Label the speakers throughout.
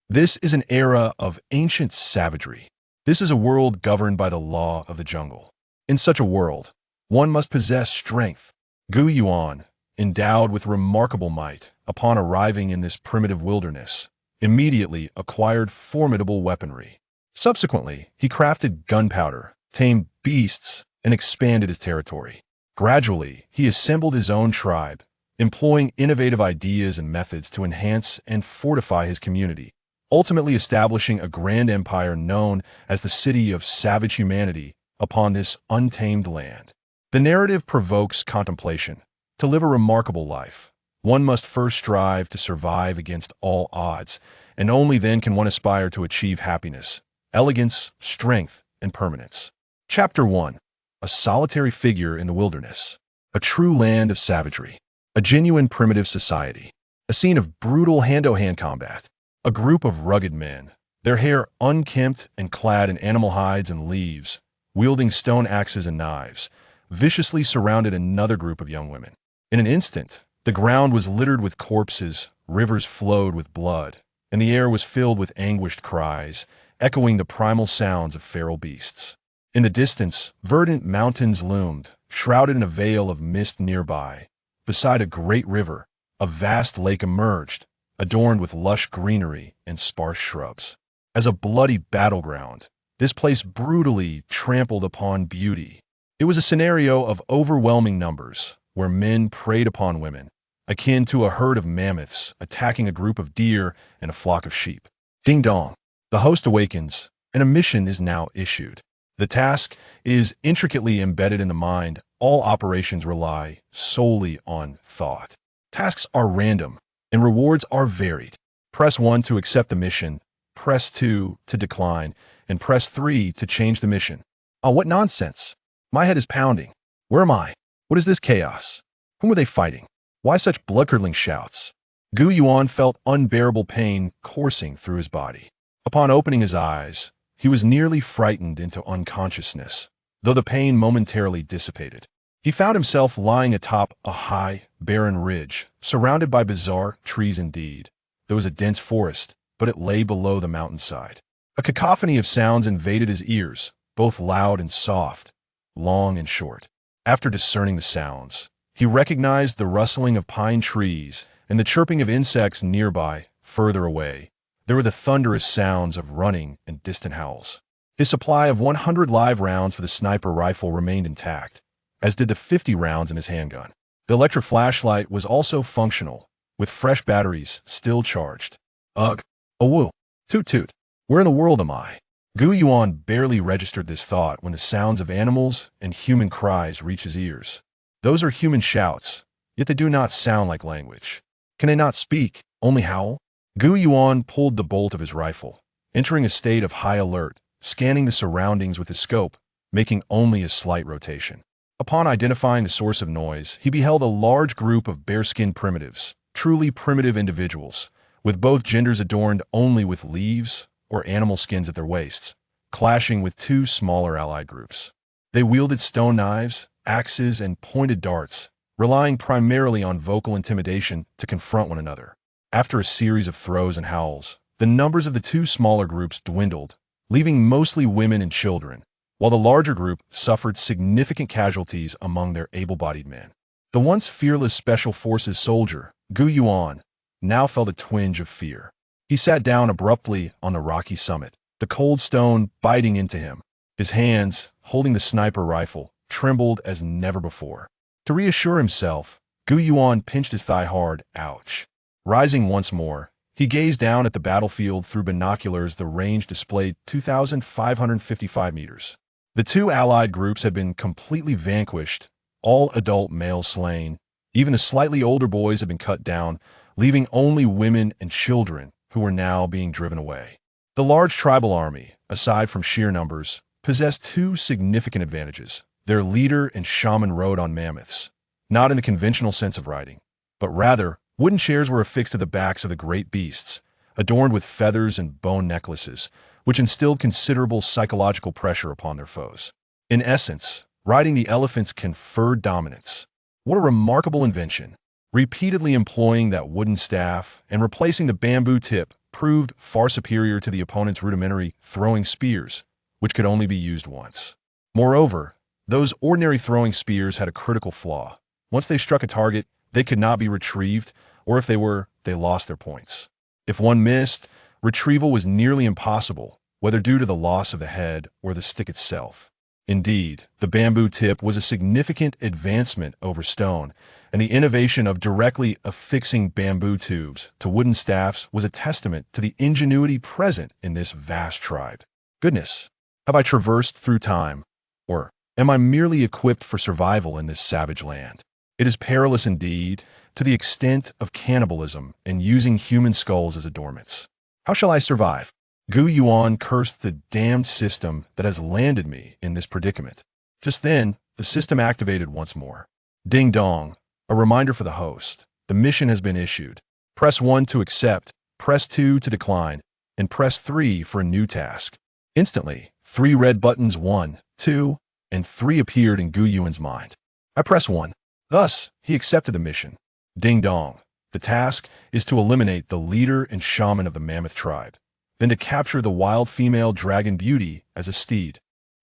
Speaker 1: This is an era of ancient savagery. This is a world governed by the law of the jungle. In such a world, one must possess strength. Yuan, endowed with remarkable might, upon arriving in this primitive wilderness, immediately acquired formidable weaponry. Subsequently, he crafted gunpowder, tamed beasts, and expanded his territory. Gradually, he assembled his own tribe, employing innovative ideas and methods to enhance and fortify his community, ultimately establishing a grand empire known as the city of savage humanity upon this untamed land. The narrative provokes contemplation. To live a remarkable life, one must first strive to survive against all odds, and only then can one aspire to achieve happiness, elegance, strength, and permanence. Chapter 1. A solitary figure in the wilderness. A true land of savagery. A genuine primitive society. A scene of brutal hand-to-hand combat. A group of rugged men, their hair unkempt and clad in animal hides and leaves, wielding stone axes and knives, viciously surrounded another group of young women. In an instant, the ground was littered with corpses, rivers flowed with blood, and the air was filled with anguished cries, echoing the primal sounds of feral beasts. In the distance, verdant mountains loomed, shrouded in a veil of mist nearby. Beside a great river, a vast lake emerged, adorned with lush greenery and sparse shrubs. As a bloody battleground, this place brutally trampled upon beauty. It was a scenario of overwhelming numbers, where men preyed upon women, akin to a herd of mammoths attacking a group of deer and a flock of sheep. Ding dong. The host awakens, and a mission is now issued. The task is intricately embedded in the mind. All operations rely solely on thought. Tasks are random, and rewards are varied. Press 1 to accept the mission, press 2 to decline, and press 3 to change the mission. Oh, what nonsense! My head is pounding. Where am I? What is this chaos? Whom are they fighting? Why such blood-curdling shouts? Yuan felt unbearable pain coursing through his body. Upon opening his eyes, he was nearly frightened into unconsciousness, though the pain momentarily dissipated. He found himself lying atop a high, barren ridge, surrounded by bizarre trees indeed. There was a dense forest, but it lay below the mountainside. A cacophony of sounds invaded his ears, both loud and soft, long and short. After discerning the sounds, he recognized the rustling of pine trees and the chirping of insects nearby. Further away, there were the thunderous sounds of running and distant howls. His supply of 100 live rounds for the sniper rifle remained intact, as did the 50 rounds in his handgun. The electric flashlight was also functional, with fresh batteries still charged. Ugh! Oh woo! Toot toot! Where in the world am I? Yuan barely registered this thought when the sounds of animals and human cries reached his ears. Those are human shouts, yet they do not sound like language. Can they not speak, only howl? Yuan pulled the bolt of his rifle, entering a state of high alert, scanning the surroundings with his scope, making only a slight rotation. Upon identifying the source of noise, he beheld a large group of bare-skinned primitives, truly primitive individuals, with both genders adorned only with leaves or animal skins at their waists, clashing with two smaller allied groups. They wielded stone knives, axes, and pointed darts, relying primarily on vocal intimidation to confront one another. After a series of throws and howls, the numbers of the two smaller groups dwindled, leaving mostly women and children, while the larger group suffered significant casualties among their able-bodied men. The once fearless Special Forces soldier, Yuan, now felt a twinge of fear. He sat down abruptly on the rocky summit, the cold stone biting into him. His hands, holding the sniper rifle, trembled as never before. To reassure himself, Yuan pinched his thigh hard. Ouch. Rising once more, he gazed down at the battlefield through binoculars. The range displayed 2,555 meters. The two allied groups had been completely vanquished, all adult males slain. Even the slightly older boys had been cut down, leaving only women and children who were now being driven away. The large tribal army, aside from sheer numbers, possessed two significant advantages. Their leader and shaman rode on mammoths, not in the conventional sense of riding, but rather wooden chairs were affixed to the backs of the great beasts, adorned with feathers and bone necklaces, which instilled considerable psychological pressure upon their foes. In essence, riding the elephants conferred dominance. What a remarkable invention! Repeatedly employing that wooden staff and replacing the bamboo tip proved far superior to the opponent's rudimentary throwing spears, which could only be used once. Moreover, those ordinary throwing spears had a critical flaw. Once they struck a target, they could not be retrieved, or if they were, they lost their points. If one missed, retrieval was nearly impossible, whether due to the loss of the head or the stick itself. Indeed, the bamboo tip was a significant advancement over stone, and the innovation of directly affixing bamboo tubes to wooden staffs was a testament to the ingenuity present in this vast tribe. Goodness, have I traversed through time, or am I merely equipped for survival in this savage land? It is perilous indeed, to the extent of cannibalism and using human skulls as adornments. How shall I survive? Yuan cursed the damned system that has landed me in this predicament. Just then, the system activated once more. Ding dong, a reminder for the host. The mission has been issued. Press 1 to accept, press 2 to decline, and press 3 for a new task. Instantly, 3 red buttons 1, 2, and 3 appeared in Yuan's mind. I press 1. Thus, he accepted the mission. Ding dong. The task is to eliminate the leader and shaman of the mammoth tribe, then to capture the wild female dragon beauty as a steed.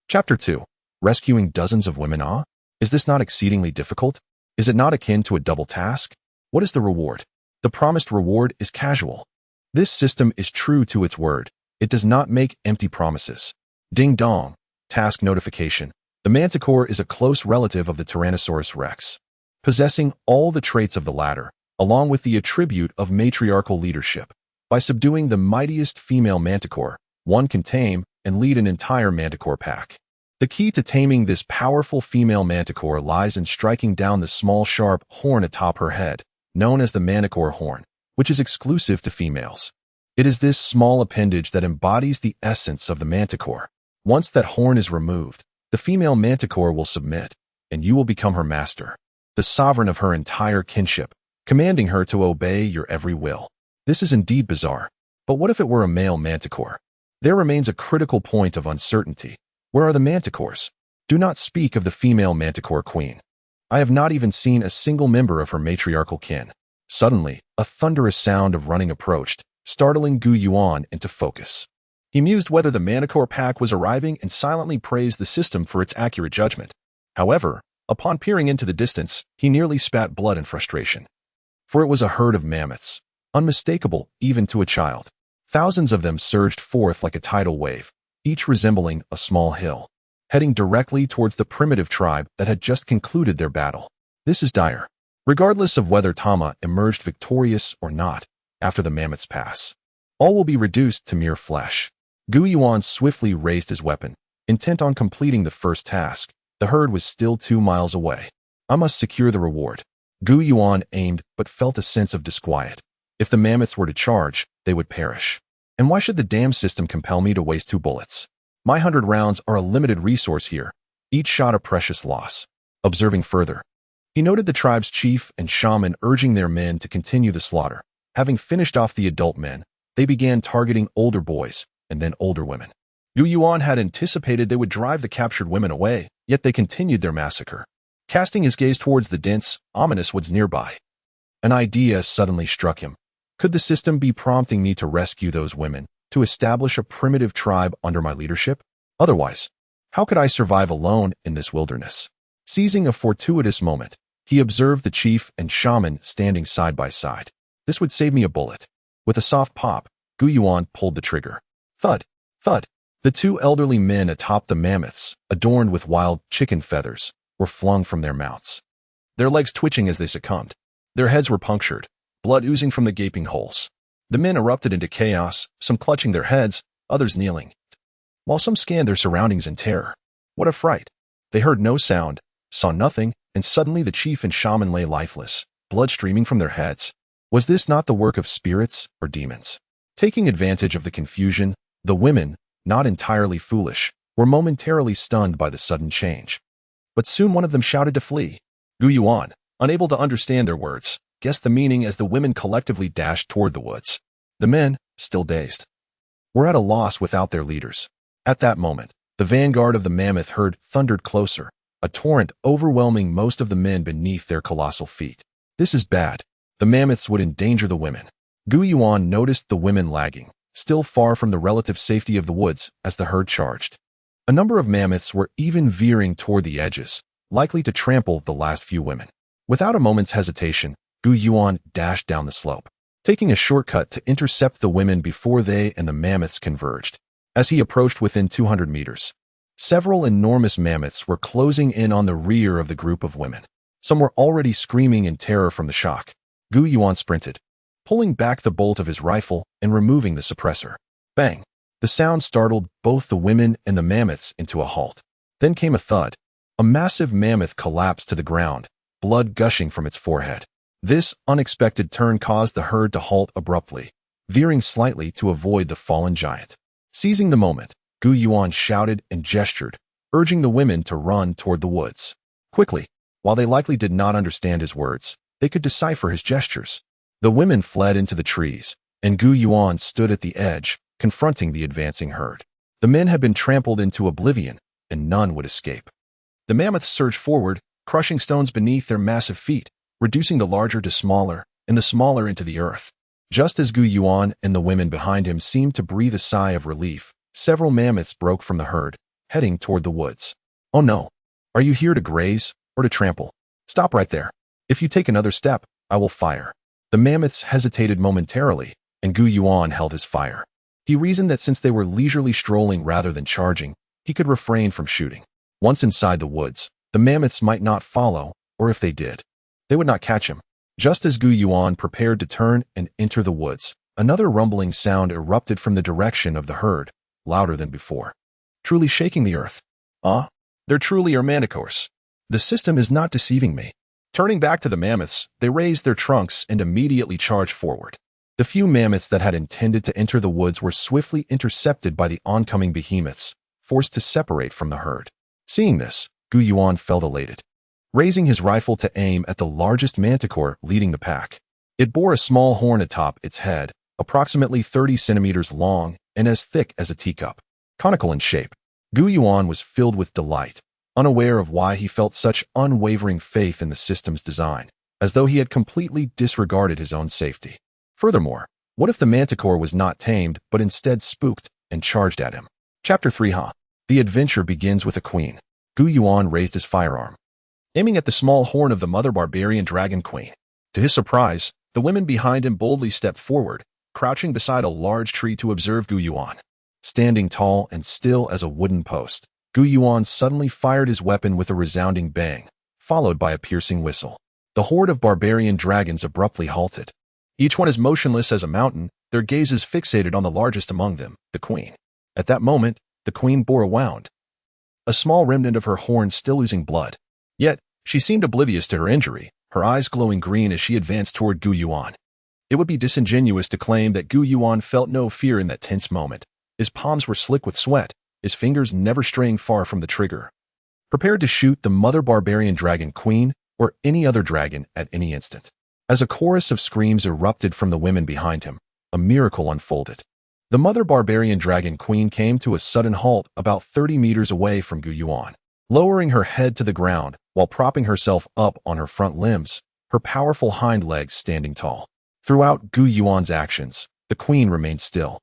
Speaker 1: Chapter 2. Rescuing dozens of women. Is this not exceedingly difficult? Is it not akin to a double task? What is the reward? The promised reward is casual. This system is true to its word. It does not make empty promises. Ding dong. Task notification. The manticore is a close relative of the Tyrannosaurus rex, possessing all the traits of the latter, along with the attribute of matriarchal leadership. By subduing the mightiest female manticore, one can tame and lead an entire manticore pack. The key to taming this powerful female manticore lies in striking down the small sharp horn atop her head, known as the manticore horn, which is exclusive to females. It is this small appendage that embodies the essence of the manticore. Once that horn is removed, the female manticore will submit, and you will become her master, the sovereign of her entire kinship, commanding her to obey your every will. This is indeed bizarre, but what if it were a male manticore? There remains a critical point of uncertainty. Where are the manticores? Do not speak of the female manticore queen. I have not even seen a single member of her matriarchal kin. Suddenly, a thunderous sound of running approached, startling Yuan into focus. He mused whether the manticore pack was arriving and silently praised the system for its accurate judgment. However, upon peering into the distance, he nearly spat blood in frustration. For it was a herd of mammoths, unmistakable even to a child. Thousands of them surged forth like a tidal wave, each resembling a small hill, heading directly towards the primitive tribe that had just concluded their battle. This is dire. Regardless of whether Tama emerged victorious or not after the mammoth's pass, all will be reduced to mere flesh. Yuan swiftly raised his weapon, intent on completing the first task. The herd was still 2 miles away. I must secure the reward. Yuan aimed but felt a sense of disquiet. If the mammoths were to charge, they would perish. And why should the damn system compel me to waste 2 bullets? My 100 rounds are a limited resource here, each shot a precious loss. Observing further, he noted the tribe's chief and shaman urging their men to continue the slaughter. Having finished off the adult men, they began targeting older boys and then older women. Yuan had anticipated they would drive the captured women away, yet they continued their massacre. Casting his gaze towards the dense, ominous woods nearby, an idea suddenly struck him. Could the system be prompting me to rescue those women, to establish a primitive tribe under my leadership? Otherwise, how could I survive alone in this wilderness? Seizing a fortuitous moment, he observed the chief and shaman standing side by side. This would save me a bullet. With a soft pop, Yuan pulled the trigger. Thud, thud. The 2 elderly men atop the mammoths, adorned with wild chicken feathers, were flung from their mounts, their legs twitching as they succumbed. Their heads were punctured, blood oozing from the gaping holes. The men erupted into chaos, some clutching their heads, others kneeling, while some scanned their surroundings in terror. What a fright! They heard no sound, saw nothing, and suddenly the chief and shaman lay lifeless, blood streaming from their heads. Was this not the work of spirits or demons? Taking advantage of the confusion, the women, not entirely foolish, were momentarily stunned by the sudden change. But soon one of them shouted to flee. Yuan, unable to understand their words, guessed the meaning as the women collectively dashed toward the woods. The men, still dazed, were at a loss without their leaders. At that moment, the vanguard of the mammoth herd thundered closer, a torrent overwhelming most of the men beneath their colossal feet. This is bad. The mammoths would endanger the women. Gu Yuan noticed the women lagging, still far from the relative safety of the woods as the herd charged. A number of mammoths were even veering toward the edges, likely to trample the last few women. Without a moment's hesitation, Gu Yuan dashed down the slope, taking a shortcut to intercept the women before they and the mammoths converged. As he approached within 200 meters, several enormous mammoths were closing in on the rear of the group of women. Some were already screaming in terror from the shock. Gu Yuan sprinted, pulling back the bolt of his rifle and removing the suppressor. Bang! The sound startled both the women and the mammoths into a halt. Then came a thud. A massive mammoth collapsed to the ground, blood gushing from its forehead. This unexpected turn caused the herd to halt abruptly, veering slightly to avoid the fallen giant. Seizing the moment, Gu Yuan shouted and gestured, urging the women to run toward the woods. Quickly, while they likely did not understand his words, they could decipher his gestures. The women fled into the trees, and Gu Yuan stood at the edge, confronting the advancing herd. The men had been trampled into oblivion, and none would escape. The mammoths surged forward, crushing stones beneath their massive feet, reducing the larger to smaller, and the smaller into the earth. Just as Gu Yuan and the women behind him seemed to breathe a sigh of relief, several mammoths broke from the herd, heading toward the woods. Oh no! Are you here to graze, or to trample? Stop right there. If you take another step, I will fire. The mammoths hesitated momentarily, and Gu Yuan held his fire. He reasoned that since they were leisurely strolling rather than charging, he could refrain from shooting. Once inside the woods, the mammoths might not follow, or if they did, they would not catch him. Just as Gu Yuan prepared to turn and enter the woods, another rumbling sound erupted from the direction of the herd, louder than before, truly shaking the earth. There truly are manticores. The system is not deceiving me. Turning back to the mammoths, they raised their trunks and immediately charged forward. The few mammoths that had intended to enter the woods were swiftly intercepted by the oncoming behemoths, forced to separate from the herd. Seeing this, Gu Yuan felt elated, raising his rifle to aim at the largest manticore leading the pack. It bore a small horn atop its head, approximately 30 centimeters long and as thick as a teacup. Conical in shape, Gu Yuan was filled with delight, unaware of why he felt such unwavering faith in the system's design, as though he had completely disregarded his own safety. Furthermore, what if the manticore was not tamed but instead spooked and charged at him? Chapter 3 The adventure begins with a queen. Gu Yuan raised his firearm, aiming at the small horn of the mother barbarian dragon queen. To his surprise, the women behind him boldly stepped forward, crouching beside a large tree to observe Gu Yuan. Standing tall and still as a wooden post, Gu Yuan suddenly fired his weapon with a resounding bang, followed by a piercing whistle. The horde of barbarian dragons abruptly halted. Each one as motionless as a mountain, their gazes fixated on the largest among them, the queen. At that moment, the queen bore a wound, a small remnant of her horn still oozing blood. Yet, she seemed oblivious to her injury, her eyes glowing green as she advanced toward Gu Yuan. It would be disingenuous to claim that Gu Yuan felt no fear in that tense moment. His palms were slick with sweat, his fingers never straying far from the trigger, prepared to shoot the mother barbarian dragon queen or any other dragon at any instant. As a chorus of screams erupted from the women behind him, a miracle unfolded. The mother barbarian dragon queen came to a sudden halt about 30 meters away from Gu Yuan, lowering her head to the ground while propping herself up on her front limbs, her powerful hind legs standing tall. Throughout Gu Yuan's actions, the queen remained still,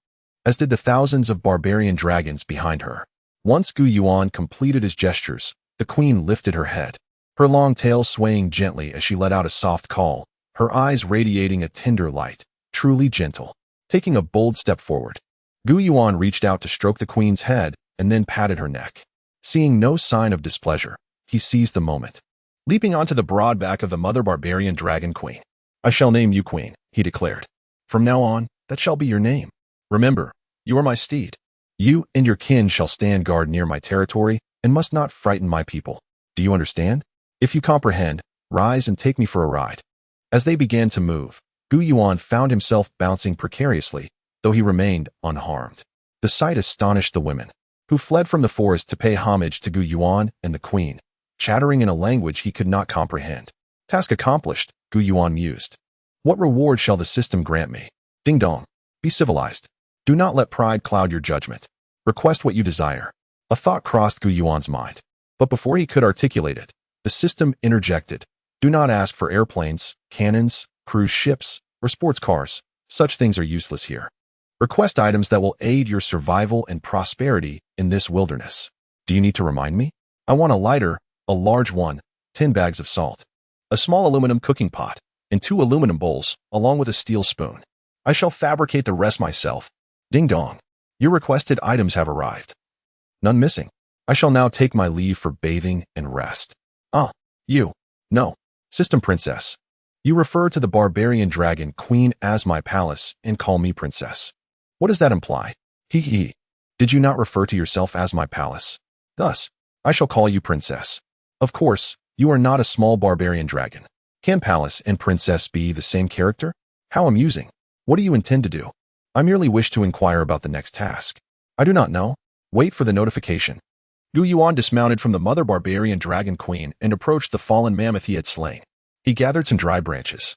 Speaker 1: as did the thousands of barbarian dragons behind her. Once Gu Yuan completed his gestures, the queen lifted her head, her long tail swaying gently as she let out a soft call, her eyes radiating a tender light, truly gentle. Taking a bold step forward, Gu Yuan reached out to stroke the queen's head and then patted her neck. Seeing no sign of displeasure, he seized the moment, leaping onto the broad back of the mother barbarian dragon queen. "I shall name you queen," he declared. "From now on, that shall be your name. Remember, you are my steed. You and your kin shall stand guard near my territory and must not frighten my people. Do you understand? If you comprehend, rise and take me for a ride." As they began to move, Gu Yuan found himself bouncing precariously, though he remained unharmed. The sight astonished the women, who fled from the forest to pay homage to Gu Yuan and the queen, chattering in a language he could not comprehend. Task accomplished, Gu Yuan mused. What reward shall the system grant me? Ding dong. Be civilized. Do not let pride cloud your judgment. Request what you desire. A thought crossed Gu Yuan's mind, but before he could articulate it, the system interjected. Do not ask for airplanes, cannons, cruise ships, or sports cars. Such things are useless here. Request items that will aid your survival and prosperity in this wilderness. Do you need to remind me? I want a lighter, a large one, 10 bags of salt, a small aluminum cooking pot, and 2 aluminum bowls, along with a steel spoon. I shall fabricate the rest myself. Ding dong. Your requested items have arrived. None missing. I shall now take my leave for bathing and rest. Ah, you. No. System Princess. You refer to the barbarian dragon queen as my palace and call me princess. What does that imply? Hee hee. Did you not refer to yourself as my palace? Thus, I shall call you princess. Of course, you are not a small barbarian dragon. Can palace and princess be the same character? How amusing. What do you intend to do? I merely wish to inquire about the next task. I do not know. Wait for the notification. Yuan dismounted from the mother barbarian dragon queen and approached the fallen mammoth he had slain. He gathered some dry branches,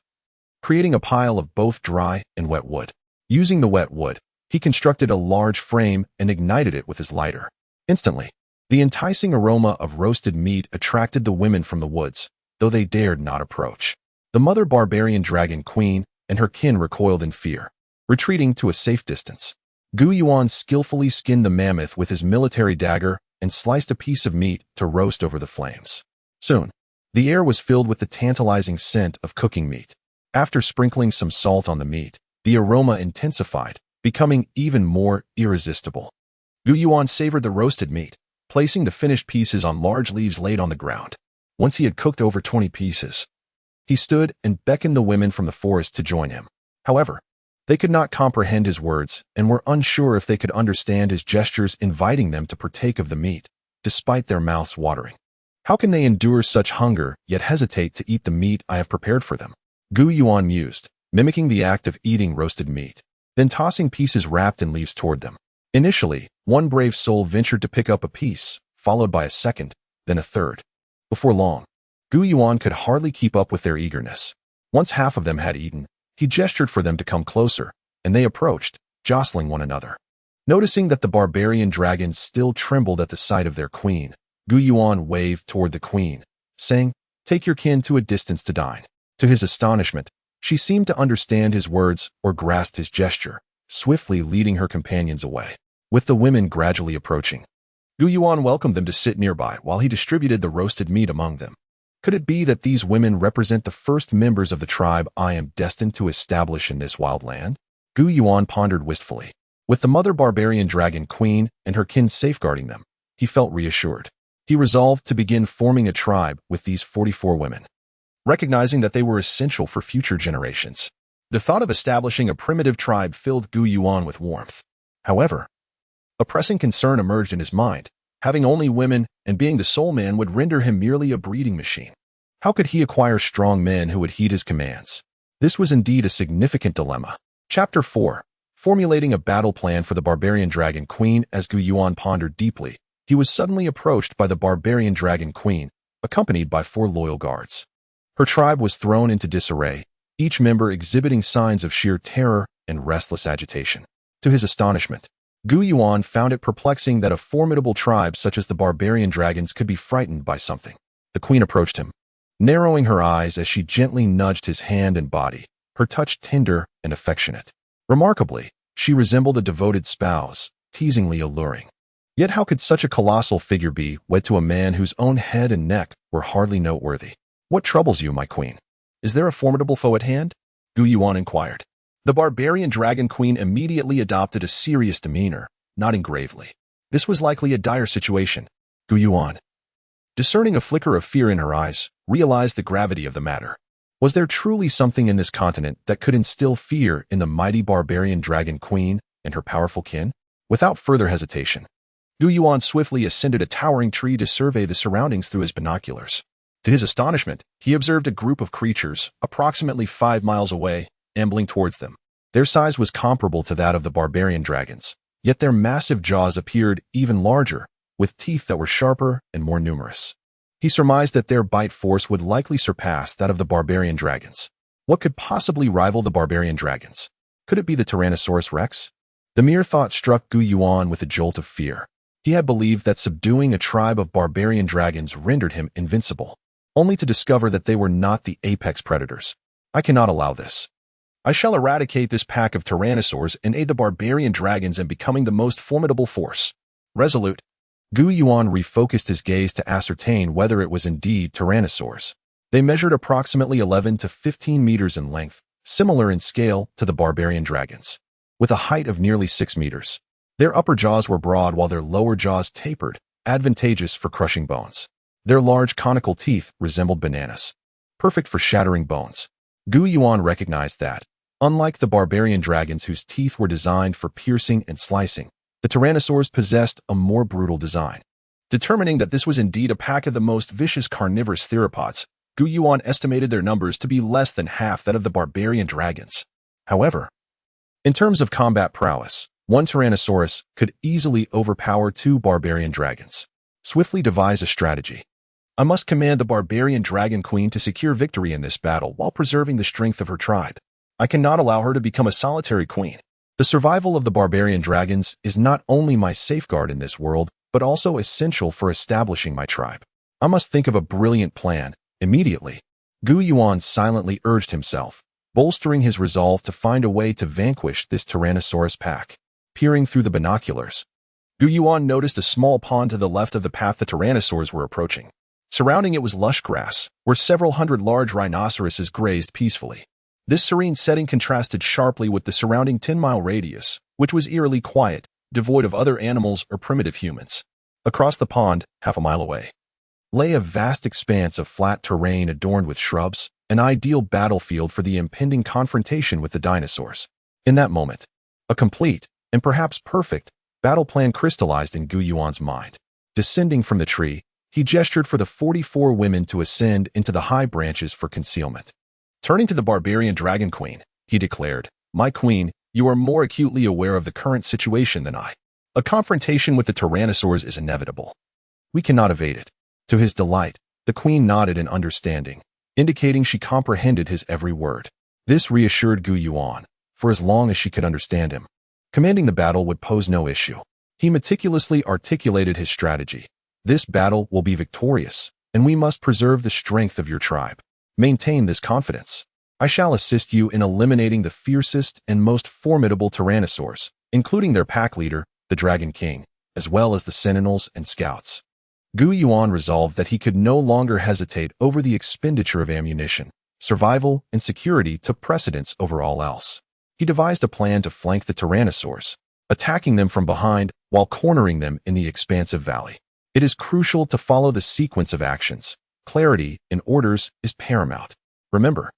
Speaker 1: creating a pile of both dry and wet wood. Using the wet wood, he constructed a large frame and ignited it with his lighter. Instantly, the enticing aroma of roasted meat attracted the women from the woods, though they dared not approach. The mother barbarian dragon queen and her kin recoiled in fear, retreating to a safe distance. Yuan skillfully skinned the mammoth with his military dagger and sliced a piece of meat to roast over the flames. Soon, the air was filled with the tantalizing scent of cooking meat. After sprinkling some salt on the meat, the aroma intensified, becoming even more irresistible. Yuan savored the roasted meat, placing the finished pieces on large leaves laid on the ground. Once he had cooked over 20 pieces, he stood and beckoned the women from the forest to join him. However, they could not comprehend his words and were unsure if they could understand his gestures inviting them to partake of the meat, despite their mouths watering. How can they endure such hunger yet hesitate to eat the meat I have prepared for them? Yuan mused, mimicking the act of eating roasted meat, then tossing pieces wrapped in leaves toward them. Initially, one brave soul ventured to pick up a piece, followed by a second, then a third. Before long, Yuan could hardly keep up with their eagerness. Once half of them had eaten, he gestured for them to come closer, and they approached, jostling one another. Noticing that the barbarian dragons still trembled at the sight of their queen, Yuan waved toward the queen, saying, "Take your kin to a distance to dine." To his astonishment, she seemed to understand his words or grasped his gesture, swiftly leading her companions away. With the women gradually approaching, Yuan welcomed them to sit nearby while he distributed the roasted meat among them. Could it be that these women represent the first members of the tribe I am destined to establish in this wild land? Yuan pondered wistfully. With the mother barbarian dragon queen and her kin safeguarding them, he felt reassured. He resolved to begin forming a tribe with these 44 women, recognizing that they were essential for future generations. The thought of establishing a primitive tribe filled Yuan with warmth. However, a pressing concern emerged in his mind. Having only women and being the sole man would render him merely a breeding machine. How could he acquire strong men who would heed his commands? This was indeed a significant dilemma. Chapter 4. Formulating a battle plan for the barbarian dragon queen. As Yuan pondered deeply, he was suddenly approached by the barbarian dragon queen, accompanied by 4 loyal guards. Her tribe was thrown into disarray, each member exhibiting signs of sheer terror and restless agitation. To his astonishment, Yuan found it perplexing that a formidable tribe such as the barbarian dragons could be frightened by something. The queen approached him, narrowing her eyes as she gently nudged his hand and body, her touch tender and affectionate. Remarkably, she resembled a devoted spouse, teasingly alluring. Yet how could such a colossal figure be wed to a man whose own head and neck were hardly noteworthy? "What troubles you, my queen? Is there a formidable foe at hand?" Yuan inquired. The barbarian dragon queen immediately adopted a serious demeanor, nodding gravely. This was likely a dire situation. Yuan, discerning a flicker of fear in her eyes, realized the gravity of the matter. Was there truly something in this continent that could instill fear in the mighty barbarian dragon queen and her powerful kin? Without further hesitation, Yuan swiftly ascended a towering tree to survey the surroundings through his binoculars. To his astonishment, he observed a group of creatures, approximately 5 miles away, ambling towards them. Their size was comparable to that of the barbarian dragons, yet their massive jaws appeared even larger, with teeth that were sharper and more numerous. He surmised that their bite force would likely surpass that of the barbarian dragons. What could possibly rival the barbarian dragons? Could it be the Tyrannosaurus Rex? The mere thought struck Yuan with a jolt of fear. He had believed that subduing a tribe of barbarian dragons rendered him invincible, only to discover that they were not the apex predators. "I cannot allow this." I shall eradicate this pack of tyrannosaurs and aid the barbarian dragons in becoming the most formidable force. Resolute, Yuan refocused his gaze to ascertain whether it was indeed tyrannosaurs. They measured approximately 11 to 15 meters in length, similar in scale to the barbarian dragons, with a height of nearly 6 meters. Their upper jaws were broad while their lower jaws tapered, advantageous for crushing bones. Their large conical teeth resembled bananas, perfect for shattering bones. Yuan recognized that, unlike the barbarian dragons whose teeth were designed for piercing and slicing, the tyrannosaurs possessed a more brutal design. Determining that this was indeed a pack of the most vicious carnivorous theropods, Yuan estimated their numbers to be less than half that of the barbarian dragons. However, in terms of combat prowess, one Tyrannosaurus could easily overpower 2 barbarian dragons. Swiftly devise a strategy. I must command the barbarian dragon queen to secure victory in this battle while preserving the strength of her tribe. I cannot allow her to become a solitary queen. The survival of the barbarian dragons is not only my safeguard in this world, but also essential for establishing my tribe. I must think of a brilliant plan, immediately. Yuan silently urged himself, bolstering his resolve to find a way to vanquish this Tyrannosaurus pack. Peering through the binoculars, Yuan noticed a small pond to the left of the path the tyrannosaurs were approaching. Surrounding it was lush grass, where several hundred large rhinoceroses grazed peacefully. This serene setting contrasted sharply with the surrounding 10-mile radius, which was eerily quiet, devoid of other animals or primitive humans. Across the pond, half a mile away, lay a vast expanse of flat terrain adorned with shrubs, an ideal battlefield for the impending confrontation with the dinosaurs. In that moment, a complete, and perhaps perfect, battle plan crystallized in Yuan's mind. Descending from the tree, he gestured for the 44 women to ascend into the high branches for concealment. Turning to the barbarian dragon queen, he declared, "My queen, you are more acutely aware of the current situation than I. A confrontation with the tyrannosaurs is inevitable. We cannot evade it." To his delight, the queen nodded in understanding, indicating she comprehended his every word. This reassured Yuan, for as long as she could understand him, commanding the battle would pose no issue. He meticulously articulated his strategy. "This battle will be victorious, and we must preserve the strength of your tribe. Maintain this confidence. I shall assist you in eliminating the fiercest and most formidable tyrannosaurs, including their pack leader, the Dragon King, as well as the sentinels and scouts." Yuan resolved that he could no longer hesitate over the expenditure of ammunition. Survival and security took precedence over all else. He devised a plan to flank the tyrannosaurs, attacking them from behind while cornering them in the expansive valley. It is crucial to follow the sequence of actions. Clarity in orders is paramount. Remember,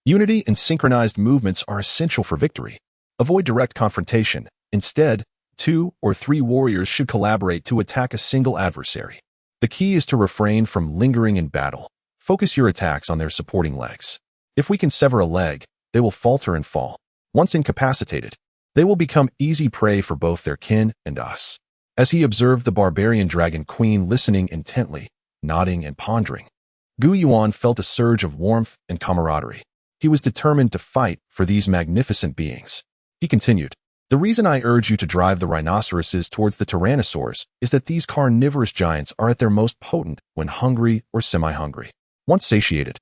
Speaker 1: unity and synchronized movements are essential for victory. Avoid direct confrontation. Instead, 2 or 3 warriors should collaborate to attack a single adversary. The key is to refrain from lingering in battle. Focus your attacks on their supporting legs. If we can sever a leg, they will falter and fall. Once incapacitated, they will become easy prey for both their kin and us. As he observed the barbarian dragon queen listening intently, nodding and pondering, Yuan felt a surge of warmth and camaraderie. He was determined to fight for these magnificent beings. He continued, "The reason I urge you to drive the rhinoceroses towards the tyrannosaurs is that these carnivorous giants are at their most potent when hungry or semi-hungry. Once satiated,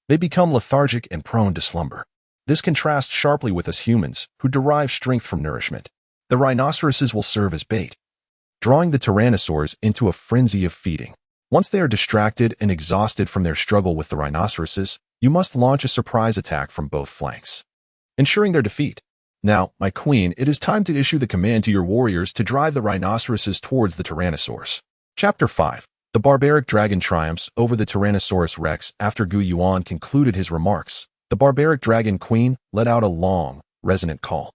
Speaker 1: they become lethargic and prone to slumber. This contrasts sharply with us humans, who derive strength from nourishment. The rhinoceroses will serve as bait, drawing the tyrannosaurs into a frenzy of feeding. Once they are distracted and exhausted from their struggle with the rhinoceroses, you must launch a surprise attack from both flanks, ensuring their defeat. Now, my queen, it is time to issue the command to your warriors to drive the rhinoceroses towards the tyrannosaurs." Chapter 5. The barbaric dragon triumphs over the Tyrannosaurus rex. After Yuan concluded his remarks, the barbaric dragon queen let out a long, resonant call.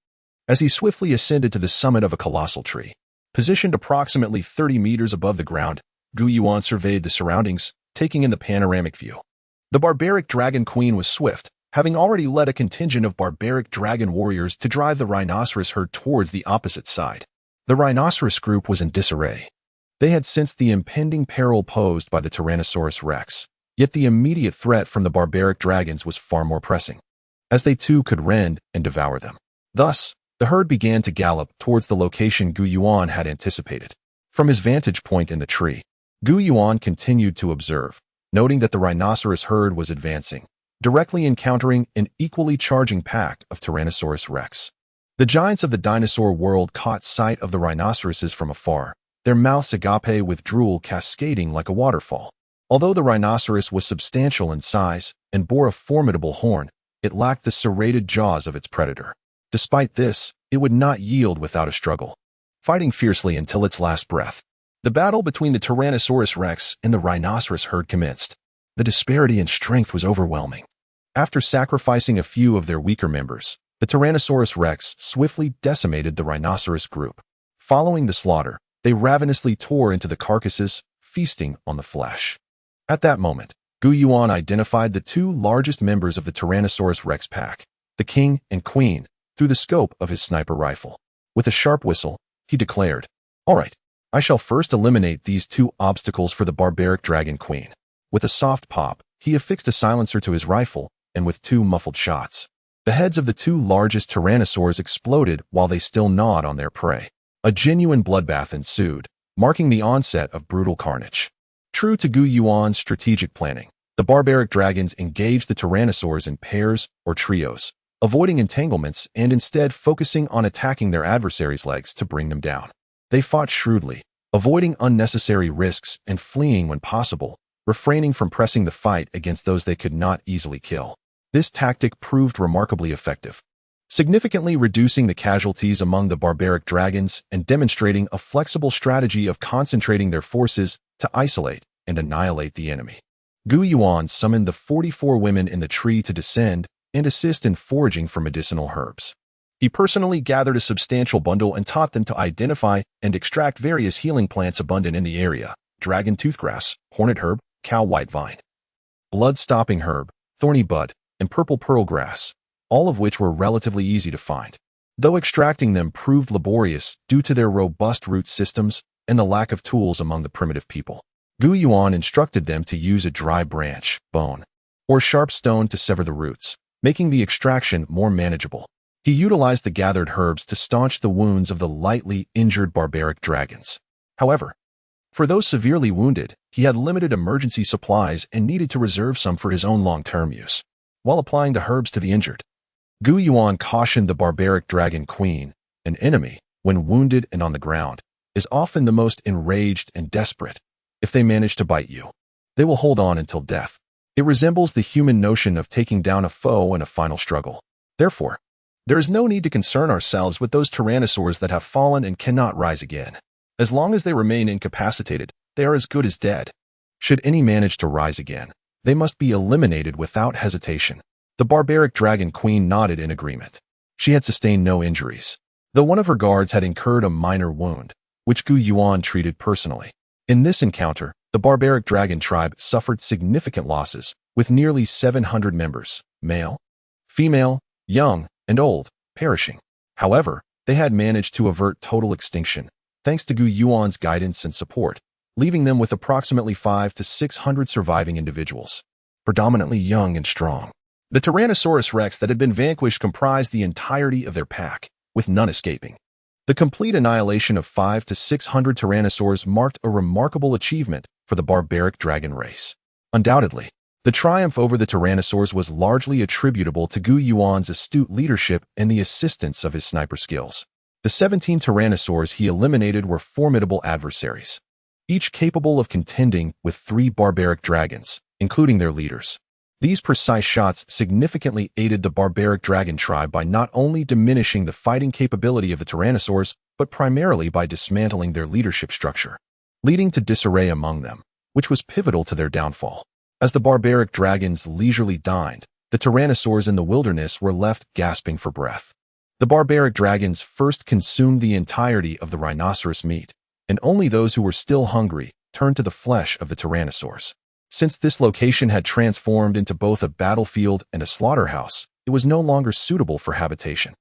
Speaker 1: As he swiftly ascended to the summit of a colossal tree, positioned approximately 30 meters above the ground, Yuan surveyed the surroundings, taking in the panoramic view. The barbaric dragon queen was swift, having already led a contingent of barbaric dragon warriors to drive the rhinoceros herd towards the opposite side. The rhinoceros group was in disarray. They had sensed the impending peril posed by the Tyrannosaurus rex, yet the immediate threat from the barbaric dragons was far more pressing, as they too could rend and devour them. Thus, the herd began to gallop towards the location Yuan had anticipated. From his vantage point in the tree, Yuan continued to observe, noting that the rhinoceros herd was advancing, directly encountering an equally charging pack of Tyrannosaurus rex. The giants of the dinosaur world caught sight of the rhinoceroses from afar, their mouths agape with drool cascading like a waterfall. Although the rhinoceros was substantial in size and bore a formidable horn, it lacked the serrated jaws of its predator. Despite this, it would not yield without a struggle, fighting fiercely until its last breath. The battle between the Tyrannosaurus rex and the rhinoceros herd commenced. The disparity in strength was overwhelming. After sacrificing a few of their weaker members, the Tyrannosaurus rex swiftly decimated the rhinoceros group. Following the slaughter, they ravenously tore into the carcasses, feasting on the flesh. At that moment, Yuan identified the two largest members of the Tyrannosaurus rex pack, the king and queen, through the scope of his sniper rifle. With a sharp whistle, he declared, "All right, I shall first eliminate these two obstacles for the barbaric dragon queen." With a soft pop, he affixed a silencer to his rifle, and with two muffled shots, the heads of the two largest tyrannosaurs exploded while they still gnawed on their prey. A genuine bloodbath ensued, marking the onset of brutal carnage. True to Yuan's strategic planning, the barbaric dragons engaged the tyrannosaurs in pairs or trios, avoiding entanglements and instead focusing on attacking their adversaries' legs to bring them down. They fought shrewdly, avoiding unnecessary risks and fleeing when possible, refraining from pressing the fight against those they could not easily kill. This tactic proved remarkably effective, significantly reducing the casualties among the barbaric dragons and demonstrating a flexible strategy of concentrating their forces to isolate and annihilate the enemy. Yuan summoned the 44 women in the tree to descend and assist in foraging for medicinal herbs. He personally gathered a substantial bundle and taught them to identify and extract various healing plants abundant in the area: dragon toothgrass, hornet herb, cow white vine, blood-stopping herb, thorny bud, and purple pearl grass, all of which were relatively easy to find, though extracting them proved laborious due to their robust root systems and the lack of tools among the primitive people. Yuan instructed them to use a dry branch, bone, or sharp stone to sever the roots, making the extraction more manageable. He utilized the gathered herbs to staunch the wounds of the lightly injured barbaric dragons. However, for those severely wounded, he had limited emergency supplies and needed to reserve some for his own long-term use. While applying the herbs to the injured, Yuan cautioned the barbaric dragon queen, an enemy, when wounded and on the ground, is often the most enraged and desperate. If they manage to bite you, they will hold on until death. It resembles the human notion of taking down a foe in a final struggle. Therefore, there is no need to concern ourselves with those tyrannosaurs that have fallen and cannot rise again. As long as they remain incapacitated, they are as good as dead. Should any manage to rise again, they must be eliminated without hesitation. The barbaric dragon queen nodded in agreement. She had sustained no injuries, though one of her guards had incurred a minor wound, which Yuan treated personally. In this encounter, the barbaric dragon tribe suffered significant losses, with nearly 700 members, male, female, young, and old, perishing. However, they had managed to avert total extinction, thanks to Yuan's guidance and support, leaving them with approximately 500 to 600 surviving individuals, predominantly young and strong. The Tyrannosaurus rex that had been vanquished comprised the entirety of their pack, with none escaping. The complete annihilation of 500 to 600 tyrannosaurs marked a remarkable achievement for the barbaric dragon race. Undoubtedly, the triumph over the tyrannosaurs was largely attributable to Yuan's astute leadership and the assistance of his sniper skills. The 17 tyrannosaurs he eliminated were formidable adversaries, each capable of contending with 3 barbaric dragons, including their leaders. These precise shots significantly aided the barbaric dragon tribe by not only diminishing the fighting capability of the tyrannosaurs, but primarily by dismantling their leadership structure, leading to disarray among them, which was pivotal to their downfall. As the barbaric dragons leisurely dined, the tyrannosaurs in the wilderness were left gasping for breath. The barbaric dragons first consumed the entirety of the rhinoceros meat, and only those who were still hungry turned to the flesh of the tyrannosaurs. Since this location had transformed into both a battlefield and a slaughterhouse, it was no longer suitable for habitation.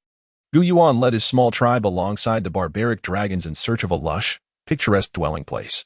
Speaker 1: Yuan led his small tribe alongside the barbaric dragons in search of a lush, picturesque dwelling place,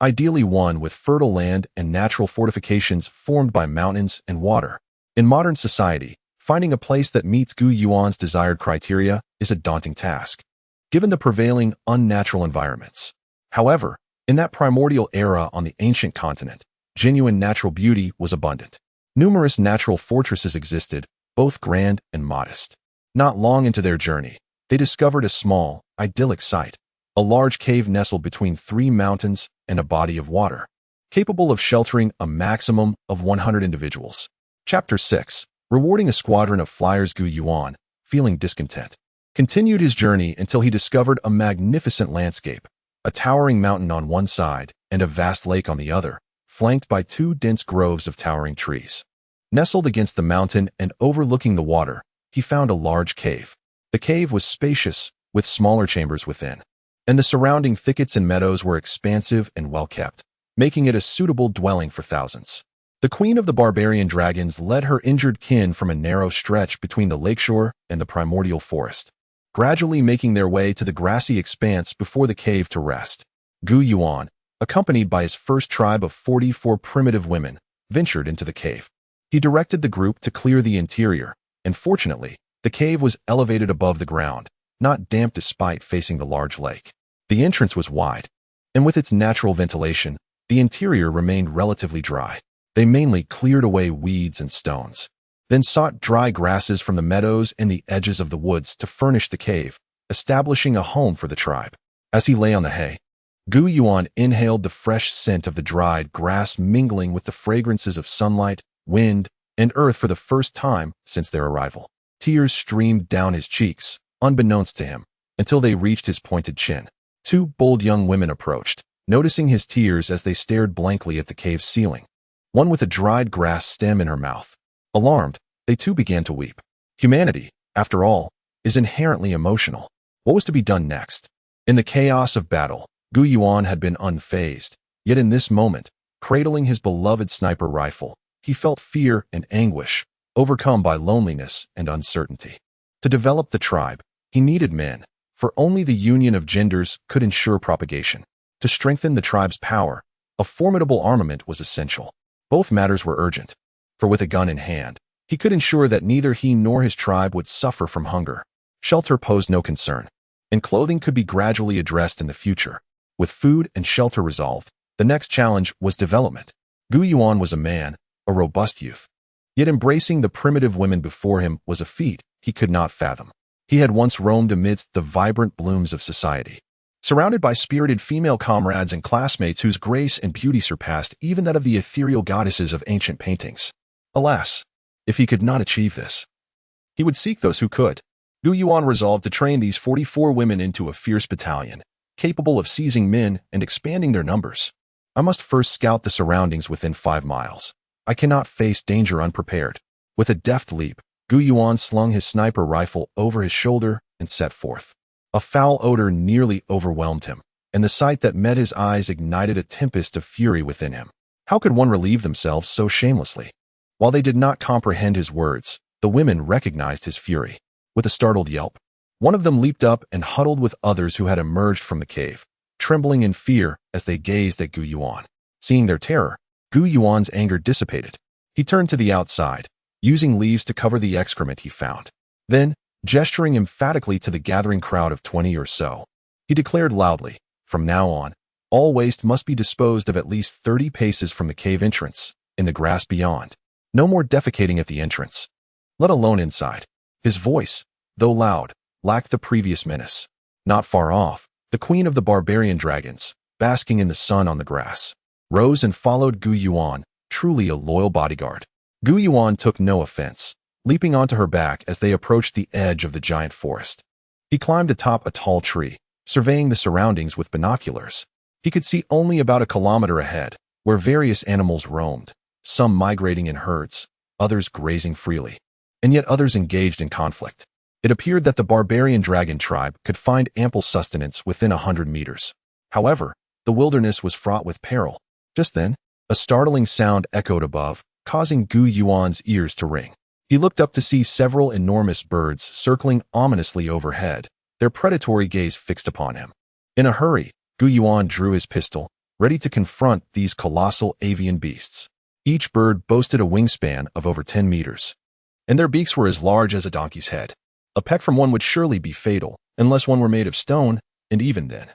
Speaker 1: ideally one with fertile land and natural fortifications formed by mountains and water. In modern society, finding a place that meets Yuan's desired criteria is a daunting task, given the prevailing unnatural environments. However, in that primordial era on the ancient continent, genuine natural beauty was abundant. Numerous natural fortresses existed, both grand and modest. Not long into their journey, they discovered a small, idyllic site, a large cave nestled between 3 mountains and a body of water, capable of sheltering a maximum of 100 individuals. Chapter 6. Rewarding a squadron of flyers. Yuan, feeling discontent, continued his journey until he discovered a magnificent landscape, a towering mountain on one side and a vast lake on the other, flanked by 2 dense groves of towering trees. Nestled against the mountain and overlooking the water, he found a large cave. The cave was spacious, with smaller chambers within, and the surrounding thickets and meadows were expansive and well-kept, making it a suitable dwelling for thousands. The queen of the barbarian dragons led her injured kin from a narrow stretch between the lakeshore and the primordial forest, gradually making their way to the grassy expanse before the cave to rest. Yuan, accompanied by his first tribe of 44 primitive women, ventured into the cave. He directed the group to clear the interior, and fortunately, the cave was elevated above the ground, not damp despite facing the large lake. The entrance was wide, and with its natural ventilation, the interior remained relatively dry. They mainly cleared away weeds and stones, then sought dry grasses from the meadows and the edges of the woods to furnish the cave, establishing a home for the tribe. As he lay on the hay, Yuan inhaled the fresh scent of the dried grass mingling with the fragrances of sunlight, wind, and earth for the first time since their arrival. Tears streamed down his cheeks, unbeknownst to him, until they reached his pointed chin. 2 bold young women approached, noticing his tears as they stared blankly at the cave's ceiling, one with a dried grass stem in her mouth. Alarmed, they too began to weep. Humanity, after all, is inherently emotional. What was to be done next? In the chaos of battle, Yuan had been unfazed, yet in this moment, cradling his beloved sniper rifle, he felt fear and anguish, overcome by loneliness and uncertainty. To develop the tribe, he needed men, for only the union of genders could ensure propagation. To strengthen the tribe's power, a formidable armament was essential. Both matters were urgent, for with a gun in hand, he could ensure that neither he nor his tribe would suffer from hunger. Shelter posed no concern, and clothing could be gradually addressed in the future. With food and shelter resolved, the next challenge was development. Yuan was a man, a robust youth. Yet embracing the primitive women before him was a feat he could not fathom. He had once roamed amidst the vibrant blooms of society, surrounded by spirited female comrades and classmates whose grace and beauty surpassed even that of the ethereal goddesses of ancient paintings. Alas, if he could not achieve this, he would seek those who could. Yuan resolved to train these 44 women into a fierce battalion, capable of seizing men and expanding their numbers. I must first scout the surroundings within 5 miles. I cannot face danger unprepared. With a deft leap, Yuan slung his sniper rifle over his shoulder and set forth. A foul odor nearly overwhelmed him, and the sight that met his eyes ignited a tempest of fury within him. How could one relieve themselves so shamelessly? While they did not comprehend his words, the women recognized his fury. With a startled yelp, one of them leaped up and huddled with others who had emerged from the cave, trembling in fear as they gazed at Yuan. Seeing their terror, Yuan's anger dissipated. He turned to the outside, using leaves to cover the excrement he found. Then, gesturing emphatically to the gathering crowd of 20 or so, he declared loudly, "From now on, all waste must be disposed of at least 30 paces from the cave entrance, in the grass beyond. No more defecating at the entrance, let alone inside." His voice, though loud, lacked the previous menace. Not far off, the queen of the barbarian dragons, basking in the sun on the grass, rose and followed Yuan, truly a loyal bodyguard. Yuan took no offense, leaping onto her back as they approached the edge of the giant forest. He climbed atop a tall tree, surveying the surroundings with binoculars. He could see only about a kilometer ahead, where various animals roamed, some migrating in herds, others grazing freely, and yet others engaged in conflict. It appeared that the barbarian dragon tribe could find ample sustenance within 100 meters. However, the wilderness was fraught with peril. Just then, a startling sound echoed above, causing Yuan's ears to ring. He looked up to see several enormous birds circling ominously overhead, their predatory gaze fixed upon him. In a hurry, Yuan drew his pistol, ready to confront these colossal avian beasts. Each bird boasted a wingspan of over 10 meters, and their beaks were as large as a donkey's head. A peck from one would surely be fatal, unless one were made of stone, and even then,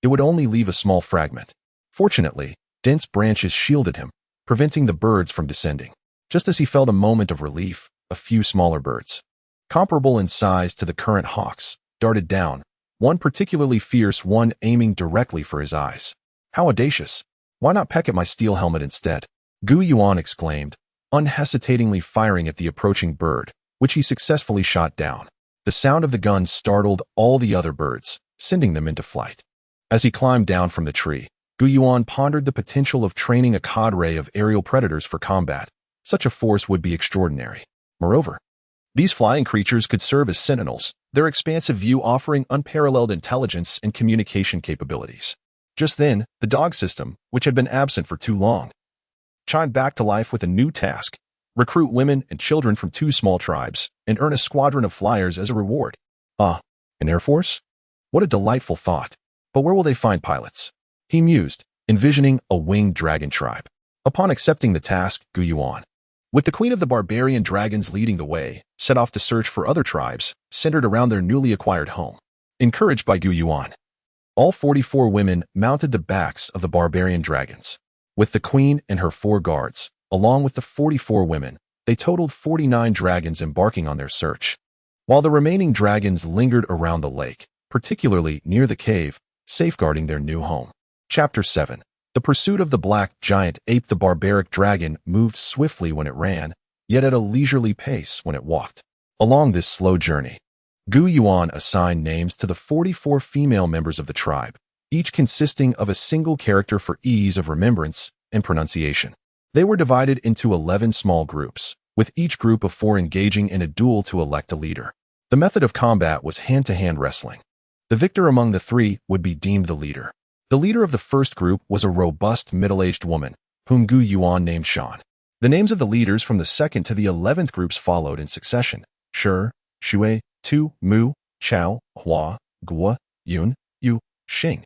Speaker 1: it would only leave a small fragment. Fortunately, dense branches shielded him, preventing the birds from descending. Just as he felt a moment of relief, a few smaller birds, comparable in size to the current hawks, darted down, one particularly fierce one aiming directly for his eyes. How audacious! Why not peck at my steel helmet instead? Gu Yuan exclaimed, unhesitatingly firing at the approaching bird, which he successfully shot down. The sound of the gun startled all the other birds, sending them into flight. As he climbed down from the tree, Gu Yuan pondered the potential of training a cadre of aerial predators for combat. Such a force would be extraordinary. Moreover, these flying creatures could serve as sentinels, their expansive view offering unparalleled intelligence and communication capabilities. Just then, the dog system, which had been absent for too long, chimed back to life with a new task: recruit women and children from 2 small tribes and earn a squadron of flyers as a reward. Ah, an air force? What a delightful thought. But where will they find pilots? He mused, envisioning a winged dragon tribe. Upon accepting the task, Gu Yuan, with the queen of the barbarian dragons leading the way, set off to search for other tribes centered around their newly acquired home. Encouraged by Gu Yuan, all 44 women mounted the backs of the barbarian dragons. With the queen and her 4 guards, along with the 44 women, they totaled 49 dragons embarking on their search. While the remaining dragons lingered around the lake, particularly near the cave, safeguarding their new home. Chapter 7. The pursuit of the black giant ape. The barbaric dragon moved swiftly when it ran, yet at a leisurely pace when it walked. Along this slow journey, Gu Yuan assigned names to the 44 female members of the tribe, each consisting of a single character for ease of remembrance and pronunciation. They were divided into 11 small groups, with each group of 4 engaging in a duel to elect a leader. The method of combat was hand-to-hand wrestling. The victor among the 3 would be deemed the leader. The leader of the first group was a robust middle-aged woman, whom Gu Yuan named Shan. The names of the leaders from the 2nd to the 11th groups followed in succession: Shi, Shui, Tu, Mu, Chao, Hua, Guo, Yun, Yu, Xing.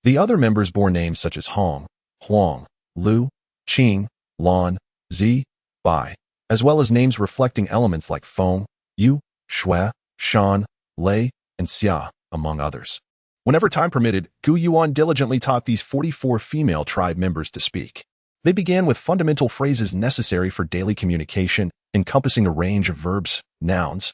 Speaker 1: The other members bore names such as Hong, Huang, Lu, Qing, Lan, Zi, Bai, as well as names reflecting elements like Feng, Yu, Shui, Shan, Lei, and Xia, among others. Whenever time permitted, Gu Yuan diligently taught these 44 female tribe members to speak. They began with fundamental phrases necessary for daily communication, encompassing a range of verbs, nouns,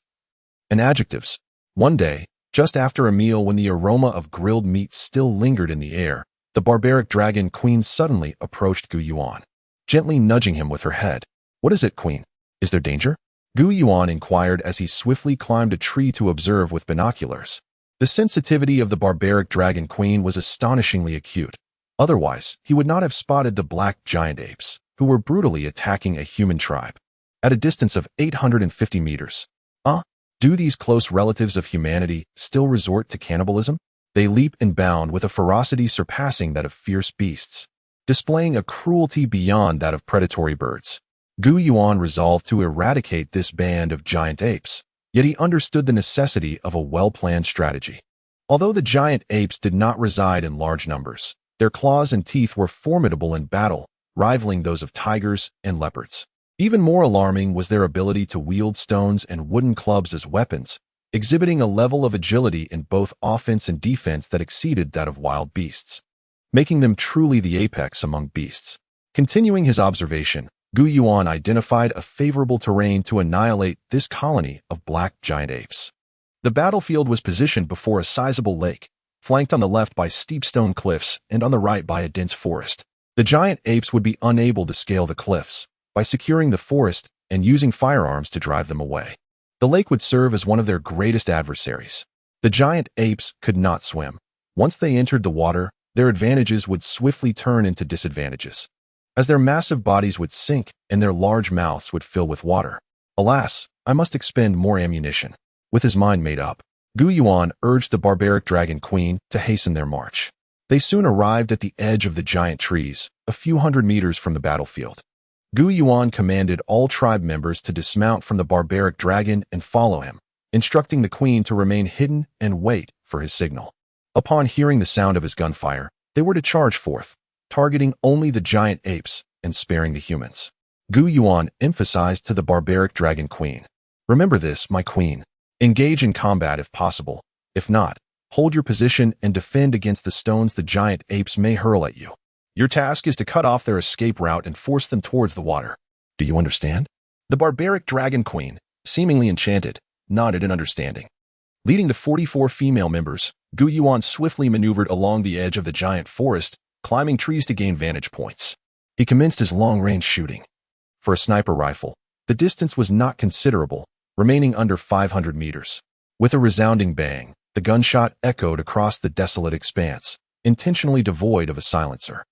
Speaker 1: and adjectives. One day, just after a meal when the aroma of grilled meat still lingered in the air, the barbaric dragon queen suddenly approached Gu Yuan, gently nudging him with her head. "What is it, queen? Is there danger?" Gu Yuan inquired as he swiftly climbed a tree to observe with binoculars. The sensitivity of the barbaric dragon queen was astonishingly acute. Otherwise, he would not have spotted the black giant apes, who were brutally attacking a human tribe. At a distance of 850 meters. Do these close relatives of humanity still resort to cannibalism? They leap and bound with a ferocity surpassing that of fierce beasts, displaying a cruelty beyond that of predatory birds. Gu Yuan resolved to eradicate this band of giant apes, yet he understood the necessity of a well-planned strategy. Although the giant apes did not reside in large numbers, their claws and teeth were formidable in battle, rivaling those of tigers and leopards. Even more alarming was their ability to wield stones and wooden clubs as weapons, exhibiting a level of agility in both offense and defense that exceeded that of wild beasts, making them truly the apex among beasts. Continuing his observation, Gu Yuan identified a favorable terrain to annihilate this colony of black giant apes. The battlefield was positioned before a sizable lake, flanked on the left by steep stone cliffs and on the right by a dense forest. The giant apes would be unable to scale the cliffs by securing the forest and using firearms to drive them away. The lake would serve as one of their greatest adversaries. The giant apes could not swim. Once they entered the water, their advantages would swiftly turn into disadvantages, as their massive bodies would sink and their large mouths would fill with water. Alas, I must expend more ammunition. With his mind made up, Gu Yuan urged the barbaric dragon queen to hasten their march. They soon arrived at the edge of the giant trees, a few hundred meters from the battlefield. Gu Yuan commanded all tribe members to dismount from the barbaric dragon and follow him, instructing the queen to remain hidden and wait for his signal. Upon hearing the sound of his gunfire, they were to charge forth, targeting only the giant apes and sparing the humans. Gu Yuan emphasized to the barbaric dragon queen, "Remember this, my queen. Engage in combat if possible. If not, hold your position and defend against the stones the giant apes may hurl at you. Your task is to cut off their escape route and force them towards the water. Do you understand?" The barbaric dragon queen, seemingly enchanted, nodded in understanding. Leading the 44 female members, Yuan swiftly maneuvered along the edge of the giant forest, climbing trees to gain vantage points. He commenced his long-range shooting. For a sniper rifle, the distance was not considerable, remaining under 500 meters. With a resounding bang, the gunshot echoed across the desolate expanse, intentionally devoid of a silencer.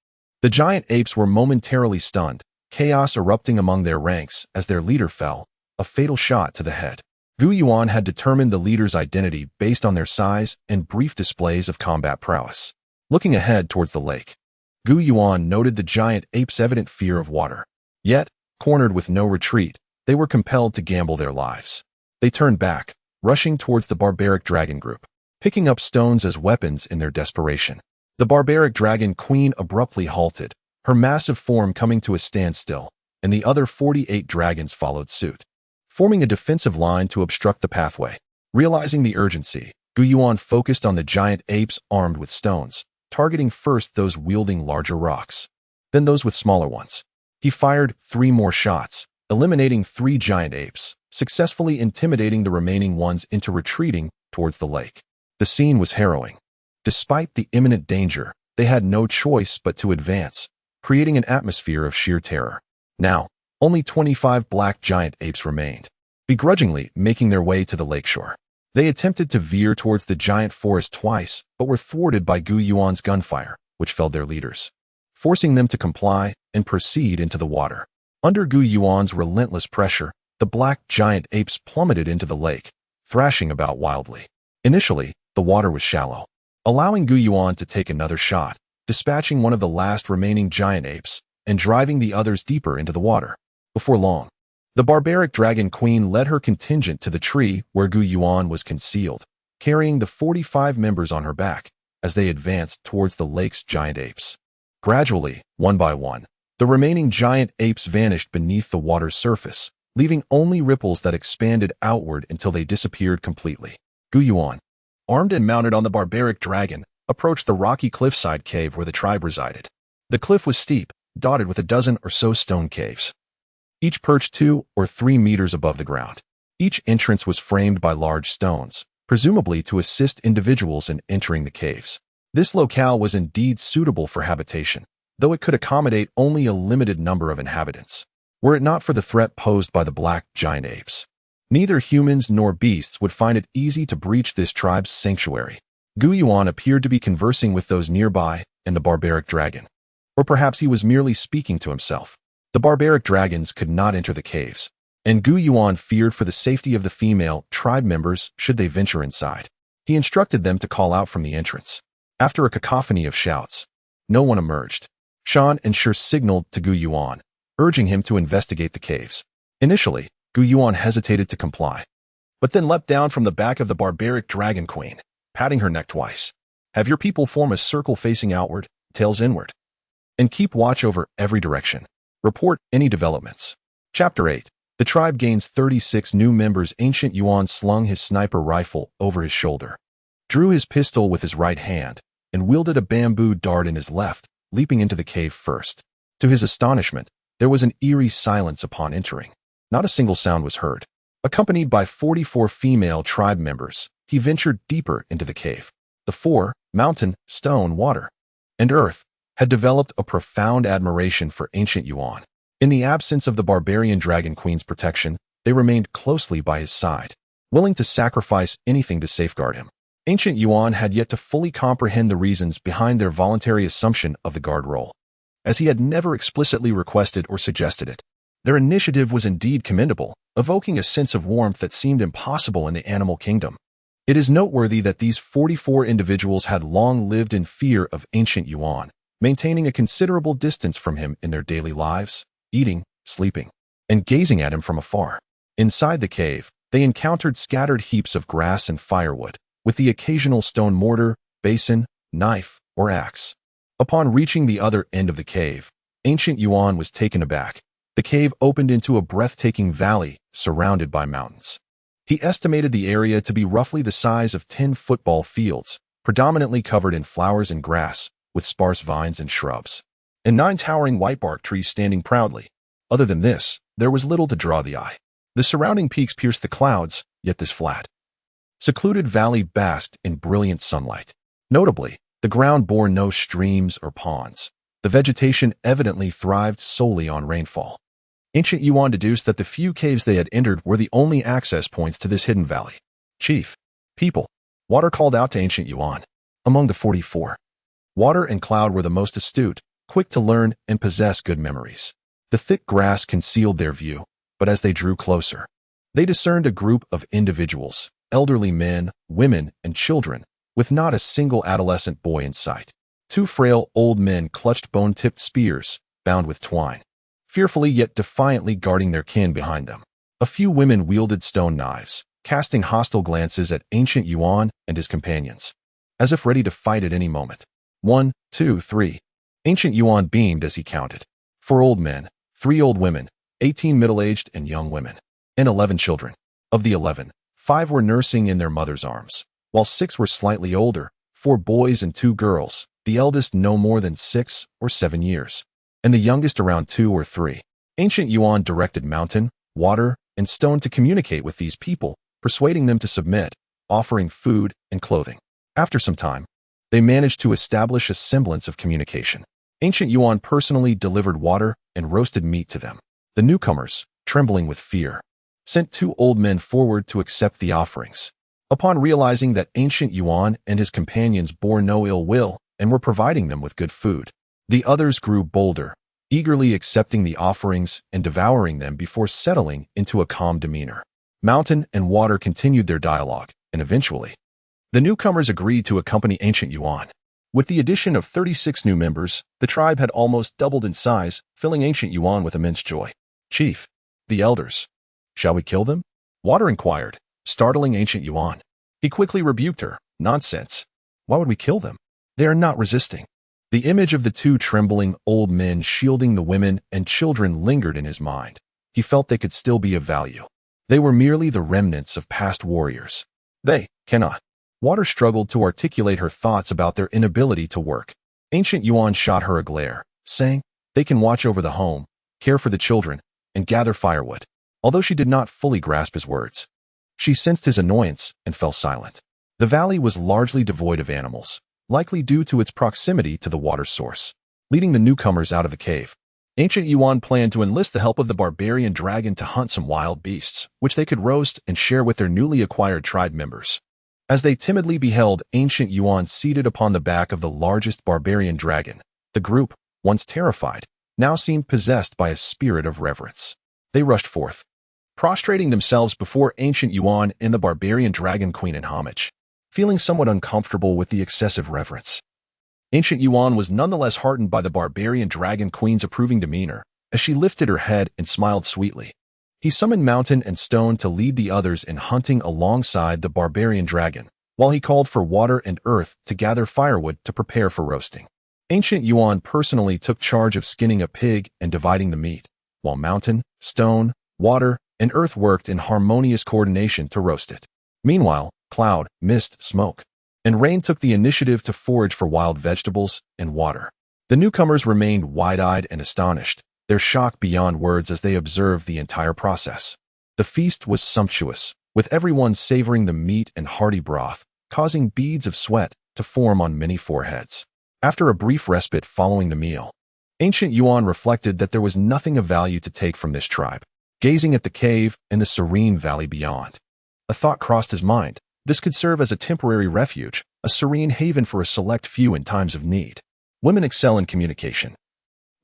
Speaker 1: The giant apes were momentarily stunned, chaos erupting among their ranks as their leader fell, a fatal shot to the head. Yuan had determined the leader's identity based on their size and brief displays of combat prowess. Looking ahead towards the lake, Yuan noted the giant apes' evident fear of water. Yet, cornered with no retreat, they were compelled to gamble their lives. They turned back, rushing towards the barbaric dragon group, picking up stones as weapons in their desperation. The barbaric dragon queen abruptly halted, her massive form coming to a standstill, and the other 48 dragons followed suit, forming a defensive line to obstruct the pathway. Realizing the urgency, Yuan focused on the giant apes armed with stones, targeting first those wielding larger rocks, then those with smaller ones. He fired 3 more shots, eliminating 3 giant apes, successfully intimidating the remaining ones into retreating towards the lake. The scene was harrowing. Despite the imminent danger, they had no choice but to advance, creating an atmosphere of sheer terror. Now, only 25 black giant apes remained, begrudgingly making their way to the lakeshore. They attempted to veer towards the giant forest twice, but were thwarted by Yuan's gunfire, which felled their leaders, forcing them to comply and proceed into the water. Under Yuan's relentless pressure, the black giant apes plummeted into the lake, thrashing about wildly. Initially, the water was shallow, allowing Yuan to take another shot, dispatching one of the last remaining giant apes and driving the others deeper into the water. Before long, the barbaric dragon queen led her contingent to the tree where Yuan was concealed, carrying the 45 members on her back as they advanced towards the lake's giant apes. Gradually, one by one, the remaining giant apes vanished beneath the water's surface, leaving only ripples that expanded outward until they disappeared completely. Yuan, armed and mounted on the barbaric dragon, approached the rocky cliffside cave where the tribe resided. The cliff was steep, dotted with a dozen or so stone caves, each perched 2 or 3 meters above the ground. Each entrance was framed by large stones, presumably to assist individuals in entering the caves. This locale was indeed suitable for habitation, though it could accommodate only a limited number of inhabitants. Were it not for the threat posed by the black giant apes, neither humans nor beasts would find it easy to breach this tribe's sanctuary. Yuan appeared to be conversing with those nearby and the barbaric dragon. Or perhaps he was merely speaking to himself. The barbaric dragons could not enter the caves, and Yuan feared for the safety of the female tribe members should they venture inside. He instructed them to call out from the entrance. After a cacophony of shouts, no one emerged. Shan and Shur signaled to Yuan, urging him to investigate the caves. Initially, Yuan hesitated to comply, but then leapt down from the back of the barbaric dragon queen, patting her neck twice. Have your people form a circle facing outward, tails inward, and keep watch over every direction. Report any developments. Chapter 8. The tribe gains 36 new members. Ancient Yuan slung his sniper rifle over his shoulder, drew his pistol with his right hand, and wielded a bamboo dart in his left, leaping into the cave first. To his astonishment, there was an eerie silence upon entering. Not a single sound was heard. Accompanied by 44 female tribe members, he ventured deeper into the cave. The 4, mountain, stone, water, and earth, had developed a profound admiration for ancient Yuan. In the absence of the barbarian dragon queen's protection, they remained closely by his side, willing to sacrifice anything to safeguard him. Ancient Yuan had yet to fully comprehend the reasons behind their voluntary assumption of the guard role, as he had never explicitly requested or suggested it. Their initiative was indeed commendable, evoking a sense of warmth that seemed impossible in the animal kingdom. It is noteworthy that these 44 individuals had long lived in fear of ancient Yuan, maintaining a considerable distance from him in their daily lives, eating, sleeping, and gazing at him from afar. Inside the cave, they encountered scattered heaps of grass and firewood, with the occasional stone mortar, basin, knife, or axe. Upon reaching the other end of the cave, ancient Yuan was taken aback. The cave opened into a breathtaking valley surrounded by mountains. He estimated the area to be roughly the size of 10 football fields, predominantly covered in flowers and grass, with sparse vines and shrubs, and 9 towering whitebark trees standing proudly. Other than this, there was little to draw the eye. The surrounding peaks pierced the clouds, yet this flat, secluded valley basked in brilliant sunlight. Notably, the ground bore no streams or ponds. The vegetation evidently thrived solely on rainfall. Ancient Yuan deduced that the few caves they had entered were the only access points to this hidden valley. Chief, people, Water called out to Ancient Yuan. Among the 44, Water and Cloud were the most astute, quick to learn, and possess good memories. The thick grass concealed their view, but as they drew closer, they discerned a group of individuals, elderly men, women, and children, with not a single adolescent boy in sight. 2 frail old men clutched bone-tipped spears, bound with twine, fearfully yet defiantly guarding their kin behind them. A few women wielded stone knives, casting hostile glances at Ancient Yuan and his companions, as if ready to fight at any moment. 1, 2, 3. Ancient Yuan beamed as he counted. 4 old men, 3 old women, 18 middle-aged and young women, and 11 children. Of the 11, 5 were nursing in their mother's arms, while 6 were slightly older, 4 boys and 2 girls, the eldest no more than 6 or 7 years, and the youngest around 2 or 3. Ancient Yuan directed Mountain, Water, and Stone to communicate with these people, persuading them to submit, offering food and clothing. After some time, they managed to establish a semblance of communication. Ancient Yuan personally delivered water and roasted meat to them. The newcomers, trembling with fear, sent 2 old men forward to accept the offerings. Upon realizing that Ancient Yuan and his companions bore no ill will and were providing them with good food, the others grew bolder, eagerly accepting the offerings and devouring them before settling into a calm demeanor. Mountain and Water continued their dialogue, and eventually, the newcomers agreed to accompany Ancient Yuan. With the addition of 36 new members, the tribe had almost doubled in size, filling Ancient Yuan with immense joy. Chief, the elders, shall we kill them? Water inquired, startling Ancient Yuan. He quickly rebuked her. Nonsense. Why would we kill them? They are not resisting. The image of the 2 trembling old men shielding the women and children lingered in his mind. He felt they could still be of value. They were merely the remnants of past warriors. They cannot. Water struggled to articulate her thoughts about their inability to work. Ancient Yuan shot her a glare, saying, they can watch over the home, care for the children, and gather firewood. Although she did not fully grasp his words, she sensed his annoyance and fell silent. The valley was largely devoid of animals, likely due to its proximity to the water source. Leading the newcomers out of the cave, Ancient Yuan planned to enlist the help of the barbarian dragon to hunt some wild beasts, which they could roast and share with their newly acquired tribe members. As they timidly beheld Ancient Yuan seated upon the back of the largest barbarian dragon, the group, once terrified, now seemed possessed by a spirit of reverence. They rushed forth, prostrating themselves before Ancient Yuan and the barbarian dragon queen in homage, feeling somewhat uncomfortable with the excessive reverence. Ancient Yuan was nonetheless heartened by the barbarian dragon queen's approving demeanor, as she lifted her head and smiled sweetly. He summoned Mountain and Stone to lead the others in hunting alongside the barbarian dragon, while he called for Water and Earth to gather firewood to prepare for roasting. Ancient Yuan personally took charge of skinning a pig and dividing the meat, while Mountain, Stone, Water, and Earth worked in harmonious coordination to roast it. Meanwhile, Cloud, Mist, Smoke, and Rain took the initiative to forage for wild vegetables and water. The newcomers remained wide-eyed and astonished, their shock beyond words as they observed the entire process. The feast was sumptuous, with everyone savoring the meat and hearty broth, causing beads of sweat to form on many foreheads. After a brief respite following the meal, Ancient Yuan reflected that there was nothing of value to take from this tribe, gazing at the cave and the serene valley beyond. A thought crossed his mind. This could serve as a temporary refuge, a serene haven for a select few in times of need. Women excel in communication,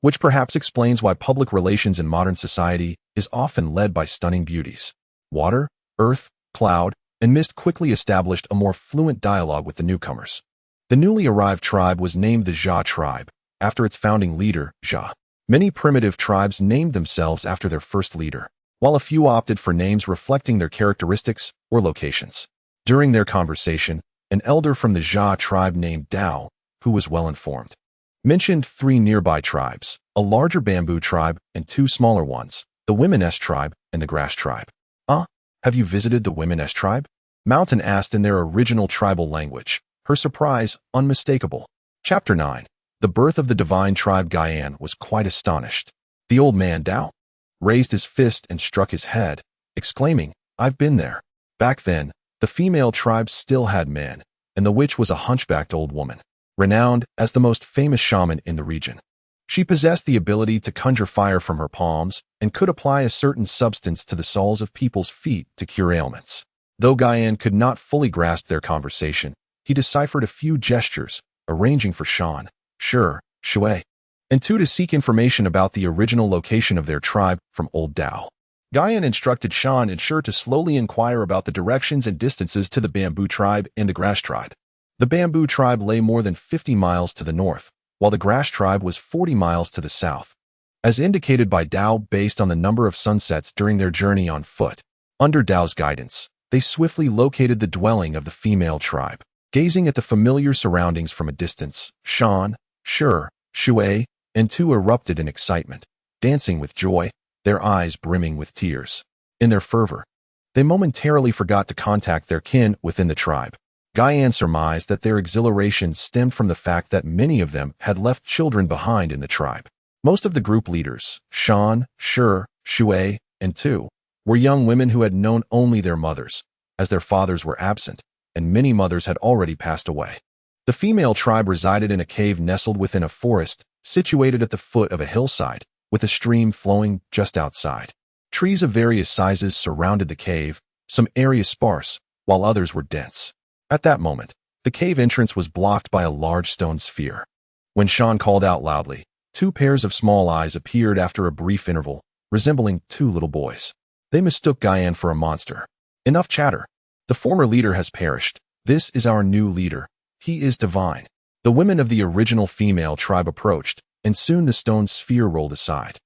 Speaker 1: which perhaps explains why public relations in modern society is often led by stunning beauties. Water, Earth, Cloud, and Mist quickly established a more fluent dialogue with the newcomers. The newly arrived tribe was named the Jia tribe, after its founding leader, Jia. Many primitive tribes named themselves after their first leader, while a few opted for names reflecting their characteristics or locations. During their conversation, an elder from the Jia tribe named Dao, who was well informed, mentioned 3 nearby tribes, a larger bamboo tribe and 2 smaller ones, the Women-S tribe and the Grass tribe. Have you visited the Women-S tribe? Mountain asked in their original tribal language, her surprise unmistakable. Chapter 9. The birth of the divine tribe Yuan was quite astonished. The old man Dao, raised his fist and struck his head, exclaiming, "I've been there." Back then, the female tribe still had men, and the witch was a hunchbacked old woman, renowned as the most famous shaman in the region. She possessed the ability to conjure fire from her palms and could apply a certain substance to the soles of people's feet to cure ailments. Though Yuan could not fully grasp their conversation, he deciphered a few gestures, arranging for Shan, Shui, and Tu to seek information about the original location of their tribe from Old Dao. Yuan instructed Shan and Shui to slowly inquire about the directions and distances to the Bamboo tribe and the Grass tribe. The Bamboo tribe lay more than 50 miles to the north, while the Grass tribe was 40 miles to the south, as indicated by Dao based on the number of sunsets during their journey on foot. Under Dao's guidance, they swiftly located the dwelling of the female tribe. Gazing at the familiar surroundings from a distance, Shan, Shui, and Tu erupted in excitement, dancing with joy, their eyes brimming with tears. In their fervor, they momentarily forgot to contact their kin within the tribe. Yuan surmised that their exhilaration stemmed from the fact that many of them had left children behind in the tribe. Most of the group leaders, Shan, Shui, and Tu, were young women who had known only their mothers, as their fathers were absent, and many mothers had already passed away. The female tribe resided in a cave nestled within a forest, situated at the foot of a hillside, with a stream flowing just outside. Trees of various sizes surrounded the cave, some areas sparse, while others were dense. At that moment, the cave entrance was blocked by a large stone sphere. When Shan called out loudly, two pairs of small eyes appeared after a brief interval, resembling two little boys. They mistook Yuan for a monster. "Enough chatter. The former leader has perished. This is our new leader. He is divine." The women of the original female tribe approached, and soon the stone sphere rolled aside,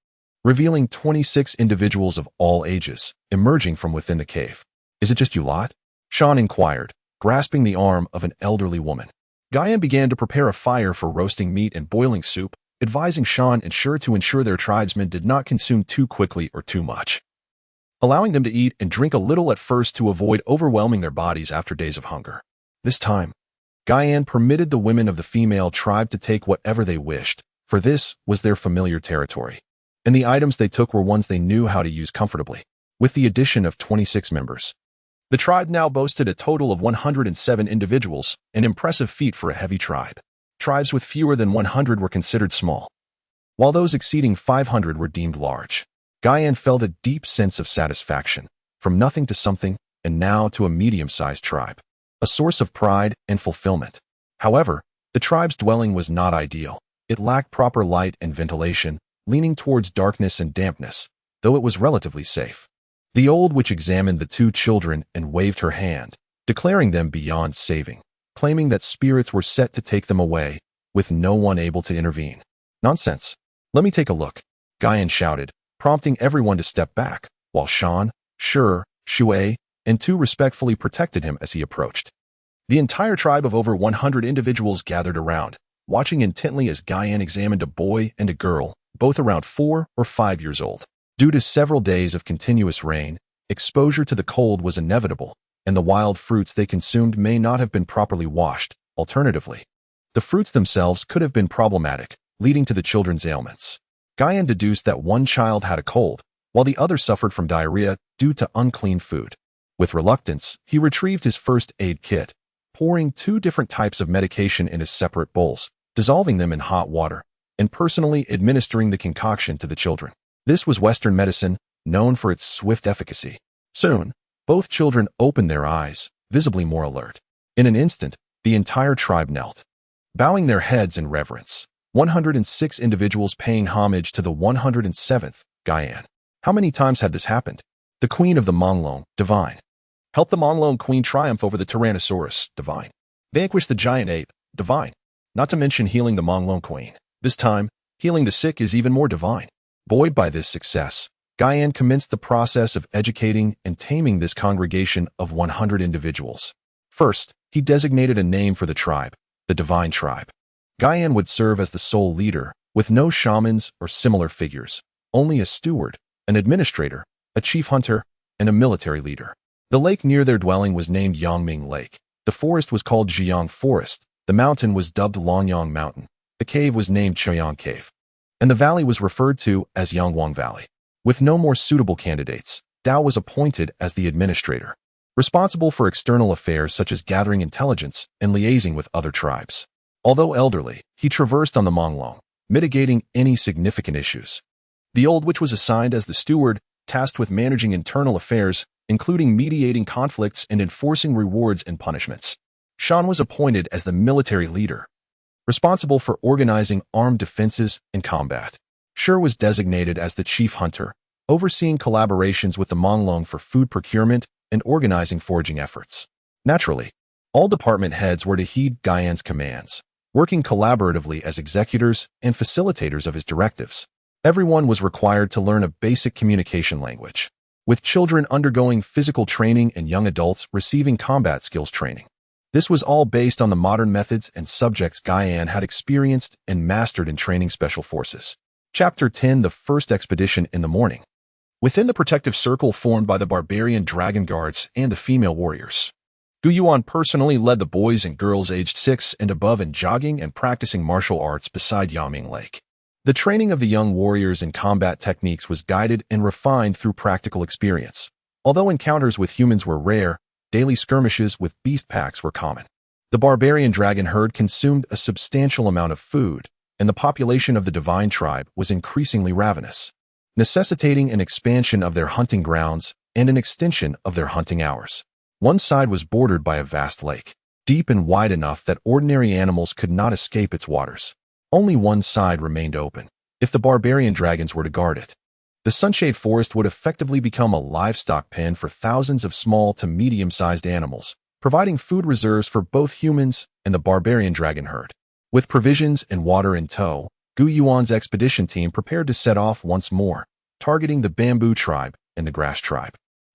Speaker 1: revealing 26 individuals of all ages, emerging from within the cave. "Is it just you lot?" Shan inquired, grasping the arm of an elderly woman. Yuan began to prepare a fire for roasting meat and boiling soup, advising Shan and Shui to ensure their tribesmen did not consume too quickly or too much, allowing them to eat and drink a little at first to avoid overwhelming their bodies after days of hunger. This time, Yuan permitted the women of the female tribe to take whatever they wished, for this was their familiar territory, and the items they took were ones they knew how to use comfortably. With the addition of 26 members, the tribe now boasted a total of 107 individuals, an impressive feat for a heavy tribe. Tribes with fewer than 100 were considered small, while those exceeding 500 were deemed large. Yuan felt a deep sense of satisfaction, from nothing to something, and now to a medium-sized tribe, a source of pride and fulfillment. However, the tribe's dwelling was not ideal. It lacked proper light and ventilation, leaning towards darkness and dampness, though it was relatively safe. The old witch examined the two children and waved her hand, declaring them beyond saving, claiming that spirits were set to take them away, with no one able to intervene. "Nonsense. Let me take a look," Yuan shouted, prompting everyone to step back, while Shan, Shui, and Tu respectfully protected him as he approached. The entire tribe of over 100 individuals gathered around, watching intently as Yuan examined a boy and a girl, both around 4 or 5 years old. Due to several days of continuous rain, exposure to the cold was inevitable, and the wild fruits they consumed may not have been properly washed. Alternatively, the fruits themselves could have been problematic, leading to the children's ailments. Yuan deduced that one child had a cold, while the other suffered from diarrhea due to unclean food. With reluctance, he retrieved his first aid kit, pouring 2 different types of medication into separate bowls, dissolving them in hot water, and personally administering the concoction to the children. This was Western medicine, known for its swift efficacy. Soon, both children opened their eyes, visibly more alert. In an instant, the entire tribe knelt, bowing their heads in reverence. 106 individuals paying homage to the 107th, Yuan. How many times had this happened? The queen of the Monglong, divine. Help the Monglong queen triumph over the Tyrannosaurus, divine. Vanquish the giant ape, divine. Not to mention healing the Monglong queen. This time, healing the sick is even more divine. Buoyed by this success, Yuan commenced the process of educating and taming this congregation of 100 individuals. First, he designated a name for the tribe, the Divine Tribe. Yuan would serve as the sole leader, with no shamans or similar figures, only a steward, an administrator, a chief hunter, and a military leader. The lake near their dwelling was named Yangming Lake. The forest was called Zhiyang Forest. The mountain was dubbed Longyang Mountain. The cave was named Choyang Cave, and the valley was referred to as Yangwang Valley. With no more suitable candidates, Dao was appointed as the administrator, responsible for external affairs such as gathering intelligence and liaising with other tribes. Although elderly, he traversed on the Monglong, mitigating any significant issues. The Old Witch was assigned as the steward, tasked with managing internal affairs, including mediating conflicts and enforcing rewards and punishments. Shan was appointed as the military leader, responsible for organizing armed defenses and combat. Shi was designated as the chief hunter, overseeing collaborations with the Monglong for food procurement and organizing foraging efforts. Naturally, all department heads were to heed Yuan's commands, working collaboratively as executors and facilitators of his directives. Everyone was required to learn a basic communication language, with children undergoing physical training and young adults receiving combat skills training. This was all based on the modern methods and subjects Yuan had experienced and mastered in training special forces. Chapter 10: The First Expedition in the Morning. Within the protective circle formed by the barbarian dragon guards and the female warriors, Yuan personally led the boys and girls aged 6 and above in jogging and practicing martial arts beside Yaming Lake. The training of the young warriors in combat techniques was guided and refined through practical experience. Although encounters with humans were rare, daily skirmishes with beast packs were common. The barbarian dragon herd consumed a substantial amount of food, and the population of the divine tribe was increasingly ravenous, necessitating an expansion of their hunting grounds and an extension of their hunting hours. One side was bordered by a vast lake, deep and wide enough that ordinary animals could not escape its waters. Only one side remained open, if the barbarian dragons were to guard it. The Sunshade Forest would effectively become a livestock pen for thousands of small to medium-sized animals, providing food reserves for both humans and the barbarian dragon herd. With provisions and water in tow, Yuan's expedition team prepared to set off once more, targeting the bamboo tribe and the grass tribe.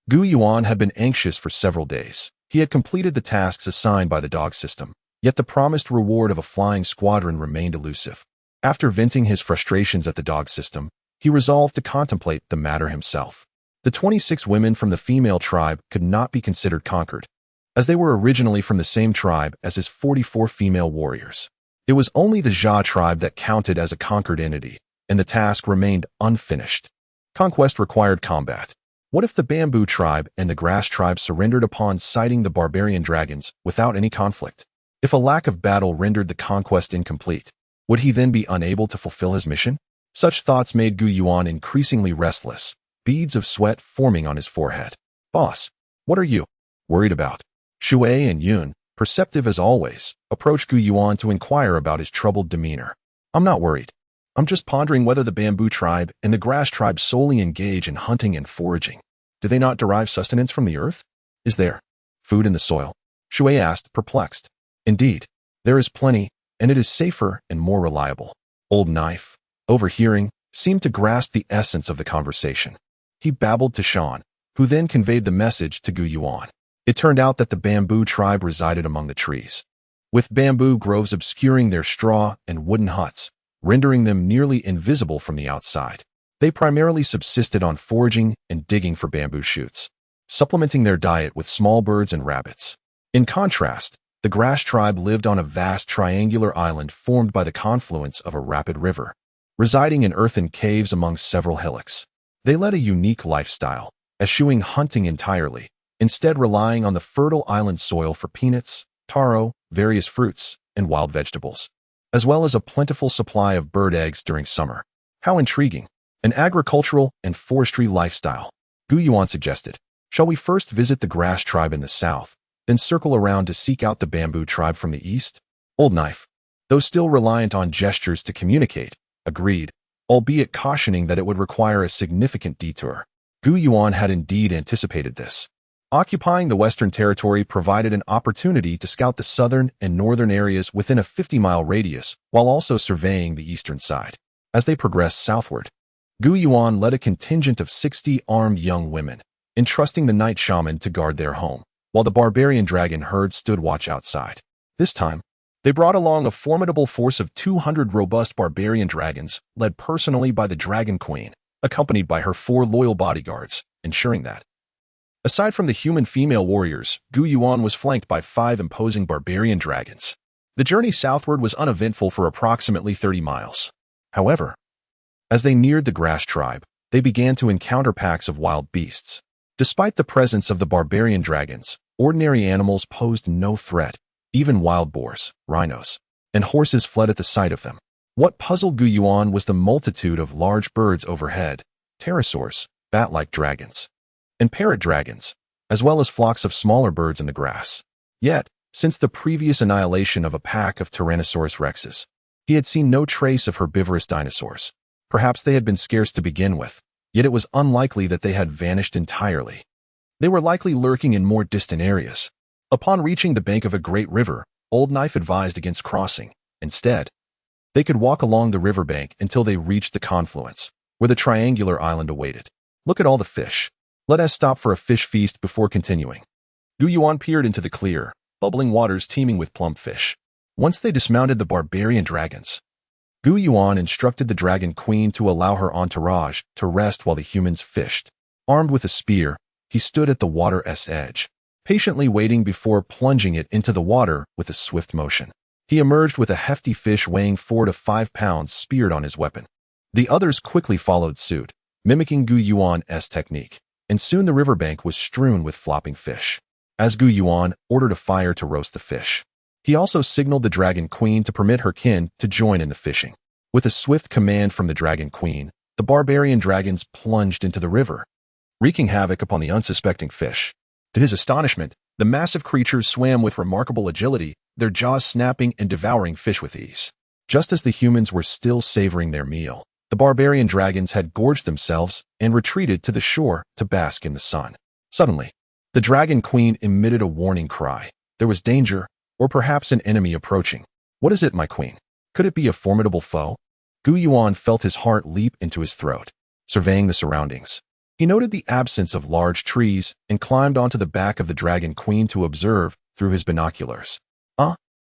Speaker 1: Yuan had been anxious for several days. He had completed the tasks assigned by the dog system, yet the promised reward of a flying squadron remained elusive. After venting his frustrations at the dog system, he resolved to contemplate the matter himself. The 26 women from the female tribe could not be considered conquered, as they were originally from the same tribe as his 44 female warriors. It was only the Jia tribe that counted as a conquered entity, and the task remained unfinished. Conquest required combat. What if the bamboo tribe and the grass tribe surrendered upon sighting the barbarian dragons without any conflict? If a lack of battle rendered the conquest incomplete, would he then be unable to fulfill his mission? Such thoughts made Yuan increasingly restless, beads of sweat forming on his forehead. Boss, what are you worried about? Shui and Yuan, perceptive as always, approached Yuan to inquire about his troubled demeanor. I'm not worried. I'm just pondering whether the bamboo tribe and the grass tribe solely engage in hunting and foraging. Do they not derive sustenance from the earth? Is there food in the soil? Shui asked, perplexed. Indeed, there is plenty, and it is safer and more reliable. Old Knife, overhearing, seemed to grasp the essence of the conversation. He babbled to Shan, who then conveyed the message to Yuan. It turned out that the bamboo tribe resided among the trees, with bamboo groves obscuring their straw and wooden huts, rendering them nearly invisible from the outside. They primarily subsisted on foraging and digging for bamboo shoots, supplementing their diet with small birds and rabbits. In contrast, the grass tribe lived on a vast triangular island formed by the confluence of a rapid river, residing in earthen caves among several hillocks. They led a unique lifestyle, eschewing hunting entirely, instead relying on the fertile island soil for peanuts, taro, various fruits, and wild vegetables, as well as a plentiful supply of bird eggs during summer. How intriguing! An agricultural and forestry lifestyle. Yuan suggested. Shall we first visit the grass tribe in the south, then circle around to seek out the bamboo tribe from the east? Old Knife, though still reliant on gestures to communicate, agreed, albeit cautioning that it would require a significant detour. Yuan had indeed anticipated this. Occupying the Western Territory provided an opportunity to scout the southern and northern areas within a 50-mile radius while also surveying the eastern side. As they progressed southward, Yuan led a contingent of 60 armed young women, entrusting the night shaman to guard their home, while the barbarian dragon herd stood watch outside. This time, they brought along a formidable force of 200 robust barbarian dragons, led personally by the Dragon Queen, accompanied by her 4 loyal bodyguards, ensuring that, aside from the human female warriors, Yuan was flanked by 5 imposing barbarian dragons. The journey southward was uneventful for approximately 30 miles. However, as they neared the grass tribe, they began to encounter packs of wild beasts. Despite the presence of the barbarian dragons, ordinary animals posed no threat. Even wild boars, rhinos, and horses fled at the sight of them. What puzzled Gu Yuan was the multitude of large birds overhead, pterosaurs, bat-like dragons, and parrot dragons, as well as flocks of smaller birds in the grass. Yet, since the previous annihilation of a pack of Tyrannosaurus rexes, he had seen no trace of herbivorous dinosaurs. Perhaps they had been scarce to begin with, yet it was unlikely that they had vanished entirely. They were likely lurking in more distant areas. Upon reaching the bank of a great river, Old Knife advised against crossing. Instead, they could walk along the riverbank until they reached the confluence, where the triangular island awaited. Look at all the fish. Let us stop for a fish feast before continuing. Gu Yuan peered into the clear, bubbling waters teeming with plump fish. Once they dismounted the barbarian dragons, Gu Yuan instructed the dragon queen to allow her entourage to rest while the humans fished. Armed with a spear, he stood at the water's edge, patiently waiting before plunging it into the water with a swift motion. He emerged with a hefty fish weighing 4 to 5 pounds speared on his weapon. The others quickly followed suit, mimicking Gu Yuan's technique, and soon the riverbank was strewn with flopping fish. As Gu Yuan ordered a fire to roast the fish, he also signaled the dragon queen to permit her kin to join in the fishing. With a swift command from the dragon queen, the barbarian dragons plunged into the river, wreaking havoc upon the unsuspecting fish. To his astonishment, the massive creatures swam with remarkable agility, their jaws snapping and devouring fish with ease. Just as the humans were still savoring their meal, the barbarian dragons had gorged themselves and retreated to the shore to bask in the sun. Suddenly, the dragon queen emitted a warning cry. There was danger, or perhaps an enemy approaching. What is it, my queen? Could it be a formidable foe? Gu Yuan felt his heart leap into his throat, surveying the surroundings. He noted the absence of large trees and climbed onto the back of the dragon queen to observe through his binoculars.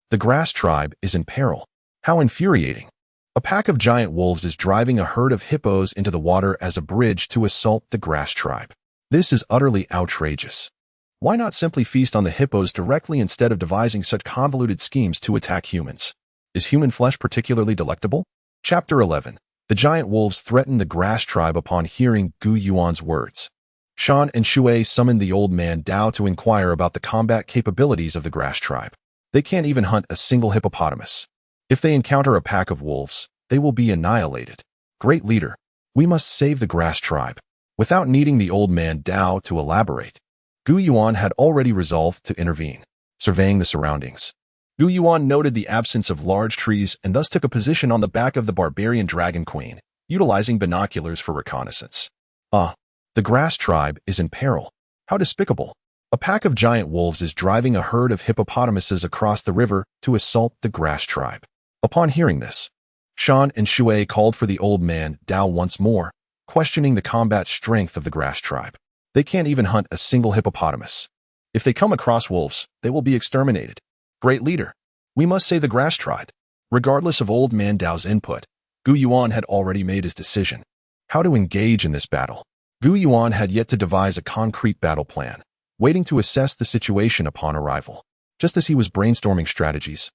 Speaker 1: The grass tribe is in peril. How infuriating. A pack of giant wolves is driving a herd of hippos into the water as a bridge to assault the grass tribe. This is utterly outrageous. Why not simply feast on the hippos directly instead of devising such convoluted schemes to attack humans? Is human flesh particularly delectable? Chapter 11. The giant wolves threatened the grass tribe upon hearing Gu Yuan's words. Shan and Shui summoned the old man Dao to inquire about the combat capabilities of the grass tribe. They can't even hunt a single hippopotamus. If they encounter a pack of wolves, they will be annihilated. Great leader, we must save the grass tribe. Without needing the old man Dao to elaborate, Gu Yuan had already resolved to intervene. Surveying the surroundings, Gu Yuan noted the absence of large trees and thus took a position on the back of the barbarian dragon queen, utilizing binoculars for reconnaissance. The grass tribe is in peril. How despicable. A pack of giant wolves is driving a herd of hippopotamuses across the river to assault the grass tribe. Upon hearing this, Shan and Shui called for the old man Dao once more, questioning the combat strength of the grass tribe. They can't even hunt a single hippopotamus. If they come across wolves, they will be exterminated. Great leader, we must save the grass tribe. Regardless of old man Dao's input, Gu Yuan had already made his decision. How to engage in this battle? Gu Yuan had yet to devise a concrete battle plan, waiting to assess the situation upon arrival. Just as he was brainstorming strategies,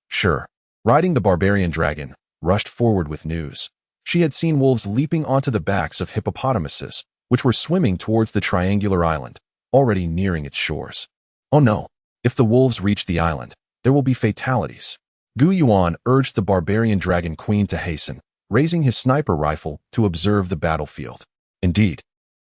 Speaker 1: riding the barbarian dragon, rushed forward with news. She had seen wolves leaping onto the backs of hippopotamuses, which were swimming towards the triangular island, already nearing its shores. Oh no, if the wolves reach the island, there will be fatalities. Gu Yuan urged the barbarian dragon queen to hasten, raising his sniper rifle to observe the battlefield. Indeed,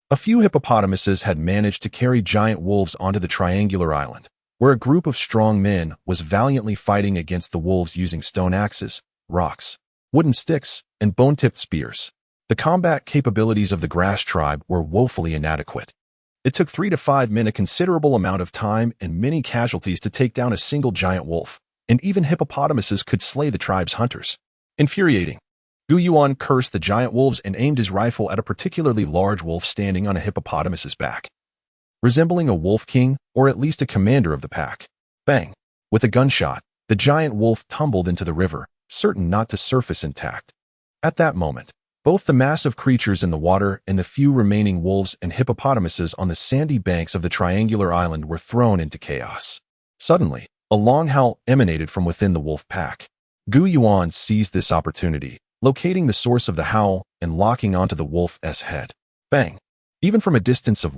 Speaker 1: a few hippopotamuses had managed to carry giant wolves onto the triangular island, where a group of strong men was valiantly fighting against the wolves using stone axes, rocks, wooden sticks, and bone-tipped spears. The combat capabilities of the grass tribe were woefully inadequate. It took 3 to 5 men a considerable amount of time and many casualties to take down a single giant wolf, and even hippopotamuses could slay the tribe's hunters. Infuriating. Gu Yuan cursed the giant wolves and aimed his rifle at a particularly large wolf standing on a hippopotamus's back, resembling a wolf king or at least a commander of the pack. Bang! With a gunshot, the giant wolf tumbled into the river, certain not to surface intact. At that moment, both the massive creatures in the water and the few remaining wolves and hippopotamuses on the sandy banks of the triangular island were thrown into chaos. Suddenly, a long howl emanated from within the wolf pack. Gu Yuan seized this opportunity, locating the source of the howl and locking onto the wolf's head. Bang! Even from a distance of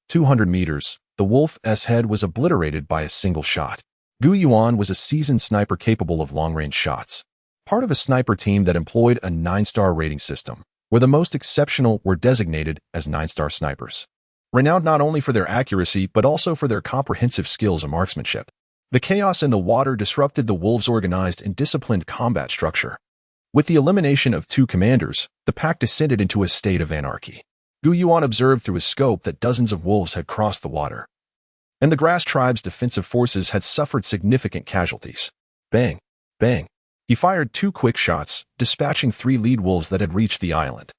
Speaker 1: 200 meters, the wolf's head was obliterated by a single shot. Gu Yuan was a seasoned sniper capable of long-range shots. Part of a sniper team that employed a 9-star rating system, where the most exceptional were designated as 9-star snipers. Renowned not only for their accuracy but also for their comprehensive skills of marksmanship. The chaos in the water disrupted the wolves' organized and disciplined combat structure. With the elimination of 2 commanders, the pack descended into a state of anarchy. Gu Yuan observed through his scope that dozens of wolves had crossed the water, and the grass tribe's defensive forces had suffered significant casualties. Bang! Bang! He fired 2 quick shots, dispatching 3 lead wolves that had reached the island,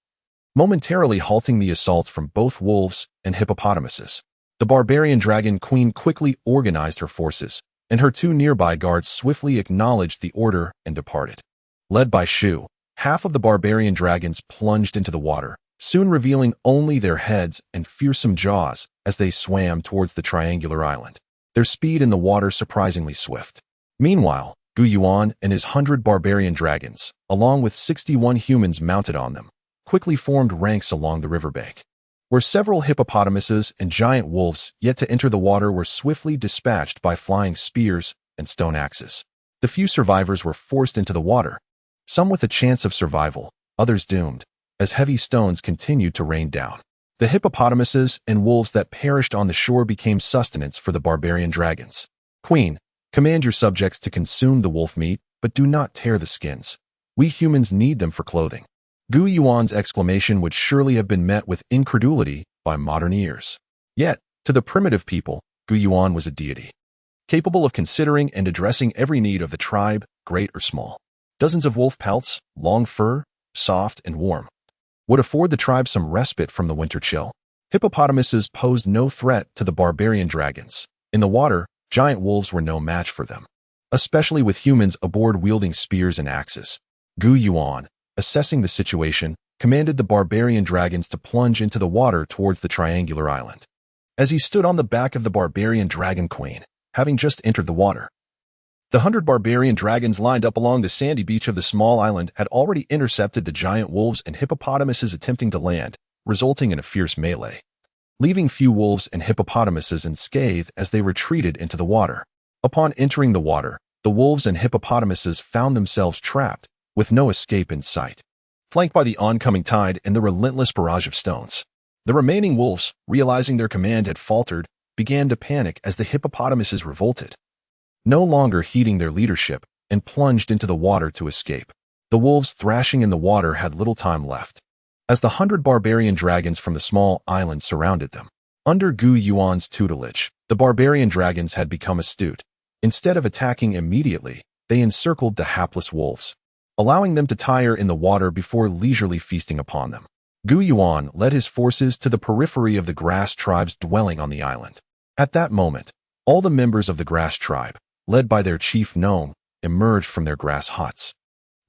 Speaker 1: momentarily halting the assaults from both wolves and hippopotamuses. The barbarian dragon queen quickly organized her forces, and her 2 nearby guards swiftly acknowledged the order and departed. Led by Shu, half of the barbarian dragons plunged into the water, soon revealing only their heads and fearsome jaws as they swam towards the triangular island, their speed in the water surprisingly swift. Meanwhile, Gu Yuan and his 100 barbarian dragons, along with 61 humans mounted on them, quickly formed ranks along the riverbank, where several hippopotamuses and giant wolves yet to enter the water were swiftly dispatched by flying spears and stone axes. The few survivors were forced into the water, some with a chance of survival, others doomed, as heavy stones continued to rain down. The hippopotamuses and wolves that perished on the shore became sustenance for the barbarian dragons. Queen, command your subjects to consume the wolf meat, but do not tear the skins. We humans need them for clothing. Gu Yuan's exclamation would surely have been met with incredulity by modern ears. Yet, to the primitive people, Gu Yuan was a deity, capable of considering and addressing every need of the tribe, great or small. Dozens of wolf pelts, long fur, soft and warm, would afford the tribe some respite from the winter chill. Hippopotamuses posed no threat to the barbarian dragons. In the water, giant wolves were no match for them, especially with humans aboard wielding spears and axes. Gu Yuan, assessing the situation, commanded the barbarian dragons to plunge into the water towards the triangular island. As he stood on the back of the barbarian dragon queen, having just entered the water, the 100 barbarian dragons lined up along the sandy beach of the small island had already intercepted the giant wolves and hippopotamuses attempting to land, resulting in a fierce melee, leaving few wolves and hippopotamuses unscathed as they retreated into the water. Upon entering the water, the wolves and hippopotamuses found themselves trapped, with no escape in sight, flanked by the oncoming tide and the relentless barrage of stones. The remaining wolves, realizing their command had faltered, began to panic as the hippopotamuses revolted, no longer heeding their leadership, and plunged into the water to escape. The wolves thrashing in the water had little time left, as the 100 barbarian dragons from the small island surrounded them. Under Gu Yuan's tutelage, the barbarian dragons had become astute. Instead of attacking immediately, they encircled the hapless wolves, allowing them to tire in the water before leisurely feasting upon them. Gu Yuan led his forces to the periphery of the grass tribes dwelling on the island. At that moment, all the members of the grass tribe, led by their chief gnome, emerged from their grass huts,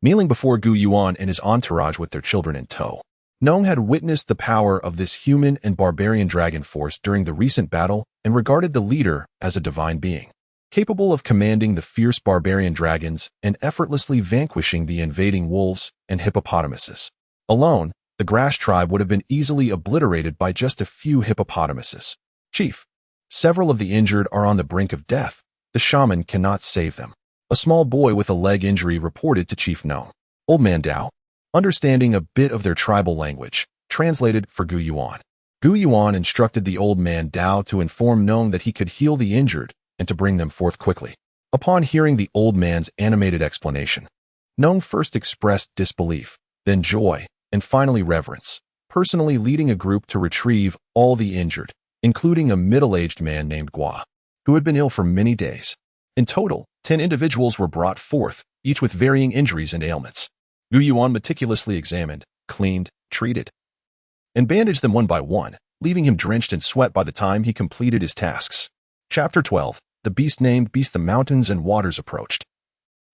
Speaker 1: kneeling before Gu Yuan and his entourage with their children in tow. Gnome had witnessed the power of this human and barbarian dragon force during the recent battle and regarded the leader as a divine being, capable of commanding the fierce barbarian dragons and effortlessly vanquishing the invading wolves and hippopotamuses. Alone, the grass tribe would have been easily obliterated by just a few hippopotamuses. Chief, several of the injured are on the brink of death. The shaman cannot save them. A small boy with a leg injury reported to Chief Gnome. Old Man Dao, understanding a bit of their tribal language, translated for Gu Yuan. Gu Yuan instructed the old man Dao to inform Gnome that he could heal the injured and to bring them forth quickly. Upon hearing the old man's animated explanation, Gnome first expressed disbelief, then joy, and finally reverence, personally leading a group to retrieve all the injured, including a middle-aged man named Gua, who had been ill for many days. In total, 10 individuals were brought forth, each with varying injuries and ailments. Gu Yuan meticulously examined, cleaned, treated, and bandaged them one by one, leaving him drenched in sweat by the time he completed his tasks. Chapter 12. The beast named Beast the mountains and waters approached,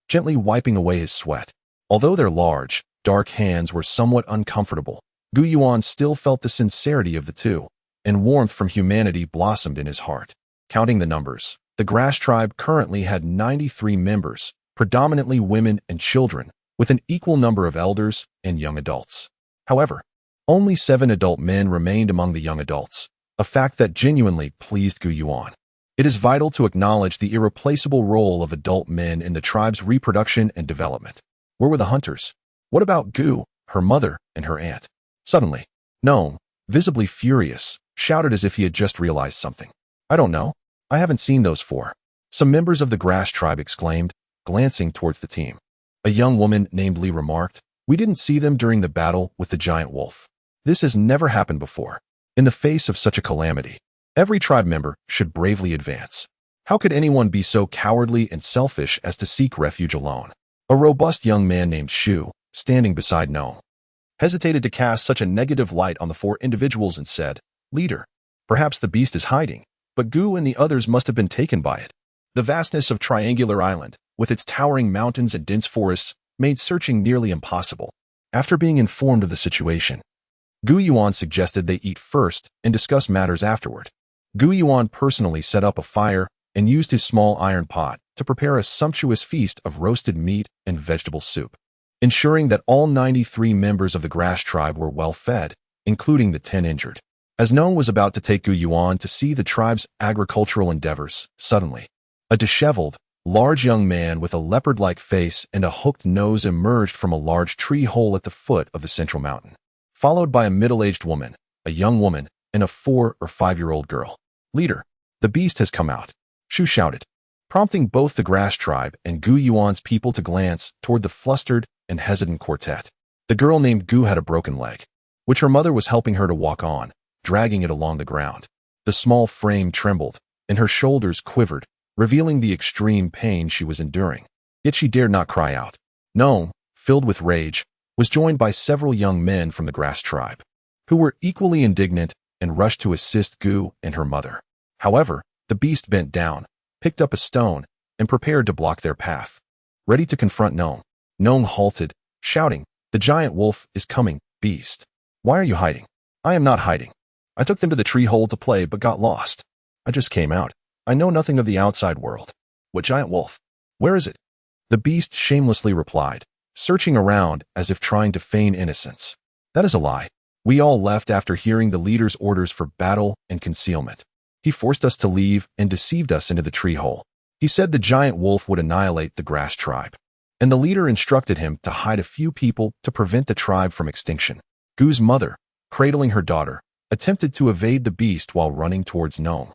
Speaker 1: gently wiping away his sweat. Although their large, dark hands were somewhat uncomfortable, Gu Yuan still felt the sincerity of the two, and warmth from humanity blossomed in his heart. Counting the numbers, the grass tribe currently had 93 members, predominantly women and children, with an equal number of elders and young adults. However, Only 7 adult men remained among the young adults, a fact that genuinely pleased Gu Yuan. It is vital to acknowledge the irreplaceable role of adult men in the tribe's reproduction and development. Where were the hunters? What about Gu, her mother, and her aunt? Suddenly, Nome, visibly furious, shouted as if he had just realized something. I don't know. I haven't seen those 4. Some members of the grass tribe exclaimed, glancing towards the team. A young woman named Lee remarked, we didn't see them during the battle with the giant wolf. This has never happened before. In the face of such a calamity, every tribe member should bravely advance. How could anyone be so cowardly and selfish as to seek refuge alone? A robust young man named Shu, standing beside Nome, hesitated to cast such a negative light on the 4 individuals and said, Leader, perhaps the beast is hiding, but Gu and the others must have been taken by it. The vastness of Triangular Island, with its towering mountains and dense forests, made searching nearly impossible. After being informed of the situation, Gu Yuan suggested they eat first and discuss matters afterward. Gu Yuan personally set up a fire and used his small iron pot to prepare a sumptuous feast of roasted meat and vegetable soup, ensuring that all 93 members of the grass tribe were well fed, including the 10 injured. As Nong was about to take Gu Yuan to see the tribe's agricultural endeavors, suddenly, a disheveled, large young man with a leopard-like face and a hooked nose emerged from a large tree hole at the foot of the central mountain, followed by a middle-aged woman, a young woman, and a 4 or 5-year-old girl. Leader, the beast has come out, Shu shouted, prompting both the grass tribe and Gu Yuan's people to glance toward the flustered and hesitant quartet. The girl named Gu had a broken leg, which her mother was helping her to walk on, dragging it along the ground. The small frame trembled, and her shoulders quivered, revealing the extreme pain she was enduring. Yet she dared not cry out. Nome, filled with rage, was joined by several young men from the grass tribe, who were equally indignant and rushed to assist Gu and her mother. However, the beast bent down, picked up a stone, and prepared to block their path. Ready to confront Nome, Nome halted, shouting, The giant wolf is coming, beast. Why are you hiding? I am not hiding. I took them to the tree hole to play but got lost. I just came out. I know nothing of the outside world. What giant wolf? Where is it? The beast shamelessly replied, searching around as if trying to feign innocence. That is a lie. We all left after hearing the leader's orders for battle and concealment. He forced us to leave and deceived us into the tree hole. He said the giant wolf would annihilate the grass tribe, and the leader instructed him to hide a few people to prevent the tribe from extinction. Gu's mother, cradling her daughter, attempted to evade the beast while running towards Nome,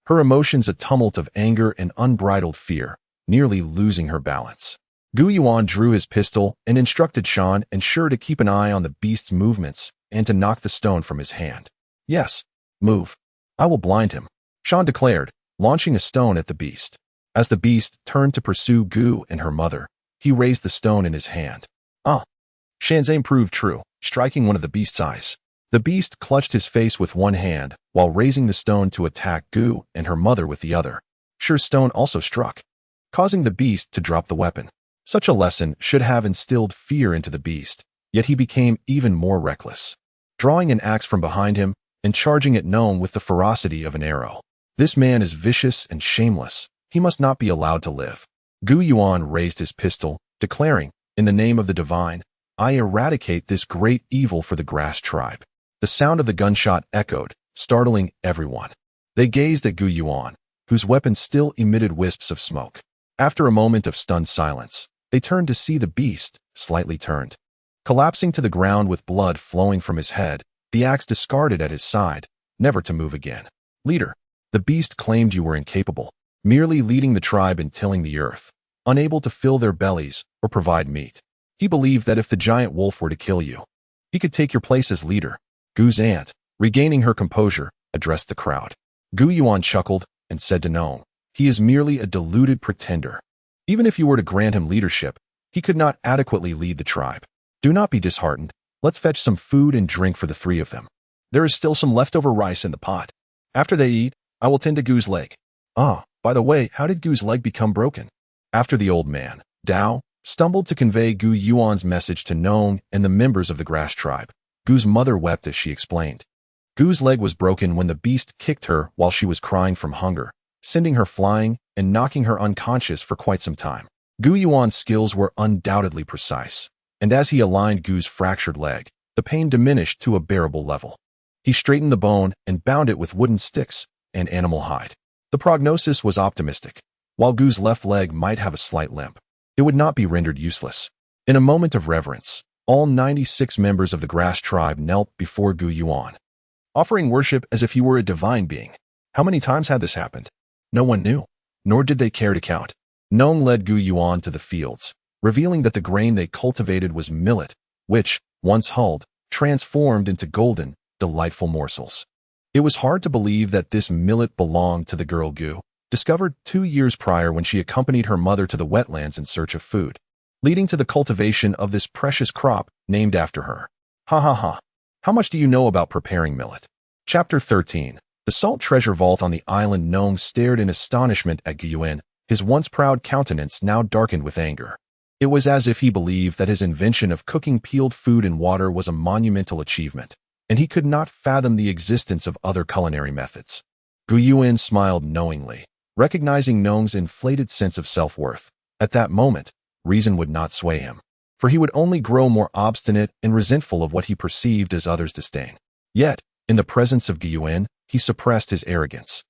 Speaker 1: her emotions a tumult of anger and unbridled fear, nearly losing her balance. Gu Yuan drew his pistol and instructed Shan and Shur to keep an eye on the beast's movements and to knock the stone from his hand. Yes, move. I will blind him, Shan declared, launching a stone at the beast. As the beast turned to pursue Gu and her mother, he raised the stone in his hand. Shan's aim proved true, striking one of the beast's eyes. The beast clutched his face with one hand while raising the stone to attack Gu and her mother with the other. Shur's stone also struck, causing the beast to drop the weapon. Such a lesson should have instilled fear into the beast, yet he became even more reckless, drawing an axe from behind him and charging at Nome with the ferocity of an arrow. This man is vicious and shameless. He must not be allowed to live. Gu Yuan raised his pistol, declaring, In the name of the divine, I eradicate this great evil for the grass tribe. The sound of the gunshot echoed, startling everyone. They gazed at Gu Yuan, whose weapon still emitted wisps of smoke. After a moment of stunned silence, they turned to see the beast, slightly turned, collapsing to the ground with blood flowing from his head, the axe discarded at his side, never to move again. Leader, the beast claimed you were incapable, merely leading the tribe and tilling the earth, unable to fill their bellies or provide meat. He believed that if the giant wolf were to kill you, he could take your place as leader. Gu's aunt, regaining her composure, addressed the crowd. Gu Yuan chuckled and said to Nome, He is merely a deluded pretender. Even if you were to grant him leadership, he could not adequately lead the tribe. Do not be disheartened. Let's fetch some food and drink for the 3 of them. There is still some leftover rice in the pot. After they eat, I will tend to Gu's leg. By the way, how did Gu's leg become broken? After the old man, Dao, stumbled to convey Gu Yuan's message to Nong and the members of the grass tribe, Gu's mother wept as she explained. Gu's leg was broken when the beast kicked her while she was crying from hunger, sending her flying and knocking her unconscious for quite some time. Gu Yuan's skills were undoubtedly precise, and as he aligned Gu's fractured leg, the pain diminished to a bearable level. He straightened the bone and bound it with wooden sticks and animal hide. The prognosis was optimistic. While Gu's left leg might have a slight limp, it would not be rendered useless. In a moment of reverence, all 96 members of the grass tribe knelt before Gu Yuan, offering worship as if he were a divine being. How many times had this happened? No one knew, nor did they care to count. Nong led Gu Yuan to the fields, revealing that the grain they cultivated was millet, which, once hulled, transformed into golden, delightful morsels. It was hard to believe that this millet belonged to the girl Gu, discovered 2 years prior when she accompanied her mother to the wetlands in search of food, leading to the cultivation of this precious crop named after her. Ha ha ha. How much do you know about preparing millet? Chapter 13. The salt treasure vault on the island. Nong stared in astonishment at Gu Yuan, his once proud countenance now darkened with anger. It was as if he believed that his invention of cooking peeled food in water was a monumental achievement, and he could not fathom the existence of other culinary methods. Gu Yuan smiled knowingly, recognizing Nong's inflated sense of self-worth. At that moment, reason would not sway him, for he would only grow more obstinate and resentful of what he perceived as others' disdain. Yet, in the presence of Gu Yuan, he suppressed his arrogance.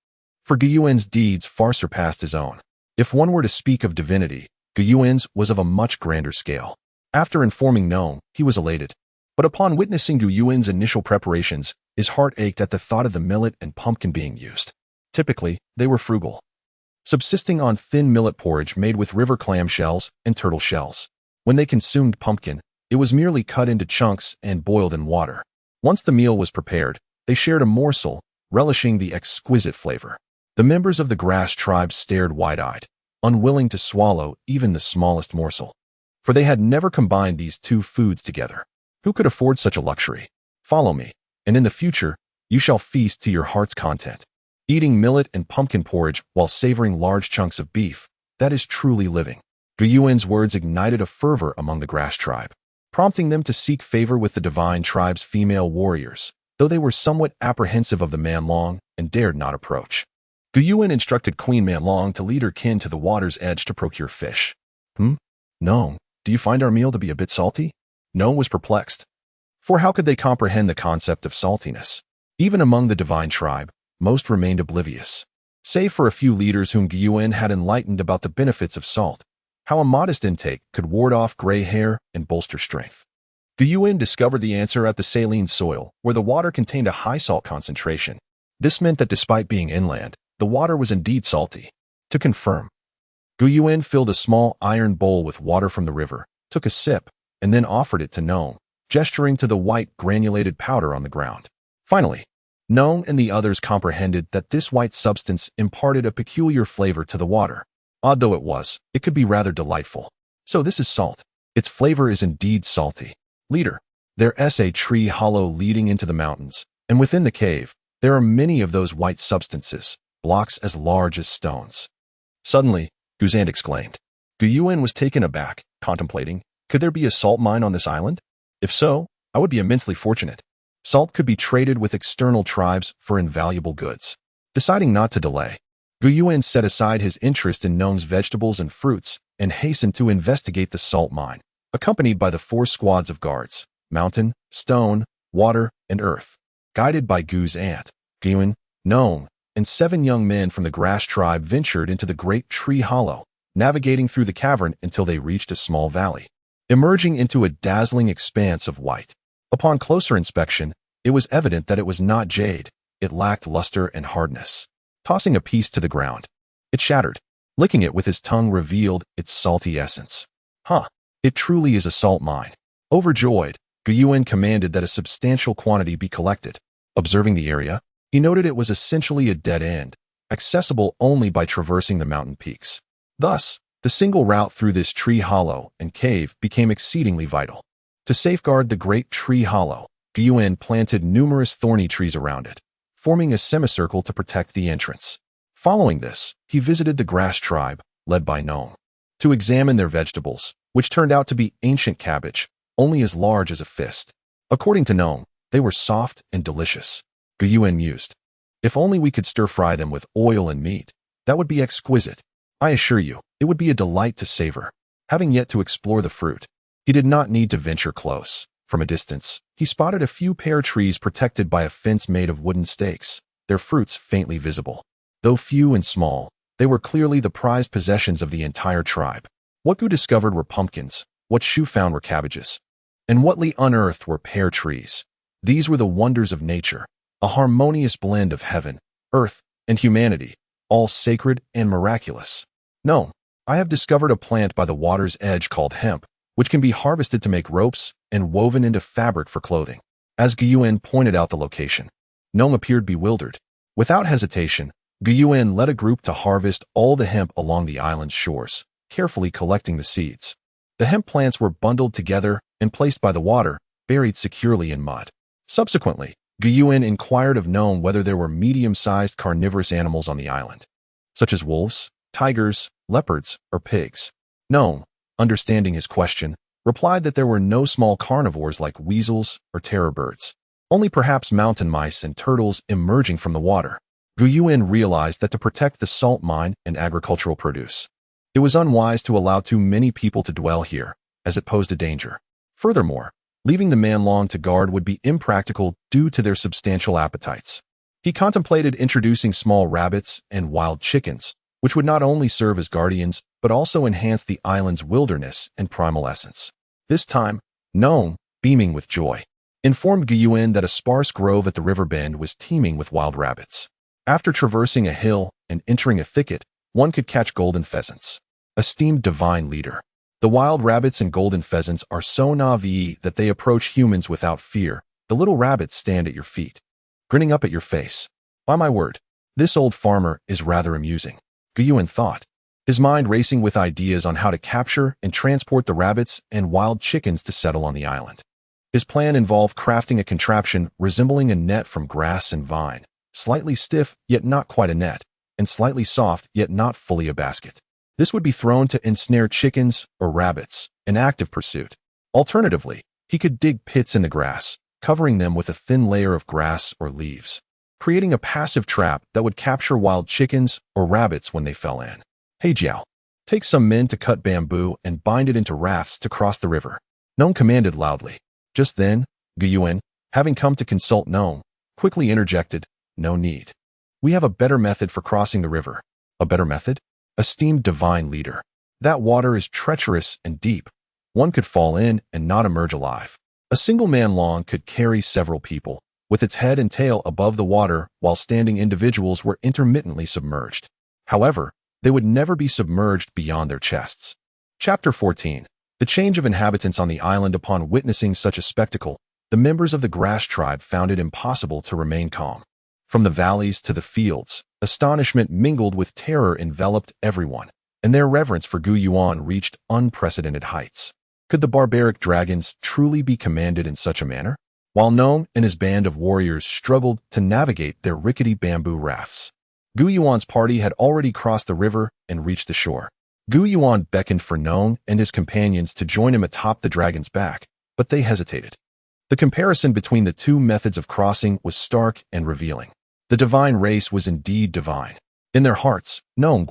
Speaker 1: For Gu Yuan's deeds far surpassed his own. If one were to speak of divinity, Gu Yuan's was of a much grander scale. After informing Nong, he was elated. But upon witnessing Gu Yuan's initial preparations, his heart ached at the thought of the millet and pumpkin being used. Typically, they were frugal, subsisting on thin millet porridge made with river clam shells and turtle shells. When they consumed pumpkin, it was merely cut into chunks and boiled in water. Once the meal was prepared, they shared a morsel, relishing the exquisite flavor. The members of the grass tribe stared wide-eyed, unwilling to swallow even the smallest morsel, for they had never combined these two foods together. Who could afford such a luxury? Follow me, and in the future, you shall feast to your heart's content. Eating millet and pumpkin porridge while savoring large chunks of beef, that is truly living. Gu Yuan's words ignited a fervor among the grass tribe, prompting them to seek favor with the divine tribe's female warriors, though they were somewhat apprehensive of the Manlong and dared not approach. Gu Yuan instructed Queen Manlong to lead her kin to the water's edge to procure fish. Nong, do you find our meal to be a bit salty? Nong was perplexed. For how could they comprehend the concept of saltiness? Even among the divine tribe, most remained oblivious, save for a few leaders whom Gu Yuan had enlightened about the benefits of salt, how a modest intake could ward off gray hair and bolster strength. Gu Yuan discovered the answer at the saline soil, where the water contained a high salt concentration. This meant that despite being inland, the water was indeed salty. To confirm, Gu Yuan filled a small iron bowl with water from the river, took a sip, and then offered it to Nong, gesturing to the white granulated powder on the ground. Finally, Nong and the others comprehended that this white substance imparted a peculiar flavor to the water. Odd though it was, it could be rather delightful. So this is salt. Its flavor is indeed salty. Leader, there's a tree hollow leading into the mountains, and within the cave, there are many of those white substances, blocks as large as stones. Suddenly, Guzan exclaimed. Gu Yuan was taken aback, contemplating, could there be a salt mine on this island? If so, I would be immensely fortunate. Salt could be traded with external tribes for invaluable goods. Deciding not to delay, Gu Yuan set aside his interest in Nong's vegetables and fruits and hastened to investigate the salt mine, accompanied by the 4 squads of guards, mountain, stone, water, and earth. Guided by Gu's aunt, Yuan, Nong, and 7 young men from the grass tribe ventured into the great tree hollow, navigating through the cavern until they reached a small valley, emerging into a dazzling expanse of white. Upon closer inspection, it was evident that it was not jade. It lacked luster and hardness. Tossing a piece to the ground, it shattered. Licking it with his tongue revealed its salty essence. It truly is a salt mine. Overjoyed, Gu Yuan commanded that a substantial quantity be collected. Observing the area, he noted it was essentially a dead end, accessible only by traversing the mountain peaks. Thus, the single route through this tree hollow and cave became exceedingly vital. To safeguard the great tree hollow, Gu Yuan planted numerous thorny trees around it, forming a semicircle to protect the entrance. Following this, he visited the grass tribe, led by Nong, to examine their vegetables, which turned out to be ancient cabbage, only as large as a fist. According to Nong, they were soft and delicious. Gu Yuan mused, if only we could stir-fry them with oil and meat, that would be exquisite. I assure you, it would be a delight to savor. Having yet to explore the fruit, he did not need to venture close, From a distance, he spotted a few pear trees protected by a fence made of wooden stakes, their fruits faintly visible. Though few and small, they were clearly the prized possessions of the entire tribe. What Gu discovered were pumpkins, what Shu found were cabbages, and what Li unearthed were pear trees. These were the wonders of nature, a harmonious blend of heaven, earth, and humanity, all sacred and miraculous. No, I have discovered a plant by the water's edge called hemp, which can be harvested to make ropes and woven into fabric for clothing. As Yuan pointed out the location, Nong appeared bewildered. Without hesitation, Yuan led a group to harvest all the hemp along the island's shores, carefully collecting the seeds. The hemp plants were bundled together and placed by the water, buried securely in mud. Subsequently, Yuan inquired of Nong whether there were medium-sized carnivorous animals on the island, such as wolves, tigers, leopards, or pigs. Nong, understanding his question, replied that there were no small carnivores like weasels or terror birds, only perhaps mountain mice and turtles emerging from the water. Yuan realized that to protect the salt mine and agricultural produce, it was unwise to allow too many people to dwell here, as it posed a danger. Furthermore, leaving the man long to guard would be impractical due to their substantial appetites. He contemplated introducing small rabbits and wild chickens, which would not only serve as guardians, but also enhance the island's wilderness and primal essence. This time, Nong, beaming with joy, informed Yuan that a sparse grove at the river bend was teeming with wild rabbits. After traversing a hill and entering a thicket, one could catch golden pheasants. Esteemed divine leader, the wild rabbits and golden pheasants are so naive that they approach humans without fear. The little rabbits stand at your feet, grinning up at your face. By my word, this old farmer is rather amusing, Yuan thought, his mind racing with ideas on how to capture and transport the rabbits and wild chickens to settle on the island. His plan involved crafting a contraption resembling a net from grass and vine, slightly stiff yet not quite a net, and slightly soft yet not fully a basket. This would be thrown to ensnare chickens or rabbits, an active pursuit. Alternatively, he could dig pits in the grass, covering them with a thin layer of grass or leaves, creating a passive trap that would capture wild chickens or rabbits when they fell in. Hey Jiao, take some men to cut bamboo and bind it into rafts to cross the river, Nong commanded loudly. Just then, Yuan, having come to consult Nong, quickly interjected, no need. We have a better method for crossing the river. A better method? Esteemed divine leader. That water is treacherous and deep. One could fall in and not emerge alive. A single man long could carry several people, with its head and tail above the water, while standing individuals were intermittently submerged. However, they would never be submerged beyond their chests. Chapter 14. The change of inhabitants on the island. Upon witnessing such a spectacle, the members of the grass tribe found it impossible to remain calm. From the valleys to the fields, astonishment mingled with terror enveloped everyone, and their reverence for Yuan reached unprecedented heights. Could the barbaric dragons truly be commanded in such a manner? While Nong and his band of warriors struggled to navigate their rickety bamboo rafts, Yuan's party had already crossed the river and reached the shore. Yuan beckoned for Nong and his companions to join him atop the dragon's back, but they hesitated. The comparison between the two methods of crossing was stark and revealing. The divine race was indeed divine. In their hearts, Nong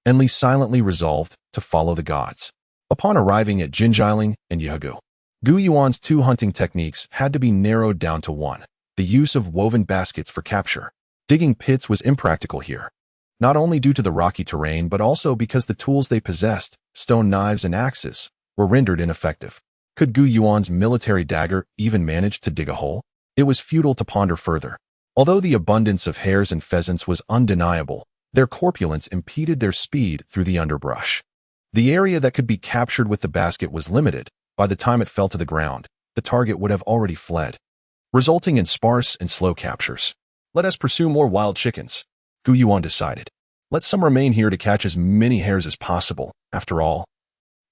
Speaker 1: and Li silently resolved to follow the gods. Upon arriving at Jinjiling and Yagu, Yuan's two hunting techniques had to be narrowed down to one: the use of woven baskets for capture. Digging pits was impractical here, not only due to the rocky terrain but also because the tools they possessed, stone knives and axes, were rendered ineffective. Could Yuan's military dagger even manage to dig a hole? It was futile to ponder further. Although the abundance of hares and pheasants was undeniable, their corpulence impeded their speed through the underbrush. The area that could be captured with the basket was limited. By the time it fell to the ground, the target would have already fled, resulting in sparse and slow captures. Let us pursue more wild chickens, Yuan decided. Let some remain here to catch as many hares as possible. After all,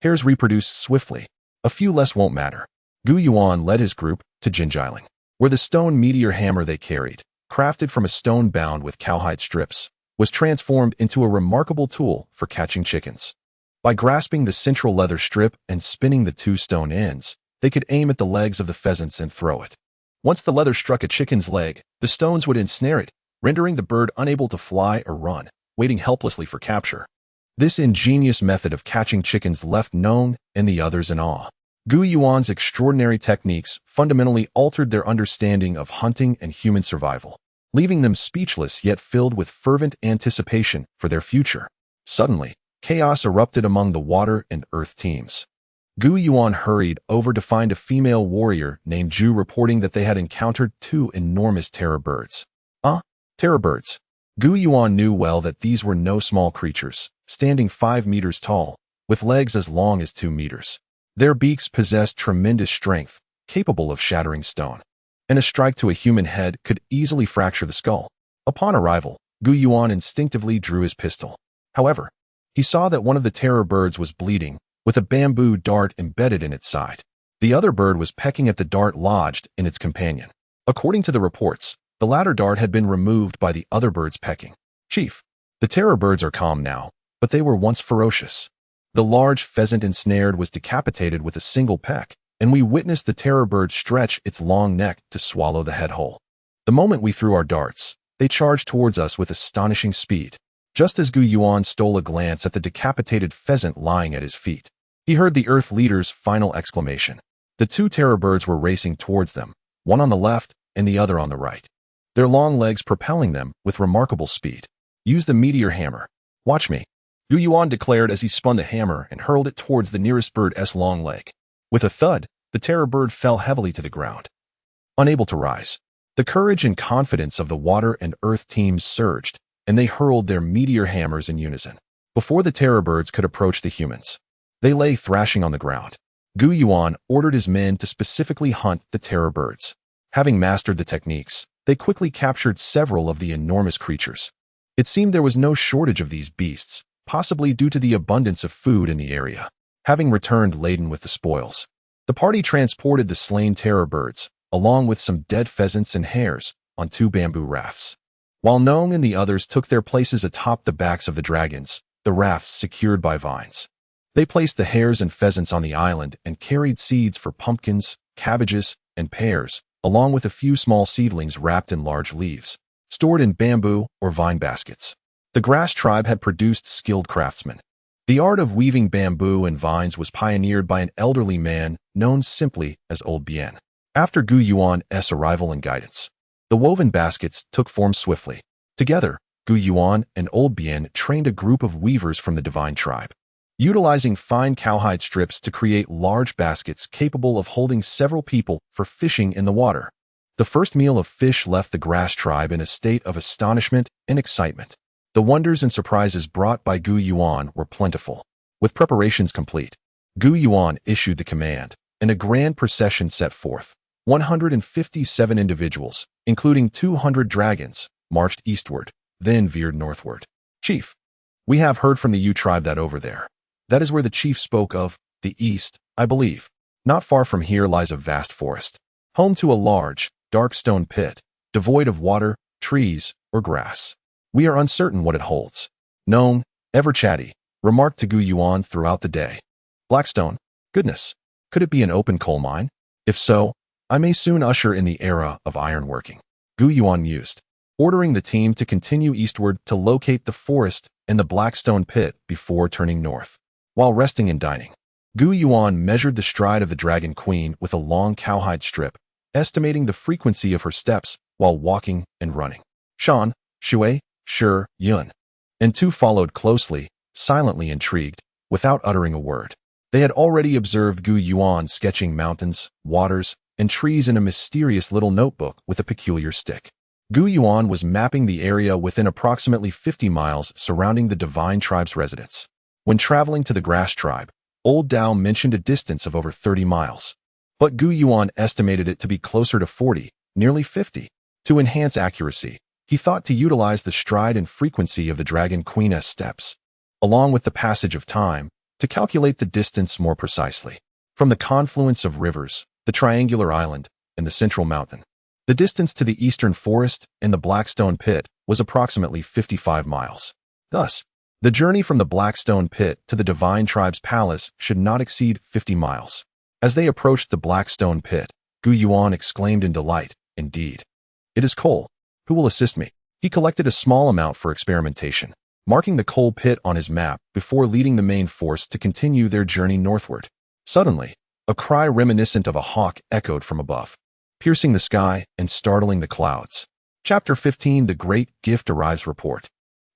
Speaker 1: hares reproduce swiftly. A few less won't matter. Yuan led his group to Jinjiling, where the stone meteor hammer they carried, crafted from a stone bound with cowhide strips, was transformed into a remarkable tool for catching chickens. By grasping the central leather strip and spinning the two stone ends, they could aim at the legs of the pheasants and throw it. Once the leather struck a chicken's leg, the stones would ensnare it, rendering the bird unable to fly or run, waiting helplessly for capture. This ingenious method of catching chickens left Nong and the others in awe. Gu Yuan's extraordinary techniques fundamentally altered their understanding of hunting and human survival, leaving them speechless yet filled with fervent anticipation for their future. Suddenly, chaos erupted among the water and earth teams. Gu Yuan hurried over to find a female warrior named Zhu, reporting that they had encountered two enormous terror birds. Terror birds. Gu Yuan knew well that these were no small creatures, standing 5 meters tall, with legs as long as 2 meters. Their beaks possessed tremendous strength, capable of shattering stone, and a strike to a human head could easily fracture the skull. Upon arrival, Gu Yuan instinctively drew his pistol. However, he saw that one of the terror birds was bleeding, with a bamboo dart embedded in its side. The other bird was pecking at the dart lodged in its companion. According to the reports, the latter dart had been removed by the other bird's pecking. Chief, the terror birds are calm now, but they were once ferocious. The large pheasant ensnared was decapitated with a single peck, and we witnessed the terror bird stretch its long neck to swallow the head whole. The moment we threw our darts, they charged towards us with astonishing speed. Just as Gu Yuan stole a glance at the decapitated pheasant lying at his feet, he heard the Earth Leader's final exclamation. The two terror birds were racing towards them, one on the left and the other on the right, their long legs propelling them with remarkable speed. Use the meteor hammer. Watch me, Gu Yuan declared as he spun the hammer and hurled it towards the nearest bird's long leg. With a thud, the terror bird fell heavily to the ground, unable to rise. The courage and confidence of the water and earth teams surged, and they hurled their meteor hammers in unison. Before the terror birds could approach the humans, they lay thrashing on the ground. Gu Yuan ordered his men to specifically hunt the terror birds. Having mastered the techniques, they quickly captured several of the enormous creatures. It seemed there was no shortage of these beasts, possibly due to the abundance of food in the area. Having returned laden with the spoils, the party transported the slain terror birds, along with some dead pheasants and hares, on 2 bamboo rafts. While Nong and the others took their places atop the backs of the dragons, the rafts secured by vines. They placed the hares and pheasants on the island and carried seeds for pumpkins, cabbages, and pears, along with a few small seedlings wrapped in large leaves, stored in bamboo or vine baskets. The grass tribe had produced skilled craftsmen. The art of weaving bamboo and vines was pioneered by an elderly man known simply as Old Bien. After Gu Yuan's arrival and guidance, the woven baskets took form swiftly. Together, Gu Yuan and Old Bien trained a group of weavers from the divine tribe, utilizing fine cowhide strips to create large baskets capable of holding several people for fishing in the water. The first meal of fish left the grass tribe in a state of astonishment and excitement. The wonders and surprises brought by Gu Yuan were plentiful. With preparations complete, Gu Yuan issued the command, and a grand procession set forth. 157 individuals, including 200 dragons, marched eastward, then veered northward. Chief, we have heard from the Yu tribe that over there. That is where the chief spoke of, the east, I believe. Not far from here lies a vast forest, home to a large, dark stone pit, devoid of water, trees, or grass. We are uncertain what it holds. Nong, ever chatty, remarked to Gu Yuan throughout the day. Blackstone, goodness, could it be an open coal mine? If so, I may soon usher in the era of ironworking. Gu Yuan mused, ordering the team to continue eastward to locate the forest and the Blackstone pit before turning north. While resting and dining, Gu Yuan measured the stride of the Dragon Queen with a long cowhide strip, estimating the frequency of her steps while walking and running. Shan, Shui, Shi, Yuan, and 2 followed closely, silently intrigued, without uttering a word. They had already observed Gu Yuan sketching mountains, waters, and trees in a mysterious little notebook with a peculiar stick. Gu Yuan was mapping the area within approximately 50 miles surrounding the divine tribe's residence. When traveling to the grass tribe, Old Dao mentioned a distance of over 30 miles, but Gu Yuan estimated it to be closer to 40, nearly 50. To enhance accuracy, he thought to utilize the stride and frequency of the Dragon Queen's steps, along with the passage of time, to calculate the distance more precisely. From the confluence of rivers, the triangular island, and the central mountain, the distance to the eastern forest and the Blackstone pit was approximately 55 miles. Thus, the journey from the Blackstone pit to the divine tribe's palace should not exceed 50 miles. As they approached the Blackstone pit, Gu Yuan exclaimed in delight, "Indeed, it is coal. Who will assist me?" He collected a small amount for experimentation, marking the coal pit on his map before leading the main force to continue their journey northward. Suddenly, A cry reminiscent of a hawk echoed from above, piercing the sky and startling the clouds. Chapter 15 The Great Gift Arrives Report.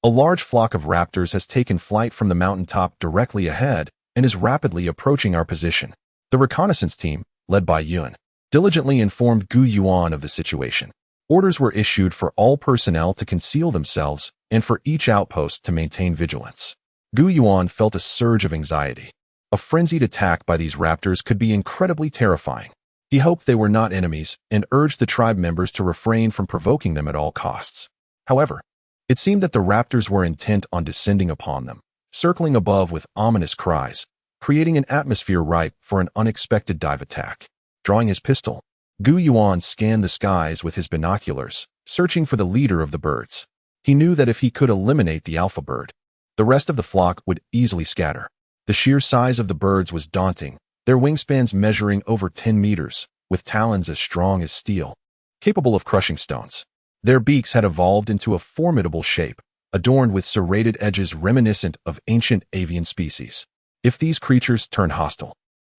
Speaker 1: A large flock of raptors has taken flight from the mountaintop directly ahead and is rapidly approaching our position. The reconnaissance team, led by Yuan, diligently informed Yuan of the situation. Orders were issued for all personnel to conceal themselves and for each outpost to maintain vigilance. Yuan felt a surge of anxiety. A frenzied attack by these raptors could be incredibly terrifying. He hoped they were not enemies and urged the tribe members to refrain from provoking them at all costs. However, it seemed that the raptors were intent on descending upon them, circling above with ominous cries, creating an atmosphere ripe for an unexpected dive attack. Drawing his pistol, Yuan scanned the skies with his binoculars, searching for the leader of the birds. He knew that if he could eliminate the alpha bird, the rest of the flock would easily scatter. The sheer size of the birds was daunting, their wingspans measuring over 10 meters, with talons as strong as steel, capable of crushing stones. Their beaks had evolved into a formidable shape, adorned with serrated edges reminiscent of ancient avian species. If these creatures turned hostile,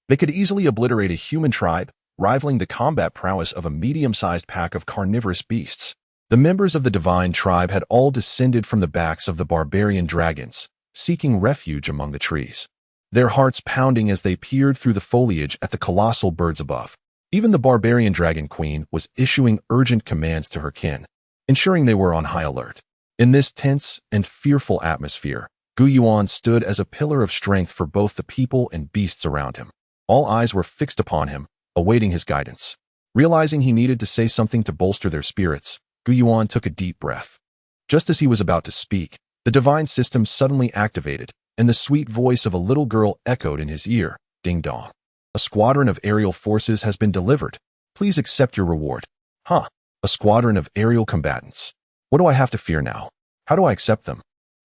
Speaker 1: they could easily obliterate a human tribe, rivaling the combat prowess of a medium-sized pack of carnivorous beasts. The members of the divine tribe had all descended from the backs of the barbarian dragons, seeking refuge among the trees, their hearts pounding as they peered through the foliage at the colossal birds above. Even the barbarian dragon queen was issuing urgent commands to her kin, ensuring they were on high alert. In this tense and fearful atmosphere, Yuan stood as a pillar of strength for both the people and beasts around him. All eyes were fixed upon him, awaiting his guidance. Realizing he needed to say something to bolster their spirits, Yuan took a deep breath. Just as he was about to speak, the divine system suddenly activated, and the sweet voice of a little girl echoed in his ear. Ding dong. A squadron of aerial forces has been delivered. Please accept your reward. Huh. A squadron of aerial combatants. What do I have to fear now? How do I accept them?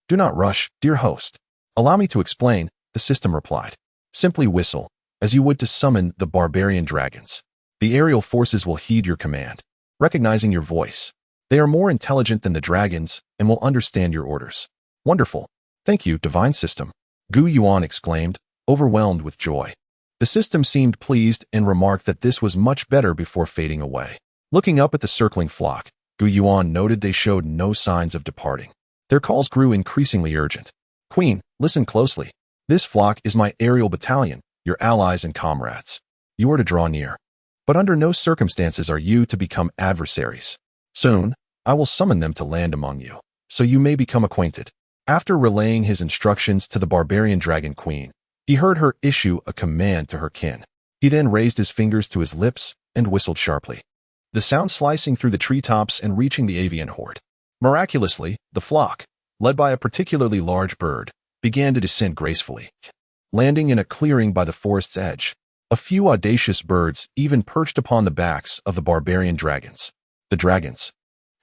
Speaker 1: Do not rush, dear host. Allow me to explain, the system replied. Simply whistle, as you would to summon the barbarian dragons. The aerial forces will heed your command, recognizing your voice. They are more intelligent than the dragons and will understand your orders. Wonderful. Thank you, divine system. Yuan exclaimed, overwhelmed with joy. The system seemed pleased and remarked that this was much better before fading away. Looking up at the circling flock, Yuan noted they showed no signs of departing. Their calls grew increasingly urgent. Queen, listen closely. This flock is my aerial battalion, your allies and comrades. You are to draw near. But under no circumstances are you to become adversaries. Soon, I will summon them to land among you, so you may become acquainted. After relaying his instructions to the barbarian dragon queen, he heard her issue a command to her kin. He then raised his fingers to his lips and whistled sharply, the sound slicing through the treetops and reaching the avian horde. Miraculously, the flock, led by a particularly large bird, began to descend gracefully, landing in a clearing by the forest's edge. A few audacious birds even perched upon the backs of the barbarian dragons. The dragons,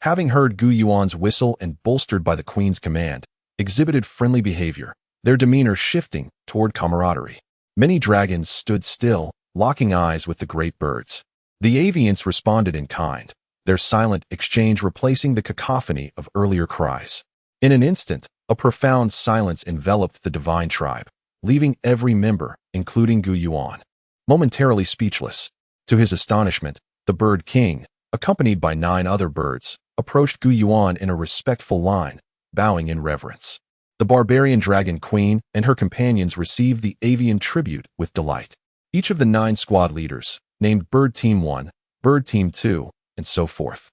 Speaker 1: having heard Yuan's whistle and bolstered by the queen's command, exhibited friendly behavior, their demeanor shifting toward camaraderie. Many dragons stood still, locking eyes with the great birds. The avians responded in kind, their silent exchange replacing the cacophony of earlier cries. In an instant, a profound silence enveloped the divine tribe, leaving every member, including Yuan, momentarily speechless. To his astonishment, the bird king, accompanied by 9 other birds, approached Yuan in a respectful line, bowing in reverence. The barbarian dragon queen and her companions received the avian tribute with delight. Each of the 9 squad leaders, named Bird Team 1, Bird Team 2, and so forth,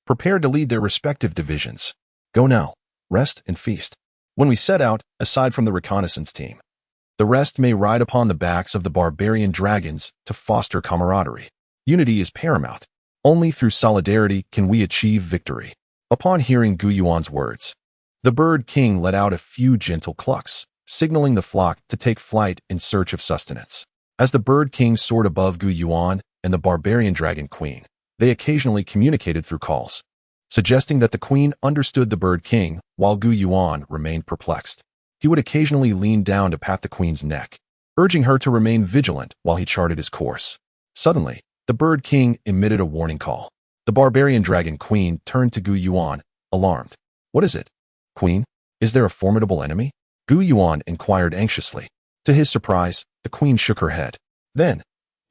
Speaker 1: prepared to lead their respective divisions. Go now, rest and feast. When we set out, aside from the reconnaissance team, the rest may ride upon the backs of the barbarian dragons to foster camaraderie. Unity is paramount. Only through solidarity can we achieve victory. Upon hearing Yuan's words, the bird king let out a few gentle clucks, signaling the flock to take flight in search of sustenance. As the bird king soared above Yuan and the barbarian dragon queen, they occasionally communicated through calls, suggesting that the queen understood the bird king while Yuan remained perplexed. He would occasionally lean down to pat the queen's neck, urging her to remain vigilant while he charted his course. Suddenly, the bird king emitted a warning call. The barbarian dragon queen turned to Yuan, alarmed. What is it? Queen, is there a formidable enemy? Yuan inquired anxiously. To his surprise, the queen shook her head. Then,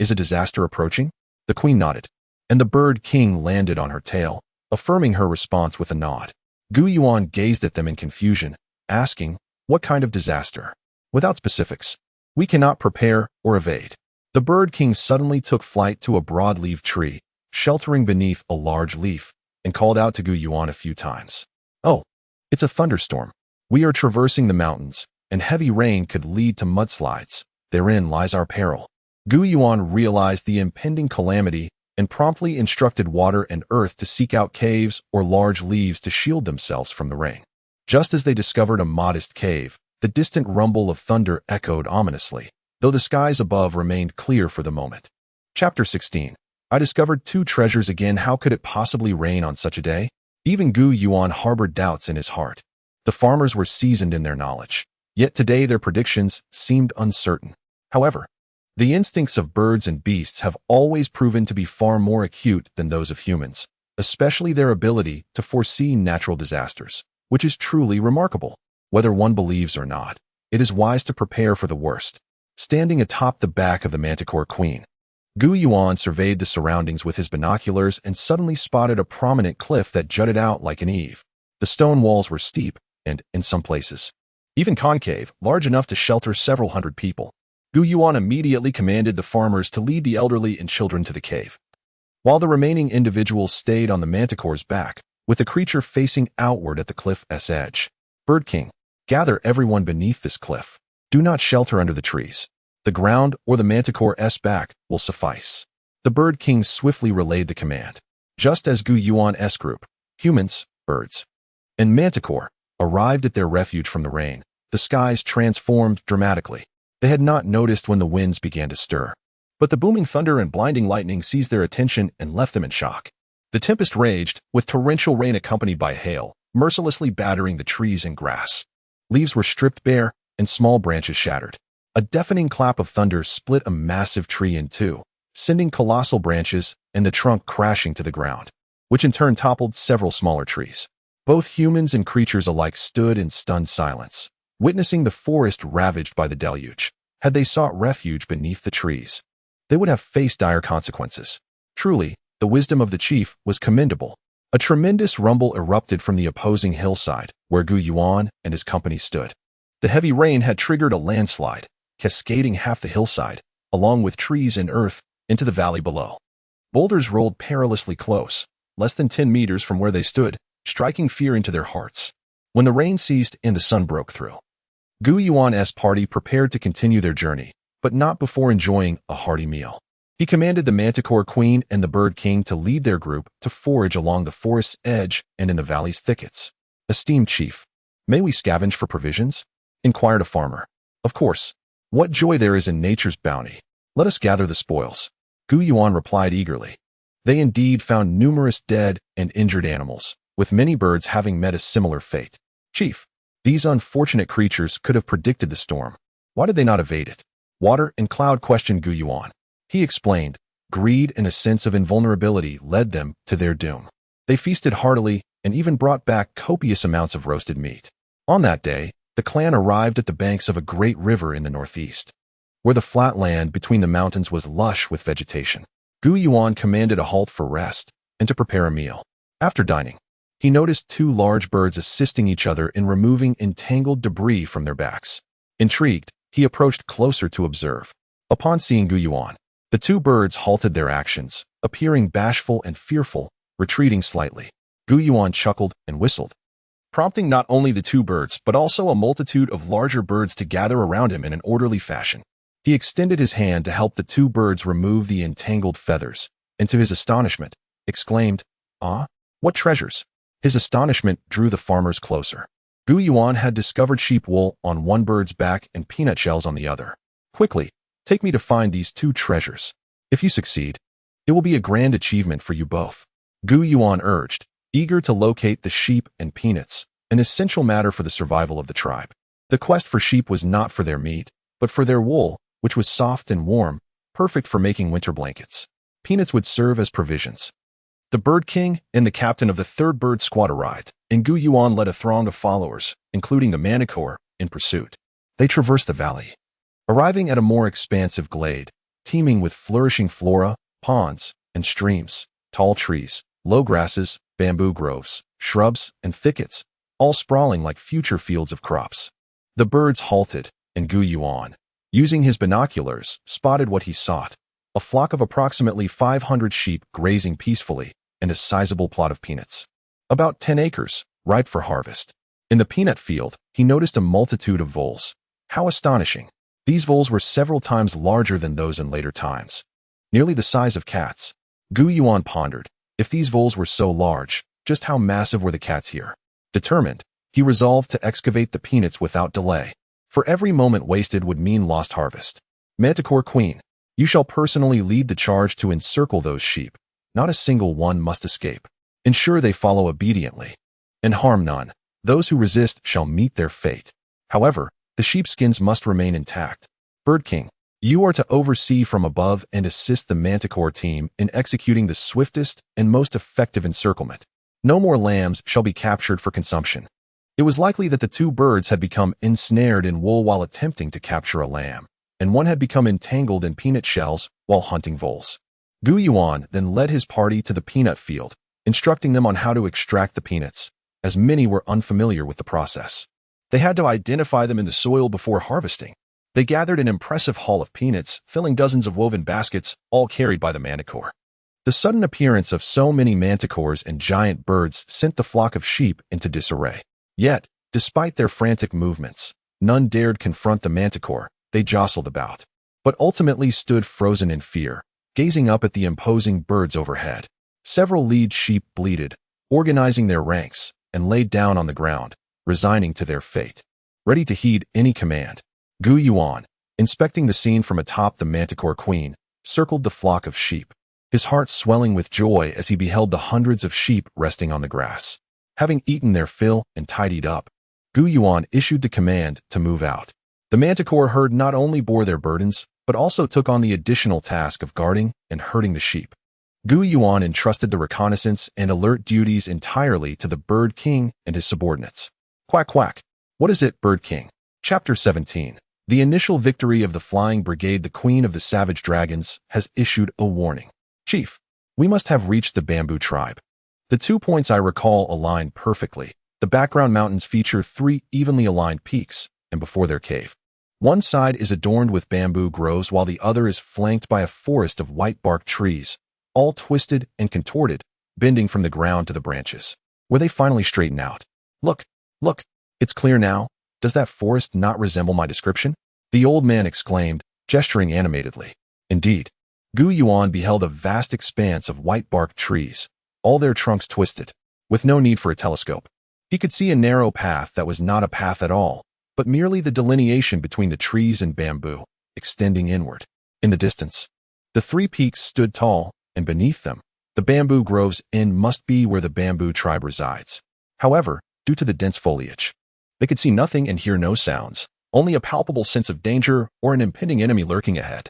Speaker 1: Is a disaster approaching? The queen nodded, and the bird king landed on her tail, affirming her response with a nod. Gu Yuan gazed at them in confusion, asking, "What kind of disaster?" "Without specifics, we cannot prepare or evade." The bird king suddenly took flight to a broad-leaved tree, sheltering beneath a large leaf, and called out to Gu Yuan a few times. "Oh, it's a thunderstorm. We are traversing the mountains, and heavy rain could lead to mudslides. Therein lies our peril." Gu Yuan realized the impending calamity and promptly instructed water and earth to seek out caves or large leaves to shield themselves from the rain. Just as they discovered a modest cave, the distant rumble of thunder echoed ominously, though the skies above remained clear for the moment. Chapter 16. I discovered 2 treasures again. How could it possibly rain on such a day? Even Gu Yuan harbored doubts in his heart. The farmers were seasoned in their knowledge, yet today their predictions seemed uncertain. However, the instincts of birds and beasts have always proven to be far more acute than those of humans, especially their ability to foresee natural disasters, which is truly remarkable. Whether one believes or not, it is wise to prepare for the worst. Standing atop the back of the manticore queen, Gu Yuan surveyed the surroundings with his binoculars and suddenly spotted a prominent cliff that jutted out like an eave. The stone walls were steep and, in some places, even concave, large enough to shelter several hundred people. Gu Yuan immediately commanded the farmers to lead the elderly and children to the cave, while the remaining individuals stayed on the manticore's back, with the creature facing outward at the cliff's edge. "Bird King, gather everyone beneath this cliff. Do not shelter under the trees. The ground or the manticore's back will suffice." The Bird King swiftly relayed the command. Just as Gu Yuan's group, humans, birds, and manticore, arrived at their refuge from the rain, the skies transformed dramatically. They had not noticed when the winds began to stir, but the booming thunder and blinding lightning seized their attention and left them in shock. The tempest raged, with torrential rain accompanied by hail, mercilessly battering the trees and grass. Leaves were stripped bare, and small branches shattered. A deafening clap of thunder split a massive tree in two, sending colossal branches and the trunk crashing to the ground, which in turn toppled several smaller trees. Both humans and creatures alike stood in stunned silence, witnessing the forest ravaged by the deluge. Had they sought refuge beneath the trees, they would have faced dire consequences. Truly, the wisdom of the chief was commendable. A tremendous rumble erupted from the opposing hillside, where Gu Yuan and his company stood. The heavy rain had triggered a landslide, cascading half the hillside, along with trees and earth, into the valley below. Boulders rolled perilously close, less than 10 meters from where they stood, striking fear into their hearts. When the rain ceased and the sun broke through, Gu Yuan's party prepared to continue their journey, but not before enjoying a hearty meal. He commanded the Manticore Queen and the Bird King to lead their group to forage along the forest's edge and in the valley's thickets. "Esteemed chief, may we scavenge for provisions?" inquired a farmer. "Of course. What joy there is in nature's bounty. Let us gather the spoils." Gu Yuan replied eagerly. They indeed found numerous dead and injured animals, with many birds having met a similar fate. "Chief, these unfortunate creatures could have predicted the storm. Why did they not evade it?" Water and Cloud questioned Gu Yuan. He explained, greed and a sense of invulnerability led them to their doom. They feasted heartily and even brought back copious amounts of roasted meat. On that day, the clan arrived at the banks of a great river in the northeast, where the flat land between the mountains was lush with vegetation. Gu Yuan commanded a halt for rest and to prepare a meal. After dining, he noticed two large birds assisting each other in removing entangled debris from their backs. Intrigued, he approached closer to observe. Upon seeing Gu Yuan, the two birds halted their actions, appearing bashful and fearful, retreating slightly. Gu Yuan chuckled and whistled, prompting not only the two birds but also a multitude of larger birds to gather around him in an orderly fashion. He extended his hand to help the two birds remove the entangled feathers, and to his astonishment, exclaimed, "Ah, what treasures!" His astonishment drew the farmers closer. Gu Yuan had discovered sheep wool on one bird's back and peanut shells on the other. "Quickly, take me to find these two treasures. If you succeed, it will be a grand achievement for you both," Gu Yuan urged, eager to locate the sheep and peanuts, an essential matter for the survival of the tribe. The quest for sheep was not for their meat, but for their wool, which was soft and warm, perfect for making winter blankets. Peanuts would serve as provisions. The Bird King and the captain of the third bird squad arrived, and Gu Yuan led a throng of followers, including the Manticore, in pursuit. They traversed the valley, arriving at a more expansive glade, teeming with flourishing flora, ponds, and streams, tall trees, low grasses, bamboo groves, shrubs, and thickets, all sprawling like future fields of crops. The birds halted, and Gu Yuan, using his binoculars, spotted what he sought: a flock of approximately 500 sheep grazing peacefully, and a sizable plot of peanuts. About 10 acres, ripe for harvest. In the peanut field, he noticed a multitude of voles. How astonishing! These voles were several times larger than those in later times, nearly the size of cats. Gu Yuan pondered, if these voles were so large, just how massive were the cats here? Determined, he resolved to excavate the peanuts without delay, for every moment wasted would mean lost harvest. Manticore Queen, you shall personally lead the charge to encircle those sheep. Not a single one must escape. Ensure they follow obediently, and harm none. Those who resist shall meet their fate. However, the sheepskins must remain intact. Bird King, you are to oversee from above and assist the Manticore team in executing the swiftest and most effective encirclement. No more lambs shall be captured for consumption. It was likely that the two birds had become ensnared in wool while attempting to capture a lamb, and one had become entangled in peanut shells while hunting voles. Gu Yuan then led his party to the peanut field, instructing them on how to extract the peanuts, as many were unfamiliar with the process. They had to identify them in the soil before harvesting. They gathered an impressive haul of peanuts, filling dozens of woven baskets, all carried by the manticore. The sudden appearance of so many manticores and giant birds sent the flock of sheep into disarray. Yet, despite their frantic movements, none dared confront the manticore. They jostled about, but ultimately stood frozen in fear, gazing up at the imposing birds overhead. Several lead sheep bleated, organizing their ranks, and laid down on the ground, resigning to their fate, ready to heed any command. Gu Yuan, inspecting the scene from atop the Manticore Queen, circled the flock of sheep, his heart swelling with joy as he beheld the hundreds of sheep resting on the grass. Having eaten their fill and tidied up, Gu Yuan issued the command to move out. The Manticore herd not only bore their burdens, but also took on the additional task of guarding and herding the sheep. Gu Yuan entrusted the reconnaissance and alert duties entirely to the Bird King and his subordinates. Quack quack. What is it, Bird King? Chapter 17. The initial victory of the Flying Brigade. The Queen of the Savage Dragons has issued a warning. Chief, we must have reached the bamboo tribe. The 2 points I recall align perfectly. The background mountains feature 3 evenly aligned peaks, and before their cave, one side is adorned with bamboo groves while the other is flanked by a forest of white bark trees, all twisted and contorted, bending from the ground to the branches, where they finally straighten out. Look, look, it's clear now. Does that forest not resemble my description? The old man exclaimed, gesturing animatedly. Indeed, Gu Yuan beheld a vast expanse of white bark trees, all their trunks twisted, with no need for a telescope. He could see a narrow path that was not a path at all, but merely the delineation between the trees and bamboo, extending inward. In the distance, the 3 peaks stood tall, and beneath them, the bamboo grove's end must be where the bamboo tribe resides. However, due to the dense foliage, they could see nothing and hear no sounds, only a palpable sense of danger or an impending enemy lurking ahead.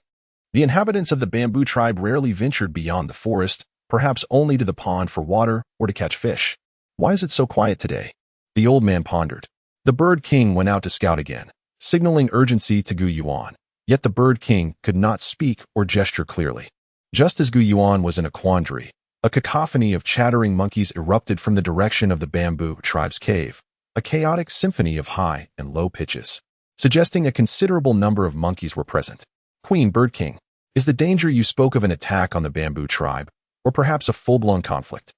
Speaker 1: The inhabitants of the bamboo tribe rarely ventured beyond the forest, perhaps only to the pond for water or to catch fish. Why is it so quiet today? The old man pondered. The Bird King went out to scout again, signaling urgency to Gu Yuan. Yet the Bird King could not speak or gesture clearly. Just as Gu Yuan was in a quandary, a cacophony of chattering monkeys erupted from the direction of the bamboo tribe's cave, a chaotic symphony of high and low pitches, suggesting a considerable number of monkeys were present. Queen Bird King, is the danger you spoke of an attack on the bamboo tribe, or perhaps a full-blown conflict?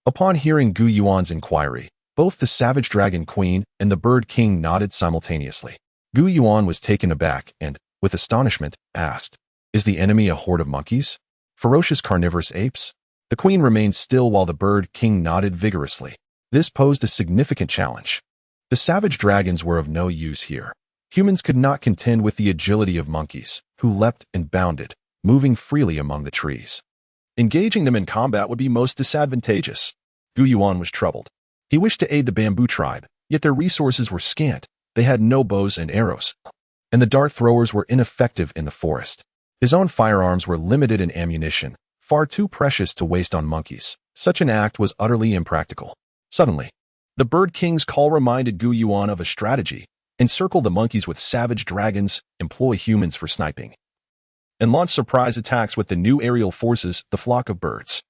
Speaker 1: Upon hearing Gu Yuan's inquiry, both the Savage Dragon Queen and the Bird King nodded simultaneously. Gu Yuan was taken aback and, with astonishment, asked, "Is the enemy a horde of monkeys? Ferocious carnivorous apes?" The Queen remained still while the Bird King nodded vigorously. This posed a significant challenge. The savage dragons were of no use here. Humans could not contend with the agility of monkeys, who leapt and bounded, moving freely among the trees. Engaging them in combat would be most disadvantageous. Gu Yuan was troubled. He wished to aid the bamboo tribe, yet their resources were scant. They had no bows and arrows, and the dart throwers were ineffective in the forest. His own firearms were limited in ammunition, far too precious to waste on monkeys. Such an act was utterly impractical. Suddenly, the Bird King's call reminded Gu Yuan of a strategy: encircle the monkeys with savage dragons, employ humans for sniping. and launched surprise attacks with the new aerial forces, the flock of birds.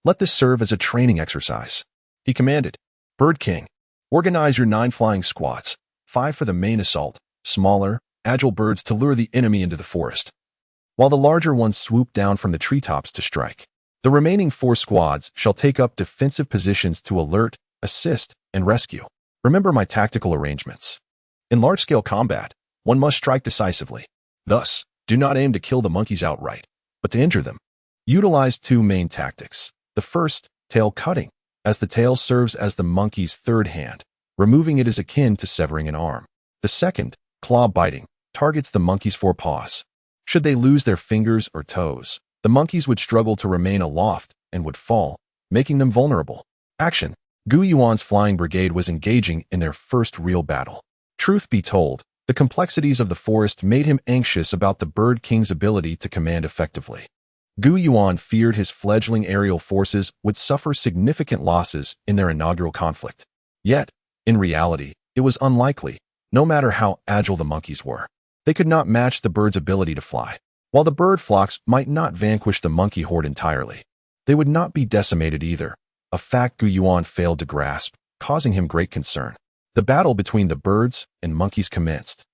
Speaker 1: Let this serve as a training exercise. He commanded, Bird King, organize your 9 flying squads, 5 for the main assault, smaller, agile birds to lure the enemy into the forest, while the larger ones swoop down from the treetops to strike. The remaining 4 squads shall take up defensive positions to alert, assist, and rescue. Remember my tactical arrangements. In large-scale combat, one must strike decisively. Thus, do not aim to kill the monkeys outright, but to injure them. Utilize 2 main tactics. The first, tail cutting, as the tail serves as the monkey's third hand. Removing it is akin to severing an arm. The second, claw biting, targets the monkey's forepaws. Should they lose their fingers or toes, the monkeys would struggle to remain aloft and would fall, making them vulnerable. Action. Gu Yuan's flying brigade was engaging in their first real battle. Truth be told, the complexities of the forest made him anxious about the Bird King's ability to command effectively. Gu Yuan feared his fledgling aerial forces would suffer significant losses in their inaugural conflict. Yet, in reality, it was unlikely, no matter how agile the monkeys were. They could not match the bird's ability to fly. While the bird flocks might not vanquish the monkey horde entirely, they would not be decimated either, a fact Gu Yuan failed to grasp, causing him great concern. The battle between the birds and monkeys commenced.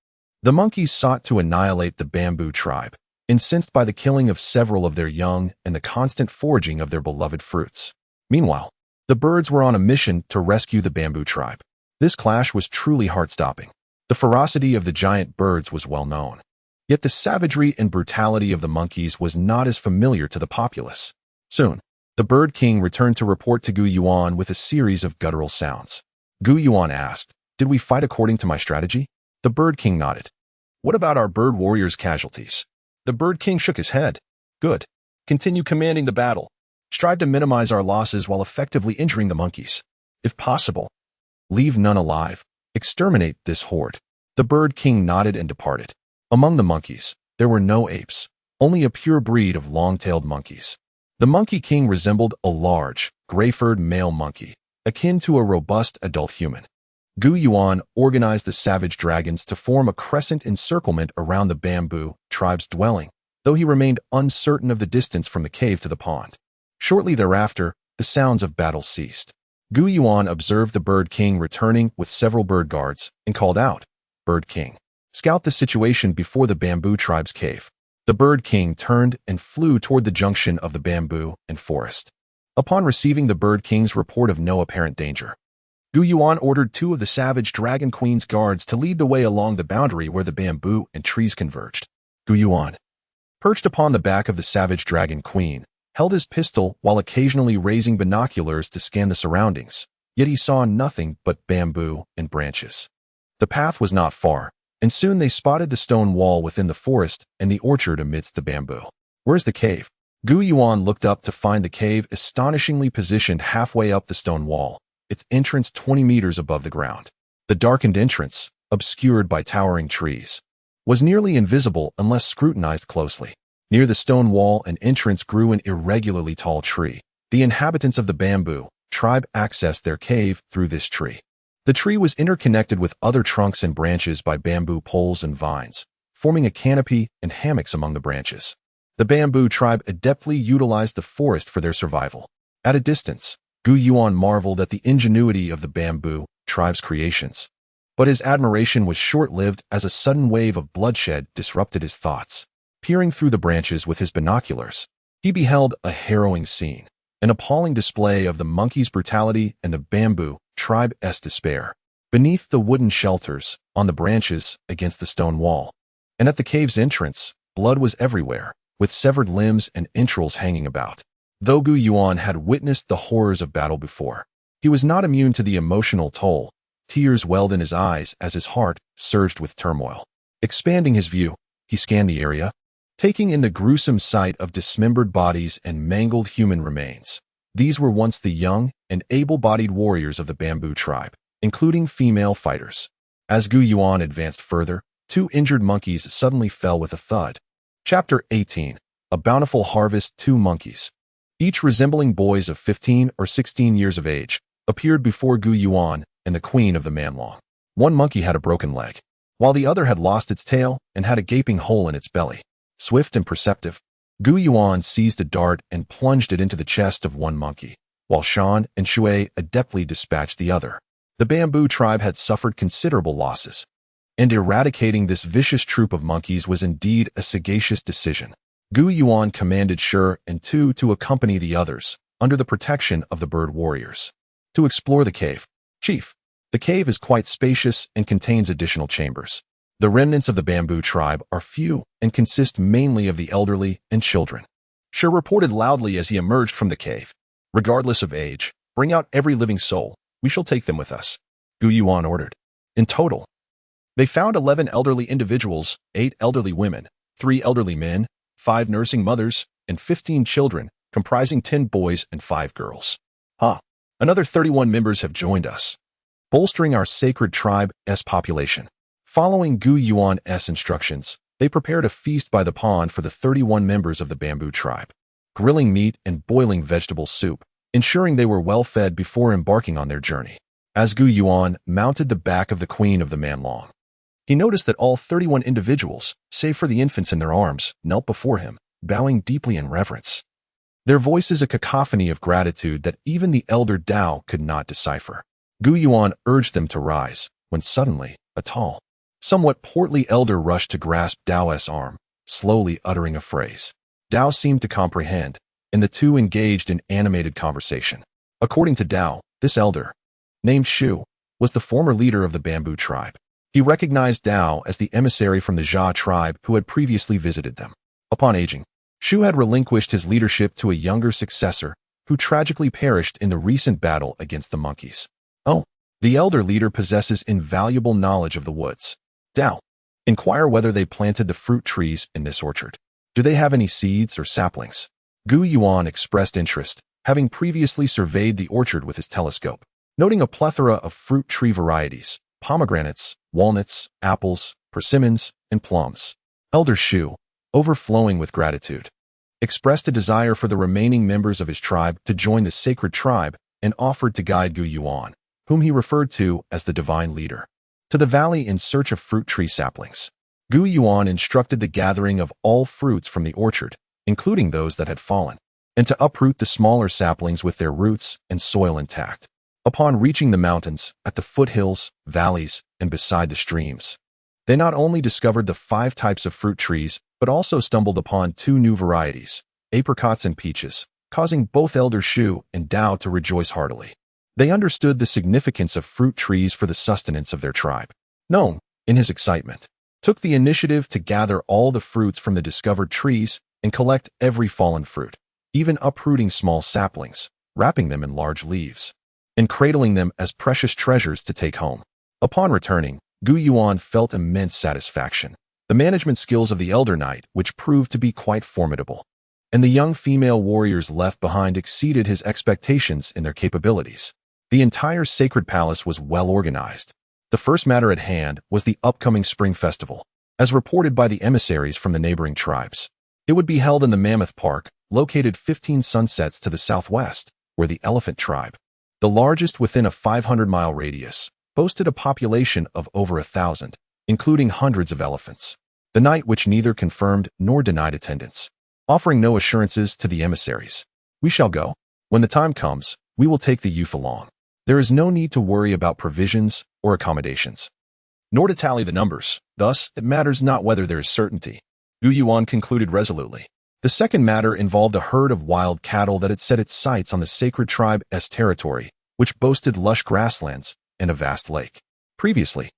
Speaker 1: The monkeys sought to annihilate the bamboo tribe, incensed by the killing of several of their young and the constant foraging of their beloved fruits. Meanwhile, the birds were on a mission to rescue the bamboo tribe. This clash was truly heart-stopping. The ferocity of the giant birds was well known. Yet the savagery and brutality of the monkeys was not as familiar to the populace. Soon, the Bird King returned to report to Gu Yuan with a series of guttural sounds. Gu Yuan asked, "Did we fight according to my strategy?" The Bird King nodded. "What about our bird warriors' casualties?" The Bird King shook his head. "Good. Continue commanding the battle. Strive to minimize our losses while effectively injuring the monkeys. If possible, leave none alive. Exterminate this horde." The Bird King nodded and departed. Among the monkeys, there were no apes, only a pure breed of long-tailed monkeys. The Monkey King resembled a large, gray-furred male monkey, akin to a robust adult human. Gu Yuan organized the savage dragons to form a crescent encirclement around the bamboo tribe's dwelling, though he remained uncertain of the distance from the cave to the pond. Shortly thereafter, the sounds of battle ceased. Gu Yuan observed the Bird King returning with several bird guards and called out, "Bird King, scout the situation before the bamboo tribe's cave." The Bird King turned and flew toward the junction of the bamboo and forest. Upon receiving the Bird King's report of no apparent danger, Gu Yuan ordered 2 of the savage Dragon Queen's guards to lead the way along the boundary where the bamboo and trees converged. Gu Yuan, perched upon the back of the savage Dragon Queen, held his pistol while occasionally raising binoculars to scan the surroundings, yet he saw nothing but bamboo and branches. The path was not far, and soon they spotted the stone wall within the forest and the orchard amidst the bamboo. "Where's the cave?" Gu Yuan looked up to find the cave astonishingly positioned halfway up the stone wall, its entrance 20 meters above the ground. The darkened entrance, obscured by towering trees, was nearly invisible unless scrutinized closely. Near the stone wall and entrance grew an irregularly tall tree. The inhabitants of the bamboo tribe accessed their cave through this tree. The tree was interconnected with other trunks and branches by bamboo poles and vines, forming a canopy and hammocks among the branches. The bamboo tribe adeptly utilized the forest for their survival. At a distance, Gu Yuan marveled at the ingenuity of the bamboo tribe's creations. But his admiration was short-lived as a sudden wave of bloodshed disrupted his thoughts. Peering through the branches with his binoculars, he beheld a harrowing scene, an appalling display of the monkey's brutality and the bamboo tribe's despair. Beneath the wooden shelters, on the branches, against the stone wall, and at the cave's entrance, blood was everywhere, with severed limbs and entrails hanging about. Though Gu Yuan had witnessed the horrors of battle before, he was not immune to the emotional toll. Tears welled in his eyes as his heart surged with turmoil. Expanding his view, he scanned the area, taking in the gruesome sight of dismembered bodies and mangled human remains. These were once the young and able-bodied warriors of the bamboo tribe, including female fighters. As Gu Yuan advanced further, 2 injured monkeys suddenly fell with a thud. Chapter 18. A Bountiful Harvest. 2 monkeys, each resembling boys of 15 or 16 years of age, appeared before Gu Yuan and the queen of the Manlong. One monkey had a broken leg, while the other had lost its tail and had a gaping hole in its belly. swift and perceptive. Gu Yuan seized a dart and plunged it into the chest of one monkey, while Shan and Shui adeptly dispatched the other. The bamboo tribe had suffered considerable losses, and eradicating this vicious troop of monkeys was indeed a sagacious decision. Gu Yuan commanded Shi and Tu to accompany the others, under the protection of the bird warriors, to explore the cave. Chief, the cave is quite spacious and contains additional chambers. The remnants of the bamboo tribe are few and consist mainly of the elderly and children. Shi reported loudly as he emerged from the cave. Regardless of age, bring out every living soul. We shall take them with us, Gu Yuan ordered. In total, they found 11 elderly individuals, 8 elderly women, 3 elderly men, 5 nursing mothers, and 15 children, comprising 10 boys and 5 girls. Another 31 members have joined us, bolstering our sacred tribe's population. Following Gu Yuan's instructions, they prepared a feast by the pond for the 31 members of the bamboo tribe, grilling meat and boiling vegetable soup, ensuring they were well fed before embarking on their journey. As Gu Yuan mounted the back of the queen of the Manlong, he noticed that all 31 individuals, save for the infants in their arms, knelt before him, bowing deeply in reverence. Their voices a cacophony of gratitude that even the elder Dao could not decipher. Gu Yuan urged them to rise, when suddenly, a tall, somewhat portly elder rushed to grasp Dao's arm, slowly uttering a phrase. Dao seemed to comprehend, and the two engaged in animated conversation. According to Dao, this elder, named Shu, was the former leader of the bamboo tribe. He recognized Dao as the emissary from the Jia tribe who had previously visited them. Upon aging, Shu had relinquished his leadership to a younger successor who tragically perished in the recent battle against the monkeys. Oh, the elder leader possesses invaluable knowledge of the woods. Dao, inquire whether they planted the fruit trees in this orchard. Do they have any seeds or saplings? Gu Yuan expressed interest, having previously surveyed the orchard with his telescope, noting a plethora of fruit tree varieties, pomegranates, walnuts, apples, persimmons, and plums. Elder Shu, overflowing with gratitude, expressed a desire for the remaining members of his tribe to join the sacred tribe and offered to guide Gu Yuan, whom he referred to as the divine leader, to the valley in search of fruit tree saplings. Gu Yuan instructed the gathering of all fruits from the orchard, including those that had fallen, and to uproot the smaller saplings with their roots and soil intact. Upon reaching the mountains, at the foothills, valleys, and beside the streams, they not only discovered the 5 types of fruit trees, but also stumbled upon 2 new varieties, apricots and peaches, causing both Elder Shu and Dao to rejoice heartily. They understood the significance of fruit trees for the sustenance of their tribe. Nong, in his excitement, took the initiative to gather all the fruits from the discovered trees and collect every fallen fruit, even uprooting small saplings, wrapping them in large leaves, and cradling them as precious treasures to take home. Upon returning, Gu Yuan felt immense satisfaction. The management skills of the elder knight, which proved to be quite formidable, and the young female warriors left behind exceeded his expectations in their capabilities. The entire sacred palace was well organized. The first matter at hand was the upcoming spring festival, as reported by the emissaries from the neighboring tribes. It would be held in the Mammoth Park, located 15 sunsets to the southwest, where the elephant tribe, the largest within a 500-mile radius, boasted a population of over 1,000, including hundreds of elephants. The knight which neither confirmed nor denied attendance, offering no assurances to the emissaries. We shall go. When the time comes, we will take the youth along. There is no need to worry about provisions or accommodations, nor to tally the numbers. Thus, it matters not whether there is certainty. Gu Yuan concluded resolutely. The second matter involved a herd of wild cattle that had set its sights on the sacred tribe's territory, which boasted lush grasslands and a vast lake. Previously,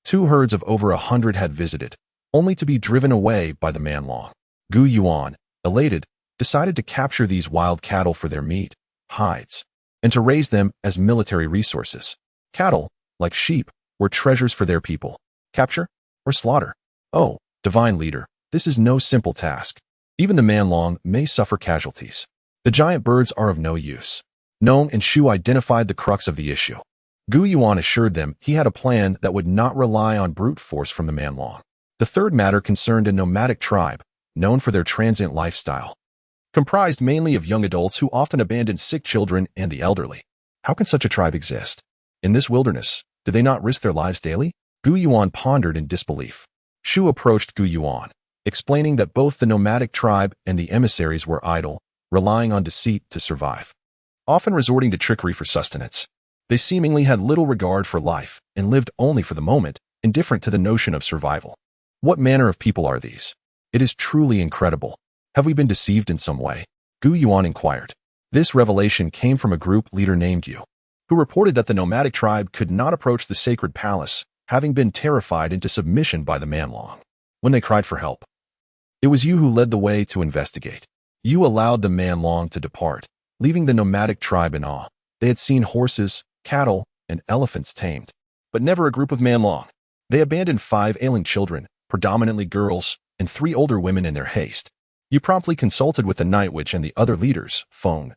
Speaker 1: 2 herds of over 100 had visited, only to be driven away by the Manlong. Gu Yuan, elated, decided to capture these wild cattle for their meat, hides, and to raise them as military resources. Cattle, like sheep, were treasures for their people. Capture or slaughter? Oh, divine leader, this is no simple task. Even the Manlong may suffer casualties. The giant birds are of no use. Nong and Shu identified the crux of the issue. Gu Yuan assured them he had a plan that would not rely on brute force from the Manlong. The third matter concerned a nomadic tribe, known for their transient lifestyle, comprised mainly of young adults who often abandon sick children and the elderly. How can such a tribe exist? In this wilderness, do they not risk their lives daily? Gu Yuan pondered in disbelief. Shu approached Gu Yuan, explaining that both the nomadic tribe and the emissaries were idle, relying on deceit to survive, often resorting to trickery for sustenance. They seemingly had little regard for life and lived only for the moment, indifferent to the notion of survival. What manner of people are these? It is truly incredible. Have we been deceived in some way? Yuan inquired. This revelation came from a group leader named Yu, who reported that the nomadic tribe could not approach the sacred palace, having been terrified into submission by the Manlong. When they cried for help, it was Yu who led the way to investigate. Yu allowed the Manlong to depart, leaving the nomadic tribe in awe. They had seen horses, cattle, and elephants tamed, but never a group of Manlong. They abandoned 5 ailing children, predominantly girls, and 3 older women in their haste. Yu promptly consulted with the Night Witch and the other leaders, Feng,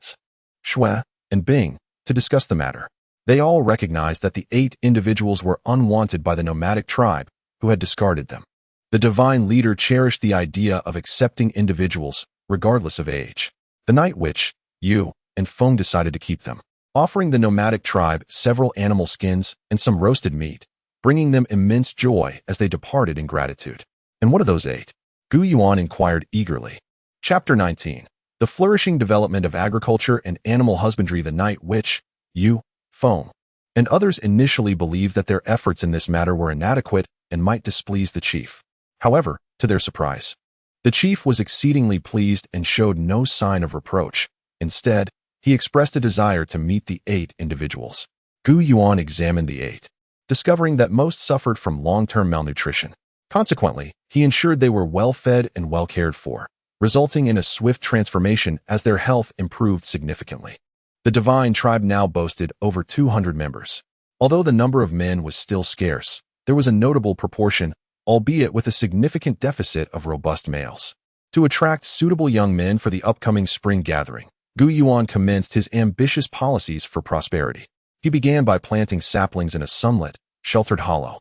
Speaker 1: Shui, and Bing, to discuss the matter. They all recognized that the 8 individuals were unwanted by the nomadic tribe, who had discarded them. The divine leader cherished the idea of accepting individuals, regardless of age. The Night Witch, Yu, and Feng decided to keep them, offering the nomadic tribe several animal skins and some roasted meat, bringing them immense joy as they departed in gratitude. And what are those 8? Yuan inquired eagerly. Chapter 19. The Flourishing Development of Agriculture and Animal Husbandry. The Night Witch, Yu, Feng, and others initially believed that their efforts in this matter were inadequate and might displease the chief. However, to their surprise, the chief was exceedingly pleased and showed no sign of reproach. Instead, he expressed a desire to meet the 8 individuals. Yuan examined the 8, discovering that most suffered from long-term malnutrition. Consequently, he ensured they were well-fed and well-cared for, resulting in a swift transformation as their health improved significantly. The divine tribe now boasted over 200 members. Although the number of men was still scarce, there was a notable proportion, albeit with a significant deficit of robust males. To attract suitable young men for the upcoming spring gathering, Yuan commenced his ambitious policies for prosperity. He began by planting saplings in a sunlit, sheltered hollow,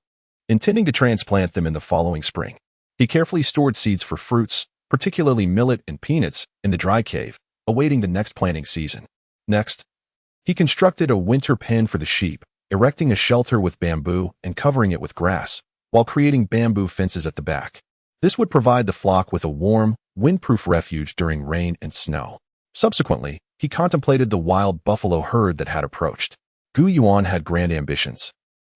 Speaker 1: intending to transplant them in the following spring. He carefully stored seeds for fruits, particularly millet and peanuts, in the dry cave, awaiting the next planting season. Next, he constructed a winter pen for the sheep, erecting a shelter with bamboo and covering it with grass, while creating bamboo fences at the back. This would provide the flock with a warm, windproof refuge during rain and snow. Subsequently, he contemplated the wild buffalo herd that had approached. Yuan had grand ambitions,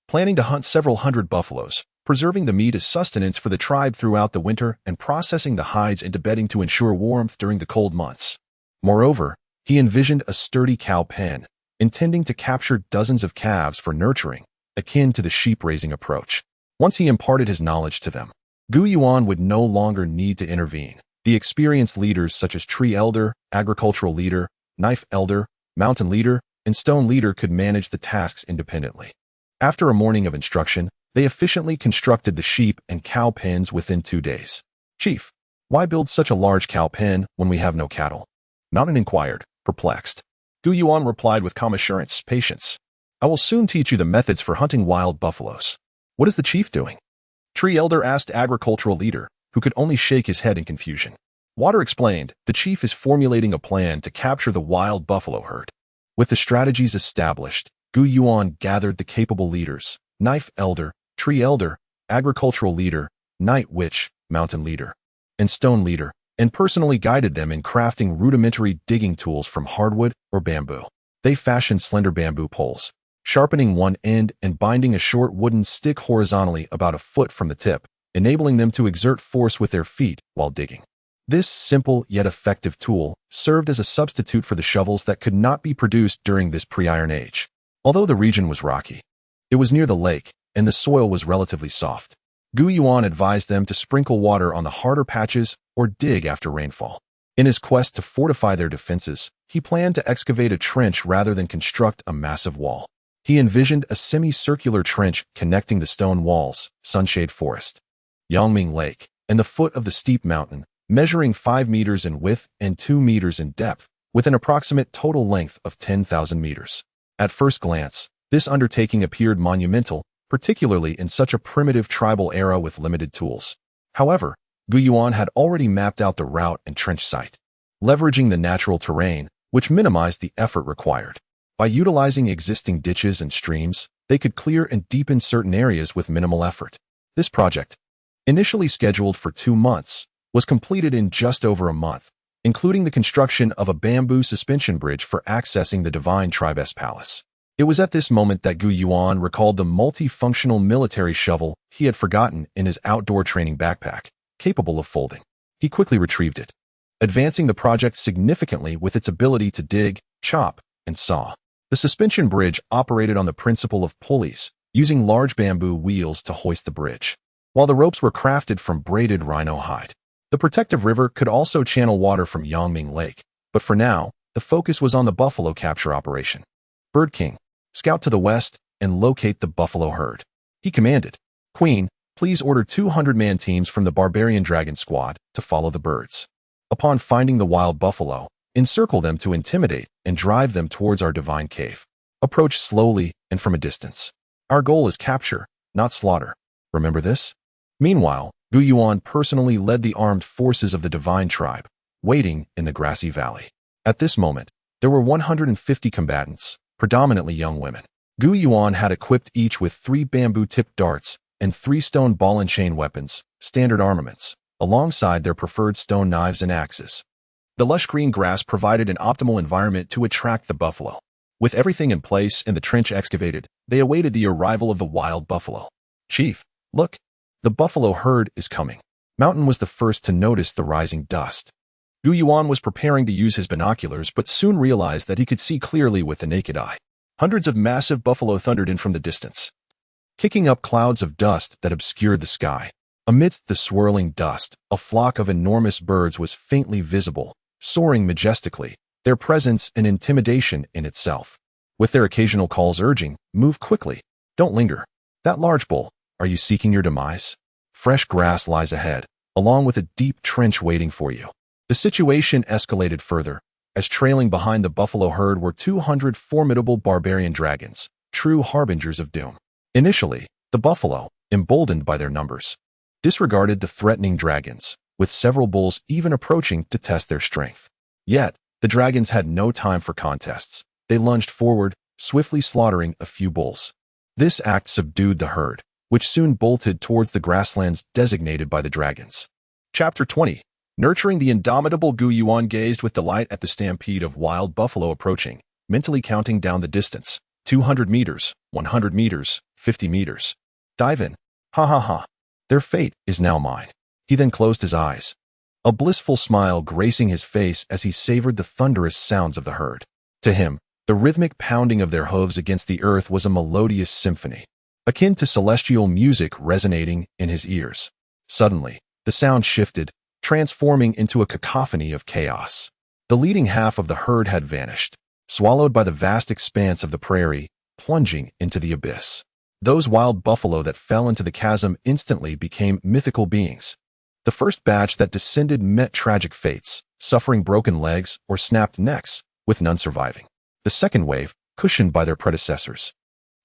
Speaker 1: planning to hunt several hundred buffaloes, preserving the meat as sustenance for the tribe throughout the winter and processing the hides into bedding to ensure warmth during the cold months. Moreover, he envisioned a sturdy cow pen, intending to capture dozens of calves for nurturing, akin to the sheep-raising approach. Once he imparted his knowledge to them, Yuan would no longer need to intervene. The experienced leaders such as Tree Elder, Agricultural Leader, Knife Elder, Mountain Leader, and Stone Leader could manage the tasks independently. After a morning of instruction, they efficiently constructed the sheep and cow pens within 2 days. Chief, why build such a large cow pen when we have no cattle? Mountain inquired, perplexed. Yuan replied with calm assurance, patience. I will soon teach you the methods for hunting wild buffaloes. What is the chief doing? Tree Elder asked Agricultural Leader, who could only shake his head in confusion. Water explained, the chief is formulating a plan to capture the wild buffalo herd. With the strategies established, Yuan gathered the capable leaders, Knife Elder, Tree Elder, Agricultural Leader, Night Witch, Mountain Leader, and Stone Leader, and personally guided them in crafting rudimentary digging tools from hardwood or bamboo. They fashioned slender bamboo poles, sharpening one end and binding a short wooden stick horizontally about a foot from the tip, enabling them to exert force with their feet while digging. This simple yet effective tool served as a substitute for the shovels that could not be produced during this pre-Iron Age. Although the region was rocky, it was near the lake, and the soil was relatively soft. Yuan advised them to sprinkle water on the harder patches or dig after rainfall. In his quest to fortify their defenses, he planned to excavate a trench rather than construct a massive wall. He envisioned a semicircular trench connecting the stone walls, Sunshade Forest, Yangming Lake, and the foot of the steep mountain, measuring 5 meters in width and 2 meters in depth, with an approximate total length of 10,000 meters. At first glance, this undertaking appeared monumental, particularly in such a primitive tribal era with limited tools. However, Yuan had already mapped out the route and trench site, leveraging the natural terrain, which minimized the effort required. By utilizing existing ditches and streams, they could clear and deepen certain areas with minimal effort. This project, initially scheduled for 2 months, was completed in just over a month, including the construction of a bamboo suspension bridge for accessing the divine tribe's palace. It was at this moment that Yuan recalled the multifunctional military shovel he had forgotten in his outdoor training backpack, capable of folding. He quickly retrieved it, advancing the project significantly with its ability to dig, chop, and saw. The suspension bridge operated on the principle of pulleys, using large bamboo wheels to hoist the bridge, while the ropes were crafted from braided rhino hide. The protective river could also channel water from Yangming Lake, but for now, the focus was on the buffalo capture operation. Bird King, scout to the west and locate the buffalo herd. He commanded. Queen, please order 200-man teams from the Barbarian Dragon Squad to follow the birds. Upon finding the wild buffalo, encircle them to intimidate and drive them towards our divine cave. Approach slowly and from a distance. Our goal is capture, not slaughter. Remember this? Meanwhile, Yuan personally led the armed forces of the divine tribe, waiting in the grassy valley. At this moment, there were 150 combatants, predominantly young women. Yuan had equipped each with 3 bamboo-tipped darts and 3 stone ball-and-chain weapons, standard armaments, alongside their preferred stone knives and axes. The lush green grass provided an optimal environment to attract the buffalo. With everything in place and the trench excavated, they awaited the arrival of the wild buffalo. Chief, look, the buffalo herd is coming. Mountain was the first to notice the rising dust. Yuan was preparing to use his binoculars but soon realized that he could see clearly with the naked eye. Hundreds of massive buffalo thundered in from the distance, kicking up clouds of dust that obscured the sky. Amidst the swirling dust, a flock of enormous birds was faintly visible, soaring majestically, their presence an intimidation in itself. With their occasional calls urging, move quickly, don't linger. That large bull, are you seeking your demise? Fresh grass lies ahead, along with a deep trench waiting for you. The situation escalated further, as trailing behind the buffalo herd were 200 formidable barbarian dragons, true harbingers of doom. Initially, the buffalo, emboldened by their numbers, disregarded the threatening dragons, with several bulls even approaching to test their strength. Yet, the dragons had no time for contests. They lunged forward, swiftly slaughtering a few bulls. This act subdued the herd, which soon bolted towards the grasslands designated by the dragons. Chapter 20. Nurturing the indomitable Yuan gazed with delight at the stampede of wild buffalo approaching, mentally counting down the distance. 200 meters, 100 meters, 50 meters. Dive in. Ha ha ha. Their fate is now mine. He then closed his eyes, a blissful smile gracing his face as he savored the thunderous sounds of the herd. To him, the rhythmic pounding of their hooves against the earth was a melodious symphony, akin to celestial music resonating in his ears. Suddenly, the sound shifted, transforming into a cacophony of chaos. The leading half of the herd had vanished, swallowed by the vast expanse of the prairie, plunging into the abyss. Those wild buffalo that fell into the chasm instantly became mythical beings. The first batch that descended met tragic fates, suffering broken legs or snapped necks, with none surviving. The second wave, cushioned by their predecessors,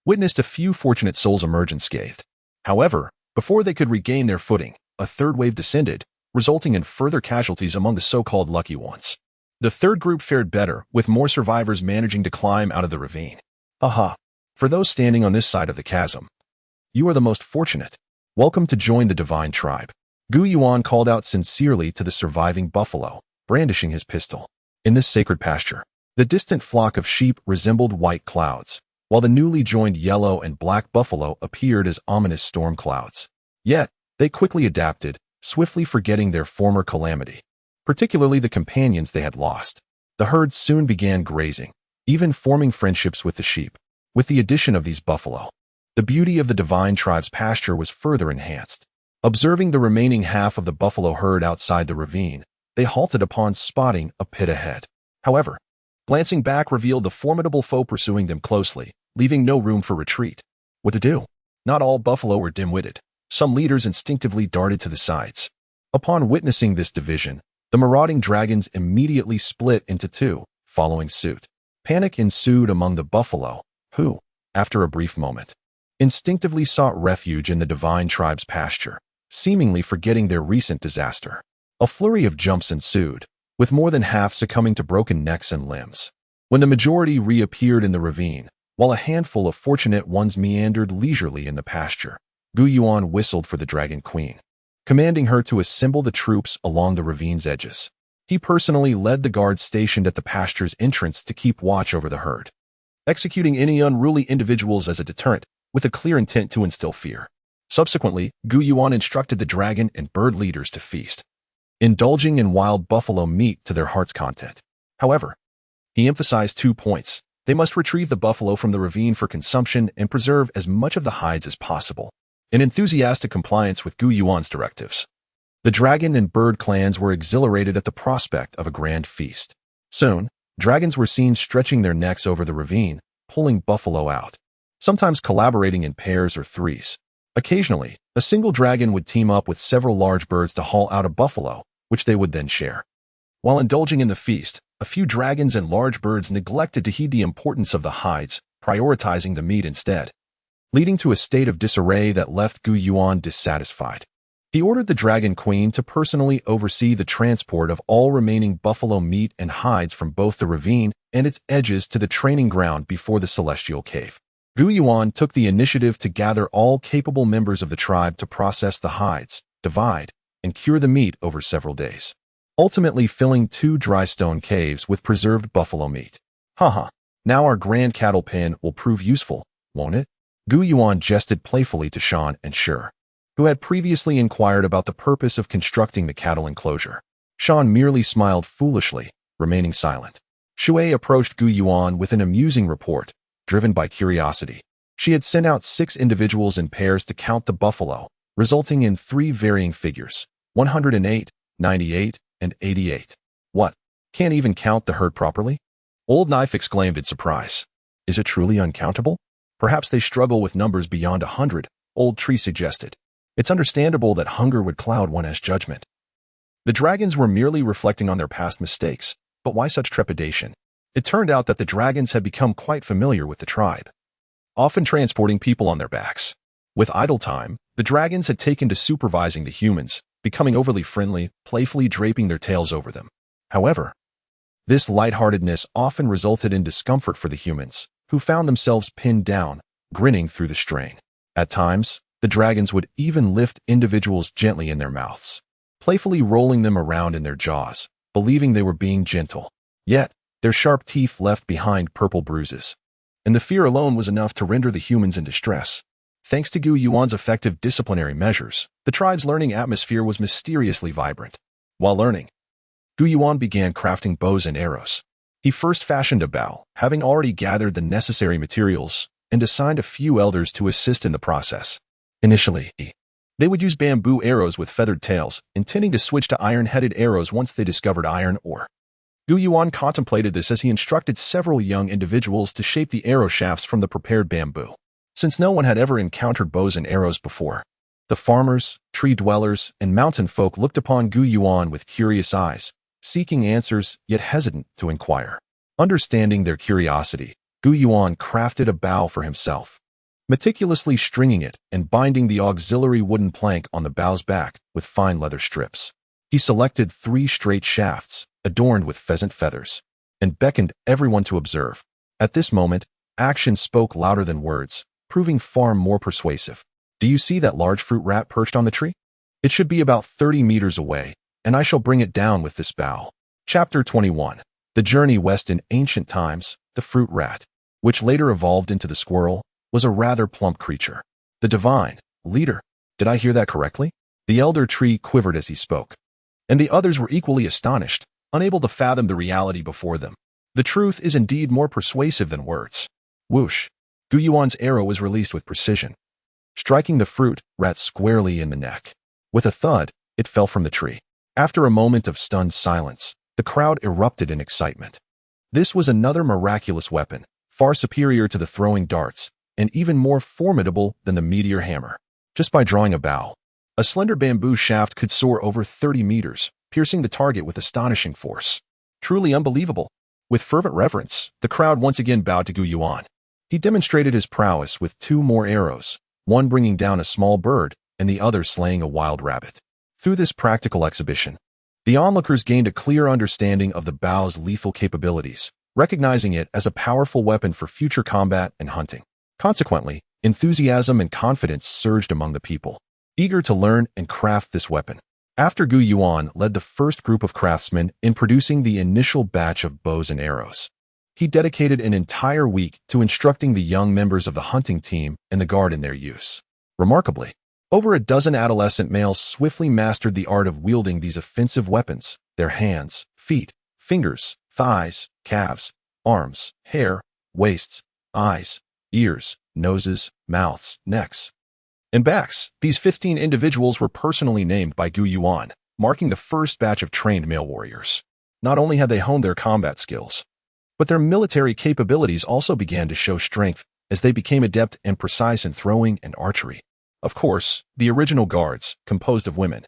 Speaker 1: witnessed a few fortunate souls emerge unscathed. However, before they could regain their footing, a third wave descended, resulting in further casualties among the so-called lucky ones. The third group fared better, with more survivors managing to climb out of the ravine. Aha! For those standing on this side of the chasm, you are the most fortunate. Welcome to join the divine tribe. Yuan called out sincerely to the surviving buffalo, brandishing his pistol. In this sacred pasture, the distant flock of sheep resembled white clouds, while the newly joined yellow and black buffalo appeared as ominous storm clouds. Yet, they quickly adapted, swiftly forgetting their former calamity, particularly the companions they had lost. The herd soon began grazing, even forming friendships with the sheep. With the addition of these buffalo, the beauty of the divine tribe's pasture was further enhanced. Observing the remaining half of the buffalo herd outside the ravine, they halted upon spotting a pit ahead. However, glancing back revealed the formidable foe pursuing them closely, leaving no room for retreat. What to do? Not all buffalo were dim-witted. Some leaders instinctively darted to the sides. Upon witnessing this division, the marauding dragons immediately split into two, following suit. Panic ensued among the buffalo, who, after a brief moment, instinctively sought refuge in the divine tribe's pasture, seemingly forgetting their recent disaster. A flurry of jumps ensued, with more than half succumbing to broken necks and limbs. When the majority reappeared in the ravine, while a handful of fortunate ones meandered leisurely in the pasture, Yuan whistled for the Dragon Queen. commanding her to assemble the troops along the ravine's edges. He personally led the guards stationed at the pasture's entrance to keep watch over the herd, executing any unruly individuals as a deterrent, with a clear intent to instill fear. Subsequently, Yuan instructed the dragon and bird leaders to feast, indulging in wild buffalo meat to their heart's content. However, he emphasized 2 points. They must retrieve the buffalo from the ravine for consumption and preserve as much of the hides as possible, in enthusiastic compliance with Yuan's directives. The dragon and bird clans were exhilarated at the prospect of a grand feast. Soon, dragons were seen stretching their necks over the ravine, pulling buffalo out, sometimes collaborating in pairs or threes. Occasionally, a single dragon would team up with several large birds to haul out a buffalo, which they would then share. While indulging in the feast, a few dragons and large birds neglected to heed the importance of the hides, prioritizing the meat instead, leading to a state of disarray that left Yuan dissatisfied. He ordered the Dragon Queen to personally oversee the transport of all remaining buffalo meat and hides from both the ravine and its edges to the training ground before the Celestial Cave. Yuan took the initiative to gather all capable members of the tribe to process the hides, divide, and cure the meat over several days, ultimately filling 2 dry stone caves with preserved buffalo meat. Haha, now our grand cattle pen will prove useful, won't it? Yuan jested playfully to Shan and Shur, who had previously inquired about the purpose of constructing the cattle enclosure. Shan merely smiled foolishly, remaining silent. Shui approached Yuan with an amusing report, driven by curiosity. She had sent out 6 individuals in pairs to count the buffalo, resulting in 3 varying figures, 108, 98, and 88. What? Can't even count the herd properly? Old Knife exclaimed in surprise. Is it truly uncountable? Perhaps they struggle with numbers beyond 100, Old Tree suggested. It's understandable that hunger would cloud one's judgment. The dragons were merely reflecting on their past mistakes, but why such trepidation? It turned out that the dragons had become quite familiar with the tribe, often transporting people on their backs. With idle time, the dragons had taken to supervising the humans, becoming overly friendly, playfully draping their tails over them. However, this lightheartedness often resulted in discomfort for the humans, who found themselves pinned down, grinning through the strain. At times, the dragons would even lift individuals gently in their mouths, playfully rolling them around in their jaws, believing they were being gentle. Yet, their sharp teeth left behind purple bruises, and the fear alone was enough to render the humans in distress. Thanks to Yuan's effective disciplinary measures, the tribe's learning atmosphere was mysteriously vibrant. While learning, Yuan began crafting bows and arrows. He first fashioned a bow, having already gathered the necessary materials, and assigned a few elders to assist in the process. Initially, they would use bamboo arrows with feathered tails, intending to switch to iron-headed arrows once they discovered iron ore. Yuan contemplated this as he instructed several young individuals to shape the arrow shafts from the prepared bamboo. Since no one had ever encountered bows and arrows before, the farmers, tree dwellers, and mountain folk looked upon Yuan with curious eyes, seeking answers yet hesitant to inquire. Understanding their curiosity, Yuan crafted a bow for himself, meticulously stringing it and binding the auxiliary wooden plank on the bow's back with fine leather strips. He selected 3 straight shafts, adorned with pheasant feathers, and beckoned everyone to observe. At this moment, action spoke louder than words, proving far more persuasive. Do you see that large fruit rat perched on the tree? It should be about 30 meters away, and I shall bring it down with this bow. Chapter 21. The Journey West. In ancient times, the fruit rat, which later evolved into the squirrel, was a rather plump creature. The divine leader. Did I hear that correctly? The elder tree quivered as he spoke, and the others were equally astonished, unable to fathom the reality before them. The truth is indeed more persuasive than words. Whoosh! Yuan's arrow was released with precision, striking the fruit rat squarely in the neck. With a thud, it fell from the tree. After a moment of stunned silence, the crowd erupted in excitement. This was another miraculous weapon, far superior to the throwing darts, and even more formidable than the meteor hammer. Just by drawing a bow, a slender bamboo shaft could soar over 30 meters, piercing the target with astonishing force. Truly unbelievable. With fervent reverence, the crowd once again bowed to Yuan. He demonstrated his prowess with 2 more arrows, one bringing down a small bird and the other slaying a wild rabbit. Through this practical exhibition, the onlookers gained a clear understanding of the bow's lethal capabilities, recognizing it as a powerful weapon for future combat and hunting. Consequently, enthusiasm and confidence surged among the people. eager to learn and craft this weapon. After Gu Yuan led the first group of craftsmen in producing the initial batch of bows and arrows. He dedicated an entire week to instructing the young members of the hunting team and the guard in their use. Remarkably, over a dozen adolescent males swiftly mastered the art of wielding these offensive weapons. Their hands, feet, fingers, thighs, calves, arms, hair, waists, eyes, ears, noses, mouths, necks, and backs. These 15 individuals were personally named by Gu Yuan, marking the first batch of trained male warriors. Not only had they honed their combat skills, but their military capabilities also began to show strength as they became adept and precise in throwing and archery. Of course, the original guards, composed of women,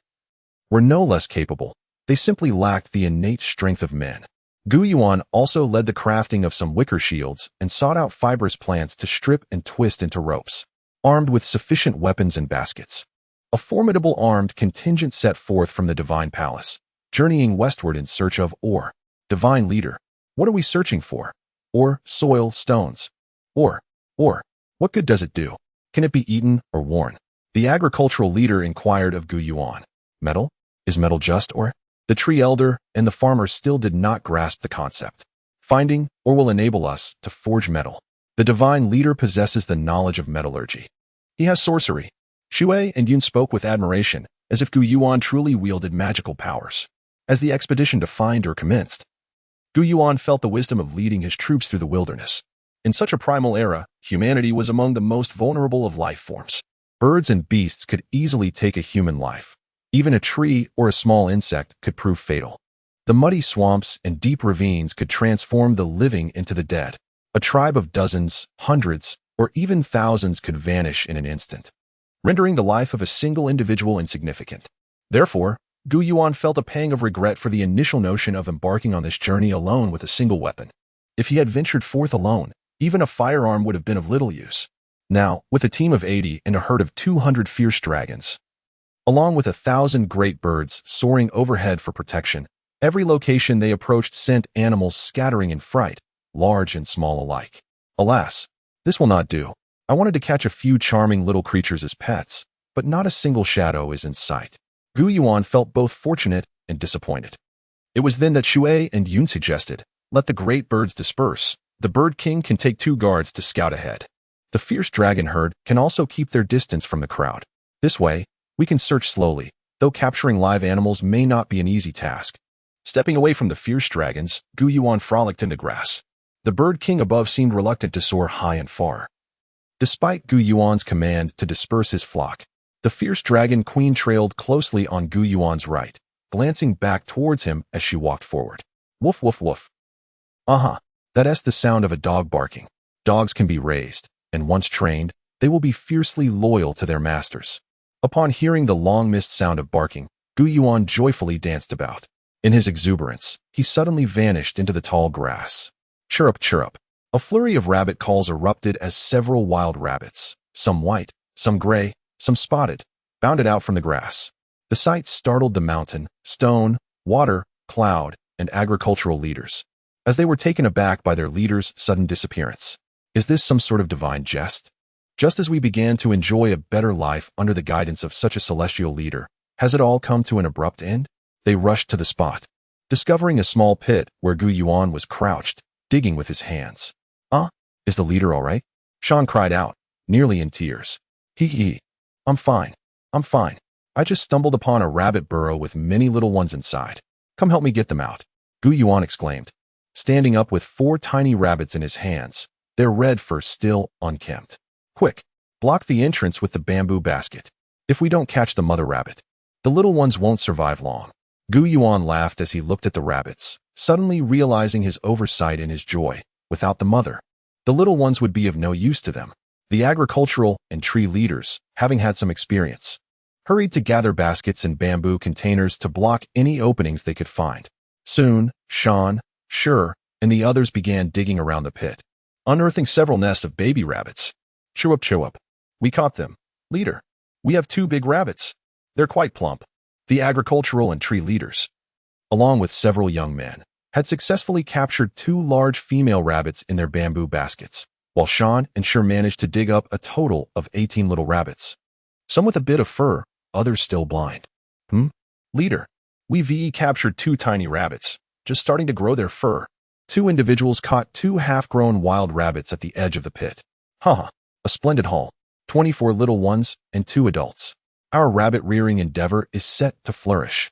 Speaker 1: were no less capable. They simply lacked the innate strength of men. Gu Yuan also led the crafting of some wicker shields and sought out fibrous plants to strip and twist into ropes, armed with sufficient weapons and baskets. A formidable armed contingent set forth from the divine palace, journeying westward in search of ore. Divine leader, what are we searching for? Ore, soil, stones. Ore. What good does it do? Can it be eaten or worn? The agricultural leader inquired of Gu Yuan. Metal? Is metal just ore? The tree elder and the farmer still did not grasp the concept. Finding ore will enable us to forge metal. The divine leader possesses the knowledge of metallurgy. He has sorcery. Shui and Yuan spoke with admiration, as if Gu Yuan truly wielded magical powers. As the expedition to find ore commenced, Gu Yuan felt the wisdom of leading his troops through the wilderness. In such a primal era, humanity was among the most vulnerable of life forms. Birds and beasts could easily take a human life. Even a tree or a small insect could prove fatal. The muddy swamps and deep ravines could transform the living into the dead. A tribe of dozens, hundreds, or even thousands could vanish in an instant, rendering the life of a single individual insignificant. Therefore, Gu Yuan felt a pang of regret for the initial notion of embarking on this journey alone with a single weapon. If he had ventured forth alone, even a firearm would have been of little use. Now, with a team of 80 and a herd of 200 fierce dragons, along with 1,000 great birds soaring overhead for protection, every location they approached sent animals scattering in fright, large and small alike. Alas, this will not do. I wanted to catch a few charming little creatures as pets, but not a single shadow is in sight. Gu Yuan felt both fortunate and disappointed. It was then that Shui and Yuan suggested, let the great birds disperse. The bird king can take 2 guards to scout ahead. The fierce dragon herd can also keep their distance from the crowd. This way, we can search slowly, though capturing live animals may not be an easy task. Stepping away from the fierce dragons, Gu Yuan frolicked in the grass. The bird king above seemed reluctant to soar high and far. Despite Gu Yuan's command to disperse his flock, the fierce dragon queen trailed closely on Gu Yuan's right, glancing back towards him as she walked forward. Woof, woof, woof. That's the sound of a dog barking. Dogs can be raised, and once trained, they will be fiercely loyal to their masters. Upon hearing the long-missed sound of barking, Gu Yuan joyfully danced about. In his exuberance, he suddenly vanished into the tall grass. Chirrup, chirrup. A flurry of rabbit calls erupted as several wild rabbits, some white, some gray, some spotted, bounded out from the grass. The sight startled the mountain, stone, water, cloud, and agricultural leaders, as they were taken aback by their leader's sudden disappearance. Is this some sort of divine jest? Just as we began to enjoy a better life under the guidance of such a celestial leader, has it all come to an abrupt end? They rushed to the spot, discovering a small pit where Gu Yuan was crouched, digging with his hands. Is the leader all right? Shan cried out, nearly in tears. I'm fine. I just stumbled upon a rabbit burrow with many little ones inside. Come help me get them out, Gu Yuan exclaimed, standing up with 4 tiny rabbits in his hands, their red fur still unkempt. Quick, block the entrance with the bamboo basket. If we don't catch the mother rabbit, the little ones won't survive long. Gu Yuan laughed as he looked at the rabbits, suddenly realizing his oversight in his joy. Without the mother, the little ones would be of no use to them. The agricultural and tree leaders, having had some experience, hurried to gather baskets and bamboo containers to block any openings they could find. Soon, Shan, Sure, and the others began digging around the pit, unearthing several nests of baby rabbits. Chirrup, chirrup. We caught them. Leader, we have 2 big rabbits. They're quite plump. The agricultural and tree leaders, along with several young men, had successfully captured 2 large female rabbits in their bamboo baskets, while Shan and Sure managed to dig up a total of 18 little rabbits, some with a bit of fur, others still blind. Leader, we captured 2 tiny rabbits, just starting to grow their fur. 2 individuals caught 2 half-grown wild rabbits at the edge of the pit. A splendid haul. 24 little ones and 2 adults. Our rabbit-rearing endeavor is set to flourish,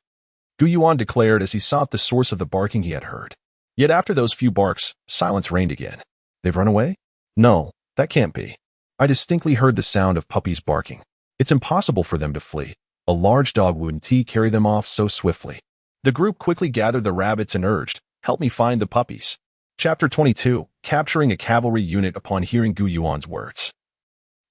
Speaker 1: Yuan declared as he sought the source of the barking he had heard. Yet after those few barks, silence reigned again. They've run away? No, that can't be. I distinctly heard the sound of puppies barking. It's impossible for them to flee. A large dog wouldn't carry them off so swiftly. The group quickly gathered the rabbits and urged, "Help me find the puppies." Chapter 22, Capturing a Cavalry Unit upon hearing Yuan's words.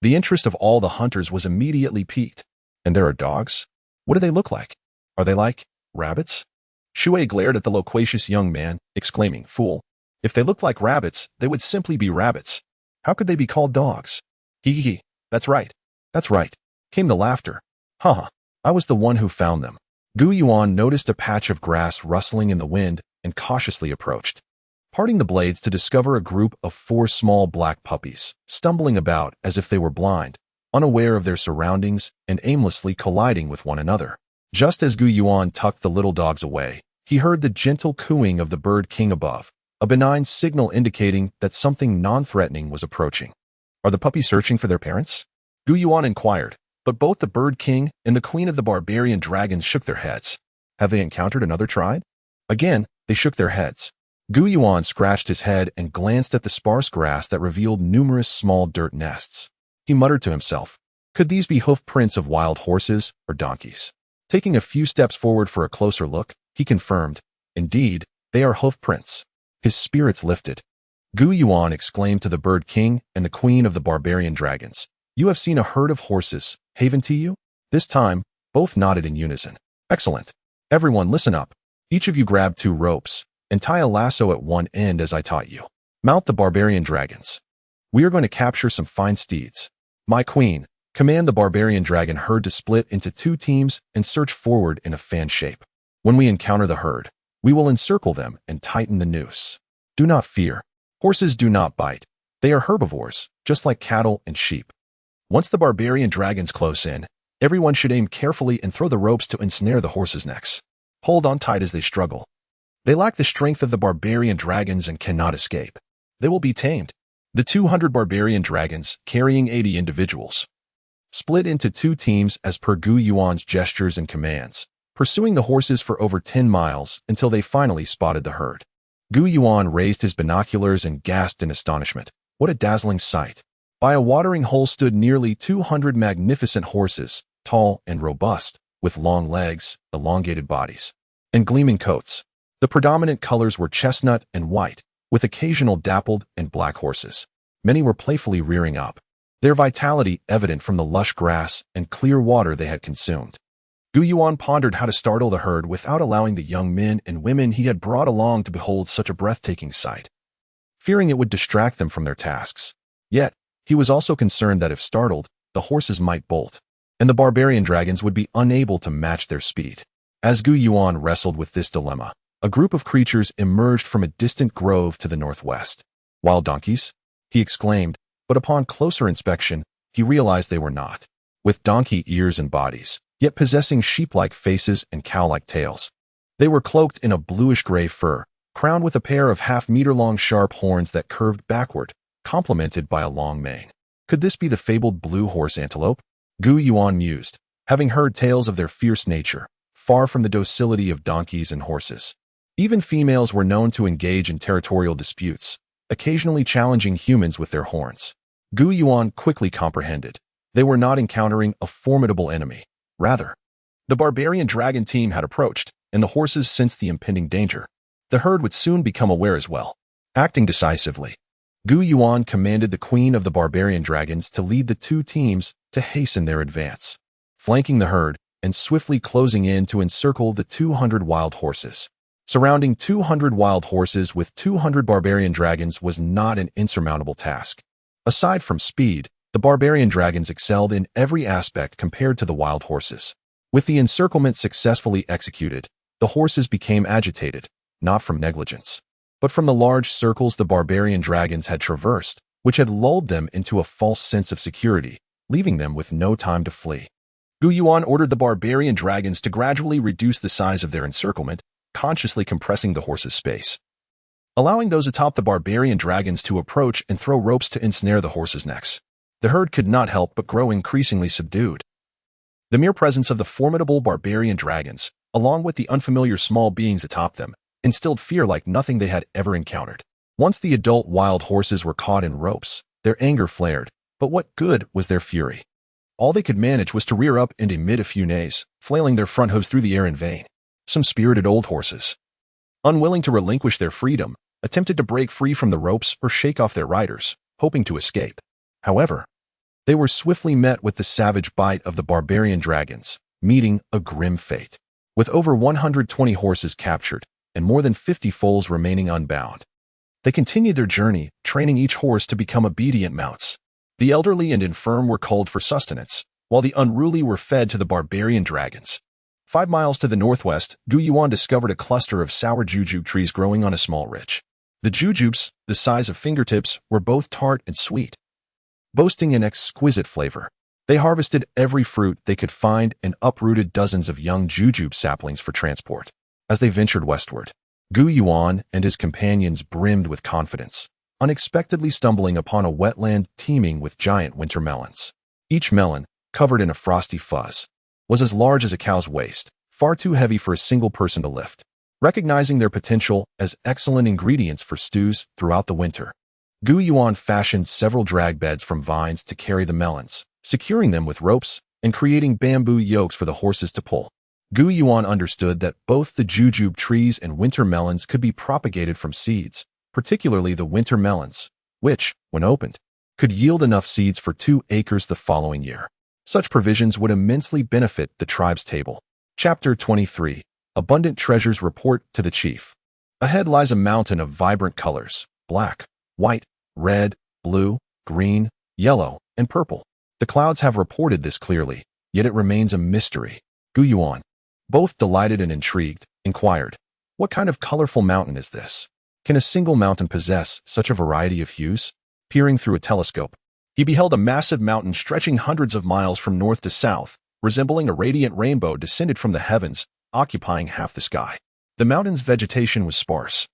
Speaker 1: The interest of all the hunters was immediately piqued. And there are dogs? What do they look like? Are they like rabbits? Shui glared at the loquacious young man, exclaiming, "Fool! If they looked like rabbits, they would simply be rabbits. How could they be called dogs?" Hee. That's right. That's right. Came the laughter. I was the one who found them. Yuan noticed a patch of grass rustling in the wind and cautiously approached, parting the blades to discover a group of 4 small black puppies, stumbling about as if they were blind, unaware of their surroundings and aimlessly colliding with one another. Just as Yuan tucked the little dogs away, he heard the gentle cooing of the bird king above, a benign signal indicating that something non-threatening was approaching. Are the puppies searching for their parents? Yuan inquired, but both the bird king and the queen of the barbarian dragons shook their heads. Have they encountered another tribe? Again, they shook their heads. Yuan scratched his head and glanced at the sparse grass that revealed numerous small dirt nests. He muttered to himself, could these be hoof prints of wild horses or donkeys? Taking a few steps forward for a closer look, he confirmed, indeed, they are hoof prints. His spirits lifted. Yuan exclaimed to the bird king and the queen of the barbarian dragons, "You have seen a herd of horses, haven't you?" This time, both nodded in unison. "Excellent. Everyone listen up. Each of you grab 2 ropes and tie a lasso at one end as I taught you. Mount the barbarian dragons. We are going to capture some fine steeds. My queen, command the barbarian dragon herd to split into 2 teams and search forward in a fan shape. When we encounter the herd, we will encircle them and tighten the noose. Do not fear. Horses do not bite. They are herbivores, just like cattle and sheep. Once the barbarian dragons close in, everyone should aim carefully and throw the ropes to ensnare the horses' necks. Hold on tight as they struggle. They lack the strength of the barbarian dragons and cannot escape. They will be tamed. The 200 barbarian dragons, carrying 80 individuals, split into 2 teams as per Yuan's gestures and commands, pursuing the horses for over 10 miles until they finally spotted the herd. Yuan raised his binoculars and gasped in astonishment. What a dazzling sight! By a watering hole stood nearly 200 magnificent horses, tall and robust, with long legs, elongated bodies, and gleaming coats. The predominant colors were chestnut and white, with occasional dappled and black horses. Many were playfully rearing up, their vitality evident from the lush grass and clear water they had consumed. Yuan pondered how to startle the herd without allowing the young men and women he had brought along to behold such a breathtaking sight, fearing it would distract them from their tasks. Yet, he was also concerned that if startled, the horses might bolt, and the barbarian dragons would be unable to match their speed. As Yuan wrestled with this dilemma, a group of creatures emerged from a distant grove to the northwest. Wild donkeys? He exclaimed, but upon closer inspection, he realized they were not. With donkey ears and bodies, yet possessing sheep-like faces and cow-like tails. They were cloaked in a bluish-gray fur, crowned with a pair of half-meter-long sharp horns that curved backward, complemented by a long mane. Could this be the fabled blue horse antelope? Yuan mused, having heard tales of their fierce nature, far from the docility of donkeys and horses. Even females were known to engage in territorial disputes, occasionally challenging humans with their horns. Yuan quickly comprehended. They were not encountering a formidable enemy. Rather, the barbarian dragon team had approached, and the horses sensed the impending danger. The herd would soon become aware as well. Acting decisively, Yuan commanded the queen of the barbarian dragons to lead the 2 teams to hasten their advance, flanking the herd and swiftly closing in to encircle the 200 wild horses. Surrounding 200 wild horses with 200 barbarian dragons was not an insurmountable task. Aside from speed, the barbarian dragons excelled in every aspect compared to the wild horses. With the encirclement successfully executed, the horses became agitated, not from negligence, but from the large circles the barbarian dragons had traversed, which had lulled them into a false sense of security, leaving them with no time to flee. Gu Yuan ordered the barbarian dragons to gradually reduce the size of their encirclement, consciously compressing the horse's space, allowing those atop the barbarian dragons to approach and throw ropes to ensnare the horses' necks. The herd could not help but grow increasingly subdued. The mere presence of the formidable barbarian dragons, along with the unfamiliar small beings atop them, instilled fear like nothing they had ever encountered. Once the adult wild horses were caught in ropes, their anger flared, but what good was their fury? All they could manage was to rear up and emit a few neighs, flailing their front hooves through the air in vain. Some spirited old horses, unwilling to relinquish their freedom, attempted to break free from the ropes or shake off their riders, hoping to escape. However, they were swiftly met with the savage bite of the barbarian dragons, meeting a grim fate. With over 120 horses captured and more than 50 foals remaining unbound, they continued their journey, training each horse to become obedient mounts. The elderly and infirm were culled for sustenance, while the unruly were fed to the barbarian dragons. 5 miles to the northwest, Gu Yuan discovered a cluster of sour jujube trees growing on a small ridge. The jujubes, the size of fingertips, were both tart and sweet, boasting an exquisite flavor. They harvested every fruit they could find and uprooted dozens of young jujube saplings for transport. As they ventured westward, Gu Yuan and his companions brimmed with confidence, unexpectedly stumbling upon a wetland teeming with giant winter melons. Each melon, covered in a frosty fuzz, was as large as a cow's waist, far too heavy for a single person to lift. Recognizing their potential as excellent ingredients for stews throughout the winter, Gu Yuan fashioned several drag beds from vines to carry the melons, securing them with ropes and creating bamboo yokes for the horses to pull. Gu Yuan understood that both the jujube trees and winter melons could be propagated from seeds, particularly the winter melons, which, when opened, could yield enough seeds for 2 acres the following year. Such provisions would immensely benefit the tribe's table. Chapter 23. Abundant Treasures Report to the Chief. Ahead lies a mountain of vibrant colors: black, white, red, blue, green, yellow, and purple. The clouds have reported this clearly, yet it remains a mystery. Gu Yuan, both delighted and intrigued, inquired, "What kind of colorful mountain is this? Can a single mountain possess such a variety of hues?" Peering through a telescope, he beheld a massive mountain stretching hundreds of miles from north to south, resembling a radiant rainbow descended from the heavens, occupying half the sky. The mountain's vegetation was sparse,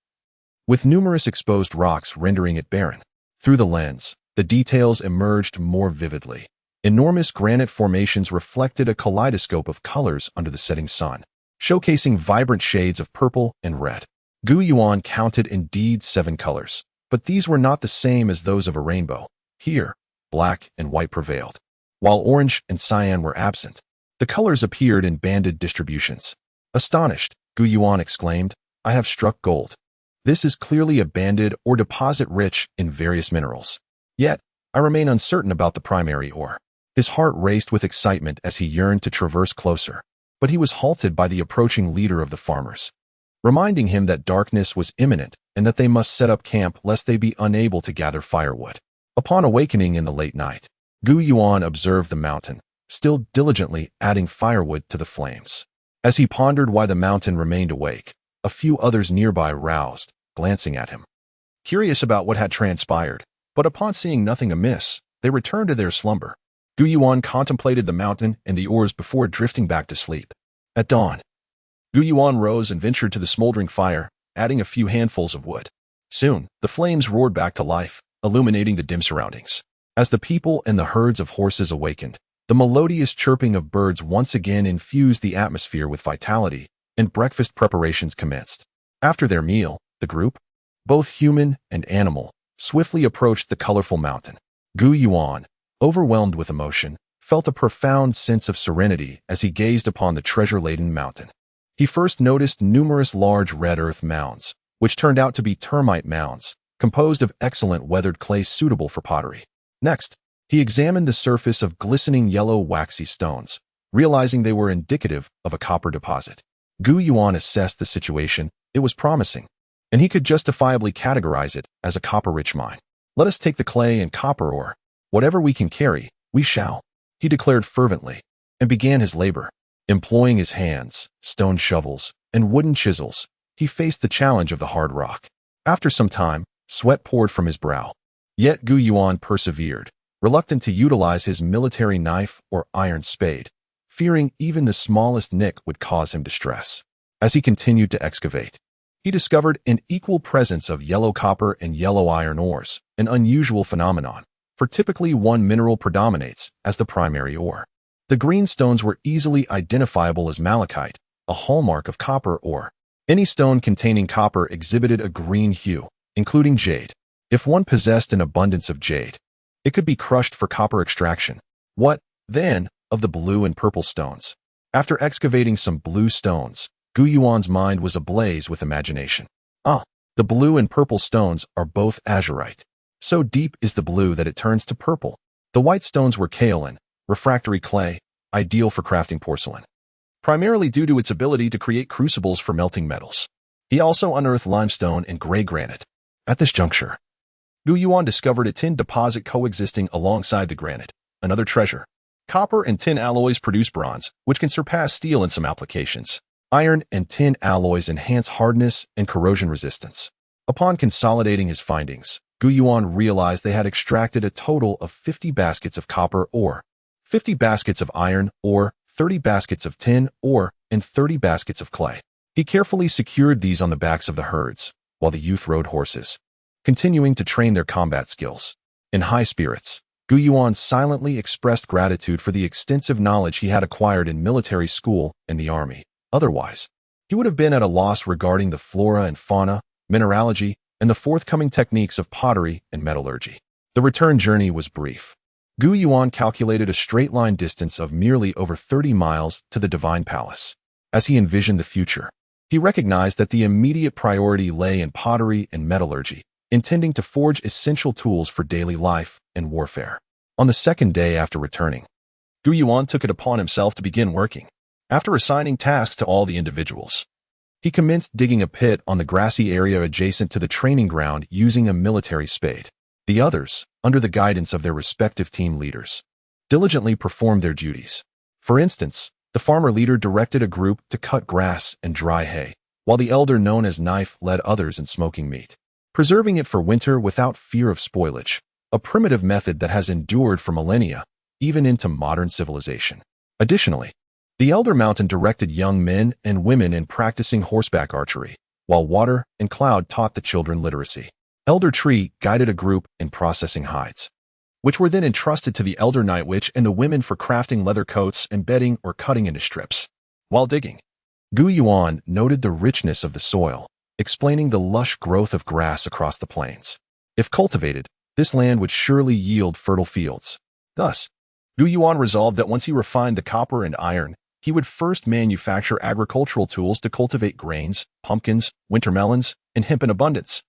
Speaker 1: with numerous exposed rocks rendering it barren. Through the lens, the details emerged more vividly. Enormous granite formations reflected a kaleidoscope of colors under the setting sun, showcasing vibrant shades of purple and red. Gu Yuan counted indeed 7 colors, but these were not the same as those of a rainbow. Here, black and white prevailed, while orange and cyan were absent. The colors appeared in banded distributions. Astonished, Gu Yuan exclaimed, "I have struck gold. This is clearly a banded or deposit rich in various minerals. Yet, I remain uncertain about the primary ore." His heart raced with excitement as he yearned to traverse closer, but he was halted by the approaching leader of the farmers, reminding him that darkness was imminent and that they must set up camp lest they be unable to gather firewood. Upon awakening in the late night, Gu Yuan observed the mountain, still diligently adding firewood to the flames. As he pondered why the mountain remained awake, a few others nearby roused, glancing at him, curious about what had transpired, but upon seeing nothing amiss, they returned to their slumber. Gu Yuan contemplated the mountain and the ores before drifting back to sleep. At dawn, Gu Yuan rose and ventured to the smoldering fire, adding a few handfuls of wood. Soon, the flames roared back to life, illuminating the dim surroundings. As the people and the herds of horses awakened, the melodious chirping of birds once again infused the atmosphere with vitality, and breakfast preparations commenced. After their meal, the group, both human and animal, swiftly approached the colorful mountain. Gu Yuan, overwhelmed with emotion, felt a profound sense of serenity as he gazed upon the treasure-laden mountain. He first noticed numerous large red earth mounds, which turned out to be termite mounds, composed of excellent weathered clay suitable for pottery. Next, he examined the surface of glistening yellow waxy stones, realizing they were indicative of a copper deposit. Gu Yuan assessed the situation. It was promising, and he could justifiably categorize it as a copper-rich mine. "Let us take the clay and copper ore. Whatever we can carry, we shall," he declared fervently, and began his labor. Employing his hands, stone shovels, and wooden chisels, he faced the challenge of the hard rock. After some time, sweat poured from his brow. Yet Gu Yuan persevered, reluctant to utilize his military knife or iron spade, fearing even the smallest nick would cause him distress. As he continued to excavate, he discovered an equal presence of yellow copper and yellow iron ores, an unusual phenomenon, for typically one mineral predominates as the primary ore. The green stones were easily identifiable as malachite, a hallmark of copper ore. Any stone containing copper exhibited a green hue, including jade. If one possessed an abundance of jade, it could be crushed for copper extraction. What, then, of the blue and purple stones? After excavating some blue stones, Yuan's mind was ablaze with imagination. The blue and purple stones are both azurite. So deep is the blue that it turns to purple. The white stones were kaolin, refractory clay, ideal for crafting porcelain, primarily due to its ability to create crucibles for melting metals. He also unearthed limestone and gray granite. At this juncture, Yuan discovered a tin deposit coexisting alongside the granite, another treasure. Copper and tin alloys produce bronze, which can surpass steel in some applications. Iron and tin alloys enhance hardness and corrosion resistance. Upon consolidating his findings, Yuan realized they had extracted a total of 50 baskets of copper ore, 50 baskets of iron ore, 30 baskets of tin ore, and 30 baskets of clay. He carefully secured these on the backs of the herds, while the youth rode horses, continuing to train their combat skills. In high spirits, Yuan silently expressed gratitude for the extensive knowledge he had acquired in military school and the army. Otherwise, he would have been at a loss regarding the flora and fauna, mineralogy, and the forthcoming techniques of pottery and metallurgy. The return journey was brief. Yuan calculated a straight-line distance of merely over 30 miles to the Divine Palace. As he envisioned the future, he recognized that the immediate priority lay in pottery and metallurgy, intending to forge essential tools for daily life and warfare. On the second day after returning, Yuan took it upon himself to begin working. After assigning tasks to all the individuals, he commenced digging a pit on the grassy area adjacent to the training ground using a military spade. The others, under the guidance of their respective team leaders, diligently performed their duties. For instance, the farmer leader directed a group to cut grass and dry hay, while the elder known as Knife led others in smoking meat, preserving it for winter without fear of spoilage, a primitive method that has endured for millennia, even into modern civilization. Additionally, the elder mountain directed young men and women in practicing horseback archery, while Water and Cloud taught the children literacy. Elder Tree guided a group in processing hides, which were then entrusted to the elder Night Witch and the women for crafting leather coats and bedding or cutting into strips. While digging, Yuan noted the richness of the soil, explaining the lush growth of grass across the plains. If cultivated, this land would surely yield fertile fields. Thus, Yuan resolved that once he refined the copper and iron, he would first manufacture agricultural tools to cultivate grains, pumpkins, winter melons, and hemp in abundance.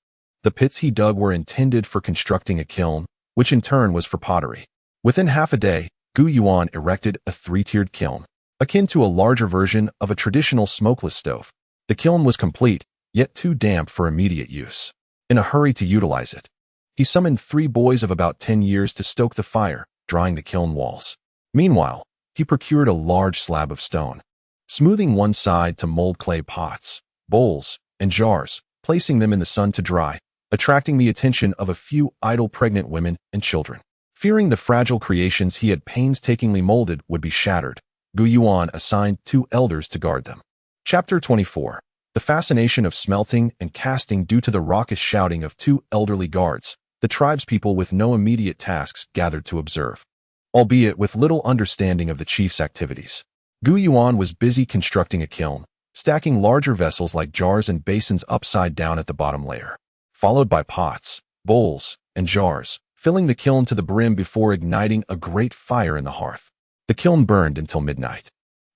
Speaker 1: The pits he dug were intended for constructing a kiln, which in turn was for pottery. Within half a day, Yuan erected a three-tiered kiln, akin to a larger version of a traditional smokeless stove. The kiln was complete, yet too damp for immediate use. In a hurry to utilize it, he summoned 3 boys of about 10 years to stoke the fire, drying the kiln walls. Meanwhile, he procured a large slab of stone, smoothing one side to mold clay pots, bowls, and jars, placing them in the sun to dry, attracting the attention of a few idle pregnant women and children. Fearing the fragile creations he had painstakingly molded would be shattered, Yuan assigned 2 elders to guard them. Chapter 24. The fascination of smelting and casting due to the raucous shouting of 2 elderly guards, the tribespeople with no immediate tasks gathered to observe. Albeit with little understanding of the chief's activities, Yuan was busy constructing a kiln, stacking larger vessels like jars and basins upside down at the bottom layer, followed by pots, bowls, and jars, filling the kiln to the brim before igniting a great fire in the hearth. The kiln burned until midnight,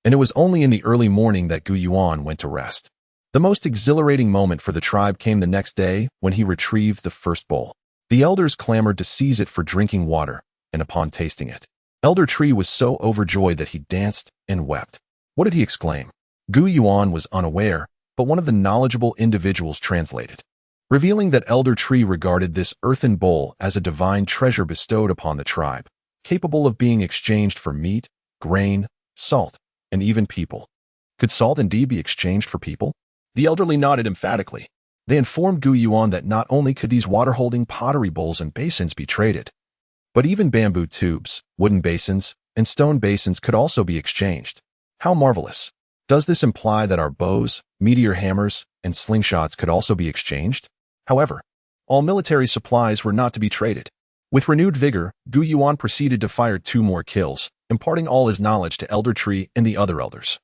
Speaker 1: and it was only in the early morning that Yuan went to rest. The most exhilarating moment for the tribe came the next day when he retrieved the first bowl. The elders clamored to seize it for drinking water, and upon tasting it, Elder Tree was so overjoyed that he danced and wept. What did he exclaim? Yuan was unaware, but one of the knowledgeable individuals translated, revealing that Elder Tree regarded this earthen bowl as a divine treasure bestowed upon the tribe, capable of being exchanged for meat, grain, salt, and even people. Could salt indeed be exchanged for people? The elderly nodded emphatically. They informed Yuan that not only could these water-holding pottery bowls and basins be traded, But even bamboo tubes, wooden basins, and stone basins could also be exchanged. How marvelous! Does this imply that our bows, meteor hammers, and slingshots could also be exchanged? However, all military supplies were not to be traded. With renewed vigor, Yuan proceeded to fire 2 more kills, imparting all his knowledge to Elder Tree and the other elders,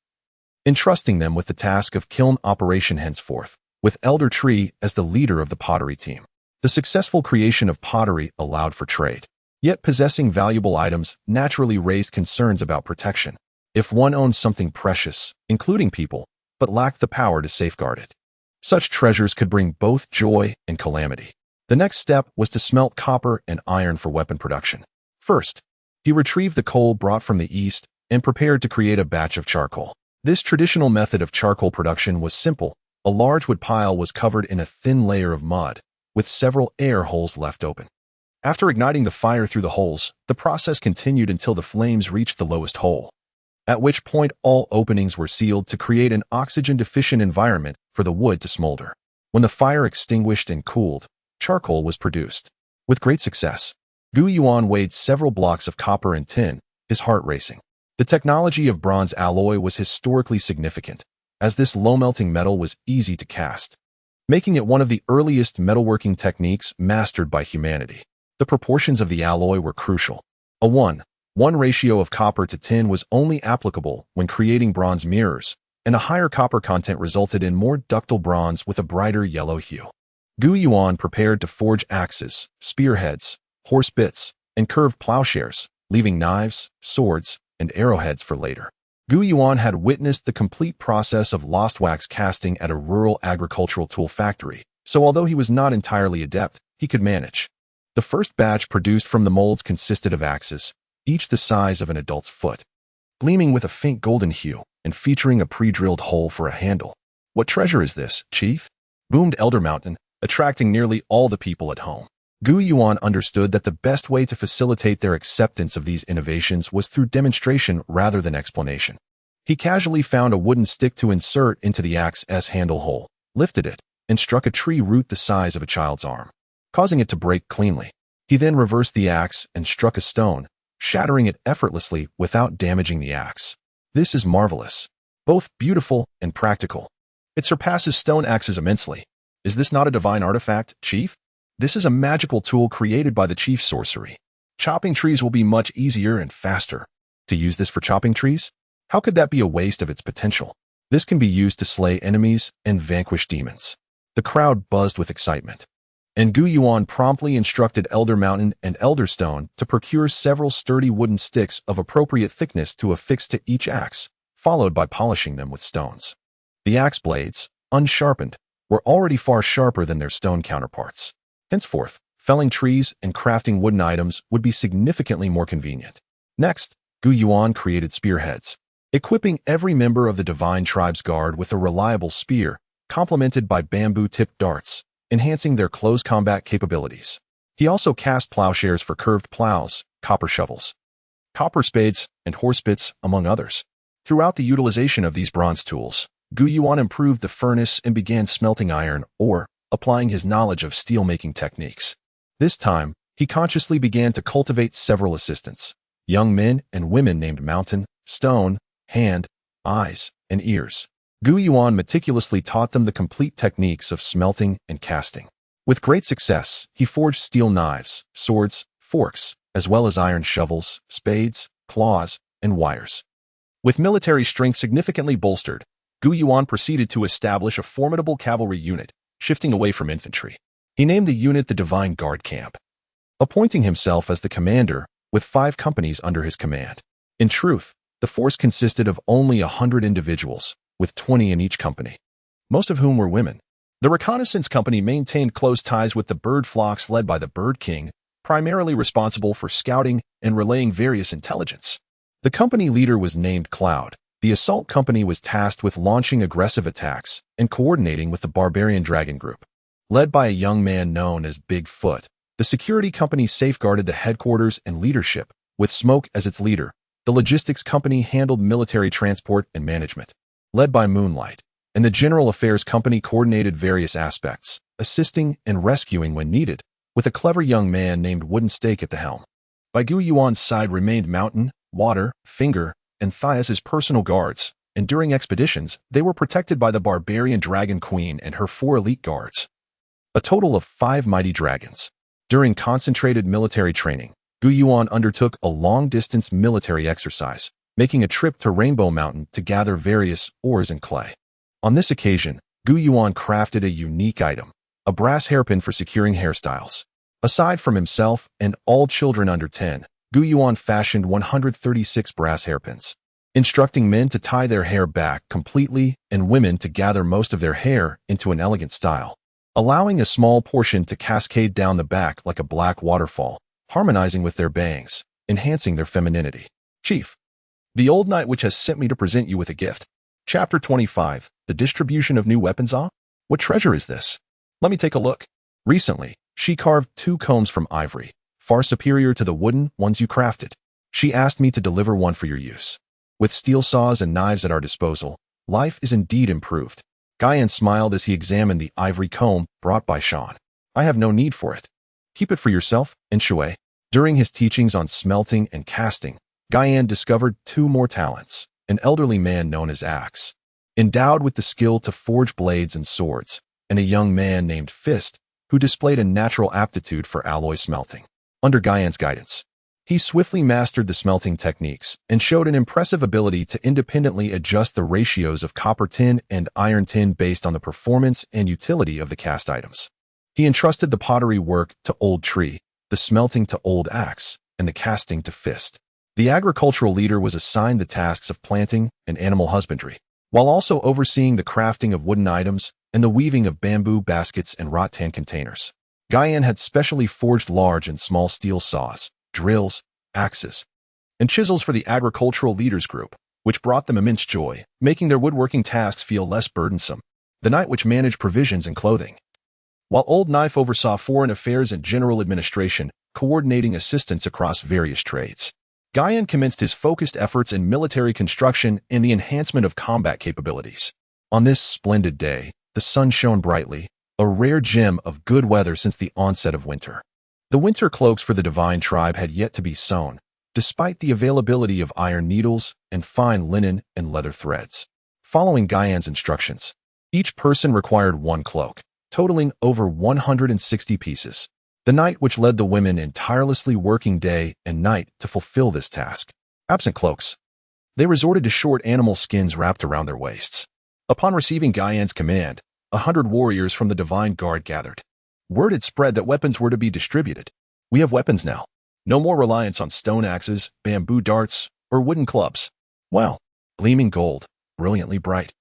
Speaker 1: entrusting them with the task of kiln operation henceforth, with Elder Tree as the leader of the pottery team. The successful creation of pottery allowed for trade. Yet possessing valuable items naturally raised concerns about protection. If one owned something precious, including people, but lacked the power to safeguard it, such treasures could bring both joy and calamity. The next step was to smelt copper and iron for weapon production. First, he retrieved the coal brought from the east and prepared to create a batch of charcoal. This traditional method of charcoal production was simple. A large wood pile was covered in a thin layer of mud, with several air holes left open. After igniting the fire through the holes, the process continued until the flames reached the lowest hole, at which point all openings were sealed to create an oxygen-deficient environment for the wood to smolder. When the fire extinguished and cooled, charcoal was produced. With great success, Yuan weighed several blocks of copper and tin, his heart racing. The technology of bronze alloy was historically significant, as this low-melting metal was easy to cast, making it one of the earliest metalworking techniques mastered by humanity. The proportions of the alloy were crucial. A 1:1 ratio of copper to tin was only applicable when creating bronze mirrors, and a higher copper content resulted in more ductile bronze with a brighter yellow hue. Yuan prepared to forge axes, spearheads, horse bits, and curved plowshares, leaving knives, swords, and arrowheads for later. Yuan had witnessed the complete process of lost wax casting at a rural agricultural tool factory, so although he was not entirely adept, he could manage. The first batch produced from the molds consisted of axes, each the size of an adult's foot, gleaming with a faint golden hue and featuring a pre-drilled hole for a handle. "What treasure is this, Chief?" boomed Elder Mountain, attracting nearly all the people at home. Yuan understood that the best way to facilitate their acceptance of these innovations was through demonstration rather than explanation. He casually found a wooden stick to insert into the axe's handle hole, lifted it, and struck a tree root the size of a child's arm, causing it to break cleanly. He then reversed the axe and struck a stone, shattering it effortlessly without damaging the axe. This is marvelous, both beautiful and practical. It surpasses stone axes immensely. Is this not a divine artifact, Chief? This is a magical tool created by the Chief's sorcery. Chopping trees will be much easier and faster. To use this for chopping trees? How could that be a waste of its potential? This can be used to slay enemies and vanquish demons. The crowd buzzed with excitement, and Yuan promptly instructed Elder Mountain and Elder Stone to procure several sturdy wooden sticks of appropriate thickness to affix to each axe, followed by polishing them with stones. The axe blades, unsharpened, were already far sharper than their stone counterparts. Henceforth, felling trees and crafting wooden items would be significantly more convenient. Next, Yuan created spearheads, equipping every member of the Divine Tribe's Guard with a reliable spear, complemented by bamboo-tipped darts, enhancing their close combat capabilities. He also cast plowshares for curved plows, copper shovels, copper spades, and horse bits, among others. Throughout the utilization of these bronze tools, Yuan improved the furnace and began smelting iron ore, applying his knowledge of steel-making techniques. This time, he consciously began to cultivate several assistants, young men and women named Mountain, Stone, Hand, Eyes, and Ears. Yuan meticulously taught them the complete techniques of smelting and casting. With great success, he forged steel knives, swords, forks, as well as iron shovels, spades, claws, and wires. With military strength significantly bolstered, Yuan proceeded to establish a formidable cavalry unit, shifting away from infantry. He named the unit the Divine Guard Camp, appointing himself as the commander with 5 companies under his command. In truth, the force consisted of only 100 individuals, with 20 in each company, most of whom were women. The reconnaissance company maintained close ties with the bird flocks led by the Bird King, primarily responsible for scouting and relaying various intelligence. The company leader was named Cloud. The assault company was tasked with launching aggressive attacks and coordinating with the Barbarian Dragon Group. Led by a young man known as Bigfoot, the security company safeguarded the headquarters and leadership, with Smoke as its leader. The logistics company handled military transport and management, led by Moonlight, and the general affairs company coordinated various aspects, assisting and rescuing when needed, with a clever young man named Wooden Stake at the helm. By Gu Yuan's side remained Mountain, Water, Finger, and Thias' personal guards, and during expeditions, they were protected by the barbarian Dragon Queen and her 4 elite guards. A total of 5 mighty dragons. During concentrated military training, Gu Yuan undertook a long-distance military exercise, making a trip to Rainbow Mountain to gather various ores and clay. On this occasion, Gu Yuan crafted a unique item, a brass hairpin for securing hairstyles. Aside from himself and all children under 10, Gu Yuan fashioned 136 brass hairpins, instructing men to tie their hair back completely and women to gather most of their hair into an elegant style, allowing a small portion to cascade down the back like a black waterfall, harmonizing with their bangs, enhancing their femininity. Chief, the old knight which has sent me to present you with a gift. Chapter 25, The Distribution of New Weapons. What treasure is this? Let me take a look. Recently, she carved 2 combs from ivory, far superior to the wooden ones you crafted. She asked me to deliver one for your use. With steel saws and knives at our disposal, life is indeed improved. Guyan smiled as he examined the ivory comb brought by Sean. I have no need for it. Keep it for yourself and Shui. During his teachings on smelting and casting, Guyan discovered 2 more talents, an elderly man known as Axe, endowed with the skill to forge blades and swords, and a young man named Fist, who displayed a natural aptitude for alloy smelting. Under Guyan's guidance, he swiftly mastered the smelting techniques and showed an impressive ability to independently adjust the ratios of copper tin and iron tin based on the performance and utility of the cast items. He entrusted the pottery work to Old Tree, the smelting to Old Axe, and the casting to Fist. The agricultural leader was assigned the tasks of planting and animal husbandry, while also overseeing the crafting of wooden items and the weaving of bamboo baskets and rattan containers. Guyan had specially forged large and small steel saws, drills, axes, and chisels for the agricultural leaders group, which brought them immense joy, making their woodworking tasks feel less burdensome. The knight which managed provisions and clothing, while Old Knife oversaw foreign affairs and general administration, coordinating assistance across various trades. Guyan commenced his focused efforts in military construction and the enhancement of combat capabilities. On this splendid day, the sun shone brightly, a rare gem of good weather since the onset of winter. The winter cloaks for the divine tribe had yet to be sewn, despite the availability of iron needles and fine linen and leather threads. Following Guyan's instructions, each person required 1 cloak, totaling over 160 pieces. The knight which led the women in tirelessly working day and night to fulfill this task. Absent cloaks, they resorted to short animal skins wrapped around their waists. Upon receiving Guyan's command, 100 warriors from the Divine Guard gathered. Word had spread that weapons were to be distributed. We have weapons now. No more reliance on stone axes, bamboo darts, or wooden clubs. Well, gleaming gold, brilliantly bright.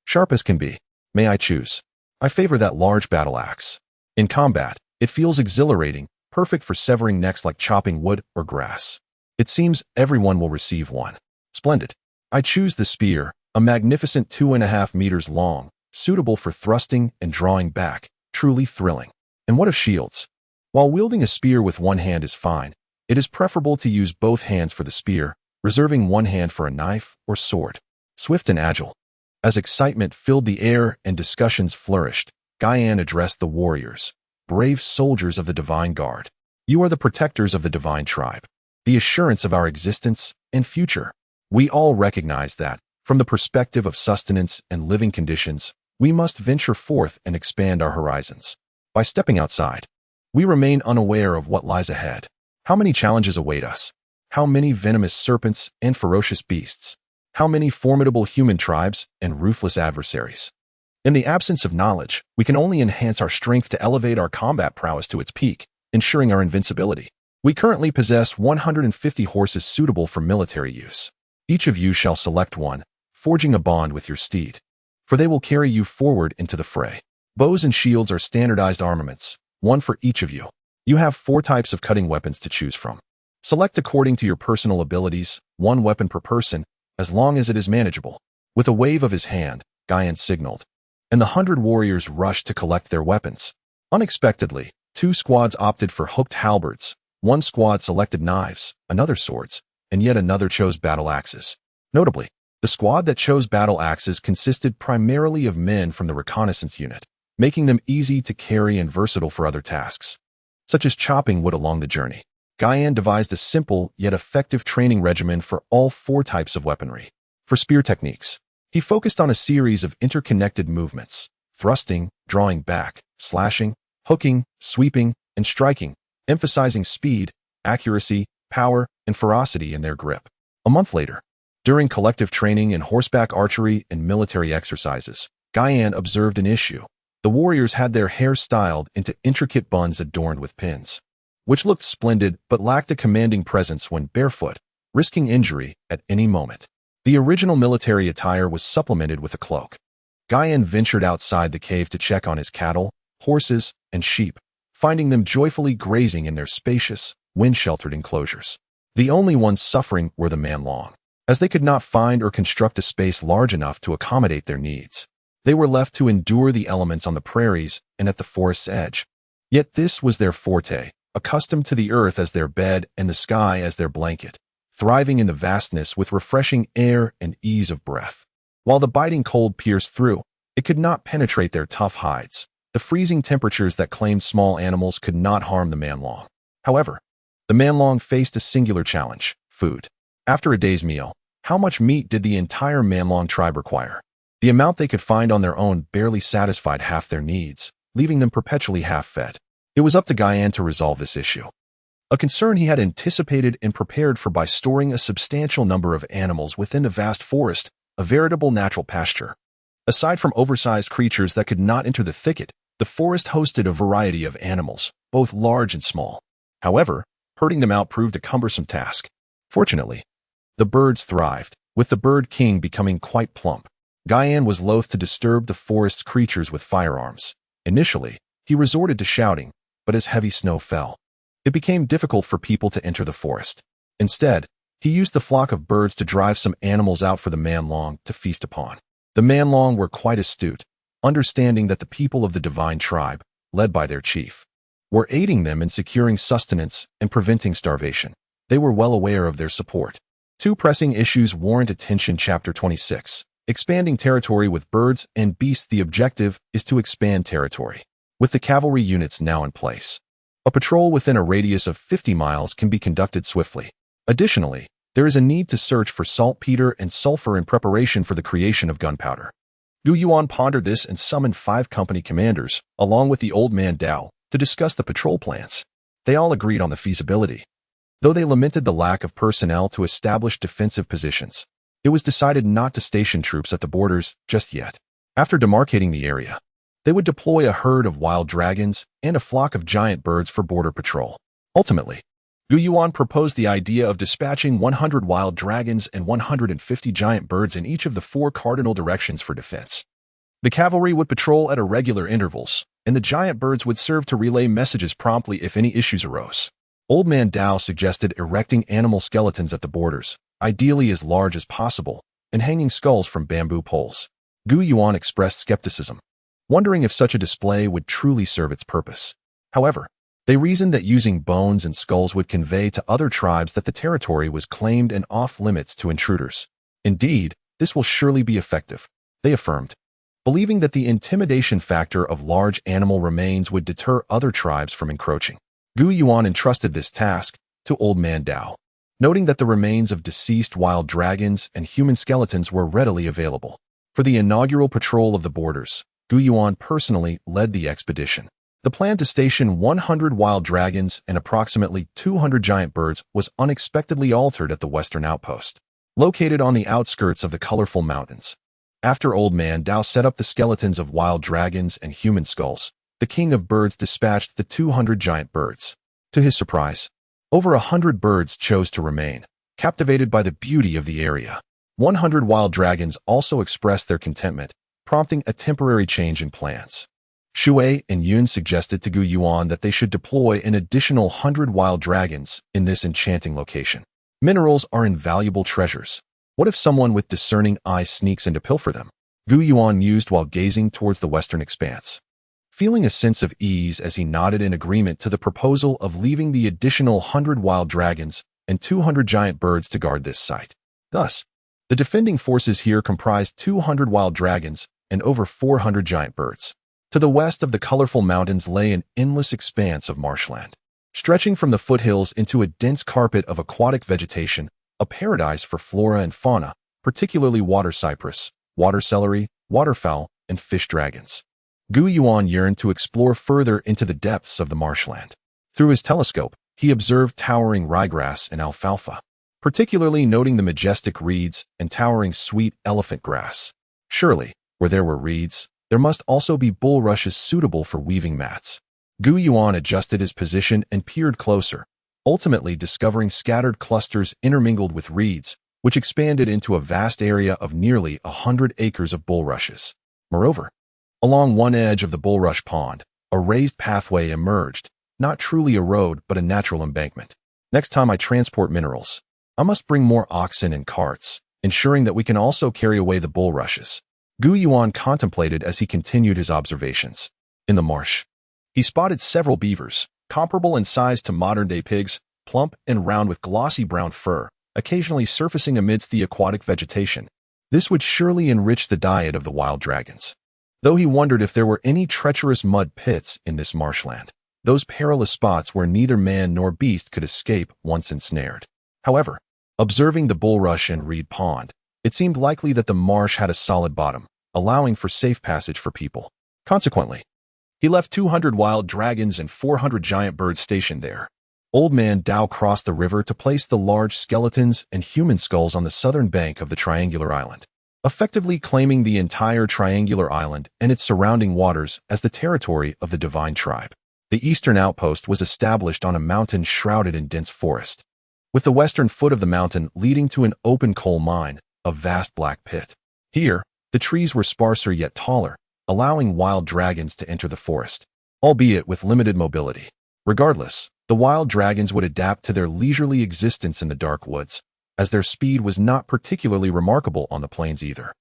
Speaker 1: Sharp as can be. May I choose? I favor that large battle axe. In combat, it feels exhilarating, perfect for severing necks like chopping wood or grass. It seems everyone will receive one. Splendid. I choose the spear, a magnificent 2.5 meters long, suitable for thrusting and drawing back, truly thrilling. And what of shields? While wielding a spear with one hand is fine, it is preferable to use both hands for the spear, reserving one hand for a knife or sword. Swift and agile. As excitement filled the air and discussions flourished, Guyan addressed the warriors, brave soldiers of the Divine Guard. You are the protectors of the Divine Tribe, the assurance of our existence and future. We all recognize that, from the perspective of sustenance and living conditions, we must venture forth and expand our horizons. By stepping outside, we remain unaware of what lies ahead. How many challenges await us? How many venomous serpents and ferocious beasts? How many formidable human tribes and ruthless adversaries? In the absence of knowledge, we can only enhance our strength to elevate our combat prowess to its peak, ensuring our invincibility. We currently possess 150 horses suitable for military use. Each of you shall select one, forging a bond with your steed, for they will carry you forward into the fray. Bows and shields are standardized armaments, one for each of you. You have 4 types of cutting weapons to choose from. Select according to your personal abilities, 1 weapon per person, as long as it is manageable. With a wave of his hand, Guyan signaled, and the 100 warriors rushed to collect their weapons. Unexpectedly, 2 squads opted for hooked halberds, 1 squad selected knives, another swords, and yet another chose battle axes. Notably, the squad that chose battle axes consisted primarily of men from the reconnaissance unit, making them easy to carry and versatile for other tasks, such as chopping wood along the journey. Yuan devised a simple yet effective training regimen for all 4 types of weaponry. For spear techniques, he focused on a series of interconnected movements: thrusting, drawing back, slashing, hooking, sweeping, and striking, emphasizing speed, accuracy, power, and ferocity in their grip. A month later, during collective training in horseback archery and military exercises, Yuan observed an issue. The warriors had their hair styled into intricate buns adorned with pins, which looked splendid but lacked a commanding presence when barefoot, risking injury at any moment. The original military attire was supplemented with a cloak. Yuan ventured outside the cave to check on his cattle, horses, and sheep, finding them joyfully grazing in their spacious, wind-sheltered enclosures. The only ones suffering were the man-long, as they could not find or construct a space large enough to accommodate their needs. They were left to endure the elements on the prairies and at the forest's edge. Yet this was their forte, accustomed to the earth as their bed and the sky as their blanket, thriving in the vastness with refreshing air and ease of breath. While the biting cold pierced through, it could not penetrate their tough hides. The freezing temperatures that claimed small animals could not harm the man-long. However, the man-long faced a singular challenge: food. After a day's meal, how much meat did the entire man-long tribe require? The amount they could find on their own barely satisfied half their needs, leaving them perpetually half-fed. It was up to Yuan to resolve this issue, a concern he had anticipated and prepared for by storing a substantial number of animals within the vast forest, a veritable natural pasture. Aside from oversized creatures that could not enter the thicket, the forest hosted a variety of animals, both large and small. However, herding them out proved a cumbersome task. Fortunately, the birds thrived, with the bird king becoming quite plump. Yuan was loath to disturb the forest's creatures with firearms. Initially, he resorted to shouting, but as heavy snow fell, it became difficult for people to enter the forest. Instead, he used the flock of birds to drive some animals out for the man-long to feast upon. The man-long were quite astute, understanding that the people of the divine tribe, led by their chief, were aiding them in securing sustenance and preventing starvation. They were well aware of their support. 2 pressing issues warrant attention. Chapter 26. Expanding territory with birds and beasts. The objective is to expand territory. With the cavalry units now in place, a patrol within a radius of 50 miles can be conducted swiftly. Additionally, there is a need to search for saltpeter and sulfur in preparation for the creation of gunpowder. Yuan pondered this and summoned 5 company commanders, along with the old man Dao, to discuss the patrol plans. They all agreed on the feasibility, though they lamented the lack of personnel to establish defensive positions. It was decided not to station troops at the borders just yet. After demarcating the area, they would deploy a herd of wild dragons and a flock of giant birds for border patrol. Ultimately, Yuan proposed the idea of dispatching 100 wild dragons and 150 giant birds in each of the 4 cardinal directions for defense. The cavalry would patrol at irregular intervals, and the giant birds would serve to relay messages promptly if any issues arose. Old Man Dao suggested erecting animal skeletons at the borders, ideally as large as possible, and hanging skulls from bamboo poles. Yuan expressed skepticism, wondering if such a display would truly serve its purpose. However, they reasoned that using bones and skulls would convey to other tribes that the territory was claimed and off-limits to intruders. Indeed, this will surely be effective, they affirmed, believing that the intimidation factor of large animal remains would deter other tribes from encroaching. Yuan entrusted this task to Old Man Dao, noting that the remains of deceased wild dragons and human skeletons were readily available. For the inaugural patrol of the borders, Yuan personally led the expedition. The plan to station 100 wild dragons and approximately 200 giant birds was unexpectedly altered at the western outpost, located on the outskirts of the colorful mountains. After Old Man Dao set up the skeletons of wild dragons and human skulls, the king of birds dispatched the 200 giant birds. To his surprise, over 100 birds chose to remain, captivated by the beauty of the area. 100 wild dragons also expressed their contentment, prompting a temporary change in plans. Shui and Yuan suggested to Yuan that they should deploy an additional 100 wild dragons in this enchanting location. Minerals are invaluable treasures. What if someone with discerning eyes sneaks in to pilfer them? Yuan mused while gazing towards the western expanse, feeling a sense of ease as he nodded in agreement to the proposal of leaving the additional 100 wild dragons and 200 giant birds to guard this site. Thus, the defending forces here comprised 200 wild dragons and over 400 giant birds. To the west of the colorful mountains lay an endless expanse of marshland. stretching from the foothills into a dense carpet of aquatic vegetation, a paradise for flora and fauna, particularly water cypress, water celery, waterfowl, and fish dragons. Yuan yearned to explore further into the depths of the marshland. Through his telescope, he observed towering ryegrass and alfalfa, particularly noting the majestic reeds and towering sweet elephant grass. Surely, where there were reeds, there must also be bulrushes suitable for weaving mats. Yuan adjusted his position and peered closer, ultimately discovering scattered clusters intermingled with reeds, which expanded into a vast area of nearly 100 acres of bulrushes. Moreover, along one edge of the bulrush pond, a raised pathway emerged, not truly a road but a natural embankment. Next time I transport minerals, I must bring more oxen and carts, ensuring that we can also carry away the bulrushes. Yuan contemplated as he continued his observations. In the marsh, he spotted several beavers, comparable in size to modern-day pigs, plump and round with glossy brown fur, occasionally surfacing amidst the aquatic vegetation. This would surely enrich the diet of the wild dragons. Though he wondered if there were any treacherous mud pits in this marshland, those perilous spots where neither man nor beast could escape once ensnared. However, observing the bulrush and reed pond, it seemed likely that the marsh had a solid bottom, allowing for safe passage for people. Consequently, he left 200 wild dragons and 400 giant birds stationed there. Old Man Dao crossed the river to place the large skeletons and human skulls on the southern bank of the triangular island, effectively claiming the entire triangular island and its surrounding waters as the territory of the divine tribe. The eastern outpost was established on a mountain shrouded in dense forest, with the western foot of the mountain leading to an open coal mine, a vast black pit. Here, the trees were sparser yet taller, allowing wild dragons to enter the forest, albeit with limited mobility. Regardless, the wild dragons would adapt to their leisurely existence in the dark woods, as their speed was not particularly remarkable on the plains either.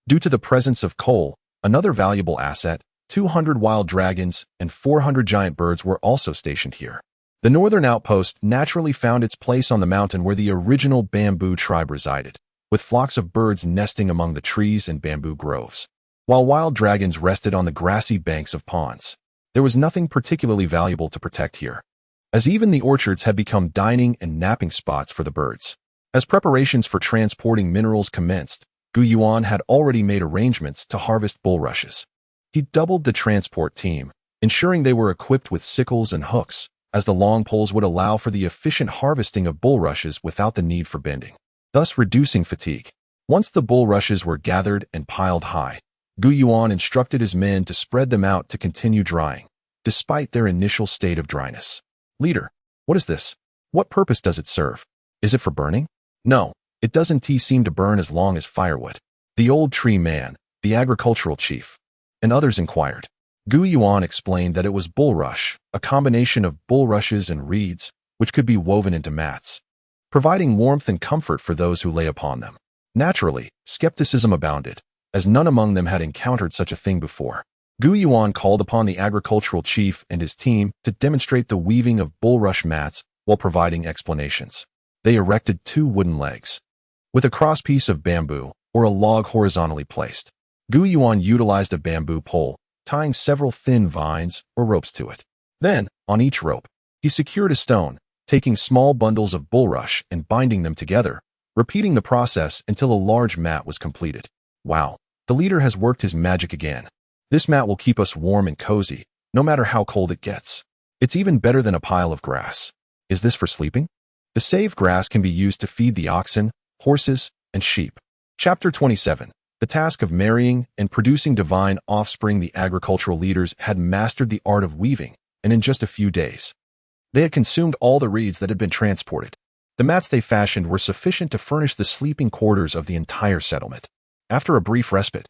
Speaker 1: Due to the presence of coal, another valuable asset, 200 wild dragons and 400 giant birds were also stationed here. The northern outpost naturally found its place on the mountain where the original bamboo tribe resided, with flocks of birds nesting among the trees and bamboo groves, while wild dragons rested on the grassy banks of ponds. There was nothing particularly valuable to protect here, as even the orchards had become dining and napping spots for the birds. As preparations for transporting minerals commenced, Yuan had already made arrangements to harvest bulrushes. He doubled the transport team, ensuring they were equipped with sickles and hooks, as the long poles would allow for the efficient harvesting of bulrushes without the need for bending, thus reducing fatigue. Once the bulrushes were gathered and piled high, Yuan instructed his men to spread them out to continue drying, despite their initial state of dryness. Leader, what is this? What purpose does it serve? Is it for burning? No, it doesn't seem to burn as long as firewood. The old tree man, the agricultural chief, and others inquired. Yuan explained that it was bulrush, a combination of bulrushes and reeds, which could be woven into mats, providing warmth and comfort for those who lay upon them. Naturally, skepticism abounded, as none among them had encountered such a thing before. Yuan called upon the agricultural chief and his team to demonstrate the weaving of bulrush mats while providing explanations. They erected 2 wooden legs, with a crosspiece of bamboo or a log horizontally placed. Yuan utilized a bamboo pole, tying several thin vines or ropes to it. Then, on each rope, he secured a stone, taking small bundles of bulrush and binding them together, repeating the process until a large mat was completed. Wow, the leader has worked his magic again. This mat will keep us warm and cozy, no matter how cold it gets. It's even better than a pile of grass. Is this for sleeping? The saved grass can be used to feed the oxen, horses, and sheep. Chapter 27. The task of marrying and producing divine offspring. The agricultural leaders had mastered the art of weaving, and in just a few days, they had consumed all the reeds that had been transported. The mats they fashioned were sufficient to furnish the sleeping quarters of the entire settlement. After a brief respite,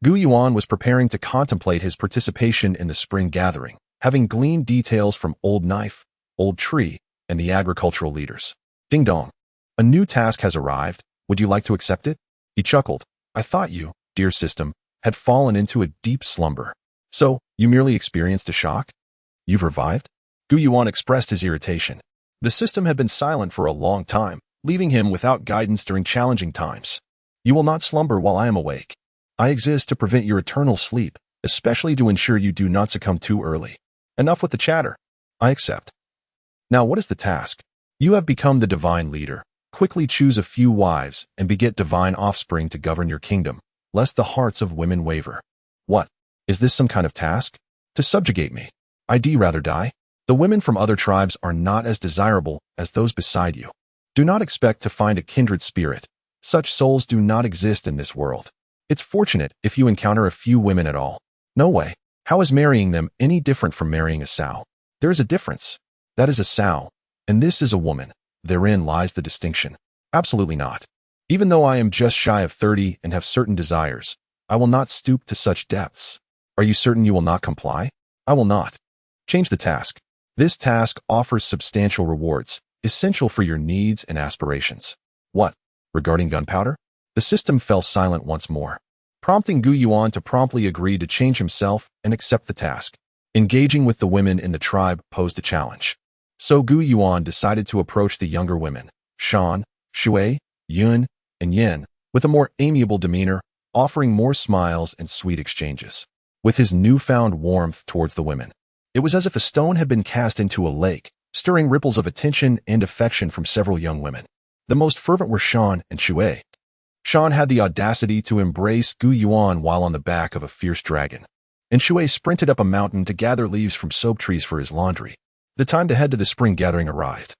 Speaker 1: Yuan was preparing to contemplate his participation in the spring gathering, having gleaned details from Old Knife, Old Tree, and the agricultural leaders. Ding dong. A new task has arrived. Would you like to accept it? He chuckled. I thought you, dear system, had fallen into a deep slumber. So, you merely experienced a shock? You've revived? Yuan expressed his irritation. The system had been silent for a long time, leaving him without guidance during challenging times. You will not slumber while I am awake. I exist to prevent your eternal sleep, especially to ensure you do not succumb too early. Enough with the chatter. I accept. Now what is the task? You have become the divine leader. Quickly choose a few wives and beget divine offspring to govern your kingdom, lest the hearts of women waver. What? Is this some kind of task? To subjugate me. I'd rather die. The women from other tribes are not as desirable as those beside you. Do not expect to find a kindred spirit. Such souls do not exist in this world. It's fortunate if you encounter a few women at all. No way. How is marrying them any different from marrying a sow? There is a difference. That is a sow, and this is a woman. Therein lies the distinction. Absolutely not. Even though I am just shy of 30 and have certain desires, I will not stoop to such depths. Are you certain you will not comply? I will not. Change the task. This task offers substantial rewards, essential for your needs and aspirations. What? Regarding gunpowder? The system fell silent once more, prompting Yuan to promptly agree to change himself and accept the task. Engaging with the women in the tribe posed a challenge. So Yuan decided to approach the younger women, Shan, Shui, Yuan, and Yin, with a more amiable demeanor, offering more smiles and sweet exchanges. With his newfound warmth towards the women, it was as if a stone had been cast into a lake, stirring ripples of attention and affection from several young women. The most fervent were Shan and Shui. Shan had the audacity to embrace Yuan while on the back of a fierce dragon, and Shui sprinted up a mountain to gather leaves from soap trees for his laundry. The time to head to the spring gathering arrived,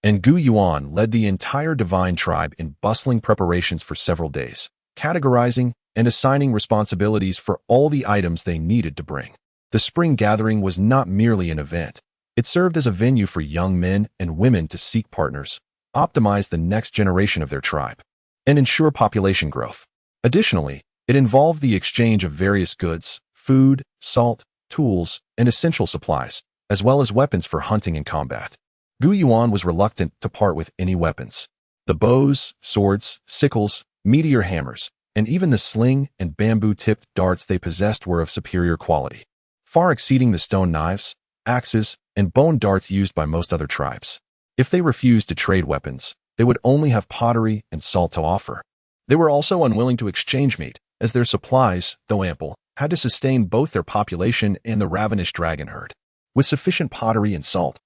Speaker 1: and Yuan led the entire divine tribe in bustling preparations for several days, categorizing and assigning responsibilities for all the items they needed to bring. The spring gathering was not merely an event. It served as a venue for young men and women to seek partners, optimize the next generation of their tribe, and ensure population growth. Additionally, it involved the exchange of various goods, food, salt, tools, and essential supplies, as well as weapons for hunting and combat. Yuan was reluctant to part with any weapons. The bows, swords, sickles, meteor hammers, and even the sling and bamboo-tipped darts they possessed were of superior quality, far exceeding the stone knives, axes, and bone darts used by most other tribes. If they refused to trade weapons, they would only have pottery and salt to offer. They were also unwilling to exchange meat, as their supplies, though ample, had to sustain both their population and the ravenous dragon herd. With sufficient pottery and salt,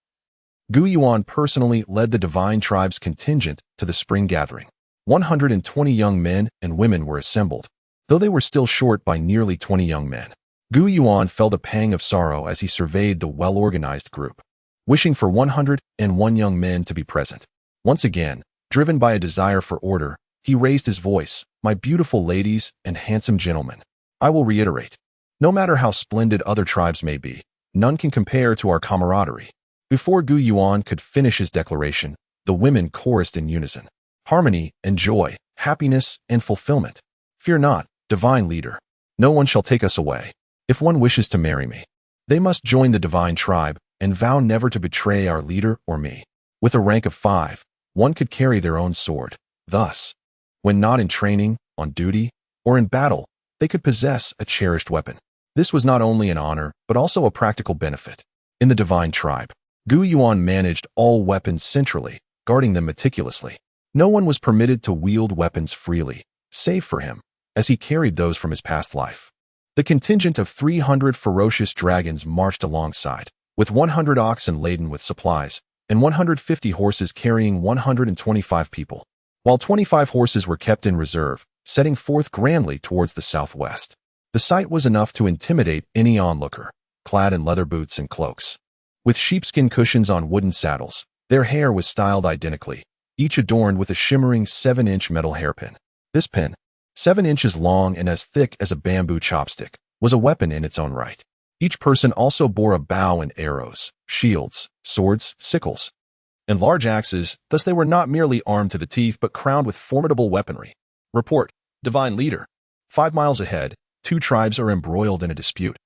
Speaker 1: Yuan personally led the divine tribe's contingent to the spring gathering. 120 young men and women were assembled, though they were still short by nearly 20 young men. Yuan felt a pang of sorrow as he surveyed the well-organized group, wishing for 101 young men to be present. Once again, driven by a desire for order, he raised his voice, "My beautiful ladies and handsome gentlemen, I will reiterate, no matter how splendid other tribes may be, none can compare to our camaraderie." Before Yuan could finish his declaration, the women chorused in unison, "Harmony and joy, happiness and fulfillment. Fear not, divine leader. No one shall take us away. If one wishes to marry me, they must join the divine tribe and vow never to betray our leader or me. With a rank of 5, one could carry their own sword. Thus, when not in training, on duty, or in battle, they could possess a cherished weapon. This was not only an honor, but also a practical benefit. In the divine tribe, Yuan managed all weapons centrally, guarding them meticulously. No one was permitted to wield weapons freely, save for him, as he carried those from his past life. The contingent of 300 ferocious dragons marched alongside, with 100 oxen laden with supplies, and 150 horses carrying 125 people, while 25 horses were kept in reserve, setting forth grandly towards the southwest. The sight was enough to intimidate any onlooker, clad in leather boots and cloaks. With sheepskin cushions on wooden saddles, their hair was styled identically, each adorned with a shimmering 7-inch metal hairpin. This pin, 7 inches long and as thick as a bamboo chopstick, was a weapon in its own right. Each person also bore a bow and arrows, shields, swords, sickles, and large axes, thus they were not merely armed to the teeth but crowned with formidable weaponry. Report, divine leader. 5 miles ahead, 2 tribes are embroiled in a dispute,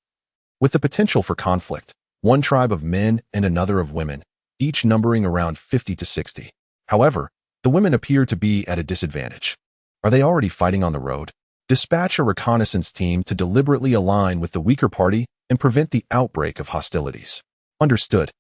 Speaker 1: with the potential for conflict. One tribe of men and another of women, each numbering around 50 to 60. However, the women appear to be at a disadvantage. Are they already fighting on the road? Dispatch a reconnaissance team to deliberately align with the weaker party and prevent the outbreak of hostilities. Understood.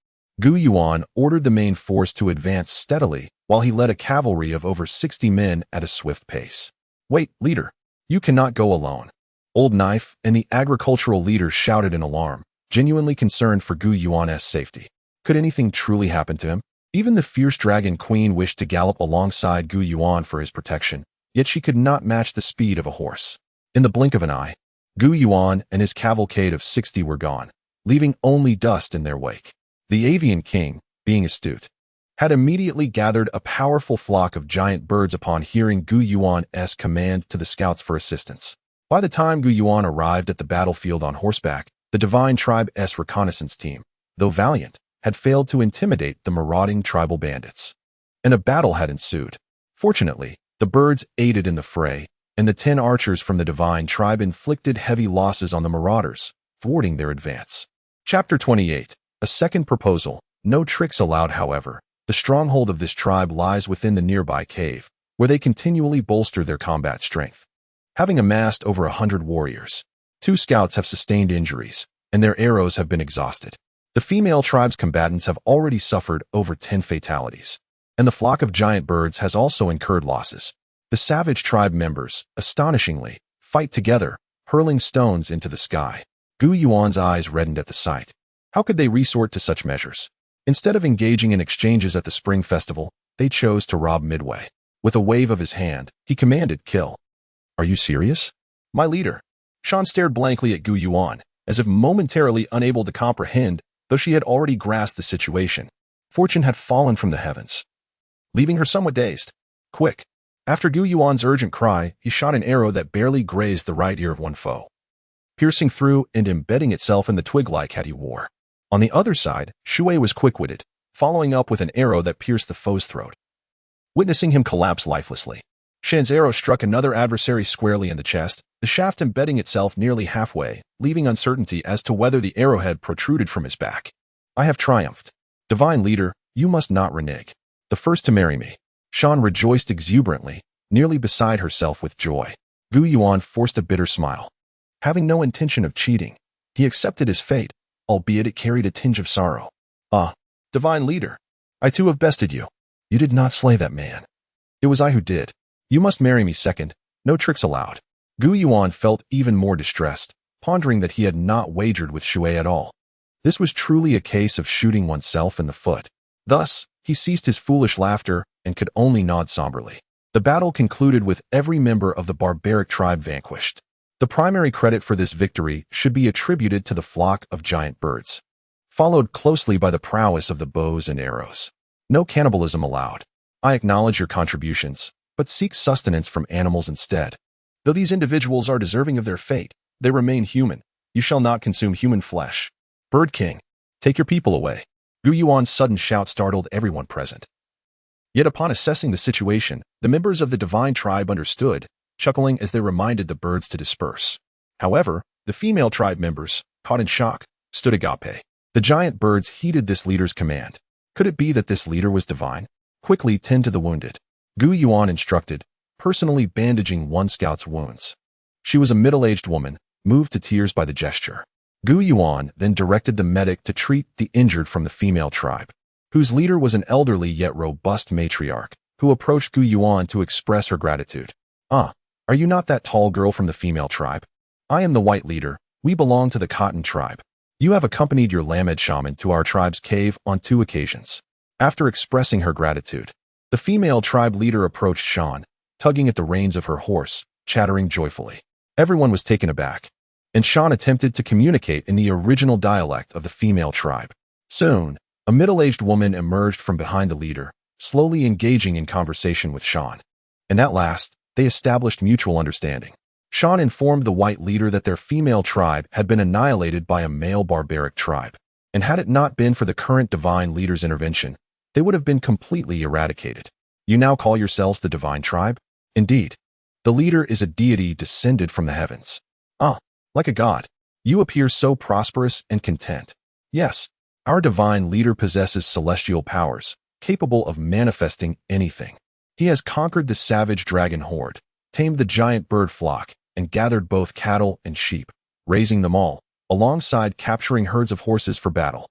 Speaker 1: Yuan ordered the main force to advance steadily while he led a cavalry of over 60 men at a swift pace. Wait, leader. You cannot go alone. Old Knife and the agricultural leaders shouted in alarm, genuinely concerned for Yuan's safety. Could anything truly happen to him? Even the fierce dragon queen wished to gallop alongside Gu Yuan for his protection, yet she could not match the speed of a horse. In the blink of an eye, Gu Yuan and his cavalcade of 60 were gone, leaving only dust in their wake. The avian king, being astute, had immediately gathered a powerful flock of giant birds upon hearing Gu Yuan's command to the scouts for assistance. By the time Gu Yuan arrived at the battlefield on horseback, the divine tribe's reconnaissance team, though valiant, had failed to intimidate the marauding tribal bandits, and a battle had ensued. Fortunately, the birds aided in the fray, and the 10 archers from the divine tribe inflicted heavy losses on the marauders, thwarting their advance. Chapter 28. A second proposal. No tricks allowed, however. The stronghold of this tribe lies within the nearby cave, where they continually bolster their combat strength. Having amassed over 100 warriors, 2 scouts have sustained injuries, and their arrows have been exhausted. The female tribe's combatants have already suffered over 10 fatalities, and the flock of giant birds has also incurred losses. The savage tribe members, astonishingly, fight together, hurling stones into the sky. Gu Yuan's eyes reddened at the sight. How could they resort to such measures? Instead of engaging in exchanges at the spring festival, they chose to rob midway. With a wave of his hand, he commanded, "Kill." "Are you serious?" "My leader." Shan stared blankly at Gu Yuan, as if momentarily unable to comprehend, though she had already grasped the situation. Fortune had fallen from the heavens, leaving her somewhat dazed. "Quick!" After Gu Yuan's urgent cry, he shot an arrow that barely grazed the right ear of one foe, piercing through and embedding itself in the twig-like hat he wore. On the other side, Shui was quick-witted, following up with an arrow that pierced the foe's throat, witnessing him collapse lifelessly. Shan's arrow struck another adversary squarely in the chest, the shaft embedding itself nearly halfway, leaving uncertainty as to whether the arrowhead protruded from his back. "I have triumphed. Divine leader, you must not renege. The first to marry me." Shan rejoiced exuberantly, nearly beside herself with joy. Gu Yuan forced a bitter smile. Having no intention of cheating, he accepted his fate, albeit it carried a tinge of sorrow. "Ah, divine leader, I too have bested you. You did not slay that man. It was I who did. You must marry me second, no tricks allowed." Gu Yuan felt even more distressed, pondering that he had not wagered with Shui at all. This was truly a case of shooting oneself in the foot. Thus, he ceased his foolish laughter and could only nod somberly. The battle concluded with every member of the barbaric tribe vanquished. The primary credit for this victory should be attributed to the flock of giant birds, followed closely by the prowess of the bows and arrows. No cannibalism allowed. I acknowledge your contributions, but seek sustenance from animals instead. Though these individuals are deserving of their fate, they remain human. You shall not consume human flesh. Bird King, take your people away. Gu Yuan's sudden shout startled everyone present. Yet upon assessing the situation, the members of the divine tribe understood, chuckling as they reminded the birds to disperse. However, the female tribe members, caught in shock, stood agape. The giant birds heeded this leader's command. Could it be that this leader was divine? Quickly tend to the wounded, Gu Yuan instructed, personally bandaging one scout's wounds. She was a middle-aged woman, moved to tears by the gesture. Gu Yuan then directed the medic to treat the injured from the female tribe, whose leader was an elderly yet robust matriarch, who approached Gu Yuan to express her gratitude. "Ah, are you not that tall girl from the female tribe? I am the white leader. We belong to the cotton tribe. You have accompanied your Lamed shaman to our tribe's cave on 2 occasions." After expressing her gratitude, the female tribe leader approached Shan, tugging at the reins of her horse, chattering joyfully. Everyone was taken aback, and Shan attempted to communicate in the original dialect of the female tribe. Soon, a middle-aged woman emerged from behind the leader, slowly engaging in conversation with Shan. And at last, they established mutual understanding. Shan informed the white leader that their female tribe had been annihilated by a male barbaric tribe, and had it not been for the current divine leader's intervention, they would have been completely eradicated. "You now call yourselves the divine tribe?" "Indeed. The leader is a deity descended from the heavens." "Ah, like a god. You appear so prosperous and content." "Yes, our divine leader possesses celestial powers, capable of manifesting anything. He has conquered the savage dragon horde, tamed the giant bird flock, and gathered both cattle and sheep, raising them all, alongside capturing herds of horses for battle.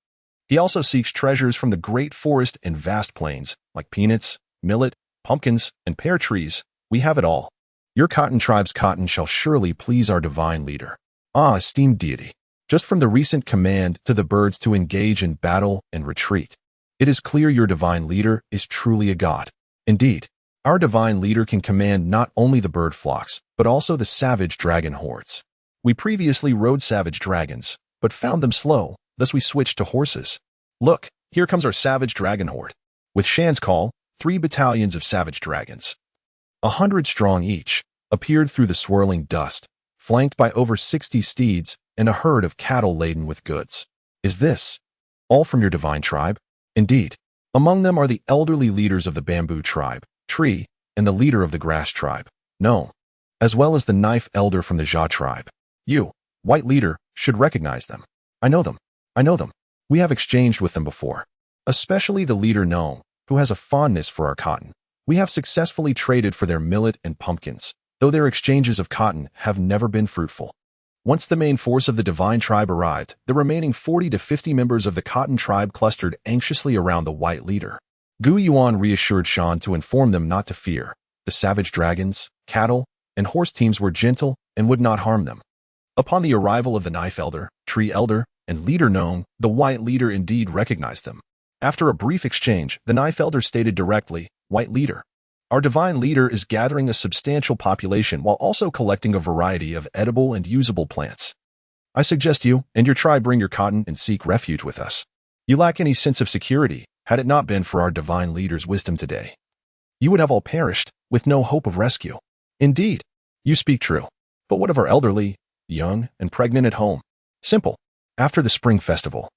Speaker 1: He also seeks treasures from the great forest and vast plains, like peanuts, millet, pumpkins, and pear trees. We have it all. Your cotton tribe's cotton shall surely please our divine leader." "Ah, esteemed deity, Just from the recent command to the birds to engage in battle and retreat, it is clear your divine leader is truly a god. Indeed, our divine leader can command not only the bird flocks, but also the savage dragon hordes. We previously rode savage dragons, but found them slow, thus we switched to horses. Look, here comes our savage dragon horde. With Shan's call, 3 battalions of savage dragons, 100 strong each, appeared through the swirling dust, flanked by over 60 steeds and a herd of cattle laden with goods. Is this all from your divine tribe? Indeed. Among them are the elderly leaders of the bamboo tribe, tree, and the leader of the grass tribe, gnome, as well as the knife elder from the Jia tribe. You, white leader, should recognize them. I know them. I know them. We have exchanged with them before. Especially the leader gnome, who has a fondness for our cotton. We have successfully traded for their millet and pumpkins, though their exchanges of cotton have never been fruitful. Once the main force of the divine tribe arrived, the remaining 40 to 50 members of the cotton tribe clustered anxiously around the white leader. Yuan reassured Shan to inform them not to fear. The savage dragons, cattle, and horse teams were gentle and would not harm them. Upon the arrival of the knife elder, tree elder, and leader gnome, the white leader indeed recognized them. After a brief exchange, the knife elder stated directly, "White leader, our divine leader is gathering a substantial population while also collecting a variety of edible and usable plants. I suggest you and your tribe bring your cotton and seek refuge with us. You lack any sense of security. Had it not been for our divine leader's wisdom today, you would have all perished with no hope of rescue." Indeed, you speak true. But what of our elderly, young, and pregnant at home? Simple. After the spring festival,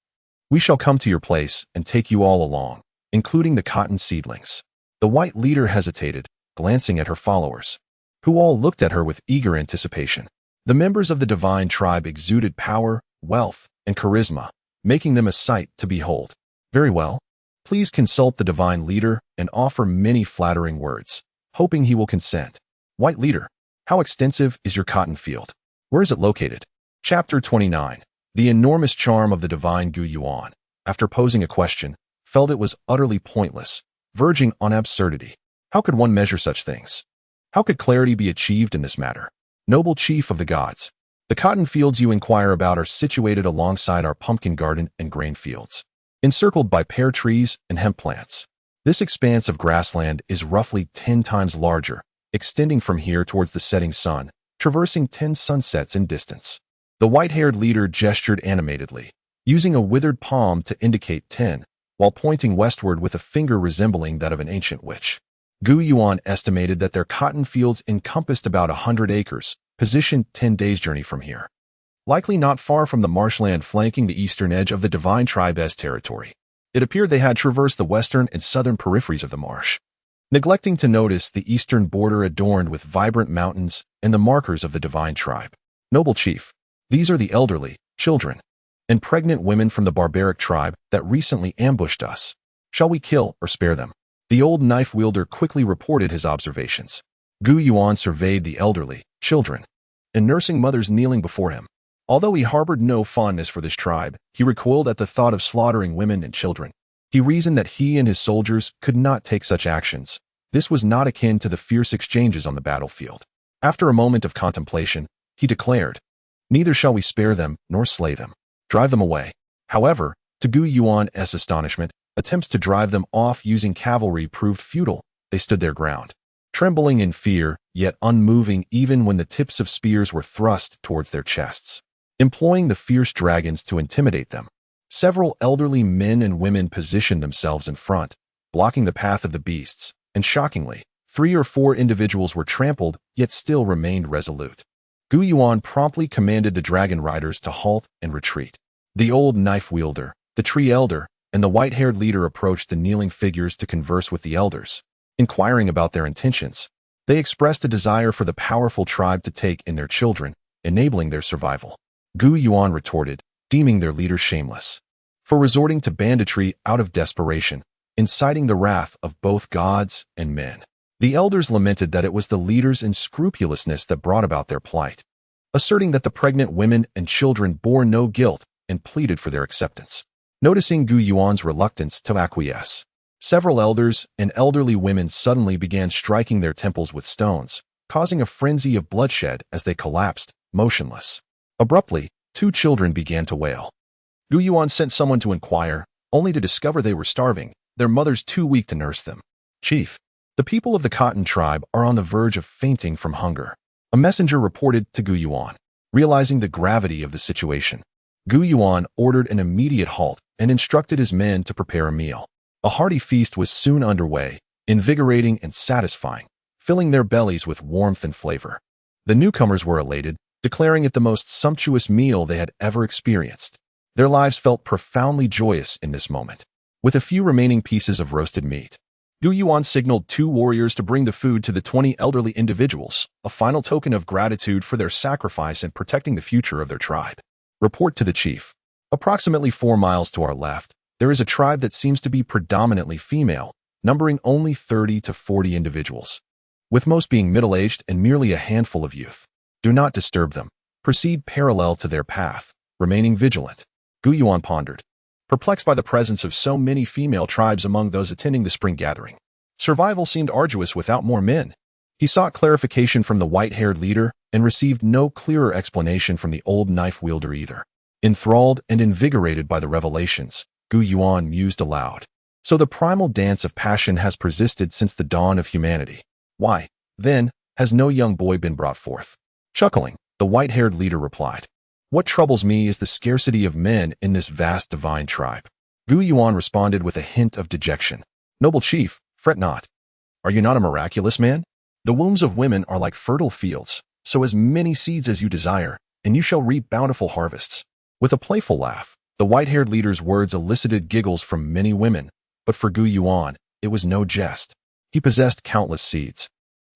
Speaker 1: we shall come to your place and take you all along, including the cotton seedlings. The white leader hesitated, glancing at her followers, who all looked at her with eager anticipation. The members of the divine tribe exuded power, wealth, and charisma, making them a sight to behold. Very well. Please consult the divine leader and offer many flattering words, hoping he will consent. White leader, how extensive is your cotton field? Where is it located? Chapter 29. The enormous charm of the divine Yuan, after posing a question, felt it was utterly pointless, verging on absurdity. How could one measure such things? How could clarity be achieved in this matter? Noble chief of the gods, the cotton fields you inquire about are situated alongside our pumpkin garden and grain fields, encircled by pear trees and hemp plants. This expanse of grassland is roughly 10 times larger, extending from here towards the setting sun, traversing 10 sunsets in distance. The white-haired leader gestured animatedly, using a withered palm to indicate 10, while pointing westward with a finger resembling that of an ancient witch. Yuan estimated that their cotton fields encompassed about 100 acres, positioned 10 days' journey from here. Likely not far from the marshland flanking the eastern edge of the divine tribe's territory. It appeared they had traversed the western and southern peripheries of the marsh, neglecting to notice the eastern border adorned with vibrant mountains and the markers of the divine tribe. Noble chief, these are the elderly, children, and pregnant women from the barbaric tribe that recently ambushed us. Shall we kill or spare them? The old knife wielder quickly reported his observations. Yuan surveyed the elderly, children, and nursing mothers kneeling before him. Although he harbored no fondness for this tribe, he recoiled at the thought of slaughtering women and children. He reasoned that he and his soldiers could not take such actions. This was not akin to the fierce exchanges on the battlefield. After a moment of contemplation, he declared, "Neither shall we spare them nor slay them. Drive them away." However, to Yuan's astonishment, attempts to drive them off using cavalry proved futile. They stood their ground, trembling in fear, yet unmoving even when the tips of spears were thrust towards their chests, employing the fierce dragons to intimidate them. Several elderly men and women positioned themselves in front, blocking the path of the beasts, and shockingly, 3 or 4 individuals were trampled, yet still remained resolute. Yuan promptly commanded the dragon riders to halt and retreat. The old knife wielder, the tree elder, and the white-haired leader approached the kneeling figures to converse with the elders, inquiring about their intentions. They expressed a desire for the powerful tribe to take in their children, enabling their survival. Yuan retorted, deeming their leader shameless for resorting to banditry out of desperation, inciting the wrath of both gods and men. The elders lamented that it was the leaders' unscrupulousness that brought about their plight, asserting that the pregnant women and children bore no guilt and pleaded for their acceptance. Noticing Yuan's reluctance to acquiesce, several elders and elderly women suddenly began striking their temples with stones, causing a frenzy of bloodshed as they collapsed, motionless. Abruptly, Two children began to wail. Gu Yuan sent someone to inquire, only to discover they were starving, their mothers too weak to nurse them. Chief, the people of the Cotton tribe are on the verge of fainting from hunger. A messenger reported to Gu Yuan. Realizing the gravity of the situation, Gu Yuan ordered an immediate halt and instructed his men to prepare a meal. A hearty feast was soon underway, invigorating and satisfying, filling their bellies with warmth and flavor. The newcomers were elated, declaring it the most sumptuous meal they had ever experienced. Their lives felt profoundly joyous in this moment. With a few remaining pieces of roasted meat, Gu Yuan signaled two warriors to bring the food to the 20 elderly individuals, a final token of gratitude for their sacrifice in protecting the future of their tribe. Report to the chief. Approximately 4 miles to our left, there is a tribe that seems to be predominantly female, numbering only 30 to 40 individuals, with most being middle-aged and merely a handful of youth. Do not disturb them. Proceed parallel to their path, remaining vigilant. Gu Yuan pondered, perplexed by the presence of so many female tribes among those attending the spring gathering. Survival seemed arduous without more men. He sought clarification from the white-haired leader and received no clearer explanation from the old knife-wielder either. Enthralled and invigorated by the revelations, Gu Yuan mused aloud. So the primal dance of passion has persisted since the dawn of humanity. Why, then, has no young boy been brought forth? Chuckling, the white-haired leader replied, what troubles me is the scarcity of men in this vast divine tribe. Gu Yuan responded with a hint of dejection. Noble chief, fret not. Are you not a miraculous man? The wombs of women are like fertile fields, sow as many seeds as you desire, and you shall reap bountiful harvests. With a playful laugh, the white-haired leader's words elicited giggles from many women, but for Gu Yuan, it was no jest. He possessed countless seeds.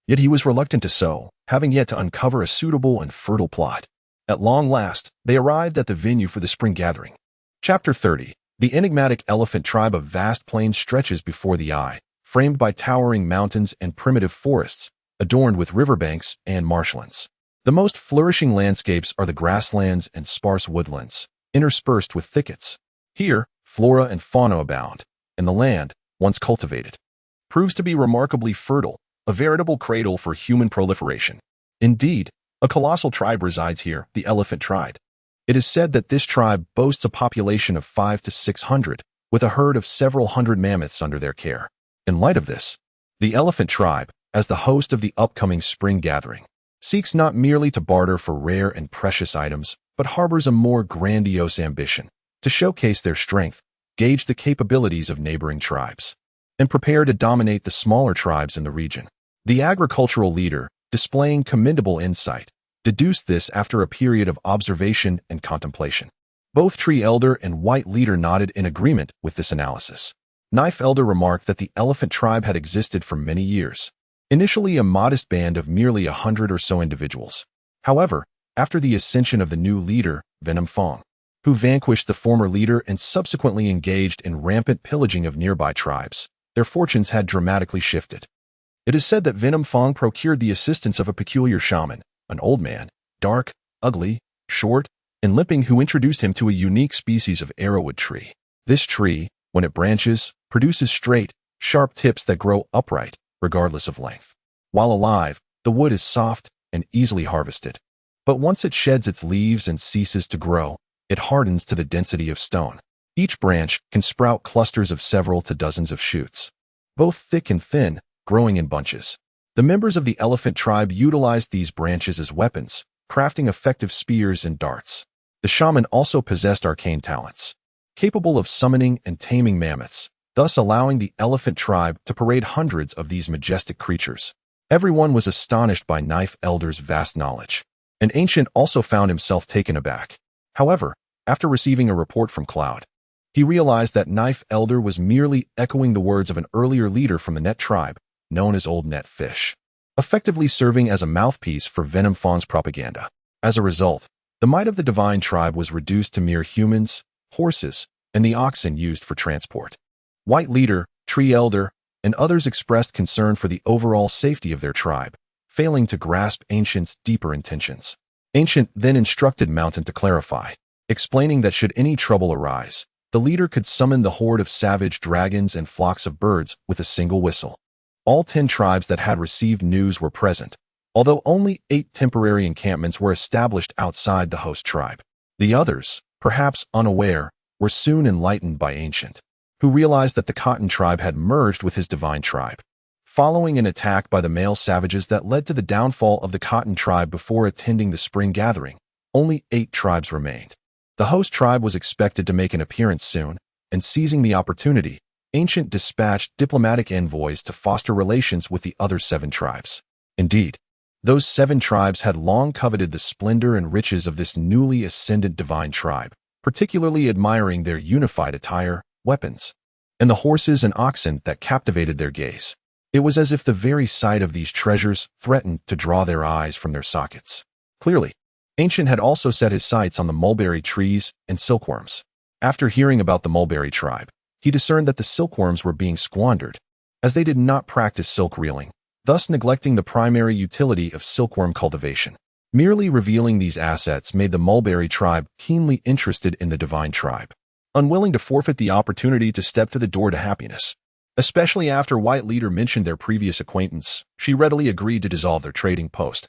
Speaker 1: Yet he was reluctant to sow, having yet to uncover a suitable and fertile plot. At long last, they arrived at the venue for the spring gathering. Chapter 30. The enigmatic elephant tribe of vast plains stretches before the eye, framed by towering mountains and primitive forests, adorned with riverbanks and marshlands. The most flourishing landscapes are the grasslands and sparse woodlands, interspersed with thickets. Here, flora and fauna abound, and the land, once cultivated, proves to be remarkably fertile, a veritable cradle for human proliferation. Indeed, a colossal tribe resides here, the elephant tribe. It is said that this tribe boasts a population of 500 to 600, with a herd of several hundred mammoths under their care. In light of this, the elephant tribe, as the host of the upcoming spring gathering, seeks not merely to barter for rare and precious items, but harbors a more grandiose ambition to showcase their strength, gauge the capabilities of neighboring tribes, and prepare to dominate the smaller tribes in the region. The agricultural leader, displaying commendable insight, deduced this after a period of observation and contemplation. Both Tree Elder and White Leader nodded in agreement with this analysis. Knife Elder remarked that the elephant tribe had existed for many years, initially a modest band of merely 100 or so individuals. However, after the ascension of the new leader, Venom Fong, who vanquished the former leader and subsequently engaged in rampant pillaging of nearby tribes, their fortunes had dramatically shifted. It is said that Venom Fong procured the assistance of a peculiar shaman, an old man, dark, ugly, short, and limping, who introduced him to a unique species of arrowwood tree. This tree, when it branches, produces straight, sharp tips that grow upright, regardless of length. While alive, the wood is soft and easily harvested. But once it sheds its leaves and ceases to grow, it hardens to the density of stone. Each branch can sprout clusters of several to dozens of shoots, both thick and thin, growing in bunches. The members of the elephant tribe utilized these branches as weapons, crafting effective spears and darts. The shaman also possessed arcane talents, capable of summoning and taming mammoths, thus allowing the elephant tribe to parade hundreds of these majestic creatures. Everyone was astonished by Knife Elder's vast knowledge. An ancient also found himself taken aback. However, after receiving a report from Cloud, he realized that Knife Elder was merely echoing the words of an earlier leader from the Net tribe, known as Old Net Fish, effectively serving as a mouthpiece for Venom Fong's propaganda. As a result, the might of the divine tribe was reduced to mere humans, horses, and the oxen used for transport. White Leader, Tree Elder, and others expressed concern for the overall safety of their tribe, failing to grasp Ancient's deeper intentions. Ancient then instructed Mountain to clarify, explaining that should any trouble arise, the leader could summon the horde of savage dragons and flocks of birds with a single whistle. All 10 tribes that had received news were present, although only 8 temporary encampments were established outside the host tribe. The others, perhaps unaware, were soon enlightened by Ancient, who realized that the Cotton tribe had merged with his divine tribe. Following an attack by the male savages that led to the downfall of the Cotton tribe before attending the spring gathering, only 8 tribes remained. The host tribe was expected to make an appearance soon, and seizing the opportunity, Ancient dispatched diplomatic envoys to foster relations with the other 7 tribes. Indeed, those 7 tribes had long coveted the splendor and riches of this newly ascendant divine tribe, particularly admiring their unified attire, weapons, and the horses and oxen that captivated their gaze. It was as if the very sight of these treasures threatened to draw their eyes from their sockets. Clearly, Ancient had also set his sights on the mulberry trees and silkworms. After hearing about the mulberry tribe, he discerned that the silkworms were being squandered, as they did not practice silk reeling, thus neglecting the primary utility of silkworm cultivation. Merely revealing these assets made the mulberry tribe keenly interested in the divine tribe, unwilling to forfeit the opportunity to step through the door to happiness. Especially after White Leader mentioned their previous acquaintance, she readily agreed to dissolve their trading post,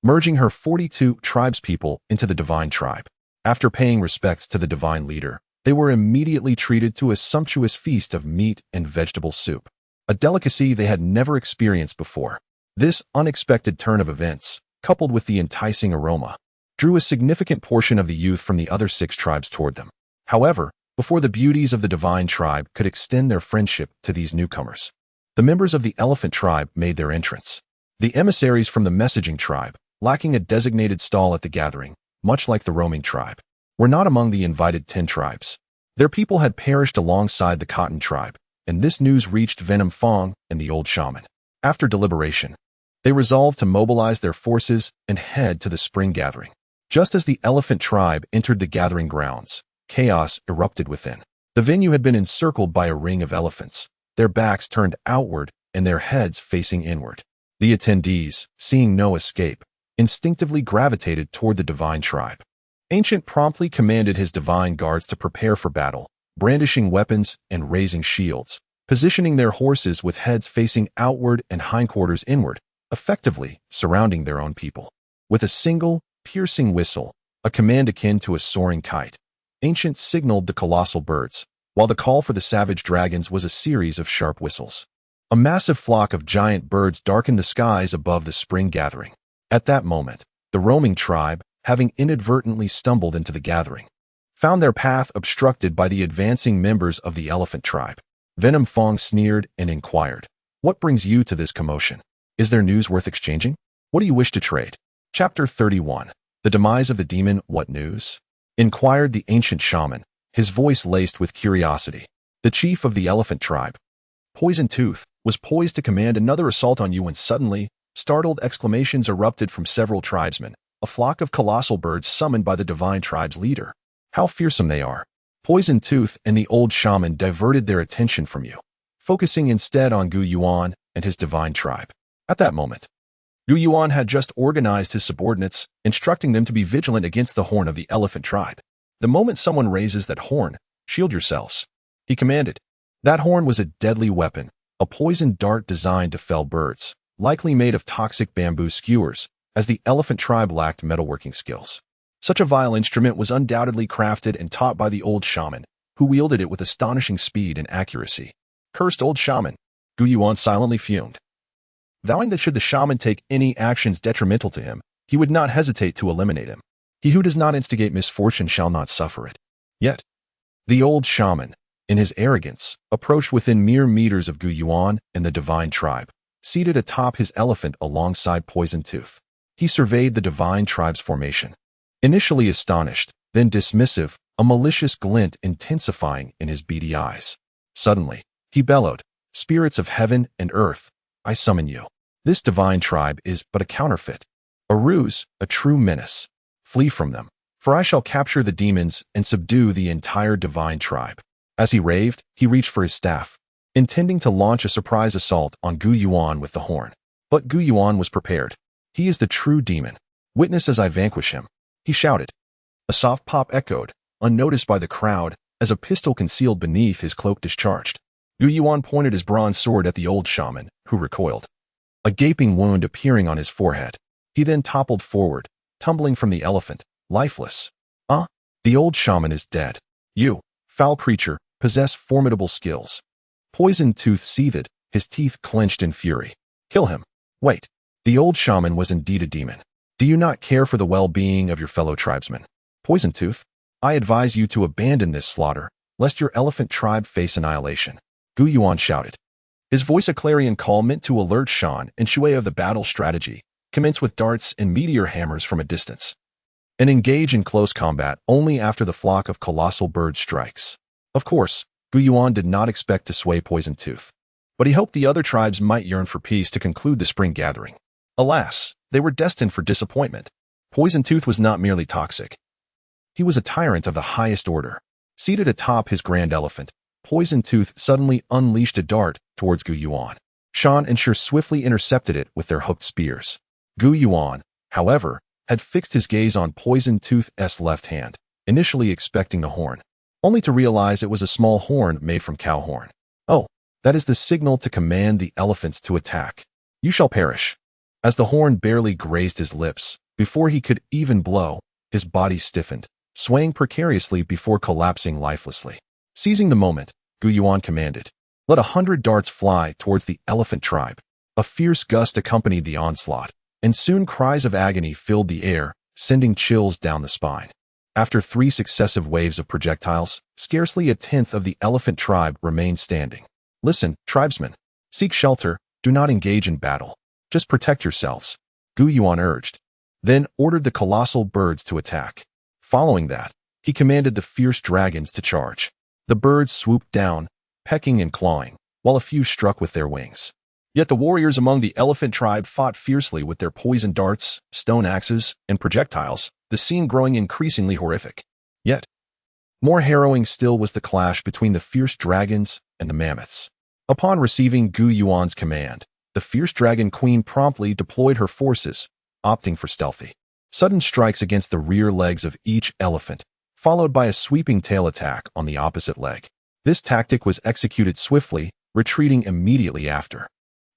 Speaker 1: merging her 42 tribespeople into the divine tribe. After paying respects to the divine leader, they were immediately treated to a sumptuous feast of meat and vegetable soup, a delicacy they had never experienced before. This unexpected turn of events, coupled with the enticing aroma, drew a significant portion of the youth from the other 6 tribes toward them. However, before the beauties of the divine tribe could extend their friendship to these newcomers, the members of the elephant tribe made their entrance. The emissaries from the messaging tribe, lacking a designated stall at the gathering, much like the roaming tribe, were not among the invited 10 tribes. Their people had perished alongside the Cotton tribe, and this news reached Venom Fong and the old shaman. After deliberation, they resolved to mobilize their forces and head to the spring gathering. Just as the elephant tribe entered the gathering grounds, chaos erupted within. The venue had been encircled by a ring of elephants, their backs turned outward and their heads facing inward. The attendees, seeing no escape, instinctively gravitated toward the divine tribe. Ancient promptly commanded his divine guards to prepare for battle, brandishing weapons and raising shields, positioning their horses with heads facing outward and hindquarters inward, effectively surrounding their own people. With a single, piercing whistle, a command akin to a soaring kite, Ancient signaled the colossal birds, while the call for the savage dragons was a series of sharp whistles. A massive flock of giant birds darkened the skies above the spring gathering. At that moment, the roaming tribe, having inadvertently stumbled into the gathering, found their path obstructed by the advancing members of the elephant tribe. Venom Fong sneered and inquired, "What brings you to this commotion? Is there news worth exchanging? What do you wish to trade?" Chapter 31. The Demise of the Demon. What news? Inquired the ancient shaman, his voice laced with curiosity. The chief of the elephant tribe, Poison Tooth, was poised to command another assault on you when suddenly, startled exclamations erupted from several tribesmen, a flock of colossal birds summoned by the divine tribe's leader. How fearsome they are. Poison Tooth and the old shaman diverted their attention from you, focusing instead on Yuan and his divine tribe. At that moment, Yuan had just organized his subordinates, instructing them to be vigilant against the horn of the elephant tribe. The moment someone raises that horn, shield yourselves, he commanded. That horn was a deadly weapon, a poisoned dart designed to fell birds, likely made of toxic bamboo skewers, as the elephant tribe lacked metalworking skills. Such a vile instrument was undoubtedly crafted and taught by the old shaman, who wielded it with astonishing speed and accuracy. Cursed old shaman, Yuan silently fumed, vowing that should the shaman take any actions detrimental to him, he would not hesitate to eliminate him. He who does not instigate misfortune shall not suffer it. Yet, the old shaman, in his arrogance, approached within mere meters of Yuan and the divine tribe, seated atop his elephant alongside Poison Tooth. He surveyed the divine tribe's formation, initially astonished, then dismissive, a malicious glint intensifying in his beady eyes. Suddenly, he bellowed, "Spirits of heaven and earth, I summon you. This divine tribe is but a counterfeit, a ruse, a true menace. Flee from them, for I shall capture the demons and subdue the entire divine tribe." As he raved, he reached for his staff, intending to launch a surprise assault on Yuan with the horn. But Yuan was prepared. "He is the true demon. Witness as I vanquish him," he shouted. A soft pop echoed, unnoticed by the crowd, as a pistol concealed beneath his cloak discharged. Yuan pointed his bronze sword at the old shaman, who recoiled, a gaping wound appearing on his forehead. He then toppled forward, tumbling from the elephant, lifeless. The old shaman is dead. You, foul creature, possess formidable skills. Poison Tooth seethed, his teeth clenched in fury. Kill him. Wait. The old shaman was indeed a demon. Do you not care for the well-being of your fellow tribesmen? Poison Tooth, I advise you to abandon this slaughter, lest your elephant tribe face annihilation. Yuan shouted. His voice a clarion call meant to alert Shan and Shui of the battle strategy, commence with darts and meteor hammers from a distance, and engage in close combat only after the flock of colossal birds strikes. Of course, Yuan did not expect to sway Poison Tooth, but he hoped the other tribes might yearn for peace to conclude the spring gathering. Alas, they were destined for disappointment. Poison Tooth was not merely toxic. He was a tyrant of the highest order. Seated atop his grand elephant, Poison Tooth suddenly unleashed a dart towards Yuan. Shan and Sher swiftly intercepted it with their hooked spears. Yuan, however, had fixed his gaze on Poison Tooth's left hand, initially expecting the horn, only to realize it was a small horn made from cow horn. Oh, that is the signal to command the elephants to attack. You shall perish. As the horn barely grazed his lips, before he could even blow, his body stiffened, swaying precariously before collapsing lifelessly. Seizing the moment, Yuan commanded, "Let 100 darts fly towards the elephant tribe." A fierce gust accompanied the onslaught, and soon cries of agony filled the air, sending chills down the spine. After 3 successive waves of projectiles, scarcely a tenth of the elephant tribe remained standing. Listen, tribesmen. Seek shelter, do not engage in battle. Just protect yourselves, Yuan urged, then ordered the colossal birds to attack. Following that, he commanded the fierce dragons to charge. The birds swooped down, pecking and clawing, while a few struck with their wings. Yet the warriors among the elephant tribe fought fiercely with their poison darts, stone axes, and projectiles, the scene growing increasingly horrific. Yet, more harrowing still was the clash between the fierce dragons and the mammoths. Upon receiving Yuan's command, the fierce dragon queen promptly deployed her forces, opting for stealthy, sudden strikes against the rear legs of each elephant, followed by a sweeping tail attack on the opposite leg. This tactic was executed swiftly, retreating immediately after.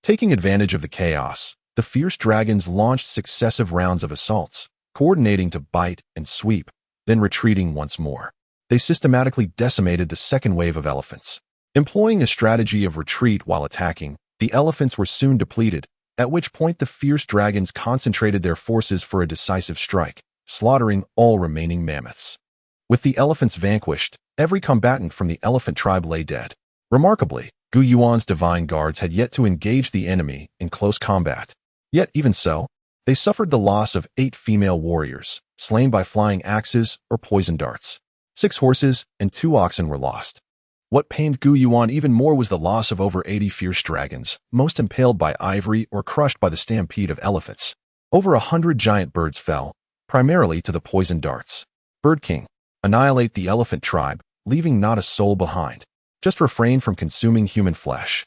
Speaker 1: Taking advantage of the chaos, the fierce dragons launched successive rounds of assaults, coordinating to bite and sweep, then retreating once more. They systematically decimated the second wave of elephants. Employing a strategy of retreat while attacking, the elephants were soon depleted, at which point the fierce dragons concentrated their forces for a decisive strike, slaughtering all remaining mammoths. With the elephants vanquished, every combatant from the elephant tribe lay dead. Remarkably, Yuan's divine guards had yet to engage the enemy in close combat. Yet even so, they suffered the loss of 8 female warriors, slain by flying axes or poison darts. 6 horses and 2 oxen were lost. What pained Yuan even more was the loss of over 80 fierce dragons, most impaled by ivory or crushed by the stampede of elephants. Over 100 giant birds fell, primarily to the poison darts. Bird King, annihilate the elephant tribe, leaving not a soul behind. Just refrain from consuming human flesh.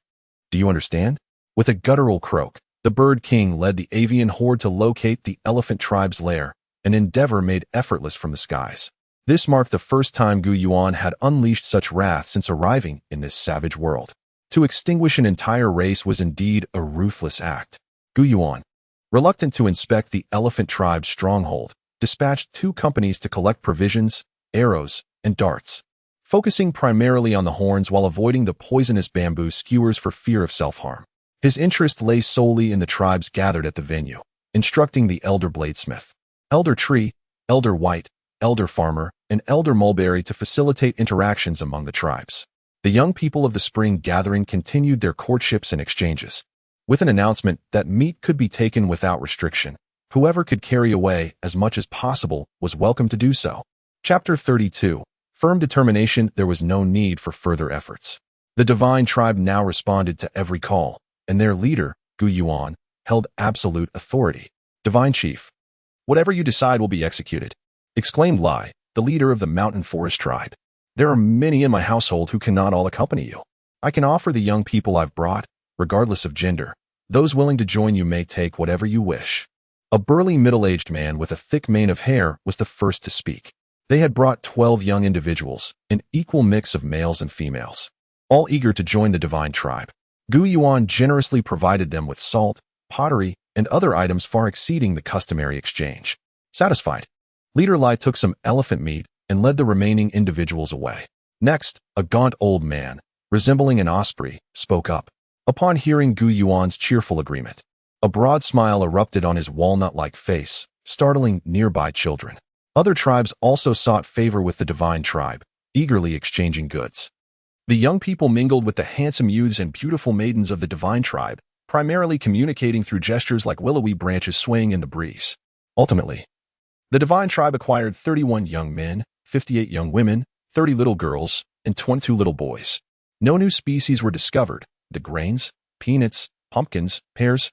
Speaker 1: Do you understand? With a guttural croak, the Bird King led the avian horde to locate the elephant tribe's lair, an endeavor made effortless from the skies. This marked the first time Yuan had unleashed such wrath since arriving in this savage world. To extinguish an entire race was indeed a ruthless act. Yuan, reluctant to inspect the elephant tribe's stronghold, dispatched 2 companies to collect provisions, arrows, and darts, focusing primarily on the horns while avoiding the poisonous bamboo skewers for fear of self-harm. His interest lay solely in the tribes gathered at the venue, instructing the elder bladesmith, elder tree, elder white, elder farmer, and elder mulberry to facilitate interactions among the tribes. The young people of the spring gathering continued their courtships and exchanges, with an announcement that meat could be taken without restriction. Whoever could carry away as much as possible was welcome to do so. Chapter 32. Firm determination. There was no need for further efforts. The divine tribe now responded to every call, and their leader, Yuan, held absolute authority. Divine Chief, whatever you decide will be executed, exclaimed Lai, the leader of the mountain forest tribe. There are many in my household who cannot all accompany you. I can offer the young people I've brought, regardless of gender. Those willing to join you may take whatever you wish. A burly middle-aged man with a thick mane of hair was the first to speak. They had brought 12 young individuals, an equal mix of males and females, all eager to join the divine tribe. Yuan generously provided them with salt, pottery, and other items far exceeding the customary exchange. Satisfied, Leader Lai took some elephant meat, and led the remaining individuals away. Next, a gaunt old man, resembling an osprey, spoke up. Upon hearing Gu Yuan's cheerful agreement, a broad smile erupted on his walnut-like face, startling nearby children. Other tribes also sought favor with the divine tribe, eagerly exchanging goods. The young people mingled with the handsome youths and beautiful maidens of the divine tribe, primarily communicating through gestures like willowy branches swaying in the breeze. Ultimately, the divine tribe acquired 31 young men, 58 young women, 30 little girls, and 22 little boys. No new species were discovered. The grains, peanuts, pumpkins, pears,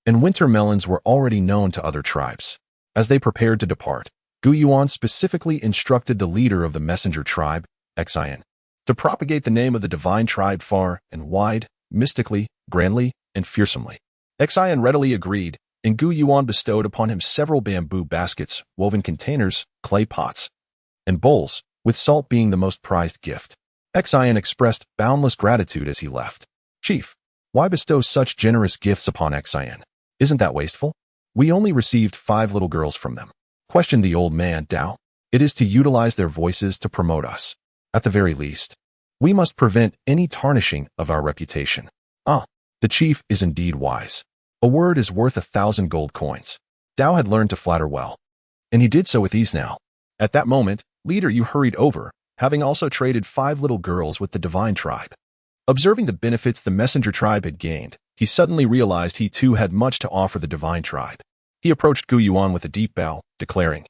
Speaker 1: and winter melons were already known to other tribes. As they prepared to depart, Gu Yuan specifically instructed the leader of the messenger tribe, Xian, to propagate the name of the divine tribe far and wide, mystically, grandly, and fearsomely. Xian readily agreed, and Gu Yuan bestowed upon him several bamboo baskets, woven containers, clay pots, and bowls, with salt being the most prized gift. Xian expressed boundless gratitude as he left. Chief, why bestow such generous gifts upon Xian? Isn't that wasteful? We only received 5 little girls from them, questioned the old man Dao. It is to utilize their voices to promote us. At the very least, we must prevent any tarnishing of our reputation. The chief is indeed wise. A word is worth 1,000 gold coins. Dao had learned to flatter well, and he did so with ease now. At that moment, leader, you hurried over, having also traded 5 little girls with the divine tribe. Observing the benefits the messenger tribe had gained, he suddenly realized he too had much to offer the divine tribe. He approached Gu Yuan with a deep bow, declaring,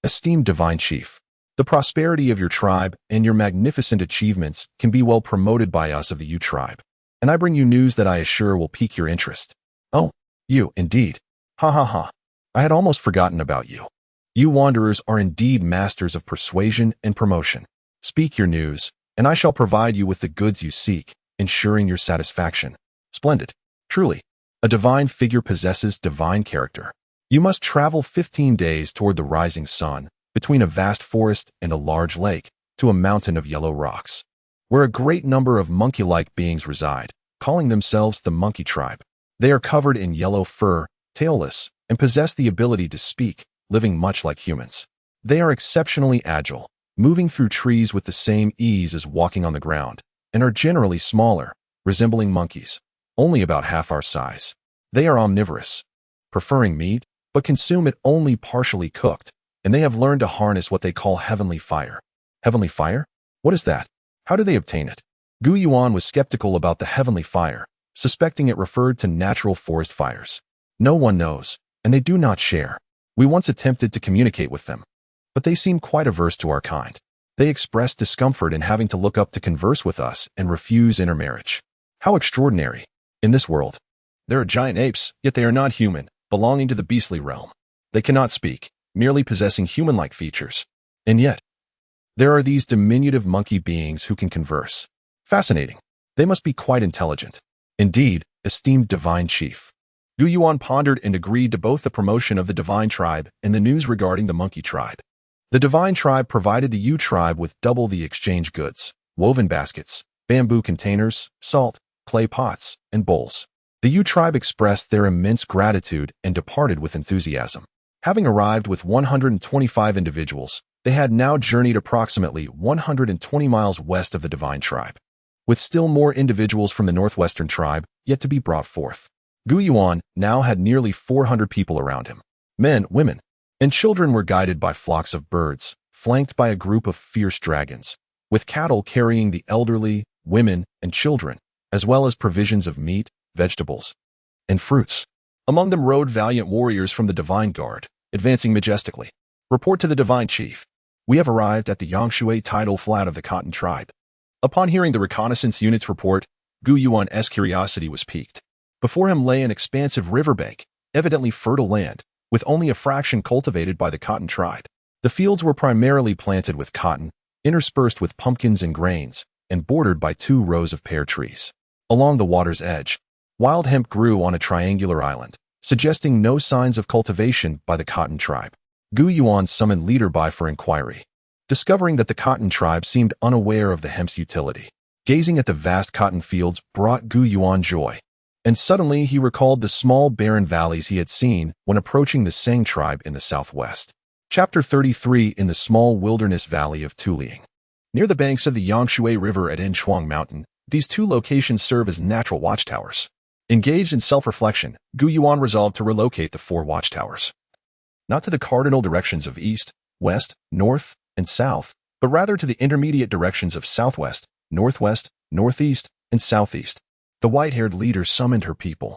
Speaker 1: "Esteemed divine chief, the prosperity of your tribe and your magnificent achievements can be well promoted by us of the Yu tribe, and I bring you news that I assure will pique your interest." "Oh, you, indeed. Ha ha ha. I had almost forgotten about you. You wanderers are indeed masters of persuasion and promotion. Speak your news, and I shall provide you with the goods you seek, ensuring your satisfaction." "Splendid. Truly, a divine figure possesses divine character. You must travel 15 days toward the rising sun, between a vast forest and a large lake, to a mountain of yellow rocks, where a great number of monkey-like beings reside, calling themselves the monkey tribe. They are covered in yellow fur, tailless, and possess the ability to speak, living much like humans. They are exceptionally agile, moving through trees with the same ease as walking on the ground, and are generally smaller, resembling monkeys, only about half our size. They are omnivorous, preferring meat, but consume it only partially cooked, and they have learned to harness what they call heavenly fire. Heavenly fire? What is that? How do they obtain it? Gu Yuan was skeptical about the heavenly fire, suspecting it referred to natural forest fires. No one knows, and they do not share. We once attempted to communicate with them, but they seem quite averse to our kind. They expressed discomfort in having to look up to converse with us and refuse intermarriage. How extraordinary! In this world, there are giant apes, yet they are not human, belonging to the beastly realm. They cannot speak, merely possessing human-like features. And yet, there are these diminutive monkey beings who can converse. Fascinating. They must be quite intelligent. Indeed, esteemed divine chief. Gu Yuan pondered and agreed to both the promotion of the divine tribe and the news regarding the monkey tribe. The divine tribe provided the Yu tribe with double the exchange goods, woven baskets, bamboo containers, salt, clay pots, and bowls. The Yu tribe expressed their immense gratitude and departed with enthusiasm. Having arrived with 125 individuals, they had now journeyed approximately 120 miles west of the divine tribe, with still more individuals from the northwestern tribe yet to be brought forth. Gu Yuan now had nearly 400 people around him. Men, women, and children were guided by flocks of birds, flanked by a group of fierce dragons, with cattle carrying the elderly, women, and children, as well as provisions of meat, vegetables, and fruits. Among them rode valiant warriors from the divine guard, advancing majestically. Report to the divine chief. We have arrived at the Yangshui tidal flat of the Cotton tribe. Upon hearing the reconnaissance unit's report, Gu Yuan's curiosity was piqued. Before him lay an expansive riverbank, evidently fertile land, with only a fraction cultivated by the Cotton tribe. The fields were primarily planted with cotton, interspersed with pumpkins and grains, and bordered by 2 rows of pear trees. Along the water's edge, wild hemp grew on a triangular island, suggesting no signs of cultivation by the Cotton tribe. Gu Yuan summoned Leader Bai for inquiry, discovering that the Cotton tribe seemed unaware of the hemp's utility. Gazing at the vast cotton fields brought Gu Yuan joy, and suddenly he recalled the small barren valleys he had seen when approaching the Sang tribe in the southwest. Chapter 33 in the small wilderness valley of Tuliang. Near the banks of the Yangshui River at Inshuang Mountain, these two locations serve as natural watchtowers. Engaged in self-reflection, Gu Yuan resolved to relocate the four watchtowers. Not to the cardinal directions of east, west, north, and south, but rather to the intermediate directions of southwest, northwest, northeast, and southeast. The white-haired leader summoned her people,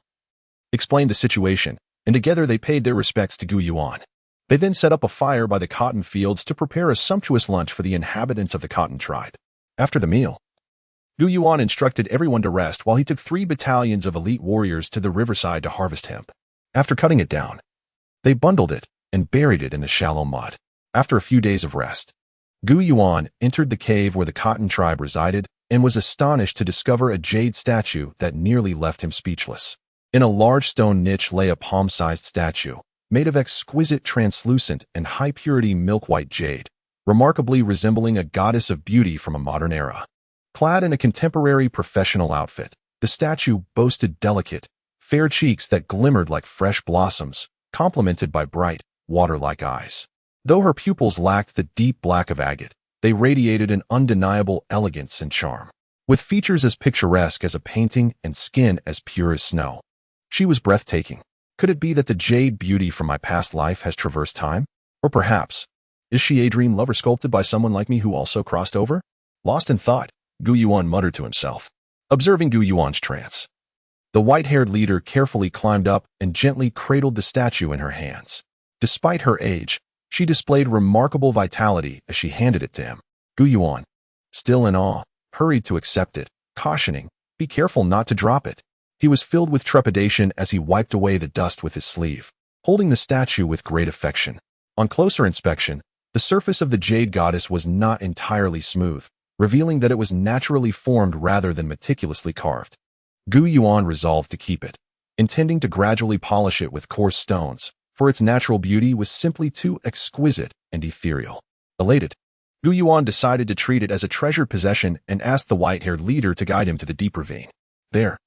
Speaker 1: explained the situation, and together they paid their respects to Gu Yuan. They then set up a fire by the cotton fields to prepare a sumptuous lunch for the inhabitants of the cotton tribe. After the meal, Gu Yuan instructed everyone to rest while he took 3 battalions of elite warriors to the riverside to harvest hemp. After cutting it down, they bundled it and buried it in the shallow mud. After a few days of rest, Gu Yuan entered the cave where the cotton tribe resided and was astonished to discover a jade statue that nearly left him speechless. In a large stone niche lay a palm-sized statue, made of exquisite translucent and high-purity milk-white jade, remarkably resembling a goddess of beauty from a modern era. Clad in a contemporary professional outfit, the statue boasted delicate, fair cheeks that glimmered like fresh blossoms, complemented by bright, water-like eyes. Though her pupils lacked the deep black of agate, they radiated an undeniable elegance and charm. With features as picturesque as a painting and skin as pure as snow, she was breathtaking. Could it be that the jade beauty from my past life has traversed time? Or perhaps, is she a dream lover sculpted by someone like me who also crossed over? Lost in thought, Gu Yuan muttered to himself, observing Gu Yuan's trance. The white-haired leader carefully climbed up and gently cradled the statue in her hands. Despite her age, she displayed remarkable vitality as she handed it to him. Gu Yuan, still in awe, hurried to accept it, cautioning, "Be careful not to drop it." He was filled with trepidation as he wiped away the dust with his sleeve, holding the statue with great affection. On closer inspection, the surface of the jade goddess was not entirely smooth, revealing that it was naturally formed rather than meticulously carved. Gu Yuan resolved to keep it, intending to gradually polish it with coarse stones, for its natural beauty was simply too exquisite and ethereal. Elated, Gu Yuan decided to treat it as a treasured possession and asked the white-haired leader to guide him to the deep ravine. There,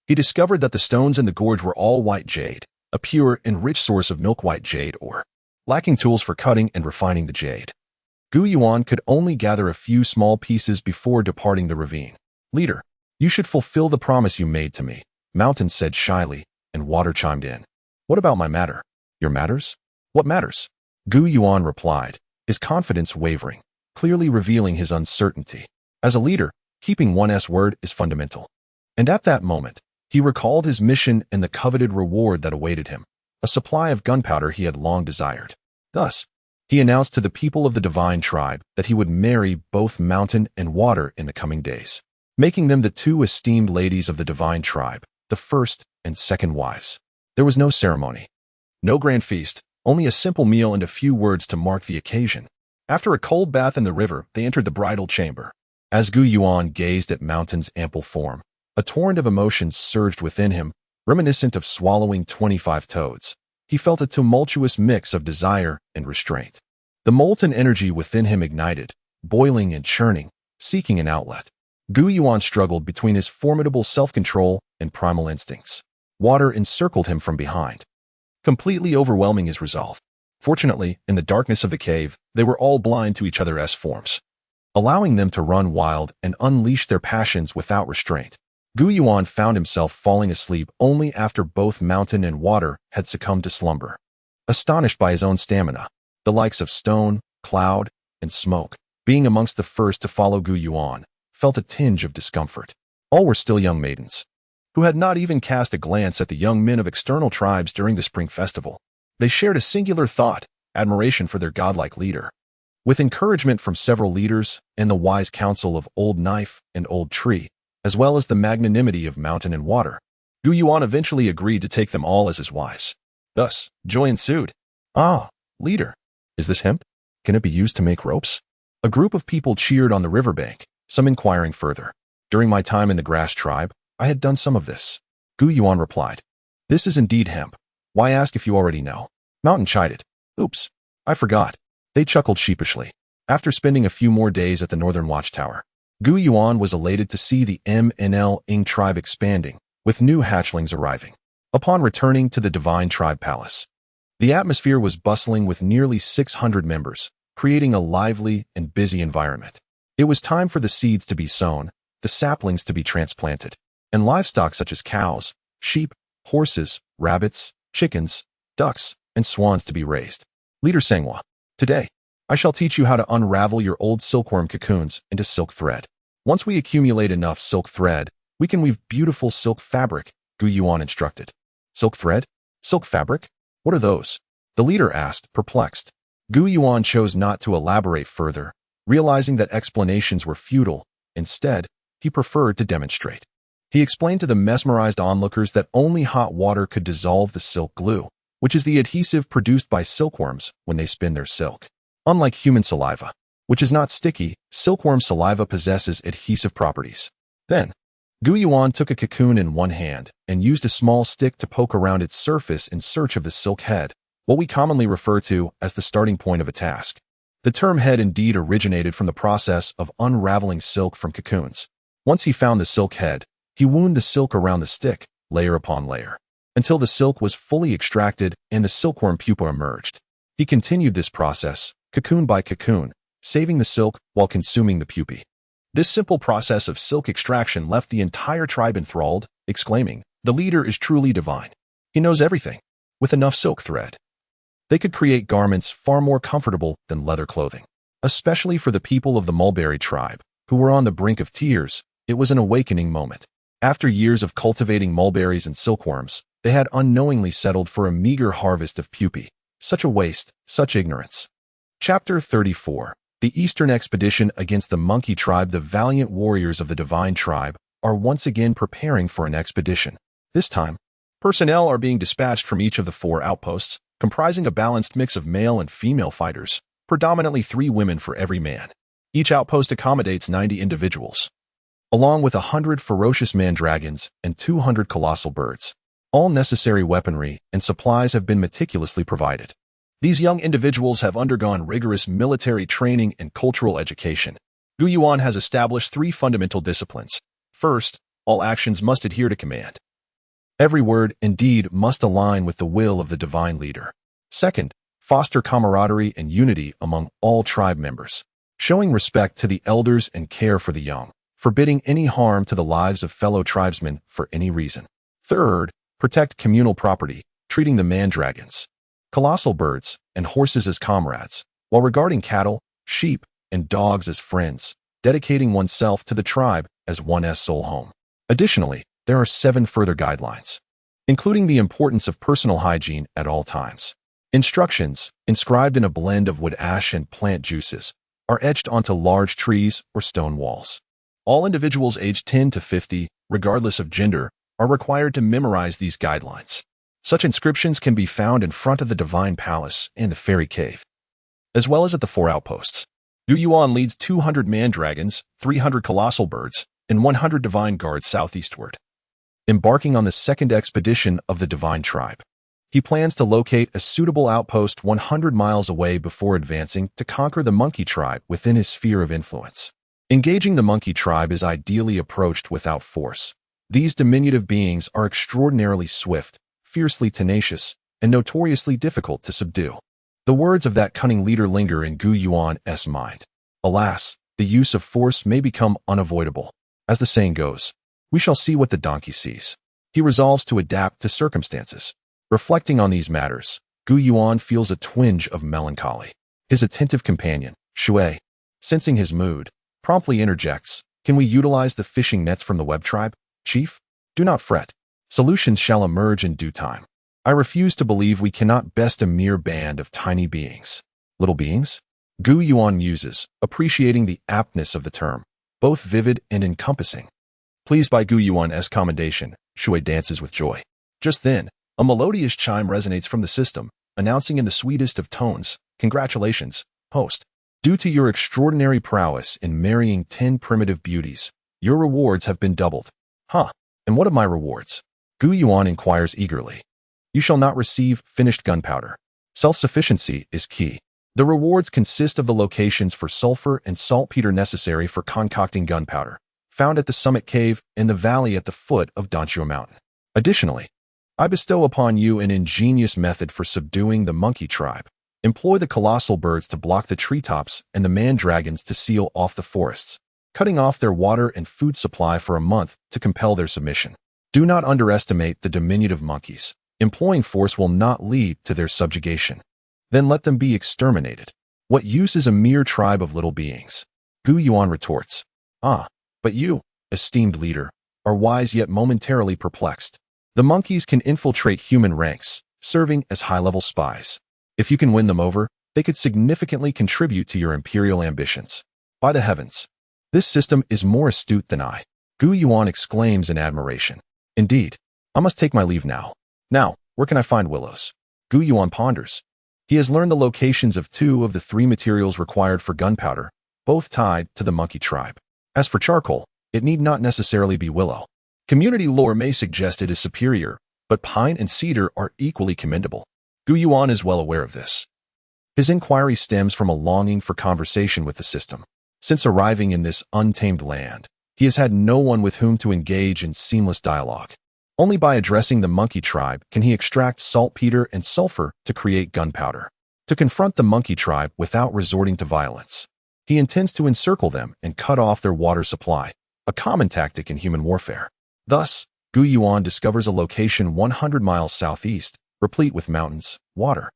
Speaker 1: he discovered that the stones in the gorge were all white jade, a pure and rich source of milk-white jade ore. Lacking tools for cutting and refining the jade, Gu Yuan could only gather a few small pieces before departing the ravine. "Leader, you should fulfill the promise you made to me," Mountain said shyly, and Water chimed in. "What about my matter?" "Your matters? What matters?" Gu Yuan replied, his confidence wavering, clearly revealing his uncertainty. As a leader, keeping one's word is fundamental. And at that moment, he recalled his mission and the coveted reward that awaited him, a supply of gunpowder he had long desired. Thus, he announced to the people of the divine tribe that he would marry both Mountain and Water in the coming days, making them the 2 esteemed ladies of the divine tribe, the first and second wives. There was no ceremony, no grand feast, only a simple meal and a few words to mark the occasion. After a cold bath in the river, they entered the bridal chamber. As Gu Yuan gazed at Mountain's ample form, a torrent of emotions surged within him, reminiscent of swallowing 25 toads. He felt a tumultuous mix of desire and restraint. The molten energy within him ignited, boiling and churning, seeking an outlet. Gu Yuan struggled between his formidable self-control and primal instincts. Water encircled him from behind, completely overwhelming his resolve. Fortunately, in the darkness of the cave, they were all blind to each other's forms, allowing them to run wild and unleash their passions without restraint. Gu Yuan found himself falling asleep only after both Mountain and Water had succumbed to slumber. Astonished by his own stamina, the likes of Stone, Cloud, and Smoke, being amongst the first to follow Gu Yuan, felt a tinge of discomfort. All were still young maidens, who had not even cast a glance at the young men of external tribes during the spring festival. They shared a singular thought, admiration for their godlike leader. With encouragement from several leaders and the wise counsel of Old Knife and Old Tree, as well as the magnanimity of Mountain and Water, Gu Yuan eventually agreed to take them all as his wives. Thus, joy ensued. "Ah, leader, is this hemp? Can it be used to make ropes?" A group of people cheered on the riverbank, some inquiring further. "During my time in the grass tribe, I had done some of this." Gu Yuan replied, "This is indeed hemp. Why ask if you already know?" Mountain chided. "Oops, I forgot." They chuckled sheepishly. After spending a few more days at the northern watchtower, Gu Yuan was elated to see the MNL Ing tribe expanding, with new hatchlings arriving. Upon returning to the divine tribe palace, The atmosphere was bustling with nearly 600 members, creating a lively and busy environment. It was time for the seeds to be sown, the saplings to be transplanted, and livestock such as cows, sheep, horses, rabbits, chickens, ducks, and swans to be raised. Leader Sangwa, today, I shall teach you how to unravel your old silkworm cocoons into silk thread. Once we accumulate enough silk thread, we can weave beautiful silk fabric, Gu Yuan instructed. Silk thread? Silk fabric? What are those? The leader asked, perplexed. Gu Yuan chose not to elaborate further, realizing that explanations were futile. Instead, he preferred to demonstrate. He explained to the mesmerized onlookers that only hot water could dissolve the silk glue, which is the adhesive produced by silkworms when they spin their silk. Unlike human saliva, which is not sticky, silkworm saliva possesses adhesive properties. Then, Gu Yuan took a cocoon in one hand and used a small stick to poke around its surface in search of the silk head, what we commonly refer to as the starting point of a task. The term head indeed originated from the process of unraveling silk from cocoons. Once he found the silk head, he wound the silk around the stick, layer upon layer, until the silk was fully extracted and the silkworm pupa emerged. He continued this process, cocoon by cocoon, saving the silk while consuming the pupae. This simple process of silk extraction left the entire tribe enthralled, exclaiming, "The leader is truly divine. He knows everything." With enough silk thread, they could create garments far more comfortable than leather clothing. Especially for the people of the mulberry tribe, who were on the brink of tears, it was an awakening moment. After years of cultivating mulberries and silkworms, they had unknowingly settled for a meager harvest of pupae. Such a waste, such ignorance. Chapter 34. The Eastern Expedition against the Monkey Tribe. The valiant warriors of the Divine Tribe are once again preparing for an expedition. This time, personnel are being dispatched from each of the 4 outposts, comprising a balanced mix of male and female fighters, predominantly 3 women for every man. Each outpost accommodates 90 individuals, along with 100 ferocious man-dragons and 200 colossal birds. All necessary weaponry and supplies have been meticulously provided. These young individuals have undergone rigorous military training and cultural education. Gu Yuan has established 3 fundamental disciplines. First, all actions must adhere to command. Every word and deed must align with the will of the divine leader. Second, foster camaraderie and unity among all tribe members, showing respect to the elders and care for the young, forbidding any harm to the lives of fellow tribesmen for any reason. Third, protect communal property, treating the man-dragons, colossal birds, and horses as comrades, while regarding cattle, sheep, and dogs as friends, dedicating oneself to the tribe as one's sole home. Additionally, there are 7 further guidelines, including the importance of personal hygiene at all times. Instructions, inscribed in a blend of wood ash and plant juices, are etched onto large trees or stone walls. All individuals aged 10 to 50, regardless of gender, are required to memorize these guidelines. Such inscriptions can be found in front of the Divine Palace and the Fairy Cave, as well as at the 4 outposts. Gu Yuan leads 200 man-dragons, 300 colossal birds, and 100 divine guards southeastward, embarking on the second expedition of the Divine Tribe. He plans to locate a suitable outpost 100 miles away before advancing to conquer the Monkey Tribe within his sphere of influence. Engaging the Monkey Tribe is ideally approached without force. These diminutive beings are extraordinarily swift, fiercely tenacious, and notoriously difficult to subdue. The words of that cunning leader linger in Gu Yuan's mind. Alas, the use of force may become unavoidable. As the saying goes, we shall see what the donkey sees. He resolves to adapt to circumstances. Reflecting on these matters, Gu Yuan feels a twinge of melancholy. His attentive companion, Shui, sensing his mood, promptly interjects, "Can we utilize the fishing nets from the web tribe, Chief? Do not fret. Solutions shall emerge in due time. I refuse to believe we cannot best a mere band of tiny beings." Little beings? Gu Yuan muses, appreciating the aptness of the term, both vivid and encompassing. Pleased by Gu Yuan's commendation, Shui dances with joy. Just then, a melodious chime resonates from the system, announcing in the sweetest of tones, "Congratulations, host. Due to your extraordinary prowess in marrying 10 primitive beauties, your rewards have been doubled." "Huh, and what are my rewards?" Gu Yuan inquires eagerly. "You shall not receive finished gunpowder. Self-sufficiency is key. The rewards consist of the locations for sulfur and saltpeter necessary for concocting gunpowder, found at the summit cave in the valley at the foot of Danchuo Mountain. Additionally, I bestow upon you an ingenious method for subduing the monkey tribe. Employ the colossal birds to block the treetops and the man-dragons to seal off the forests, cutting off their water and food supply for a month to compel their submission. Do not underestimate the diminutive monkeys. Employing force will not lead to their subjugation. Then let them be exterminated. What use is a mere tribe of little beings? Yuan retorts. Ah, but you, esteemed leader, are wise yet momentarily perplexed. The monkeys can infiltrate human ranks, serving as high-level spies. If you can win them over, they could significantly contribute to your imperial ambitions. By the heavens, this system is more astute than I. Yuan exclaims in admiration. Indeed, I must take my leave now. Now, where can I find willows? Yuan ponders. He has learned the locations of 2 of the 3 materials required for gunpowder, both tied to the monkey tribe. As for charcoal, it need not necessarily be willow. Community lore may suggest it is superior, but pine and cedar are equally commendable. Yuan is well aware of this. His inquiry stems from a longing for conversation with the system. Since arriving in this untamed land, he has had no one with whom to engage in seamless dialogue. Only by addressing the monkey tribe can he extract saltpeter and sulfur to create gunpowder. To confront the monkey tribe without resorting to violence, he intends to encircle them and cut off their water supply, a common tactic in human warfare. Thus, Yuan discovers a location 100 miles southeast, replete with mountains, water,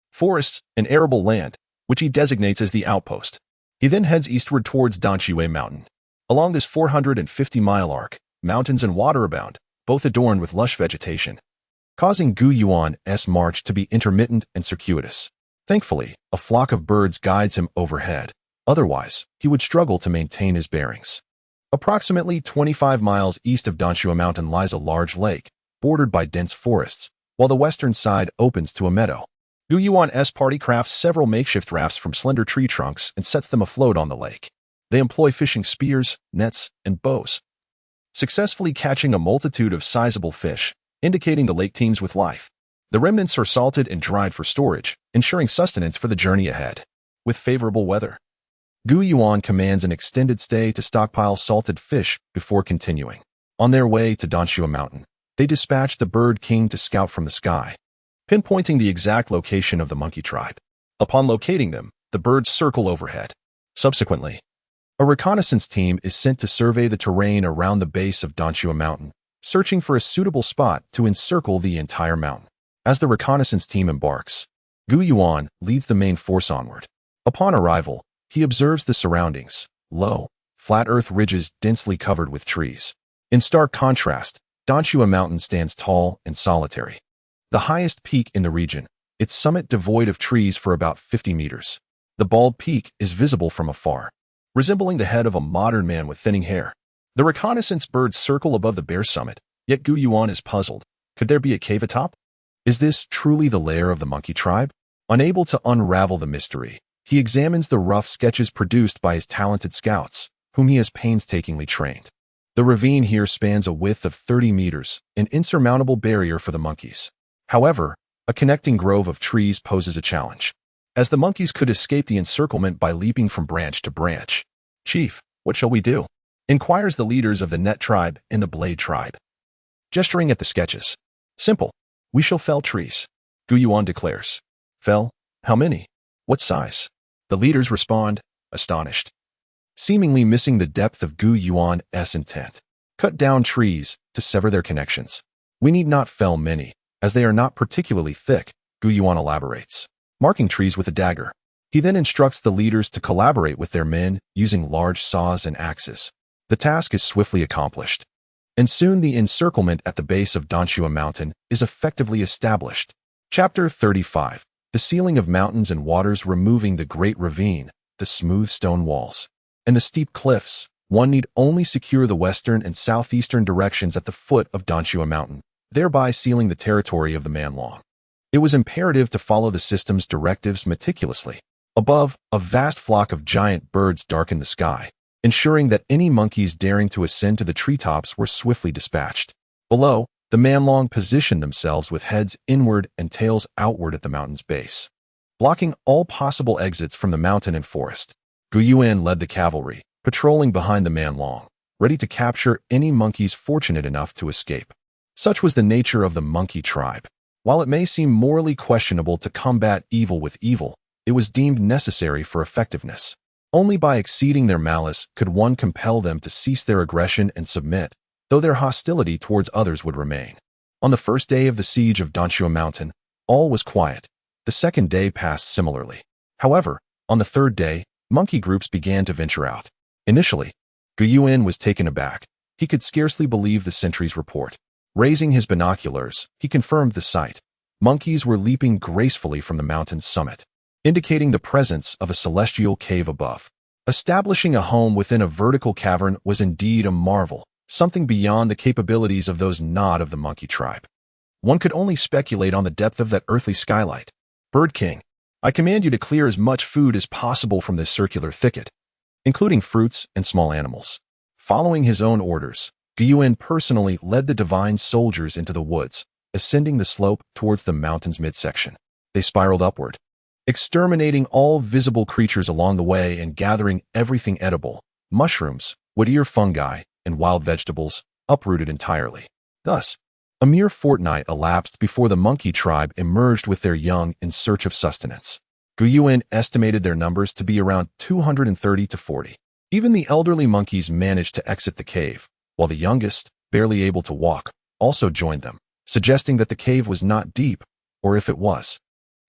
Speaker 1: forests, and arable land, which he designates as the outpost. He then heads eastward towards Danxue Mountain. Along this 450-mile arc, mountains and water abound, both adorned with lush vegetation, causing Yuan's march to be intermittent and circuitous. Thankfully, a flock of birds guides him overhead. Otherwise, he would struggle to maintain his bearings. Approximately 25 miles east of Danxue Mountain lies a large lake, bordered by dense forests, while the western side opens to a meadow. Yuan's party crafts several makeshift rafts from slender tree trunks and sets them afloat on the lake. They employ fishing spears, nets, and bows, successfully catching a multitude of sizable fish, indicating the lake teems with life. The remnants are salted and dried for storage, ensuring sustenance for the journey ahead. With favorable weather, Yuan commands an extended stay to stockpile salted fish before continuing. On their way to Danxue Mountain, they dispatch the Bird King to scout from the sky, pinpointing the exact location of the monkey tribe. Upon locating them, the birds circle overhead. Subsequently, a reconnaissance team is sent to survey the terrain around the base of Danxue Mountain, searching for a suitable spot to encircle the entire mountain. As the reconnaissance team embarks, Yuan leads the main force onward. Upon arrival, he observes the surroundings, low, flat earth ridges densely covered with trees. In stark contrast, Danxue Mountain stands tall and solitary. The highest peak in the region, its summit devoid of trees for about 50 meters. The bald peak is visible from afar, resembling the head of a modern man with thinning hair. The reconnaissance birds circle above the bare summit, yet Yuan is puzzled. Could there be a cave atop? Is this truly the lair of the monkey tribe? Unable to unravel the mystery, he examines the rough sketches produced by his talented scouts, whom he has painstakingly trained. The ravine here spans a width of 30 meters, an insurmountable barrier for the monkeys. However, a connecting grove of trees poses a challenge, as the monkeys could escape the encirclement by leaping from branch to branch. Chief, what shall we do? Inquires the leaders of the Net tribe and the Blade tribe. Gesturing at the sketches. Simple. We shall fell trees, Yuan declares. Fell? How many? What size? The leaders respond, astonished, seemingly missing the depth of Yuan's intent. Cut down trees to sever their connections. We need not fell many, as they are not particularly thick, Yuan elaborates, marking trees with a dagger. He then instructs the leaders to collaborate with their men using large saws and axes. The task is swiftly accomplished, and soon the encirclement at the base of Danxue Mountain is effectively established. Chapter 35. The sealing of mountains and waters, removing the great ravine, the smooth stone walls, and the steep cliffs. One need only secure the western and southeastern directions at the foot of Danxue Mountain, thereby sealing the territory of the Manlong. It was imperative to follow the system's directives meticulously. Above, a vast flock of giant birds darkened the sky, ensuring that any monkeys daring to ascend to the treetops were swiftly dispatched. Below, the Manlong positioned themselves with heads inward and tails outward at the mountain's base, blocking all possible exits from the mountain and forest. Yuan led the cavalry, patrolling behind the Manlong, ready to capture any monkeys fortunate enough to escape. Such was the nature of the monkey tribe. While it may seem morally questionable to combat evil with evil, it was deemed necessary for effectiveness. Only by exceeding their malice could one compel them to cease their aggression and submit, though their hostility towards others would remain. On the first day of the siege of Danshua Mountain, all was quiet. The second day passed similarly. However, on the third day, monkey groups began to venture out. Initially, Yuan was taken aback. He could scarcely believe the sentry's report. Raising his binoculars, he confirmed the sight. Monkeys were leaping gracefully from the mountain's summit, indicating the presence of a celestial cave above. Establishing a home within a vertical cavern was indeed a marvel, something beyond the capabilities of those not of the monkey tribe. One could only speculate on the depth of that earthly skylight. Bird King, I command you to clear as much food as possible from this circular thicket, including fruits and small animals. Following his own orders, Yuan personally led the divine soldiers into the woods, ascending the slope towards the mountain's midsection. They spiraled upward, exterminating all visible creatures along the way and gathering everything edible, mushrooms, wood-ear fungi, and wild vegetables, uprooted entirely. Thus, a mere fortnight elapsed before the monkey tribe emerged with their young in search of sustenance. Yuan estimated their numbers to be around 230 to 40. Even the elderly monkeys managed to exit the cave, while the youngest, barely able to walk, also joined them, suggesting that the cave was not deep, or if it was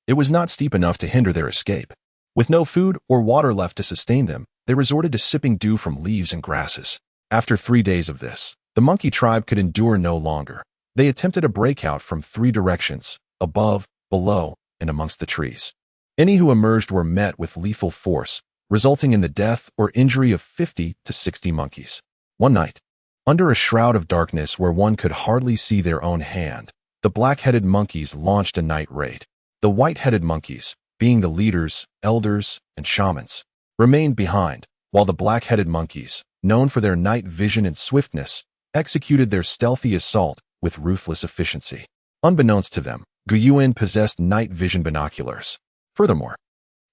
Speaker 1: not steep enough to hinder their escape. With no food or water left to sustain them, they resorted to sipping dew from leaves and grasses. After 3 days of this, the monkey tribe could endure no longer. They attempted a breakout from 3 directions, above, below, and amongst the trees. Any who emerged were met with lethal force, resulting in the death or injury of 50 to 60 monkeys. One night, under a shroud of darkness where one could hardly see their own hand, the black-headed monkeys launched a night raid. The white-headed monkeys, being the leaders, elders, and shamans, remained behind, while the black-headed monkeys, known for their night vision and swiftness, executed their stealthy assault with ruthless efficiency. Unbeknownst to them, Yuan possessed night vision binoculars. Furthermore,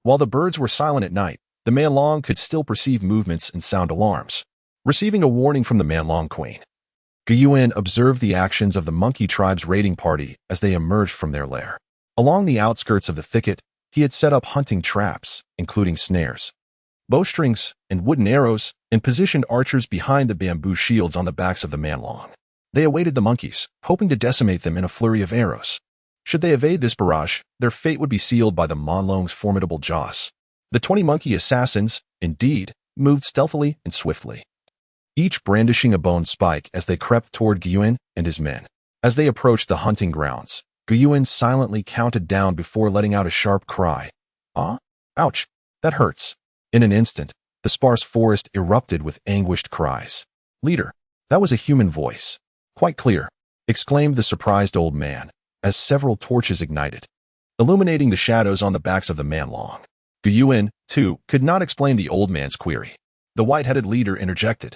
Speaker 1: while the birds were silent at night, the Manlong could still perceive movements and sound alarms. Receiving a warning from the Manlong Queen, Yuan observed the actions of the monkey tribe's raiding party as they emerged from their lair. Along the outskirts of the thicket, he had set up hunting traps, including snares, bowstrings, and wooden arrows, and positioned archers behind the bamboo shields on the backs of the Manlong. They awaited the monkeys, hoping to decimate them in a flurry of arrows. Should they evade this barrage, their fate would be sealed by the Manlong's formidable jaws. The 20 monkey assassins, indeed, moved stealthily and swiftly, each brandishing a bone spike as they crept toward Yuan and his men. As they approached the hunting grounds, Yuan silently counted down before letting out a sharp cry. Ah? Ouch! That hurts. In an instant, the sparse forest erupted with anguished cries. Leader, that was a human voice. Quite clear, exclaimed the surprised old man, as several torches ignited, illuminating the shadows on the backs of the Manlong. Yuan, too, could not explain the old man's query. The white-headed leader interjected.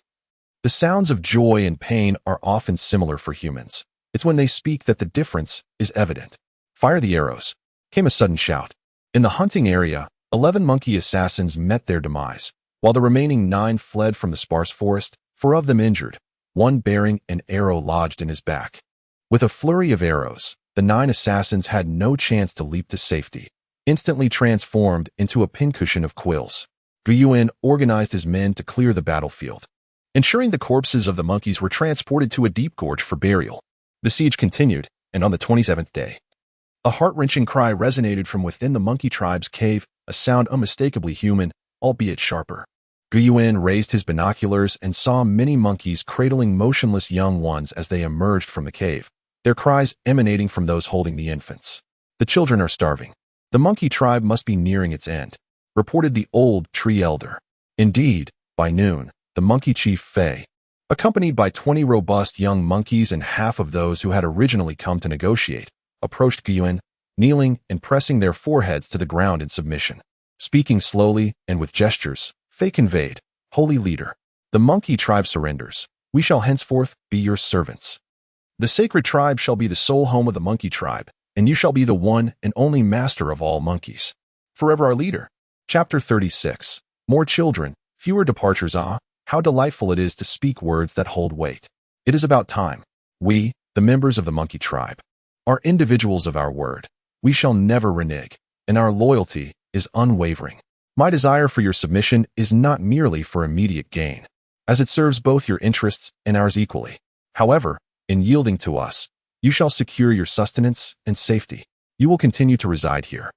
Speaker 1: The sounds of joy and pain are often similar for humans. It's when they speak that the difference is evident. Fire the arrows, came a sudden shout. In the hunting area, 11 monkey assassins met their demise, while the remaining 9 fled from the sparse forest, 4 of them injured, 1 bearing an arrow lodged in his back. With a flurry of arrows, the 9 assassins had no chance to leap to safety, instantly transformed into a pincushion of quills. Yuan organized his men to clear the battlefield, ensuring the corpses of the monkeys were transported to a deep gorge for burial. The siege continued, and on the 27th day, a heart-wrenching cry resonated from within the monkey tribe's cave, a sound unmistakably human, albeit sharper. Yuan raised his binoculars and saw many monkeys cradling motionless young ones as they emerged from the cave, their cries emanating from those holding the infants. The children are starving. The monkey tribe must be nearing its end, reported the old tree elder. Indeed, by noon, the monkey chief Fei, accompanied by 20 robust young monkeys and half of those who had originally come to negotiate, approached Yuan, kneeling and pressing their foreheads to the ground in submission. Speaking slowly and with gestures, Fei conveyed, Holy leader, the monkey tribe surrenders. We shall henceforth be your servants. The sacred tribe shall be the sole home of the monkey tribe, and you shall be the one and only master of all monkeys. Forever our leader. Chapter 36. More children, fewer departures. Ah, how delightful it is to speak words that hold weight. It is about time. We, the members of the monkey tribe, are individuals of our word. We shall never renege, and our loyalty is unwavering. My desire for your submission is not merely for immediate gain, as it serves both your interests and ours equally. However, in yielding to us, you shall secure your sustenance and safety. You will continue to reside here,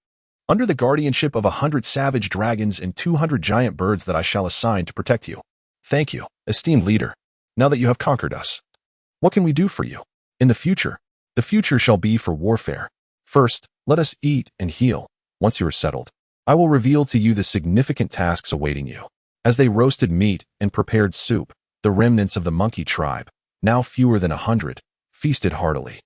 Speaker 1: under the guardianship of 100 savage dragons and 200 giant birds that I shall assign to protect you. Thank you, esteemed leader. Now that you have conquered us, what can we do for you? In the future shall be for warfare. First, let us eat and heal. Once you are settled, I will reveal to you the significant tasks awaiting you. As they roasted meat and prepared soup, the remnants of the monkey tribe, now fewer than 100, feasted heartily.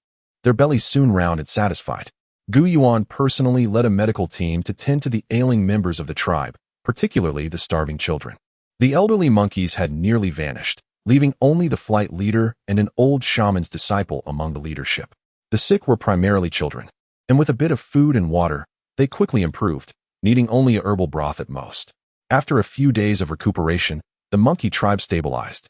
Speaker 1: Their bellies soon round and satisfied. Yuan personally led a medical team to tend to the ailing members of the tribe, particularly the starving children. The elderly monkeys had nearly vanished, leaving only the flight leader and an old shaman's disciple among the leadership. The sick were primarily children, and with a bit of food and water, they quickly improved, needing only a herbal broth at most. After a few days of recuperation, the monkey tribe stabilized,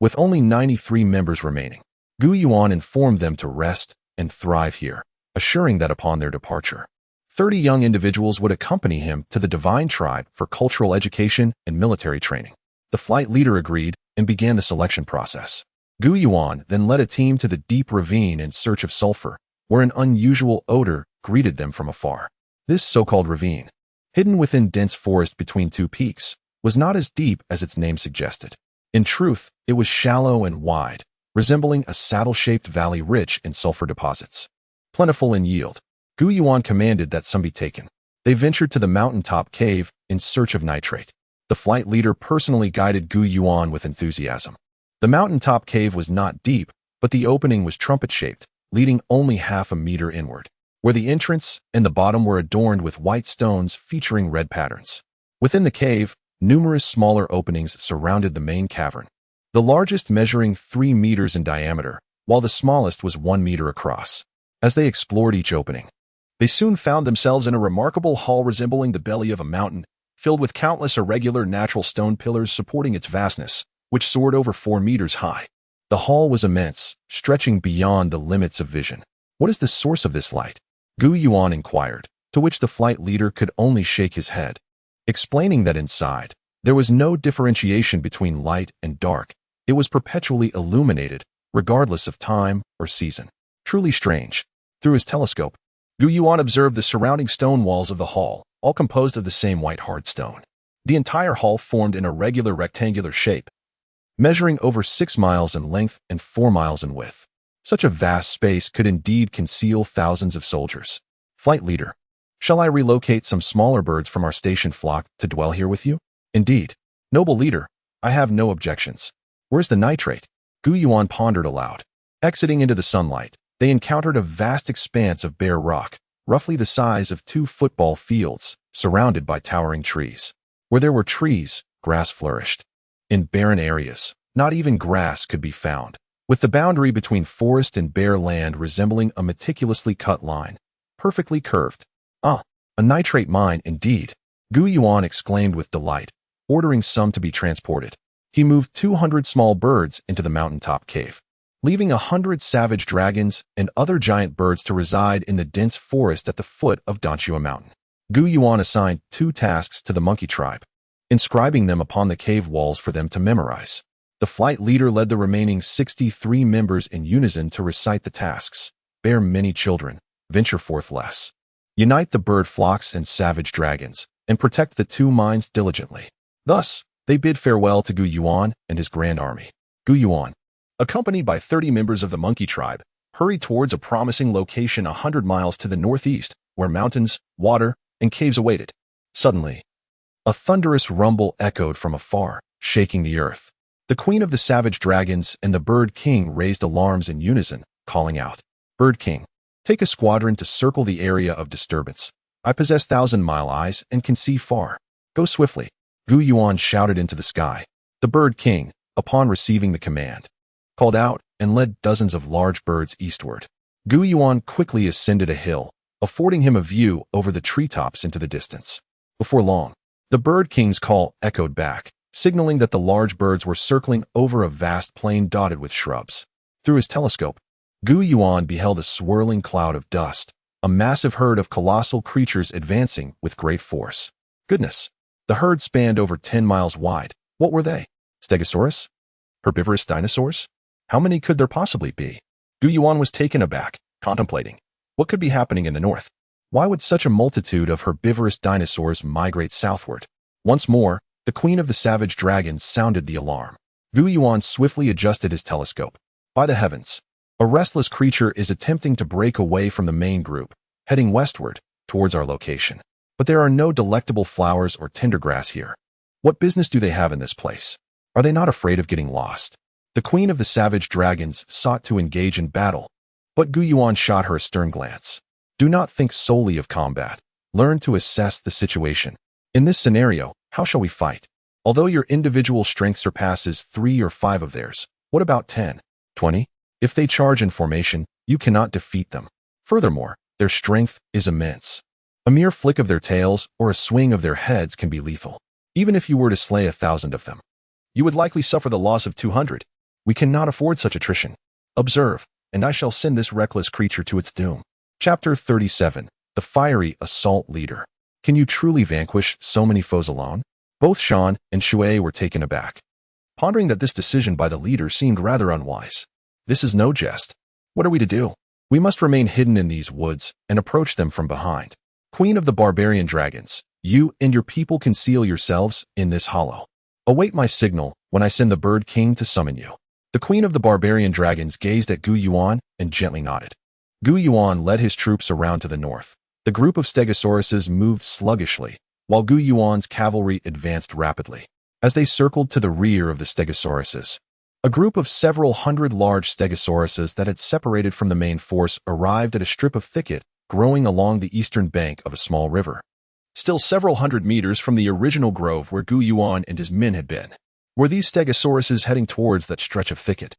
Speaker 1: with only 93 members remaining. Yuan informed them to rest and thrive here, assuring that upon their departure, 30 young individuals would accompany him to the divine tribe for cultural education and military training. The flight leader agreed and began the selection process. Yuan then led a team to the deep ravine in search of sulfur, where an unusual odor greeted them from afar. This so-called ravine, hidden within dense forest between two peaks, was not as deep as its name suggested. In truth, it was shallow and wide, resembling a saddle-shaped valley rich in sulfur deposits. Plentiful in yield, Yuan commanded that some be taken. They ventured to the mountaintop cave in search of nitrate. The flight leader personally guided Yuan with enthusiasm. The mountaintop cave was not deep, but the opening was trumpet-shaped, leading only half a meter inward, where the entrance and the bottom were adorned with white stones featuring red patterns. Within the cave, numerous smaller openings surrounded the main cavern, the largest measuring 3 meters in diameter, while the smallest was 1 meter across. As they explored each opening, they soon found themselves in a remarkable hall resembling the belly of a mountain, filled with countless irregular natural stone pillars supporting its vastness, which soared over 4 meters high. The hall was immense, stretching beyond the limits of vision. What is the source of this light? Yuan inquired, to which the flight leader could only shake his head, explaining that inside, there was no differentiation between light and dark. It was perpetually illuminated, regardless of time or season. Truly strange. Through his telescope, Yuan observed the surrounding stone walls of the hall, all composed of the same white hard stone. The entire hall formed in a regular rectangular shape, measuring over 6 miles in length and 4 miles in width. Such a vast space could indeed conceal thousands of soldiers. Flight leader, shall I relocate some smaller birds from our station flock to dwell here with you? Indeed. Noble leader, I have no objections. Where's the nitrate? Yuan pondered aloud. Exiting into the sunlight, they encountered a vast expanse of bare rock, roughly the size of 2 football fields, surrounded by towering trees. Where there were trees, grass flourished. In barren areas, not even grass could be found, with the boundary between forest and bare land resembling a meticulously cut line, perfectly curved. Ah, a nitrate mine indeed, Yuan exclaimed with delight, ordering some to be transported. He moved 200 small birds into the mountaintop cave, leaving 100 savage dragons and other giant birds to reside in the dense forest at the foot of Danshua Mountain. Yuan assigned 2 tasks to the monkey tribe, inscribing them upon the cave walls for them to memorize. The flight leader led the remaining 63 members in unison to recite the tasks: bear many children, venture forth less, unite the bird flocks and savage dragons, and protect the 2 mines diligently. Thus, they bid farewell to Yuan and his grand army. Yuan, accompanied by 30 members of the monkey tribe, hurried towards a promising location 100 miles to the northeast, where mountains, water, and caves awaited. Suddenly, a thunderous rumble echoed from afar, shaking the earth. The queen of the savage dragons and the bird king raised alarms in unison, calling out, "Bird king, take a squadron to circle the area of disturbance. I possess 1,000-mile eyes and can see far. Go swiftly." Yuan shouted into the sky. The bird king, upon receiving the command, called out and led dozens of large birds eastward. Yuan quickly ascended a hill, affording him a view over the treetops into the distance. Before long, the bird king's call echoed back, signaling that the large birds were circling over a vast plain dotted with shrubs. Through his telescope, Gu Yuan beheld a swirling cloud of dust, a massive herd of colossal creatures advancing with great force. Goodness! The herd spanned over 10 miles wide. What were they? Stegosaurus? Herbivorous dinosaurs? How many could there possibly be? Gu Yuan was taken aback, contemplating. What could be happening in the north? Why would such a multitude of herbivorous dinosaurs migrate southward? Once more, the queen of the savage dragons sounded the alarm. Gu Yuan swiftly adjusted his telescope. By the heavens! A restless creature is attempting to break away from the main group, heading westward, towards our location. But there are no delectable flowers or tender grass here. What business do they have in this place? Are they not afraid of getting lost? The queen of the savage dragons sought to engage in battle, but Gu Yuan shot her a stern glance. Do not think solely of combat. Learn to assess the situation. In this scenario, how shall we fight? Although your individual strength surpasses 3 or 5 of theirs, what about 10, 20? If they charge in formation, you cannot defeat them. Furthermore, their strength is immense. A mere flick of their tails or a swing of their heads can be lethal. Even if you were to slay 1,000 of them, you would likely suffer the loss of 200. We cannot afford such attrition. Observe, and I shall send this reckless creature to its doom. Chapter 37. The Fiery Assault Leader. Can you truly vanquish so many foes alone? Both Shan and Shui were taken aback, pondering that this decision by the leader seemed rather unwise. This is no jest. What are we to do? We must remain hidden in these woods and approach them from behind. Queen of the barbarian dragons, you and your people conceal yourselves in this hollow. Await my signal when I send the bird king to summon you. The queen of the barbarian dragons gazed at Gu Yuan and gently nodded. Gu Yuan led his troops around to the north. The group of stegosauruses moved sluggishly, while Gu Yuan's cavalry advanced rapidly. As they circled to the rear of the stegosauruses, a group of several hundred large stegosauruses that had separated from the main force arrived at a strip of thicket growing along the eastern bank of a small river. Still several hundred meters from the original grove where Gu Yuan and his men had been, were these stegosauruses heading towards that stretch of thicket,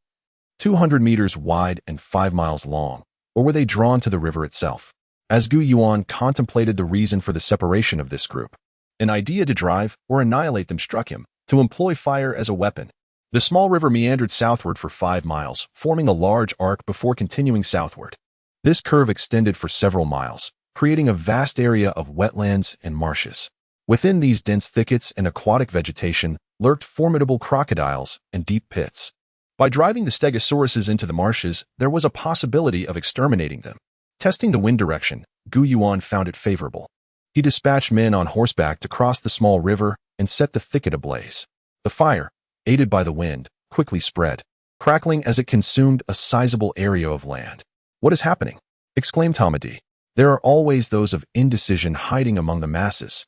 Speaker 1: 200 meters wide and 5 miles long, or were they drawn to the river itself? As Gu Yuan contemplated the reason for the separation of this group, an idea to drive or annihilate them struck him, to employ fire as a weapon. The small river meandered southward for 5 miles, forming a large arc before continuing southward. This curve extended for several miles, creating a vast area of wetlands and marshes. Within these dense thickets and aquatic vegetation lurked formidable crocodiles and deep pits. By driving the stegosauruses into the marshes, there was a possibility of exterminating them. Testing the wind direction, Gu Yuan found it favorable. He dispatched men on horseback to cross the small river and set the thicket ablaze. The fire, aided by the wind, quickly spread, crackling as it consumed a sizable area of land. What is happening? Exclaimed Hamadi. There are always those of indecision hiding among the masses.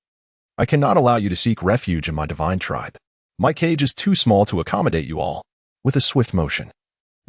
Speaker 1: I cannot allow you to seek refuge in my divine tribe. My cage is too small to accommodate you all. With a swift motion,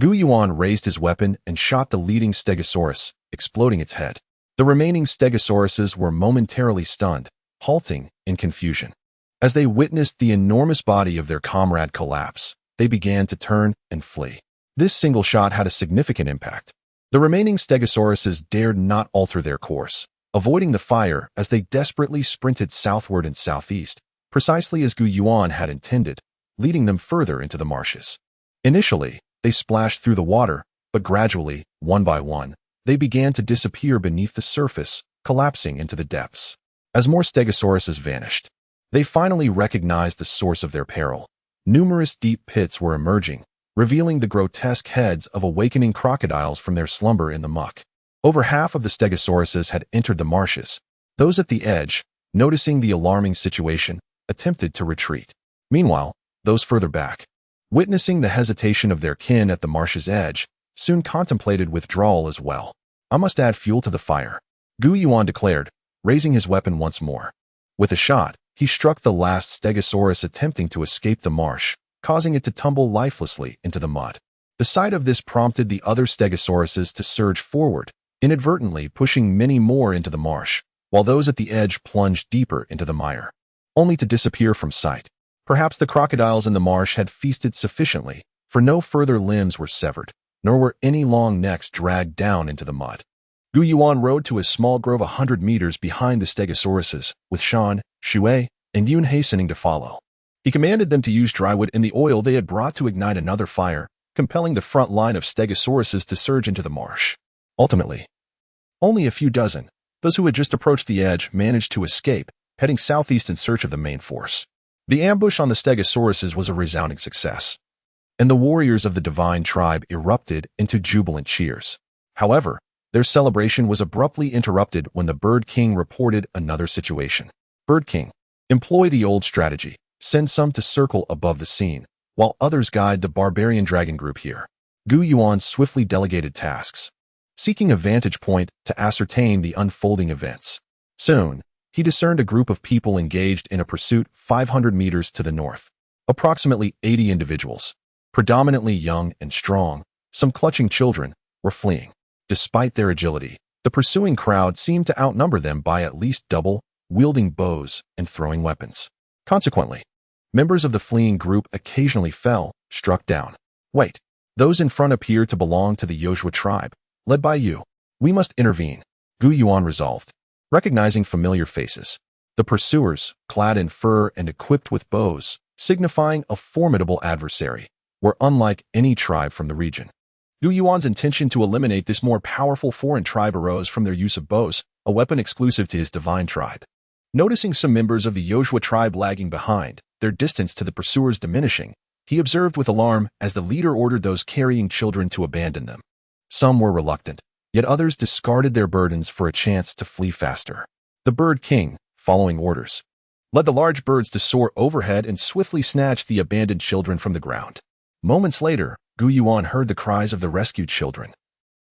Speaker 1: Gu Yuan raised his weapon and shot the leading stegosaurus, exploding its head. The remaining stegosauruses were momentarily stunned, halting in confusion. As they witnessed the enormous body of their comrade collapse, they began to turn and flee. This single shot had a significant impact. The remaining stegosauruses dared not alter their course, avoiding the fire as they desperately sprinted southward and southeast, precisely as Gu Yuan had intended, leading them further into the marshes. Initially, they splashed through the water, but gradually, one by one, they began to disappear beneath the surface, collapsing into the depths. As more stegosauruses vanished, they finally recognized the source of their peril. Numerous deep pits were emerging, revealing the grotesque heads of awakening crocodiles from their slumber in the muck. Over half of the stegosauruses had entered the marshes. Those at the edge, noticing the alarming situation, attempted to retreat. Meanwhile, those further back, witnessing the hesitation of their kin at the marsh's edge, soon contemplated withdrawal as well. I must add fuel to the fire, Gu Yuan declared, raising his weapon once more. With a shot, he struck the last stegosaurus attempting to escape the marsh, causing it to tumble lifelessly into the mud. The sight of this prompted the other stegosauruses to surge forward, inadvertently pushing many more into the marsh, while those at the edge plunged deeper into the mire, only to disappear from sight. Perhaps the crocodiles in the marsh had feasted sufficiently, for no further limbs were severed, nor were any long necks dragged down into the mud. Gu Yuan rode to a small grove 100 meters behind the stegosauruses, with Shan, Shui, and Yuan hastening to follow. He commanded them to use dry wood and the oil they had brought to ignite another fire, compelling the front line of stegosauruses to surge into the marsh. Ultimately, only a few dozen, those who had just approached the edge, managed to escape, heading southeast in search of the main force. The ambush on the stegosauruses was a resounding success, and the warriors of the divine tribe erupted into jubilant cheers. However, their celebration was abruptly interrupted when the Bird King reported another situation. Bird King, employ the old strategy. Send some to circle above the scene, while others guide the barbarian dragon group here. Yuan swiftly delegated tasks, seeking a vantage point to ascertain the unfolding events. Soon, he discerned a group of people engaged in a pursuit 500 meters to the north. Approximately 80 individuals, predominantly young and strong, some clutching children, were fleeing. Despite their agility, the pursuing crowd seemed to outnumber them by at least double, wielding bows and throwing weapons. Consequently, members of the fleeing group occasionally fell, struck down. Wait, those in front appear to belong to the Yuan tribe, led by you. We must intervene, Yuan resolved. Recognizing familiar faces, the pursuers, clad in fur and equipped with bows, signifying a formidable adversary, were unlike any tribe from the region. Yuan's intention to eliminate this more powerful foreign tribe arose from their use of bows, a weapon exclusive to his divine tribe. Noticing some members of the Yuan tribe lagging behind, their distance to the pursuers diminishing, he observed with alarm as the leader ordered those carrying children to abandon them. Some were reluctant, yet others discarded their burdens for a chance to flee faster. The Bird King, following orders, led the large birds to soar overhead and swiftly snatch the abandoned children from the ground. Moments later, Yuan heard the cries of the rescued children.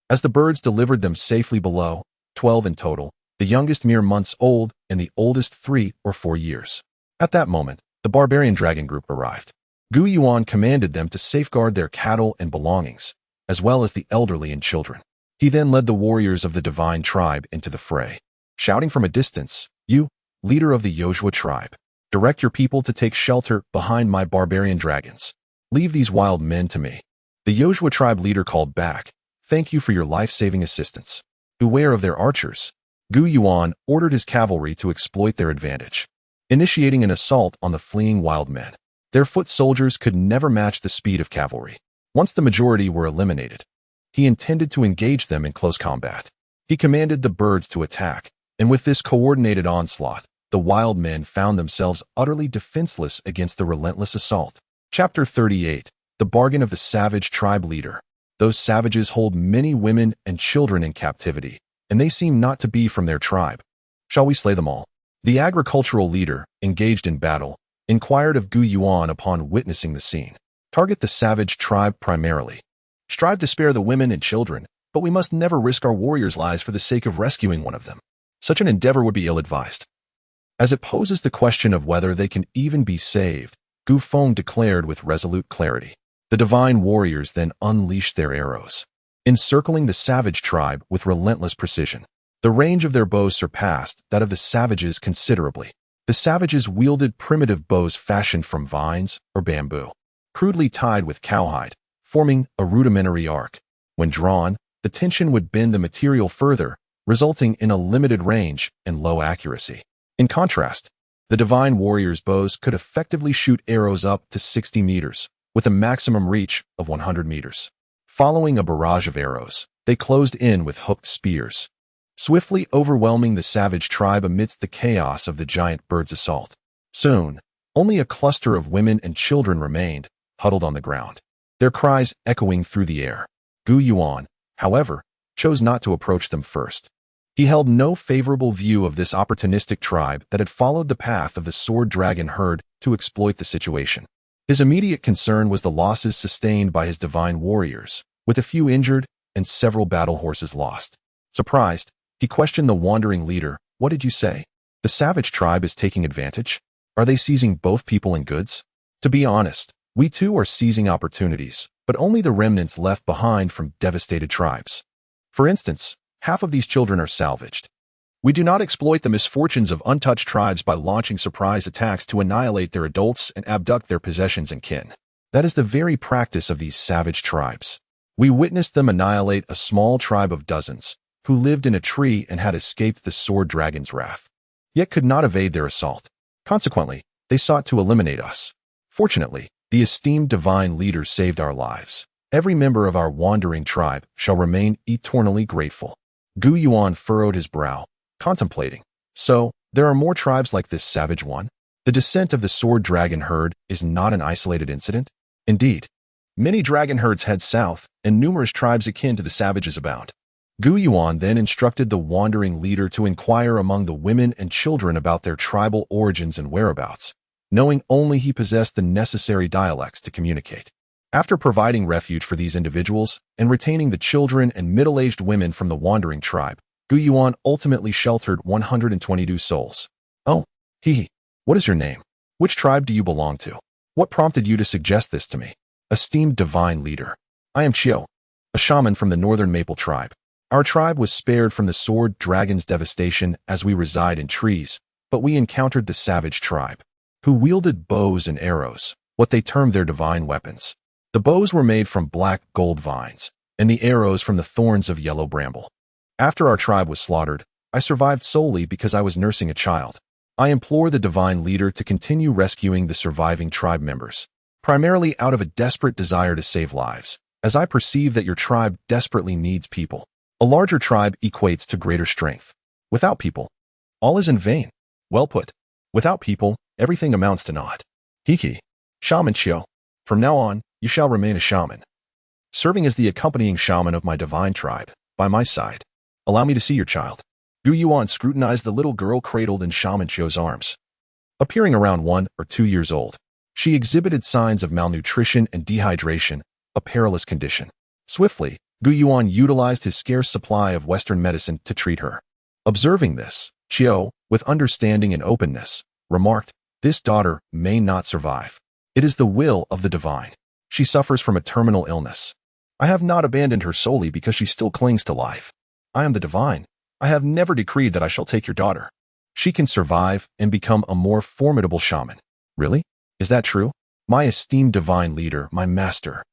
Speaker 1: As the birds delivered them safely below, 12 in total, the youngest mere months old and the oldest 3 or 4 years. At that moment, the barbarian dragon group arrived. Yuan commanded them to safeguard their cattle and belongings, as well as the elderly and children. He then led the warriors of the divine tribe into the fray, shouting from a distance, "You, leader of the Yuan tribe, direct your people to take shelter behind my barbarian dragons. Leave these wild men to me." The Yuan tribe leader called back, "Thank you for your life-saving assistance. Beware of their archers." Yuan ordered his cavalry to exploit their advantage, initiating an assault on the fleeing wild men. Their foot soldiers could never match the speed of cavalry. Once the majority were eliminated, he intended to engage them in close combat. He commanded the birds to attack, and with this coordinated onslaught, the wild men found themselves utterly defenseless against the relentless assault. Chapter 38. The Bargain of the Savage Tribe Leader. Those savages hold many women and children in captivity, and they seem not to be from their tribe. Shall we slay them all? The agricultural leader, engaged in battle, inquired of Yuan upon witnessing the scene. Target the savage tribe primarily. Strive to spare the women and children, but we must never risk our warriors' lives for the sake of rescuing one of them. Such an endeavor would be ill-advised, as it poses the question of whether they can even be saved, Feng declared with resolute clarity. The divine warriors then unleashed their arrows, encircling the savage tribe with relentless precision. The range of their bows surpassed that of the savages considerably. The savages wielded primitive bows fashioned from vines or bamboo, crudely tied with cowhide, forming a rudimentary arc. When drawn, the tension would bend the material further, resulting in a limited range and low accuracy. In contrast, the divine warriors' bows could effectively shoot arrows up to 60 meters, with a maximum reach of 100 meters. Following a barrage of arrows, they closed in with hooked spears, swiftly overwhelming the savage tribe amidst the chaos of the giant bird's assault. Soon, only a cluster of women and children remained, huddled on the ground, their cries echoing through the air. Yuan, however, chose not to approach them first. He held no favorable view of this opportunistic tribe that had followed the path of the sword dragon herd to exploit the situation. His immediate concern was the losses sustained by his divine warriors, with a few injured and several battle horses lost. Surprised, he questioned the wandering leader. "What did you say? The savage tribe is taking advantage? Are they seizing both people and goods?" "To be honest, we too are seizing opportunities, but only the remnants left behind from devastated tribes. For instance, half of these children are salvaged. We do not exploit the misfortunes of untouched tribes by launching surprise attacks to annihilate their adults and abduct their possessions and kin. That is the very practice of these savage tribes. We witnessed them annihilate a small tribe of dozens, who lived in a tree and had escaped the sword dragon's wrath, yet could not evade their assault. Consequently, they sought to eliminate us. Fortunately, the esteemed divine leader saved our lives, Every member of our wandering tribe shall remain eternally grateful. Gu Yuan furrowed his brow, contemplating. So, there are more tribes like this savage one? The descent of the sword dragon herd is not an isolated incident? Indeed, many dragon herds head south, and numerous tribes akin to the savages abound. Gu Yuan then instructed the wandering leader to inquire among the women and children about their tribal origins and whereabouts, knowing only he possessed the necessary dialects to communicate. After providing refuge for these individuals and retaining the children and middle-aged women from the wandering tribe, Gu Yuan ultimately sheltered 122 souls. Oh, hee. What is your name? Which tribe do you belong to? What prompted you to suggest this to me? Esteemed divine leader. I am Chio, a shaman from the northern Maple tribe. Our tribe was spared from the sword dragon's devastation as we reside in trees, but we encountered the savage tribe, who wielded bows and arrows, what they termed their divine weapons. The bows were made from black gold vines, and the arrows from the thorns of yellow bramble. After our tribe was slaughtered, I survived solely because I was nursing a child. I implore the divine leader to continue rescuing the surviving tribe members, primarily out of a desperate desire to save lives, as I perceive that your tribe desperately needs people. A larger tribe equates to greater strength. Without people, all is in vain. Well put. Without people, everything amounts to naught. Hiki. Shaman Chio. From now on, you shall remain a shaman, serving as the accompanying shaman of my divine tribe, by my side. Allow me to see your child. Gu Yuan scrutinized the little girl cradled in Shaman Chio's arms. Appearing around 1 or 2 years old, she exhibited signs of malnutrition and dehydration, a perilous condition. Swiftly, Gu Yuan utilized his scarce supply of Western medicine to treat her. Observing this, Chio, with understanding and openness, remarked, "This daughter may not survive. It is the will of the divine. She suffers from a terminal illness. I have not abandoned her solely because she still clings to life. I am the divine. I have never decreed that I shall take your daughter. She can survive and become a more formidable shaman." Really? Is that true? My esteemed divine leader, my master.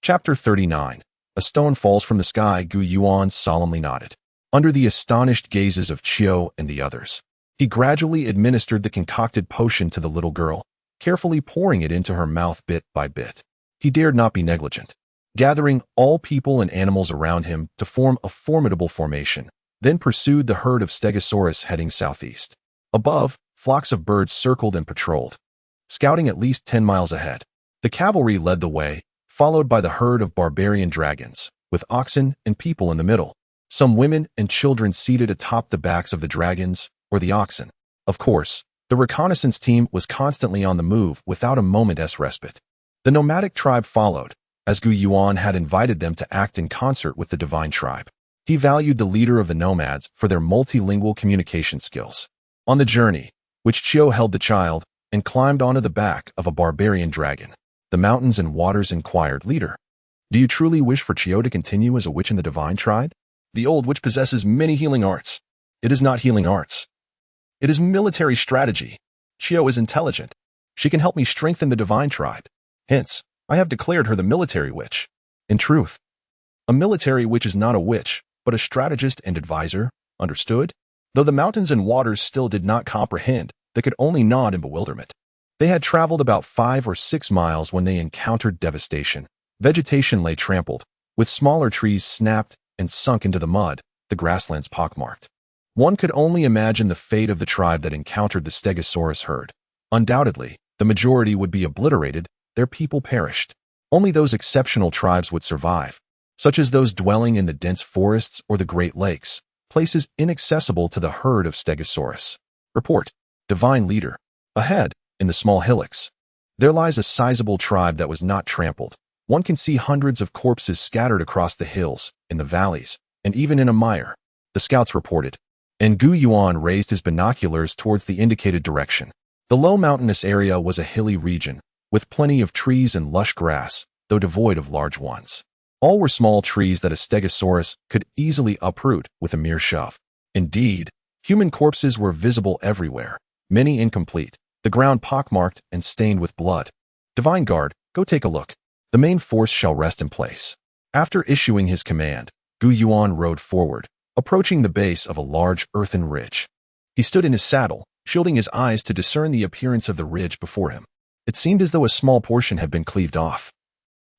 Speaker 1: Chapter 39. A stone falls from the sky. Gu Yuan solemnly nodded. Under the astonished gazes of Chio and the others, he gradually administered the concocted potion to the little girl, carefully pouring it into her mouth bit by bit. He dared not be negligent. Gathering all people and animals around him to form a formidable formation, then pursued the herd of Stegosaurus heading southeast. Above, flocks of birds circled and patrolled, scouting at least 10 miles ahead. The cavalry led the way, followed by the herd of barbarian dragons, with oxen and people in the middle. Some women and children seated atop the backs of the dragons or the oxen. Of course, the reconnaissance team was constantly on the move without a moment's respite. The nomadic tribe followed, as Gu Yuan had invited them to act in concert with the divine tribe. He valued the leader of the nomads for their multilingual communication skills. On the journey, which Chio held the child and climbed onto the back of a barbarian dragon, the mountains and waters inquired, "Leader, do you truly wish for Chio to continue as a witch in the divine tribe? The old witch possesses many healing arts. It is not healing arts. It is military strategy. Chio is intelligent. She can help me strengthen the divine tribe. Hence, I have declared her the military witch." In truth, a military witch is not a witch, but a strategist and advisor, understood? Though the mountains and waters still did not comprehend, they could only nod in bewilderment. They had traveled about 5 or 6 miles when they encountered devastation. Vegetation lay trampled, with smaller trees snapped and sunk into the mud, the grasslands pockmarked. One could only imagine the fate of the tribe that encountered the Stegosaurus herd. Undoubtedly, the majority would be obliterated, their people perished. Only those exceptional tribes would survive, such as those dwelling in the dense forests or the Great Lakes, places inaccessible to the herd of Stegosaurus. Report, divine leader. Ahead, in the small hillocks, there lies a sizable tribe that was not trampled. One can see hundreds of corpses scattered across the hills, in the valleys, and even in a mire, the scouts reported. And Gu Yuan raised his binoculars towards the indicated direction. The low mountainous area was a hilly region, with plenty of trees and lush grass, though devoid of large ones. All were small trees that a Stegosaurus could easily uproot with a mere shove. Indeed, human corpses were visible everywhere, many incomplete, the ground pockmarked and stained with blood. Divine Guard, go take a look. The main force shall rest in place. After issuing his command, Gu Yuan rode forward, approaching the base of a large earthen ridge. He stood in his saddle, shielding his eyes to discern the appearance of the ridge before him. It seemed as though a small portion had been cleaved off.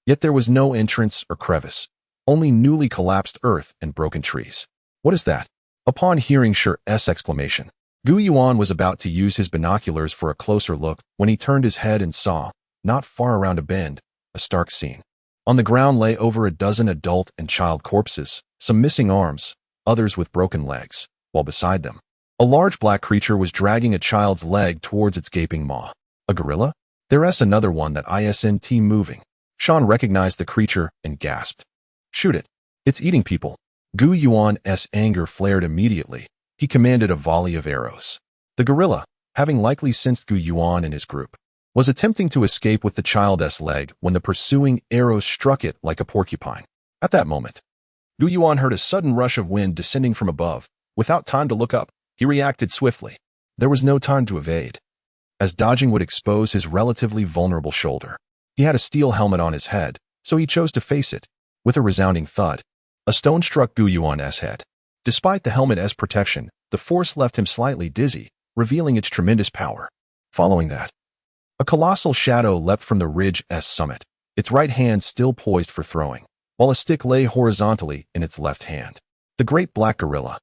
Speaker 1: Yet there was no entrance or crevice, only newly collapsed earth and broken trees. What is that? Upon hearing Shi's exclamation, Gu Yuan was about to use his binoculars for a closer look when he turned his head and saw, not far around a bend, a stark scene. On the ground lay over a dozen adult and child corpses, some missing arms, others with broken legs, while beside them, a large black creature was dragging a child's leg towards its gaping maw. A gorilla? There's another one that isn't moving. Sean recognized the creature and gasped. Shoot it. It's eating people. Gu Yuan's anger flared immediately. He commanded a volley of arrows. The gorilla, having likely sensed Gu Yuan and his group, was attempting to escape with the child's leg when the pursuing arrows struck it like a porcupine. At that moment, Gu Yuan heard a sudden rush of wind descending from above. Without time to look up, he reacted swiftly. There was no time to evade, as dodging would expose his relatively vulnerable shoulder. He had a steel helmet on his head, so he chose to face it. With a resounding thud, a stone struck Gu Yuan's head. Despite the helmet's protection, the force left him slightly dizzy, revealing its tremendous power. Following that, a colossal shadow leapt from the ridge's summit, its right hand still poised for throwing, while a stick lay horizontally in its left hand. The great black gorilla.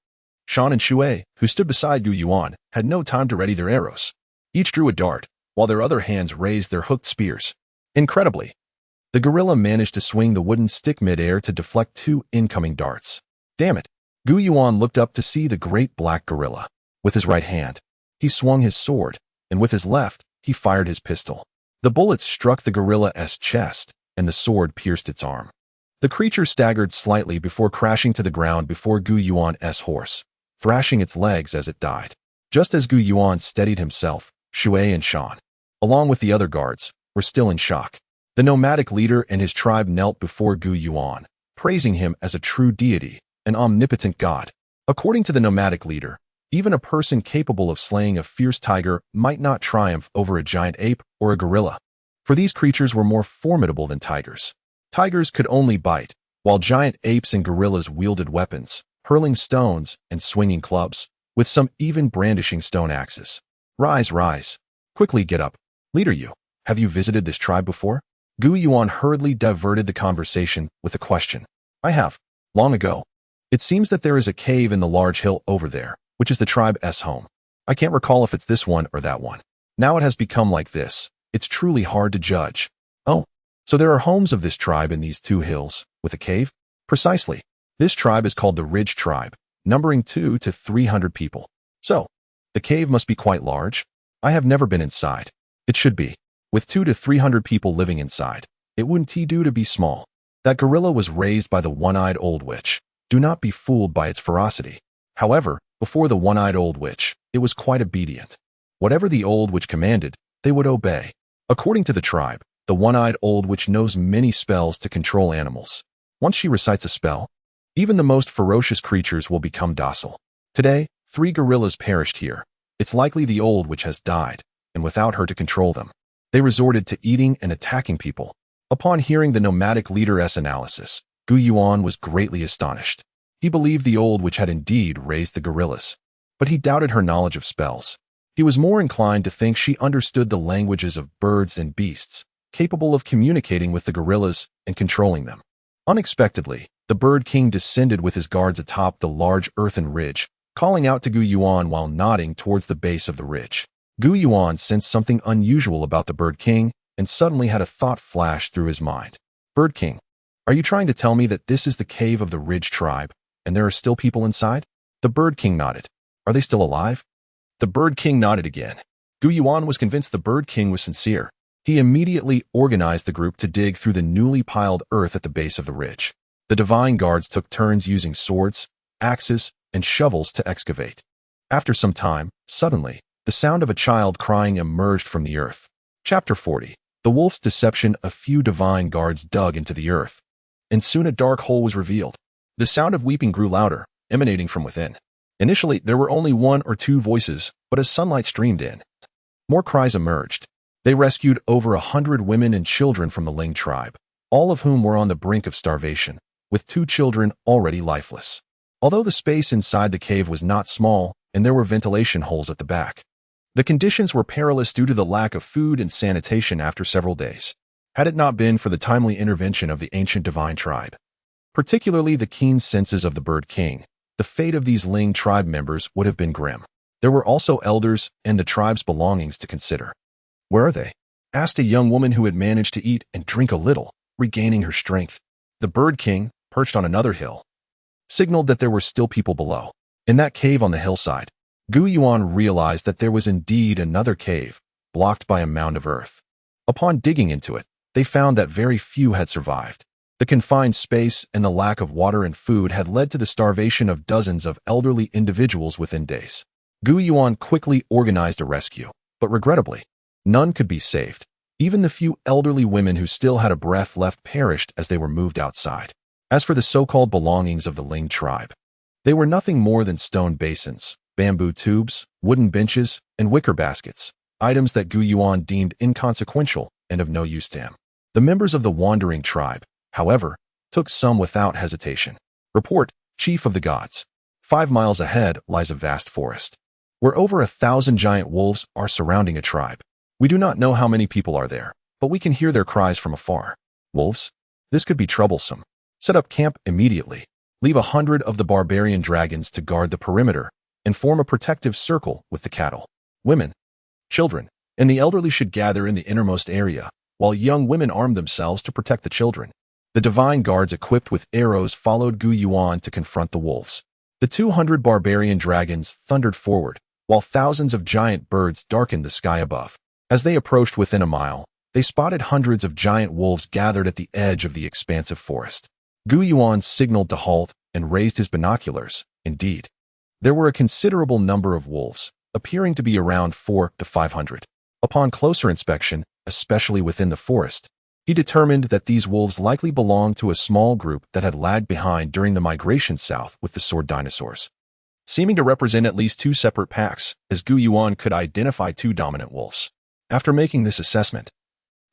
Speaker 1: Sean and Shui, who stood beside Gu Yuan, had no time to ready their arrows. Each drew a dart, while their other hands raised their hooked spears. Incredibly, the gorilla managed to swing the wooden stick mid-air to deflect 2 incoming darts. Damn it! Gu Yuan looked up to see the great black gorilla. With his right hand, he swung his sword, and with his left, he fired his pistol. The bullets struck the gorilla's chest, and the sword pierced its arm. The creature staggered slightly before crashing to the ground before Gu Yuan's horse, thrashing its legs as it died. Just as Gu Yuan steadied himself, Shui and Sean, along with the other guards, were still in shock. The nomadic leader and his tribe knelt before Gu Yuan, praising him as a true deity, an omnipotent god. According to the nomadic leader, even a person capable of slaying a fierce tiger might not triumph over a giant ape or a gorilla, for these creatures were more formidable than tigers. Tigers could only bite, while giant apes and gorillas wielded weapons, hurling stones and swinging clubs, with some even brandishing stone axes. Rise, rise. Quickly get up. Leader Yu, have you visited this tribe before? Gu Yuan hurriedly diverted the conversation with a question. I have. Long ago. It seems that there is a cave in the large hill over there, which is the tribe's home. I can't recall if it's this one or that one. Now it has become like this. It's truly hard to judge. Oh, so there are homes of this tribe in these 2 hills, with a cave? Precisely. This tribe is called the Ridge Tribe, numbering 200 to 300 people. So, the cave must be quite large. I have never been inside. It should be. With 200 to 300 people living inside, it wouldn't do to be small. That gorilla was raised by the one-eyed old witch. Do not be fooled by its ferocity. However, before the one-eyed old witch, it was quite obedient. Whatever the old witch commanded, they would obey. According to the tribe, the one-eyed old witch knows many spells to control animals. Once she recites a spell, even the most ferocious creatures will become docile. Today, 3 gorillas perished here. It's likely the old witch has died, and without her to control them, they resorted to eating and attacking people. Upon hearing the nomadic leader's analysis, Gu Yuan was greatly astonished. He believed the old witch had indeed raised the gorillas, but he doubted her knowledge of spells. He was more inclined to think she understood the languages of birds and beasts, capable of communicating with the gorillas and controlling them. Unexpectedly, the Bird King descended with his guards atop the large earthen ridge, calling out to Gu Yuan while nodding towards the base of the ridge. Gu Yuan sensed something unusual about the Bird King and suddenly had a thought flash through his mind. Bird King, are you trying to tell me that this is the cave of the Ridge Tribe, and there are still people inside? The Bird King nodded. Are they still alive? The Bird King nodded again. Gu Yuan was convinced the Bird King was sincere. He immediately organized the group to dig through the newly piled earth at the base of the ridge. The divine guards took turns using swords, axes, and shovels to excavate. After some time, suddenly, the sound of a child crying emerged from the earth. Chapter 40. The Wolf's Deception. A few divine guards dug into the earth, and soon a dark hole was revealed. The sound of weeping grew louder, emanating from within. Initially, there were only 1 or 2 voices, but as sunlight streamed in, more cries emerged. They rescued over 100 women and children from the Ling tribe, all of whom were on the brink of starvation, with 2 children already lifeless. Although the space inside the cave was not small, and there were ventilation holes at the back, the conditions were perilous due to the lack of food and sanitation after several days. had it not been for the timely intervention of the ancient divine tribe. Particularly the keen senses of the Bird King, the fate of these Ling tribe members would have been grim. There were also elders and the tribe's belongings to consider. "Where are they?" asked a young woman who had managed to eat and drink a little, regaining her strength. The Bird King, perched on another hill, signaled that there were still people below. In that cave on the hillside, Yuan realized that there was indeed another cave, blocked by a mound of earth. Upon digging into it, they found that very few had survived. The confined space and the lack of water and food had led to the starvation of dozens of elderly individuals within days. Yuan quickly organized a rescue, but regrettably, none could be saved. Even the few elderly women who still had a breath left perished as they were moved outside. As for the so-called belongings of the Ling tribe, they were nothing more than stone basins, bamboo tubes, wooden benches, and wicker baskets, items that Yuan deemed inconsequential and of no use to him. The members of the wandering tribe, however, took some without hesitation. Report, Chief of the Gods. 5 miles ahead lies a vast forest, where over 1,000 giant wolves are surrounding a tribe. We do not know how many people are there, but we can hear their cries from afar. Wolves? This could be troublesome. Set up camp immediately. Leave 100 of the barbarian dragons to guard the perimeter and form a protective circle with the cattle. Women, children, and the elderly should gather in the innermost area, while young women arm themselves to protect the children. The divine guards equipped with arrows followed Yuan to confront the wolves. The 200 barbarian dragons thundered forward, while thousands of giant birds darkened the sky above. As they approached within a mile, they spotted hundreds of giant wolves gathered at the edge of the expansive forest. Yuan signaled to halt and raised his binoculars. Indeed, there were a considerable number of wolves, appearing to be around 400 to 500. Upon closer inspection, especially within the forest, he determined that these wolves likely belonged to a small group that had lagged behind during the migration south with the sword dinosaurs, seeming to represent at least 2 separate packs, as Yuan could identify 2 dominant wolves. After making this assessment,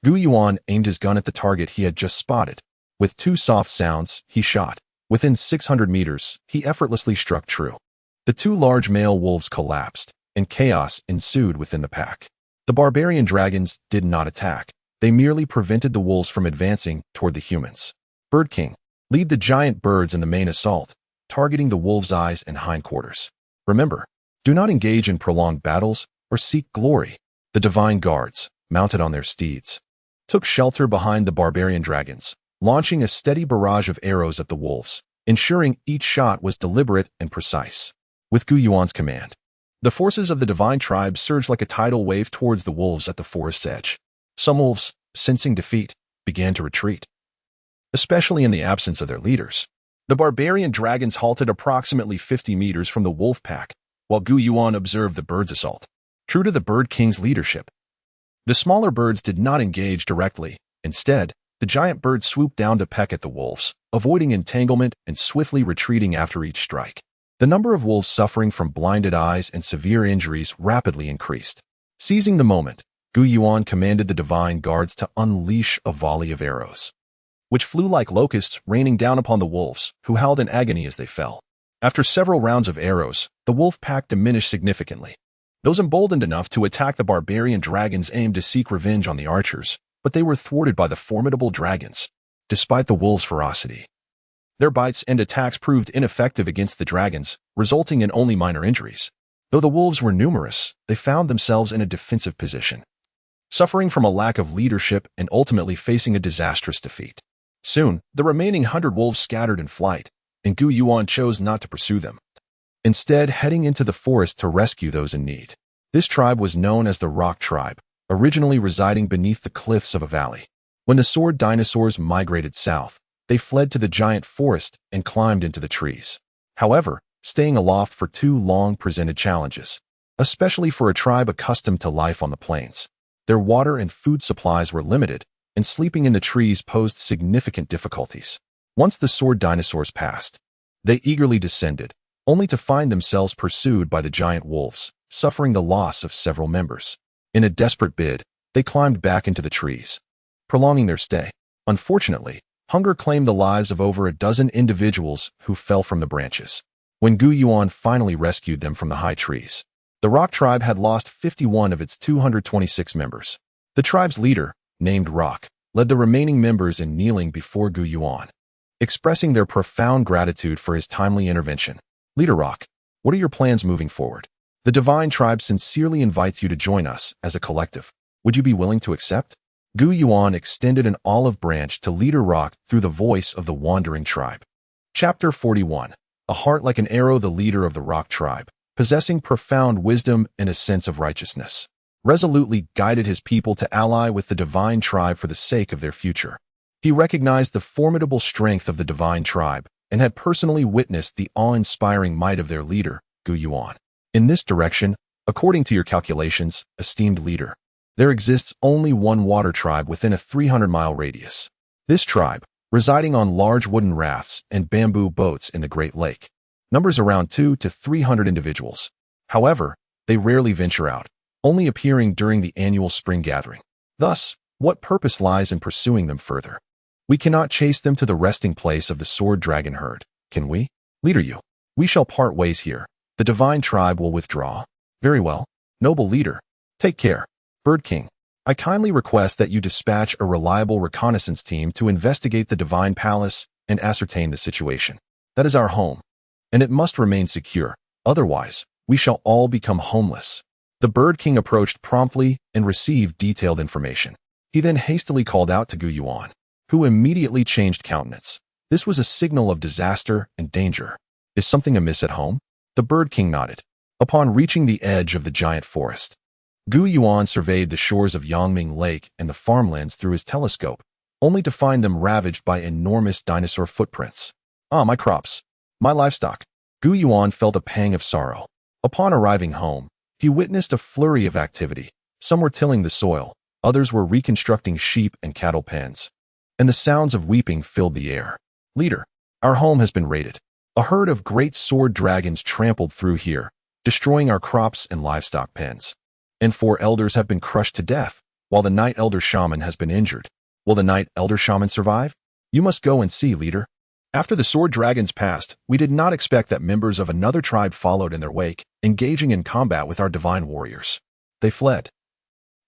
Speaker 1: Yuan aimed his gun at the target he had just spotted. With 2 soft sounds, he shot. Within 600 meters, he effortlessly struck true. The 2 large male wolves collapsed, and chaos ensued within the pack. The barbarian dragons did not attack. They merely prevented the wolves from advancing toward the humans. Bird King, lead the giant birds in the main assault, targeting the wolves' eyes and hindquarters. Remember, do not engage in prolonged battles or seek glory. The divine guards, mounted on their steeds, took shelter behind the barbarian dragons, launching a steady barrage of arrows at the wolves, ensuring each shot was deliberate and precise. With Yuan's command, the forces of the divine tribe surged like a tidal wave towards the wolves at the forest's edge. Some wolves, sensing defeat, began to retreat, especially in the absence of their leaders. The barbarian dragons halted approximately 50 meters from the wolf pack, while Yuan observed the birds' assault. True to the Bird King's leadership, the smaller birds did not engage directly. Instead, the giant birds swooped down to peck at the wolves, avoiding entanglement and swiftly retreating after each strike. The number of wolves suffering from blinded eyes and severe injuries rapidly increased. Seizing the moment, Yuan commanded the divine guards to unleash a volley of arrows, which flew like locusts, raining down upon the wolves, who howled in agony as they fell. After several rounds of arrows, the wolf pack diminished significantly. Those emboldened enough to attack the barbarian dragons aimed to seek revenge on the archers, but they were thwarted by the formidable dragons. Despite the wolves' ferocity, their bites and attacks proved ineffective against the dragons, resulting in only minor injuries. Though the wolves were numerous, they found themselves in a defensive position, suffering from a lack of leadership and ultimately facing a disastrous defeat. Soon, the remaining 100 wolves scattered in flight, and Yuan chose not to pursue them, instead heading into the forest to rescue those in need. This tribe was known as the Rock Tribe, originally residing beneath the cliffs of a valley. When the sword dinosaurs migrated south, they fled to the giant forest and climbed into the trees. However, staying aloft for too long presented challenges, especially for a tribe accustomed to life on the plains. Their water and food supplies were limited, and sleeping in the trees posed significant difficulties. Once the sword dinosaurs passed, they eagerly descended, only to find themselves pursued by the giant wolves, suffering the loss of several members. In a desperate bid, they climbed back into the trees, prolonging their stay. Unfortunately, hunger claimed the lives of over a dozen individuals who fell from the branches. When Yuan finally rescued them from the high trees, the Rock Tribe had lost 51 of its 226 members. The tribe's leader, named Rock, led the remaining members in kneeling before Gu Yuan, expressing their profound gratitude for his timely intervention. Leader Rock, what are your plans moving forward? The divine tribe sincerely invites you to join us as a collective. Would you be willing to accept? Gu Yuan extended an olive branch to Leader Rock through the voice of the wandering tribe. Chapter 41. A heart like an arrow. The leader of the Rock tribe, possessing profound wisdom and a sense of righteousness, resolutely guided his people to ally with the divine tribe for the sake of their future. He recognized the formidable strength of the divine tribe and had personally witnessed the awe-inspiring might of their leader, Gu Yuan. In this direction, according to your calculations, esteemed leader, there exists only one water tribe within a 300-mile radius. This tribe, residing on large wooden rafts and bamboo boats in the Great Lake, numbers around 200 to 300 individuals. However, they rarely venture out, only appearing during the annual spring gathering. Thus, what purpose lies in pursuing them further? We cannot chase them to the resting place of the sword dragon herd, can we? Leader you, we shall part ways here. The divine tribe will withdraw. Very well, noble leader. Take care. Bird King, I kindly request that you dispatch a reliable reconnaissance team to investigate the divine palace and ascertain the situation. That is our home, and it must remain secure. Otherwise, we shall all become homeless. The Bird King approached promptly and received detailed information. He then hastily called out to Gu Yuan, who immediately changed countenance. This was a signal of disaster and danger. Is something amiss at home? The Bird King nodded. Upon reaching the edge of the giant forest, Gu Yuan surveyed the shores of Yangming Lake and the farmlands through his telescope, only to find them ravaged by enormous dinosaur footprints. Ah, my crops, my livestock. Gu Yuan felt a pang of sorrow. Upon arriving home, he witnessed a flurry of activity. Some were tilling the soil, others were reconstructing sheep and cattle pens, and the sounds of weeping filled the air. Leader, our home has been raided. A herd of great sword dragons trampled through here, destroying our crops and livestock pens. And 4 elders have been crushed to death, while the Night Elder Shaman has been injured. Will the Night Elder Shaman survive? You must go and see, leader. After the sword dragons passed, we did not expect that members of another tribe followed in their wake, engaging in combat with our divine warriors. They fled,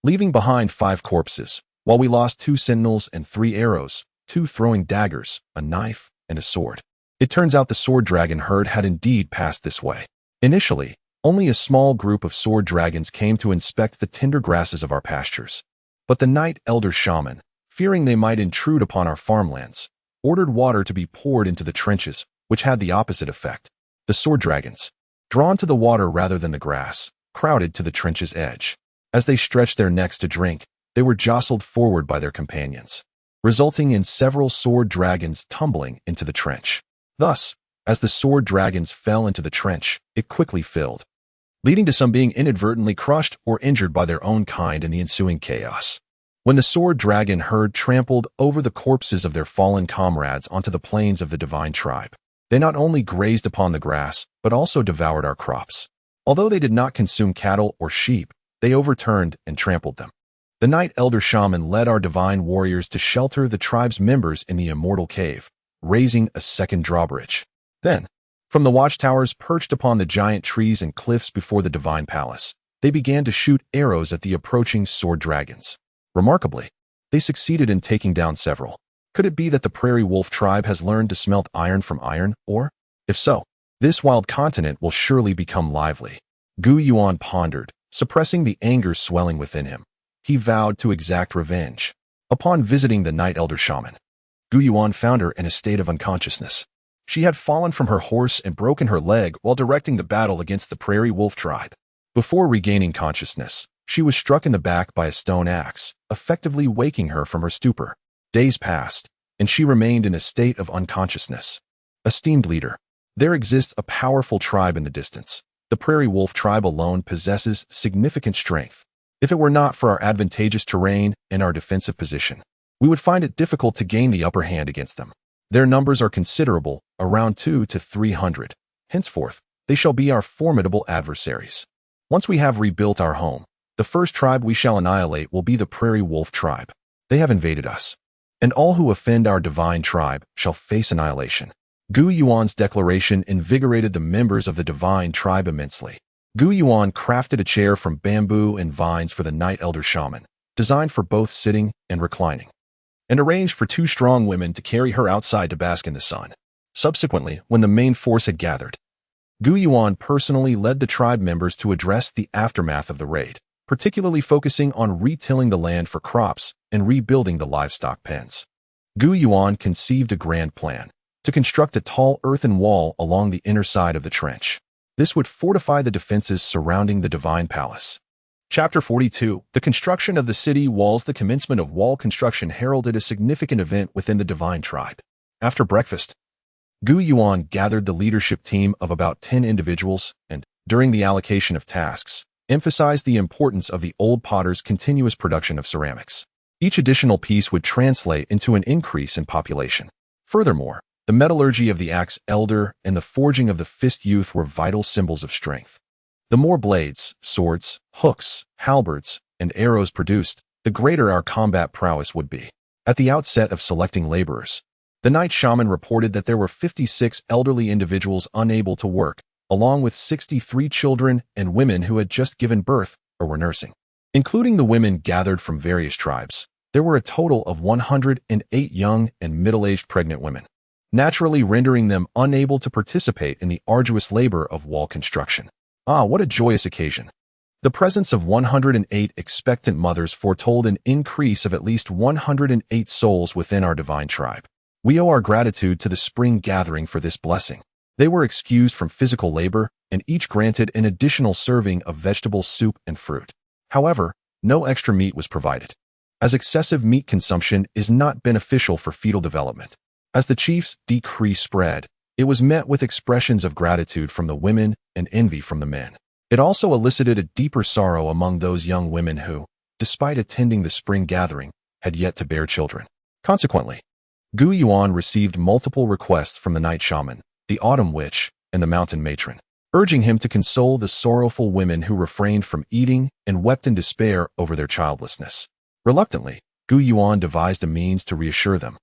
Speaker 1: leaving behind 5 corpses, while we lost 2 sentinels and 3 arrows, 2 throwing daggers, a knife, and a sword. It turns out the sword dragon herd had indeed passed this way. Initially, only a small group of sword dragons came to inspect the tender grasses of our pastures. But the Night Elder Shaman, fearing they might intrude upon our farmlands, ordered water to be poured into the trenches, which had the opposite effect. The sword dragons, drawn to the water rather than the grass, crowded to the trench's edge. As they stretched their necks to drink, they were jostled forward by their companions, resulting in several sword dragons tumbling into the trench. Thus, as the sword dragons fell into the trench, it quickly filled, leading to some being inadvertently crushed or injured by their own kind in the ensuing chaos. When the sword dragon herd trampled over the corpses of their fallen comrades onto the plains of the divine tribe, they not only grazed upon the grass, but also devoured our crops. Although they did not consume cattle or sheep, they overturned and trampled them. The Night Elder Shaman led our divine warriors to shelter the tribe's members in the immortal cave, raising a second drawbridge. Then, from the watchtowers perched upon the giant trees and cliffs before the divine palace, they began to shoot arrows at the approaching sword dragons. Remarkably, they succeeded in taking down several. Could it be that the prairie wolf tribe has learned to smelt iron from iron, or, if so, this wild continent will surely become lively? Gu Yuan pondered, suppressing the anger swelling within him. He vowed to exact revenge. Upon visiting the Night Elder Shaman, Gu Yuan found her in a state of unconsciousness. She had fallen from her horse and broken her leg while directing the battle against the prairie wolf tribe. Before regaining consciousness, she was struck in the back by a stone axe, effectively waking her from her stupor. Days passed, and she remained in a state of unconsciousness. Esteemed leader, there exists a powerful tribe in the distance. The prairie wolf tribe alone possesses significant strength. If it were not for our advantageous terrain and our defensive position, we would find it difficult to gain the upper hand against them. Their numbers are considerable, around 200 to 300. Henceforth, they shall be our formidable adversaries. Once we have rebuilt our home, the first tribe we shall annihilate will be the prairie wolf tribe. They have invaded us, and all who offend our divine tribe shall face annihilation. Gu Yuan's declaration invigorated the members of the divine tribe immensely. Gu Yuan crafted a chair from bamboo and vines for the Night Elder Shaman, designed for both sitting and reclining. and arranged for 2 strong women to carry her outside to bask in the sun. Subsequently, when the main force had gathered, Yuan personally led the tribe members to address the aftermath of the raid, particularly focusing on retilling the land for crops and rebuilding the livestock pens. Yuan conceived a grand plan to construct a tall earthen wall along the inner side of the trench. This would fortify the defenses surrounding the divine palace. Chapter 42. The construction of the city walls. The commencement of wall construction heralded a significant event within the divine tribe. After breakfast, Yuan gathered the leadership team of about 10 individuals and, during the allocation of tasks, emphasized the importance of the old potter's continuous production of ceramics. Each additional piece would translate into an increase in population. Furthermore, the metallurgy of the axe elder and the forging of the fist youth were vital symbols of strength. The more blades, swords, hooks, halberds, and arrows produced, the greater our combat prowess would be. At the outset of selecting laborers, the night shaman reported that there were 56 elderly individuals unable to work, along with 63 children and women who had just given birth or were nursing. Including the women gathered from various tribes, there were a total of 108 young and middle-aged pregnant women, naturally rendering them unable to participate in the arduous labor of wall construction. Ah, what a joyous occasion. The presence of 108 expectant mothers foretold an increase of at least 108 souls within our divine tribe. We owe our gratitude to the spring gathering for this blessing. They were excused from physical labor and each granted an additional serving of vegetable soup and fruit. However, no extra meat was provided, as excessive meat consumption is not beneficial for fetal development. As the chief's decree spread, it was met with expressions of gratitude from the women and envy from the men. It also elicited a deeper sorrow among those young women who, despite attending the spring gathering, had yet to bear children. Consequently, Yuan received multiple requests from the night shaman, the autumn witch, and the mountain matron, urging him to console the sorrowful women who refrained from eating and wept in despair over their childlessness. Reluctantly, Yuan devised a means to reassure them,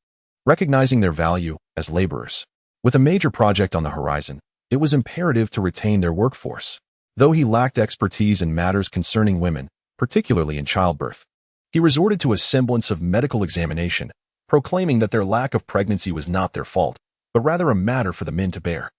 Speaker 1: recognizing their value as laborers. With a major project on the horizon, it was imperative to retain their workforce. Though he lacked expertise in matters concerning women, particularly in childbirth, he resorted to a semblance of medical examination, proclaiming that their lack of pregnancy was not their fault, but rather a matter for the men to bear.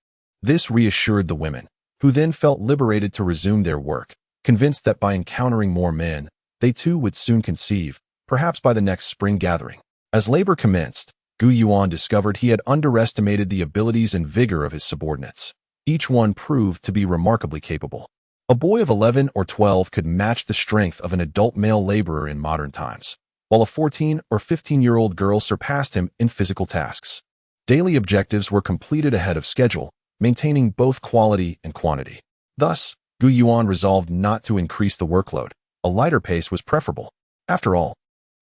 Speaker 1: This reassured the women, who then felt liberated to resume their work, convinced that by encountering more men, they too would soon conceive, perhaps by the next spring gathering. As labor commenced, Yuan discovered he had underestimated the abilities and vigor of his subordinates. Each one proved to be remarkably capable. A boy of 11 or 12 could match the strength of an adult male laborer in modern times, while a 14 or 15-year-old girl surpassed him in physical tasks. Daily objectives were completed ahead of schedule, maintaining both quality and quantity. Thus, Yuan resolved not to increase the workload. A lighter pace was preferable. After all,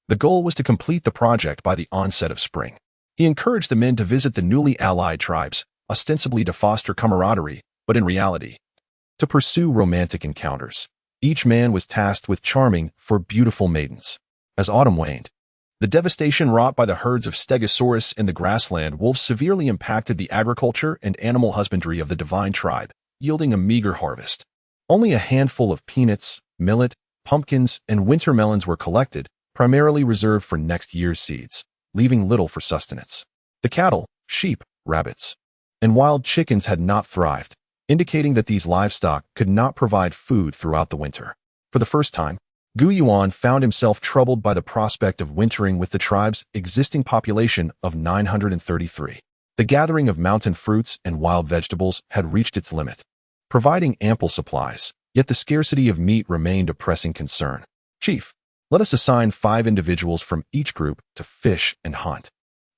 Speaker 1: the goal was to complete the project by the onset of spring. He encouraged the men to visit the newly allied tribes, ostensibly to foster camaraderie, but in reality, to pursue romantic encounters. Each man was tasked with charming for beautiful maidens. As autumn waned, the devastation wrought by the herds of Stegosaurus in the grassland wolves severely impacted the agriculture and animal husbandry of the divine tribe, yielding a meager harvest. Only a handful of peanuts, millet, pumpkins, and winter melons were collected, primarily reserved for next year's seeds, leaving little for sustenance. The cattle, sheep, rabbits, and wild chickens had not thrived, indicating that these livestock could not provide food throughout the winter. For the first time, Yuan found himself troubled by the prospect of wintering with the tribe's existing population of 933. The gathering of mountain fruits and wild vegetables had reached its limit, providing ample supplies, yet the scarcity of meat remained a pressing concern. Chief, let us assign 5 individuals from each group to fish and hunt.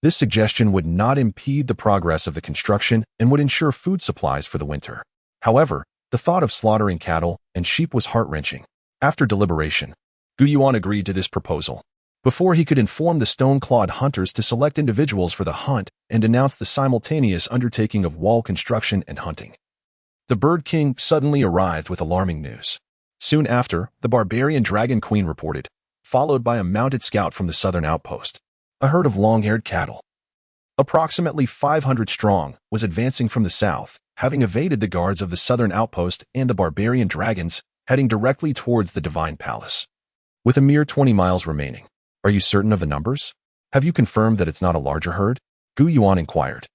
Speaker 1: This suggestion would not impede the progress of the construction and would ensure food supplies for the winter. However, the thought of slaughtering cattle and sheep was heart-wrenching. After deliberation, Yuan agreed to this proposal. Before he could inform the stone-clawed hunters to select individuals for the hunt and announce the simultaneous undertaking of wall construction and hunting, the Bird King suddenly arrived with alarming news. Soon after, the barbarian Dragon Queen reported, followed by a mounted scout from the southern outpost. A herd of long-haired cattle, approximately 500 strong, was advancing from the south, having evaded the guards of the southern outpost and the barbarian dragons, heading directly towards the divine palace. With a mere 20 miles remaining, are you certain of the numbers? Have you confirmed that it's not a larger herd? Gu Yuan inquired,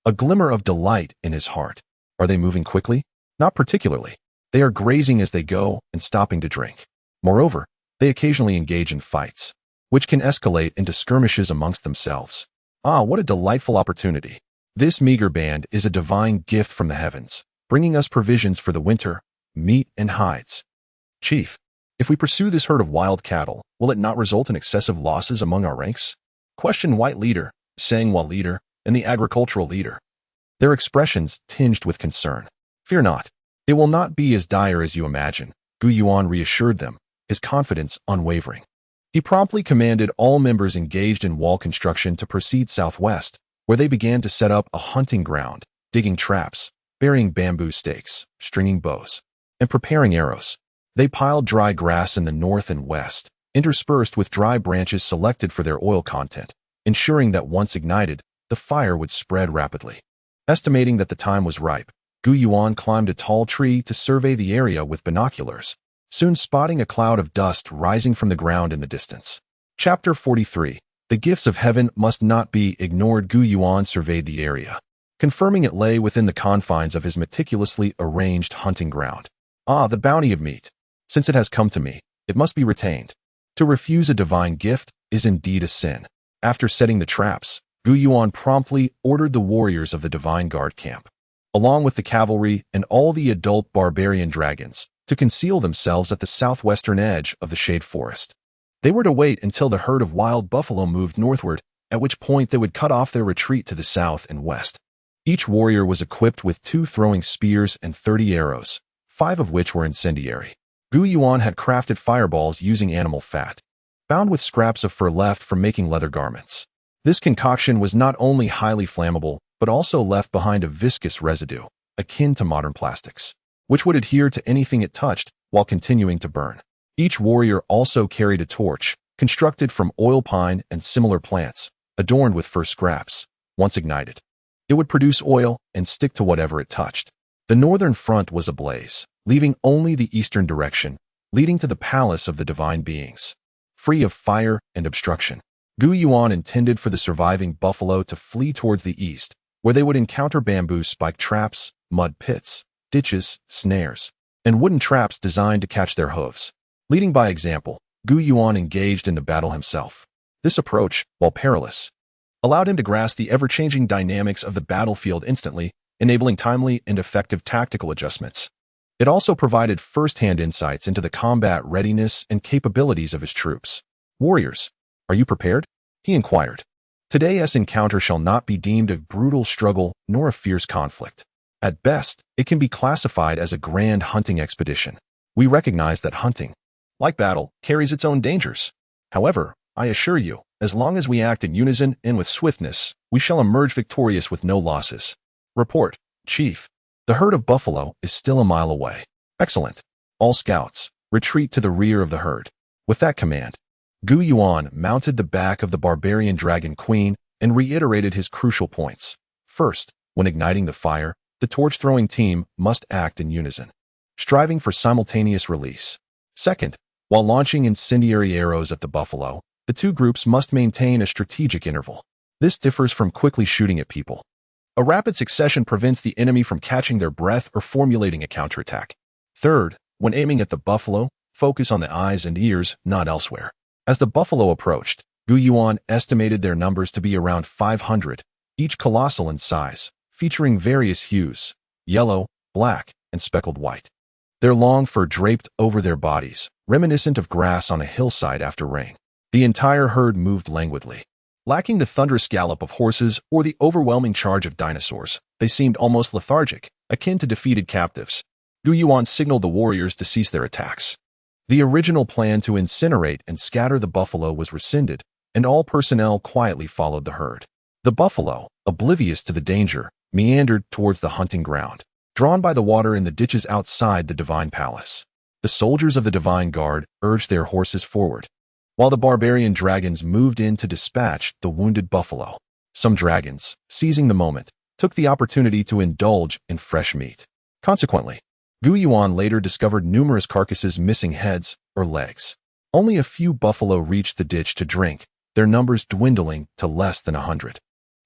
Speaker 1: a glimmer of delight in his heart. Are they moving quickly? Not particularly. They are grazing as they go and stopping to drink. Moreover, they occasionally engage in fights, which can escalate into skirmishes amongst themselves. Ah, what a delightful opportunity. This meager band is a divine gift from the heavens, bringing us provisions for the winter, meat and hides. Chief, if we pursue this herd of wild cattle, will it not result in excessive losses among our ranks? Questioned White Leader, Sangwa Leader, and the Agricultural Leader, their expressions tinged with concern. Fear not. It will not be as dire as you imagine, Gu Yuan reassured them, his confidence unwavering. He promptly commanded all members engaged in wall construction to proceed southwest, where they began to set up a hunting ground, digging traps, burying bamboo stakes, stringing bows, and preparing arrows. They piled dry grass in the north and west, interspersed with dry branches selected for their oil content, ensuring that once ignited, the fire would spread rapidly. Estimating that the time was ripe, Gu Yuan climbed a tall tree to survey the area with binoculars, soon spotting a cloud of dust rising from the ground in the distance. Chapter 43. The gifts of heaven must not be ignored. Gu Yuan surveyed the area, confirming it lay within the confines of his meticulously arranged hunting ground. Ah, the bounty of meat. Since it has come to me, it must be retained. To refuse a divine gift is indeed a sin. After setting the traps, Gu Yuan promptly ordered the warriors of the Divine Guard camp, along with the cavalry and all the adult barbarian dragons, to conceal themselves at the southwestern edge of the shade forest. They were to wait until the herd of wild buffalo moved northward, at which point they would cut off their retreat to the south and west. Each warrior was equipped with 2 throwing spears and 30 arrows, 5 of which were incendiary. Gu Yuan had crafted fireballs using animal fat, bound with scraps of fur left from making leather garments. This concoction was not only highly flammable, but also left behind a viscous residue, akin to modern plastics, which would adhere to anything it touched while continuing to burn. Each warrior also carried a torch, constructed from oil pine and similar plants, adorned with fur scraps. Once ignited, it would produce oil and stick to whatever it touched. The northern front was ablaze, leaving only the eastern direction, leading to the palace of the divine beings, free of fire and obstruction. Gu Yuan intended for the surviving buffalo to flee towards the east, where they would encounter bamboo spike traps, mud pits, ditches, snares, and wooden traps designed to catch their hooves. Leading by example, Gu Yuan engaged in the battle himself. This approach, while perilous, allowed him to grasp the ever-changing dynamics of the battlefield instantly, enabling timely and effective tactical adjustments. It also provided first-hand insights into the combat readiness and capabilities of his troops. Warriors, are you prepared? He inquired. Today's encounter shall not be deemed a brutal struggle nor a fierce conflict. At best, it can be classified as a grand hunting expedition. We recognize that hunting, like battle, carries its own dangers. However, I assure you, as long as we act in unison and with swiftness, we shall emerge victorious with no losses. Report, Chief. The herd of buffalo is still a mile away. Excellent. All scouts, retreat to the rear of the herd. With that command, Gu Yuan mounted the back of the barbarian dragon queen and reiterated his crucial points. First, when igniting the fire, the torch-throwing team must act in unison, striving for simultaneous release. Second, while launching incendiary arrows at the buffalo, the 2 groups must maintain a strategic interval. This differs from quickly shooting at people. A rapid succession prevents the enemy from catching their breath or formulating a counterattack. Third, when aiming at the buffalo, focus on the eyes and ears, not elsewhere. As the buffalo approached, Gu Yuan estimated their numbers to be around 500, each colossal in size, featuring various hues, yellow, black, and speckled white. Their long fur draped over their bodies, reminiscent of grass on a hillside after rain. The entire herd moved languidly. Lacking the thunderous gallop of horses or the overwhelming charge of dinosaurs, they seemed almost lethargic, akin to defeated captives. Gu Yuan signaled the warriors to cease their attacks. The original plan to incinerate and scatter the buffalo was rescinded, and all personnel quietly followed the herd. The buffalo, oblivious to the danger, meandered towards the hunting ground, drawn by the water in the ditches outside the divine palace. The soldiers of the divine guard urged their horses forward, while the barbarian dragons moved in to dispatch the wounded buffalo. Some dragons, seizing the moment, took the opportunity to indulge in fresh meat. Consequently, Gu Yuan later discovered numerous carcasses missing heads or legs. Only a few buffalo reached the ditch to drink, their numbers dwindling to less than 100.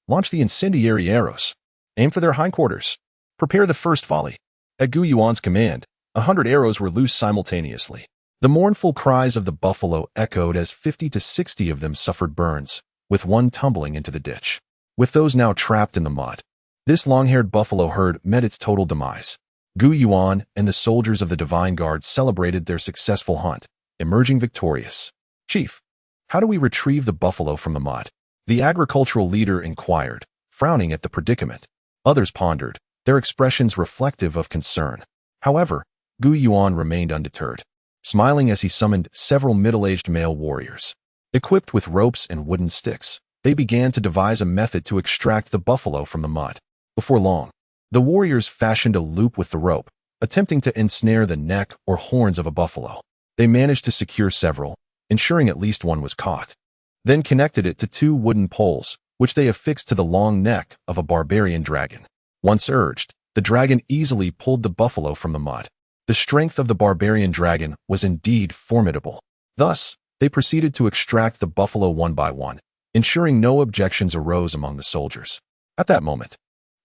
Speaker 1: Launch the incendiary arrows. Aim for their hindquarters. Prepare the first volley. At Gu Yuan's command, 100 arrows were loosed simultaneously. The mournful cries of the buffalo echoed as 50 to 60 of them suffered burns, with one tumbling into the ditch. With those now trapped in the mud, this long-haired buffalo herd met its total demise. Gu Yuan and the soldiers of the Divine Guard celebrated their successful hunt, emerging victorious. "Chief, how do we retrieve the buffalo from the mud?" the agricultural leader inquired, frowning at the predicament. Others pondered, their expressions reflective of concern. However, Gu Yuan remained undeterred, smiling as he summoned several middle-aged male warriors. Equipped with ropes and wooden sticks, they began to devise a method to extract the buffalo from the mud. Before long, the warriors fashioned a loop with the rope, attempting to ensnare the neck or horns of a buffalo. They managed to secure several, ensuring at least one was caught. Then connected it to 2 wooden poles, which they affixed to the long neck of a barbarian dragon. Once urged, the dragon easily pulled the buffalo from the mud. The strength of the barbarian dragon was indeed formidable. Thus, they proceeded to extract the buffalo one by one, ensuring no objections arose among the soldiers. At that moment,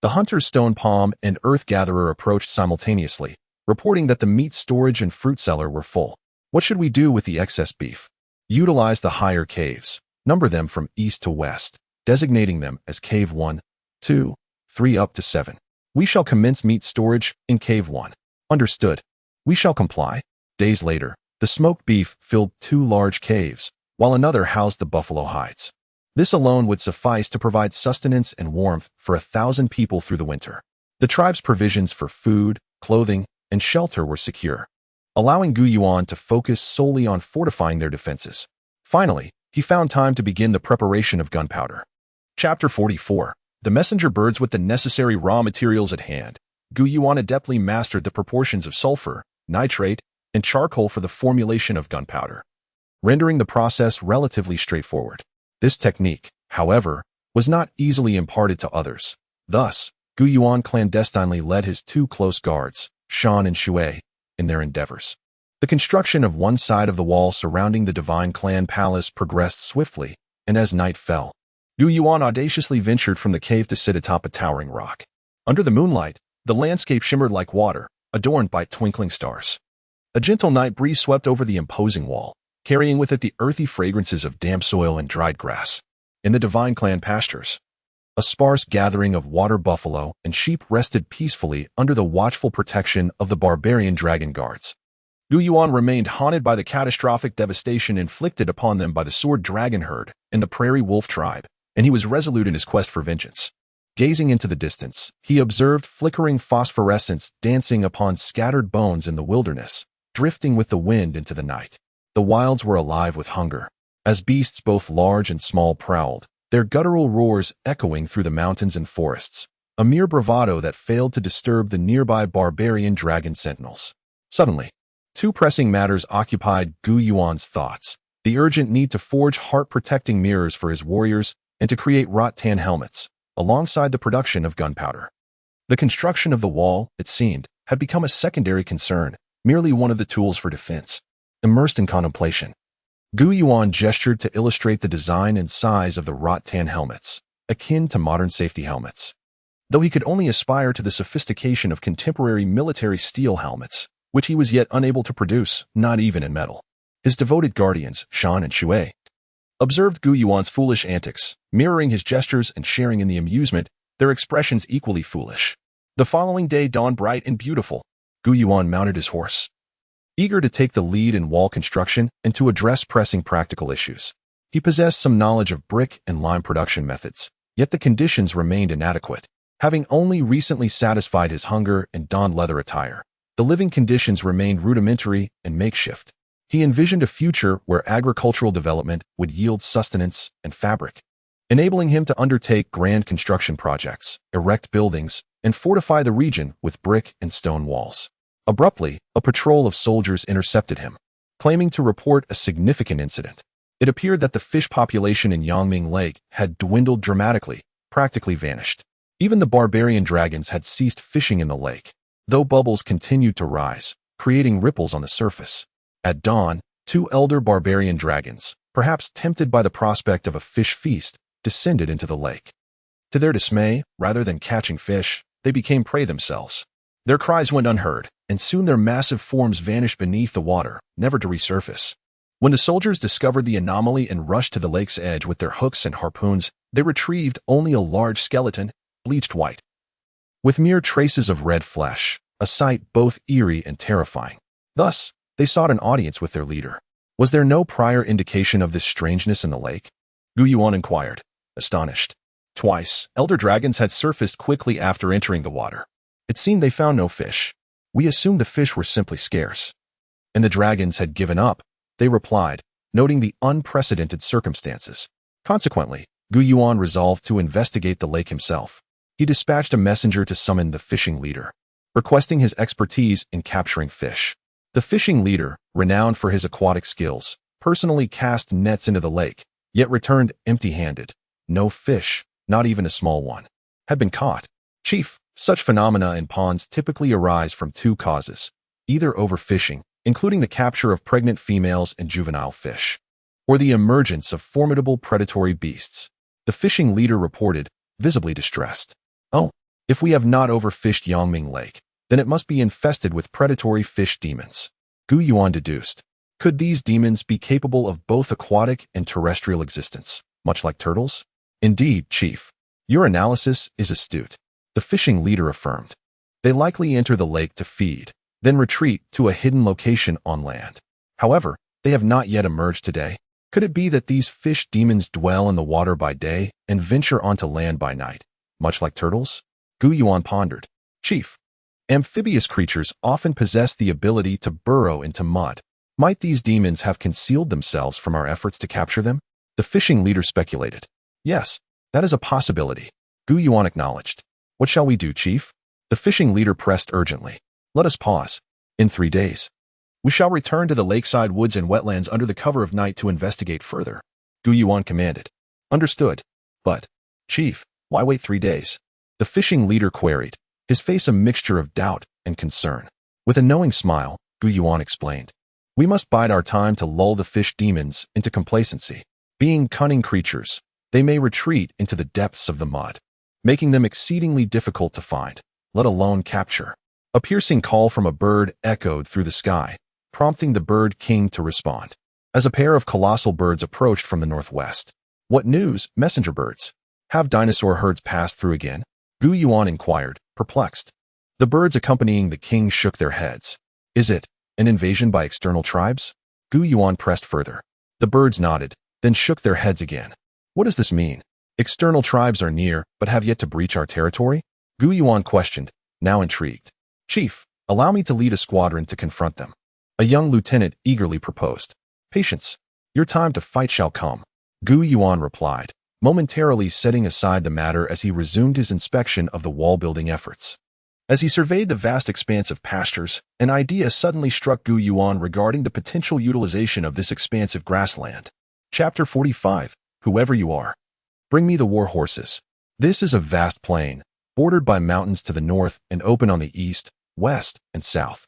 Speaker 1: the hunter's stone palm and earth gatherer approached simultaneously, reporting that the meat storage and fruit cellar were full. "What should we do with the excess beef?" "Utilize the higher caves. Number them from east to west, designating them as Cave 1, 2, 3 up to 7. We shall commence meat storage in Cave 1. "Understood. We shall comply." Days later, the smoked beef filled 2 large caves, while another housed the buffalo hides. This alone would suffice to provide sustenance and warmth for 1,000 people through the winter. The tribe's provisions for food, clothing, and shelter were secure, allowing Gu Yuan to focus solely on fortifying their defenses. Finally, he found time to begin the preparation of gunpowder. Chapter 44. The messenger birds with the necessary raw materials at hand. Gu Yuan adeptly mastered the proportions of sulfur, nitrate, and charcoal for the formulation of gunpowder, rendering the process relatively straightforward. This technique, however, was not easily imparted to others. Thus, Gu Yuan clandestinely led his 2 close guards, Shan and Shui, in their endeavors. The construction of one side of the wall surrounding the Divine Clan Palace progressed swiftly, and as night fell, Gu Yuan audaciously ventured from the cave to sit atop a towering rock. Under the moonlight, the landscape shimmered like water, adorned by twinkling stars. A gentle night breeze swept over the imposing wall, carrying with it the earthy fragrances of damp soil and dried grass. In the Divine Clan pastures, a sparse gathering of water buffalo and sheep rested peacefully under the watchful protection of the barbarian dragon guards. Gu Yuan remained haunted by the catastrophic devastation inflicted upon them by the sword dragon herd and the prairie wolf tribe, and he was resolute in his quest for vengeance. Gazing into the distance, he observed flickering phosphorescence dancing upon scattered bones in the wilderness, drifting with the wind into the night. The wilds were alive with hunger, as beasts both large and small prowled, their guttural roars echoing through the mountains and forests, a mere bravado that failed to disturb the nearby barbarian dragon sentinels. Suddenly, 2 pressing matters occupied Gu Yuan's thoughts: the urgent need to forge heart-protecting mirrors for his warriors and to create wrought-tan helmets, alongside the production of gunpowder. The construction of the wall, it seemed, had become a secondary concern, merely one of the tools for defense. Immersed in contemplation, Gu Yuan gestured to illustrate the design and size of the wrought-tan helmets, akin to modern safety helmets. Though he could only aspire to the sophistication of contemporary military steel helmets, which he was yet unable to produce, not even in metal. His devoted guardians, Shan and Shui, observed Gu Yuan's foolish antics, mirroring his gestures and sharing in the amusement, their expressions equally foolish. The following day dawned bright and beautiful. Gu Yuan mounted his horse, eager to take the lead in wall construction and to address pressing practical issues. He possessed some knowledge of brick and lime production methods, yet the conditions remained inadequate. Having only recently satisfied his hunger and donned leather attire, the living conditions remained rudimentary and makeshift. He envisioned a future where agricultural development would yield sustenance and fabric, enabling him to undertake grand construction projects, erect buildings, and fortify the region with brick and stone walls. Abruptly, a patrol of soldiers intercepted him, claiming to report a significant incident. It appeared that the fish population in Yangming Lake had dwindled dramatically, practically vanished. Even the barbarian dragons had ceased fishing in the lake, though bubbles continued to rise, creating ripples on the surface. At dawn, Two elder barbarian dragons, perhaps tempted by the prospect of a fish feast, descended into the lake. To their dismay, rather than catching fish, they became prey themselves. Their cries went unheard, and soon their massive forms vanished beneath the water, never to resurface. When the soldiers discovered the anomaly and rushed to the lake's edge with their hooks and harpoons, they retrieved only a large skeleton, bleached white, with mere traces of red flesh, a sight both eerie and terrifying. Thus, they sought an audience with their leader. Was there no prior indication of this strangeness in the lake? Yuan inquired, astonished. Twice, elder dragons had surfaced quickly after entering the water. It seemed they found no fish. We assumed the fish were simply scarce. And the dragons had given up, they replied, noting the unprecedented circumstances. Consequently, Yuan resolved to investigate the lake himself. He dispatched a messenger to summon the fishing leader, requesting his expertise in capturing fish. The fishing leader, renowned for his aquatic skills, personally cast nets into the lake, yet returned empty-handed. No fish, not even a small one, had been caught. Chief, such phenomena in ponds typically arise from two causes, either overfishing, including the capture of pregnant females and juvenile fish, or the emergence of formidable predatory beasts. The fishing leader reported, visibly distressed. Oh, if we have not overfished Yangming Lake, then it must be infested with predatory fish demons. Yuan deduced. Could these demons be capable of both aquatic and terrestrial existence, much like turtles? Indeed, Chief. Your analysis is astute. The fishing leader affirmed. They likely enter the lake to feed, then retreat to a hidden location on land. However, they have not yet emerged today. Could it be that these fish demons dwell in the water by day and venture onto land by night, much like turtles? Yuan pondered. Chief, amphibious creatures often possess the ability to burrow into mud. Might these demons have concealed themselves from our efforts to capture them? The fishing leader speculated. Yes, that is a possibility. Yuan acknowledged. What shall we do, Chief? The fishing leader pressed urgently. Let us pause. In 3 days, we shall return to the lakeside woods and wetlands under the cover of night to investigate further. Yuan commanded. Understood. But, Chief, why wait 3 days? The fishing leader queried, his face a mixture of doubt and concern. With a knowing smile, Yuan explained. We must bide our time to lull the fish demons into complacency. Being cunning creatures, they may retreat into the depths of the mud, making them exceedingly difficult to find, let alone capture. A piercing call from a bird echoed through the sky, prompting the bird king to respond. As a pair of colossal birds approached from the northwest. What news, messenger birds? Have dinosaur herds passed through again? Yuan inquired, perplexed. The birds accompanying the king shook their heads. Is it an invasion by external tribes? Yuan pressed further. The birds nodded, then shook their heads again. What does this mean? External tribes are near, but have yet to breach our territory? Yuan questioned, now intrigued. Chief, allow me to lead a squadron to confront them. A young lieutenant eagerly proposed. Patience. Your time to fight shall come. Yuan replied, momentarily setting aside the matter as he resumed his inspection of the wall-building efforts. As he surveyed the vast expanse of pastures, an idea suddenly struck Yuan regarding the potential utilization of this expansive grassland. Chapter 45. Whoever you are. Bring me the war horses. This is a vast plain, bordered by mountains to the north and open on the east, west, and south.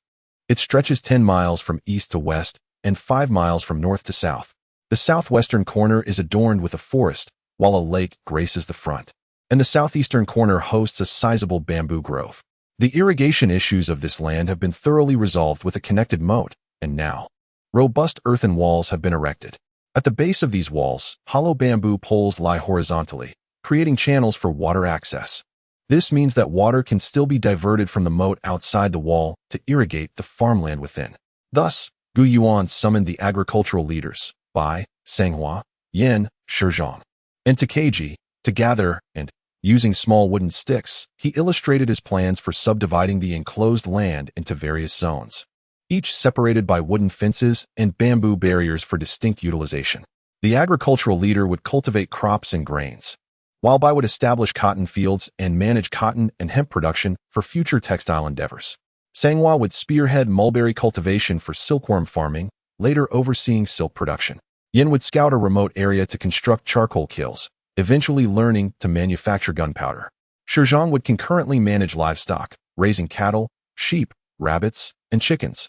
Speaker 1: It stretches 10 miles from east to west and 5 miles from north to south. The southwestern corner is adorned with a forest, while a lake graces the front, and the southeastern corner hosts a sizable bamboo grove. The irrigation issues of this land have been thoroughly resolved with a connected moat, and now, robust earthen walls have been erected. At the base of these walls, hollow bamboo poles lie horizontally, creating channels for water access. This means that water can still be diverted from the moat outside the wall to irrigate the farmland within. Thus, Yuan summoned the agricultural leaders, Bai, Sanghua, Yin, Shizhong, and Takeji, to gather and, using small wooden sticks, he illustrated his plans for subdividing the enclosed land into various zones, each separated by wooden fences and bamboo barriers for distinct utilization. The agricultural leader would cultivate crops and grains, while Bai would establish cotton fields and manage cotton and hemp production for future textile endeavors. Sanghua would spearhead mulberry cultivation for silkworm farming, later overseeing silk production. Yin would scout a remote area to construct charcoal kilns, eventually learning to manufacture gunpowder. Shizhong would concurrently manage livestock, raising cattle, sheep, rabbits, and chickens.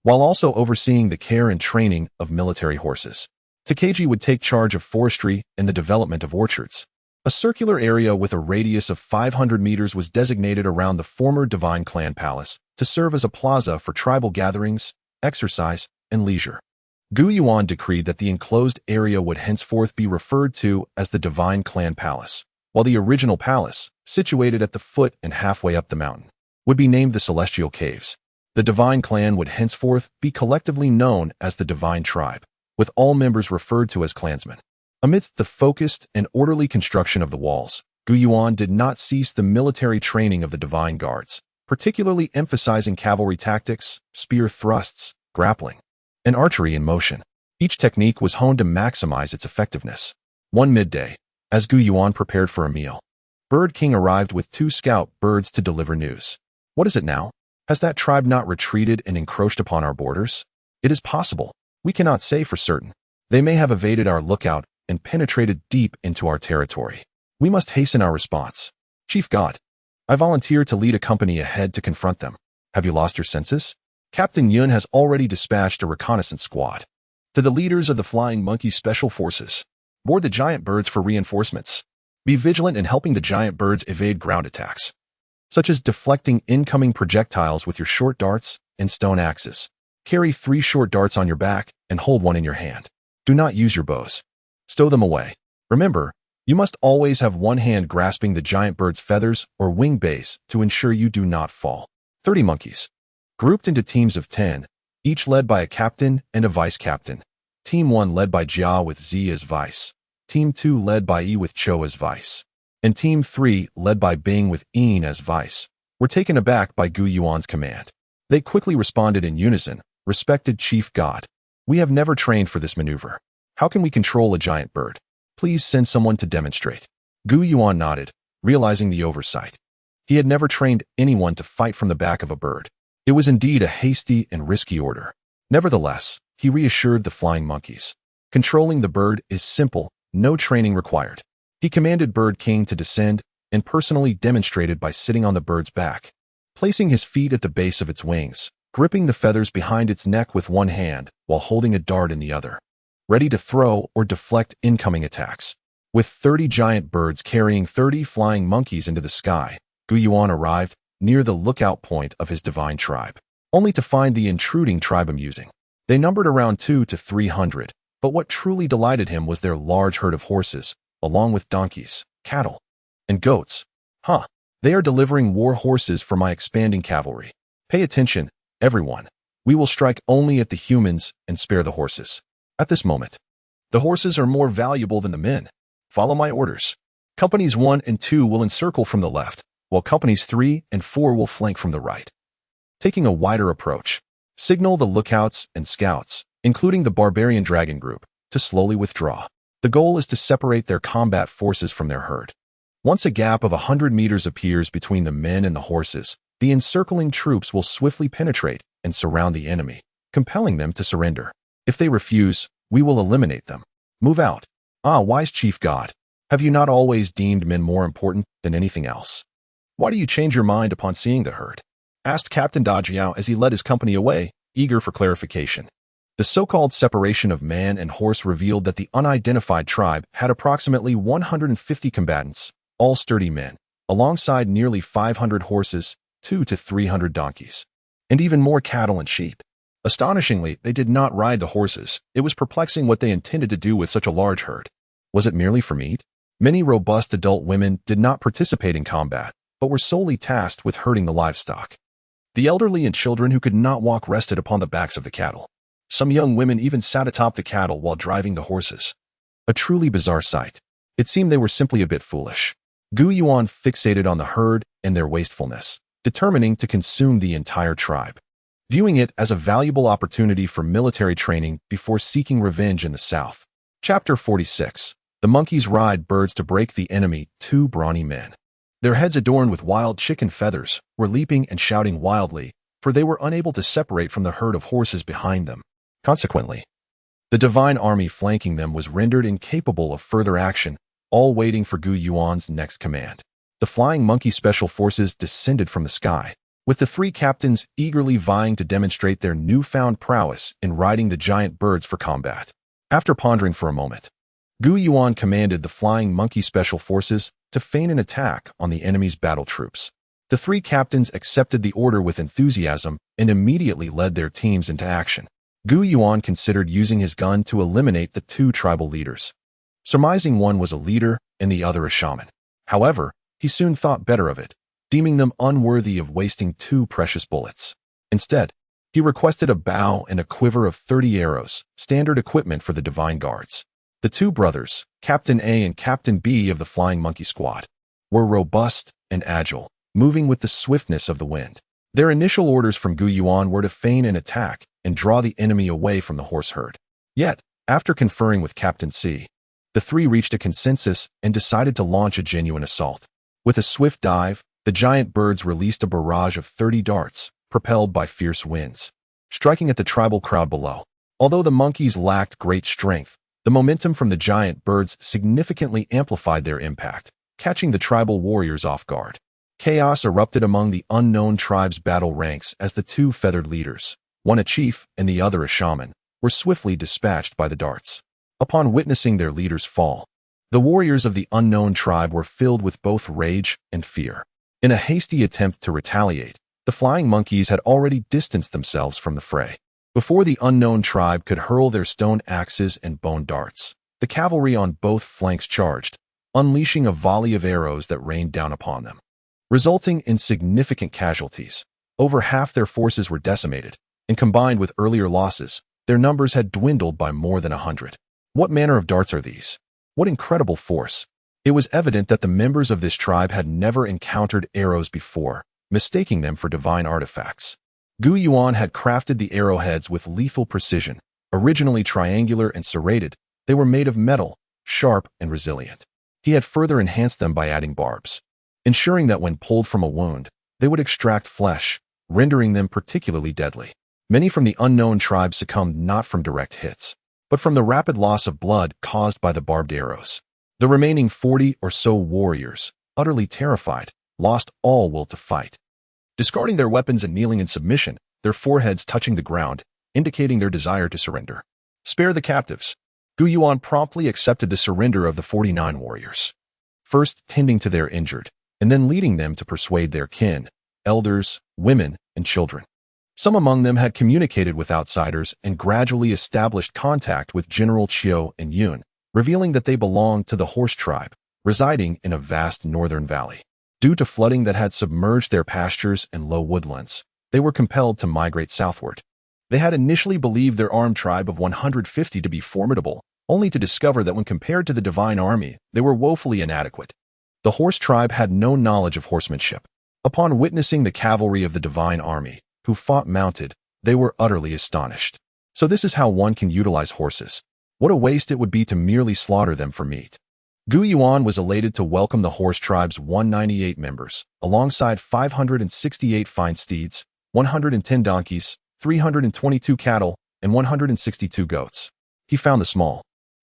Speaker 1: while also overseeing the care and training of military horses. Takagi would take charge of forestry and the development of orchards. A circular area with a radius of 500 meters was designated around the former Divine Clan Palace to serve as a plaza for tribal gatherings, exercise, and leisure. Gu Yuan decreed that the enclosed area would henceforth be referred to as the Divine Clan Palace, while the original palace, situated at the foot and halfway up the mountain, would be named the Celestial Caves. The Divine Clan would henceforth be collectively known as the Divine Tribe, with all members referred to as clansmen. Amidst the focused and orderly construction of the walls, Gu Yuan did not cease the military training of the Divine Guards, particularly emphasizing cavalry tactics, spear thrusts, grappling, and archery in motion. Each technique was honed to maximize its effectiveness. One midday, as Gu Yuan prepared for a meal, Bird King arrived with 2 scout birds to deliver news. What is it now? Has that tribe not retreated and encroached upon our borders? It is possible. We cannot say for certain. They may have evaded our lookout and penetrated deep into our territory. We must hasten our response. Chief God, I volunteer to lead a company ahead to confront them. Have you lost your senses? Captain Yuan has already dispatched a reconnaissance squad. To the leaders of the Flying Monkey Special Forces, board the giant birds for reinforcements. Be vigilant in helping the giant birds evade ground attacks, such as deflecting incoming projectiles with your short darts and stone axes. Carry 3 short darts on your back and hold 1 in your hand. Do not use your bows. Stow them away. Remember, you must always have one hand grasping the giant bird's feathers or wing base to ensure you do not fall. 30 monkeys, grouped into teams of 10, each led by a captain and a vice-captain. Team 1 led by Jia with Z as vice. Team 2 led by Yi with Cho as vice. And Team 3 led by Bing with Yin as vice, were taken aback by Gu Yuan's command. They quickly responded in unison, "Respected Chief God, we have never trained for this maneuver. How can we control a giant bird? Please send someone to demonstrate." Gu Yuan nodded, realizing the oversight. He had never trained anyone to fight from the back of a bird. It was indeed a hasty and risky order. Nevertheless, he reassured the flying monkeys. Controlling the bird is simple, no training required. He commanded Bird King to descend and personally demonstrated by sitting on the bird's back, placing his feet at the base of its wings, gripping the feathers behind its neck with one hand while holding a dart in the other, ready to throw or deflect incoming attacks. With 30 giant birds carrying 30 flying monkeys into the sky, Gu Yuan arrived near the lookout point of his divine tribe, only to find the intruding tribe amusing. They numbered around 200 to 300, but what truly delighted him was their large herd of horses, along with donkeys, cattle, and goats. They are delivering war horses for my expanding cavalry. Pay attention, everyone. We will strike only at the humans and spare the horses. At this moment, the horses are more valuable than the men. Follow my orders. Companies 1 and 2 will encircle from the left, while companies 3 and 4 will flank from the right. Taking a wider approach, signal the lookouts and scouts, including the barbarian dragon group, to slowly withdraw. The goal is to separate their combat forces from their herd. Once a gap of 100 meters appears between the men and the horses, the encircling troops will swiftly penetrate and surround the enemy, compelling them to surrender. If they refuse, we will eliminate them. Move out. Wise Chief God, have you not always deemed men more important than anything else? Why do you change your mind upon seeing the herd? Asked Captain Dajiao as he led his company away, eager for clarification. The so-called separation of man and horse revealed that the unidentified tribe had approximately 150 combatants, all sturdy men, alongside nearly 500 horses, 200 to 300 donkeys, and even more cattle and sheep. Astonishingly, they did not ride the horses. It was perplexing what they intended to do with such a large herd. Was it merely for meat? Many robust adult women did not participate in combat, but were solely tasked with herding the livestock. The elderly and children who could not walk rested upon the backs of the cattle. Some young women even sat atop the cattle while driving the horses. A truly bizarre sight. It seemed they were simply a bit foolish. Gu Yuan fixated on the herd and their wastefulness, determining to consume the entire tribe, viewing it as a valuable opportunity for military training before seeking revenge in the south. Chapter 46. The monkeys ride birds to break the enemy. 2 brawny men, their heads adorned with wild chicken feathers, were leaping and shouting wildly, for they were unable to separate from the herd of horses behind them. Consequently, the divine army flanking them was rendered incapable of further action, all waiting for Gu Yuan's next command. The flying monkey special forces descended from the sky, with the three captains eagerly vying to demonstrate their newfound prowess in riding the giant birds for combat. After pondering for a moment, Yuan commanded the flying monkey special forces to feign an attack on the enemy's battle troops. The three captains accepted the order with enthusiasm and immediately led their teams into action. Yuan considered using his gun to eliminate the two tribal leaders, surmising one was a leader and the other a shaman. However, he soon thought better of it, deeming them unworthy of wasting two precious bullets. Instead, he requested a bow and a quiver of 30 arrows, standard equipment for the divine guards. The two brothers, Captain A and Captain B of the Flying Monkey Squad, were robust and agile, moving with the swiftness of the wind. Their initial orders from Yuan were to feign an attack and draw the enemy away from the horse herd. Yet, after conferring with Captain C, the three reached a consensus and decided to launch a genuine assault. With a swift dive, the giant birds released a barrage of 30 darts, propelled by fierce winds, striking at the tribal crowd below. Although the monkeys lacked great strength, the momentum from the giant birds significantly amplified their impact, catching the tribal warriors off guard. Chaos erupted among the unknown tribe's battle ranks as the two feathered leaders, one a chief and the other a shaman, were swiftly dispatched by the darts. Upon witnessing their leaders fall, the warriors of the unknown tribe were filled with both rage and fear. In a hasty attempt to retaliate, the flying monkeys had already distanced themselves from the fray. Before the unknown tribe could hurl their stone axes and bone darts, the cavalry on both flanks charged, unleashing a volley of arrows that rained down upon them, resulting in significant casualties. Over half their forces were decimated, and combined with earlier losses, their numbers had dwindled by more than 100. What manner of darts are these? What incredible force! It was evident that the members of this tribe had never encountered arrows before, mistaking them for divine artifacts. Yuan had crafted the arrowheads with lethal precision. Originally triangular and serrated, they were made of metal, sharp and resilient. He had further enhanced them by adding barbs, ensuring that when pulled from a wound, they would extract flesh, rendering them particularly deadly. Many from the unknown tribe succumbed not from direct hits, but from the rapid loss of blood caused by the barbed arrows. The remaining 40 or so warriors, utterly terrified, lost all will to fight. Discarding their weapons and kneeling in submission, their foreheads touching the ground, indicating their desire to surrender. Spare the captives. Yuan promptly accepted the surrender of the 49 warriors, first tending to their injured, and then leading them to persuade their kin, elders, women, and children. Some among them had communicated with outsiders and gradually established contact with General Chiu and Yuan, revealing that they belonged to the horse tribe, residing in a vast northern valley. Due to flooding that had submerged their pastures and low woodlands, they were compelled to migrate southward. They had initially believed their armed tribe of 150 to be formidable, only to discover that when compared to the divine army, they were woefully inadequate. The horse tribe had no knowledge of horsemanship. Upon witnessing the cavalry of the divine army, who fought mounted, they were utterly astonished. So this is how one can utilize horses. What a waste it would be to merely slaughter them for meat. Yuan was elated to welcome the horse tribe's 198 members, alongside 568 fine steeds, 110 donkeys, 322 cattle, and 162 goats. He found the small,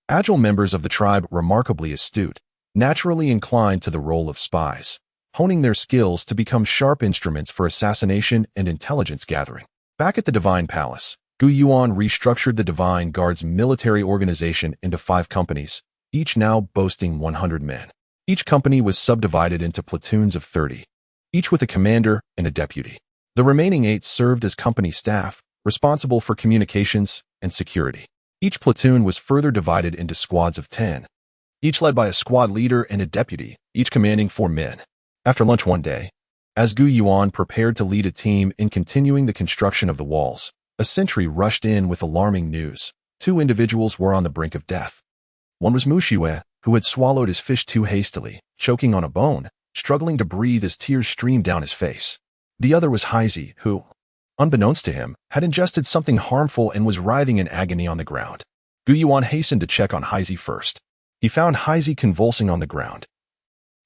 Speaker 1: agile members of the tribe remarkably astute, naturally inclined to the role of spies, honing their skills to become sharp instruments for assassination and intelligence gathering. Back at the Divine Palace, Yuan restructured the Divine Guard's military organization into 5 companies, each now boasting 100 men. Each company was subdivided into platoons of 30, each with a commander and a deputy. The remaining 8 served as company staff, responsible for communications and security. Each platoon was further divided into squads of 10, each led by a squad leader and a deputy, each commanding 4 men. After lunch one day, as Yuan prepared to lead a team in continuing the construction of the walls, a sentry rushed in with alarming news. 2 individuals were on the brink of death. One was Mushiwe, who had swallowed his fish too hastily, choking on a bone, struggling to breathe as tears streamed down his face. The other was Haizi, who, unbeknownst to him, had ingested something harmful and was writhing in agony on the ground. Yuan hastened to check on Haizi first. He found Haizi convulsing on the ground,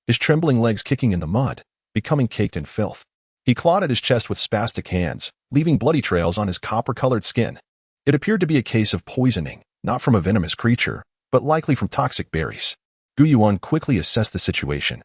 Speaker 1: his trembling legs kicking in the mud, becoming caked in filth. He clawed at his chest with spastic hands, leaving bloody trails on his copper-colored skin. It appeared to be a case of poisoning, not from a venomous creature, but likely from toxic berries. Yuan quickly assessed the situation.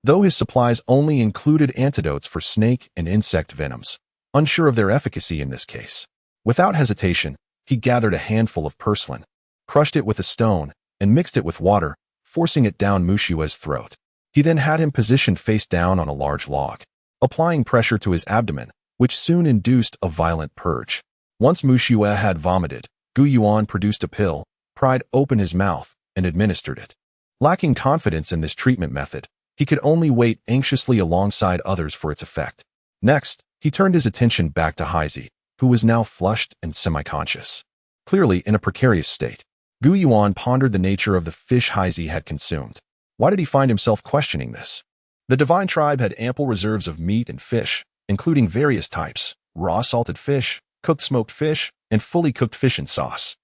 Speaker 1: though his supplies only included antidotes for snake and insect venoms, unsure of their efficacy in this case. Without hesitation, he gathered a handful of purslane, crushed it with a stone, and mixed it with water, forcing it down Mushue's throat. He then had him positioned face down on a large log, applying pressure to his abdomen, which soon induced a violent purge. Once Mushue had vomited, Gu Yuan produced a pill, pried open his mouth, and administered it. Lacking confidence in this treatment method, he could only wait anxiously alongside others for its effect. Next, he turned his attention back to Haizi, who was now flushed and semi-conscious. Clearly in a precarious state, Gu Yuan pondered the nature of the fish Haizi had consumed. Why did he find himself questioning this? The divine tribe had ample reserves of meat and fish, including various types: raw salted fish, cooked smoked fish, and fully cooked fish in sauce.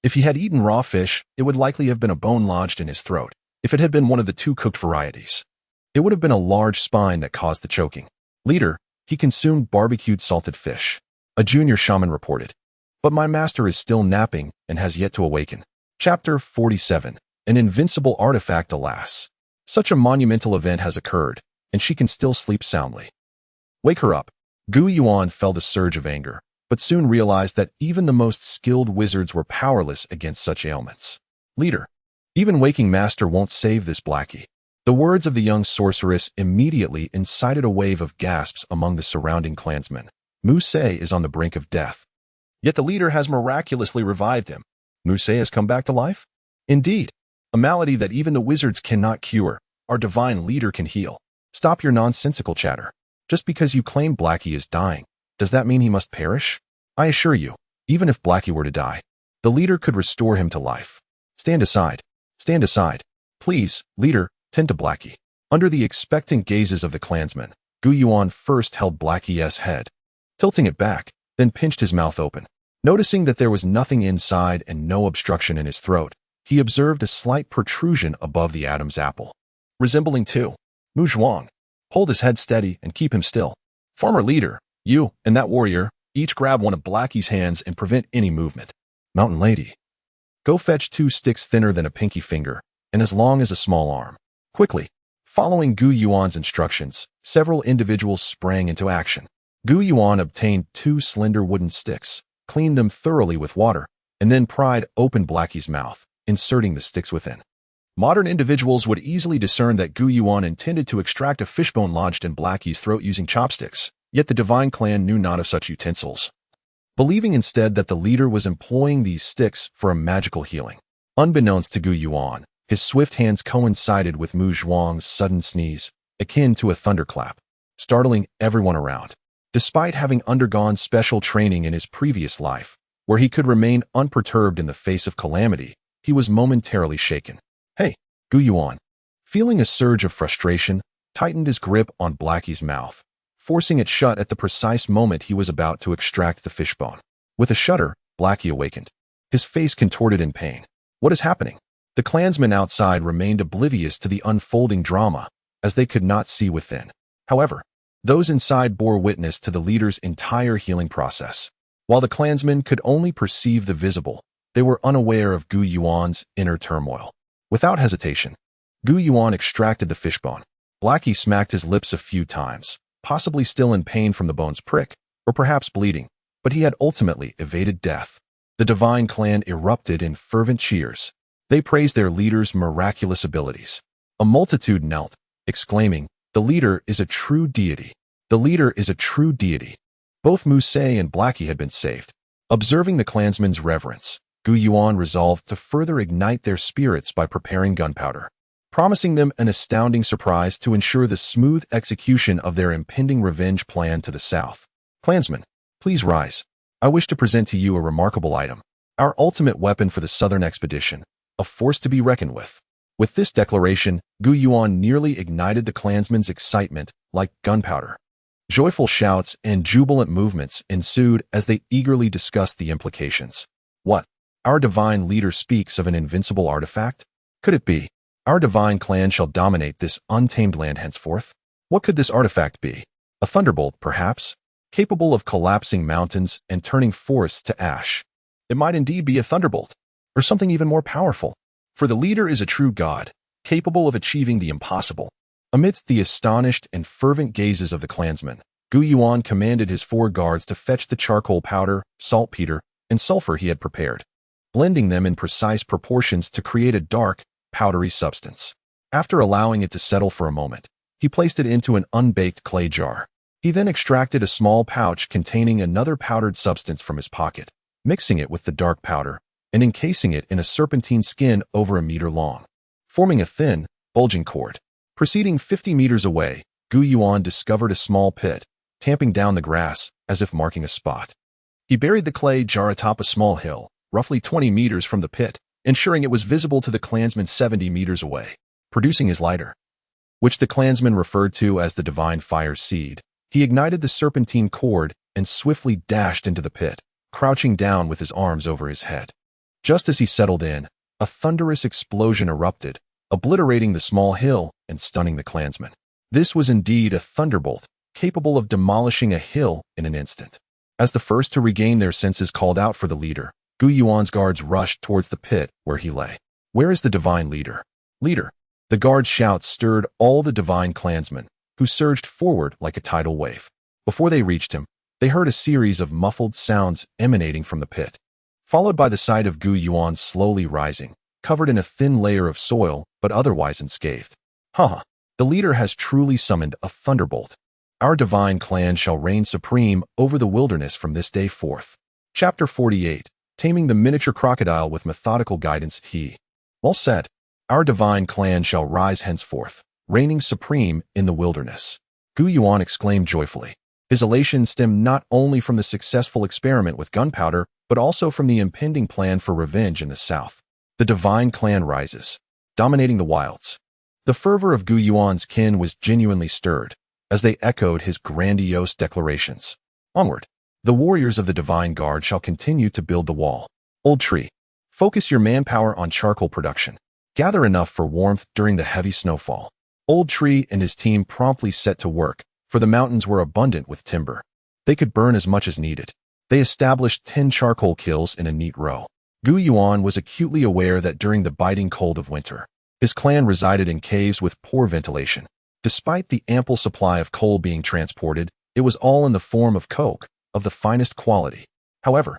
Speaker 1: If he had eaten raw fish, it would likely have been a bone lodged in his throat. If it had been one of the two cooked varieties, it would have been a large spine that caused the choking. Leader, he consumed barbecued salted fish, a junior shaman reported. But my master is still napping and has yet to awaken. Chapter 47. An invincible artifact, alas. Such a monumental event has occurred, and she can still sleep soundly. Wake her up. Gu Yuan felt a surge of anger, but soon realized that even the most skilled wizards were powerless against such ailments. Leader, even waking master won't save this Blackie. The words of the young sorceress immediately incited a wave of gasps among the surrounding clansmen. Muse is on the brink of death. Yet the leader has miraculously revived him. Muse has come back to life? Indeed, a malady that even the wizards cannot cure, our divine leader can heal. Stop your nonsensical chatter. Just because you claim Blackie is dying, does that mean he must perish? I assure you, even if Blackie were to die, the leader could restore him to life. Stand aside. Stand aside. Please, leader, tend to Blackie. Under the expectant gazes of the clansmen, Gu Yuan first held Blackie's head, tilting it back, then pinched his mouth open. Noticing that there was nothing inside and no obstruction in his throat, he observed a slight protrusion above the Adam's apple. Resembling two. Mu Zhuang. Hold his head steady and keep him still. Former leader, you and that warrior, each grab one of Blackie's hands and prevent any movement. Mountain lady. Go fetch 2 sticks thinner than a pinky finger and as long as a small arm. Quickly. Following Gu Yuan's instructions, several individuals sprang into action. Gu Yuan obtained 2 slender wooden sticks, cleaned them thoroughly with water, and then pried open Blackie's mouth, inserting the sticks within. Modern individuals would easily discern that Gu Yuan intended to extract a fishbone lodged in Blackie's throat using chopsticks, yet the divine clan knew not of such utensils, believing instead that the leader was employing these sticks for a magical healing. Unbeknownst to Gu Yuan, his swift hands coincided with Mu Zhuang's sudden sneeze, akin to a thunderclap, startling everyone around. Despite having undergone special training in his previous life, where he could remain unperturbed in the face of calamity, he was momentarily shaken. Hey, Gu Yuan. Feeling a surge of frustration, tightened his grip on Blackie's mouth, forcing it shut at the precise moment he was about to extract the fishbone. With a shudder, Blackie awakened, his face contorted in pain. What is happening? The clansmen outside remained oblivious to the unfolding drama, as they could not see within. However, those inside bore witness to the leader's entire healing process. While the clansmen could only perceive the visible, they were unaware of Gu Yuan's inner turmoil. Without hesitation, Gu Yuan extracted the fishbone. Blackie smacked his lips a few times, possibly still in pain from the bone's prick, or perhaps bleeding, but he had ultimately evaded death. The divine clan erupted in fervent cheers. They praised their leader's miraculous abilities. A multitude knelt, exclaiming, "The leader is a true deity. The leader is a true deity." Both Muse and Blackie had been saved. Observing the clansmen's reverence, Gu Yuan resolved to further ignite their spirits by preparing gunpowder, promising them an astounding surprise to ensure the smooth execution of their impending revenge plan to the south. Clansmen, please rise. I wish to present to you a remarkable item, our ultimate weapon for the southern expedition, a force to be reckoned with. With this declaration, Gu Yuan nearly ignited the clansmen's excitement like gunpowder. Joyful shouts and jubilant movements ensued as they eagerly discussed the implications. What? Our divine leader speaks of an invincible artifact? Could it be? Our divine clan shall dominate this untamed land henceforth? What could this artifact be? A thunderbolt, perhaps? Capable of collapsing mountains and turning forests to ash. It might indeed be a thunderbolt, or something even more powerful. For the leader is a true god, capable of achieving the impossible. Amidst the astonished and fervent gazes of the clansmen, Yuan commanded his 4 guards to fetch the charcoal powder, saltpeter, and sulfur he had prepared, blending them in precise proportions to create a dark, powdery substance. After allowing it to settle for a moment, he placed it into an unbaked clay jar. He then extracted a small pouch containing another powdered substance from his pocket, mixing it with the dark powder, and encasing it in a serpentine skin over a meter long, forming a thin, bulging cord. Proceeding 50 meters away, Yuan discovered a small pit, tamping down the grass as if marking a spot. He buried the clay jar atop a small hill, roughly 20 meters from the pit, ensuring it was visible to the clansmen 70 meters away. Producing his lighter, which the clansmen referred to as the divine fire seed, he ignited the serpentine cord and swiftly dashed into the pit, crouching down with his arms over his head. Just as he settled in, a thunderous explosion erupted, obliterating the small hill and stunning the clansmen. This was indeed a thunderbolt, capable of demolishing a hill in an instant. As the first to regain their senses called out for the leader, Yuan's guards rushed towards the pit where he lay. "Where is the divine leader?" "Leader!" The guard's shouts stirred all the divine clansmen, who surged forward like a tidal wave. Before they reached him, they heard a series of muffled sounds emanating from the pit, followed by the sight of Yuan slowly rising, covered in a thin layer of soil, but otherwise unscathed. "Ha! The leader has truly summoned a thunderbolt. Our divine clan shall reign supreme over the wilderness from this day forth." Chapter 48, Taming the Miniature Crocodile with Methodical Guidance. Well said. Our divine clan shall rise henceforth, reigning supreme in the wilderness. Yuan exclaimed joyfully. His elation stemmed not only from the successful experiment with gunpowder, but also from the impending plan for revenge in the south. The divine clan rises, dominating the wilds. The fervor of Yuan's kin was genuinely stirred, as they echoed his grandiose declarations. Onward! The warriors of the divine guard shall continue to build the wall. Old tree, focus your manpower on charcoal production. Gather enough for warmth during the heavy snowfall. Old Tree and his team promptly set to work, for the mountains were abundant with timber. They could burn as much as needed. They established 10 charcoal kilns in a neat row. Yuan was acutely aware that during the biting cold of winter, his clan resided in caves with poor ventilation. Despite the ample supply of coal being transported, it was all in the form of coke, of the finest quality. However,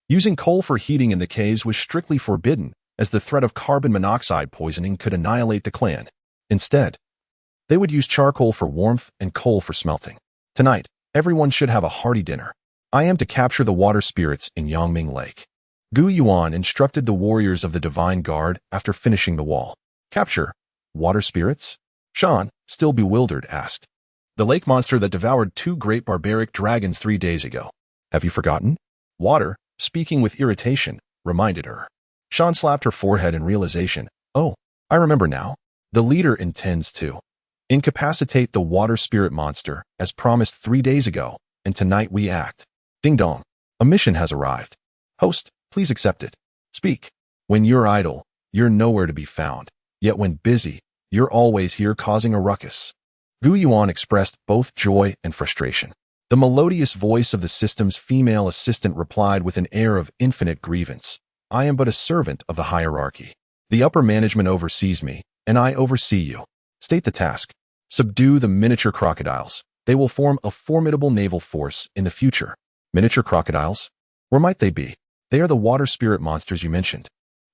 Speaker 1: using coal for heating in the caves was strictly forbidden, as the threat of carbon monoxide poisoning could annihilate the clan. Instead, they would use charcoal for warmth and coal for smelting. Tonight, everyone should have a hearty dinner. I am to capture the water spirits in Yangming Lake. Yuan instructed the warriors of the Divine Guard after finishing the wall. Capture water spirits? Shan, still bewildered, asked. The lake monster that devoured 2 great barbaric dragons 3 days ago. Have you forgotten? Water, speaking with irritation, reminded her. Shan slapped her forehead in realization. Oh, I remember now. The leader intends to incapacitate the water spirit monster, as promised 3 days ago, and tonight we act. Ding dong. A mission has arrived. Host, please accept it. Speak. When you're idle, you're nowhere to be found. Yet when busy, you're always here causing a ruckus. Yuan expressed both joy and frustration. The melodious voice of the system's female assistant replied with an air of infinite grievance. I am but a servant of the hierarchy. The upper management oversees me, and I oversee you. State the task. Subdue the miniature crocodiles. They will form a formidable naval force in the future. Miniature crocodiles? Where might they be? They are the water spirit monsters you mentioned.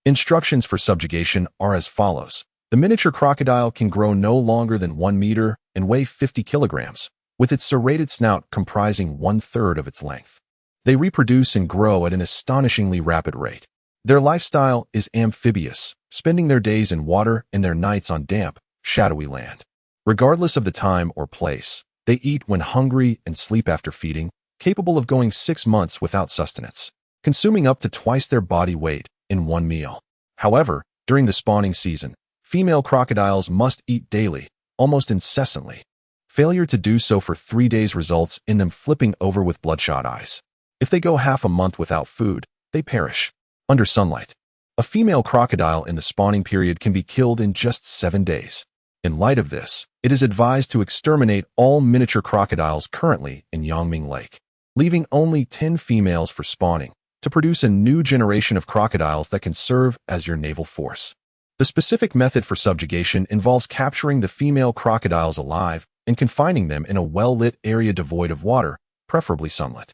Speaker 1: Instructions for subjugation are as follows. The miniature crocodile can grow no longer than 1 meter and weigh 50 kilograms, with its serrated snout comprising 1/3 of its length. They reproduce and grow at an astonishingly rapid rate. Their lifestyle is amphibious, spending their days in water and their nights on damp, shadowy land. Regardless of the time or place, they eat when hungry and sleep after feeding, capable of going 6 months without sustenance, consuming up to twice their body weight in 1 meal. However, during the spawning season, female crocodiles must eat daily, almost incessantly. Failure to do so for 3 days results in them flipping over with bloodshot eyes. If they go half a month without food, they perish. Under sunlight, a female crocodile in the spawning period can be killed in just 7 days. In light of this, it is advised to exterminate all miniature crocodiles currently in Yangming Lake, leaving only 10 females for spawning, to produce a new generation of crocodiles that can serve as your naval force. The specific method for subjugation involves capturing the female crocodiles alive and confining them in a well-lit area devoid of water, preferably sunlit.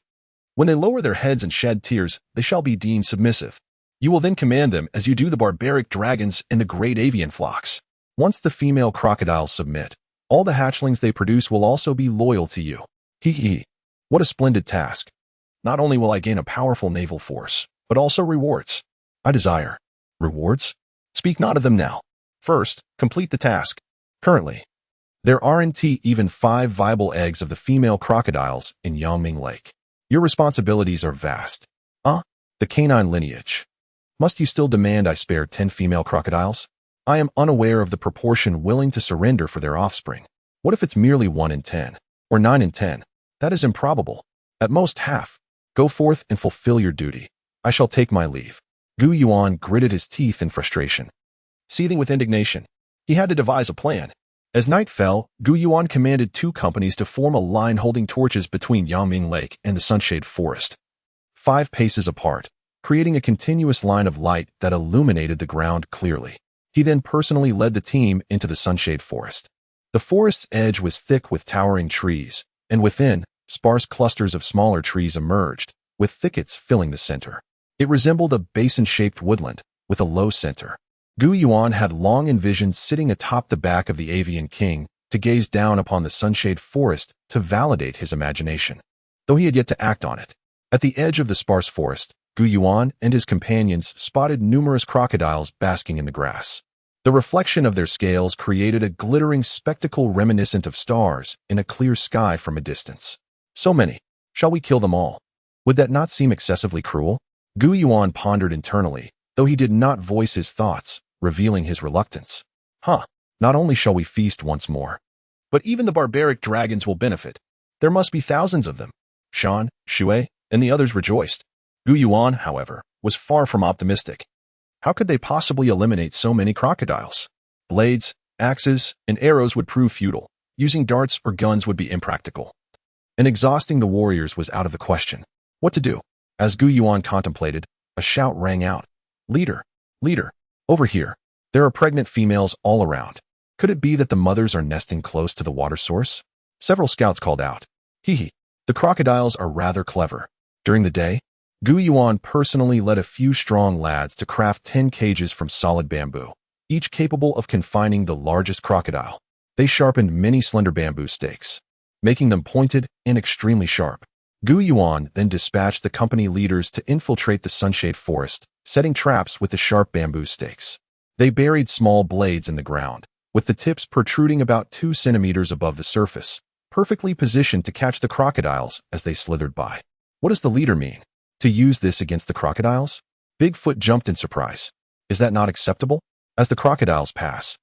Speaker 1: When they lower their heads and shed tears, they shall be deemed submissive. You will then command them as you do the barbaric dragons and the great avian flocks. Once the female crocodiles submit, all the hatchlings they produce will also be loyal to you. Hee hee. What a splendid task. Not only will I gain a powerful naval force, but also rewards. I desire. Rewards? Speak not of them now. First, complete the task. Currently, there aren't even 5 viable eggs of the female crocodiles in Yangming Lake. Your responsibilities are vast. The canine lineage. Must you still demand I spare 10 female crocodiles? I am unaware of the proportion willing to surrender for their offspring. What if it's merely 1 in 10? Or 9 in 10? That is improbable. At most half. Go forth and fulfill your duty. I shall take my leave. Gu Yuan gritted his teeth in frustration. Seething with indignation, he had to devise a plan. As night fell, Gu Yuan commanded 2 companies to form a line holding torches between Yangming Lake and the Sunshade Forest, 5 paces apart, creating a continuous line of light that illuminated the ground clearly. He then personally led the team into the Sunshade Forest. The forest's edge was thick with towering trees, and within, sparse clusters of smaller trees emerged, with thickets filling the center. It resembled a basin-shaped woodland, with a low center. Gu Yuan had long envisioned sitting atop the back of the avian king to gaze down upon the Sunshade Forest to validate his imagination, though he had yet to act on it. At the edge of the sparse forest, Gu Yuan and his companions spotted numerous crocodiles basking in the grass. The reflection of their scales created a glittering spectacle reminiscent of stars in a clear sky from a distance. So many. Shall we kill them all? Would that not seem excessively cruel? Gu Yuan pondered internally, though he did not voice his thoughts, revealing his reluctance. Not only shall we feast once more, but even the barbaric dragons will benefit. There must be thousands of them. Shan, Shui, and the others rejoiced. Gu Yuan, however, was far from optimistic. How could they possibly eliminate so many crocodiles? Blades, axes, and arrows would prove futile. Using darts or guns would be impractical. And exhausting the warriors was out of the question. What to do? As Gu Yuan contemplated, a shout rang out. Leader! Leader! Over here. There are pregnant females all around. Could it be that the mothers are nesting close to the water source? Several scouts called out. Hee. The crocodiles are rather clever. During the day, Gu Yuan personally led a few strong lads to craft 10 cages from solid bamboo, each capable of confining the largest crocodile. They sharpened many slender bamboo stakes, making them pointed and extremely sharp. Gu Yuan then dispatched the company leaders to infiltrate the Sunshade Forest, setting traps with the sharp bamboo stakes. They buried small blades in the ground, with the tips protruding about 2 centimeters above the surface, perfectly positioned to catch the crocodiles as they slithered by. What does the leader mean? To use this against the crocodiles? Bigfoot jumped in surprise. Is that not acceptable? As the crocodiles pass,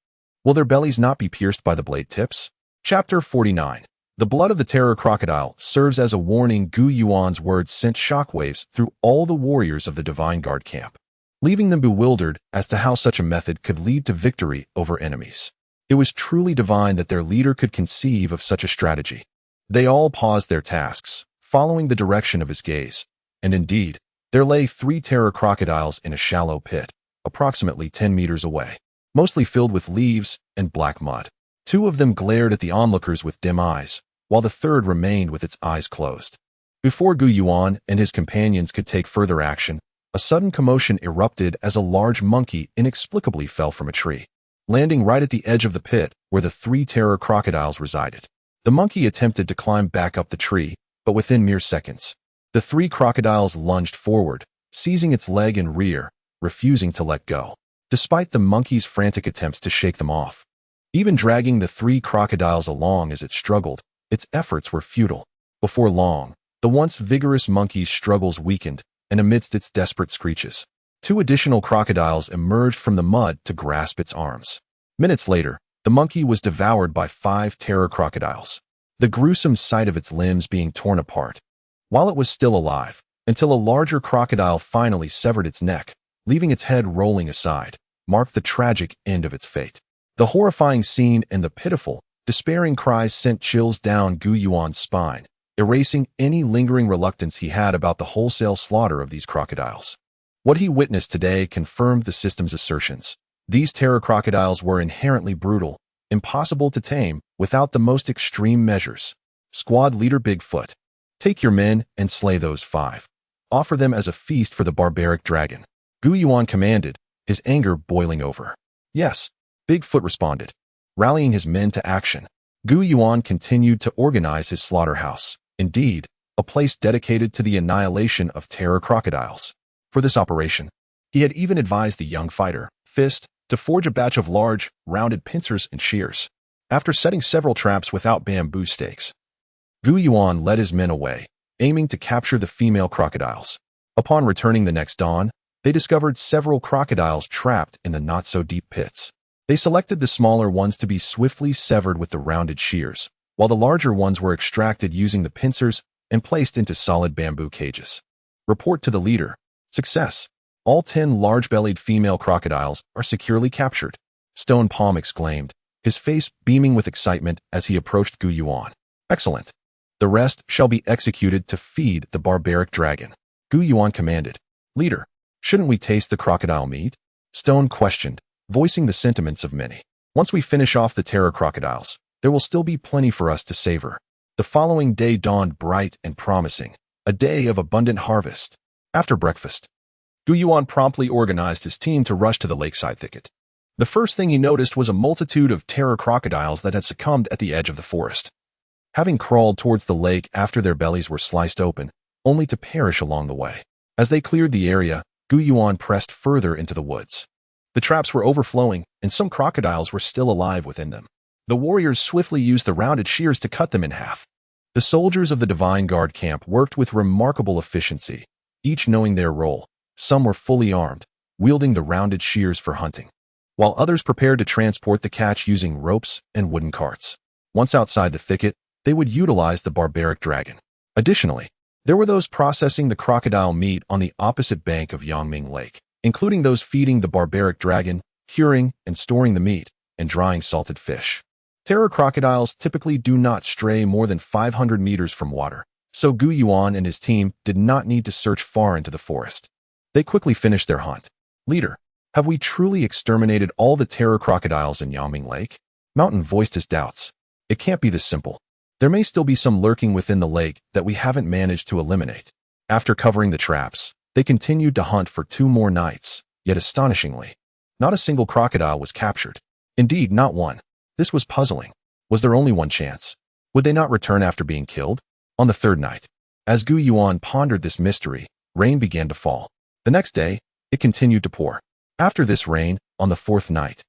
Speaker 1: will their bellies not be pierced by the blade tips? Chapter 49. The blood of the terror crocodile serves as a warning. Gu Yuan's words sent shockwaves through all the warriors of the Divine Guard camp, leaving them bewildered as to how such a method could lead to victory over enemies. It was truly divine that their leader could conceive of such a strategy. They all paused their tasks, following the direction of his gaze, and indeed, there lay 3 terror crocodiles in a shallow pit, approximately 10 meters away, mostly filled with leaves and black mud. 2 of them glared at the onlookers with dim eyes, while the third remained with its eyes closed. Before Gu Yuan and his companions could take further action, a sudden commotion erupted as a large monkey inexplicably fell from a tree, landing right at the edge of the pit where the 3 terror crocodiles resided. The monkey attempted to climb back up the tree, but within mere seconds, the 3 crocodiles lunged forward, seizing its leg and rear, refusing to let go, despite the monkey's frantic attempts to shake them off. Even dragging the 3 crocodiles along as it struggled, its efforts were futile. Before long, the once vigorous monkey's struggles weakened, and amidst its desperate screeches, 2 additional crocodiles emerged from the mud to grasp its arms. Minutes later, the monkey was devoured by 5 terror crocodiles, the gruesome sight of its limbs being torn apart, while it was still alive, until a larger crocodile finally severed its neck, leaving its head rolling aside, marked the tragic end of its fate. The horrifying scene and the pitiful, despairing cries sent chills down Gu Yuan's spine, erasing any lingering reluctance he had about the wholesale slaughter of these crocodiles. What he witnessed today confirmed the system's assertions. These terror crocodiles were inherently brutal, impossible to tame without the most extreme measures. Squad Leader Bigfoot. Take your men and slay those 5. Offer them as a feast for the barbaric dragon. Gu Yuan commanded, his anger boiling over. Yes, Bigfoot responded, rallying his men to action. Gu Yuan continued to organize his slaughterhouse, indeed, a place dedicated to the annihilation of terror crocodiles. For this operation, he had even advised the young fighter, Fist, to forge a batch of large, rounded pincers and shears. After setting several traps without bamboo stakes, Gu Yuan led his men away, aiming to capture the female crocodiles. Upon returning the next dawn, they discovered several crocodiles trapped in the not-so-deep pits. They selected the smaller ones to be swiftly severed with the rounded shears, while the larger ones were extracted using the pincers and placed into solid bamboo cages. Report to the leader. Success. All 10 large-bellied female crocodiles are securely captured. Stone Palm exclaimed, his face beaming with excitement as he approached Gu Yuan. Excellent. The rest shall be executed to feed the barbaric dragon. Gu Yuan commanded. Leader, shouldn't we taste the crocodile meat? Stone questioned, voicing the sentiments of many. Once we finish off the terror crocodiles, there will still be plenty for us to savor. The following day dawned bright and promising, a day of abundant harvest. After breakfast, Gu Yuan promptly organized his team to rush to the lakeside thicket. The first thing he noticed was a multitude of terror crocodiles that had succumbed at the edge of the forest. Having crawled towards the lake after their bellies were sliced open, only to perish along the way. As they cleared the area, Gu Yuan pressed further into the woods. The traps were overflowing, and some crocodiles were still alive within them. The warriors swiftly used the rounded shears to cut them in half. The soldiers of the Divine Guard camp worked with remarkable efficiency, each knowing their role. Some were fully armed, wielding the rounded shears for hunting, while others prepared to transport the catch using ropes and wooden carts. Once outside the thicket, they would utilize the barbaric dragon. Additionally, there were those processing the crocodile meat on the opposite bank of Yangming Lake, including those feeding the barbaric dragon, curing and storing the meat, and drying salted fish. Terror crocodiles typically do not stray more than 500 meters from water, so Gu Yuan and his team did not need to search far into the forest. They quickly finished their hunt. Leader, have we truly exterminated all the terror crocodiles in Yangming Lake? Mountain voiced his doubts. It can't be this simple. There may still be some lurking within the lake that we haven't managed to eliminate. After covering the traps, they continued to hunt for 2 more nights, yet astonishingly, not a single crocodile was captured. Indeed, not one. This was puzzling. Was there only one chance? Would they not return after being killed? On the 3rd night, as Gu Yuan pondered this mystery, rain began to fall. The next day, it continued to pour. After this rain, on the 4th night,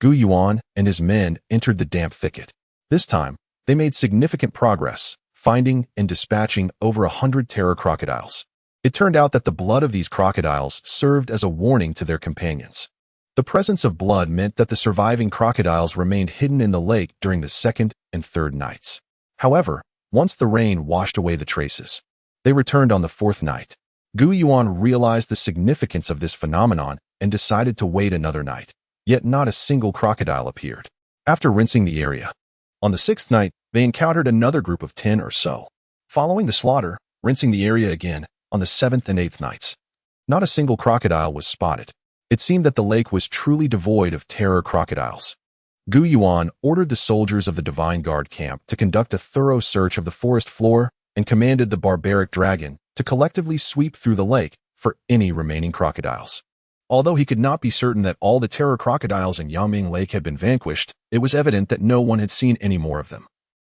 Speaker 1: Gu Yuan and his men entered the damp thicket. This time, they made significant progress, finding and dispatching over 100 terror crocodiles. It turned out that the blood of these crocodiles served as a warning to their companions. The presence of blood meant that the surviving crocodiles remained hidden in the lake during the 2nd and 3rd nights. However, once the rain washed away the traces, they returned on the 4th night. Gu Yuan realized the significance of this phenomenon and decided to wait another night, yet not a single crocodile appeared. After rinsing the area, on the 6th night, they encountered another group of 10 or so. Following the slaughter, rinsing the area again, on the 7th and 8th nights, not a single crocodile was spotted. It seemed that the lake was truly devoid of terror crocodiles. Gu Yuan ordered the soldiers of the Divine Guard camp to conduct a thorough search of the forest floor and commanded the barbaric dragon to collectively sweep through the lake for any remaining crocodiles. Although he could not be certain that all the terror crocodiles in Yangming Lake had been vanquished, it was evident that no one had seen any more of them,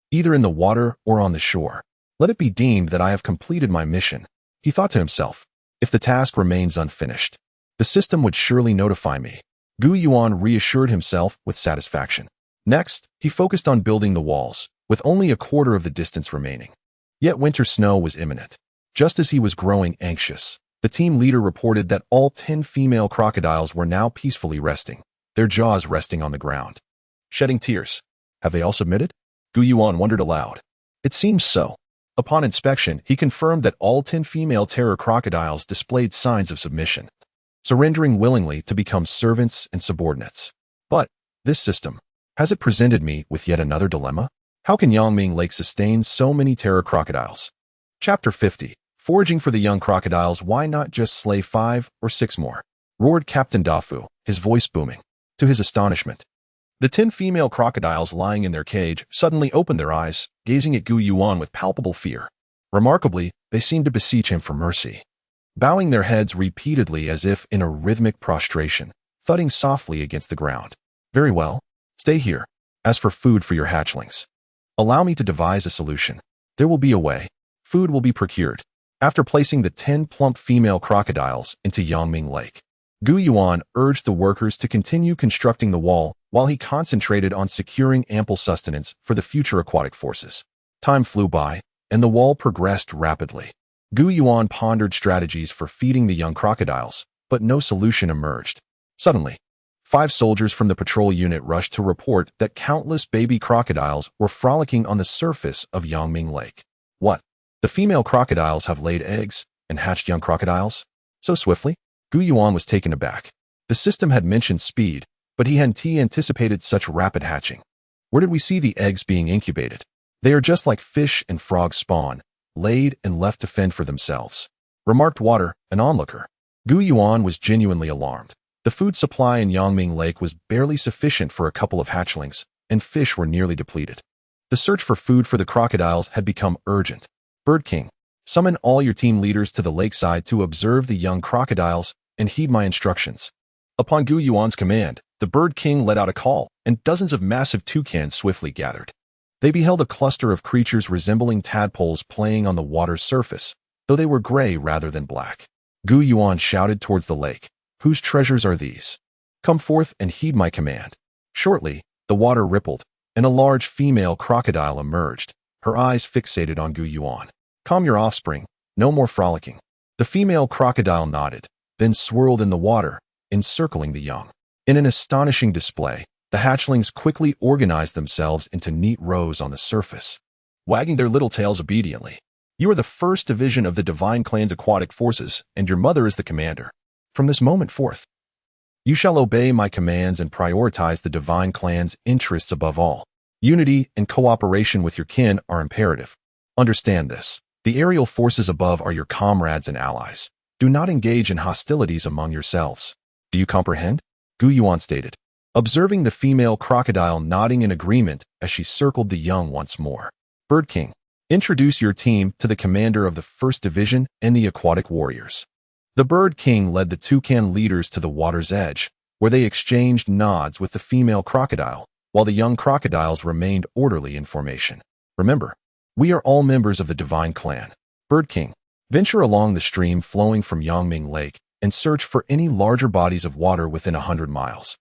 Speaker 1: either in the water or on the shore. Let it be deemed that I have completed my mission, he thought to himself. If the task remains unfinished, the system would surely notify me. Gu Yuan reassured himself with satisfaction. Next, he focused on building the walls, with only a quarter of the distance remaining. Yet winter snow was imminent. Just as he was growing anxious, the team leader reported that all 10 female crocodiles were now peacefully resting, their jaws resting on the ground, shedding tears. Have they all submitted? Gu Yuan wondered aloud. It seems so. Upon inspection, he confirmed that all 10 female terror crocodiles displayed signs of submission, surrendering willingly to become servants and subordinates. But this system, has it presented me with yet another dilemma? How can Yangming Lake sustain so many terror crocodiles? Chapter 50. Foraging for the young crocodiles. Why not just slay 5 or 6 more? Roared Captain Dafu, his voice booming. To his astonishment, the 10 female crocodiles lying in their cage suddenly opened their eyes, gazing at Gu Yuan with palpable fear. Remarkably, they seemed to beseech him for mercy, bowing their heads repeatedly as if in a rhythmic prostration, thudding softly against the ground. Very well, stay here. As for food for your hatchlings, allow me to devise a solution. There will be a way. Food will be procured. After placing the 10 plump female crocodiles into Yangming Lake, Gu Yuan urged the workers to continue constructing the wall while he concentrated on securing ample sustenance for the future aquatic forces. Time flew by, and the wall progressed rapidly. Gu Yuan pondered strategies for feeding the young crocodiles, but no solution emerged. Suddenly, 5 soldiers from the patrol unit rushed to report that countless baby crocodiles were frolicking on the surface of Yangming Lake. What? The female crocodiles have laid eggs and hatched young crocodiles? So swiftly? Gu Yuan was taken aback. The system had mentioned speed, but he hadn't anticipated such rapid hatching. Where did we see the eggs being incubated? They are just like fish and frog spawn, laid and left to fend for themselves, remarked Water, an onlooker. Gu Yuan was genuinely alarmed. The food supply in Yangming Lake was barely sufficient for a couple of hatchlings, and fish were nearly depleted. The search for food for the crocodiles had become urgent. Bird King, summon all your team leaders to the lakeside to observe the young crocodiles and heed my instructions. Upon Gu Yuan's command, the Bird King let out a call, and dozens of massive toucans swiftly gathered. They beheld a cluster of creatures resembling tadpoles playing on the water's surface, though they were gray rather than black. Gu Yuan shouted towards the lake, "Whose treasures are these? Come forth and heed my command." Shortly, the water rippled, and a large female crocodile emerged, her eyes fixated on Gu Yuan. "Calm your offspring, no more frolicking." The female crocodile nodded, then swirled in the water, encircling the young. In an astonishing display, the hatchlings quickly organized themselves into neat rows on the surface, wagging their little tails obediently. "You are the first division of the Divine Clan's aquatic forces, and your mother is the commander. From this moment forth, you shall obey my commands and prioritize the Divine Clan's interests above all. Unity and cooperation with your kin are imperative. Understand this. The aerial forces above are your comrades and allies. Do not engage in hostilities among yourselves. Do you comprehend?" Gu Yuan stated, observing the female crocodile nodding in agreement as she circled the young once more. "Bird King, introduce your team to the commander of the 1st Division and the aquatic warriors." The Bird King led the toucan leaders to the water's edge, where they exchanged nods with the female crocodile, while the young crocodiles remained orderly in formation. "Remember, we are all members of the Divine Clan. Bird King, venture along the stream flowing from Yangming Lake and search for any larger bodies of water within 100 miles,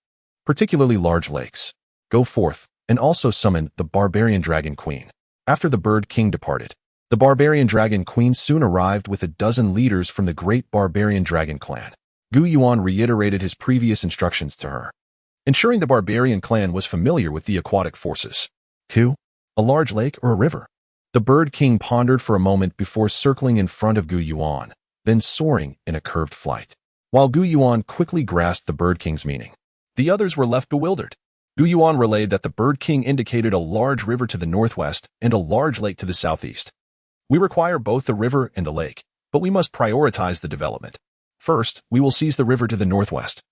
Speaker 1: particularly large lakes. Go forth and also summon the Barbarian Dragon Queen." After the Bird King departed, the Barbarian Dragon Queen soon arrived with a dozen leaders from the great Barbarian Dragon Clan. Gu Yuan reiterated his previous instructions to her, ensuring the Barbarian clan was familiar with the aquatic forces. "Ku, a large lake or a river?" The Bird King pondered for a moment before circling in front of Gu Yuan, then soaring in a curved flight. While Gu Yuan quickly grasped the Bird King's meaning, the others were left bewildered. Gu Yuan relayed that the Bird King indicated a large river to the northwest and a large lake to the southeast. "We require both the river and the lake, but we must prioritize the development. First, we will seize the river to the northwest,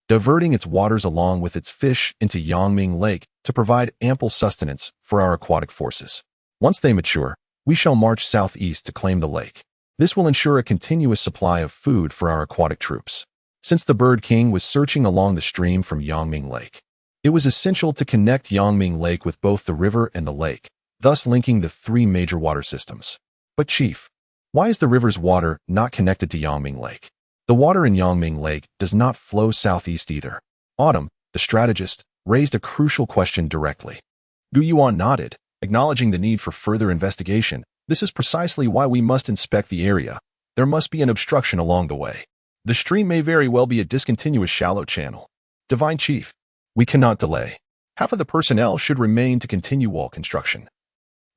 Speaker 1: diverting its waters along with its fish into Yangming Lake to provide ample sustenance for our aquatic forces. Once they mature, we shall march southeast to claim the lake. This will ensure a continuous supply of food for our aquatic troops." Since the Bird King was searching along the stream from Yangming Lake, it was essential to connect Yangming Lake with both the river and the lake, thus linking the 3 major water systems. "But Chief, why is the river's water not connected to Yangming Lake?" "The water in Yangming Lake does not flow southeast either." Autumn, the strategist, raised a crucial question directly. Gu Yuan nodded, acknowledging the need for further investigation. "This is precisely why we must inspect the area. There must be an obstruction along the way. The stream may very well be a discontinuous shallow channel. Divine Chief, we cannot delay. Half of the personnel should remain to continue wall construction,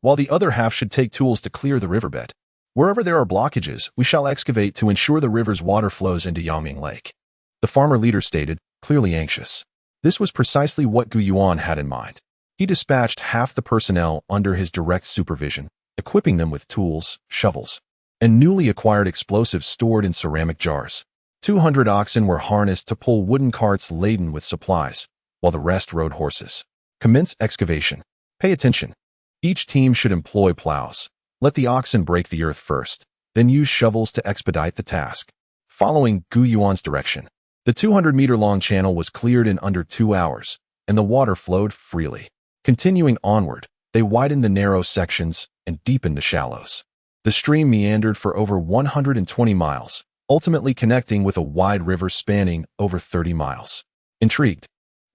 Speaker 1: while the other half should take tools to clear the riverbed. Wherever there are blockages, we shall excavate to ensure the river's water flows into Yangming Lake." The farmer leader stated, clearly anxious. This was precisely what Gu Yuan had in mind. He dispatched half the personnel under his direct supervision, equipping them with tools, shovels, and newly acquired explosives stored in ceramic jars. 200 oxen were harnessed to pull wooden carts laden with supplies, while the rest rode horses. Commence excavation. Pay attention. Each team should employ plows. Let the oxen break the earth first, then use shovels to expedite the task. Following Yuan's direction, the 200-meter-long channel was cleared in under 2 hours, and the water flowed freely. Continuing onward, they widened the narrow sections and deepened the shallows. The stream meandered for over 120 miles, ultimately connecting with a wide river spanning over 30 miles. Intrigued,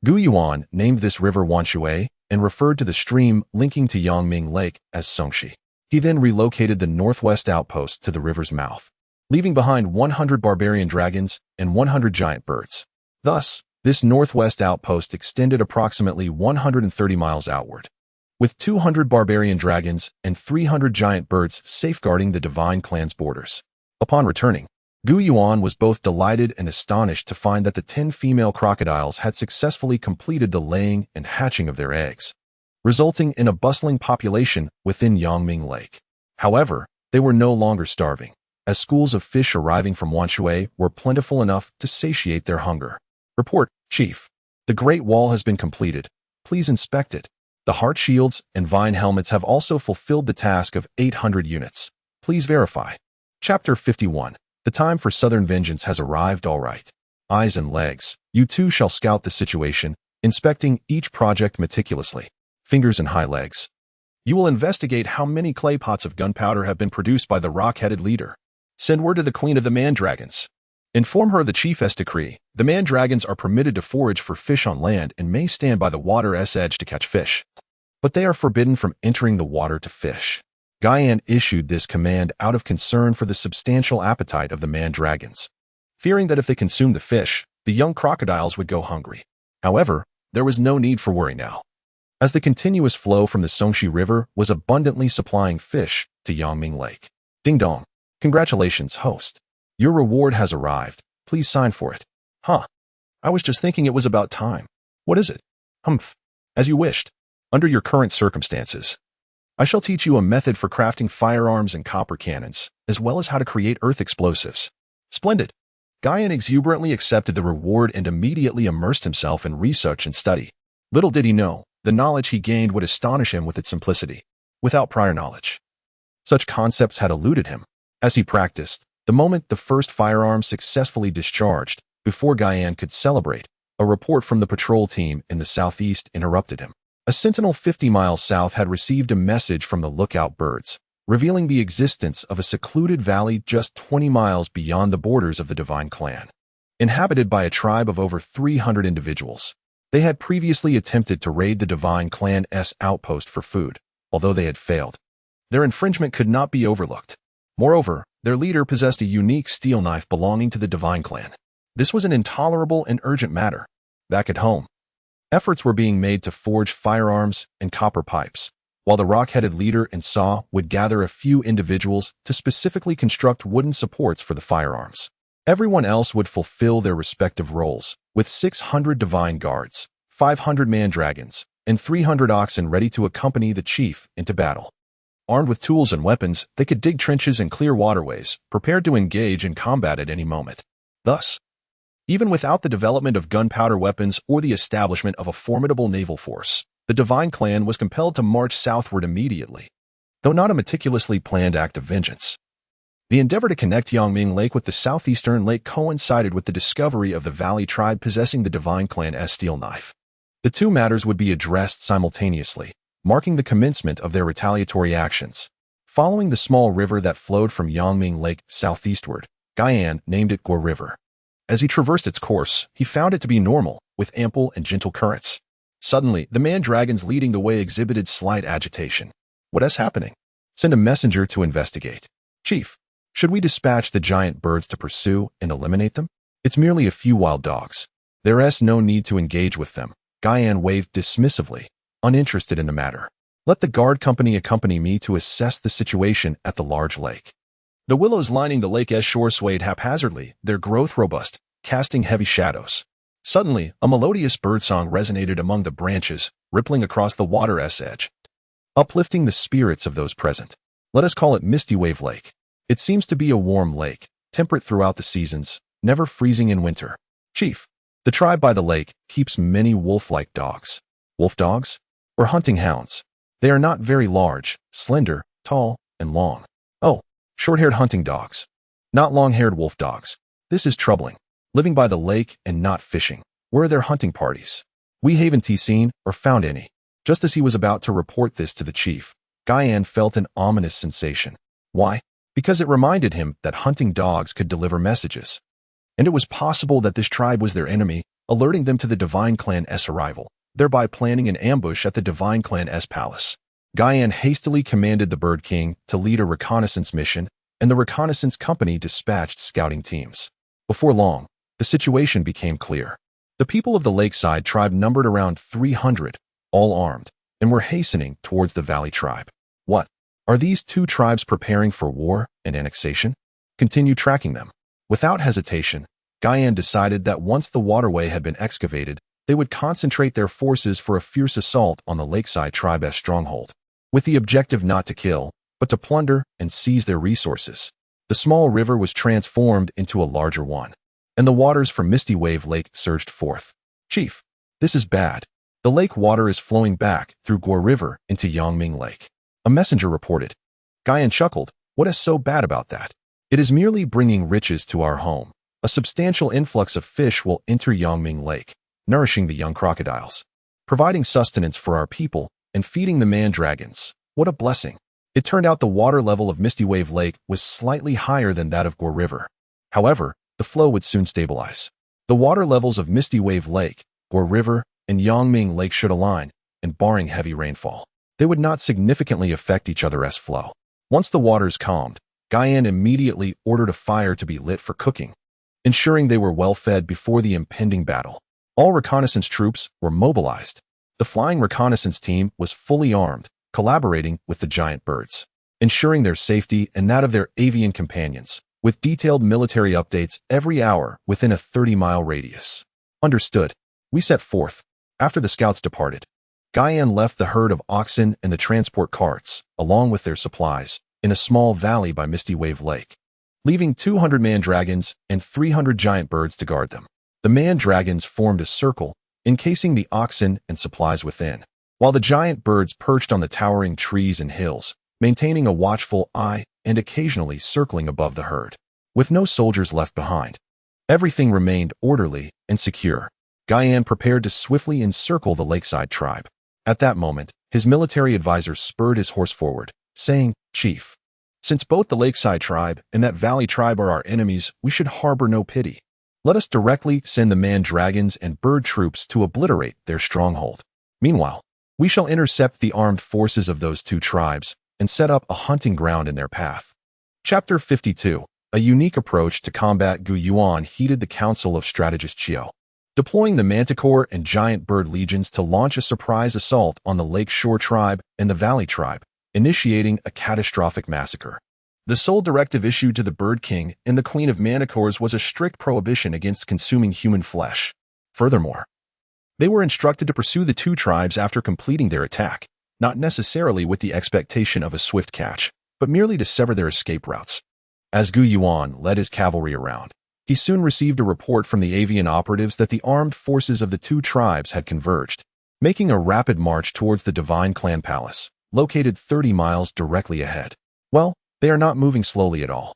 Speaker 1: Yuan named this river Wanshui and referred to the stream linking to Yangming Lake as Songxi. He then relocated the northwest outpost to the river's mouth, leaving behind 100 barbarian dragons and 100 giant birds. Thus, this northwest outpost extended approximately 130 miles outward, with 200 barbarian dragons and 300 giant birds safeguarding the divine clan's borders. Upon returning, Yuan was both delighted and astonished to find that the 10 female crocodiles had successfully completed the laying and hatching of their eggs, resulting in a bustling population within Yangming Lake. However, they were no longer starving, as schools of fish arriving from Wanshui were plentiful enough to satiate their hunger. Report, Chief. The Great Wall has been completed. Please inspect it. The heart shields and vine helmets have also fulfilled the task of 800 units. Please verify. Chapter 51. The time for Southern vengeance has arrived. All right. Eyes and legs. You too shall scout the situation, inspecting each project meticulously. Fingers and high legs. You will investigate how many clay pots of gunpowder have been produced by the rock-headed leader. Send word to the Queen of the Man-Dragons. Inform her of the Chief's decree. The Man-Dragons are permitted to forage for fish on land and may stand by the water's edge to catch fish, but they are forbidden from entering the water to fish. Yuan issued this command out of concern for the substantial appetite of the Man-Dragons, fearing that if they consumed the fish, the young crocodiles would go hungry. However, there was no need for worry now, as the continuous flow from the Songxi River was abundantly supplying fish to Yangming Lake. Ding dong. Congratulations, host. Your reward has arrived. Please sign for it. Huh. I was just thinking it was about time. What is it? Humph. As you wished. Under your current circumstances, I shall teach you a method for crafting firearms and copper cannons, as well as how to create earth explosives. Splendid. Yuan exuberantly accepted the reward and immediately immersed himself in research and study. Little did he know, the knowledge he gained would astonish him with its simplicity, without prior knowledge. Such concepts had eluded him. As he practiced, the moment the first firearm successfully discharged, before Yuan could celebrate, a report from the patrol team in the southeast interrupted him. A sentinel 50 miles south had received a message from the lookout birds, revealing the existence of a secluded valley just 20 miles beyond the borders of the Divine Clan, inhabited by a tribe of over 300 individuals. They had previously attempted to raid the Divine Clan's outpost for food, although they had failed. Their infringement could not be overlooked. Moreover, their leader possessed a unique steel knife belonging to the Divine Clan. This was an intolerable and urgent matter. Back at home, efforts were being made to forge firearms and copper pipes, while the rock-headed leader and Saw would gather a few individuals to specifically construct wooden supports for the firearms. Everyone else would fulfill their respective roles, with 600 divine guards, 500 man-dragons, and 300 oxen ready to accompany the chief into battle. Armed with tools and weapons, they could dig trenches and clear waterways, prepared to engage in combat at any moment. Thus, even without the development of gunpowder weapons or the establishment of a formidable naval force, the Divine Clan was compelled to march southward immediately, though not a meticulously planned act of vengeance. The endeavor to connect Yangming Lake with the southeastern lake coincided with the discovery of the Valley tribe possessing the Divine Clan's steel knife. The two matters would be addressed simultaneously, marking the commencement of their retaliatory actions. Following the small river that flowed from Yangming Lake southeastward, Yuan named it Guo River. As he traversed its course, he found it to be normal, with ample and gentle currents. Suddenly, the man-dragons leading the way exhibited slight agitation. What is happening? Send a messenger to investigate. Chief, should we dispatch the giant birds to pursue and eliminate them? It's merely a few wild dogs. There is no need to engage with them. Yuan waved dismissively, uninterested in the matter. Let the guard company accompany me to assess the situation at the large lake. The willows lining the lake's shore swayed haphazardly, their growth robust, casting heavy shadows. Suddenly, a melodious birdsong resonated among the branches, rippling across the water's edge, uplifting the spirits of those present. Let us call it Misty Wave Lake. It seems to be a warm lake, temperate throughout the seasons, never freezing in winter. Chief, The tribe by the lake keeps many wolf-like dogs. Wolf dogs? Or hunting hounds. They are not very large, slender, tall, and long. Oh, short-haired hunting dogs. Not long-haired wolf dogs. This is troubling. Living by the lake and not fishing. Where are their hunting parties? We haven't seen or found any. Just as he was about to report this to the chief, Yuan felt an ominous sensation. Why? Because it reminded him that hunting dogs could deliver messages. And it was possible that this tribe was their enemy, alerting them to the Divine Clan's arrival, thereby planning an ambush at the Divine Clan's palace. Yuan hastily commanded the Bird King to lead a reconnaissance mission, and the reconnaissance company dispatched scouting teams. Before long, the situation became clear. The people of the lakeside tribe numbered around 300, all armed, and were hastening towards the valley tribe. What? Are these two tribes preparing for war and annexation? Continue tracking them. Without hesitation, Yuan decided that once the waterway had been excavated, they would concentrate their forces for a fierce assault on the lakeside tribe's stronghold, with the objective not to kill, but to plunder and seize their resources. The small river was transformed into a larger one, and the waters from Misty Wave Lake surged forth. Chief, this is bad. The lake water is flowing back through Gore River into Yangming Lake. A messenger reported. Yuan chuckled. What is so bad about that? It is merely bringing riches to our home. A substantial influx of fish will enter Yangming Lake, nourishing the young crocodiles, providing sustenance for our people, and feeding the man-dragons. What a blessing. It turned out the water level of Misty Wave Lake was slightly higher than that of Gore River. However, the flow would soon stabilize. The water levels of Misty Wave Lake, Gore River, and Yangming Lake should align, and barring heavy rainfall, they would not significantly affect each other's flow. Once the waters calmed, Yuan immediately ordered a fire to be lit for cooking, ensuring they were well fed before the impending battle. All reconnaissance troops were mobilized. The flying reconnaissance team was fully armed, collaborating with the giant birds, ensuring their safety and that of their avian companions, with detailed military updates every hour within a 30-mile radius. Understood. We set forth. After the scouts departed, Yuan left the herd of oxen and the transport carts, along with their supplies, in a small valley by Misty Wave Lake, leaving 200 man-dragons and 300 giant birds to guard them. The man-dragons formed a circle, encasing the oxen and supplies within, while the giant birds perched on the towering trees and hills, maintaining a watchful eye and occasionally circling above the herd. With no soldiers left behind, everything remained orderly and secure. Yuan prepared to swiftly encircle the lakeside tribe. At that moment, his military advisor spurred his horse forward, saying, Chief, since both the lakeside tribe and that valley tribe are our enemies, we should harbor no pity. Let us directly send the man-dragons and bird troops to obliterate their stronghold. Meanwhile, we shall intercept the armed forces of those two tribes and set up a hunting ground in their path. Chapter 52. A unique approach to combat Yuan heated the council of strategist Chiu, deploying the Manticore and Giant Bird legions to launch a surprise assault on the Lake Shore tribe and the Valley tribe, initiating a catastrophic massacre. The sole directive issued to the Bird King and the Queen of Manticores was a strict prohibition against consuming human flesh. Furthermore, they were instructed to pursue the two tribes after completing their attack, not necessarily with the expectation of a swift catch, but merely to sever their escape routes. As Yuan led his cavalry around, he soon received a report from the avian operatives that the armed forces of the two tribes had converged, making a rapid march towards the Divine Clan Palace, located 30 miles directly ahead. Well, they are not moving slowly at all.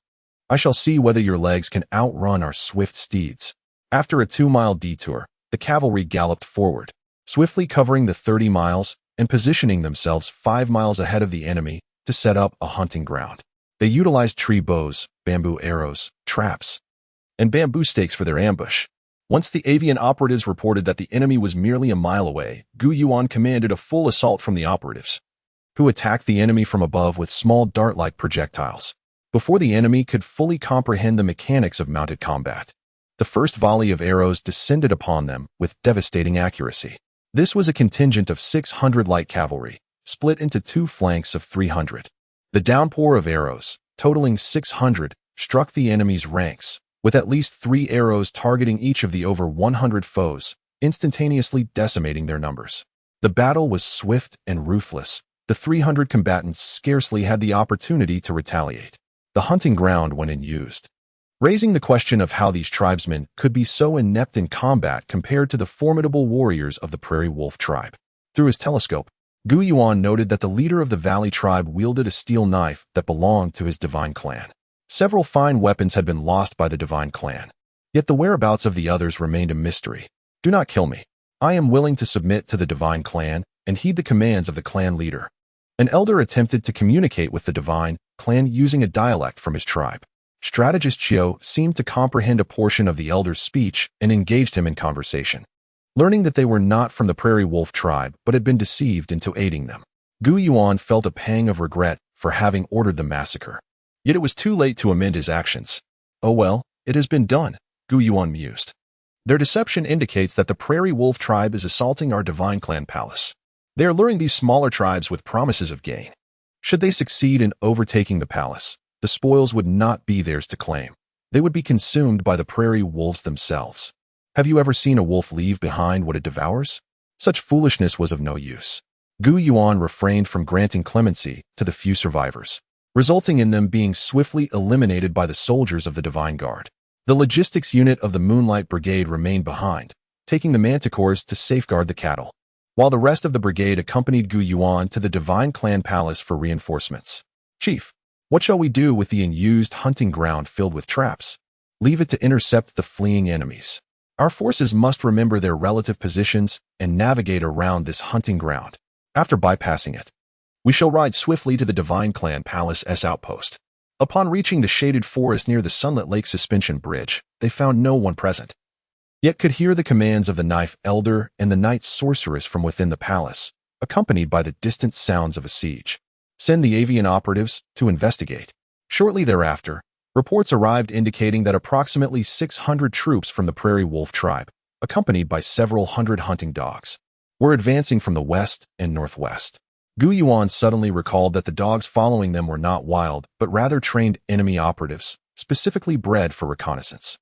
Speaker 1: I shall see whether your legs can outrun our swift steeds. After a 2-mile detour, the cavalry galloped forward, swiftly covering the 30 miles and positioning themselves 5 miles ahead of the enemy to set up a hunting ground. They utilized tree bows, bamboo arrows, traps, and bamboo stakes for their ambush. Once the avian operatives reported that the enemy was merely a mile away, Yuan commanded a full assault from the operatives, who attacked the enemy from above with small dart-like projectiles. Before the enemy could fully comprehend the mechanics of mounted combat, the first volley of arrows descended upon them with devastating accuracy. This was a contingent of 600 light cavalry, split into two flanks of 300. The downpour of arrows, totaling 600, struck the enemy's ranks, with at least 3 arrows targeting each of the over 100 foes, instantaneously decimating their numbers. The battle was swift and ruthless. The 300 combatants scarcely had the opportunity to retaliate. The hunting ground went unused. raising the question of how these tribesmen could be so inept in combat compared to the formidable warriors of the prairie wolf tribe. Through his telescope, Yuan noted that the leader of the valley tribe wielded a steel knife that belonged to his divine clan. Several fine weapons had been lost by the divine clan, yet the whereabouts of the others remained a mystery. Do not kill me. I am willing to submit to the divine clan and heed the commands of the clan leader. An elder attempted to communicate with the divine clan using a dialect from his tribe. Strategist Chiu seemed to comprehend a portion of the elder's speech and engaged him in conversation. Learning that they were not from the prairie wolf tribe but had been deceived into aiding them, Yuan felt a pang of regret for having ordered the massacre. Yet it was too late to amend his actions. Oh well, it has been done, Yuan mused. Their deception indicates that the prairie wolf tribe is assaulting our divine clan palace. They are luring these smaller tribes with promises of gain. Should they succeed in overtaking the palace, the spoils would not be theirs to claim. They would be consumed by the prairie wolves themselves. Have you ever seen a wolf leave behind what it devours? Such foolishness was of no use. Yuan refrained from granting clemency to the few survivors, resulting in them being swiftly eliminated by the soldiers of the Divine Guard. The logistics unit of the Moonlight Brigade remained behind, taking the manticores to safeguard the cattle, while the rest of the brigade accompanied Yuan to the Divine Clan Palace for reinforcements. Chief, what shall we do with the unused hunting ground filled with traps? Leave it to intercept the fleeing enemies. Our forces must remember their relative positions and navigate around this hunting ground. After bypassing it, we shall ride swiftly to the Divine Clan Palace's outpost. Upon reaching the shaded forest near the Sunlit Lake Suspension Bridge, they found no one present, yet could hear the commands of the Knife Elder and the Night Sorceress from within the palace, accompanied by the distant sounds of a siege. Send the avian operatives to investigate. Shortly thereafter, reports arrived indicating that approximately 600 troops from the Prairie Wolf tribe, accompanied by several hundred hunting dogs, were advancing from the west and northwest. Yuan suddenly recalled that the dogs following them were not wild, but rather trained enemy operatives, specifically bred for reconnaissance.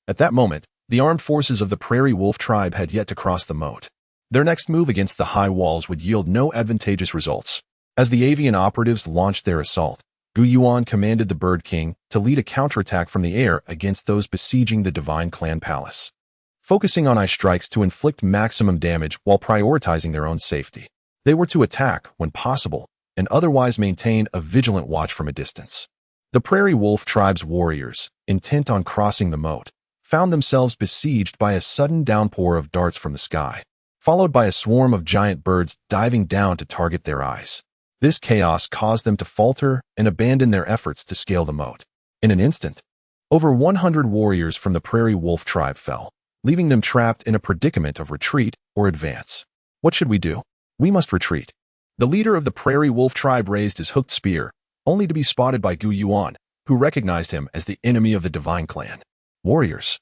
Speaker 1: At that moment, the armed forces of the Prairie Wolf tribe had yet to cross the moat. Their next move against the high walls would yield no advantageous results. As the avian operatives launched their assault, Yuan commanded the Bird King to lead a counterattack from the air against those besieging the Divine Clan Palace, focusing on ice strikes to inflict maximum damage while prioritizing their own safety. They were to attack when possible and otherwise maintain a vigilant watch from a distance. The Prairie Wolf tribe's warriors, intent on crossing the moat, found themselves besieged by a sudden downpour of darts from the sky, followed by a swarm of giant birds diving down to target their eyes. This chaos caused them to falter and abandon their efforts to scale the moat. In an instant, over 100 warriors from the Prairie Wolf tribe fell, leaving them trapped in a predicament of retreat or advance. What should we do? We must retreat. The leader of the Prairie Wolf tribe raised his hooked spear, only to be spotted by Yuan, who recognized him as the enemy of the Divine Clan. Warriors,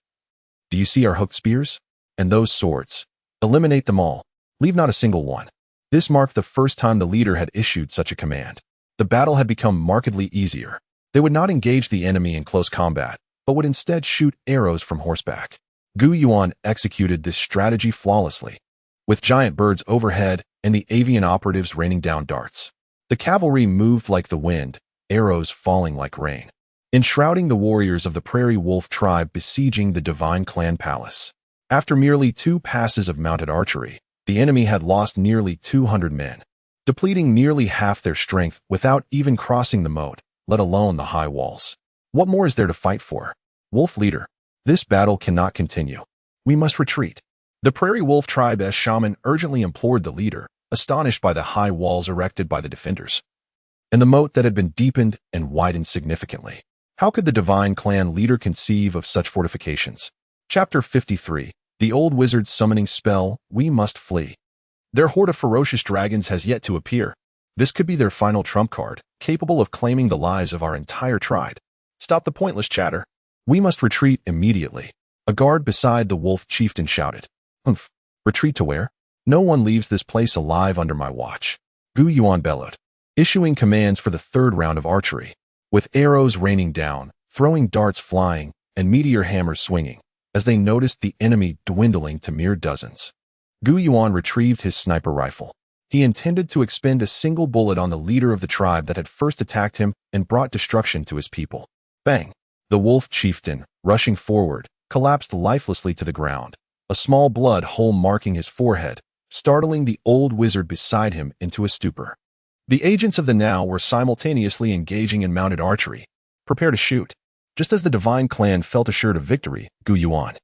Speaker 1: do you see our hooked spears? And those swords? Eliminate them all. Leave not a single one. This marked the first time the leader had issued such a command. The battle had become markedly easier. They would not engage the enemy in close combat, but would instead shoot arrows from horseback. Yuan executed this strategy flawlessly, with giant birds overhead and the avian operatives raining down darts. The cavalry moved like the wind, arrows falling like rain, enshrouding the warriors of the Prairie Wolf tribe besieging the Divine Clan Palace. After merely 2 passes of mounted archery, the enemy had lost nearly 200 men, depleting nearly half their strength without even crossing the moat, let alone the high walls. What more is there to fight for? Wolf leader, this battle cannot continue. We must retreat. The Prairie Wolf tribe's shaman urgently implored the leader, astonished by the high walls erected by the defenders, and the moat that had been deepened and widened significantly. How could the Divine Clan leader conceive of such fortifications? Chapter 53. The Old Wizard's Summoning Spell, We Must Flee. Their horde of ferocious dragons has yet to appear. This could be their final trump card, capable of claiming the lives of our entire tribe. Stop the pointless chatter. We must retreat immediately. A guard beside the wolf chieftain shouted. Humph. Retreat to where? No one leaves this place alive under my watch. Yuan bellowed, issuing commands for the third round of archery, with arrows raining down, throwing darts flying, and meteor hammers swinging, as they noticed the enemy dwindling to mere dozens. Yuan retrieved his sniper rifle. He intended to expend a single bullet on the leader of the tribe that had first attacked him and brought destruction to his people. Bang! The wolf chieftain, rushing forward, collapsed lifelessly to the ground, a small blood hole marking his forehead, startling the old wizard beside him into a stupor. The agents of the now were simultaneously engaging in mounted archery. Prepare to shoot. Just as the divine clan felt assured of victory, Yuan,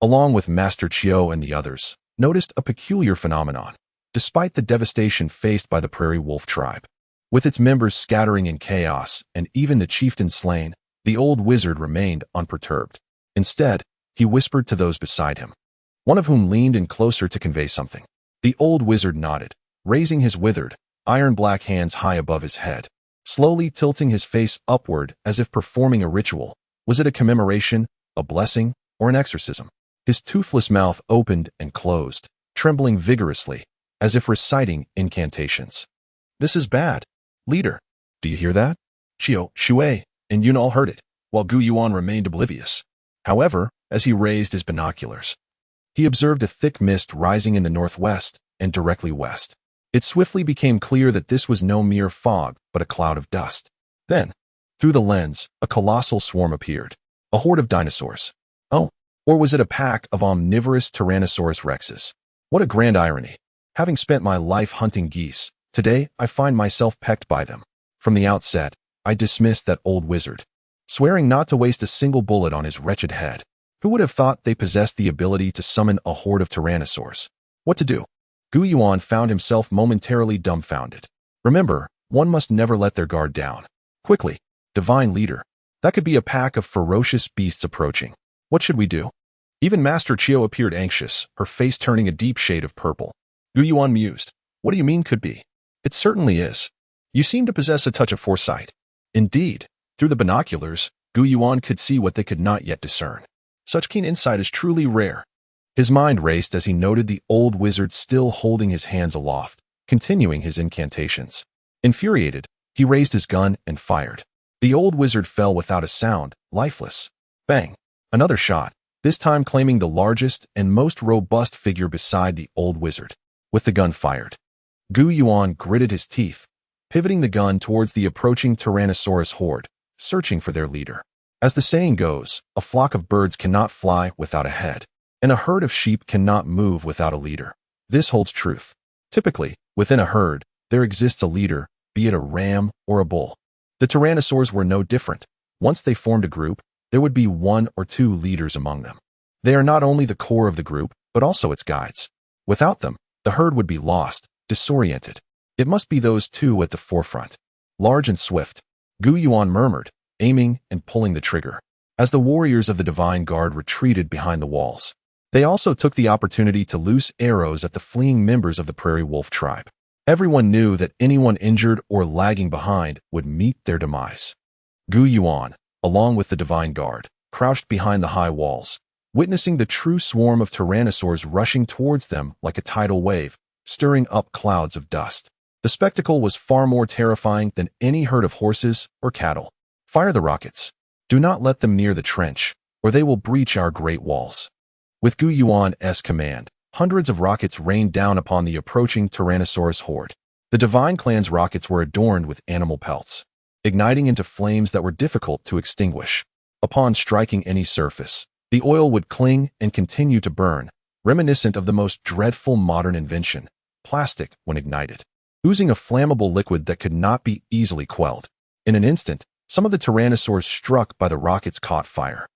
Speaker 1: along with Master Chiu and the others, noticed a peculiar phenomenon. Despite the devastation faced by the prairie wolf tribe, with its members scattering in chaos and even the chieftain slain, the old wizard remained unperturbed. Instead, he whispered to those beside him, one of whom leaned in closer to convey something. The old wizard nodded, raising his withered, iron-black hands high above his head, slowly tilting his face upward as if performing a ritual. Was it a commemoration, a blessing, or an exorcism? His toothless mouth opened and closed, trembling vigorously, as if reciting incantations. This is bad. Leader, do you hear that? Chiu, Shui, and Yun all heard it, while Yuan remained oblivious. However, as he raised his binoculars, he observed a thick mist rising in the northwest and directly west. It swiftly became clear that this was no mere fog, but a cloud of dust. Then, through the lens, a colossal swarm appeared. A horde of dinosaurs. Oh, or was it a pack of omnivorous Tyrannosaurus rexes? What a grand irony. Having spent my life hunting geese, today I find myself pecked by them. From the outset, I dismissed that old wizard, swearing not to waste a single bullet on his wretched head. Who would have thought they possessed the ability to summon a horde of tyrannosaurs? What to do? Yuan found himself momentarily dumbfounded. Remember, one must never let their guard down. Quickly, divine leader. That could be a pack of ferocious beasts approaching. What should we do? Even Master Chiu appeared anxious, her face turning a deep shade of purple. Yuan mused. What do you mean could be? It certainly is. You seem to possess a touch of foresight. Indeed, through the binoculars, Yuan could see what they could not yet discern. Such keen insight is truly rare. His mind raced as he noted the old wizard still holding his hands aloft, continuing his incantations. Infuriated, he raised his gun and fired. The old wizard fell without a sound, lifeless. Bang! Another shot, this time claiming the largest and most robust figure beside the old wizard. With the gun fired, Yuan gritted his teeth, pivoting the gun towards the approaching Tyrannosaurus horde, searching for their leader. As the saying goes, a flock of birds cannot fly without a head, and a herd of sheep cannot move without a leader. This holds truth. Typically, within a herd, there exists a leader, be it a ram or a bull. The tyrannosaurs were no different. Once they formed a group, there would be one or two leaders among them. They are not only the core of the group, but also its guides. Without them, the herd would be lost, disoriented. It must be those two at the forefront. Large and swift, Yuan murmured, aiming and pulling the trigger. As the warriors of the Divine Guard retreated behind the walls, they also took the opportunity to loose arrows at the fleeing members of the Prairie Wolf tribe. Everyone knew that anyone injured or lagging behind would meet their demise. Yuan, along with the Divine Guard, crouched behind the high walls, witnessing the true swarm of tyrannosaurs rushing towards them like a tidal wave, stirring up clouds of dust. The spectacle was far more terrifying than any herd of horses or cattle. Fire the rockets. Do not let them near the trench, or they will breach our great walls. With Yuan's command, hundreds of rockets rained down upon the approaching Tyrannosaurus horde. The Divine Clan's rockets were adorned with animal pelts, igniting into flames that were difficult to extinguish. Upon striking any surface, the oil would cling and continue to burn, reminiscent of the most dreadful modern invention, plastic when ignited, oozing a flammable liquid that could not be easily quelled. In an instant, some of the tyrannosaurs struck by the rockets caught fire,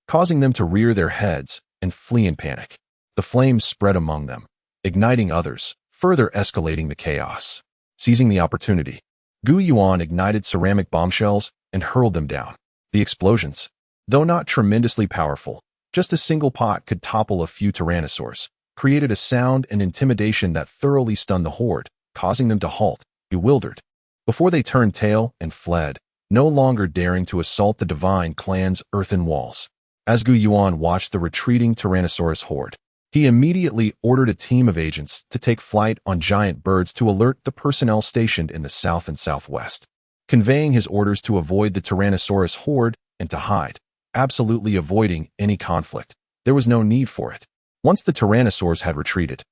Speaker 1: causing them to rear their heads and flee in panic. The flames spread among them, igniting others, further escalating the chaos. Seizing the opportunity, Yuan ignited ceramic bombshells and hurled them down. The explosions, though not tremendously powerful, just a single pot could topple a few tyrannosaurs, created a sound and intimidation that thoroughly stunned the horde, causing them to halt, bewildered, before they turned tail and fled, no longer daring to assault the Divine Clan's earthen walls. As Yuan watched the retreating Tyrannosaurus horde, he immediately ordered a team of agents to take flight on giant birds to alert the personnel stationed in the south and southwest, conveying his orders to avoid the Tyrannosaurus horde and to hide, absolutely avoiding any conflict. There was no need for it. Once the tyrannosaurs had retreated,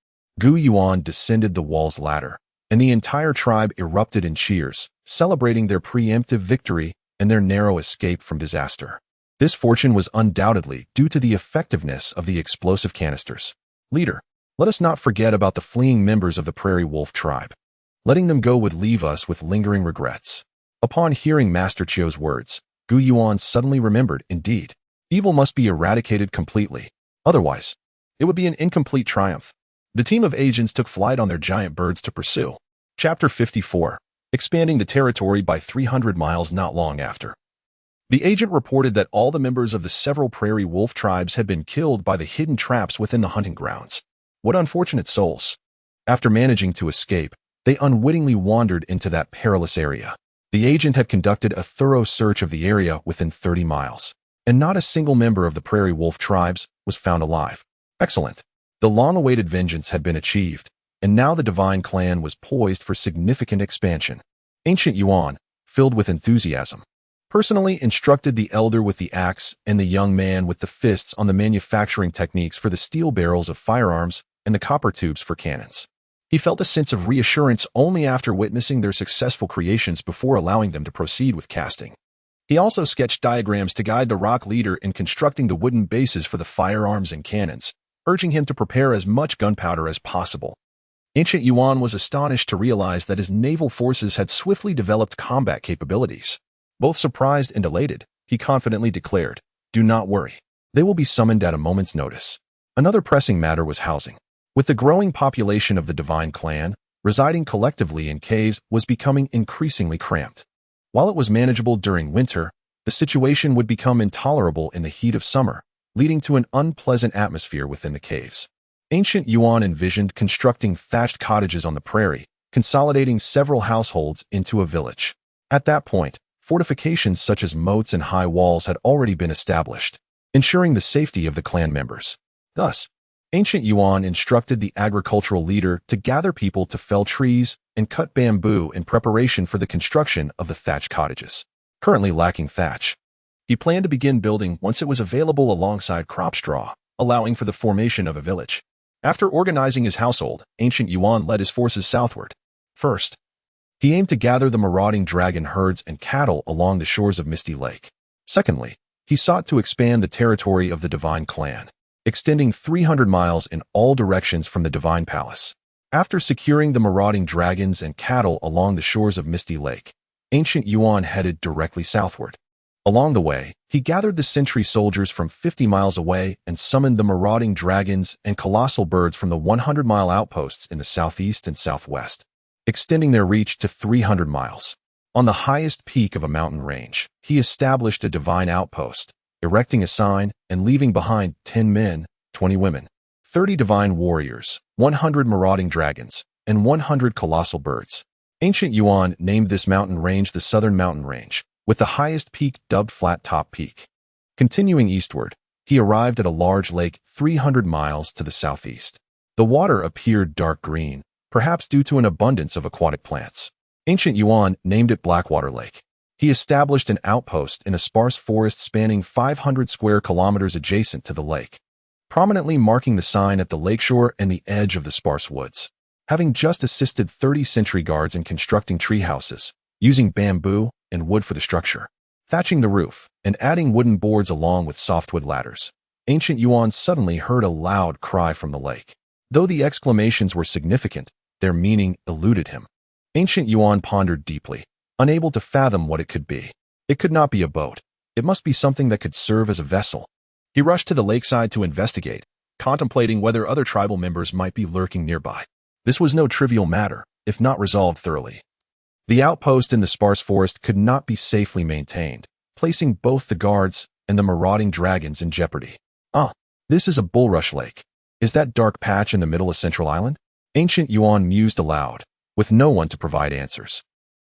Speaker 1: Yuan descended the wall's ladder, and the entire tribe erupted in cheers, celebrating their preemptive victory and their narrow escape from disaster. This fortune was undoubtedly due to the effectiveness of the explosive canisters. Leader, let us not forget about the fleeing members of the prairie wolf tribe. Letting them go would leave us with lingering regrets. Upon hearing Master Chio's words, Yuan suddenly remembered, indeed, evil must be eradicated completely. Otherwise, it would be an incomplete triumph. The team of agents took flight on their giant birds to pursue. Chapter 54. Expanding the territory by 300 miles not long after. The agent reported that all the members of the several prairie wolf tribes had been killed by the hidden traps within the hunting grounds. What unfortunate souls. After managing to escape, they unwittingly wandered into that perilous area. The agent had conducted a thorough search of the area within 30 miles, and not a single member of the prairie wolf tribes was found alive. Excellent. The long-awaited vengeance had been achieved, and now the divine clan was poised for significant expansion. Ancient Yuan, filled with enthusiasm, personally instructed the elder with the axe and the young man with the fists on the manufacturing techniques for the steel barrels of firearms and the copper tubes for cannons. He felt a sense of reassurance only after witnessing their successful creations before allowing them to proceed with casting. He also sketched diagrams to guide the rock leader in constructing the wooden bases for the firearms and cannons, urging him to prepare as much gunpowder as possible. Ancient Yuan was astonished to realize that his naval forces had swiftly developed combat capabilities. Both surprised and elated, he confidently declared, "Do not worry. They will be summoned at a moment's notice." Another pressing matter was housing. With the growing population of the divine clan, residing collectively in caves was becoming increasingly cramped. While it was manageable during winter, the situation would become intolerable in the heat of summer, leading to an unpleasant atmosphere within the caves. Ancient Yuan envisioned constructing thatched cottages on the prairie, consolidating several households into a village. At that point, fortifications such as moats and high walls had already been established, ensuring the safety of the clan members. Thus, Ancient Yuan instructed the agricultural leader to gather people to fell trees and cut bamboo in preparation for the construction of the thatched cottages, currently lacking thatch. He planned to begin building once it was available alongside crop straw, allowing for the formation of a village. After organizing his household, Ancient Yuan led his forces southward. First, he aimed to gather the marauding dragon herds and cattle along the shores of Misty Lake. Secondly, he sought to expand the territory of the divine clan, extending 300 miles in all directions from the divine palace. After securing the marauding dragons and cattle along the shores of Misty Lake, Ancient Yuan headed directly southward. Along the way, he gathered the sentry soldiers from 50 miles away and summoned the marauding dragons and colossal birds from the 100-mile outposts in the southeast and southwest, extending their reach to 300 miles. On the highest peak of a mountain range, he established a divine outpost, erecting a sign and leaving behind 10 men, 20 women, 30 divine warriors, 100 marauding dragons, and 100 colossal birds. Ancient Yuan named this mountain range the Southern Mountain Range, with the highest peak dubbed Flat Top Peak. Continuing eastward, he arrived at a large lake 300 miles to the southeast. The water appeared dark green, perhaps due to an abundance of aquatic plants. Ancient Yuan named it Blackwater Lake. He established an outpost in a sparse forest spanning 500 square kilometers adjacent to the lake, prominently marking the sign at the lakeshore and the edge of the sparse woods. Having just assisted 30 sentry guards in constructing tree houses, using bamboo and wood for the structure, thatching the roof, and adding wooden boards along with softwood ladders, Ancient Yuan suddenly heard a loud cry from the lake. Though the exclamations were significant, their meaning eluded him. Ancient Yuan pondered deeply, unable to fathom what it could be. It could not be a boat. It must be something that could serve as a vessel. He rushed to the lakeside to investigate, contemplating whether other tribal members might be lurking nearby. This was no trivial matter, if not resolved thoroughly. The outpost in the sparse forest could not be safely maintained, placing both the guards and the marauding dragons in jeopardy. This is a bulrush lake. Is that dark patch in the middle a central island? Ancient Yuan mused aloud, with no one to provide answers.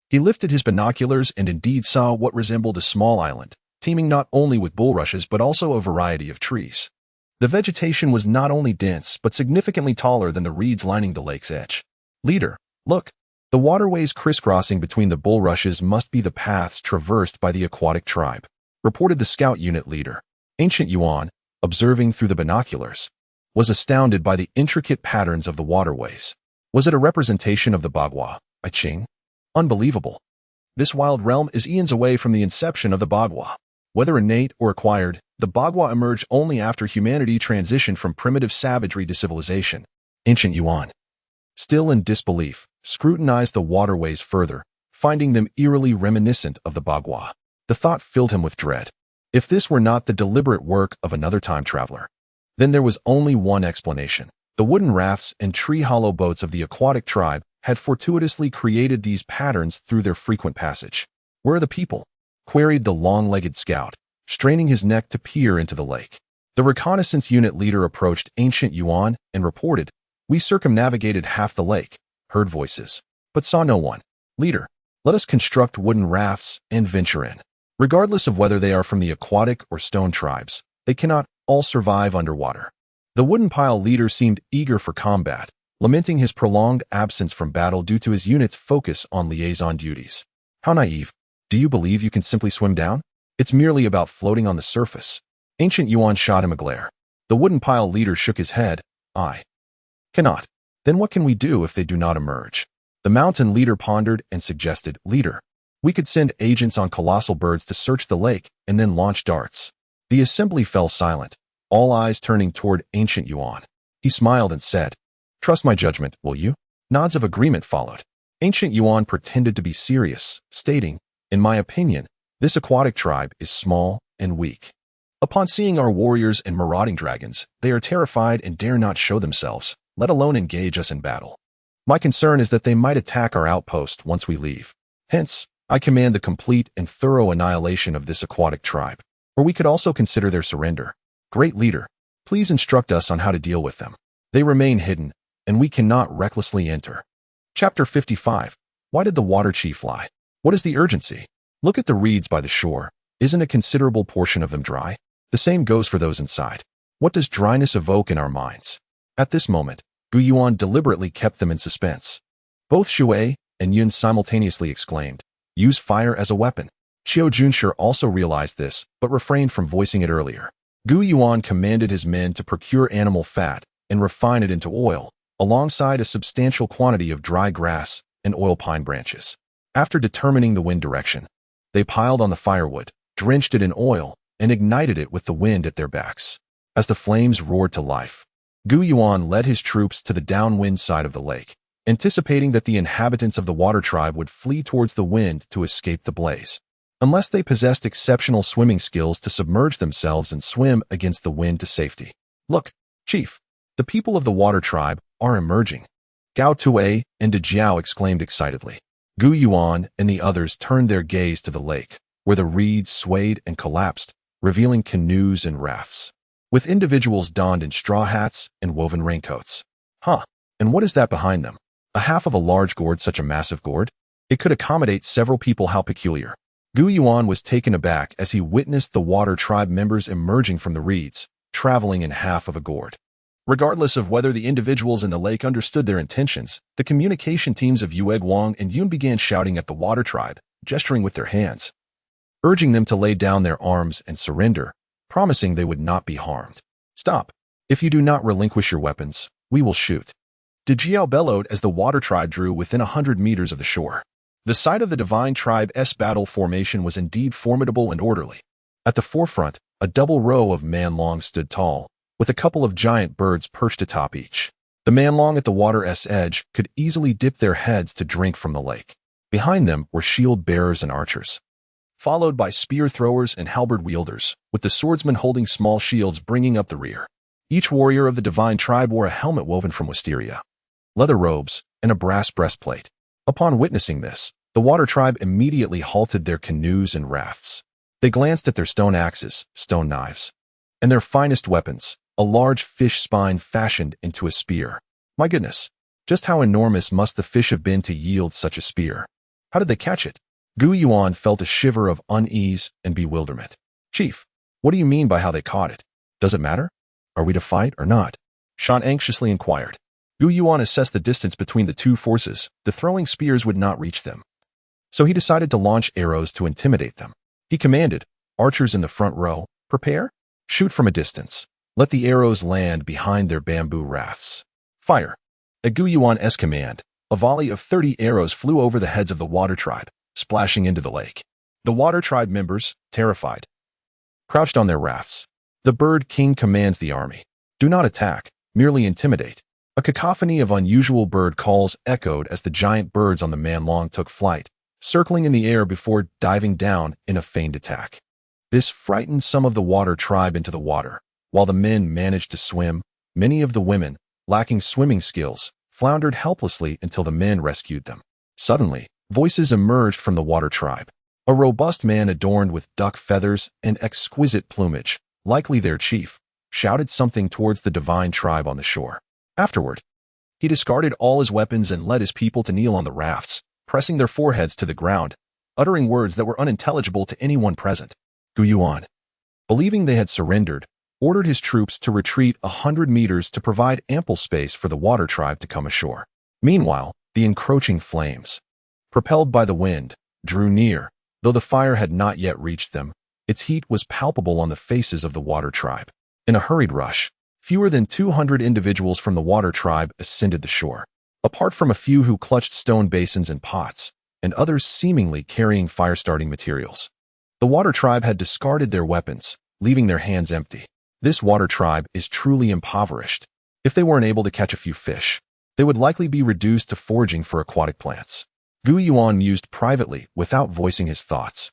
Speaker 1: He lifted his binoculars and indeed saw what resembled a small island, teeming not only with bulrushes but also a variety of trees. The vegetation was not only dense but significantly taller than the reeds lining the lake's edge. Leader, look. The waterways crisscrossing between the bulrushes must be the paths traversed by the aquatic tribe, reported the scout unit leader. Ancient Yuan, observing through the binoculars, was astounded by the intricate patterns of the waterways. Was it a representation of the Bagua, I Ching? Unbelievable. This wild realm is eons away from the inception of the Bagua. Whether innate or acquired, the Bagua emerged only after humanity transitioned from primitive savagery to civilization. Ancient Yuan, still in disbelief, scrutinized the waterways further, finding them eerily reminiscent of the Bagua. The thought filled him with dread. If this were not the deliberate work of another time traveler, then there was only one explanation. The wooden rafts and tree-hollow boats of the aquatic tribe had fortuitously created these patterns through their frequent passage. "Where are the people?" queried the long-legged scout, straining his neck to peer into the lake. The reconnaissance unit leader approached Ancient Yuan and reported, "We circumnavigated half the lake," heard voices, but saw no one. "Leader, let us construct wooden rafts and venture in. Regardless of whether they are from the aquatic or stone tribes, they cannot all survive underwater." The wooden pile leader seemed eager for combat, lamenting his prolonged absence from battle due to his unit's focus on liaison duties. "How naive. Do you believe you can simply swim down? It's merely about floating on the surface." Ancient Yuan shot him a glare. The wooden pile leader shook his head. "I cannot." "Then what can we do if they do not emerge?" The mountain leader pondered and suggested, "Leader, we could send agents on colossal birds to search the lake and then launch darts." The assembly fell silent, all eyes turning toward Ancient Yuan. He smiled and said, "Trust my judgment, will you?" Nods of agreement followed. Ancient Yuan pretended to be serious, stating, "In my opinion, this aquatic tribe is small and weak. Upon seeing our warriors and marauding dragons, they are terrified and dare not show themselves, let alone engage us in battle. My concern is that they might attack our outpost once we leave. Hence, I command the complete and thorough annihilation of this aquatic tribe. Or we could also consider their surrender. Great leader, please instruct us on how to deal with them. They remain hidden, and we cannot recklessly enter." Chapter 55. Why did the water chief lie? What is the urgency? Look at the reeds by the shore. Isn't a considerable portion of them dry? The same goes for those inside. What does dryness evoke in our minds? At this moment, Gu Yuan deliberately kept them in suspense. Both Shui and Yuan simultaneously exclaimed, "Use fire as a weapon." Qiu Junshi also realized this, but refrained from voicing it earlier. Gu Yuan commanded his men to procure animal fat and refine it into oil, alongside a substantial quantity of dry grass and oil pine branches. After determining the wind direction, they piled on the firewood, drenched it in oil, and ignited it with the wind at their backs. As the flames roared to life, Gu Yuan led his troops to the downwind side of the lake, anticipating that the inhabitants of the water tribe would flee towards the wind to escape the blaze. Unless they possessed exceptional swimming skills to submerge themselves and swim against the wind to safety. "Look, Chief, the people of the water tribe are emerging." Gao Tue and De Jiao exclaimed excitedly. Gu Yuan and the others turned their gaze to the lake, where the reeds swayed and collapsed, revealing canoes and rafts, with individuals donned in straw hats and woven raincoats. "Huh, and what is that behind them? A half of a large gourd, such a massive gourd? It could accommodate several people, how peculiar." Gu Yuan was taken aback as he witnessed the water tribe members emerging from the reeds, traveling in half of a gourd. Regardless of whether the individuals in the lake understood their intentions, the communication teams of Yue Guang and Yun began shouting at the water tribe, gesturing with their hands, urging them to lay down their arms and surrender, promising they would not be harmed. "Stop. If you do not relinquish your weapons, we will shoot." De Jiao bellowed as the water tribe drew within 100 meters of the shore. The sight of the divine tribe's battle formation was indeed formidable and orderly. At the forefront, a double row of manlong stood tall, with a couple of giant birds perched atop each. The manlong at the water's edge could easily dip their heads to drink from the lake. Behind them were shield bearers and archers, followed by spear throwers and halberd wielders, with the swordsmen holding small shields bringing up the rear. Each warrior of the divine tribe wore a helmet woven from wisteria, leather robes, and a brass breastplate. Upon witnessing this, the water tribe immediately halted their canoes and rafts. They glanced at their stone axes, stone knives, and their finest weapons, a large fish spine fashioned into a spear. My goodness, just how enormous must the fish have been to yield such a spear? How did they catch it? Gu Yuan felt a shiver of unease and bewilderment. "Chief, what do you mean by how they caught it? Does it matter? Are we to fight or not?" Shan anxiously inquired. Gu Yuan assessed the distance between the two forces. The throwing spears would not reach them, so he decided to launch arrows to intimidate them. He commanded, "Archers in the front row, prepare. Shoot from a distance. Let the arrows land behind their bamboo rafts. Fire." At Gu Yuan's command, a volley of 30 arrows flew over the heads of the water tribe, splashing into the lake. The water tribe members, terrified, crouched on their rafts. The bird king commands the army. Do not attack, merely intimidate. A cacophony of unusual bird calls echoed as the giant birds on the man-long took flight, circling in the air before diving down in a feigned attack. This frightened some of the water tribe into the water. While the men managed to swim, many of the women, lacking swimming skills, floundered helplessly until the men rescued them. Suddenly, voices emerged from the water tribe. A robust man adorned with duck feathers and exquisite plumage, likely their chief, shouted something towards the divine tribe on the shore. Afterward, he discarded all his weapons and led his people to kneel on the rafts, pressing their foreheads to the ground, uttering words that were unintelligible to anyone present. Yuan, believing they had surrendered, ordered his troops to retreat 100 meters to provide ample space for the water tribe to come ashore. Meanwhile, the encroaching flames, propelled by the wind, drew near. Though the fire had not yet reached them, its heat was palpable on the faces of the water tribe. In a hurried rush, fewer than 200 individuals from the water tribe ascended the shore. Apart from a few who clutched stone basins and pots, and others seemingly carrying fire-starting materials. The water tribe had discarded their weapons, leaving their hands empty. This water tribe is truly impoverished. If they weren't able to catch a few fish, they would likely be reduced to foraging for aquatic plants. Yuan mused privately without voicing his thoughts.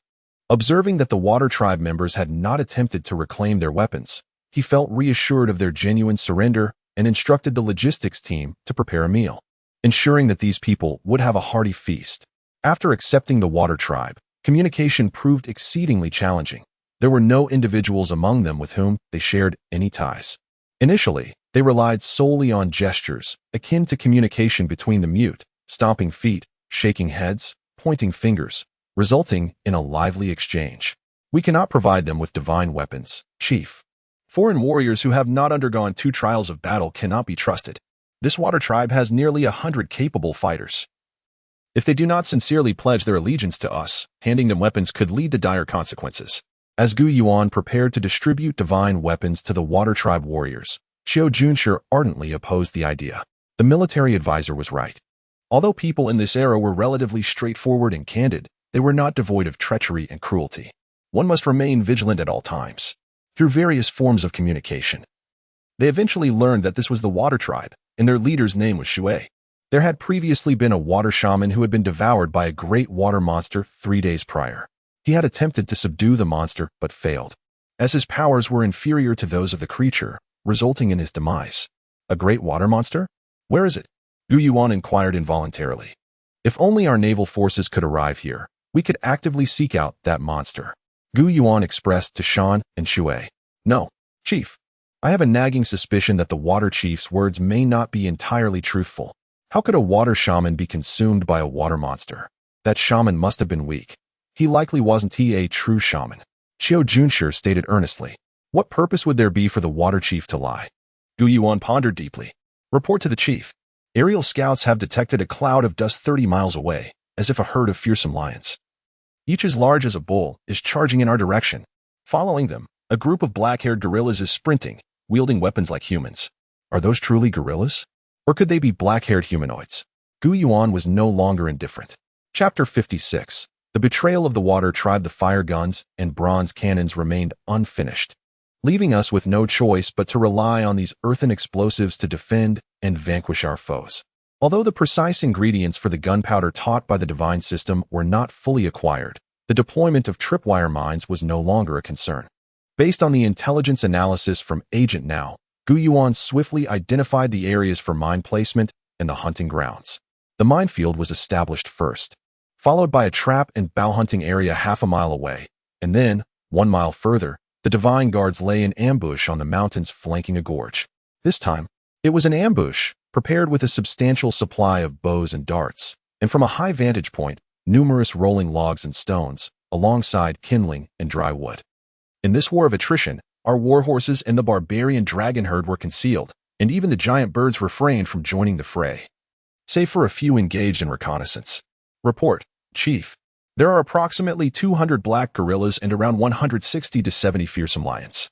Speaker 1: Observing that the water tribe members had not attempted to reclaim their weapons, he felt reassured of their genuine surrender and instructed the logistics team to prepare a meal, ensuring that these people would have a hearty feast. After accepting the water tribe, communication proved exceedingly challenging. There were no individuals among them with whom they shared any ties. Initially, they relied solely on gestures, akin to communication between the mute, stomping feet, shaking heads, pointing fingers, resulting in a lively exchange. We cannot provide them with divine weapons, Chief. Foreign warriors who have not undergone 2 trials of battle cannot be trusted. This water tribe has nearly 100 capable fighters. If they do not sincerely pledge their allegiance to us, handing them weapons could lead to dire consequences. As Yuan prepared to distribute divine weapons to the water tribe warriors, Junsher ardently opposed the idea. The military advisor was right. Although people in this era were relatively straightforward and candid, they were not devoid of treachery and cruelty. One must remain vigilant at all times. Through various forms of communication, they eventually learned that this was the water tribe, and their leader's name was Shui. There had previously been a water shaman who had been devoured by a great water monster 3 days prior. He had attempted to subdue the monster, but failed, as his powers were inferior to those of the creature, resulting in his demise. A great water monster? Where is it? Yuan inquired involuntarily. If only our naval forces could arrive here, we could actively seek out that monster. Yuan expressed to Shan and Shui. No, Chief. I have a nagging suspicion that the water chief's words may not be entirely truthful. How could a water shaman be consumed by a water monster? That shaman must have been weak. He likely wasn't a true shaman. Junsher stated earnestly. What purpose would there be for the water chief to lie? Yuan pondered deeply. Report to the chief. Aerial scouts have detected a cloud of dust 30 miles away, as if a herd of fearsome lions, each as large as a bull, is charging in our direction. Following them, a group of black-haired gorillas is sprinting, wielding weapons like humans. Are those truly gorillas? Or could they be black-haired humanoids? Yuan was no longer indifferent. Chapter 56. The betrayal of the water tribe. The fire guns and bronze cannons remained unfinished, leaving us with no choice but to rely on these earthen explosives to defend and vanquish our foes. Although the precise ingredients for the gunpowder taught by the divine system were not fully acquired, the deployment of tripwire mines was no longer a concern. Based on the intelligence analysis from Agent Now, Yuan swiftly identified the areas for mine placement and the hunting grounds. The minefield was established first, followed by a trap and bow hunting area half a mile away, and then, 1 mile further, the divine guards lay in ambush on the mountains flanking a gorge. This time, it was an ambush, prepared with a substantial supply of bows and darts, and from a high vantage point, numerous rolling logs and stones, alongside kindling and dry wood. In this war of attrition, our warhorses and the barbarian dragon herd were concealed, and even the giant birds refrained from joining the fray, save for a few engaged in reconnaissance. Report, Chief. There are approximately 200 black gorillas and around 160 to 70 fearsome lions.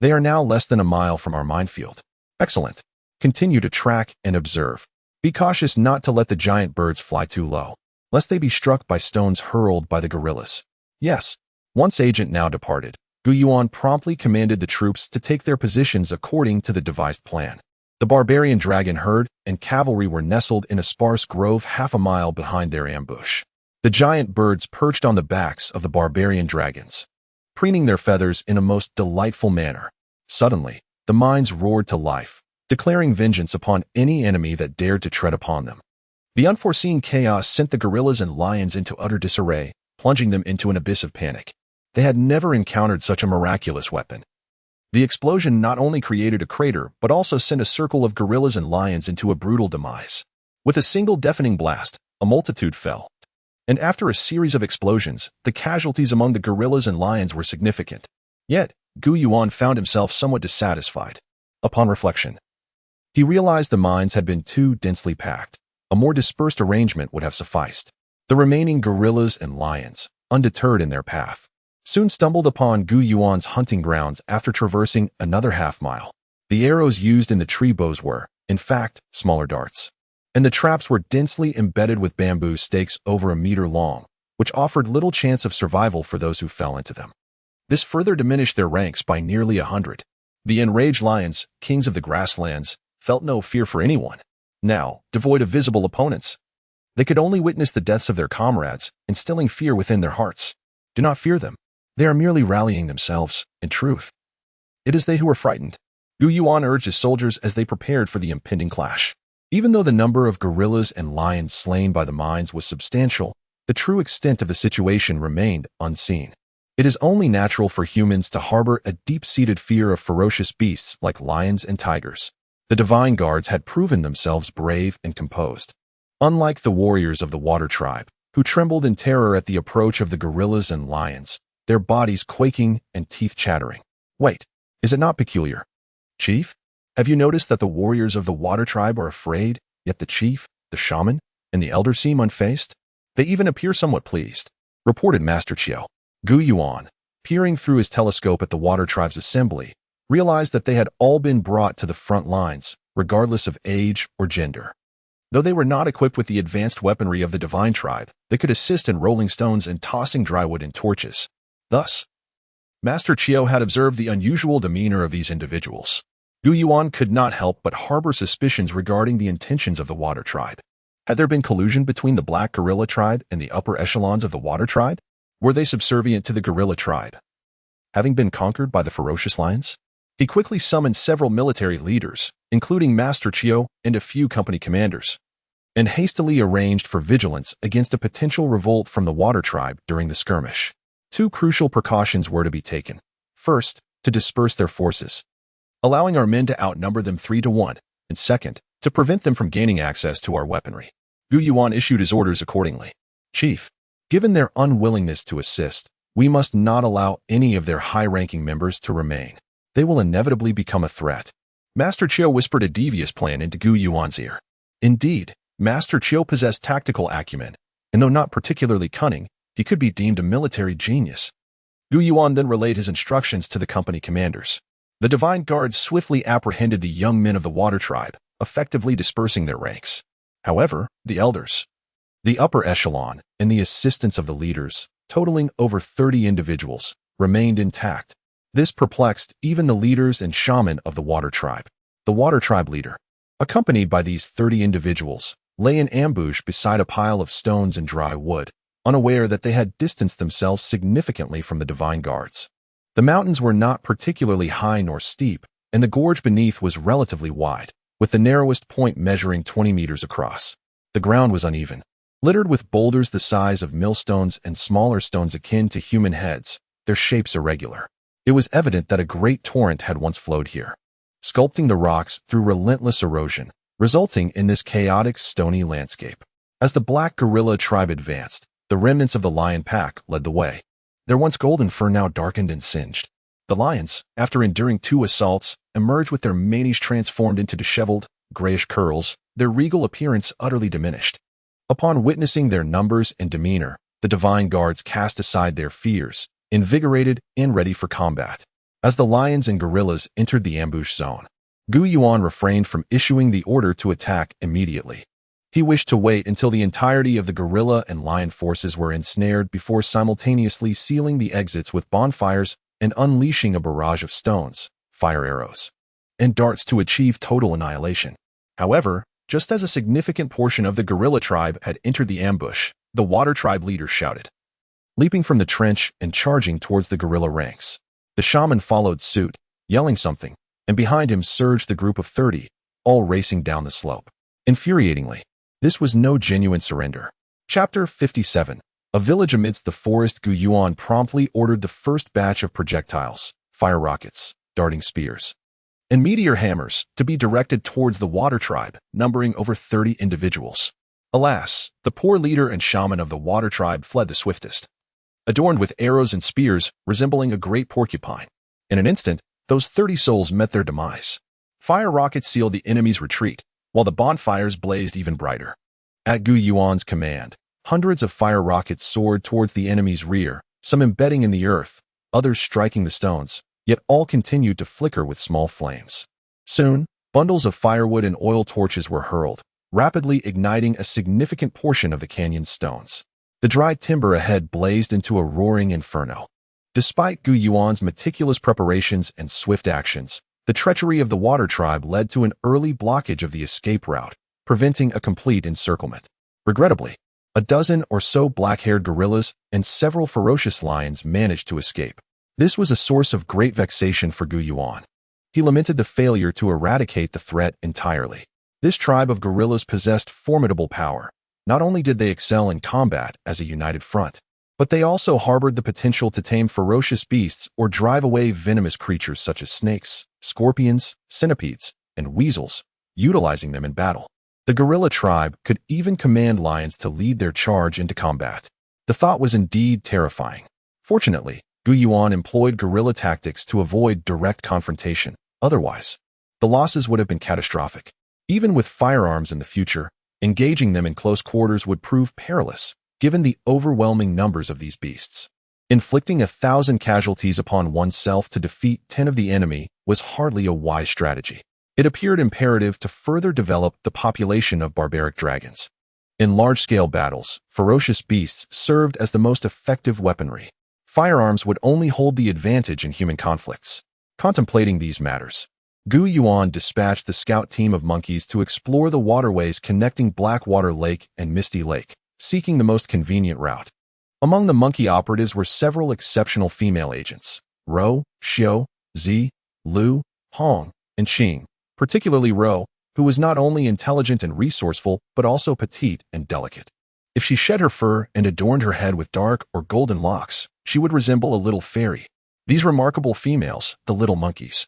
Speaker 1: They are now less than a mile from our minefield. Excellent. Continue to track and observe. Be cautious not to let the giant birds fly too low, lest they be struck by stones hurled by the gorillas. Yes. Once Agent Now departed, Gu Yuan promptly commanded the troops to take their positions according to the devised plan. The barbarian dragon herd and cavalry were nestled in a sparse grove half a mile behind their ambush. The giant birds perched on the backs of the barbarian dragons, preening their feathers in a most delightful manner. Suddenly, the mines roared to life, declaring vengeance upon any enemy that dared to tread upon them. The unforeseen chaos sent the gorillas and lions into utter disarray, plunging them into an abyss of panic. They had never encountered such a miraculous weapon. The explosion not only created a crater, but also sent a circle of gorillas and lions into a brutal demise. With a single deafening blast, a multitude fell. And after a series of explosions, the casualties among the gorillas and lions were significant. Yet, Gu Yuan found himself somewhat dissatisfied. Upon reflection, he realized the mines had been too densely packed. A more dispersed arrangement would have sufficed. The remaining gorillas and lions, undeterred in their path, soon stumbled upon Gu Yuan's hunting grounds after traversing another half-mile. The arrows used in the tree bows were, in fact, smaller darts, and the traps were densely embedded with bamboo stakes over a meter long, which offered little chance of survival for those who fell into them. This further diminished their ranks by nearly 100. The enraged lions, kings of the grasslands, felt no fear for anyone. Now, devoid of visible opponents, they could only witness the deaths of their comrades, instilling fear within their hearts. Do not fear them. They are merely rallying themselves, in truth. It is they who are frightened. Gu Yuan urged his soldiers as they prepared for the impending clash. Even though the number of gorillas and lions slain by the mines was substantial, the true extent of the situation remained unseen. It is only natural for humans to harbor a deep-seated fear of ferocious beasts like lions and tigers. The divine guards had proven themselves brave and composed. Unlike the warriors of the water tribe, who trembled in terror at the approach of the gorillas and lions, their bodies quaking and teeth chattering. Wait, is it not peculiar? Chief, have you noticed that the warriors of the water tribe are afraid, yet the chief, the shaman, and the elder seem unfazed? They even appear somewhat pleased, reported Master Chiao. Gu Yuan, peering through his telescope at the water tribe's assembly, realized that they had all been brought to the front lines, regardless of age or gender. Though they were not equipped with the advanced weaponry of the divine tribe, they could assist in rolling stones and tossing dry wood and torches. Thus, Master Chiao had observed the unusual demeanor of these individuals. Gu Yuan could not help but harbor suspicions regarding the intentions of the water tribe. Had there been collusion between the black gorilla tribe and the upper echelons of the water tribe? Were they subservient to the gorilla tribe, having been conquered by the ferocious lions? He quickly summoned several military leaders, including Master Chiao and a few company commanders, and hastily arranged for vigilance against a potential revolt from the water tribe during the skirmish. Two crucial precautions were to be taken. First, to disperse their forces, allowing our men to outnumber them 3-1, and second, to prevent them from gaining access to our weaponry. Gu Yuan issued his orders accordingly. Chief, given their unwillingness to assist, we must not allow any of their high-ranking members to remain. They will inevitably become a threat. Master Chiao whispered a devious plan into Gu Yuan's ear. Indeed, Master Chiao possessed tactical acumen, and though not particularly cunning, he could be deemed a military genius. Gu Yuan then relayed his instructions to the company commanders. The divine guards swiftly apprehended the young men of the water tribe, effectively dispersing their ranks. However, the elders, the upper echelon, and the assistants of the leaders, totaling over 30 individuals, remained intact. This perplexed even the leaders and shaman of the water tribe. The water tribe leader, accompanied by these 30 individuals, lay in ambush beside a pile of stones and dry wood, unaware that they had distanced themselves significantly from the divine guards. The mountains were not particularly high nor steep, and the gorge beneath was relatively wide, with the narrowest point measuring 20 meters across. The ground was uneven, littered with boulders the size of millstones and smaller stones akin to human heads, their shapes irregular. It was evident that a great torrent had once flowed here, sculpting the rocks through relentless erosion, resulting in this chaotic stony landscape. As the black gorilla tribe advanced, the remnants of the lion pack led the way. Their once golden fur now darkened and singed. The lions, after enduring 2 assaults, emerged with their manes transformed into disheveled, grayish curls, their regal appearance utterly diminished. Upon witnessing their numbers and demeanor, the divine guards cast aside their fears, invigorated and ready for combat. As the lions and gorillas entered the ambush zone, Gu Yuan refrained from issuing the order to attack immediately. He wished to wait until the entirety of the gorilla and lion forces were ensnared before simultaneously sealing the exits with bonfires and unleashing a barrage of stones, fire arrows, and darts to achieve total annihilation. However, just as a significant portion of the guerrilla tribe had entered the ambush, the water tribe leader shouted, leaping from the trench and charging towards the guerrilla ranks. The shaman followed suit, yelling something, and behind him surged the group of 30, all racing down the slope. Infuriatingly, this was no genuine surrender. Chapter 57. A village amidst the forest. Yuan promptly ordered the first batch of projectiles, fire rockets, darting spears, and meteor hammers to be directed towards the water tribe, numbering over 30 individuals. Alas, the poor leader and shaman of the water tribe fled the swiftest, adorned with arrows and spears resembling a great porcupine. In an instant, those 30 souls met their demise. Fire rockets sealed the enemy's retreat, while the bonfires blazed even brighter. At Yuan's command, hundreds of fire rockets soared towards the enemy's rear, some embedding in the earth, others striking the stones, yet all continued to flicker with small flames. Soon, bundles of firewood and oil torches were hurled, rapidly igniting a significant portion of the canyon's stones. The dry timber ahead blazed into a roaring inferno. Despite Yuan's meticulous preparations and swift actions, the treachery of the water tribe led to an early blockage of the escape route, preventing a complete encirclement. Regrettably, a dozen or so black-haired gorillas and several ferocious lions managed to escape. This was a source of great vexation for Yuan. He lamented the failure to eradicate the threat entirely. This tribe of gorillas possessed formidable power. Not only did they excel in combat as a united front, but they also harbored the potential to tame ferocious beasts or drive away venomous creatures such as snakes, scorpions, centipedes, and weasels, utilizing them in battle. The gorilla tribe could even command lions to lead their charge into combat. The thought was indeed terrifying. Fortunately, Yuan employed guerrilla tactics to avoid direct confrontation. Otherwise, the losses would have been catastrophic. Even with firearms in the future, engaging them in close quarters would prove perilous, given the overwhelming numbers of these beasts. Inflicting 1,000 casualties upon oneself to defeat 10 of the enemy was hardly a wise strategy. It appeared imperative to further develop the population of barbaric dragons. In large-scale battles, ferocious beasts served as the most effective weaponry. Firearms would only hold the advantage in human conflicts. Contemplating these matters, Yuan dispatched the scout team of monkeys to explore the waterways connecting Blackwater Lake and Misty Lake, seeking the most convenient route. Among the monkey operatives were several exceptional female agents: Ro, Xiao, Zi, Lu, Hong, and Xing. Particularly Ro, who was not only intelligent and resourceful, but also petite and delicate. If she shed her fur and adorned her head with dark or golden locks, she would resemble a little fairy. These remarkable females, the little monkeys,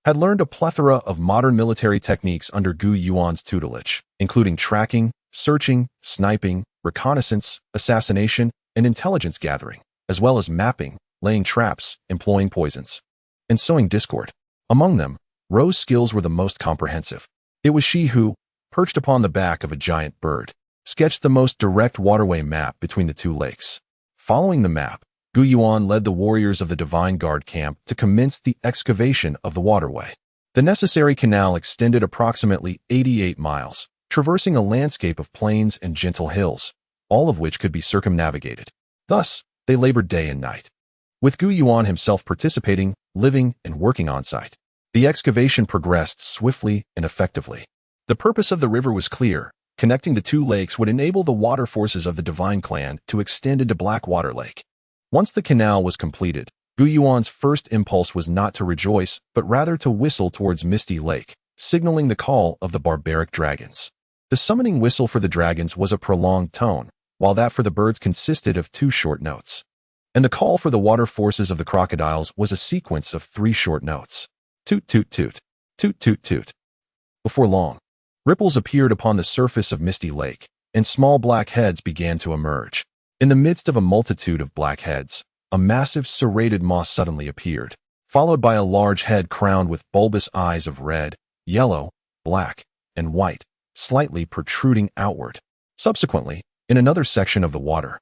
Speaker 1: had learned a plethora of modern military techniques under Yuan's tutelage, including tracking, searching, sniping, reconnaissance, assassination, and intelligence gathering, as well as mapping, laying traps, employing poisons, and sowing discord. Among them, Ro's skills were the most comprehensive. It was she who, perched upon the back of a giant bird, sketched the most direct waterway map between the two lakes. Following the map, Yuan led the warriors of the Divine Guard camp to commence the excavation of the waterway. The necessary canal extended approximately 88 miles, traversing a landscape of plains and gentle hills, all of which could be circumnavigated. Thus, they labored day and night, with Yuan himself participating, living, and working on site. The excavation progressed swiftly and effectively. The purpose of the river was clear. Connecting the two lakes would enable the water forces of the Divine Clan to extend into Blackwater Lake. Once the canal was completed, Yuan's first impulse was not to rejoice, but rather to whistle towards Misty Lake, signaling the call of the barbaric dragons. The summoning whistle for the dragons was a prolonged tone, while that for the birds consisted of 2 short notes. And the call for the water forces of the crocodiles was a sequence of 3 short notes. Toot toot toot, toot toot toot. Before long, ripples appeared upon the surface of Misty Lake, and small black heads began to emerge. In the midst of a multitude of black heads, a massive serrated moss suddenly appeared, followed by a large head crowned with bulbous eyes of red, yellow, black, and white, slightly protruding outward. Subsequently, in another section of the water,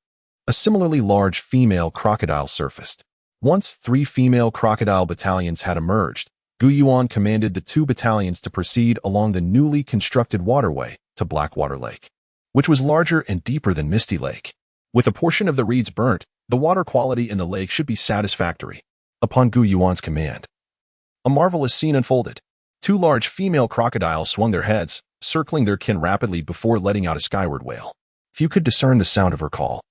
Speaker 1: a similarly large female crocodile surfaced. Once 3 female crocodile battalions had emerged, Yuan commanded the 2 battalions to proceed along the newly constructed waterway to Blackwater Lake, which was larger and deeper than Misty Lake. With a portion of the reeds burnt, the water quality in the lake should be satisfactory. upon Gu Yuan's command. A marvelous scene unfolded. Two large female crocodiles swung their heads, circling their kin rapidly before letting out a skyward wail. Few could discern the sound of her call.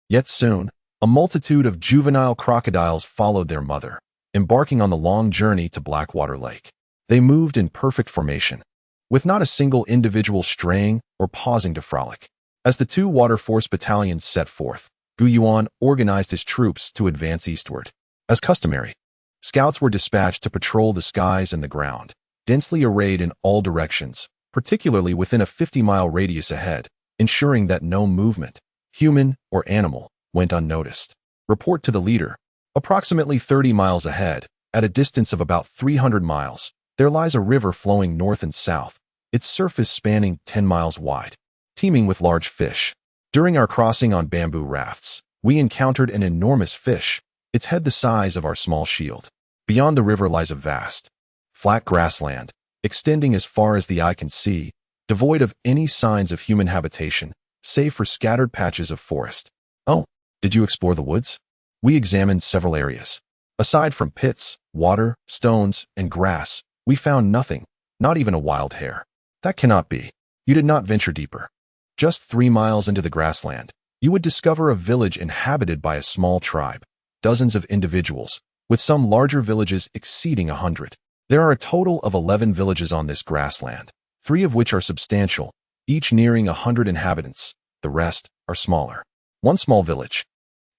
Speaker 1: Yet soon, a multitude of juvenile crocodiles followed their mother, embarking on the long journey to Blackwater Lake. They moved in perfect formation, with not a single individual straying or pausing to frolic. As the two water force battalions set forth, Gu Yuan organized his troops to advance eastward. As customary, scouts were dispatched to patrol the skies and the ground, densely arrayed in all directions, particularly within a 50-mile radius ahead, ensuring that no movement, human or animal, went unnoticed. Report to the leader. Approximately 30 miles ahead, at a distance of about 300 miles, there lies a river flowing north and south, its surface spanning 10 miles wide, teeming with large fish. During our crossing on bamboo rafts, we encountered an enormous fish, its head the size of our small shield. Beyond the river lies a vast, flat grassland, extending as far as the eye can see, devoid of any signs of human habitation, save for scattered patches of forest. Oh, did you explore the woods? We examined several areas. Aside from pits, water, stones, and grass, we found nothing, not even a wild hare. That cannot be. You did not venture deeper. Just 3 miles into the grassland, you would discover a village inhabited by a small tribe, dozens of individuals, with some larger villages exceeding 100. There are a total of 11 villages on this grassland, 3 of which are substantial, each nearing 100 inhabitants. The rest are smaller. One small village,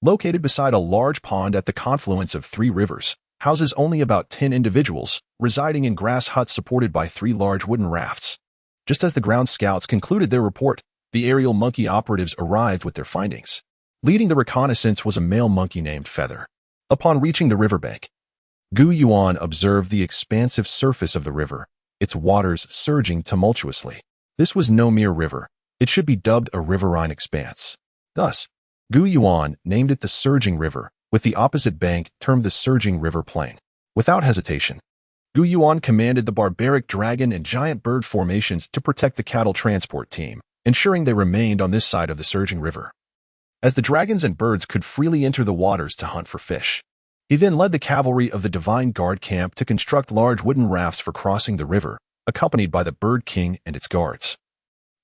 Speaker 1: located beside a large pond at the confluence of 3 rivers, houses only about 10 individuals, residing in grass huts supported by 3 large wooden rafts. Just as the ground scouts concluded their report, the aerial monkey operatives arrived with their findings. Leading the reconnaissance was a male monkey named Feather. Upon reaching the riverbank, Gu Yuan observed the expansive surface of the river, its waters surging tumultuously. This was no mere river. It should be dubbed a riverine expanse. Thus, Gu Yuan named it the Surging River, with the opposite bank termed the Surging River Plain. Without hesitation, Gu Yuan commanded the barbaric dragon and giant bird formations to protect the cattle transport team, ensuring they remained on this side of the surging river, as the dragons and birds could freely enter the waters to hunt for fish. He then led the cavalry of the Divine Guard camp to construct large wooden rafts for crossing the river, accompanied by the Bird King and its guards,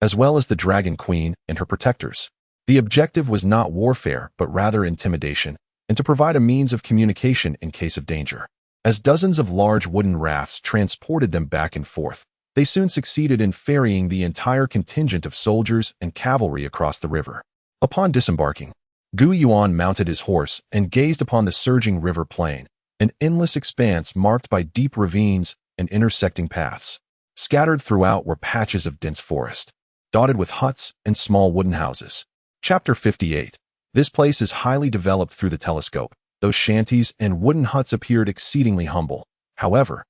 Speaker 1: as well as the Dragon Queen and her protectors. The objective was not warfare, but rather intimidation, and to provide a means of communication in case of danger. As dozens of large wooden rafts transported them back and forth, they soon succeeded in ferrying the entire contingent of soldiers and cavalry across the river. Upon disembarking, Gu Yuan mounted his horse and gazed upon the surging river plain, an endless expanse marked by deep ravines and intersecting paths. Scattered throughout were patches of dense forest, dotted with huts and small wooden houses. Chapter 58. This place is highly developed through the telescope. Those shanties and wooden huts appeared exceedingly humble. However,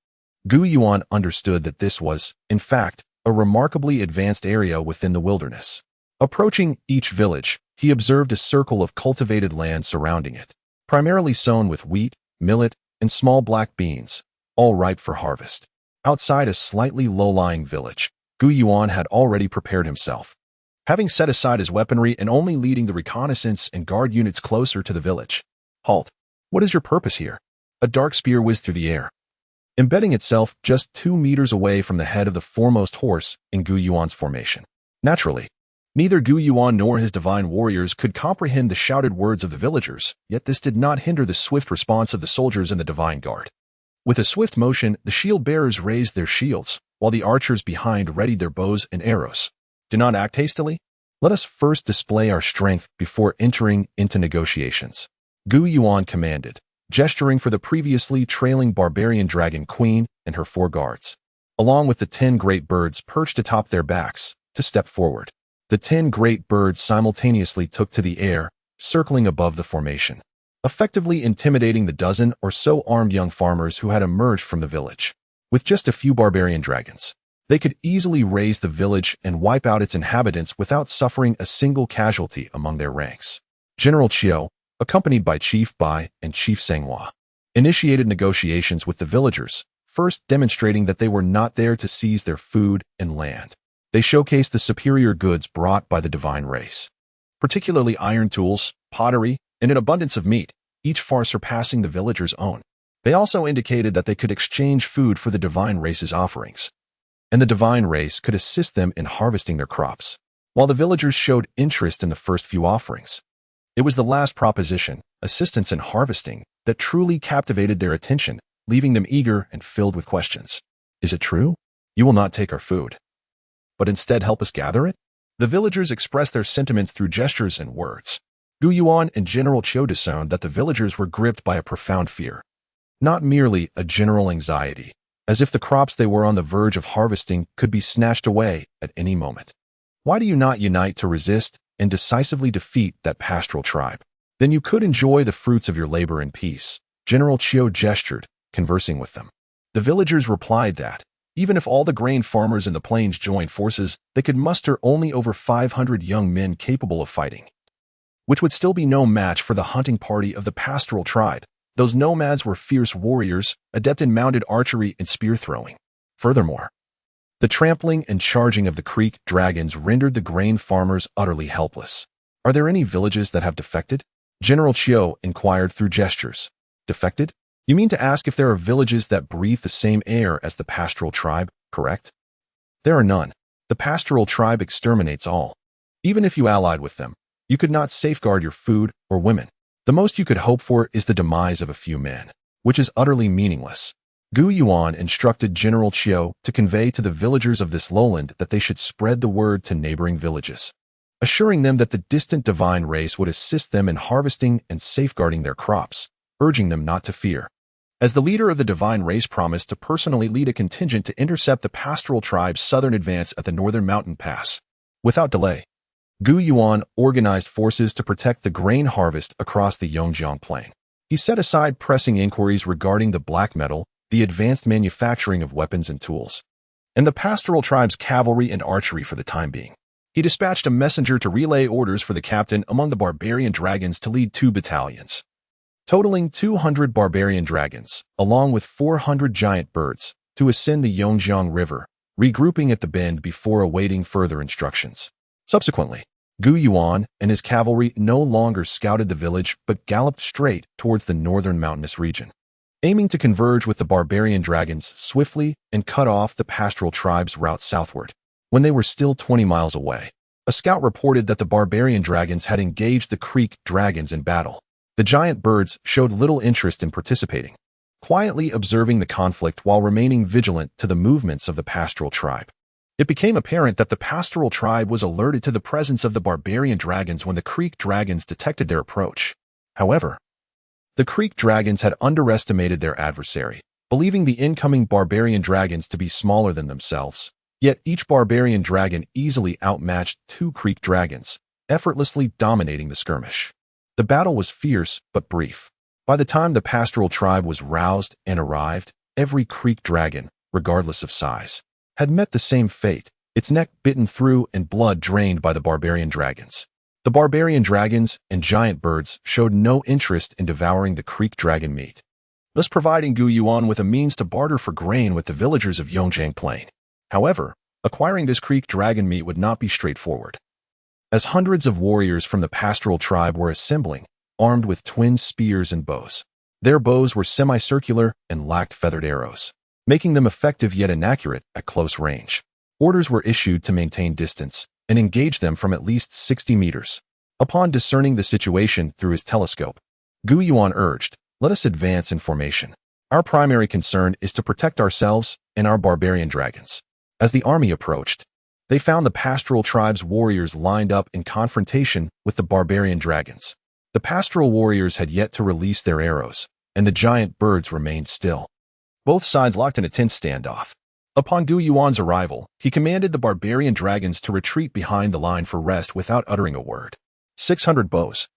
Speaker 1: Gu Yuan understood that this was, in fact, a remarkably advanced area within the wilderness. Approaching each village, he observed a circle of cultivated land surrounding it, primarily sown with wheat, millet, and small black beans, all ripe for harvest. Outside a slightly low-lying village, Gu Yuan had already prepared himself, having set aside his weaponry and only leading the reconnaissance and guard units closer to the village. Halt! What is your purpose here? A dark spear whizzed through the air, embedding itself just 2 meters away from the head of the foremost horse in Gu Yuan's formation. Naturally, neither Gu Yuan nor his divine warriors could comprehend the shouted words of the villagers, yet this did not hinder the swift response of the soldiers in the Divine Guard. With a swift motion, the shield-bearers raised their shields, while the archers behind readied their bows and arrows. Do not act hastily. Let us first display our strength before entering into negotiations, Gu Yuan commanded, gesturing for the previously trailing barbarian dragon queen and her 4 guards, along with the 10 great birds perched atop their backs, to step forward. The 10 great birds simultaneously took to the air, circling above the formation, effectively intimidating the dozen or so armed young farmers who had emerged from the village. With just a few barbarian dragons, they could easily raze the village and wipe out its inhabitants without suffering a single casualty among their ranks. General Chiu, accompanied by Chief Bai and Chief Senghua, initiated negotiations with the villagers, first demonstrating that they were not there to seize their food and land. They showcased the superior goods brought by the divine race, particularly iron tools, pottery, and an abundance of meat, each far surpassing the villagers' own. They also indicated that they could exchange food for the divine race's offerings, and the divine race could assist them in harvesting their crops. While the villagers showed interest in the first few offerings, it was the last proposition, assistance in harvesting, that truly captivated their attention, leaving them eager and filled with questions. Is it true? You will not take our food, but instead help us gather it? The villagers expressed their sentiments through gestures and words. Yuan and General Qiu discerned that the villagers were gripped by a profound fear, not merely a general anxiety, as if the crops they were on the verge of harvesting could be snatched away at any moment. Why do you not unite to resist and decisively defeat that pastoral tribe? Then you could enjoy the fruits of your labor in peace. General Qiu gestured, conversing with them. The villagers replied that, even if all the grain farmers in the plains joined forces, they could muster only over 500 young men capable of fighting, which would still be no match for the hunting party of the pastoral tribe. Those nomads were fierce warriors, adept in mounted archery and spear throwing. Furthermore, the trampling and charging of the creek dragons rendered the grain farmers utterly helpless. Are there any villages that have defected? General Qiu inquired through gestures. Defected? You mean to ask if there are villages that breathe the same air as the pastoral tribe, correct? There are none. The pastoral tribe exterminates all. Even if you allied with them, you could not safeguard your food or women. The most you could hope for is the demise of a few men, which is utterly meaningless. Yuan instructed General Qiu to convey to the villagers of this lowland that they should spread the word to neighboring villages, assuring them that the distant divine race would assist them in harvesting and safeguarding their crops, urging them not to fear. As the leader of the divine race promised to personally lead a contingent to intercept the pastoral tribe's southern advance at the northern mountain pass. Without delay, Yuan organized forces to protect the grain harvest across the Yongjiang plain. He set aside pressing inquiries regarding the black metal, the advanced manufacturing of weapons and tools, and the pastoral tribe's cavalry and archery for the time being. He dispatched a messenger to relay orders for the captain among the barbarian dragons to lead 2 battalions, totaling 200 barbarian dragons, along with 400 giant birds, to ascend the Yongjiang River, regrouping at the bend before awaiting further instructions. Subsequently, Yuan and his cavalry no longer scouted the village but galloped straight towards the northern mountainous region, aiming to converge with the barbarian dragons swiftly and cut off the pastoral tribe's route southward. When they were still 20 miles away, a scout reported that the barbarian dragons had engaged the creek dragons in battle. The giant birds showed little interest in participating, quietly observing the conflict while remaining vigilant to the movements of the pastoral tribe. It became apparent that the pastoral tribe was alerted to the presence of the barbarian dragons when the creek dragons detected their approach. However, the creek dragons had underestimated their adversary, believing the incoming barbarian dragons to be smaller than themselves. Yet each barbarian dragon easily outmatched 2 creek dragons, effortlessly dominating the skirmish. The battle was fierce but brief. By the time the pastoral tribe was roused and arrived, every creek dragon, regardless of size, had met the same fate, its neck bitten through and blood drained by the barbarian dragons. The barbarian dragons and giant birds showed no interest in devouring the creek dragon meat, thus providing Yuan with a means to barter for grain with the villagers of Yongjiang Plain. However, acquiring this creek dragon meat would not be straightforward, as hundreds of warriors from the pastoral tribe were assembling, armed with twin spears and bows. Their bows were semicircular and lacked feathered arrows, making them effective yet inaccurate at close range. Orders were issued to maintain distance and engage them from at least 60 meters. Upon discerning the situation through his telescope, Yuan urged, "Let us advance in formation. Our primary concern is to protect ourselves and our barbarian dragons." As the army approached, they found the pastoral tribe's warriors lined up in confrontation with the barbarian dragons. The pastoral warriors had yet to release their arrows, and the giant birds remained still. Both sides locked in a tense standoff. Upon Yuan's arrival, he commanded the barbarian dragons to retreat behind the line for rest without uttering a word. 600 bows.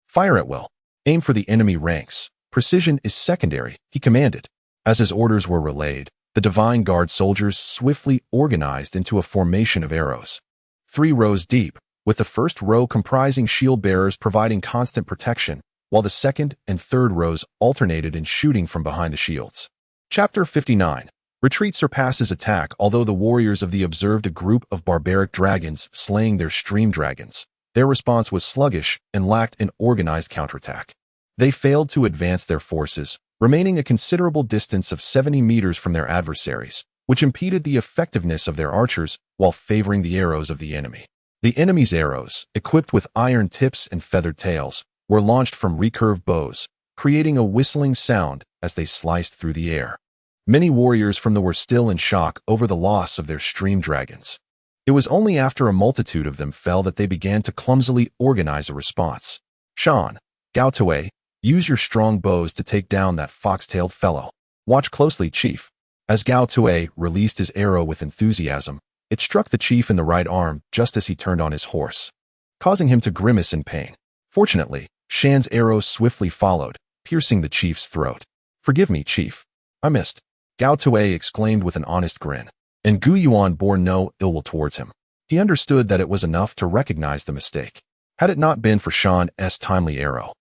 Speaker 1: Fire at will. Aim for the enemy ranks. Precision is secondary, he commanded. As his orders were relayed, the Divine Guard soldiers swiftly organized into a formation of arrows, 3 rows deep, with the first row comprising shield bearers providing constant protection, while the second and third rows alternated in shooting from behind the shields. Chapter 59. Retreat surpasses attack. Although the warriors of the observed a group of barbaric dragons slaying their stream dragons, their response was sluggish and lacked an organized counterattack. They failed to advance their forces, remaining a considerable distance of 70 meters from their adversaries, which impeded the effectiveness of their archers while favoring the arrows of the enemy. The enemy's arrows, equipped with iron tips and feathered tails, were launched from recurved bows, creating a whistling sound as they sliced through the air. Many warriors from the were still in shock over the loss of their stream dragons. It was only after a multitude of them fell that they began to clumsily organize a response. Shan, Gao Tue, use your strong bows to take down that fox-tailed fellow. Watch closely, Chief. As Gao Tue released his arrow with enthusiasm, it struck the chief in the right arm just as he turned on his horse, causing him to grimace in pain. Fortunately, Shan's arrow swiftly followed, piercing the chief's throat. Forgive me, Chief. I missed. Gao Tue exclaimed with an honest grin, and Gu Yuan bore no ill will towards him. He understood that it was enough to recognize the mistake. Had it not been for Shan's timely arrow,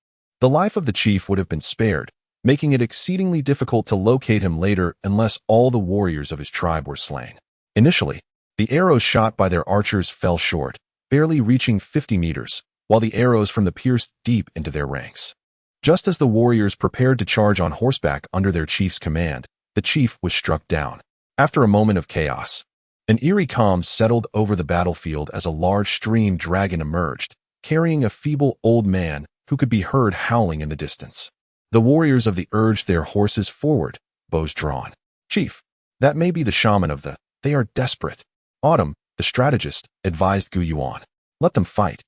Speaker 1: the life of the chief would have been spared, making it exceedingly difficult to locate him later unless all the warriors of his tribe were slain. Initially, the arrows shot by their archers fell short, barely reaching 50 meters, while the arrows from the pierced deep into their ranks. Just as the warriors prepared to charge on horseback under their chief's command, the chief was struck down. After a moment of chaos, an eerie calm settled over the battlefield as a large stream dragon emerged, carrying a feeble old man who could be heard howling in the distance. The warriors of the urged their horses forward, bows drawn. Chief, that may be the shaman of the. They are desperate. Autumn, the strategist, advised Gu Yuan. Let them fight.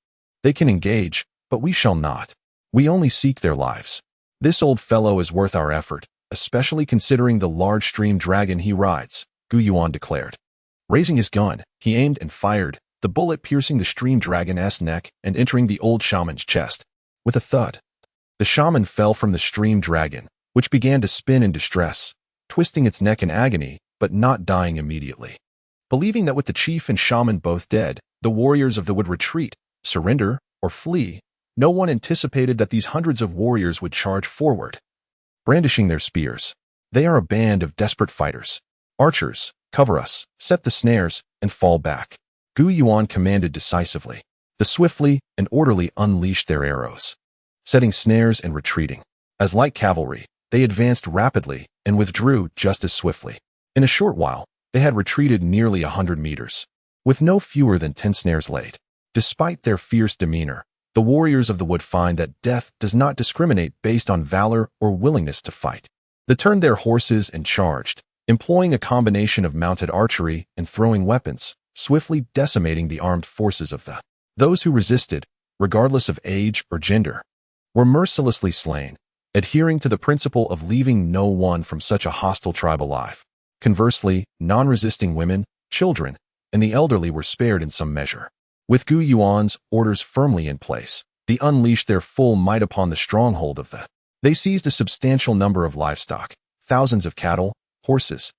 Speaker 1: They can engage, but we shall not. We only seek their lives. This old fellow is worth our effort, especially considering the large stream dragon he rides, Gu Yuan declared. Raising his gun, he aimed and fired, the bullet piercing the stream dragon's neck and entering the old shaman's chest. With a thud, the shaman fell from the stream dragon, which began to spin in distress, twisting its neck in agony, but not dying immediately. Believing that with the chief and shaman both dead, the warriors of the would retreat, surrender, or flee, no one anticipated that these hundreds of warriors would charge forward, brandishing their spears. They are a band of desperate fighters. Archers, cover us, set the snares, and fall back. Gu Yuan commanded decisively. The swiftly and orderly unleashed their arrows, setting snares and retreating. As light cavalry, they advanced rapidly and withdrew just as swiftly. In a short while, they had retreated nearly 100 meters, with no fewer than 10 snares laid. Despite their fierce demeanor, the warriors of the wood find that death does not discriminate based on valor or willingness to fight. They turned their horses and charged, employing a combination of mounted archery and throwing weapons, swiftly decimating the armed forces of the. Those who resisted, regardless of age or gender, were mercilessly slain, adhering to the principle of leaving no one from such a hostile tribe alive. Conversely, non-resisting women, children, and the elderly were spared in some measure. With Gu Yuan's orders firmly in place, they unleashed their full might upon the stronghold of the. They seized a substantial number of livestock, thousands of cattle, horses,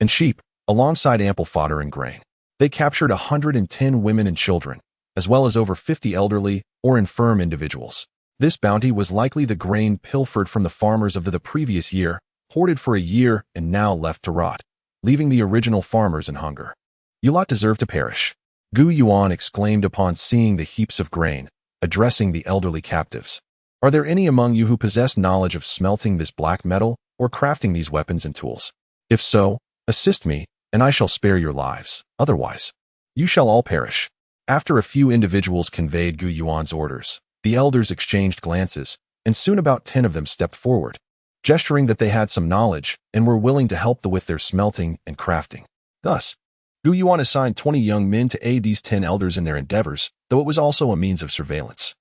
Speaker 1: and sheep, alongside ample fodder and grain. They captured 110 women and children, as well as over 50 elderly or infirm individuals. This bounty was likely the grain pilfered from the farmers of the previous year, hoarded for a year and now left to rot, leaving the original farmers in hunger. You lot deserve to perish, Gu Yuan exclaimed upon seeing the heaps of grain, addressing the elderly captives. Are there any among you who possess knowledge of smelting this black metal or crafting these weapons and tools? If so, assist me, and I shall spare your lives. Otherwise, you shall all perish. After a few individuals conveyed Gu Yuan's orders, the elders exchanged glances, and soon about 10 of them stepped forward, gesturing that they had some knowledge and were willing to help with their smelting and crafting. Thus, Gu Yuan assigned 20 young men to aid these 10 elders in their endeavors, though it was also a means of surveillance.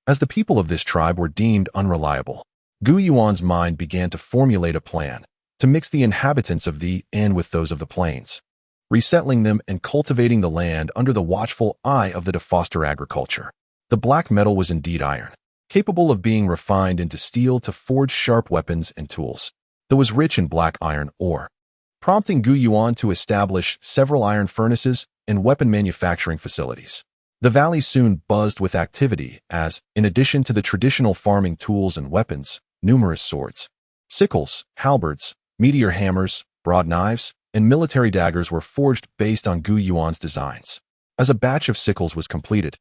Speaker 1: As the people of this tribe were deemed unreliable, Gu Yuan's mind began to formulate a plan to mix the inhabitants of the and with those of the plains, resettling them and cultivating the land under the watchful eye of the to foster agriculture. The black metal was indeed iron, capable of being refined into steel to forge sharp weapons and tools. It was rich in black iron ore, prompting Gu Yuan to establish several iron furnaces and weapon manufacturing facilities. The valley soon buzzed with activity as, in addition to the traditional farming tools and weapons, numerous swords, sickles, halberds, meteor hammers, broad knives, and military daggers were forged based on Gu Yuan's designs. As a batch of sickles was completed,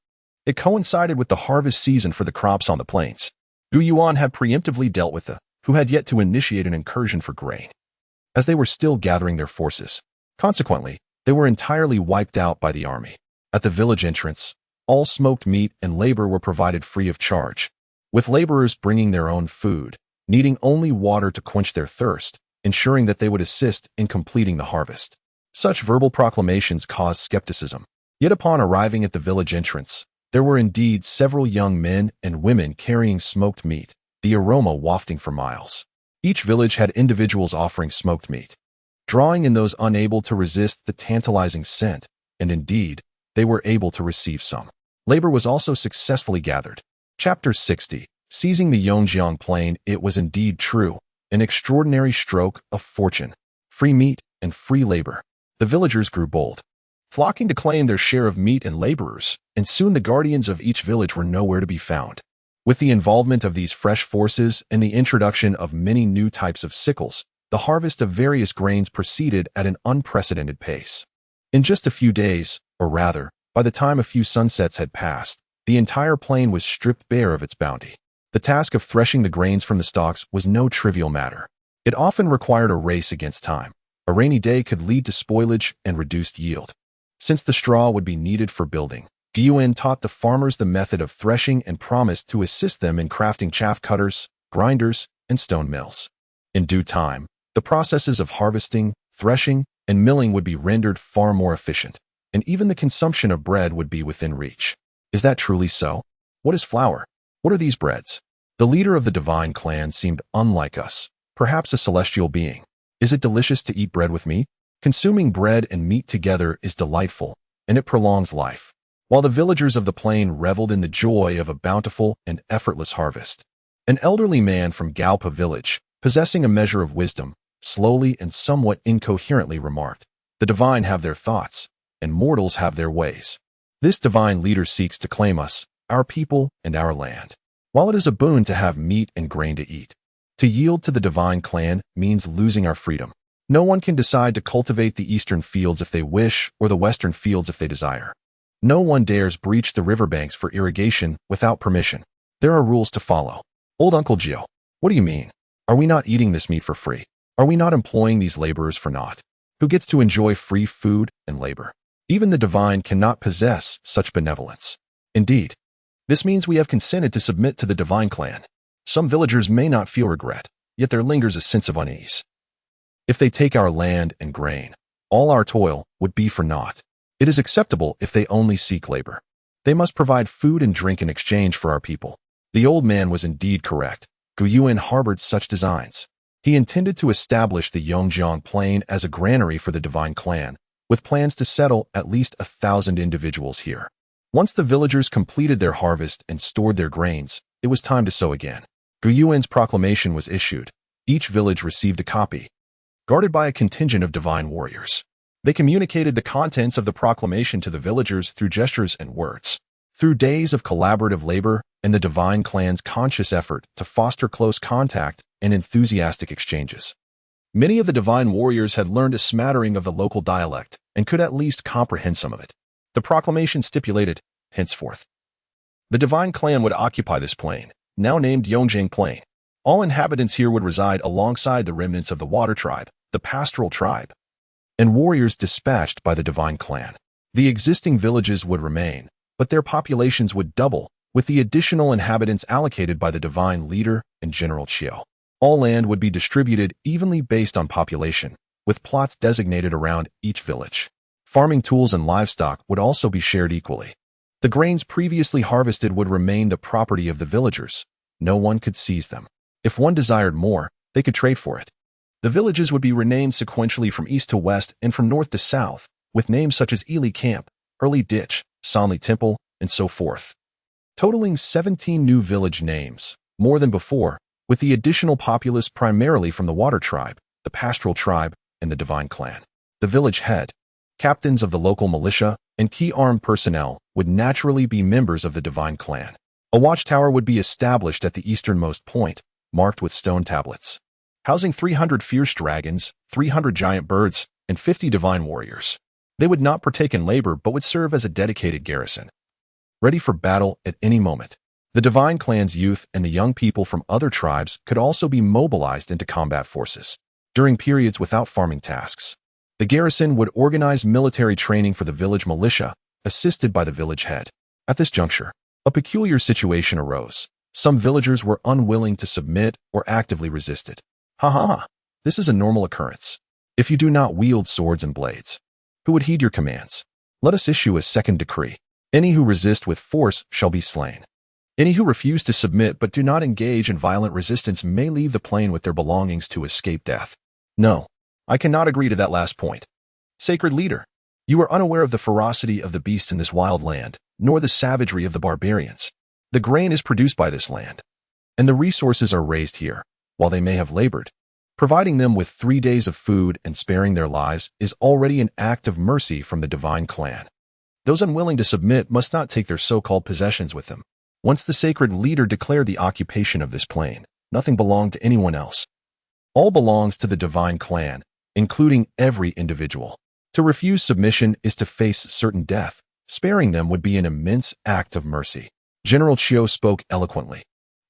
Speaker 1: it coincided with the harvest season for the crops on the plains. Gu Yuan had preemptively dealt with the who had yet to initiate an incursion for grain, as they were still gathering their forces. Consequently, they were entirely wiped out by the army. At the village entrance, all smoked meat and labor were provided free of charge, with laborers bringing their own food, needing only water to quench their thirst, ensuring that they would assist in completing the harvest. Such verbal proclamations caused skepticism. Yet upon arriving at the village entrance, there were indeed several young men and women carrying smoked meat, the aroma wafting for miles. Each village had individuals offering smoked meat, drawing in those unable to resist the tantalizing scent, and indeed, they were able to receive some. Labor was also successfully gathered. Chapter 60. Seizing the Yongjiang Plain. It was indeed true, an extraordinary stroke of fortune. Free meat and free labor. The villagers grew bold, flocking to claim their share of meat and laborers, and soon the guardians of each village were nowhere to be found. With the involvement of these fresh forces and the introduction of many new types of sickles, the harvest of various grains proceeded at an unprecedented pace. In just a few days, or rather, by the time a few sunsets had passed, the entire plain was stripped bare of its bounty. The task of threshing the grains from the stalks was no trivial matter. It often required a race against time. A rainy day could lead to spoilage and reduced yield. Since the straw would be needed for building, Yuan taught the farmers the method of threshing and promised to assist them in crafting chaff cutters, grinders, and stone mills. In due time, the processes of harvesting, threshing, and milling would be rendered far more efficient, and even the consumption of bread would be within reach. Is that truly so? What is flour? What are these breads? The leader of the divine clan seemed unlike us, perhaps a celestial being. Is it delicious to eat bread with me? Consuming bread and meat together is delightful, and it prolongs life. While the villagers of the plain reveled in the joy of a bountiful and effortless harvest, an elderly man from Galpa village, possessing a measure of wisdom, slowly and somewhat incoherently remarked, "The divine have their thoughts, and mortals have their ways. This divine leader seeks to claim us, our people, and our land. While it is a boon to have meat and grain to eat, to yield to the divine clan means losing our freedom. No one can decide to cultivate the eastern fields if they wish, or the western fields if they desire. No one dares breach the riverbanks for irrigation without permission. There are rules to follow." Old Uncle Gio, what do you mean? Are we not eating this meat for free? Are we not employing these laborers for naught? Who gets to enjoy free food and labor? Even the divine cannot possess such benevolence. Indeed, this means we have consented to submit to the divine clan. Some villagers may not feel regret, yet there lingers a sense of unease. If they take our land and grain, all our toil would be for naught. It is acceptable if they only seek labor. They must provide food and drink in exchange for our people. The old man was indeed correct. Yuan harbored such designs. He intended to establish the Yongjiang Plain as a granary for the divine clan, with plans to settle at least 1,000 individuals here. Once the villagers completed their harvest and stored their grains, it was time to sow again. Yuan's proclamation was issued. Each village received a copy, guarded by a contingent of divine warriors. They communicated the contents of the proclamation to the villagers through gestures and words. Through days of collaborative labor and the divine clan's conscious effort to foster close contact and enthusiastic exchanges, many of the divine warriors had learned a smattering of the local dialect and could at least comprehend some of it. The proclamation stipulated, henceforth, the divine clan would occupy this plain, now named Yongjiang Plain. All inhabitants here would reside alongside the remnants of the water tribe, the pastoral tribe, and warriors dispatched by the divine clan. The existing villages would remain, but their populations would double, with the additional inhabitants allocated by the divine leader and General Chiao. All land would be distributed evenly based on population, with plots designated around each village. Farming tools and livestock would also be shared equally. The grains previously harvested would remain the property of the villagers. No one could seize them. If one desired more, they could trade for it. The villages would be renamed sequentially from east to west and from north to south, with names such as Ely Camp, Early Ditch, Sanli Temple, and so forth, totaling 17 new village names, more than before, with the additional populace primarily from the Water Tribe, the Pastoral Tribe, and the Divine Clan. The village head, captains of the local militia, and key armed personnel would naturally be members of the Divine Clan. A watchtower would be established at the easternmost point, marked with stone tablets, housing 300 fierce dragons, 300 giant birds, and 50 divine warriors. They would not partake in labor but would serve as a dedicated garrison, ready for battle at any moment. The divine clan's youth and the young people from other tribes could also be mobilized into combat forces. During periods without farming tasks, the garrison would organize military training for the village militia, assisted by the village head. At this juncture, a peculiar situation arose. Some villagers were unwilling to submit or actively resisted. Ha ha ha! This is a normal occurrence. If you do not wield swords and blades, who would heed your commands? Let us issue a second decree. Any who resist with force shall be slain. Any who refuse to submit but do not engage in violent resistance may leave the plain with their belongings to escape death. No, I cannot agree to that last point. Sacred leader, you are unaware of the ferocity of the beast in this wild land, nor the savagery of the barbarians. The grain is produced by this land, and the resources are raised here, while they may have labored. Providing them with 3 days of food and sparing their lives is already an act of mercy from the divine clan. Those unwilling to submit must not take their so-called possessions with them. Once the sacred leader declared the occupation of this plain, nothing belonged to anyone else. All belongs to the divine clan, including every individual. To refuse submission is to face certain death. Sparing them would be an immense act of mercy. General Chiu spoke eloquently,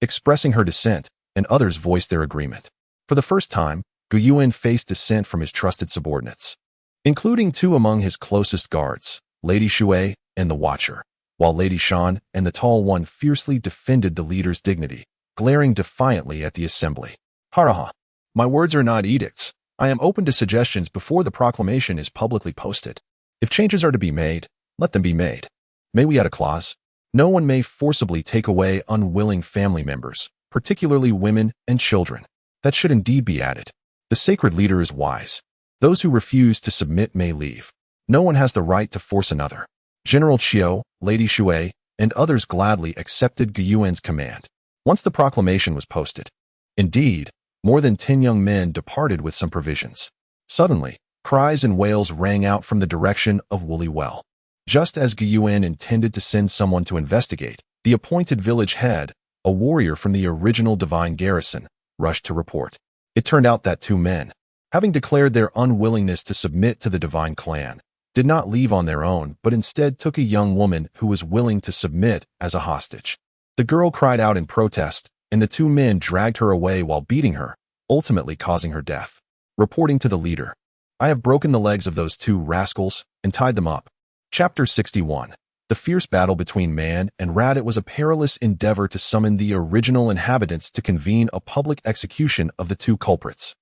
Speaker 1: expressing her dissent, and others voiced their agreement. For the first time, Yuan faced dissent from his trusted subordinates, including 2 among his closest guards, Lady Shui and the Watcher, while Lady Shan and the Tall One fiercely defended the leader's dignity, glaring defiantly at the assembly. Haraha! My words are not edicts. I am open to suggestions before the proclamation is publicly posted. If changes are to be made, let them be made. May we add a clause? No one may forcibly take away unwilling family members, particularly women and children. That should indeed be added. The sacred leader is wise. Those who refuse to submit may leave. No one has the right to force another. General Chiu, Lady Shui, and others gladly accepted Yuan's command. Once the proclamation was posted, indeed, more than 10 young men departed with some provisions. Suddenly, cries and wails rang out from the direction of Woolly Well. Just as Yuan intended to send someone to investigate, the appointed village head, a warrior from the original divine garrison, rushed to report. It turned out that 2 men, having declared their unwillingness to submit to the divine clan, did not leave on their own but instead took a young woman who was willing to submit as a hostage. The girl cried out in protest, and the 2 men dragged her away while beating her, ultimately causing her death. Reporting to the leader, I have broken the legs of those 2 rascals and tied them up. Chapter 61. The fierce battle between man and rat. It was a perilous endeavor to summon the original inhabitants to convene a public execution of the 2 culprits.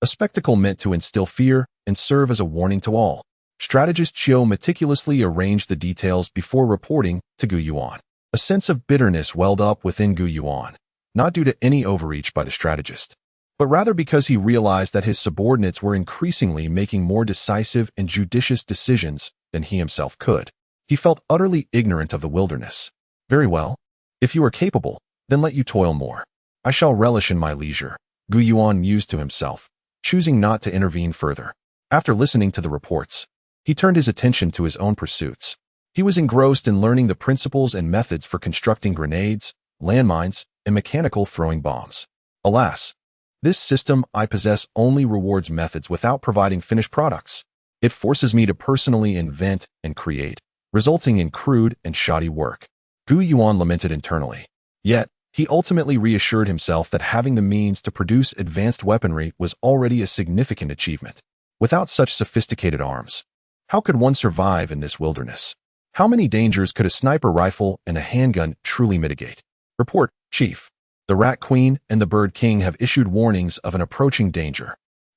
Speaker 1: A spectacle meant to instill fear and serve as a warning to all. Strategist Chiu meticulously arranged the details before reporting to Yuan. A sense of bitterness welled up within Yuan, not due to any overreach by the strategist, but rather because he realized that his subordinates were increasingly making more decisive and judicious decisions than he himself could. He felt utterly ignorant of the wilderness. Very well. If you are capable, then let you toil more. I shall relish in my leisure, Yuan mused to himself, choosing not to intervene further. After listening to the reports, he turned his attention to his own pursuits. He was engrossed in learning the principles and methods for constructing grenades, landmines, and mechanical throwing bombs. Alas, this system I possess only rewards methods without providing finished products. It forces me to personally invent and create, resulting in crude and shoddy work. Yuan lamented internally. Yet, he ultimately reassured himself that having the means to produce advanced weaponry was already a significant achievement. Without such sophisticated arms, how could one survive in this wilderness? How many dangers could a sniper rifle and a handgun truly mitigate? Report, Chief. The Rat Queen and the Bird King have issued warnings of an approaching danger.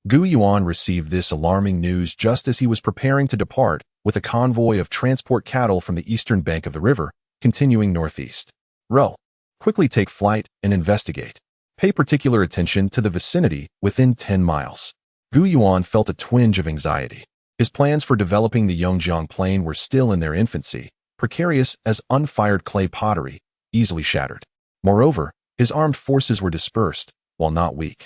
Speaker 1: Yuan received this alarming news just as he was preparing to depart with a convoy of transport cattle from the eastern bank of the river, continuing northeast. Row. Quickly take flight and investigate. Pay particular attention to the vicinity within 10 miles. Yuan felt a twinge of anxiety. His plans for developing the Yongjiang Plain were still in their infancy, precarious as unfired clay pottery, easily shattered. Moreover, his armed forces were dispersed, while not weak.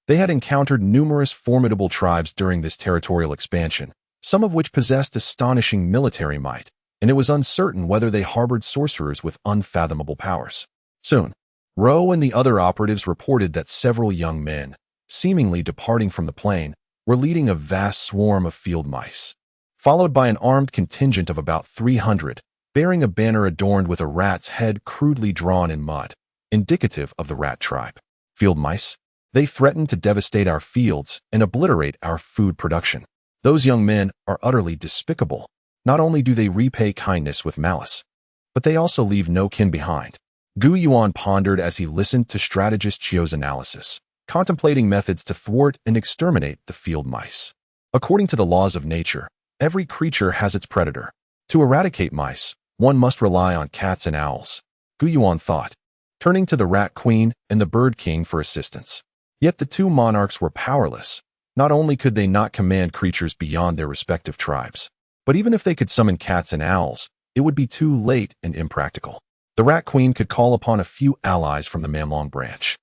Speaker 1: They had encountered numerous formidable tribes during this territorial expansion, some of which possessed astonishing military might, and it was uncertain whether they harbored sorcerers with unfathomable powers. Soon, Rowe and the other operatives reported that several young men, seemingly departing from the plain, were leading a vast swarm of field mice. Followed by an armed contingent of about 300, bearing a banner adorned with a rat's head crudely drawn in mud, indicative of the rat tribe. Field mice? They threaten to devastate our fields and obliterate our food production. Those young men are utterly despicable. Not only do they repay kindness with malice, but they also leave no kin behind. Yuan pondered as he listened to strategist Qiu's analysis, contemplating methods to thwart and exterminate the field mice. According to the laws of nature, every creature has its predator. To eradicate mice, one must rely on cats and owls, Yuan thought, turning to the rat queen and the bird king for assistance. Yet the two monarchs were powerless. Not only could they not command creatures beyond their respective tribes, but even if they could summon cats and owls, it would be too late and impractical. The rat queen could call upon a few allies from the Mamlong branch.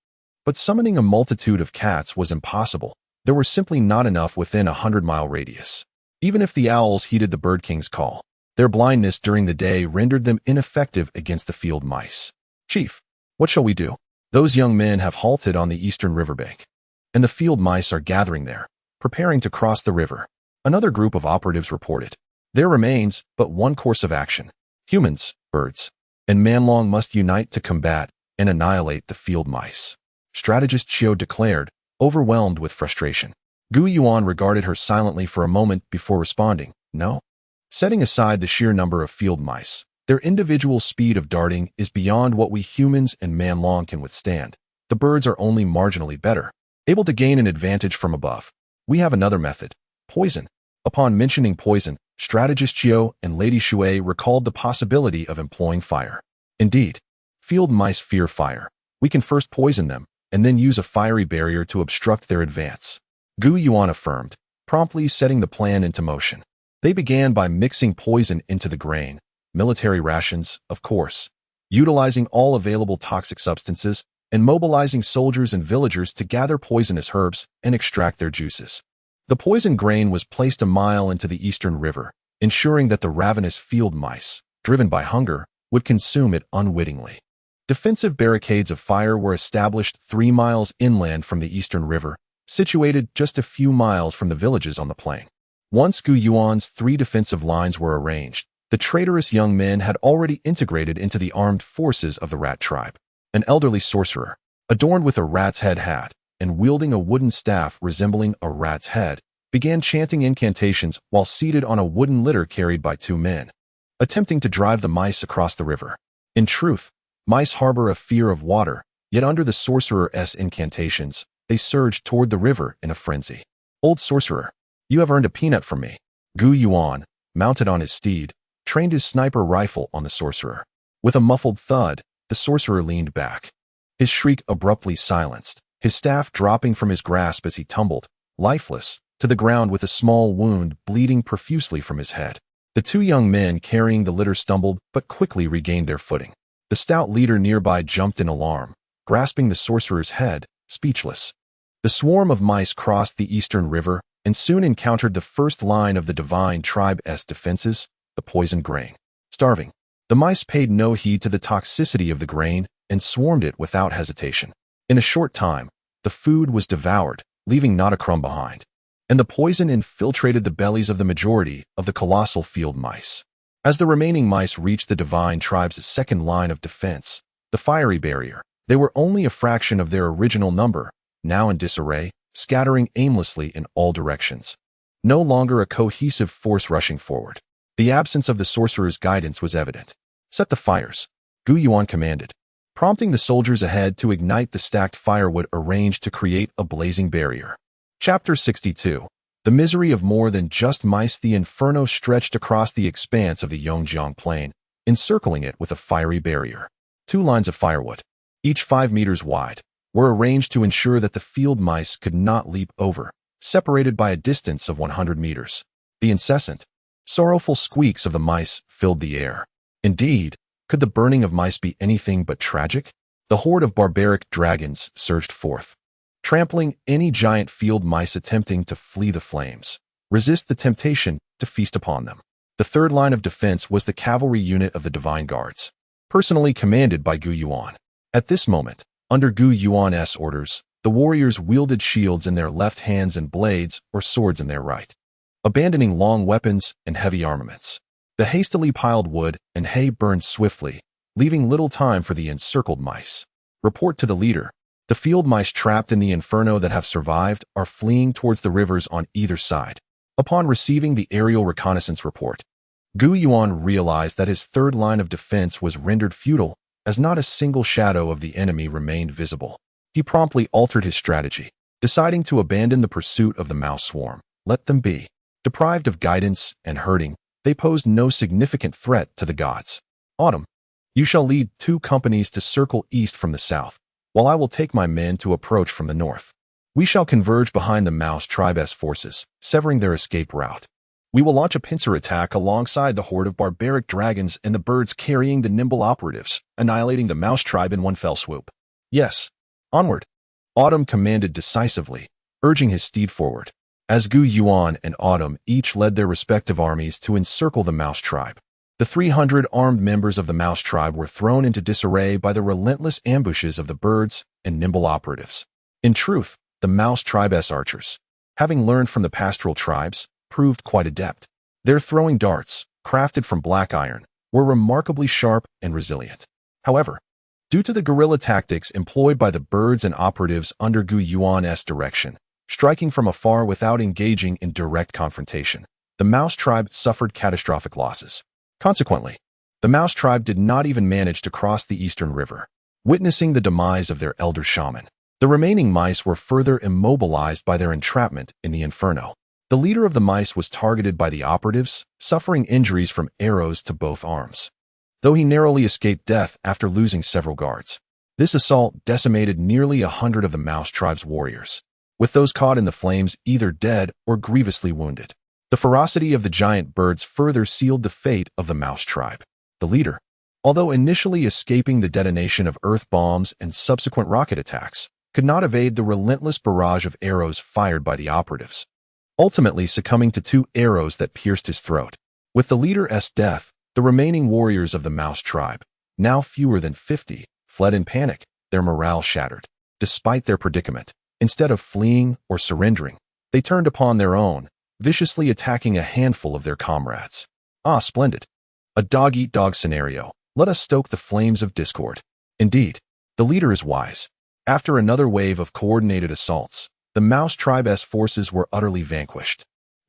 Speaker 1: But summoning a multitude of cats was impossible. There were simply not enough within a 100-mile radius. Even if the owls heeded the bird king's call, their blindness during the day rendered them ineffective against the field mice. Chief, what shall we do? Those young men have halted on the eastern riverbank, and the field mice are gathering there, preparing to cross the river. Another group of operatives reported. There remains but one course of action. Humans, birds, and Mamlong must unite to combat and annihilate the field mice. Strategist Qiu declared, overwhelmed with frustration. Yuan regarded her silently for a moment before responding, no. Setting aside the sheer number of field mice, their individual speed of darting is beyond what we humans and Mamlong can withstand. The birds are only marginally better, able to gain an advantage from above. We have another method, poison. Upon mentioning poison, strategist Qiu and Lady Shui recalled the possibility of employing fire. Indeed, field mice fear fire. We can first poison them, and then use a fiery barrier to obstruct their advance. Yuan affirmed, promptly setting the plan into motion. They began by mixing poison into the grain, military rations, of course, utilizing all available toxic substances, and mobilizing soldiers and villagers to gather poisonous herbs and extract their juices. The poison grain was placed a mile into the eastern river, ensuring that the ravenous field mice, driven by hunger, would consume it unwittingly. Defensive barricades of fire were established 3 miles inland from the eastern river, situated just a few miles from the villages on the plain. Once Yuan's 3 defensive lines were arranged, the traitorous young men had already integrated into the armed forces of the rat tribe. An elderly sorcerer, adorned with a rat's head hat and wielding a wooden staff resembling a rat's head, began chanting incantations while seated on a wooden litter carried by 2 men, attempting to drive the mice across the river. In truth, mice harbor a fear of water, yet under the sorcerer's incantations, they surged toward the river in a frenzy. Old sorcerer, you have earned a peanut from me. Yuan, mounted on his steed, trained his sniper rifle on the sorcerer. With a muffled thud, the sorcerer leaned back. His shriek abruptly silenced, his staff dropping from his grasp as he tumbled, lifeless, to the ground with a small wound bleeding profusely from his head. The 2 young men carrying the litter stumbled but quickly regained their footing. The stout leader nearby jumped in alarm, grasping the sorcerer's head, speechless. The swarm of mice crossed the eastern river and soon encountered the first line of the divine tribe's defenses, the poisoned grain. Starving, the mice paid no heed to the toxicity of the grain and swarmed it without hesitation. In a short time, the food was devoured, leaving not a crumb behind, and the poison infiltrated the bellies of the majority of the colossal field mice. As the remaining mice reached the divine tribe's second line of defense, the fiery barrier, they were only a fraction of their original number, now in disarray, scattering aimlessly in all directions. No longer a cohesive force rushing forward. The absence of the sorcerer's guidance was evident. Set the fires, Yuan commanded, prompting the soldiers ahead to ignite the stacked firewood arranged to create a blazing barrier. Chapter 62. The misery of more than just mice. The inferno stretched across the expanse of the Yongjiang plain, encircling it with a fiery barrier. 2 lines of firewood, each 5 meters wide, were arranged to ensure that the field mice could not leap over, separated by a distance of 100 meters. The incessant, sorrowful squeaks of the mice filled the air. Indeed, could the burning of mice be anything but tragic? The horde of barbaric dragons surged forth, trampling any giant field mice attempting to flee the flames, resist the temptation to feast upon them. The third line of defense was the cavalry unit of the Divine Guards, personally commanded by Yuan. At this moment, under Yuan's orders, the warriors wielded shields in their left hands and blades or swords in their right, abandoning long weapons and heavy armaments. The hastily piled wood and hay burned swiftly, leaving little time for the encircled mice. Report to the leader. The field mice trapped in the inferno that have survived are fleeing towards the rivers on either side. Upon receiving the aerial reconnaissance report, Yuan realized that his third line of defense was rendered futile, as not a single shadow of the enemy remained visible. He promptly altered his strategy, deciding to abandon the pursuit of the mouse swarm. Let them be. Deprived of guidance and herding, they posed no significant threat to the gods. Autumn. You shall lead 2 companies to circle east from the south, while I will take my men to approach from the north. We shall converge behind the mouse tribe's forces, severing their escape route. We will launch a pincer attack alongside the horde of barbaric dragons and the birds carrying the nimble operatives, annihilating the mouse tribe in one fell swoop. Yes. Onward. Autumn commanded decisively, urging his steed forward, as Yuan and Autumn each led their respective armies to encircle the mouse tribe. The 300 armed members of the mouse tribe were thrown into disarray by the relentless ambushes of the birds and nimble operatives. In truth, the mouse tribe's archers, having learned from the pastoral tribes, proved quite adept. Their throwing darts, crafted from black iron, were remarkably sharp and resilient. However, due to the guerrilla tactics employed by the birds and operatives under Yuan's direction, striking from afar without engaging in direct confrontation, the mouse tribe suffered catastrophic losses. Consequently, the mouse tribe did not even manage to cross the eastern river, witnessing the demise of their elder shaman. The remaining mice were further immobilized by their entrapment in the inferno. The leader of the mice was targeted by the operatives, suffering injuries from arrows to both arms, though he narrowly escaped death after losing several guards. This assault decimated nearly 100 of the mouse tribe's warriors, with those caught in the flames either dead or grievously wounded. The ferocity of the giant birds further sealed the fate of the mouse tribe. The leader, although initially escaping the detonation of earth bombs and subsequent rocket attacks, could not evade the relentless barrage of arrows fired by the operatives, ultimately succumbing to 2 arrows that pierced his throat. With the leader's death, the remaining warriors of the mouse tribe, now fewer than 50, fled in panic, their morale shattered. Despite their predicament, instead of fleeing or surrendering, they turned upon their own, viciously attacking a handful of their comrades. Ah, splendid. A dog-eat-dog scenario. Let us stoke the flames of discord. Indeed, the leader is wise. After another wave of coordinated assaults, the mouse tribe's forces were utterly vanquished.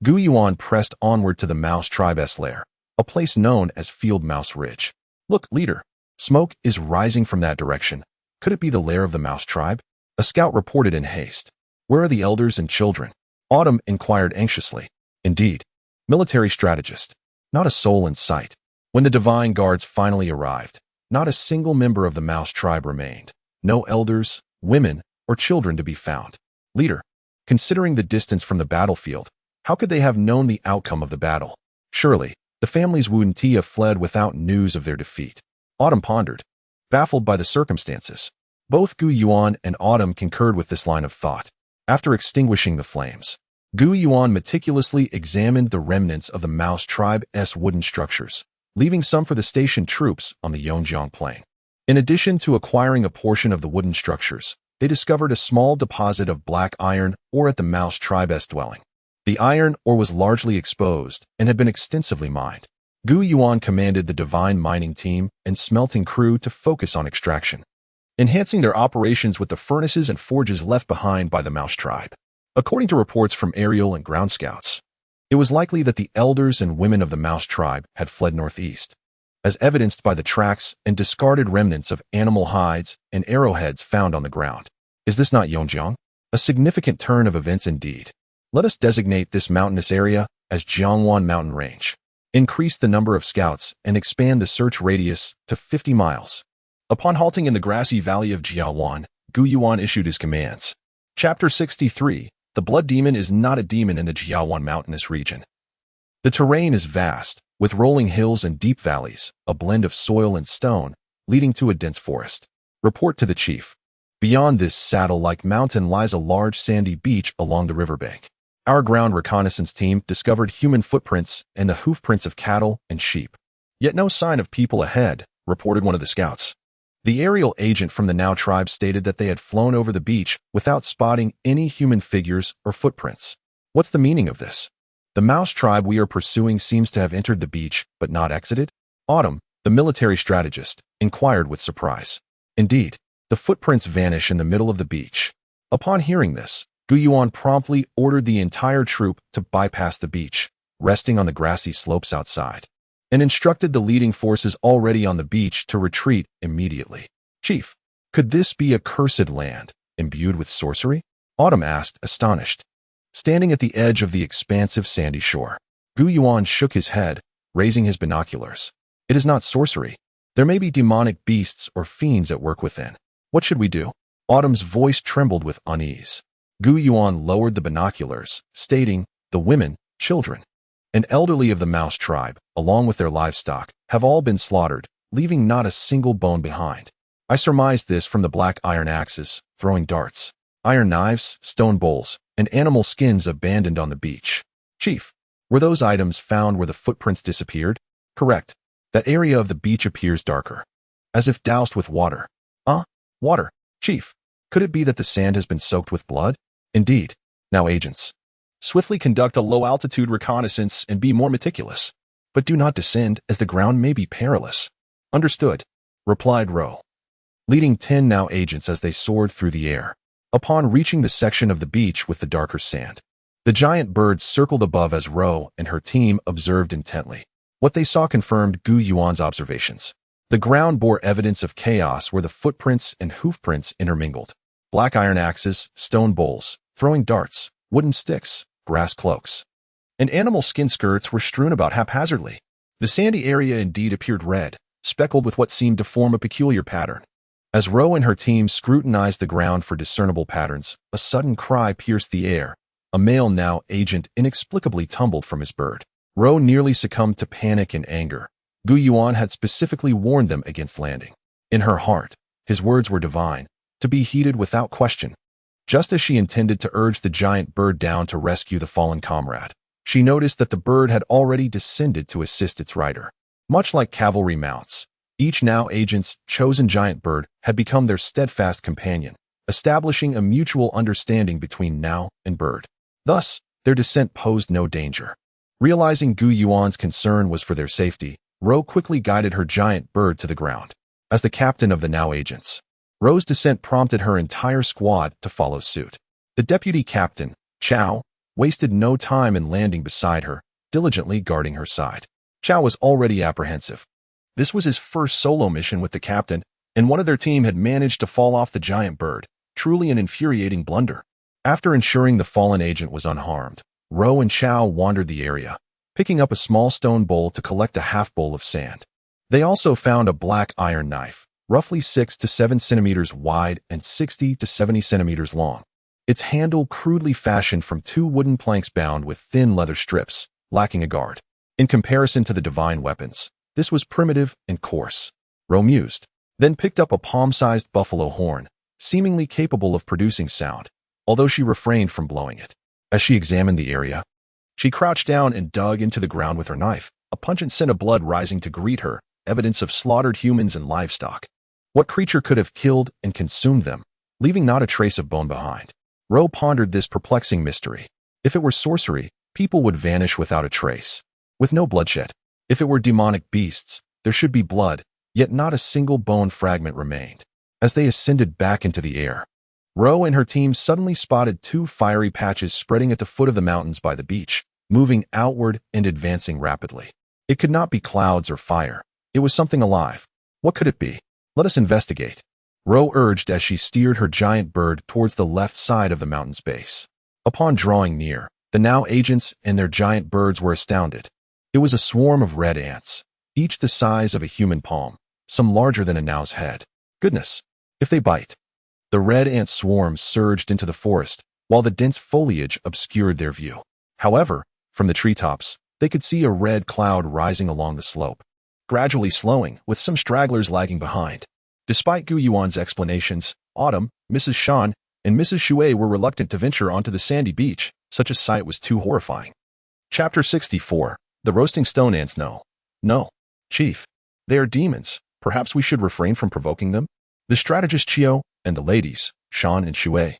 Speaker 1: Yuan pressed onward to the mouse tribe's lair, a place known as Field Mouse Ridge. Look, leader. Smoke is rising from that direction. Could it be the lair of the mouse tribe? A scout reported in haste. Where are the elders and children? Autumn inquired anxiously. Indeed, military strategist. Not a soul in sight. When the divine guards finally arrived, not a single member of the mouse tribe remained. No elders, women, or children to be found. Leader, considering the distance from the battlefield, how could they have known the outcome of the battle? Surely, the families wouldn't have fled without news of their defeat. Autumn pondered, baffled by the circumstances. Both Yuan and Autumn concurred with this line of thought. After extinguishing the flames, Yuan meticulously examined the remnants of the mouse tribe's wooden structures, leaving some for the stationed troops on the Yongjiang plain. In addition to acquiring a portion of the wooden structures, they discovered a small deposit of black iron ore at the mouse tribe's dwelling. The iron ore was largely exposed and had been extensively mined. Yuan commanded the divine mining team and smelting crew to focus on extraction, enhancing their operations with the furnaces and forges left behind by the mouse tribe. According to reports from aerial and ground scouts, it was likely that the elders and women of the mouse tribe had fled northeast, as evidenced by the tracks and discarded remnants of animal hides and arrowheads found on the ground. Is this not Yongjiang? A significant turn of events indeed. Let us designate this mountainous area as Jiangwan Mountain Range. Increase the number of scouts and expand the search radius to 50 miles. Upon halting in the grassy valley of Jiangwan, Yuan issued his commands. Chapter 63. The Blood Demon is not a demon in the Jiangwan mountainous region. The terrain is vast, with rolling hills and deep valleys, a blend of soil and stone, leading to a dense forest. Report to the chief. Beyond this saddle-like mountain lies a large sandy beach along the riverbank. Our ground reconnaissance team discovered human footprints and the hoofprints of cattle and sheep. Yet no sign of people ahead, reported one of the scouts. The aerial agent from the Now tribe stated that they had flown over the beach without spotting any human figures or footprints. What's the meaning of this? The mouse tribe we are pursuing seems to have entered the beach, but not exited? Autumn, the military strategist, inquired with surprise. Indeed, the footprints vanish in the middle of the beach. Upon hearing this, Yuan promptly ordered the entire troop to bypass the beach, resting on the grassy slopes outside, and instructed the leading forces already on the beach to retreat immediately. Chief, could this be a cursed land, imbued with sorcery? Autumn asked, astonished. Standing at the edge of the expansive sandy shore, Yuan shook his head, raising his binoculars. It is not sorcery. There may be demonic beasts or fiends at work within. What should we do? Autumn's voice trembled with unease. Yuan lowered the binoculars, stating, the women, children, and elderly of the mouse tribe, along with their livestock, have all been slaughtered, leaving not a single bone behind. I surmised this from the black iron axes, throwing darts, iron knives, stone bowls, and animal skins abandoned on the beach. Chief, were those items found where the footprints disappeared? Correct. That area of the beach appears darker, as if doused with water. Water. Chief, could it be that the sand has been soaked with blood? Indeed. Now, agents, swiftly conduct a low-altitude reconnaissance and be more meticulous. But do not descend, as the ground may be perilous. Understood, replied Ro, leading 10 now agents as they soared through the air. Upon reaching the section of the beach with the darker sand, the giant birds circled above as Ro and her team observed intently. What they saw confirmed Yuan's observations. The ground bore evidence of chaos where the footprints and hoofprints intermingled. Black iron axes, stone bowls, throwing darts, wooden sticks, grass cloaks, and animal skin skirts were strewn about haphazardly. The sandy area indeed appeared red, speckled with what seemed to form a peculiar pattern. As Ro and her team scrutinized the ground for discernible patterns, a sudden cry pierced the air. A male now agent inexplicably tumbled from his bird. Ro nearly succumbed to panic and anger. Yuan had specifically warned them against landing. In her heart, his words were divine, to be heeded without question. Just as she intended to urge the giant bird down to rescue the fallen comrade, she noticed that the bird had already descended to assist its rider. Much like cavalry mounts, each now agent's chosen giant bird had become their steadfast companion, establishing a mutual understanding between now and bird. Thus, their descent posed no danger. Realizing Yuan's concern was for their safety, Ro quickly guided her giant bird to the ground. As the captain of the now agents, Ro's descent prompted her entire squad to follow suit. The deputy captain, Chow, wasted no time in landing beside her, diligently guarding her side. Chow was already apprehensive. This was his first solo mission with the captain, and one of their team had managed to fall off the giant bird, truly an infuriating blunder. After ensuring the fallen agent was unharmed, Ro and Chow wandered the area, picking up a small stone bowl to collect a half bowl of sand. They also found a black iron knife, roughly 6 to 7 centimeters wide and 60 to 70 centimeters long. Its handle crudely fashioned from 2 wooden planks bound with thin leather strips, lacking a guard. In comparison to the divine weapons, this was primitive and coarse. Ro mused, then picked up a palm-sized buffalo horn, seemingly capable of producing sound, although she refrained from blowing it. As she examined the area, she crouched down and dug into the ground with her knife, a pungent scent of blood rising to greet her, evidence of slaughtered humans and livestock. What creature could have killed and consumed them, leaving not a trace of bone behind? Ro pondered this perplexing mystery. If it were sorcery, people would vanish without a trace, with no bloodshed. If it were demonic beasts, there should be blood, yet not a single bone fragment remained. As they ascended back into the air, Ro and her team suddenly spotted 2 fiery patches spreading at the foot of the mountains by the beach, moving outward and advancing rapidly. It could not be clouds or fire. It was something alive. What could it be? Let us investigate, Ro urged as she steered her giant bird towards the left side of the mountain's base. Upon drawing near, the now agents and their giant birds were astounded. It was a swarm of red ants, each the size of a human palm, some larger than a now's head. Goodness, if they bite. The red ant swarms surged into the forest, while the dense foliage obscured their view. However, from the treetops, they could see a red cloud rising along the slope, gradually slowing, with some stragglers lagging behind. Despite Yuan's explanations, Autumn, Mrs. Shan, and Mrs. Shui were reluctant to venture onto the sandy beach. Such a sight was too horrifying. Chapter 64. The Roasting Stone Ants. No, Chief. They are demons. Perhaps we should refrain from provoking them? The strategist Chio and the ladies, Shan and Shui,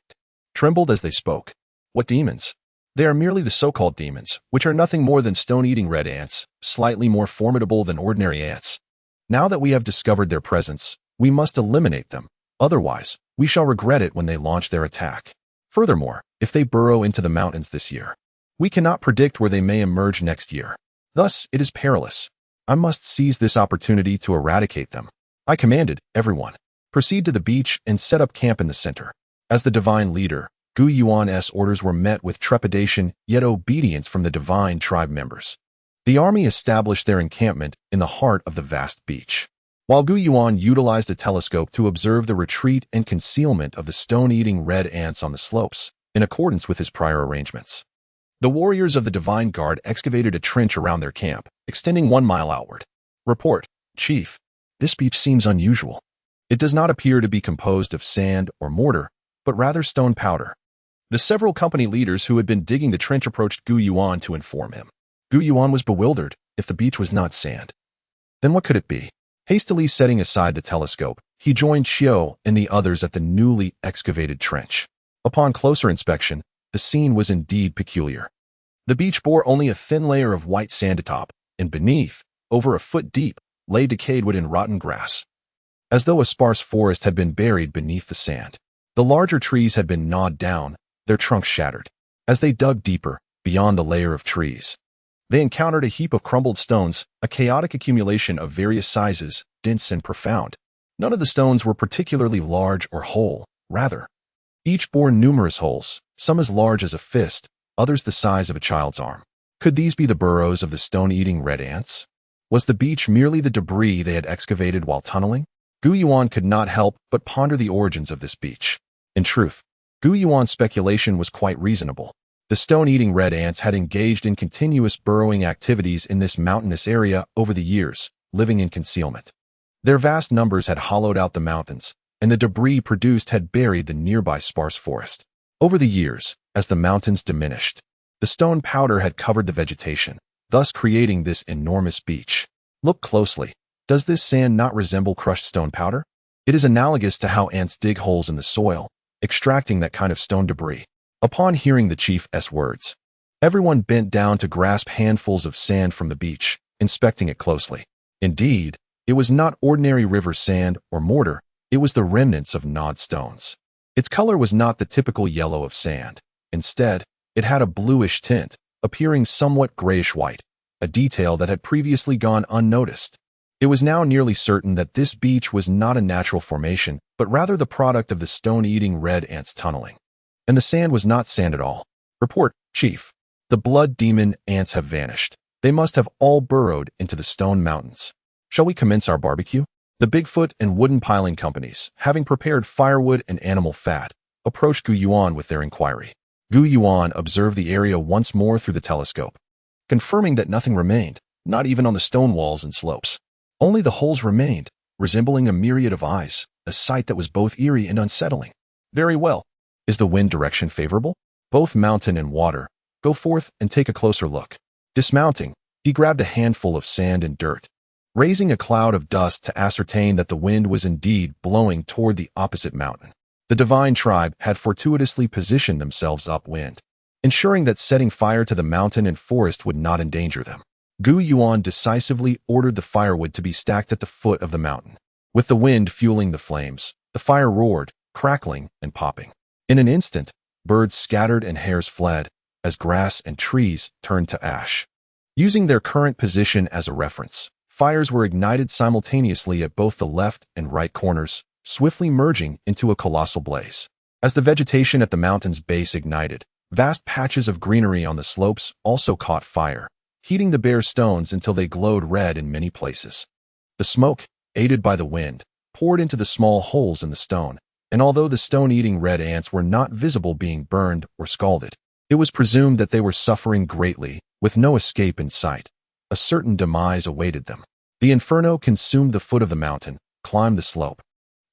Speaker 1: trembled as they spoke. What demons? They are merely the so-called demons, which are nothing more than stone-eating red ants, slightly more formidable than ordinary ants. Now that we have discovered their presence, we must eliminate them. Otherwise, we shall regret it when they launch their attack. Furthermore, if they burrow into the mountains this year, we cannot predict where they may emerge next year. Thus, it is perilous. I must seize this opportunity to eradicate them. I commanded, everyone, proceed to the beach and set up camp in the center. As the divine leader, Yuan's orders were met with trepidation yet obedience from the divine tribe members. The army established their encampment in the heart of the vast beach. While Yuan utilized a telescope to observe the retreat and concealment of the stone-eating red ants on the slopes, in accordance with his prior arrangements, the warriors of the Divine Guard excavated a trench around their camp, extending 1 mile outward. Report, Chief. This beach seems unusual. It does not appear to be composed of sand or mortar, but rather stone powder. The several company leaders who had been digging the trench approached Yuan to inform him. Yuan was bewildered. If the beach was not sand, then what could it be? Hastily setting aside the telescope, he joined Xiao and the others at the newly excavated trench. Upon closer inspection, the scene was indeed peculiar. The beach bore only a thin layer of white sand atop, and beneath, over a foot deep, lay decayed wood and rotten grass, as though a sparse forest had been buried beneath the sand. The larger trees had been gnawed down, their trunks shattered. As they dug deeper, beyond the layer of trees, they encountered a heap of crumbled stones, a chaotic accumulation of various sizes, dense and profound. None of the stones were particularly large or whole, rather, each bore numerous holes, some as large as a fist, others the size of a child's arm. Could these be the burrows of the stone-eating red ants? Was the beach merely the debris they had excavated while tunneling? Yuan could not help but ponder the origins of this beach. In truth, Yuan's speculation was quite reasonable. The stone-eating red ants had engaged in continuous burrowing activities in this mountainous area over the years, living in concealment. Their vast numbers had hollowed out the mountains, and the debris produced had buried the nearby sparse forest. Over the years, as the mountains diminished, the stone powder had covered the vegetation, thus creating this enormous beach. Look closely. Does this sand not resemble crushed stone powder? It is analogous to how ants dig holes in the soil, extracting that kind of stone debris. Upon hearing the chief's words, everyone bent down to grasp handfuls of sand from the beach, inspecting it closely. Indeed, it was not ordinary river sand or mortar, it was the remnants of gnawed stones. Its color was not the typical yellow of sand. Instead, it had a bluish tint, appearing somewhat grayish-white, a detail that had previously gone unnoticed. It was now nearly certain that this beach was not a natural formation, but rather the product of the stone-eating red ants tunneling. And the sand was not sand at all. Report, Chief. The blood demon ants have vanished. They must have all burrowed into the stone mountains. Shall we commence our barbecue? The Bigfoot and wooden piling companies, having prepared firewood and animal fat, approached Yuan with their inquiry. Yuan observed the area once more through the telescope, confirming that nothing remained, not even on the stone walls and slopes. Only the holes remained, resembling a myriad of eyes, a sight that was both eerie and unsettling. Very well. Is the wind direction favorable? Both mountain and water. Go forth and take a closer look. Dismounting, he grabbed a handful of sand and dirt, raising a cloud of dust to ascertain that the wind was indeed blowing toward the opposite mountain. The divine tribe had fortuitously positioned themselves upwind, ensuring that setting fire to the mountain and forest would not endanger them. Yuan decisively ordered the firewood to be stacked at the foot of the mountain. With the wind fueling the flames, the fire roared, crackling and popping. In an instant, birds scattered and hares fled, as grass and trees turned to ash. Using their current position as a reference, fires were ignited simultaneously at both the left and right corners, swiftly merging into a colossal blaze. As the vegetation at the mountain's base ignited, vast patches of greenery on the slopes also caught fire, heating the bare stones until they glowed red in many places. The smoke, aided by the wind, poured into the small holes in the stone, and although the stone-eating red ants were not visible being burned or scalded, it was presumed that they were suffering greatly, with no escape in sight. A certain demise awaited them. The inferno consumed the foot of the mountain, climbed the slope,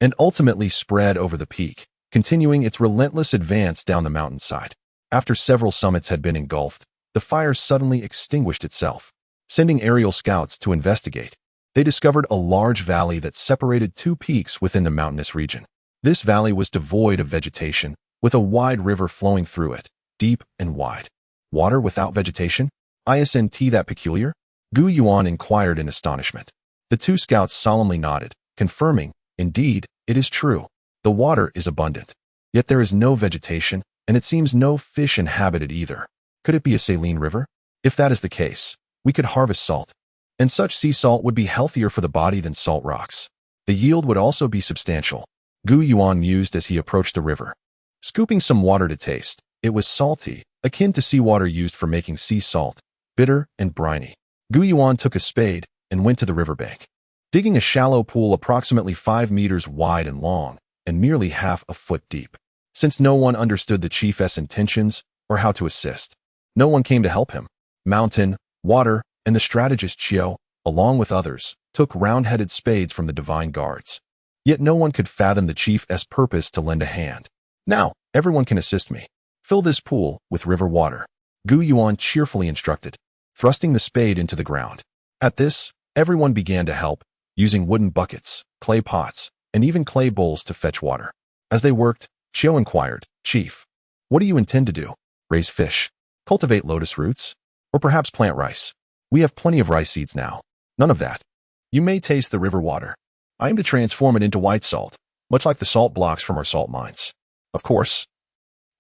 Speaker 1: and ultimately spread over the peak, continuing its relentless advance down the mountainside. After several summits had been engulfed, the fire suddenly extinguished itself. Sending aerial scouts to investigate, they discovered a large valley that separated two peaks within the mountainous region. This valley was devoid of vegetation, with a wide river flowing through it, deep and wide. Water without vegetation? Isn't that peculiar? Gu Yuan inquired in astonishment. The two scouts solemnly nodded, confirming, indeed, it is true. The water is abundant. Yet there is no vegetation, and it seems no fish inhabit it either. Could it be a saline river? If that is the case, we could harvest salt. And such sea salt would be healthier for the body than salt rocks. The yield would also be substantial. Gu Yuan mused as he approached the river. Scooping some water to taste, it was salty, akin to seawater used for making sea salt, bitter and briny. Gu Yuan took a spade and went to the riverbank, digging a shallow pool approximately 5 meters wide and long, and merely half a foot deep. Since no one understood the chief's intentions or how to assist, no one came to help him. Mountain, Water, and the strategist Chiu, along with others, took round-headed spades from the divine guards. Yet no one could fathom the chief's purpose to lend a hand. Now, everyone can assist me. Fill this pool with river water, Gu Yuan cheerfully instructed, thrusting the spade into the ground. At this, everyone began to help, using wooden buckets, clay pots, and even clay bowls to fetch water. As they worked, Chiu inquired, Chief, what do you intend to do? Raise fish? Cultivate lotus roots? Or perhaps plant rice? We have plenty of rice seeds now. None of that. You may taste the river water. I am to transform it into white salt, much like the salt blocks from our salt mines. Of course,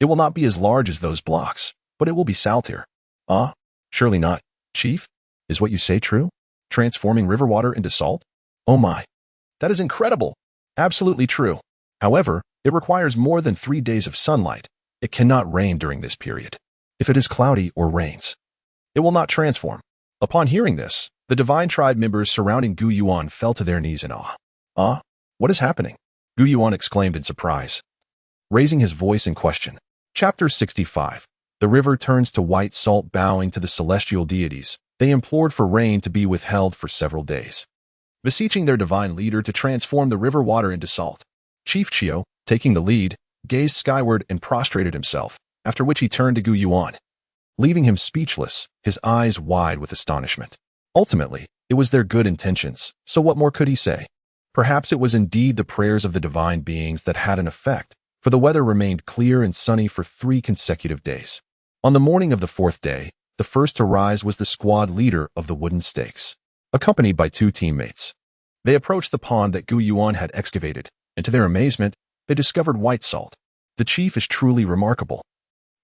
Speaker 1: it will not be as large as those blocks, but it will be saltier. Ah, surely not. Chief, is what you say true? Transforming river water into salt? Oh my. That is incredible. Absolutely true. However, it requires more than 3 days of sunlight. It cannot rain during this period. If it is cloudy or rains, it will not transform. Upon hearing this, the divine tribe members surrounding Gu Yuan fell to their knees in awe. Ah, what is happening? Gu Yuan exclaimed in surprise, raising his voice in question. Chapter 65. The river turns to white salt. Bowing to the celestial deities, they implored for rain to be withheld for several days, beseeching their divine leader to transform the river water into salt. Chief Chiu, taking the lead, gazed skyward and prostrated himself, after which he turned to Gu Yuan, leaving him speechless, his eyes wide with astonishment. Ultimately, it was their good intentions, so what more could he say? Perhaps it was indeed the prayers of the divine beings that had an effect, for the weather remained clear and sunny for 3 consecutive days. On the morning of the 4th day, the first to rise was the squad leader of the wooden stakes, accompanied by 2 teammates. They approached the pond that Gu Yuan had excavated, and to their amazement, they discovered white salt. The chief is truly remarkable.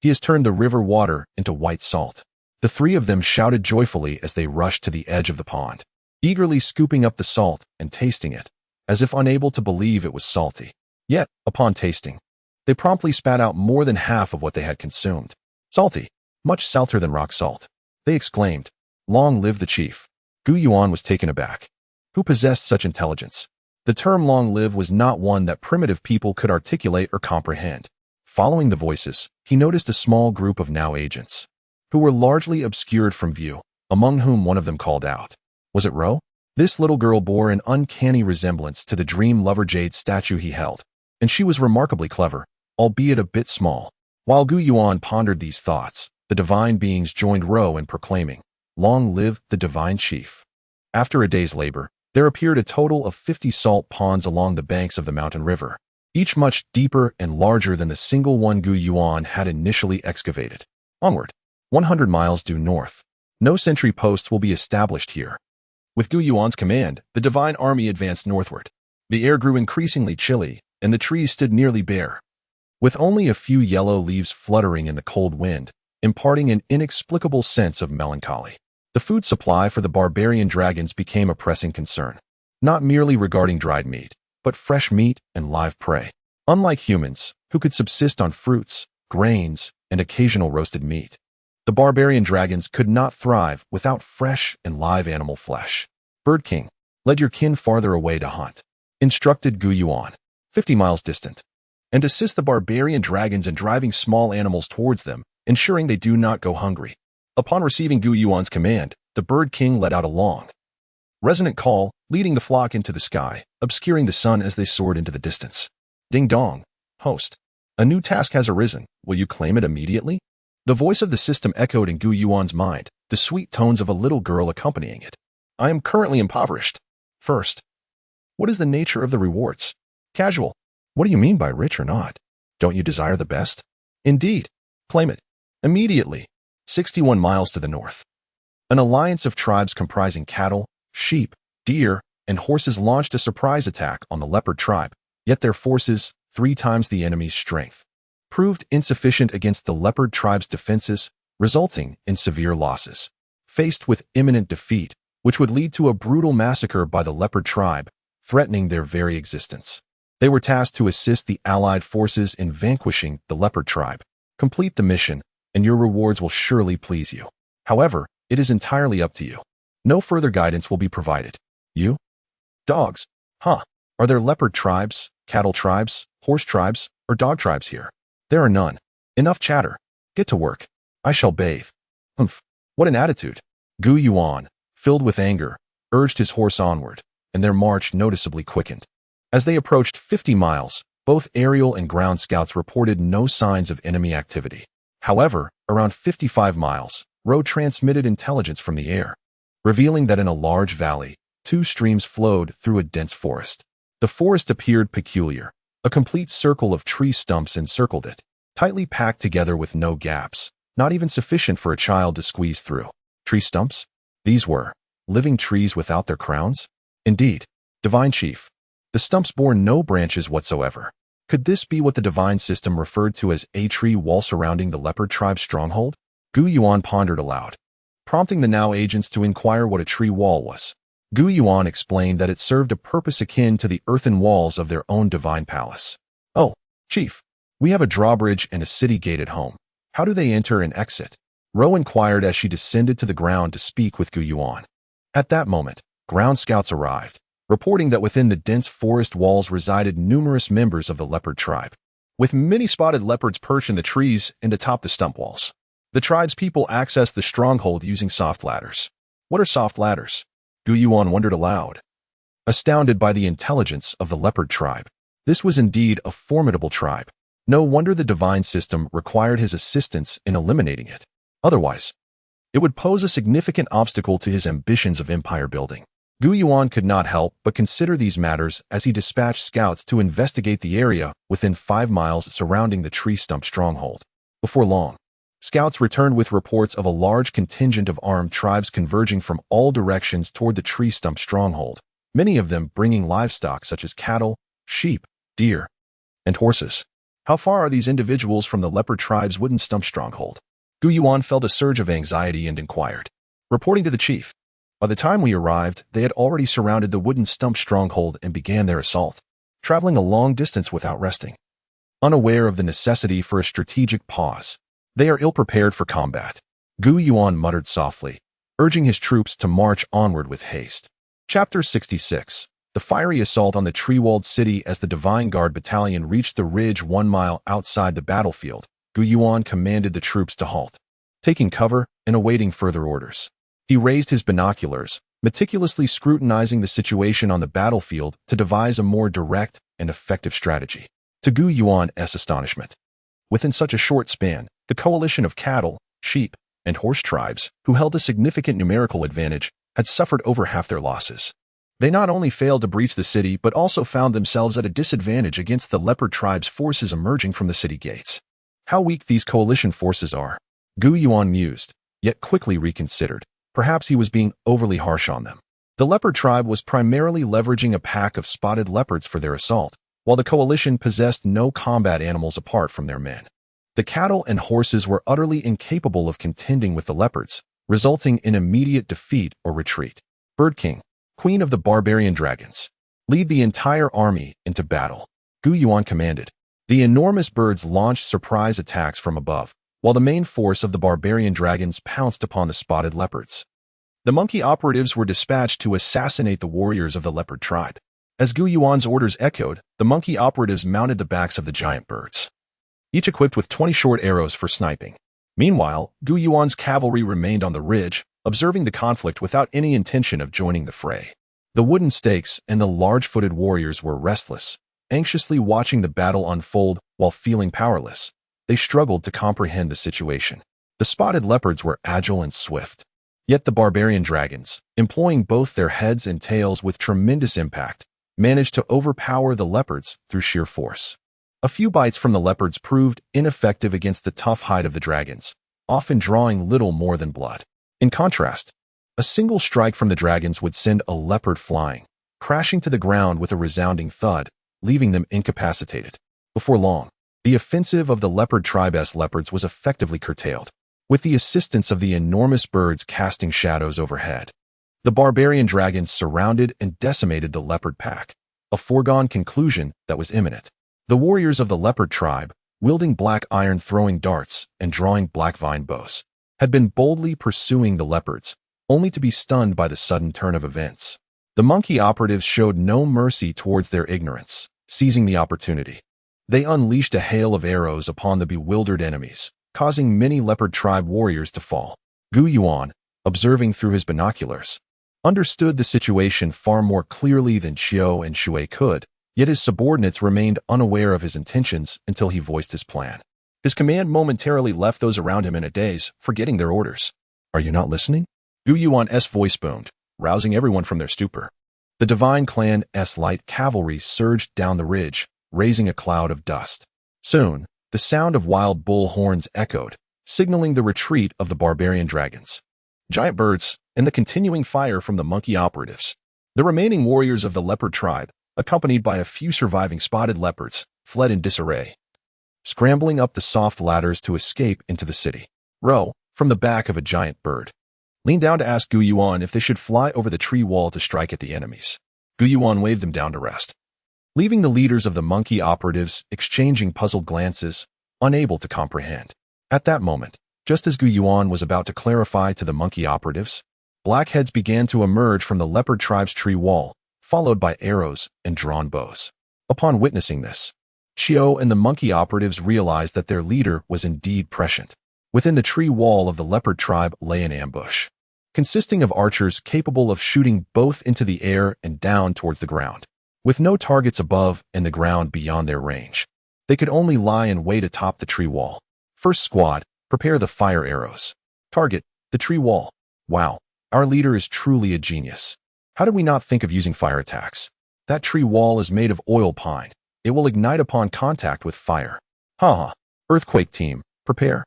Speaker 1: He has turned the river water into white salt. The 3 of them shouted joyfully as they rushed to the edge of the pond, eagerly scooping up the salt and tasting it, as if unable to believe it was salty. Yet, upon tasting, they promptly spat out more than half of what they had consumed. Salty, much salter than rock salt. They exclaimed, Long live the chief. Gu Yuan was taken aback. Who possessed such intelligence? The term long live was not one that primitive people could articulate or comprehend. Following the voices, he noticed a small group of now agents, who were largely obscured from view, among whom one of them called out. Was it Ro? This little girl bore an uncanny resemblance to the dream lover jade statue he held, and she was remarkably clever, albeit a bit small. While Gu Yuan pondered these thoughts, the divine beings joined Ro in proclaiming, Long live the divine chief. After a day's labor, there appeared a total of 50 salt ponds along the banks of the mountain river, each much deeper and larger than the single one Gu Yuan had initially excavated. Onward, 100 miles due north. No sentry posts will be established here. With Gu Yuan's command, the divine army advanced northward. The air grew increasingly chilly, and the trees stood nearly bare, with only a few yellow leaves fluttering in the cold wind, imparting an inexplicable sense of melancholy. The food supply for the barbarian dragons became a pressing concern, not merely regarding dried meat, but fresh meat and live prey. Unlike humans, who could subsist on fruits, grains, and occasional roasted meat, the barbarian dragons could not thrive without fresh and live animal flesh. Bird King, lead your kin farther away to hunt, instructed Gu Yuan, 50 miles distant, and assist the barbarian dragons in driving small animals towards them, ensuring they do not go hungry. Upon receiving Gu Yuan's command, the Bird King let out a long, resonant call, leading the flock into the sky, obscuring the sun as they soared into the distance. Ding dong, host. A new task has arisen. Will you claim it immediately? The voice of the system echoed in Gu Yuan's mind, the sweet tones of a little girl accompanying it. I am currently impoverished. First, what is the nature of the rewards? Casual. What do you mean by rich or not? Don't you desire the best? Indeed. Claim it. Immediately. 61 miles to the north. An alliance of tribes comprising cattle, sheep, deer, and horses launched a surprise attack on the leopard tribe, yet their forces, 3 times the enemy's strength, proved insufficient against the leopard tribe's defenses, resulting in severe losses. Faced with imminent defeat, which would lead to a brutal massacre by the leopard tribe, threatening their very existence, they were tasked to assist the allied forces in vanquishing the leopard tribe. Complete the mission, and your rewards will surely please you. However, it is entirely up to you. No further guidance will be provided. You? Dogs? Huh. Are there leopard tribes, cattle tribes, horse tribes, or dog tribes here? There are none. Enough chatter. Get to work. I shall bathe. Humph. What an attitude. Yuan, filled with anger, urged his horse onward, and their march noticeably quickened. As they approached 50 miles, both aerial and ground scouts reported no signs of enemy activity. However, around 55 miles, road transmitted intelligence from the air, revealing that in a large valley, 2 streams flowed through a dense forest. The forest appeared peculiar. A complete circle of tree stumps encircled it, tightly packed together with no gaps, not even sufficient for a child to squeeze through. Tree stumps? These were living trees without their crowns? Indeed, divine chief. The stumps bore no branches whatsoever. Could this be what the divine system referred to as a tree wall surrounding the leopard tribe's stronghold? Yuan pondered aloud, prompting the now agents to inquire what a tree wall was. Yuan explained that it served a purpose akin to the earthen walls of their own divine palace. Oh, chief, we have a drawbridge and a city gate at home. How do they enter and exit? Ro inquired as she descended to the ground to speak with Yuan. At that moment, ground scouts arrived, reporting that within the dense forest walls resided numerous members of the leopard tribe, with many spotted leopards perched in the trees and atop the stump walls. The tribe's people accessed the stronghold using soft ladders. What are soft ladders? Yuan wondered aloud, astounded by the intelligence of the leopard tribe. This was indeed a formidable tribe. No wonder the divine system required his assistance in eliminating it. Otherwise, it would pose a significant obstacle to his ambitions of empire building. Yuan could not help but consider these matters as he dispatched scouts to investigate the area within 5 miles surrounding the tree stump stronghold. Before long, scouts returned with reports of a large contingent of armed tribes converging from all directions toward the tree stump stronghold, many of them bringing livestock such as cattle, sheep, deer, and horses. How far are these individuals from the leopard tribe's wooden stump stronghold? Yuan felt a surge of anxiety and inquired. Reporting to the chief, by the time we arrived, they had already surrounded the wooden stump stronghold and began their assault, traveling a long distance without resting. Unaware of the necessity for a strategic pause, they are ill-prepared for combat. Yuan muttered softly, urging his troops to march onward with haste. Chapter 66. The fiery assault on the tree-walled city. As the Divine Guard battalion reached the ridge 1 mile outside the battlefield, Yuan commanded the troops to halt, taking cover and awaiting further orders. He raised his binoculars, meticulously scrutinizing the situation on the battlefield to devise a more direct and effective strategy. To Yuan's astonishment, within such a short span, the coalition of cattle, sheep, and horse tribes, who held a significant numerical advantage, had suffered over half their losses. They not only failed to breach the city but also found themselves at a disadvantage against the leopard tribe's forces emerging from the city gates. How weak these coalition forces are. Yuan mused, yet quickly reconsidered. Perhaps he was being overly harsh on them. The leopard tribe was primarily leveraging a pack of spotted leopards for their assault, while the coalition possessed no combat animals apart from their men. The cattle and horses were utterly incapable of contending with the leopards, resulting in immediate defeat or retreat. Bird King, Queen of the Barbarian Dragons, lead the entire army into battle, Yuan commanded. The enormous birds launched surprise attacks from above, while the main force of the barbarian dragons pounced upon the spotted leopards. The monkey operatives were dispatched to assassinate the warriors of the leopard tribe. As Yuan's orders echoed, the monkey operatives mounted the backs of the giant birds, each equipped with 20 short arrows for sniping. Meanwhile, Yuan's cavalry remained on the ridge, observing the conflict without any intention of joining the fray. The wooden stakes and the large-footed warriors were restless, anxiously watching the battle unfold while feeling powerless. They struggled to comprehend the situation. The spotted leopards were agile and swift, yet the barbarian dragons, employing both their heads and tails with tremendous impact, managed to overpower the leopards through sheer force. A few bites from the leopards proved ineffective against the tough hide of the dragons, often drawing little more than blood. In contrast, a single strike from the dragons would send a leopard flying, crashing to the ground with a resounding thud, leaving them incapacitated. Before long, the offensive of the leopard tribe's leopards was effectively curtailed, with the assistance of the enormous birds casting shadows overhead. The barbarian dragons surrounded and decimated the leopard pack, a foregone conclusion that was imminent. The warriors of the leopard tribe, wielding black iron throwing darts and drawing black vine bows, had been boldly pursuing the leopards, only to be stunned by the sudden turn of events. The monkey operatives showed no mercy towards their ignorance, seizing the opportunity. They unleashed a hail of arrows upon the bewildered enemies, causing many leopard tribe warriors to fall. Yuan, observing through his binoculars, understood the situation far more clearly than Qiu and Shui could, yet his subordinates remained unaware of his intentions until he voiced his plan. His command momentarily left those around him in a daze, forgetting their orders. "Are you not listening?" Yuan's voice boomed, rousing everyone from their stupor. The Divine Clan's light cavalry surged down the ridge, raising a cloud of dust. Soon, the sound of wild bull horns echoed, signaling the retreat of the barbarian dragons. Giant birds, and the continuing fire from the monkey operatives. The remaining warriors of the leopard tribe, accompanied by a few surviving spotted leopards, fled in disarray, scrambling up the soft ladders to escape into the city. Ro, from the back of a giant bird, leaned down to ask Yuan if they should fly over the tree wall to strike at the enemies. Yuan waved them down to rest, leaving the leaders of the monkey operatives exchanging puzzled glances, unable to comprehend. At that moment, just as Yuan was about to clarify to the monkey operatives, blackheads began to emerge from the leopard tribe's tree wall, followed by arrows and drawn bows. Upon witnessing this, Qiu and the monkey operatives realized that their leader was indeed prescient. Within the tree wall of the leopard tribe lay an ambush, consisting of archers capable of shooting both into the air and down towards the ground. With no targets above and the ground beyond their range, they could only lie in wait atop the tree wall. First squad, prepare the fire arrows. Target, the tree wall. Wow, our leader is truly a genius. How did we not think of using fire attacks? That tree wall is made of oil pine. It will ignite upon contact with fire. Haha. Earthquake team, prepare.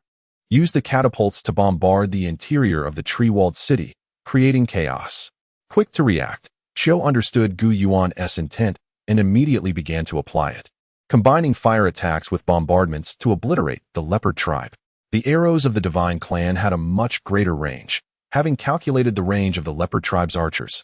Speaker 1: Use the catapults to bombard the interior of the tree-walled city, creating chaos. Quick to react, Qiu understood Yuan's intent and immediately began to apply it, combining fire attacks with bombardments to obliterate the leopard tribe. The arrows of the Divine Clan had a much greater range, having calculated the range of the leopard tribe's archers.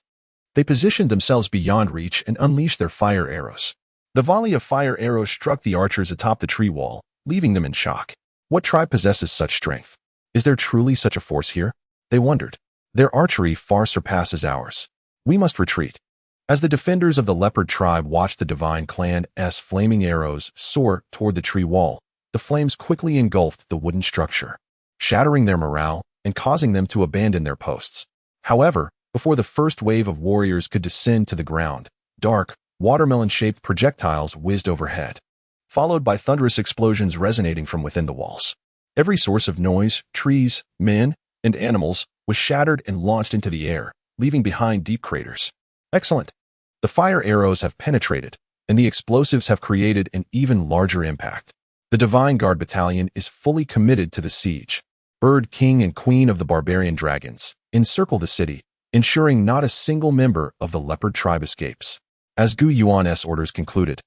Speaker 1: They positioned themselves beyond reach and unleashed their fire arrows. The volley of fire arrows struck the archers atop the tree wall, leaving them in shock. What tribe possesses such strength? Is there truly such a force here? They wondered. Their archery far surpasses ours. We must retreat. As the defenders of the leopard tribe watched the Divine Clan's flaming arrows soar toward the tree wall, the flames quickly engulfed the wooden structure, shattering their morale and causing them to abandon their posts. However, before the first wave of warriors could descend to the ground, dark, watermelon-shaped projectiles whizzed overhead, followed by thunderous explosions resonating from within the walls. Every source of noise, trees, men, and animals, was shattered and launched into the air, leaving behind deep craters. Excellent. The fire arrows have penetrated, and the explosives have created an even larger impact. The Divine Guard Battalion is fully committed to the siege. Bird King and Queen of the Barbarian Dragons encircle the city, ensuring not a single member of the leopard tribe escapes. As Yuan's orders concluded,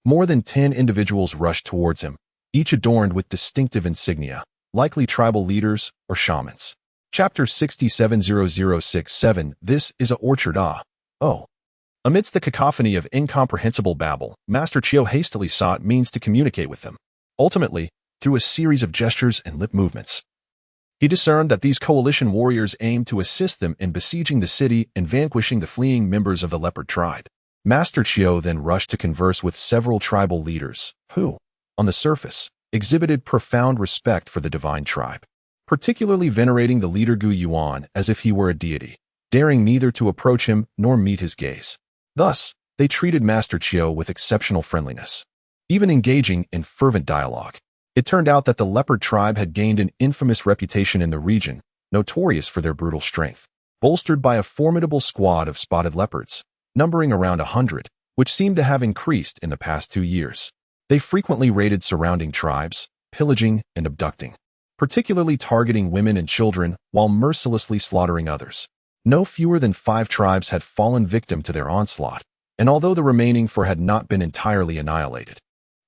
Speaker 1: more than 10 individuals rushed towards him, each adorned with distinctive insignia, likely tribal leaders or shamans. Chapter 670067 This is a orchard Oh. Amidst the cacophony of incomprehensible babble, Master Qiu hastily sought means to communicate with them. Ultimately, through a series of gestures and lip movements, he discerned that these coalition warriors aimed to assist them in besieging the city and vanquishing the fleeing members of the leopard tribe. Master Qiu then rushed to converse with several tribal leaders, who, on the surface, exhibited profound respect for the divine tribe, particularly venerating the leader Yuan as if he were a deity, daring neither to approach him nor meet his gaze. Thus, they treated Master Qiu with exceptional friendliness, even engaging in fervent dialogue. It turned out that the leopard tribe had gained an infamous reputation in the region, notorious for their brutal strength, bolstered by a formidable squad of spotted leopards, numbering around 100, which seemed to have increased in the past 2 years. They frequently raided surrounding tribes, pillaging and abducting particularly targeting women and children while mercilessly slaughtering others. No fewer than 5 tribes had fallen victim to their onslaught, and although the remaining 4 had not been entirely annihilated,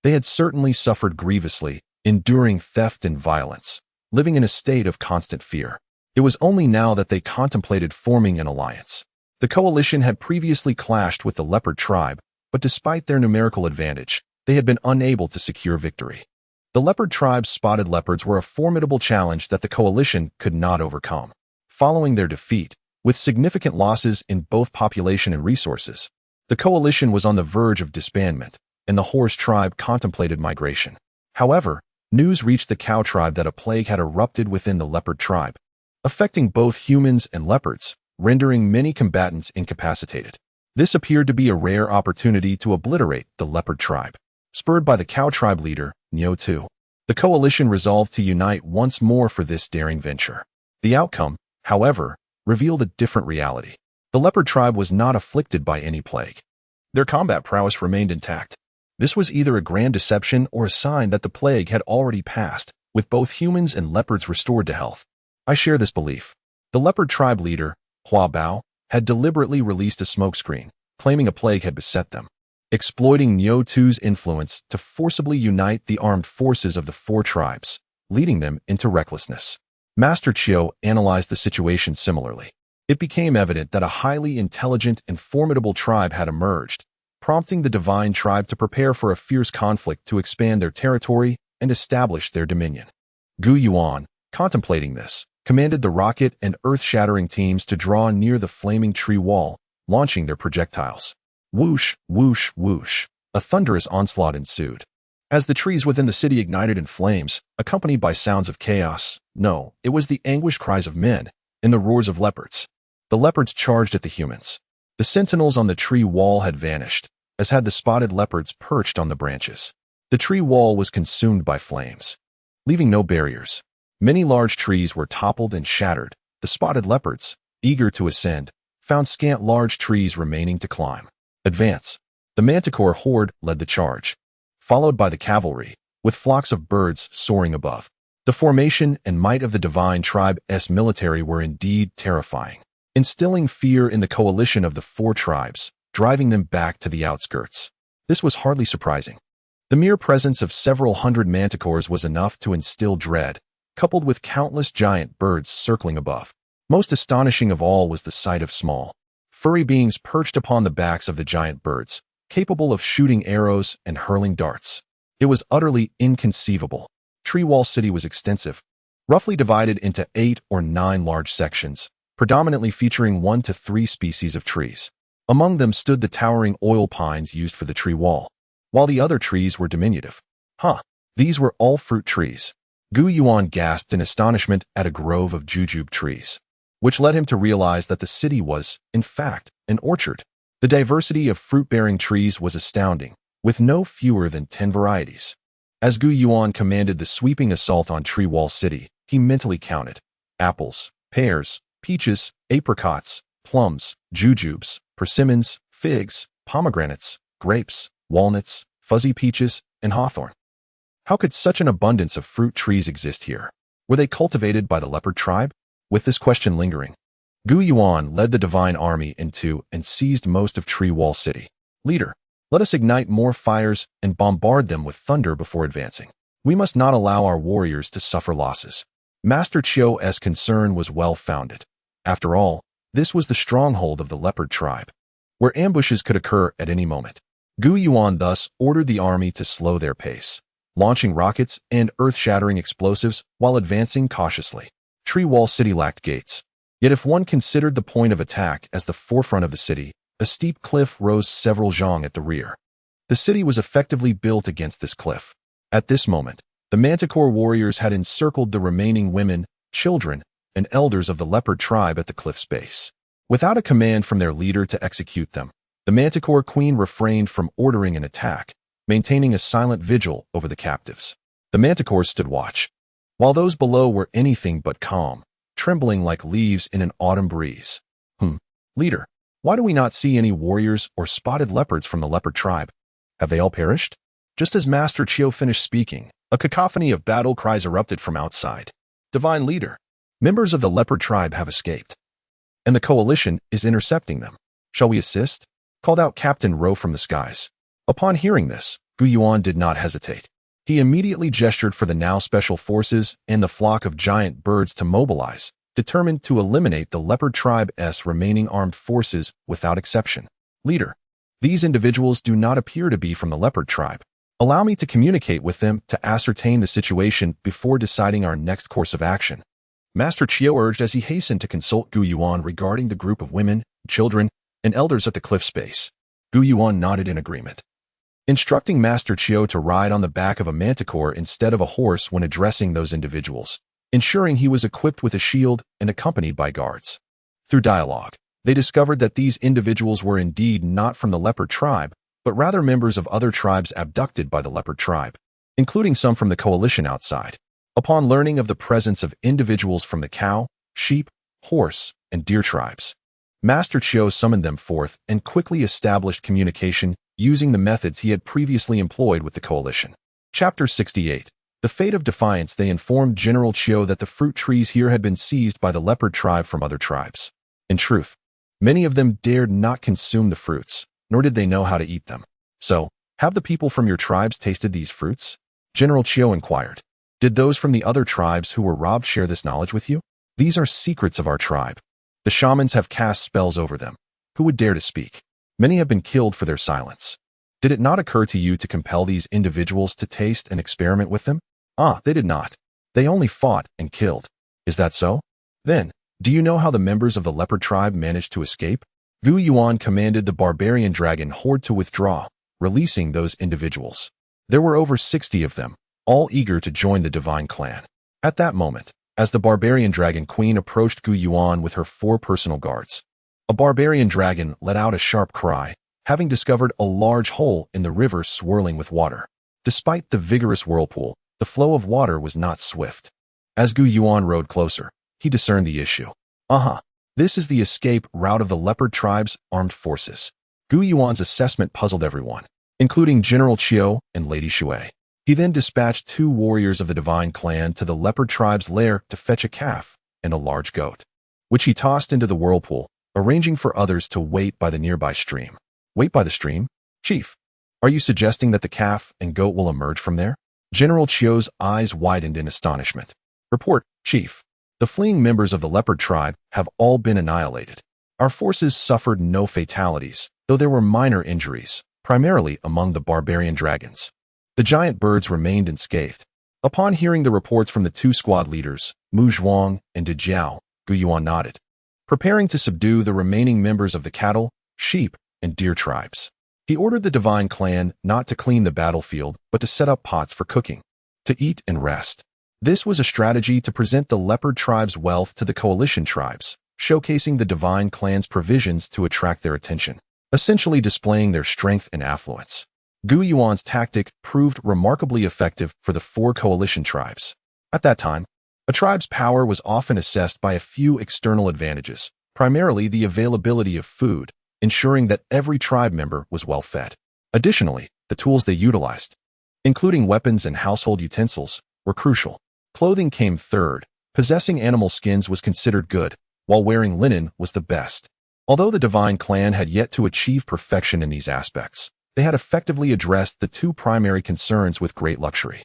Speaker 1: they had certainly suffered grievously, enduring theft and violence, living in a state of constant fear. It was only now that they contemplated forming an alliance. The coalition had previously clashed with the leopard tribe, but despite their numerical advantage, they had been unable to secure victory. The leopard tribe's spotted leopards were a formidable challenge that the coalition could not overcome. Following their defeat, with significant losses in both population and resources, the coalition was on the verge of disbandment, and the horse tribe contemplated migration. However, news reached the cow tribe that a plague had erupted within the leopard tribe, affecting both humans and leopards, rendering many combatants incapacitated. This appeared to be a rare opportunity to obliterate the leopard tribe. Spurred by the cow tribe leader, Yuan, the coalition resolved to unite once more for this daring venture. The outcome, however, revealed a different reality. The leopard tribe was not afflicted by any plague. Their combat prowess remained intact. This was either a grand deception or a sign that the plague had already passed, with both humans and leopards restored to health. I share this belief. The leopard tribe leader, Bao, had deliberately released a smokescreen, claiming a plague had beset them, exploiting Yuan's influence to forcibly unite the armed forces of the 4 tribes, leading them into recklessness. Master Chiu analyzed the situation similarly. It became evident that a highly intelligent and formidable tribe had emerged, prompting the divine tribe to prepare for a fierce conflict to expand their territory and establish their dominion. Yuan, contemplating this, commanded the rocket and earth-shattering teams to draw near the flaming tree wall, launching their projectiles. Whoosh, whoosh, whoosh. A thunderous onslaught ensued. As the trees within the city ignited in flames, accompanied by sounds of chaos, no, it was the anguished cries of men and the roars of leopards. The leopards charged at the humans. The sentinels on the tree wall had vanished, as had the spotted leopards perched on the branches. The tree wall was consumed by flames, leaving no barriers. Many large trees were toppled and shattered. The spotted leopards, eager to ascend, found scant large trees remaining to climb. Advance. The manticore horde led the charge, followed by the cavalry, with flocks of birds soaring above. The formation and might of the divine tribe's military were indeed terrifying, instilling fear in the coalition of the 4 tribes, driving them back to the outskirts. This was hardly surprising. The mere presence of several hundred manticores was enough to instill dread, coupled with countless giant birds circling above. Most astonishing of all was the sight of small, furry beings perched upon the backs of the giant birds, capable of shooting arrows and hurling darts. It was utterly inconceivable. Treewall City was extensive, roughly divided into 8 or 9 large sections, predominantly featuring 1 to 3 species of trees. Among them stood the towering oil pines used for the tree wall, while the other trees were diminutive. These were all fruit trees. Yuan gasped in astonishment at a grove of jujube trees, which led him to realize that the city was, in fact, an orchard. The diversity of fruit-bearing trees was astounding, with no fewer than 10 varieties. As Yuan commanded the sweeping assault on Treewall City, he mentally counted apples, pears, peaches, apricots, plums, jujubes, persimmons, figs, pomegranates, grapes, walnuts, fuzzy peaches, and hawthorn. How could such an abundance of fruit trees exist here? Were they cultivated by the leopard tribe? With this question lingering, Yuan led the divine army into and seized most of Treewall City. Leader, let us ignite more fires and bombard them with thunder before advancing. We must not allow our warriors to suffer losses. Master Chiu's concern was well-founded. After all, this was the stronghold of the leopard tribe, where ambushes could occur at any moment. Yuan thus ordered the army to slow their pace, launching rockets and earth-shattering explosives while advancing cautiously. Treewall City lacked gates. Yet if one considered the point of attack as the forefront of the city, a steep cliff rose several zhang at the rear. The city was effectively built against this cliff. At this moment, the Manticore warriors had encircled the remaining women, children, and elders of the leopard tribe at the cliff's base. Without a command from their leader to execute them, the Manticore queen refrained from ordering an attack, maintaining a silent vigil over the captives. The Manticores stood watch, while those below were anything but calm, trembling like leaves in an autumn breeze. Leader, why do we not see any warriors or spotted leopards from the leopard tribe? Have they all perished? Just as Master Chiu finished speaking, a cacophony of battle cries erupted from outside. Divine leader. Members of the leopard tribe have escaped, and the coalition is intercepting them. Shall we assist? Called out Captain Ro from the skies. Upon hearing this, Yuan did not hesitate. He immediately gestured for the now special forces and the flock of giant birds to mobilize, determined to eliminate the leopard tribe's remaining armed forces without exception. Leader. These individuals do not appear to be from the leopard tribe. Allow me to communicate with them to ascertain the situation before deciding our next course of action. Master Chiu urged as he hastened to consult Yuan regarding the group of women, children, and elders at the cliff's base. Yuan nodded in agreement, instructing Master Chiu to ride on the back of a manticore instead of a horse when addressing those individuals, ensuring he was equipped with a shield and accompanied by guards. Through dialogue, they discovered that these individuals were indeed not from the leopard tribe, but rather members of other tribes abducted by the leopard tribe, including some from the coalition outside. Upon learning of the presence of individuals from the cow, sheep, horse, and deer tribes, Master Chiu summoned them forth and quickly established communication using the methods he had previously employed with the coalition. Chapter 68. The Fate of Defiance. They informed General Chiu that the fruit trees here had been seized by the leopard tribe from other tribes. In truth, many of them dared not consume the fruits, nor did they know how to eat them. So, have the people from your tribes tasted these fruits? General Chiu inquired. Did those from the other tribes who were robbed share this knowledge with you? These are secrets of our tribe. The shamans have cast spells over them. Who would dare to speak? Many have been killed for their silence. Did it not occur to you to compel these individuals to taste and experiment with them? They did not. They only fought and killed. Is that so? Then, do you know how the members of the leopard tribe managed to escape? Yuan commanded the barbarian dragon horde to withdraw, releasing those individuals. There were over 60 of them, all eager to join the divine clan. At that moment, as the barbarian dragon queen approached Yuan with her 4 personal guards, a barbarian dragon let out a sharp cry, having discovered a large hole in the river swirling with water. Despite the vigorous whirlpool, the flow of water was not swift. As Yuan rode closer, he discerned the issue. This is the escape route of the leopard tribe's armed forces. Yuan's assessment puzzled everyone, including General Chiu and Lady Shui. He then dispatched 2 warriors of the divine clan to the leopard tribe's lair to fetch a calf and a large goat, which he tossed into the whirlpool, arranging for others to wait by the nearby stream. Wait by the stream? Chief, are you suggesting that the calf and goat will emerge from there? General Chiu's eyes widened in astonishment. Report, Chief. The fleeing members of the leopard tribe have all been annihilated. Our forces suffered no fatalities, though there were minor injuries, primarily among the barbarian dragons. The giant birds remained unscathed. Upon hearing the reports from the 2 squad leaders, Mu Zhuang and De Jiao, Yuan nodded, preparing to subdue the remaining members of the cattle, sheep, and deer tribes. He ordered the divine clan not to clean the battlefield, but to set up pots for cooking, to eat and rest. This was a strategy to present the leopard tribe's wealth to the coalition tribes, showcasing the divine clan's provisions to attract their attention, essentially displaying their strength and affluence. Yuan's tactic proved remarkably effective for the 4 coalition tribes. At that time, a tribe's power was often assessed by a few external advantages, primarily the availability of food, ensuring that every tribe member was well fed. Additionally, the tools they utilized, including weapons and household utensils, were crucial. Clothing came third. Possessing animal skins was considered good, while wearing linen was the best. Although the divine clan had yet to achieve perfection in these aspects, they had effectively addressed the 2 primary concerns with great luxury.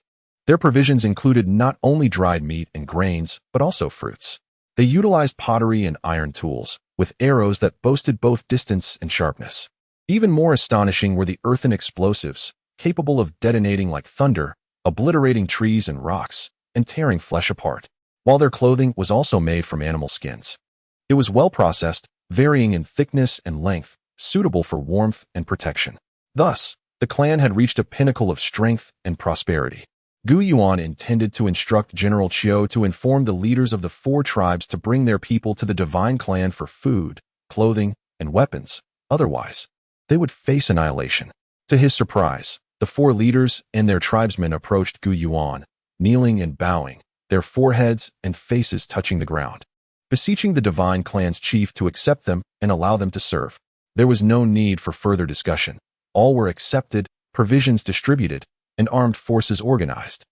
Speaker 1: Their provisions included not only dried meat and grains, but also fruits. They utilized pottery and iron tools, with arrows that boasted both distance and sharpness. Even more astonishing were the earthen explosives, capable of detonating like thunder, obliterating trees and rocks, and tearing flesh apart. While their clothing was also made from animal skins, it was well processed, varying in thickness and length, suitable for warmth and protection. Thus, the clan had reached a pinnacle of strength and prosperity. Yuan intended to instruct General Chiu to inform the leaders of the 4 tribes to bring their people to the divine clan for food, clothing, and weapons. Otherwise, they would face annihilation. To his surprise, the 4 leaders and their tribesmen approached Yuan, kneeling and bowing, their foreheads and faces touching the ground, beseeching the divine clan's chief to accept them and allow them to serve. There was no need for further discussion. All were accepted, provisions distributed, and armed forces organized.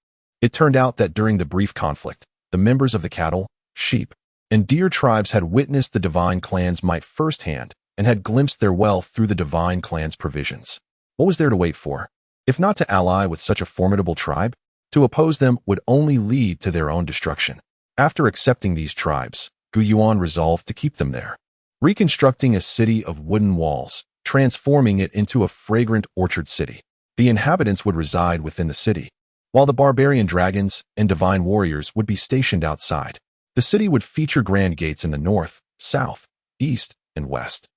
Speaker 1: It turned out that during the brief conflict, the members of the cattle, sheep, and deer tribes had witnessed the divine clan's might firsthand and had glimpsed their wealth through the divine clan's provisions. What was there to wait for? If not to ally with such a formidable tribe, to oppose them would only lead to their own destruction. After accepting these tribes, Yuan resolved to keep them there, reconstructing a city of wooden walls, transforming it into a fragrant orchard city. The inhabitants would reside within the city, while the barbarian dragons and divine warriors would be stationed outside. The city would feature grand gates in the north, south, east, and west,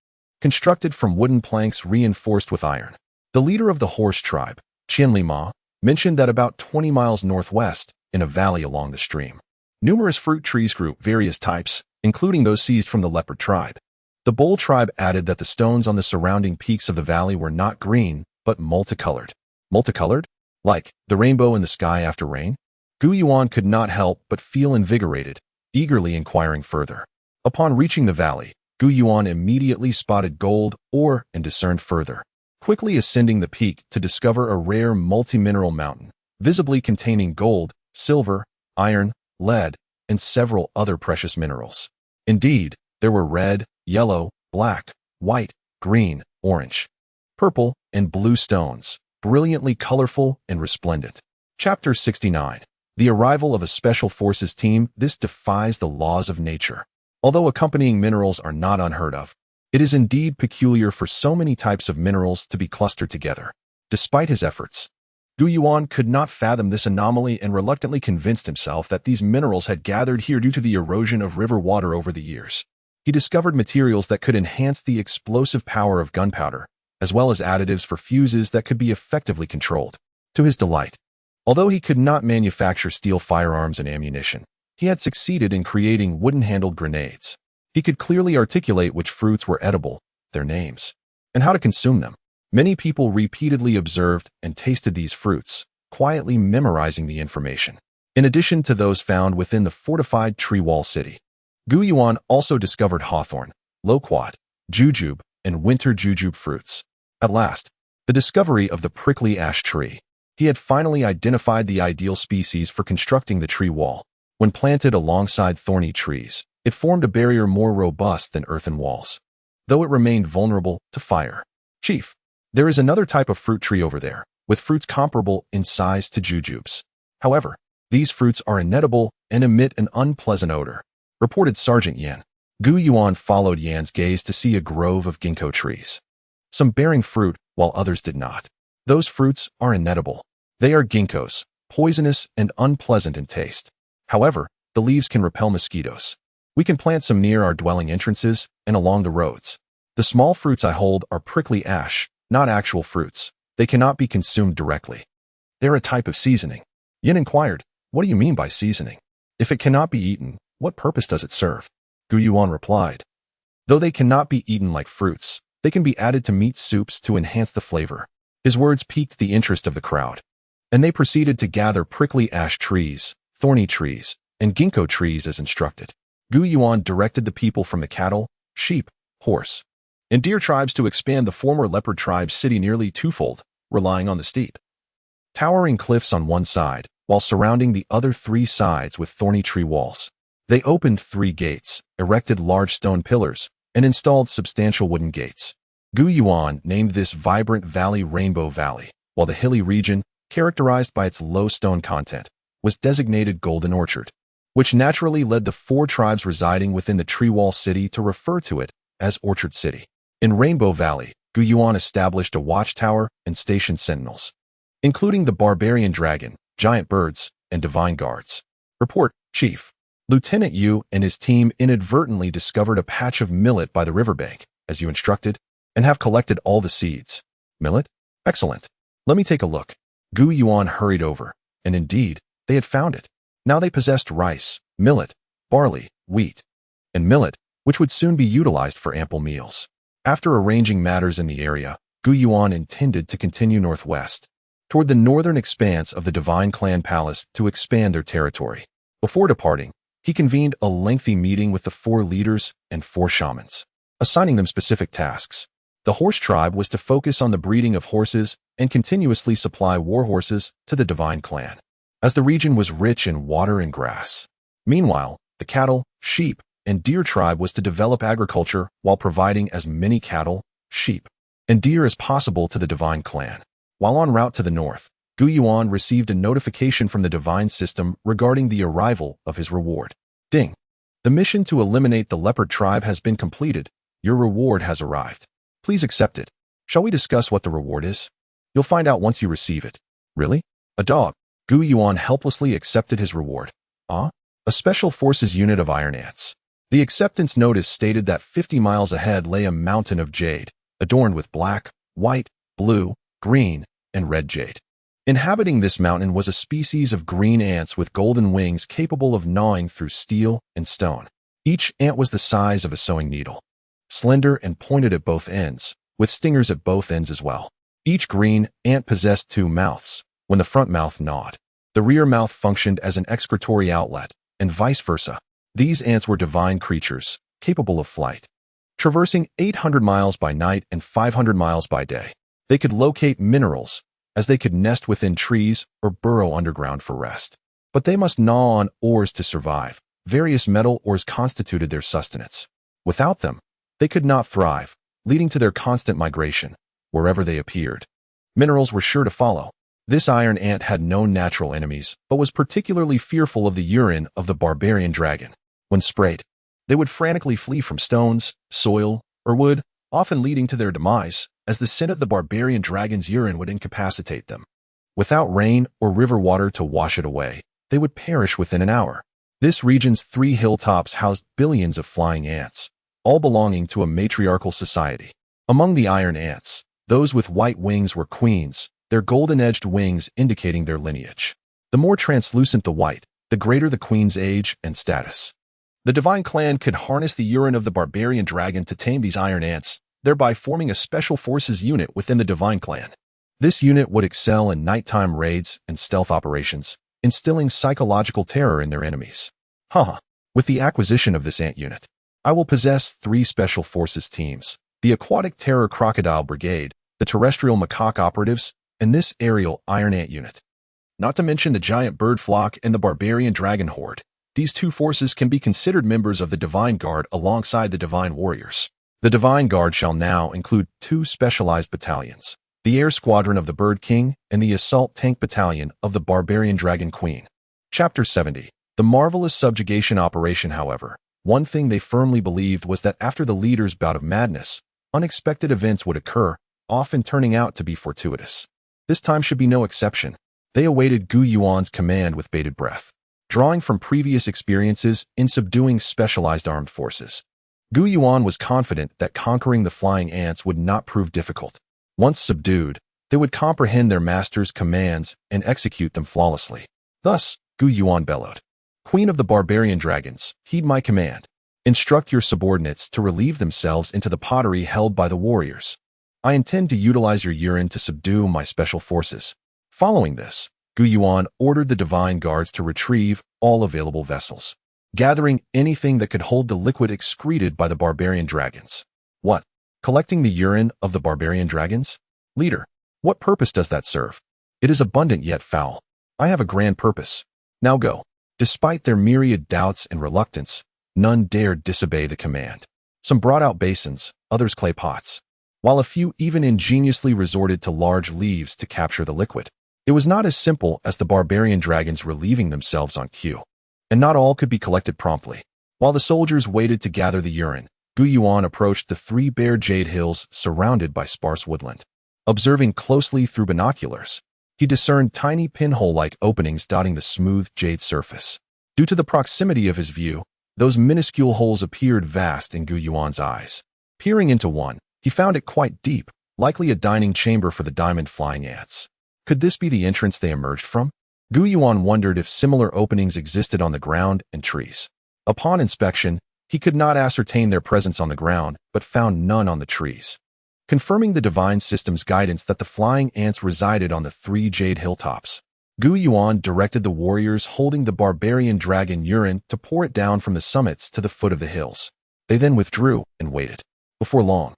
Speaker 1: constructed from wooden planks reinforced with iron. The leader of the horse tribe, Qianlima, mentioned that about 20 miles northwest, in a valley along the stream, numerous fruit trees grew, various types, including those seized from the leopard tribe. The bull tribe added that the stones on the surrounding peaks of the valley were not green, but multicolored. Multicolored? Like the rainbow in the sky after rain? Yuan could not help but feel invigorated, eagerly inquiring further. Upon reaching the valley, Yuan immediately spotted gold, ore, and discerned further, quickly ascending the peak to discover a rare multi-mineral mountain, visibly containing gold, silver, iron, lead, and several other precious minerals. Indeed, there were red, yellow, black, white, green, orange, purple, and blue stones, brilliantly colorful and resplendent. Chapter 69. The arrival of a special forces team. This defies the laws of nature. Although accompanying minerals are not unheard of, it is indeed peculiar for so many types of minerals to be clustered together. Despite his efforts, Yuan could not fathom this anomaly and reluctantly convinced himself that these minerals had gathered here due to the erosion of river water over the years. He discovered materials that could enhance the explosive power of gunpowder, as well as additives for fuses that could be effectively controlled. To his delight, although he could not manufacture steel firearms and ammunition, he had succeeded in creating wooden-handled grenades. He could clearly articulate which fruits were edible, their names, and how to consume them. Many people repeatedly observed and tasted these fruits, quietly memorizing the information. In addition to those found within the fortified tree wall city, Yuan also discovered hawthorn, loquat, jujube, and winter jujube fruits. At last, the discovery of the prickly ash tree. He had finally identified the ideal species for constructing the tree wall. When planted alongside thorny trees, it formed a barrier more robust than earthen walls, though it remained vulnerable to fire. Chief, there is another type of fruit tree over there, with fruits comparable in size to jujubes. However, these fruits are inedible and emit an unpleasant odor, reported Sergeant Yan. Yuan followed Yan's gaze to see a grove of ginkgo trees, some bearing fruit while others did not. Those fruits are inedible. They are ginkgos, poisonous and unpleasant in taste. However, the leaves can repel mosquitoes. We can plant some near our dwelling entrances and along the roads. The small fruits I hold are prickly ash, not actual fruits. They cannot be consumed directly. They're a type of seasoning. Yin inquired, what do you mean by seasoning? If it cannot be eaten, what purpose does it serve? Yuan replied, though they cannot be eaten like fruits, they can be added to meat soups to enhance the flavor. His words piqued the interest of the crowd, and they proceeded to gather prickly ash trees, thorny trees, and ginkgo trees as instructed. Yuan directed the people from the cattle, sheep, horse, and deer tribes to expand the former leopard tribe's city nearly twofold, relying on the steep, towering cliffs on one side, while surrounding the other three sides with thorny tree walls. They opened 3 gates, erected large stone pillars, and installed substantial wooden gates. Yuan named this vibrant valley Rainbow Valley, while the hilly region, characterized by its low stone content, was designated Golden Orchard, which naturally led the 4 tribes residing within the tree wall city to refer to it as Orchard City. In Rainbow Valley, Yuan established a watchtower and stationed sentinels, including the barbarian dragon, giant birds, and divine guards. Report, Chief. Lieutenant Yu and his team inadvertently discovered a patch of millet by the riverbank, as you instructed, and have collected all the seeds. Millet? Excellent. Let me take a look. Yuan hurried over, and indeed, they had found it. Now they possessed rice, millet, barley, wheat, and millet, which would soon be utilized for ample meals. After arranging matters in the area, Yuan intended to continue northwest, toward the northern expanse of the Divine Clan Palace to expand their territory. Before departing, he convened a lengthy meeting with the 4 leaders and 4 shamans, assigning them specific tasks. The horse tribe was to focus on the breeding of horses and continuously supply war horses to the Divine Clan, as the region was rich in water and grass. Meanwhile, the cattle, sheep, and deer tribe was to develop agriculture while providing as many cattle, sheep, and deer as possible to the divine clan. While en route to the north, Yuan received a notification from the divine system regarding the arrival of his reward. Ding! The mission to eliminate the leopard tribe has been completed. Your reward has arrived. Please accept it. Shall we discuss what the reward is? You'll find out once you receive it. Really? A dog. Yuan helplessly accepted his reward. Ah? A special forces unit of iron ants. The acceptance notice stated that 50 miles ahead lay a mountain of jade, adorned with black, white, blue, green, and red jade. Inhabiting this mountain was a species of green ants with golden wings capable of gnawing through steel and stone. Each ant was the size of a sewing needle, slender and pointed at both ends, with stingers at both ends as well. Each green ant possessed 2 mouths. When the front mouth gnawed, the rear mouth functioned as an excretory outlet, and vice versa. These ants were divine creatures, capable of flight. Traversing 800 miles by night and 500 miles by day, they could locate minerals, as they could nest within trees or burrow underground for rest. But they must gnaw on ores to survive. Various metal ores constituted their sustenance. Without them, they could not thrive, leading to their constant migration, wherever they appeared. Minerals were sure to follow. This iron ant had no natural enemies, but was particularly fearful of the urine of the barbarian dragon. When sprayed, they would frantically flee from stones, soil, or wood, often leading to their demise, as the scent of the barbarian dragon's urine would incapacitate them. Without rain or river water to wash it away, they would perish within an hour. This region's 3 hilltops housed billions of flying ants, all belonging to a matriarchal society. Among the iron ants, those with white wings were queens, their golden-edged wings indicating their lineage. The more translucent the white, the greater the queen's age and status. The divine clan could harness the urine of the barbarian dragon to tame these iron ants, thereby forming a special forces unit within the divine clan. This unit would excel in nighttime raids and stealth operations, instilling psychological terror in their enemies. With the acquisition of this ant unit, I will possess 3 special forces teams: the aquatic terror crocodile brigade, the terrestrial macaque operatives, and this aerial iron ant unit. Not to mention the giant bird flock and the barbarian dragon horde. These 2 forces can be considered members of the Divine Guard alongside the Divine Warriors. The Divine Guard shall now include 2 specialized battalions: the Air Squadron of the Bird King and the Assault Tank Battalion of the Barbarian Dragon Queen. Chapter 70. The marvelous subjugation operation. However, one thing they firmly believed was that after the leader's bout of madness, unexpected events would occur, often turning out to be fortuitous. This time should be no exception. They awaited Yuan's command with bated breath, drawing from previous experiences in subduing specialized armed forces. Yuan was confident that conquering the flying ants would not prove difficult. Once subdued, they would comprehend their master's commands and execute them flawlessly. Thus, Yuan bellowed, "Queen of the barbarian dragons, heed my command. Instruct your subordinates to relieve themselves into the pottery held by the warriors. I intend to utilize your urine to subdue my special forces." Following this, Yuan ordered the Divine Guards to retrieve all available vessels, gathering anything that could hold the liquid excreted by the barbarian dragons. What? Collecting the urine of the barbarian dragons? Leader, what purpose does that serve? It is abundant yet foul. I have a grand purpose. Now go. Despite their myriad doubts and reluctance, none dared disobey the command. Some brought out basins, others clay pots, while a few even ingeniously resorted to large leaves to capture the liquid. It was not as simple as the barbarian dragons relieving themselves on cue, and not all could be collected promptly. While the soldiers waited to gather the urine, Yuan approached the 3 bare jade hills surrounded by sparse woodland. Observing closely through binoculars, he discerned tiny pinhole-like openings dotting the smooth jade surface. Due to the proximity of his view, those minuscule holes appeared vast in Yuan's eyes. Peering into one, he found it quite deep, likely a dining chamber for the diamond flying ants. Could this be the entrance they emerged from? Yuan wondered if similar openings existed on the ground and trees. Upon inspection, he could not ascertain their presence on the ground, but found none on the trees, confirming the divine system's guidance that the flying ants resided on the 3 jade hilltops. Yuan directed the warriors holding the barbarian dragon urine to pour it down from the summits to the foot of the hills. They then withdrew and waited. Before long,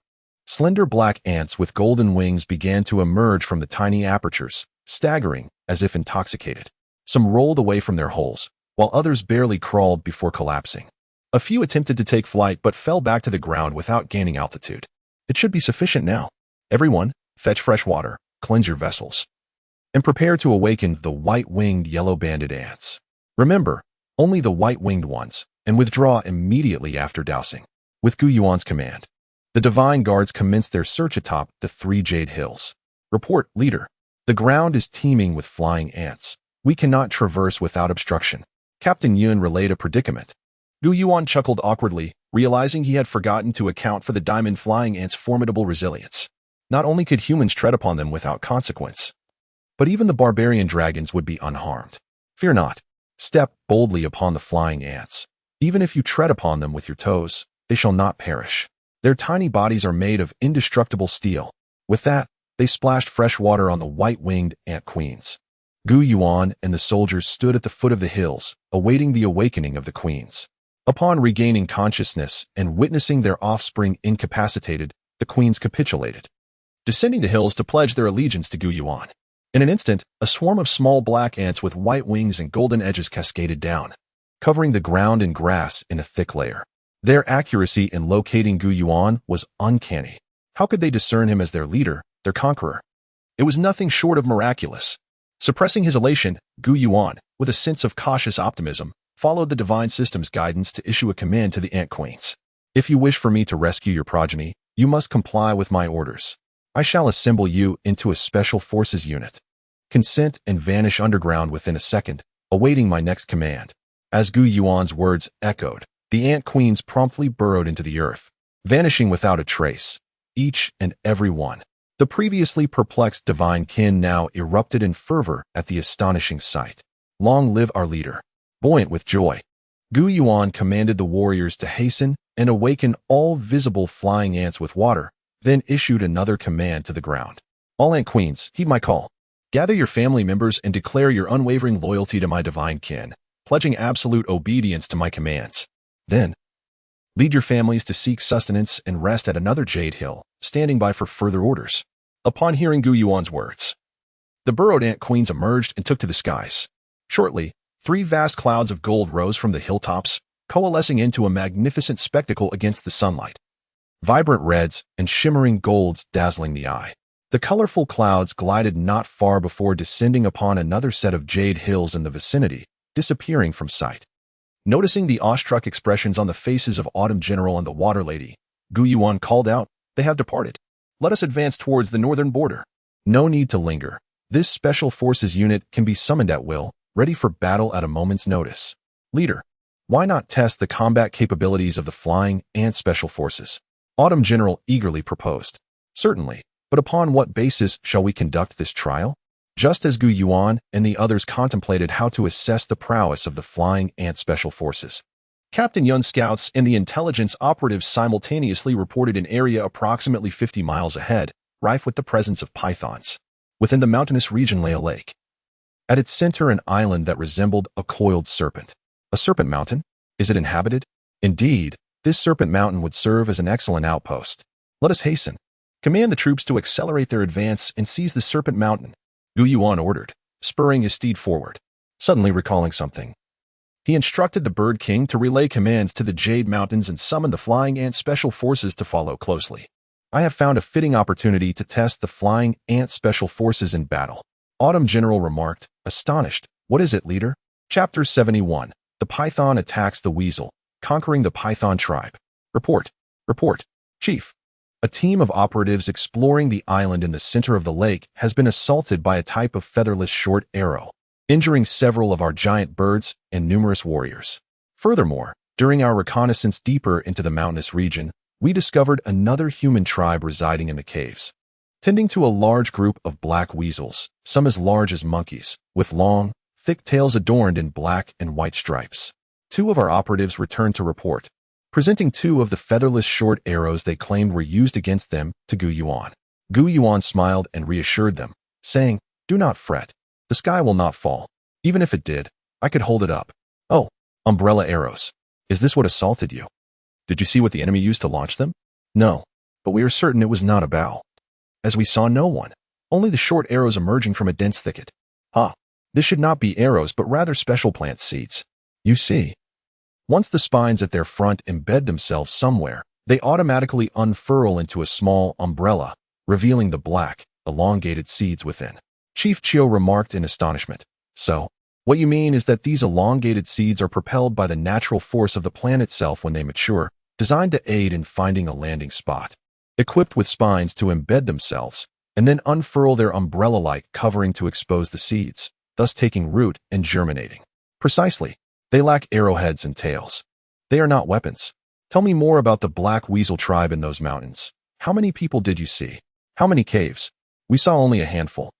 Speaker 1: slender black ants with golden wings began to emerge from the tiny apertures, staggering as if intoxicated. Some rolled away from their holes, while others barely crawled before collapsing. A few attempted to take flight but fell back to the ground without gaining altitude. It should be sufficient now. Everyone, fetch fresh water, cleanse your vessels, and prepare to awaken the white-winged yellow-banded ants. Remember, only the white-winged ones, and withdraw immediately after dousing. With Gu Yuan's command, the divine guards commenced their search atop the 3 jade hills. Report, leader. The ground is teeming with flying ants. We cannot traverse without obstruction. Captain Yuan relayed a predicament. Gu Yuan chuckled awkwardly, realizing he had forgotten to account for the diamond flying ants' formidable resilience. Not only could humans tread upon them without consequence, but even the barbarian dragons would be unharmed. Fear not. Step boldly upon the flying ants. Even if you tread upon them with your toes, they shall not perish. Their tiny bodies are made of indestructible steel. With that, they splashed fresh water on the white-winged ant queens. Gu Yuan and the soldiers stood at the foot of the hills, awaiting the awakening of the queens. Upon regaining consciousness and witnessing their offspring incapacitated, the queens capitulated, descending the hills to pledge their allegiance to Gu Yuan. In an instant, a swarm of small black ants with white wings and golden edges cascaded down, covering the ground and grass in a thick layer. Their accuracy in locating Gu Yuan was uncanny. How could they discern him as their leader, their conqueror? It was nothing short of miraculous. Suppressing his elation, Gu Yuan, with a sense of cautious optimism, followed the divine system's guidance to issue a command to the ant queens. If you wish for me to rescue your progeny, you must comply with my orders. I shall assemble you into a special forces unit. Consent and vanish underground within a second, awaiting my next command. As Gu Yuan's words echoed, the ant queens promptly burrowed into the earth, vanishing without a trace, each and every one. The previously perplexed divine kin now erupted in fervor at the astonishing sight. Long live our leader! Buoyant with joy, Gu Yuan commanded the warriors to hasten and awaken all visible flying ants with water, then issued another command to the ground. All ant queens, heed my call. Gather your family members and declare your unwavering loyalty to my divine kin, pledging absolute obedience to my commands. Then, lead your families to seek sustenance and rest at another jade hill, standing by for further orders. Upon hearing Gu Yuan's words, the burrowed ant queens emerged and took to the skies. Shortly, 3 vast clouds of gold rose from the hilltops, coalescing into a magnificent spectacle against the sunlight. Vibrant reds and shimmering golds dazzling the eye. The colorful clouds glided not far before descending upon another set of jade hills in the vicinity, disappearing from sight. Noticing the awestruck expressions on the faces of Autumn General and the Water Lady, Gu Yuan called out, "They have departed. Let us advance towards the northern border." No need to linger. This special forces unit can be summoned at will, ready for battle at a moment's notice. Leader, why not test the combat capabilities of the flying ant special forces? Autumn General eagerly proposed. Certainly, but upon what basis shall we conduct this trial? Just as Gu Yuan and the others contemplated how to assess the prowess of the flying ant special forces, Captain Yuan's scouts and the intelligence operatives simultaneously reported an area approximately 50 miles ahead, rife with the presence of pythons. Within the mountainous region lay a lake. At its center, an island that resembled a coiled serpent. A serpent mountain? Is it inhabited? Indeed, this serpent mountain would serve as an excellent outpost. Let us hasten. Command the troops to accelerate their advance and seize the serpent mountain, Gu Yuan ordered, spurring his steed forward. Suddenly recalling something, he instructed the Bird King to relay commands to the Jade Mountains and summon the flying ant special forces to follow closely. I have found a fitting opportunity to test the flying ant special forces in battle, Autumn General remarked, astonished. What is it, leader? Chapter 71. The Python attacks the Weasel, conquering the Python tribe. Report. Chief. A team of operatives exploring the island in the center of the lake has been assaulted by a type of featherless short arrow, injuring several of our giant birds and numerous warriors. Furthermore, during our reconnaissance deeper into the mountainous region, we discovered another human tribe residing in the caves, tending to a large group of black weasels, some as large as monkeys, with long, thick tails adorned in black and white stripes. 2 of our operatives returned to report, presenting 2 of the featherless short arrows they claimed were used against them to Gu Yuan. Gu Yuan smiled and reassured them, saying, "Do not fret. The sky will not fall. Even if it did, I could hold it up." "Oh, umbrella arrows. Is this what assaulted you? Did you see what the enemy used to launch them?" "No, but we are certain it was not a bow, as we saw no one, only the short arrows emerging from a dense thicket." "This should not be arrows but rather special plant seeds. You see, once the spines at their front embed themselves somewhere, they automatically unfurl into a small umbrella, revealing the black, elongated seeds within. Chief Chio remarked in astonishment. So, what you mean is that these elongated seeds are propelled by the natural force of the plant itself when they mature, designed to aid in finding a landing spot. Equipped with spines to embed themselves, and then unfurl their umbrella-like covering to expose the seeds, thus taking root and germinating. Precisely. They lack arrowheads and tails. They are not weapons. Tell me more about the Black Weasel tribe in those mountains. How many people did you see? How many caves? We saw only a handful.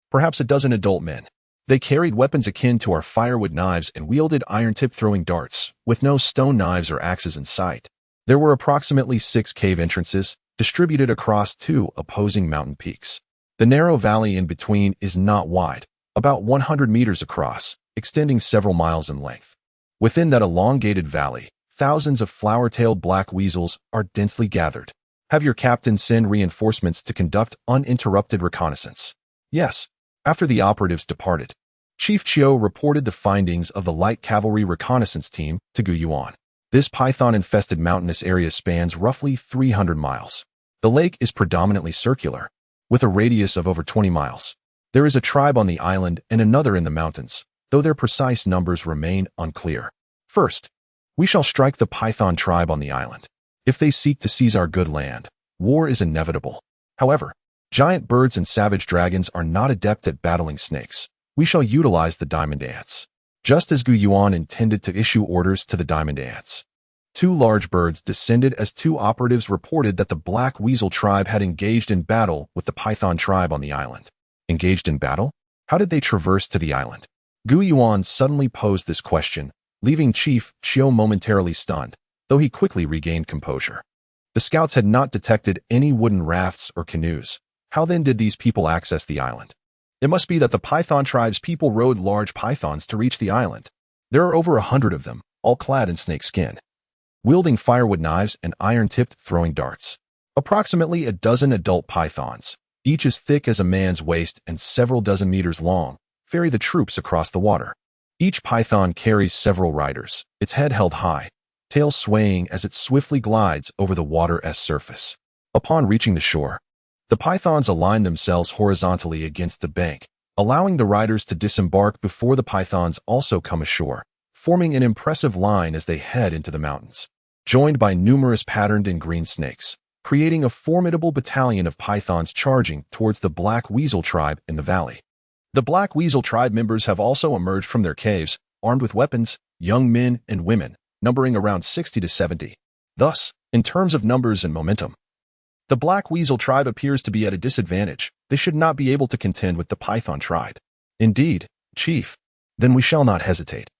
Speaker 1: Perhaps a dozen adult men. They carried weapons akin to our firewood knives and wielded iron-tipped throwing darts, with no stone knives or axes in sight. There were approximately 6 cave entrances, distributed across 2 opposing mountain peaks. The narrow valley in between is not wide, about 100 meters across, extending several miles in length. Within that elongated valley, thousands of flower-tailed black weasels are densely gathered. Have your captain send reinforcements to conduct uninterrupted reconnaissance. Yes. After the operatives departed, Chief Chio reported the findings of the light cavalry reconnaissance team to Yuan. This python-infested mountainous area spans roughly 300 miles. The lake is predominantly circular, with a radius of over 20 miles. There is a tribe on the island and another in the mountains, though their precise numbers remain unclear. First, we shall strike the Python tribe on the island. If they seek to seize our good land, war is inevitable. However, giant birds and savage dragons are not adept at battling snakes. We shall utilize the diamond ants. Just as Yuan intended to issue orders to the diamond ants. 2 large birds descended as 2 operatives reported that the Black Weasel tribe had engaged in battle with the Python tribe on the island. Engaged in battle? How did they traverse to the island? Yuan suddenly posed this question, leaving Chief Chio momentarily stunned, though he quickly regained composure. The scouts had not detected any wooden rafts or canoes. How then did these people access the island? It must be that the Python tribe's people rode large pythons to reach the island. There are over 100 of them, all clad in snake skin, wielding firewood knives and iron-tipped throwing darts. Approximately a dozen adult pythons, each as thick as a man's waist and several dozen meters long, ferry the troops across the water. Each python carries several riders, its head held high, tail swaying as it swiftly glides over the water's surface. Upon reaching the shore, the pythons align themselves horizontally against the bank, allowing the riders to disembark before the pythons also come ashore, forming an impressive line as they head into the mountains, joined by numerous patterned and green snakes, creating a formidable battalion of pythons charging towards the Black Weasel tribe in the valley. The Black Weasel tribe members have also emerged from their caves, armed with weapons, young men and women, numbering around 60 to 70. Thus, in terms of numbers and momentum, the Black Weasel tribe appears to be at a disadvantage. They should not be able to contend with the Python tribe. Indeed, Chief, then we shall not hesitate.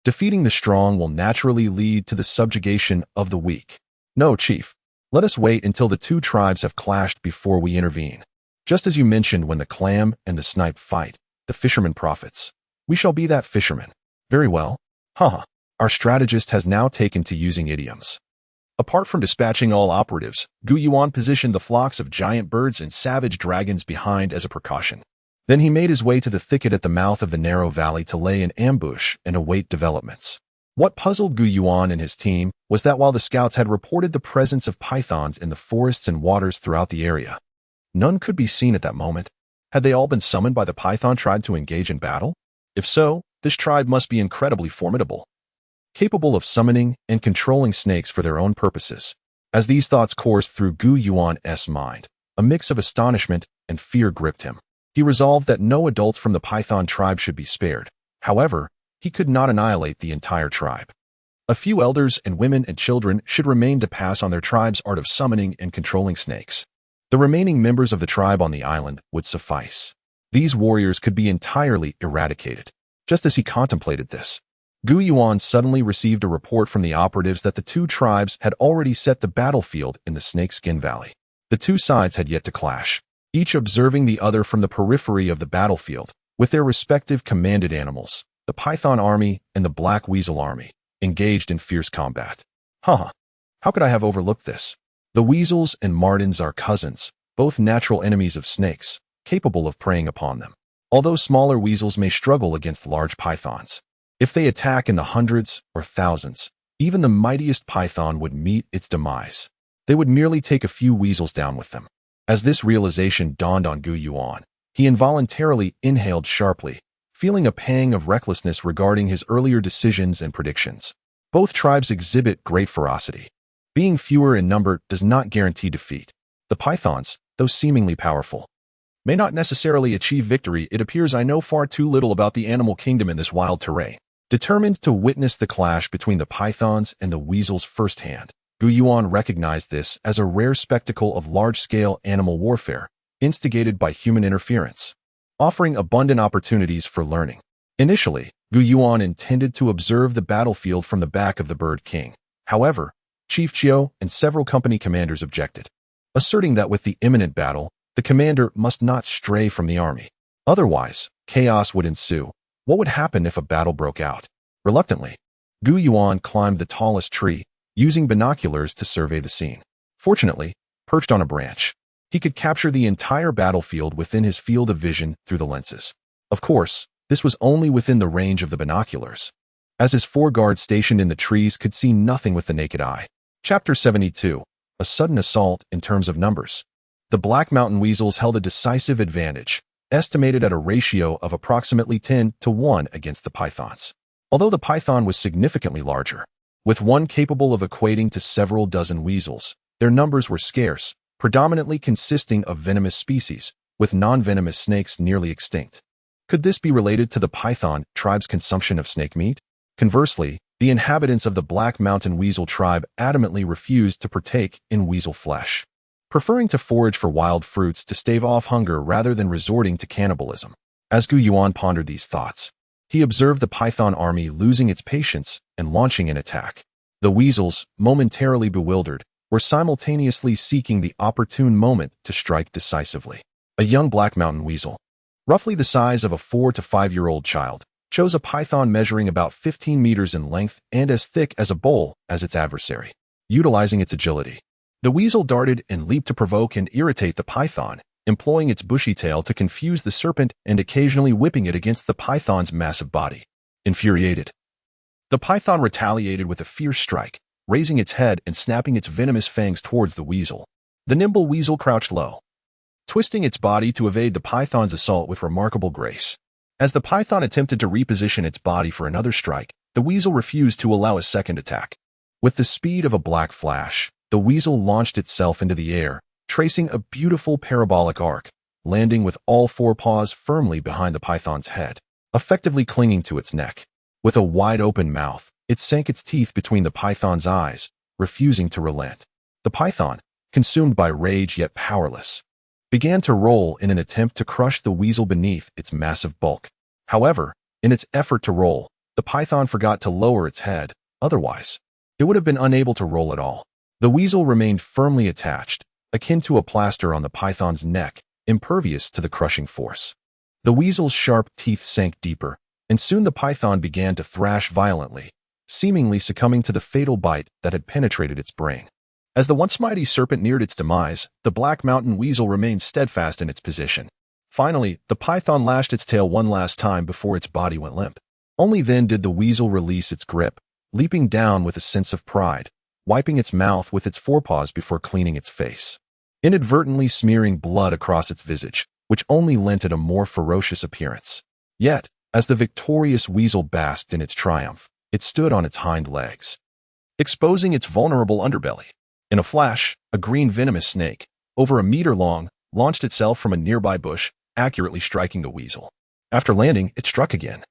Speaker 1: Defeating the strong will naturally lead to the subjugation of the weak. No, Chief, let us wait until the 2 tribes have clashed before we intervene. Just as you mentioned when the clam and the snipe fight, the fisherman profits. We shall be that fisherman. Very well. Haha. Our strategist has now taken to using idioms. Apart from dispatching all operatives, Yuan positioned the flocks of giant birds and savage dragons behind as a precaution. Then he made his way to the thicket at the mouth of the narrow valley to lay an ambush and await developments. What puzzled Yuan and his team was that while the scouts had reported the presence of pythons in the forests and waters throughout the area, none could be seen at that moment. Had they all been summoned by the Python tribe to engage in battle? If so, this tribe must be incredibly formidable, capable of summoning and controlling snakes for their own purposes. As these thoughts coursed through Yuan's mind, a mix of astonishment and fear gripped him. He resolved that no adults from the Python tribe should be spared. However, he could not annihilate the entire tribe. A few elders and women and children should remain to pass on their tribe's art of summoning and controlling snakes. The remaining members of the tribe on the island would suffice. These warriors could be entirely eradicated. Just as he contemplated this, Yuan suddenly received a report from the operatives that the 2 tribes had already set the battlefield in the Snakeskin Valley. The 2 sides had yet to clash, each observing the other from the periphery of the battlefield, with their respective commanded animals, the Python army and the Black Weasel army, engaged in fierce combat. Haha, how could I have overlooked this? The weasels and martens are cousins, both natural enemies of snakes, capable of preying upon them. Although smaller weasels may struggle against large pythons, If they attack in the hundreds or thousands, even the mightiest python would meet its demise. They would merely take a few weasels down with them. As this realization dawned on Gu Yuan, he involuntarily inhaled sharply, feeling a pang of recklessness regarding his earlier decisions and predictions. Both tribes exhibit great ferocity. Being fewer in number does not guarantee defeat. The pythons, though seemingly powerful, may not necessarily achieve victory. It appears I know far too little about the animal kingdom in this wild terrain. Determined to witness the clash between the pythons and the weasels firsthand, Gu Yuan recognized this as a rare spectacle of large-scale animal warfare, instigated by human interference, offering abundant opportunities for learning. Initially, Gu Yuan intended to observe the battlefield from the back of the Bird King. However, Chief Chiu and several company commanders objected, asserting that with the imminent battle, the commander must not stray from the army. Otherwise, chaos would ensue. What would happen if a battle broke out? Reluctantly, Gu Yuan climbed the tallest tree, using binoculars to survey the scene. Fortunately, perched on a branch, he could capture the entire battlefield within his field of vision through the lenses. Of course, this was only within the range of the binoculars, as his 4 guards stationed in the trees could see nothing with the naked eye. Chapter 72. A sudden assault in terms of numbers. The Black Mountain weasels held a decisive advantage, estimated at a ratio of approximately 10-to-1 against the pythons. Although the python was significantly larger, with one capable of equating to several dozen weasels, their numbers were scarce, predominantly consisting of venomous species, with non-venomous snakes nearly extinct. Could this be related to the python tribe's consumption of snake meat? Conversely, the inhabitants of the Black Mountain weasel tribe adamantly refused to partake in weasel flesh, preferring to forage for wild fruits to stave off hunger rather than resorting to cannibalism. As Gu Yuan pondered these thoughts, he observed the python army losing its patience and launching an attack. The weasels, momentarily bewildered, were simultaneously seeking the opportune moment to strike decisively. A young Black Mountain weasel, roughly the size of a 4 to 5-year-old child, chose a python measuring about 15 meters in length and as thick as a bowl as its adversary. Utilizing its agility, the weasel darted and leaped to provoke and irritate the python, employing its bushy tail to confuse the serpent and occasionally whipping it against the python's massive body. Infuriated, the python retaliated with a fierce strike, raising its head and snapping its venomous fangs towards the weasel. The nimble weasel crouched low, twisting its body to evade the python's assault with remarkable grace. As the python attempted to reposition its body for another strike, the weasel refused to allow a second attack. With the speed of a black flash, the weasel launched itself into the air, tracing a beautiful parabolic arc, landing with all 4 paws firmly behind the python's head, effectively clinging to its neck. With a wide-open mouth, it sank its teeth between the python's eyes, refusing to relent. The python, consumed by rage yet powerless, began to roll in an attempt to crush the weasel beneath its massive bulk. However, in its effort to roll, the python forgot to lower its head. Otherwise, it would have been unable to roll at all. The weasel remained firmly attached, akin to a plaster on the python's neck, impervious to the crushing force. The weasel's sharp teeth sank deeper, and soon the python began to thrash violently, seemingly succumbing to the fatal bite that had penetrated its brain. As the once mighty serpent neared its demise, the Black Mountain weasel remained steadfast in its position. Finally, the python lashed its tail one last time before its body went limp. Only then did the weasel release its grip, leaping down with a sense of pride, wiping its mouth with its forepaws before cleaning its face, inadvertently smearing blood across its visage, which only lent it a more ferocious appearance. Yet, as the victorious weasel basked in its triumph, it stood on its hind legs, exposing its vulnerable underbelly. In a flash, a green venomous snake, over a meter long, launched itself from a nearby bush, accurately striking the weasel. After landing, it struck again,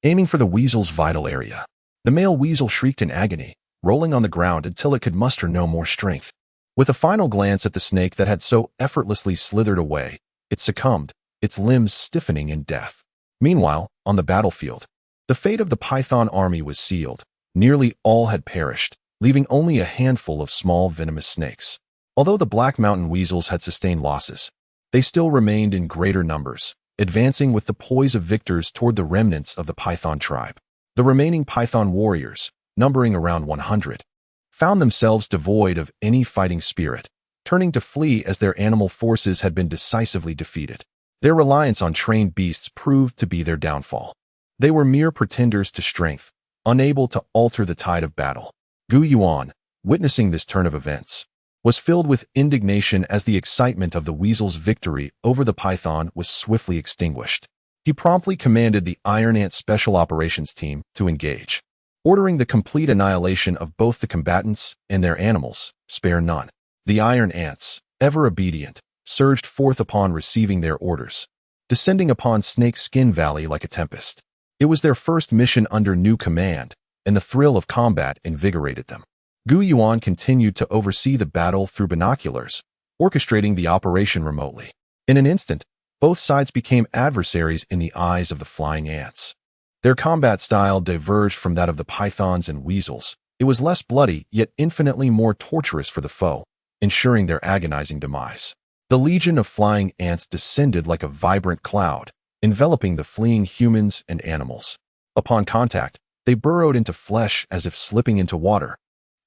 Speaker 1: aiming for the weasel's vital area. The male weasel shrieked in agony, rolling on the ground until it could muster no more strength. With a final glance at the snake that had so effortlessly slithered away, it succumbed, its limbs stiffening in death. Meanwhile, on the battlefield, the fate of the python army was sealed. Nearly all had perished, leaving only a handful of small venomous snakes. Although the Black Mountain weasels had sustained losses, they still remained in greater numbers, advancing with the poise of victors toward the remnants of the python tribe. The remaining python warriors, numbering around 100, found themselves devoid of any fighting spirit, turning to flee as their animal forces had been decisively defeated. Their reliance on trained beasts proved to be their downfall. They were mere pretenders to strength, unable to alter the tide of battle. Gu Yuan, witnessing this turn of events, was filled with indignation as the excitement of the weasel's victory over the python was swiftly extinguished. He promptly commanded the Iron Ant Special Operations Team to engage, ordering the complete annihilation of both the combatants and their animals, spare none. The Iron Ants, ever obedient, surged forth upon receiving their orders, descending upon Snake Skin Valley like a tempest. It was their first mission under new command, and the thrill of combat invigorated them. Gu Yuan continued to oversee the battle through binoculars, orchestrating the operation remotely. In an instant, both sides became adversaries in the eyes of the flying ants. Their combat style diverged from that of the pythons and weasels. It was less bloody, yet infinitely more torturous for the foe, ensuring their agonizing demise. The legion of flying ants descended like a vibrant cloud, enveloping the fleeing humans and animals. Upon contact, they burrowed into flesh as if slipping into water,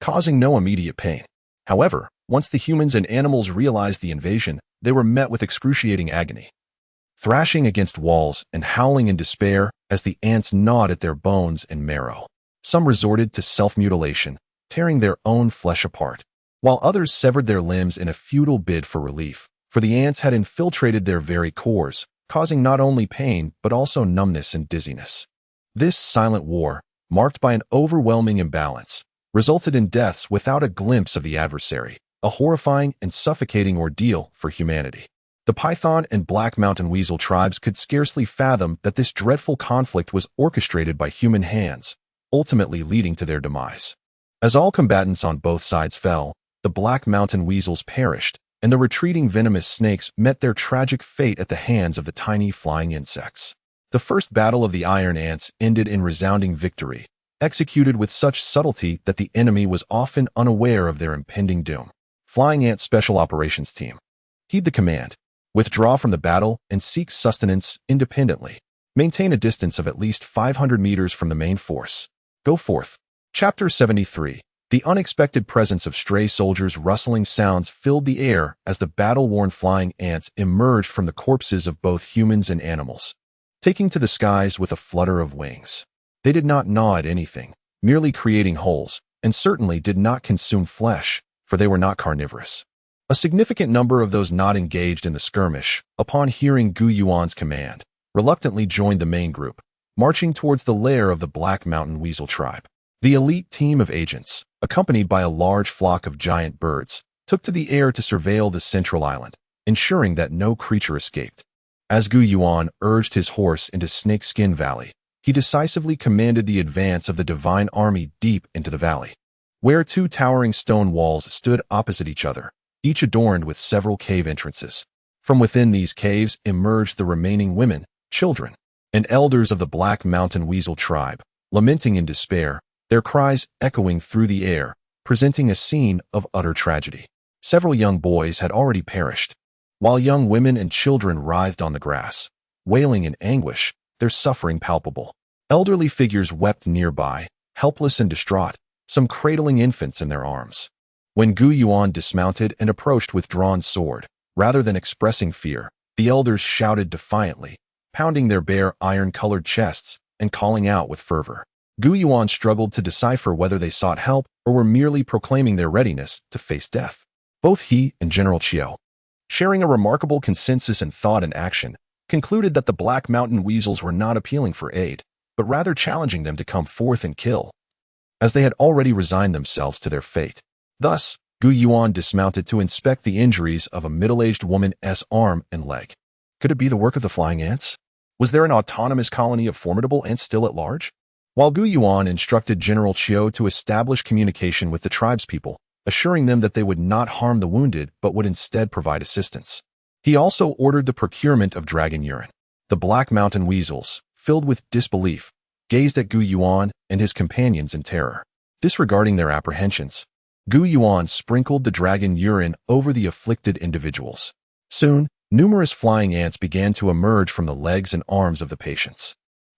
Speaker 1: causing no immediate pain. However, once the humans and animals realized the invasion, they were met with excruciating agony, thrashing against walls and howling in despair as the ants gnawed at their bones and marrow. Some resorted to self-mutilation, tearing their own flesh apart, while others severed their limbs in a futile bid for relief, for the ants had infiltrated their very cores, causing not only pain but also numbness and dizziness. This silent war, marked by an overwhelming imbalance, resulted in deaths without a glimpse of the adversary, a horrifying and suffocating ordeal for humanity. The python and black mountain weasel tribes could scarcely fathom that this dreadful conflict was orchestrated by human hands, ultimately leading to their demise. As all combatants on both sides fell, the black mountain weasels perished, and the retreating venomous snakes met their tragic fate at the hands of the tiny flying insects. The first battle of the Iron Ants ended in resounding victory, executed with such subtlety that the enemy was often unaware of their impending doom. Flying Ant Special Operations Team. Heed the command. Withdraw from the battle and seek sustenance independently. Maintain a distance of at least 500 meters from the main force. Go forth. Chapter 73. The unexpected presence of stray soldiers' rustling sounds filled the air as the battle-worn flying ants emerged from the corpses of both humans and animals, taking to the skies with a flutter of wings. They did not gnaw at anything, merely creating holes, and certainly did not consume flesh, for they were not carnivorous. A significant number of those not engaged in the skirmish, upon hearing Gu Yuan's command, reluctantly joined the main group, marching towards the lair of the Black Mountain Weasel tribe. The elite team of agents, accompanied by a large flock of giant birds, took to the air to surveil the central island, ensuring that no creature escaped. As Gu Yuan urged his horse into Snakeskin Valley, he decisively commanded the advance of the divine army deep into the valley, where two towering stone walls stood opposite each other, each adorned with several cave entrances. From within these caves emerged the remaining women, children, and elders of the Black Mountain Weasel tribe, lamenting in despair, their cries echoing through the air, presenting a scene of utter tragedy. Several young boys had already perished, while young women and children writhed on the grass, wailing in anguish, their suffering palpable. Elderly figures wept nearby, helpless and distraught, some cradling infants in their arms. When Gu Yuan dismounted and approached with drawn sword, rather than expressing fear, the elders shouted defiantly, pounding their bare iron-colored chests and calling out with fervor. Gu Yuan struggled to decipher whether they sought help or were merely proclaiming their readiness to face death. Both he and General Chiu, sharing a remarkable consensus in thought and action, concluded that the Black Mountain Weasels were not appealing for aid, but rather challenging them to come forth and kill, as they had already resigned themselves to their fate. Thus, Gu Yuan dismounted to inspect the injuries of a middle-aged woman's arm and leg. Could it be the work of the flying ants? Was there an autonomous colony of formidable ants still at large? While Gu Yuan instructed General Chiu to establish communication with the tribespeople, assuring them that they would not harm the wounded but would instead provide assistance. He also ordered the procurement of dragon urine. The Black Mountain Weasels, filled with disbelief, gazed at Gu Yuan and his companions in terror. Disregarding their apprehensions, Gu Yuan sprinkled the dragon urine over the afflicted individuals. Soon, numerous flying ants began to emerge from the legs and arms of the patients.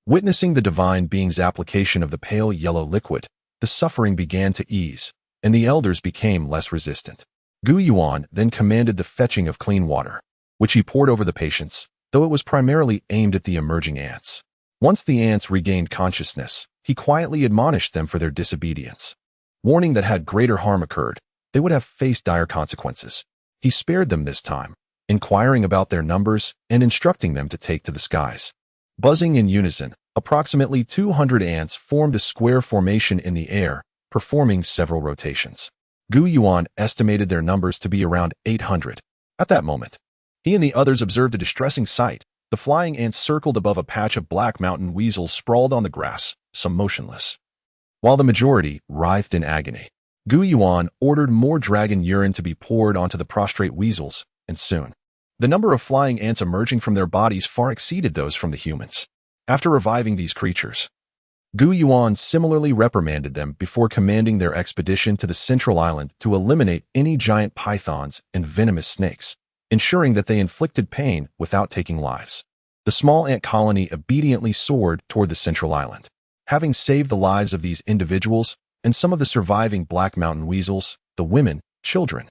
Speaker 1: Witnessing the divine being's application of the pale yellow liquid, the suffering began to ease, and the elders became less resistant. Gu Yuan then commanded the fetching of clean water, which he poured over the patients, though it was primarily aimed at the emerging ants. Once the ants regained consciousness, he quietly admonished them for their disobedience, warning that had greater harm occurred, they would have faced dire consequences. He spared them this time, inquiring about their numbers and instructing them to take to the skies. Buzzing in unison, approximately 200 ants formed a square formation in the air, performing several rotations. Yuan estimated their numbers to be around 800. At that moment, he and the others observed a distressing sight. The flying ants circled above a patch of black mountain weasels sprawled on the grass, some motionless, while the majority writhed in agony. Yuan ordered more dragon urine to be poured onto the prostrate weasels, and soon, the number of flying ants emerging from their bodies far exceeded those from the humans. After reviving these creatures, Yuan similarly reprimanded them before commanding their expedition to the central island to eliminate any giant pythons and venomous snakes, ensuring that they inflicted pain without taking lives. The small ant colony obediently soared toward the central island. Having saved the lives of these individuals and some of the surviving black mountain weasels, the women, children,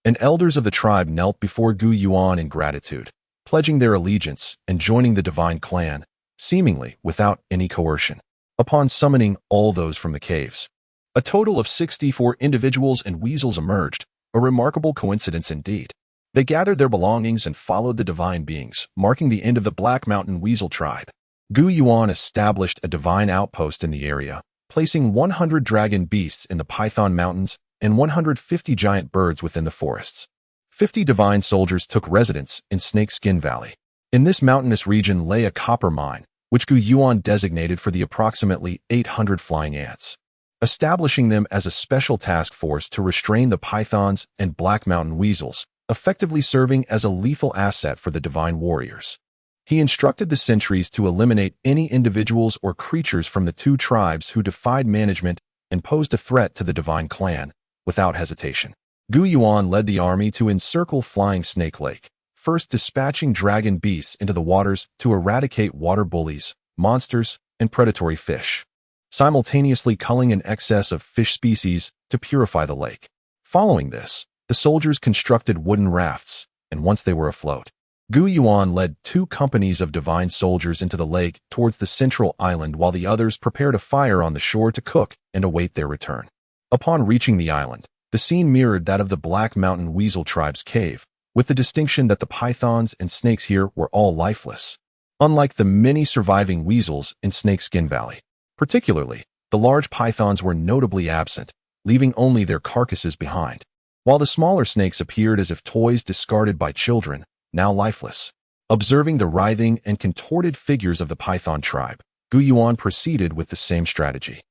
Speaker 1: and elders of the tribe knelt before Yuan in gratitude, pledging their allegiance and joining the divine clan, seemingly without any coercion. Upon summoning all those from the caves, a total of 64 individuals and weasels emerged, a remarkable coincidence indeed. They gathered their belongings and followed the divine beings, marking the end of the Black Mountain Weasel tribe. Yuan established a divine outpost in the area, placing 100 dragon beasts in the Python Mountains and 150 giant birds within the forests. 50 divine soldiers took residence in Snakeskin Valley. In this mountainous region lay a copper mine, which Yuan designated for the approximately 800 flying ants, establishing them as a special task force to restrain the pythons and Black Mountain weasels, effectively serving as a lethal asset for the divine warriors. He instructed the sentries to eliminate any individuals or creatures from the two tribes who defied management and posed a threat to the divine clan, without hesitation. Yuan led the army to encircle Flying Snake Lake, first dispatching dragon beasts into the waters to eradicate water bullies, monsters, and predatory fish, simultaneously culling an excess of fish species to purify the lake. Following this, the soldiers constructed wooden rafts, and once they were afloat, Yuan led 2 companies of divine soldiers into the lake towards the central island while the others prepared a fire on the shore to cook and await their return. Upon reaching the island, the scene mirrored that of the Black Mountain Weasel tribe's cave, with the distinction that the pythons and snakes here were all lifeless, unlike the many surviving weasels in Snakeskin Valley. Particularly, the large pythons were notably absent, leaving only their carcasses behind, while the smaller snakes appeared as if toys discarded by children, now lifeless. Observing the writhing and contorted figures of the python tribe, Yuan proceeded with the same strategy,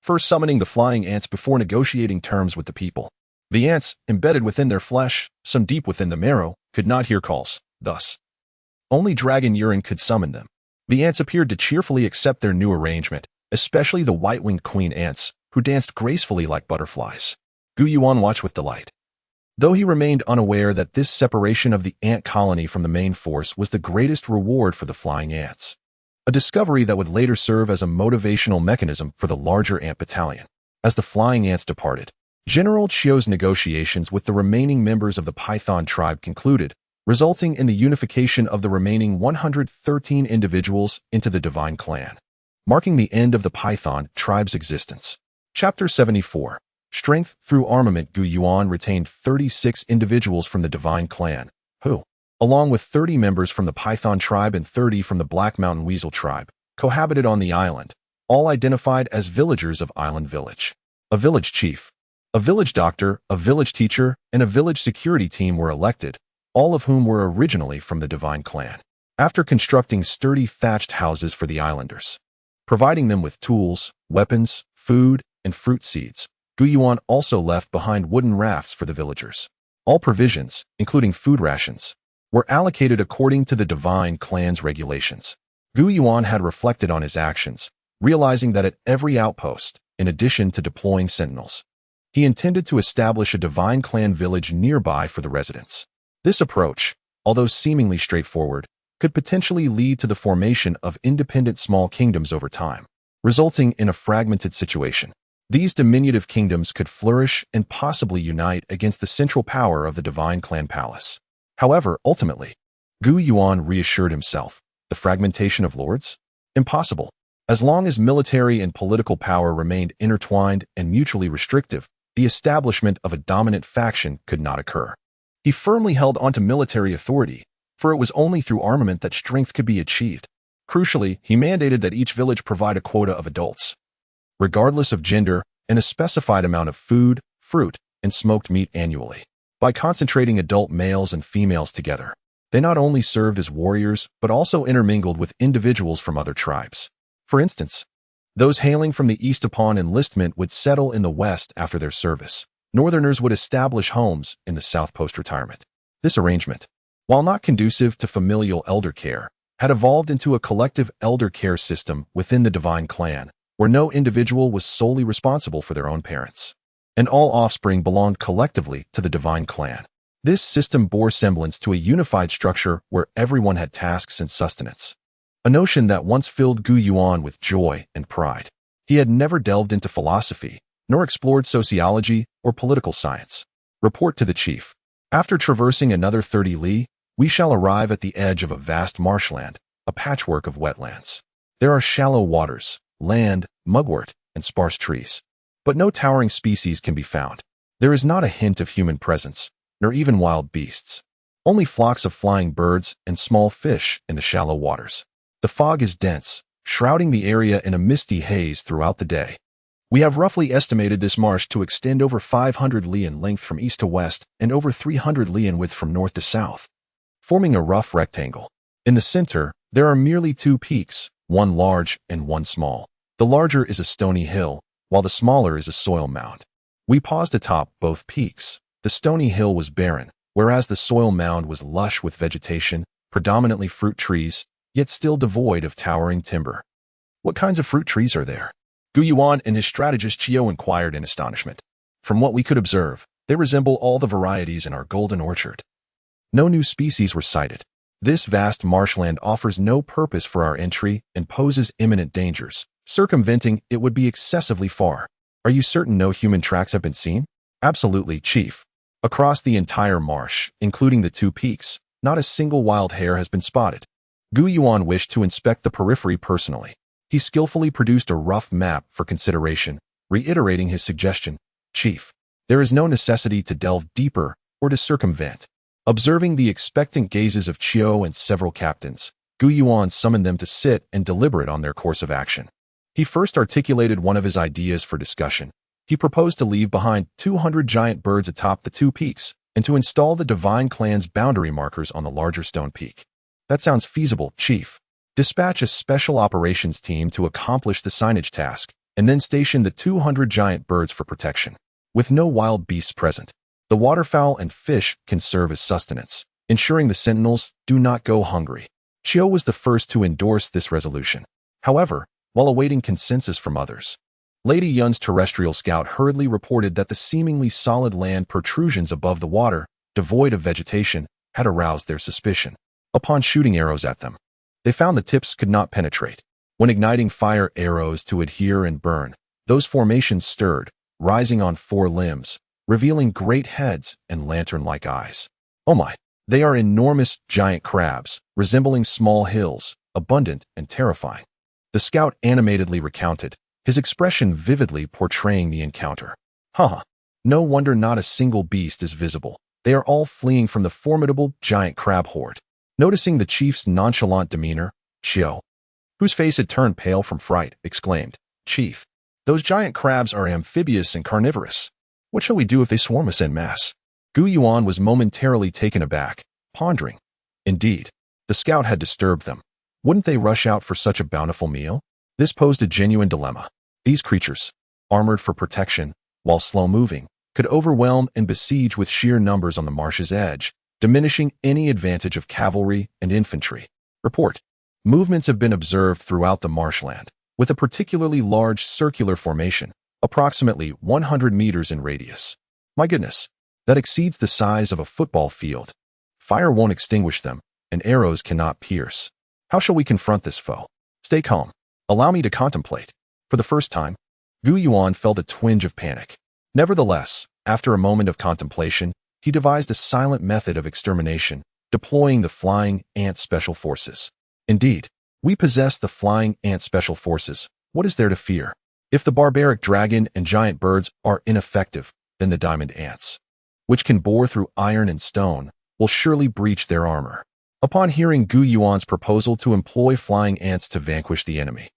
Speaker 1: first summoning the flying ants before negotiating terms with the people. The ants, embedded within their flesh, some deep within the marrow, could not hear calls, thus, only dragon urine could summon them. The ants appeared to cheerfully accept their new arrangement, especially the white-winged queen ants, who danced gracefully like butterflies. Yuan watched with delight, though he remained unaware that this separation of the ant colony from the main force was the greatest reward for the flying ants, a discovery that would later serve as a motivational mechanism for the larger ant battalion. As the flying ants departed, General Chio's negotiations with the remaining members of the Python tribe concluded, resulting in the unification of the remaining 113 individuals into the Divine Clan, marking the end of the Python tribe's existence. Chapter 74. Strength through armament. Yuan retained 36 individuals from the Divine Clan, who, along with 30 members from the Python tribe and 30 from the Black Mountain Weasel tribe, cohabited on the island, all identified as villagers of Island Village. A village chief, a village doctor, a village teacher, and a village security team were elected, all of whom were originally from the Divine Clan. After constructing sturdy thatched houses for the islanders, providing them with tools, weapons, food, and fruit seeds, Yuan also left behind wooden rafts for the villagers. All provisions, including food rations, were allocated according to the Divine Clan's regulations. Yuan had reflected on his actions, realizing that at every outpost, in addition to deploying sentinels, he intended to establish a Divine Clan village nearby for the residents. This approach, although seemingly straightforward, could potentially lead to the formation of independent small kingdoms over time, resulting in a fragmented situation. These diminutive kingdoms could flourish and possibly unite against the central power of the Divine Clan Palace. However, ultimately, Yuan reassured himself, the fragmentation of lords? Impossible. As long as military and political power remained intertwined and mutually restrictive, the establishment of a dominant faction could not occur. He firmly held onto military authority, for it was only through armament that strength could be achieved. Crucially, he mandated that each village provide a quota of adults, regardless of gender, and a specified amount of food, fruit, and smoked meat annually. By concentrating adult males and females together, they not only served as warriors but also intermingled with individuals from other tribes. For instance, those hailing from the east upon enlistment would settle in the west after their service. Northerners would establish homes in the south post-retirement. This arrangement, while not conducive to familial elder care, had evolved into a collective elder care system within the divine clan, where no individual was solely responsible for their own parents, and all offspring belonged collectively to the divine clan. This system bore semblance to a unified structure where everyone had tasks and sustenance, a notion that once filled Yuan with joy and pride. He had never delved into philosophy, nor explored sociology or political science. Report to the chief. After traversing another 30 li, we shall arrive at the edge of a vast marshland, a patchwork of wetlands. There are shallow waters, land, mugwort, and sparse trees. But no towering species can be found. There is not a hint of human presence, nor even wild beasts. Only flocks of flying birds and small fish in the shallow waters. The fog is dense, shrouding the area in a misty haze throughout the day. We have roughly estimated this marsh to extend over 500 li in length from east to west and over 300 li in width from north to south, forming a rough rectangle. In the center, there are merely two peaks, one large and one small. The larger is a stony hill, while the smaller is a soil mound. We paused atop both peaks. The stony hill was barren, whereas the soil mound was lush with vegetation, predominantly fruit trees, yet still devoid of towering timber. What kinds of fruit trees are there? Yuan and his strategist Qiu inquired in astonishment. From what we could observe, they resemble all the varieties in our golden orchard. No new species were sighted. This vast marshland offers no purpose for our entry and poses imminent dangers. Circumventing it would be excessively far. Are you certain no human tracks have been seen? Absolutely, Chief. Across the entire marsh, including the two peaks, not a single wild hare has been spotted. Yuan wished to inspect the periphery personally. He skillfully produced a rough map for consideration, reiterating his suggestion. Chief, there is no necessity to delve deeper or to circumvent. Observing the expectant gazes of Qiu and several captains, Yuan summoned them to sit and deliberate on their course of action. He first articulated one of his ideas for discussion. He proposed to leave behind 200 giant birds atop the two peaks and to install the divine clan's boundary markers on the larger stone peak. That sounds feasible, Chief. Dispatch a special operations team to accomplish the signage task, and then station the 200 giant birds for protection. With no wild beasts present, the waterfowl and fish can serve as sustenance, ensuring the sentinels do not go hungry. Qiu was the first to endorse this resolution. However, while awaiting consensus from others, Lady Yuan's terrestrial scout hurriedly reported that the seemingly solid land protrusions above the water, devoid of vegetation, had aroused their suspicion. Upon shooting arrows at them, they found the tips could not penetrate. When igniting fire arrows to adhere and burn, those formations stirred, rising on four limbs, revealing great heads and lantern-like eyes. Oh my! They are enormous giant crabs, resembling small hills, abundant and terrifying. The scout animatedly recounted, his expression vividly portraying the encounter. Haha! No wonder not a single beast is visible. They are all fleeing from the formidable giant crab horde. Noticing the chief's nonchalant demeanor, Qiu, whose face had turned pale from fright, exclaimed, Chief, those giant crabs are amphibious and carnivorous. What shall we do if they swarm us en masse? Yuan was momentarily taken aback, pondering. Indeed, the scout had disturbed them. Wouldn't they rush out for such a bountiful meal? This posed a genuine dilemma. These creatures, armored for protection, while slow-moving, could overwhelm and besiege with sheer numbers on the marsh's edge, diminishing any advantage of cavalry and infantry. Report. Movements have been observed throughout the marshland, with a particularly large circular formation, approximately 100 meters in radius. My goodness, that exceeds the size of a football field. Fire won't extinguish them, and arrows cannot pierce. How shall we confront this foe? Stay calm. Allow me to contemplate. For the first time, Yuan felt a twinge of panic. Nevertheless, after a moment of contemplation, he devised a silent method of extermination, deploying the flying ant special forces. Indeed, We possess the flying ant special forces. What is there to fear? If the barbaric dragon and giant birds are ineffective, then the diamond ants, which can bore through iron and stone, will surely breach their armor. Upon hearing Gu Yuan's proposal to employ flying ants to vanquish the enemy,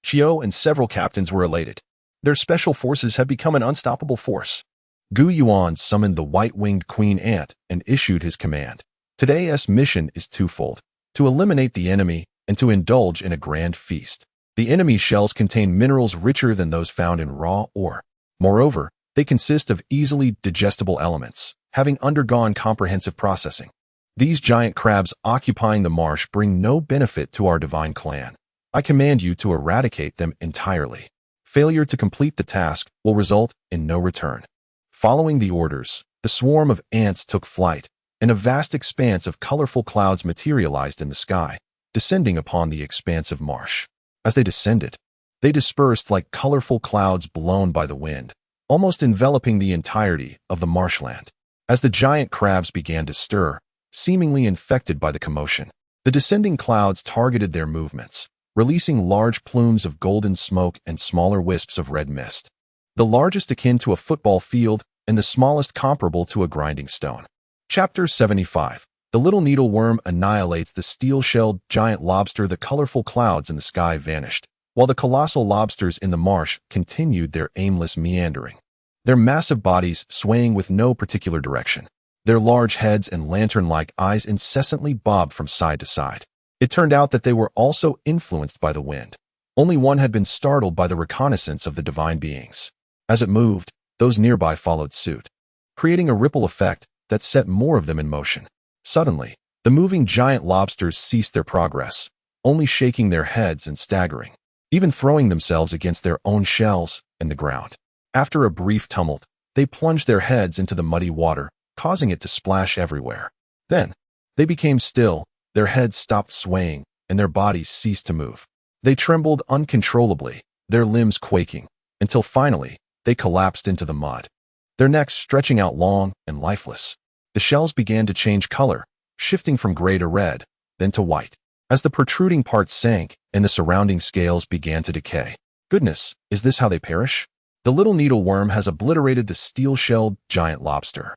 Speaker 1: Qiu and several captains were elated. Their special forces had become an unstoppable force. Gu Yuan summoned the white-winged queen ant and issued his command. Today's mission is twofold: to eliminate the enemy and to indulge in a grand feast. The enemy's shells contain minerals richer than those found in raw ore. Moreover, they consist of easily digestible elements, having undergone comprehensive processing. These giant crabs occupying the marsh bring no benefit to our divine clan. I command you to eradicate them entirely. Failure to complete the task will result in no return. Following the orders, the swarm of ants took flight, and a vast expanse of colorful clouds materialized in the sky, descending upon the expansive marsh. As they descended, they dispersed like colorful clouds blown by the wind, almost enveloping the entirety of the marshland. As the giant crabs began to stir, seemingly infected by the commotion, the descending clouds targeted their movements, releasing large plumes of golden smoke and smaller wisps of red mist, the largest akin to a football field and the smallest comparable to a grinding stone. Chapter 75. The little needleworm annihilates the steel-shelled giant lobster. The colorful clouds in the sky vanished, while the colossal lobsters in the marsh continued their aimless meandering, their massive bodies swaying with no particular direction. Their large heads and lantern-like eyes incessantly bobbed from side to side. It turned out that they were also influenced by the wind. Only one had been startled by the reconnaissance of the divine beings. As it moved, those nearby followed suit, creating a ripple effect that set more of them in motion. Suddenly, the moving giant lobsters ceased their progress, only shaking their heads and staggering, even throwing themselves against their own shells and the ground. After a brief tumult, they plunged their heads into the muddy water, causing it to splash everywhere. Then, they became still, their heads stopped swaying, and their bodies ceased to move. They trembled uncontrollably, their limbs quaking, until finally, they collapsed into the mud, their necks stretching out long and lifeless. The shells began to change color, shifting from gray to red, then to white, as the protruding parts sank and the surrounding scales began to decay. Goodness, is this how they perish? The little needleworm has obliterated the steel-shelled giant lobster.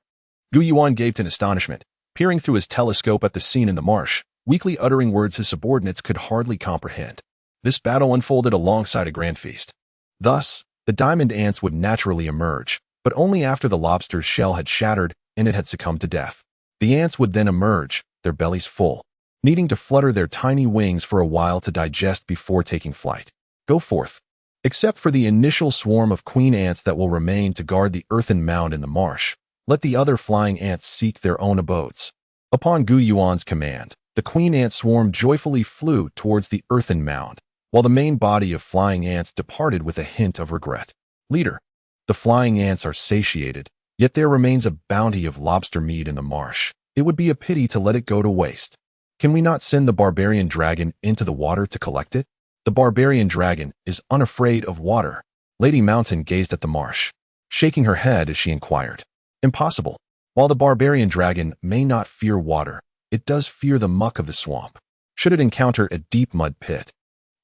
Speaker 1: Gu Yuan gaped in astonishment, peering through his telescope at the scene in the marsh, weakly uttering words his subordinates could hardly comprehend. This battle unfolded alongside a grand feast. Thus, the diamond ants would naturally emerge, but only after the lobster's shell had shattered and it had succumbed to death. The ants would then emerge, their bellies full, needing to flutter their tiny wings for a while to digest before taking flight. Go forth. Except for the initial swarm of queen ants that will remain to guard the earthen mound in the marsh, let the other flying ants seek their own abodes. Upon Gu Yuan's command, the queen ant swarm joyfully flew towards the earthen mound, while the main body of flying ants departed with a hint of regret. Leader, the flying ants are satiated, yet there remains a bounty of lobster meat in the marsh. It would be a pity to let it go to waste. Can we not send the barbarian dragon into the water to collect it? The barbarian dragon is unafraid of water. Lady Mountain gazed at the marsh, shaking her head as she inquired. Impossible. While the barbarian dragon may not fear water, it does fear the muck of the swamp. Should it encounter a deep mud pit,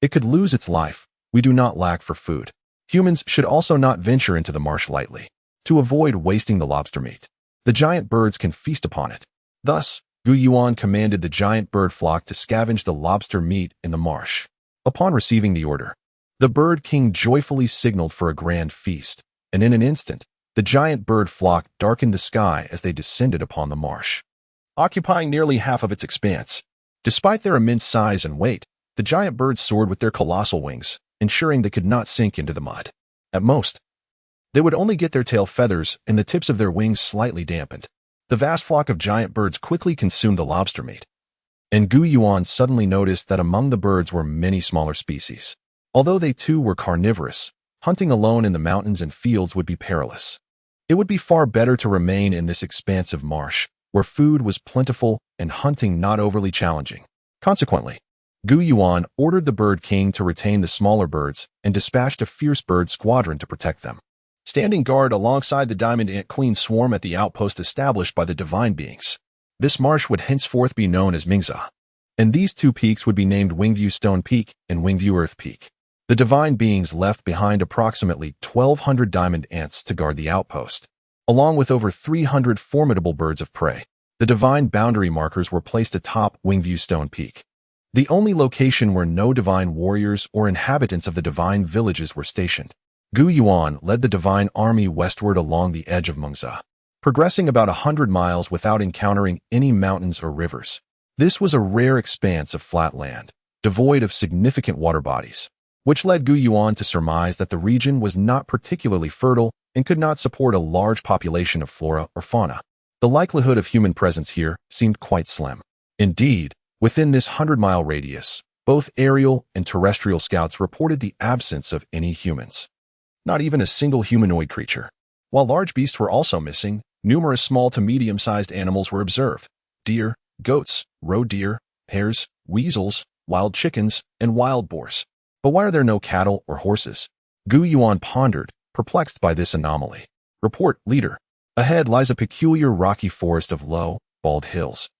Speaker 1: it could lose its life. We do not lack for food. Humans should also not venture into the marsh lightly, to avoid wasting the lobster meat. The giant birds can feast upon it. Thus, Gu Yuan commanded the giant bird flock to scavenge the lobster meat in the marsh. Upon receiving the order, the bird king joyfully signaled for a grand feast, and in an instant, the giant bird flock darkened the sky as they descended upon the marsh, occupying nearly half of its expanse. Despite their immense size and weight, the giant birds soared with their colossal wings, ensuring they could not sink into the mud. At most, they would only get their tail feathers and the tips of their wings slightly dampened. The vast flock of giant birds quickly consumed the lobster meat, and Gu Yuan suddenly noticed that among the birds were many smaller species. Although they too were carnivorous, hunting alone in the mountains and fields would be perilous. It would be far better to remain in this expansive marsh, where food was plentiful and hunting not overly challenging. Consequently, Gu Yuan ordered the bird king to retain the smaller birds and dispatched a fierce bird squadron to protect them, standing guard alongside the diamond ant queen swarm at the outpost established by the divine beings. This marsh would henceforth be known as Mingza. and these two peaks would be named Wingview Stone Peak and Wingview Earth Peak. The divine beings left behind approximately 1,200 diamond ants to guard the outpost, along with over 300 formidable birds of prey. The divine boundary markers were placed atop Wingview Stone Peak, the only location where no divine warriors or inhabitants of the divine villages were stationed. Yuan led the divine army westward along the edge of Mengzi, progressing about 100 miles without encountering any mountains or rivers. This was a rare expanse of flat land, devoid of significant water bodies, which led Yuan to surmise that the region was not particularly fertile and could not support a large population of flora or fauna. The likelihood of human presence here seemed quite slim. Indeed, within this 100-mile radius, both aerial and terrestrial scouts reported the absence of any humans. Not even a single humanoid creature. While large beasts were also missing, numerous small to medium-sized animals were observed. Deer, goats, roe deer, hares, weasels, wild chickens, and wild boars. But why are there no cattle or horses? Yuan pondered, perplexed by this anomaly. Report, leader. Ahead lies a peculiar rocky forest of low, bald hills,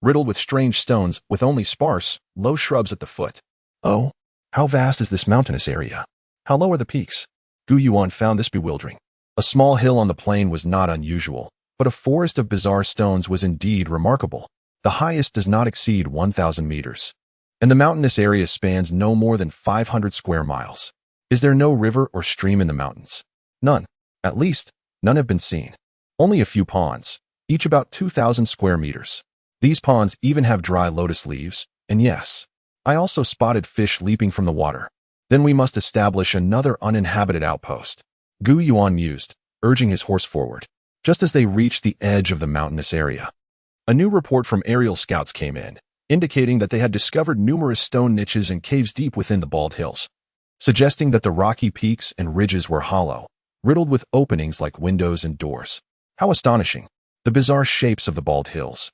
Speaker 1: riddled with strange stones with only sparse, low shrubs at the foot. Oh, how vast is this mountainous area? How low are the peaks? Yuan found this bewildering. A small hill on the plain was not unusual, but a forest of bizarre stones was indeed remarkable. The highest does not exceed 1,000 meters, and the mountainous area spans no more than 500 square miles. Is there no river or stream in the mountains? None. At least, none have been seen. Only a few ponds, each about 2,000 square meters. These ponds even have dry lotus leaves, and yes, I also spotted fish leaping from the water. Then we must establish another uninhabited outpost. Yuan mused, urging his horse forward. Just as they reached the edge of the mountainous area, a new report from aerial scouts came in, indicating that they had discovered numerous stone niches and caves deep within the bald hills, suggesting that the rocky peaks and ridges were hollow, riddled with openings like windows and doors. How astonishing! The bizarre shapes of the bald hills,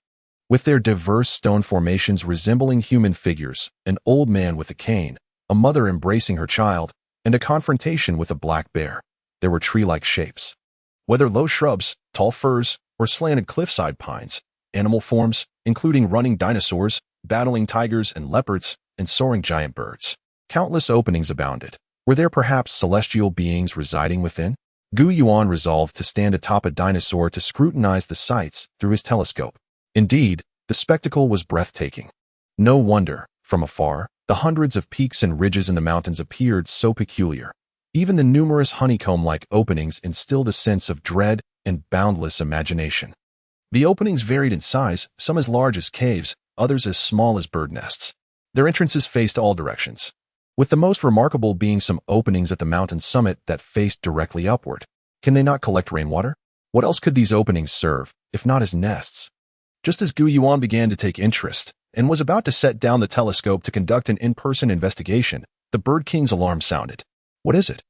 Speaker 1: with their diverse stone formations resembling human figures, an old man with a cane, a mother embracing her child, and a confrontation with a black bear. There were tree-like shapes. Whether low shrubs, tall firs, or slanted cliffside pines, animal forms, including running dinosaurs, battling tigers and leopards, and soaring giant birds. Countless openings abounded. Were there perhaps celestial beings residing within? Yuan resolved to stand atop a dinosaur to scrutinize the sights through his telescope. Indeed, the spectacle was breathtaking. No wonder, from afar, the hundreds of peaks and ridges in the mountains appeared so peculiar. Even the numerous honeycomb-like openings instilled a sense of dread and boundless imagination. The openings varied in size, some as large as caves, others as small as bird nests. Their entrances faced all directions, with the most remarkable being some openings at the mountain's summit that faced directly upward. Can they not collect rainwater? What else could these openings serve, if not as nests? Just as Yuan began to take interest, and was about to set down the telescope to conduct an in-person investigation, the Bird King's alarm sounded. What is it?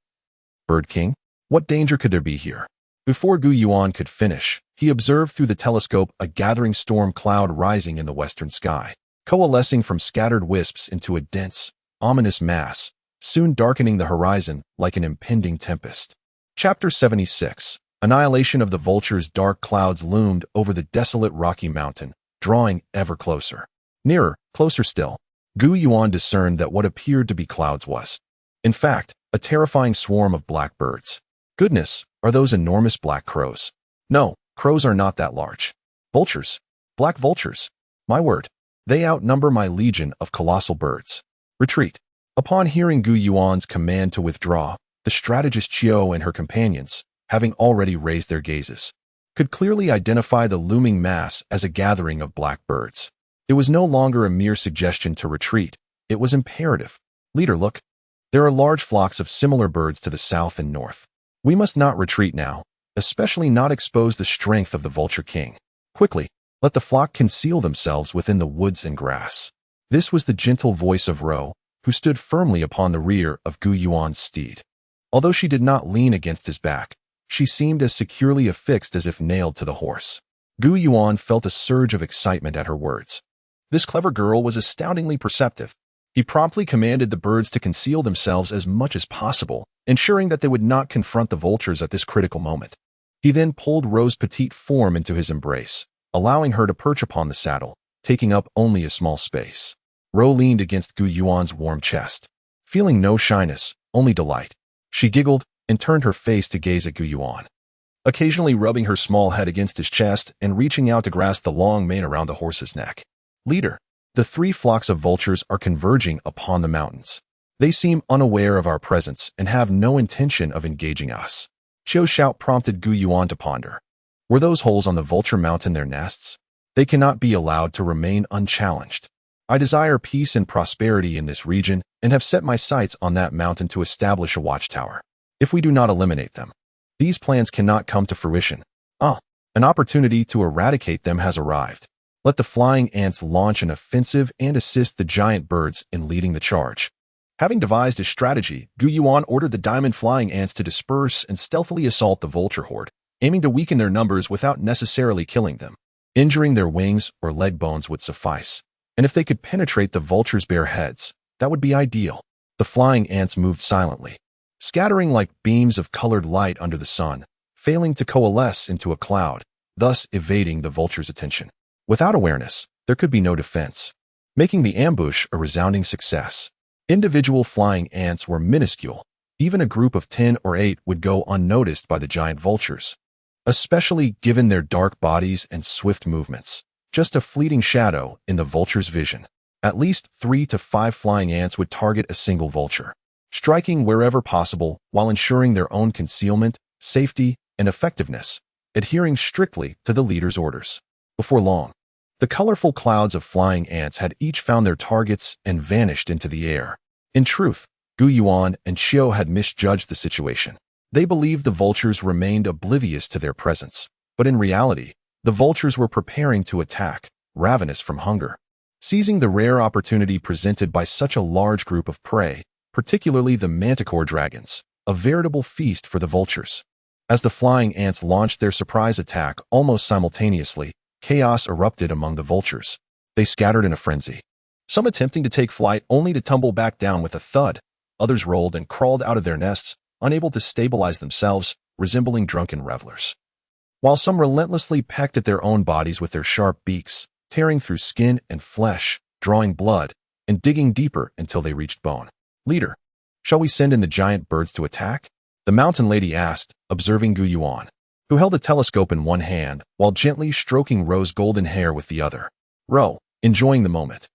Speaker 1: Bird King? What danger could there be here? Before Yuan could finish, he observed through the telescope a gathering storm cloud rising in the western sky, coalescing from scattered wisps into a dense, ominous mass, soon darkening the horizon like an impending tempest. Chapter 76. Annihilation of the vultures. Dark clouds loomed over the desolate rocky mountain, drawing ever closer. Nearer, closer still, Yuan discerned that what appeared to be clouds was, in fact, a terrifying swarm of black birds. Goodness, are those enormous black crows? No, crows are not that large. Vultures. Black vultures. My word. They outnumber my legion of colossal birds. Retreat. Upon hearing Yuan's command to withdraw, the strategist Qiu and her companions, having already raised their gazes, could clearly identify the looming mass as a gathering of black birds. It was no longer a mere suggestion to retreat. It was imperative. Leader, look. There are large flocks of similar birds to the south and north. We must not retreat now, especially not expose the strength of the Vulture King. Quickly, let the flock conceal themselves within the woods and grass. This was the gentle voice of Ro, who stood firmly upon the rear of Yuan's steed. Although she did not lean against his back, she seemed as securely affixed as if nailed to the horse. Yuan felt a surge of excitement at her words. This clever girl was astoundingly perceptive. He promptly commanded the birds to conceal themselves as much as possible, ensuring that they would not confront the vultures at this critical moment. He then pulled Ro's petite form into his embrace, allowing her to perch upon the saddle, taking up only a small space. Ro leaned against Gu Yuan's warm chest, feeling no shyness, only delight. She giggled and turned her face to gaze at Gu Yuan, occasionally rubbing her small head against his chest and reaching out to grasp the long mane around the horse's neck. Leader, the 3 flocks of vultures are converging upon the mountains. They seem unaware of our presence and have no intention of engaging us. Qiu's shout prompted Gu Yuan to ponder. Were those holes on the vulture mountain their nests? They cannot be allowed to remain unchallenged. I desire peace and prosperity in this region and have set my sights on that mountain to establish a watchtower. If we do not eliminate them, these plans cannot come to fruition. An opportunity to eradicate them has arrived. Let the flying ants launch an offensive and assist the giant birds in leading the charge. Having devised a strategy, Gu Yuan ordered the diamond flying ants to disperse and stealthily assault the vulture horde, aiming to weaken their numbers without necessarily killing them. Injuring their wings or leg bones would suffice, and if they could penetrate the vulture's bare heads, that would be ideal. The flying ants moved silently, scattering like beams of colored light under the sun, failing to coalesce into a cloud, thus evading the vulture's attention. Without awareness, there could be no defense, making the ambush a resounding success. Individual flying ants were minuscule. Even a group of 10 or 8 would go unnoticed by the giant vultures, especially given their dark bodies and swift movements. Just a fleeting shadow in the vulture's vision. At least 3 to 5 flying ants would target a single vulture, striking wherever possible while ensuring their own concealment, safety, and effectiveness, adhering strictly to the leader's orders. Before long, the colorful clouds of flying ants had each found their targets and vanished into the air. In truth, Gu Yuan and Qiu had misjudged the situation. They believed the vultures remained oblivious to their presence, but in reality, the vultures were preparing to attack, ravenous from hunger. Seizing the rare opportunity presented by such a large group of prey, particularly the manticore dragons, a veritable feast for the vultures. As the flying ants launched their surprise attack almost simultaneously, chaos erupted among the vultures. They scattered in a frenzy, some attempting to take flight only to tumble back down with a thud. Others rolled and crawled out of their nests, unable to stabilize themselves, resembling drunken revelers. While some relentlessly pecked at their own bodies with their sharp beaks, tearing through skin and flesh, drawing blood, and digging deeper until they reached bone. Leader, shall we send in the giant birds to attack? The mountain lady asked, observing Gu Yuan, who held a telescope in one hand while gently stroking Ro's golden hair with the other. Ro, enjoying the moment,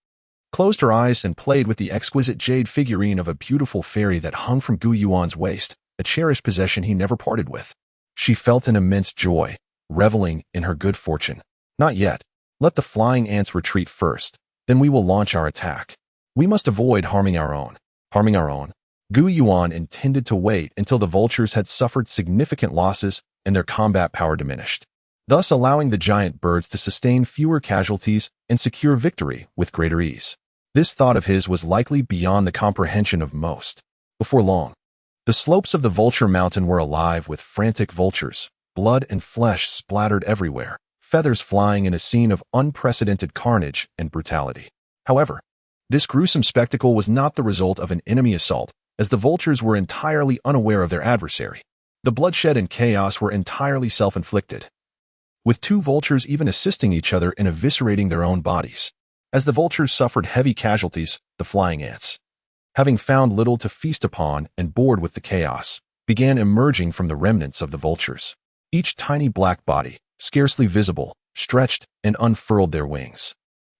Speaker 1: closed her eyes and played with the exquisite jade figurine of a beautiful fairy that hung from Gu Yuan's waist, a cherished possession he never parted with. She felt an immense joy, reveling in her good fortune. Not yet. Let the flying ants retreat first, then we will launch our attack. We must avoid harming our own. Gu Yuan intended to wait until the vultures had suffered significant losses and their combat power diminished, thus allowing the giant birds to sustain fewer casualties and secure victory with greater ease. This thought of his was likely beyond the comprehension of most. Before long, the slopes of the vulture mountain were alive with frantic vultures, blood and flesh splattered everywhere, feathers flying in a scene of unprecedented carnage and brutality. However, this gruesome spectacle was not the result of an enemy assault, as the vultures were entirely unaware of their adversary. The bloodshed and chaos were entirely self-inflicted, with 2 vultures even assisting each other in eviscerating their own bodies. As the vultures suffered heavy casualties, the flying ants, having found little to feast upon and bored with the chaos, began emerging from the remnants of the vultures. Each tiny black body, scarcely visible, stretched and unfurled their wings,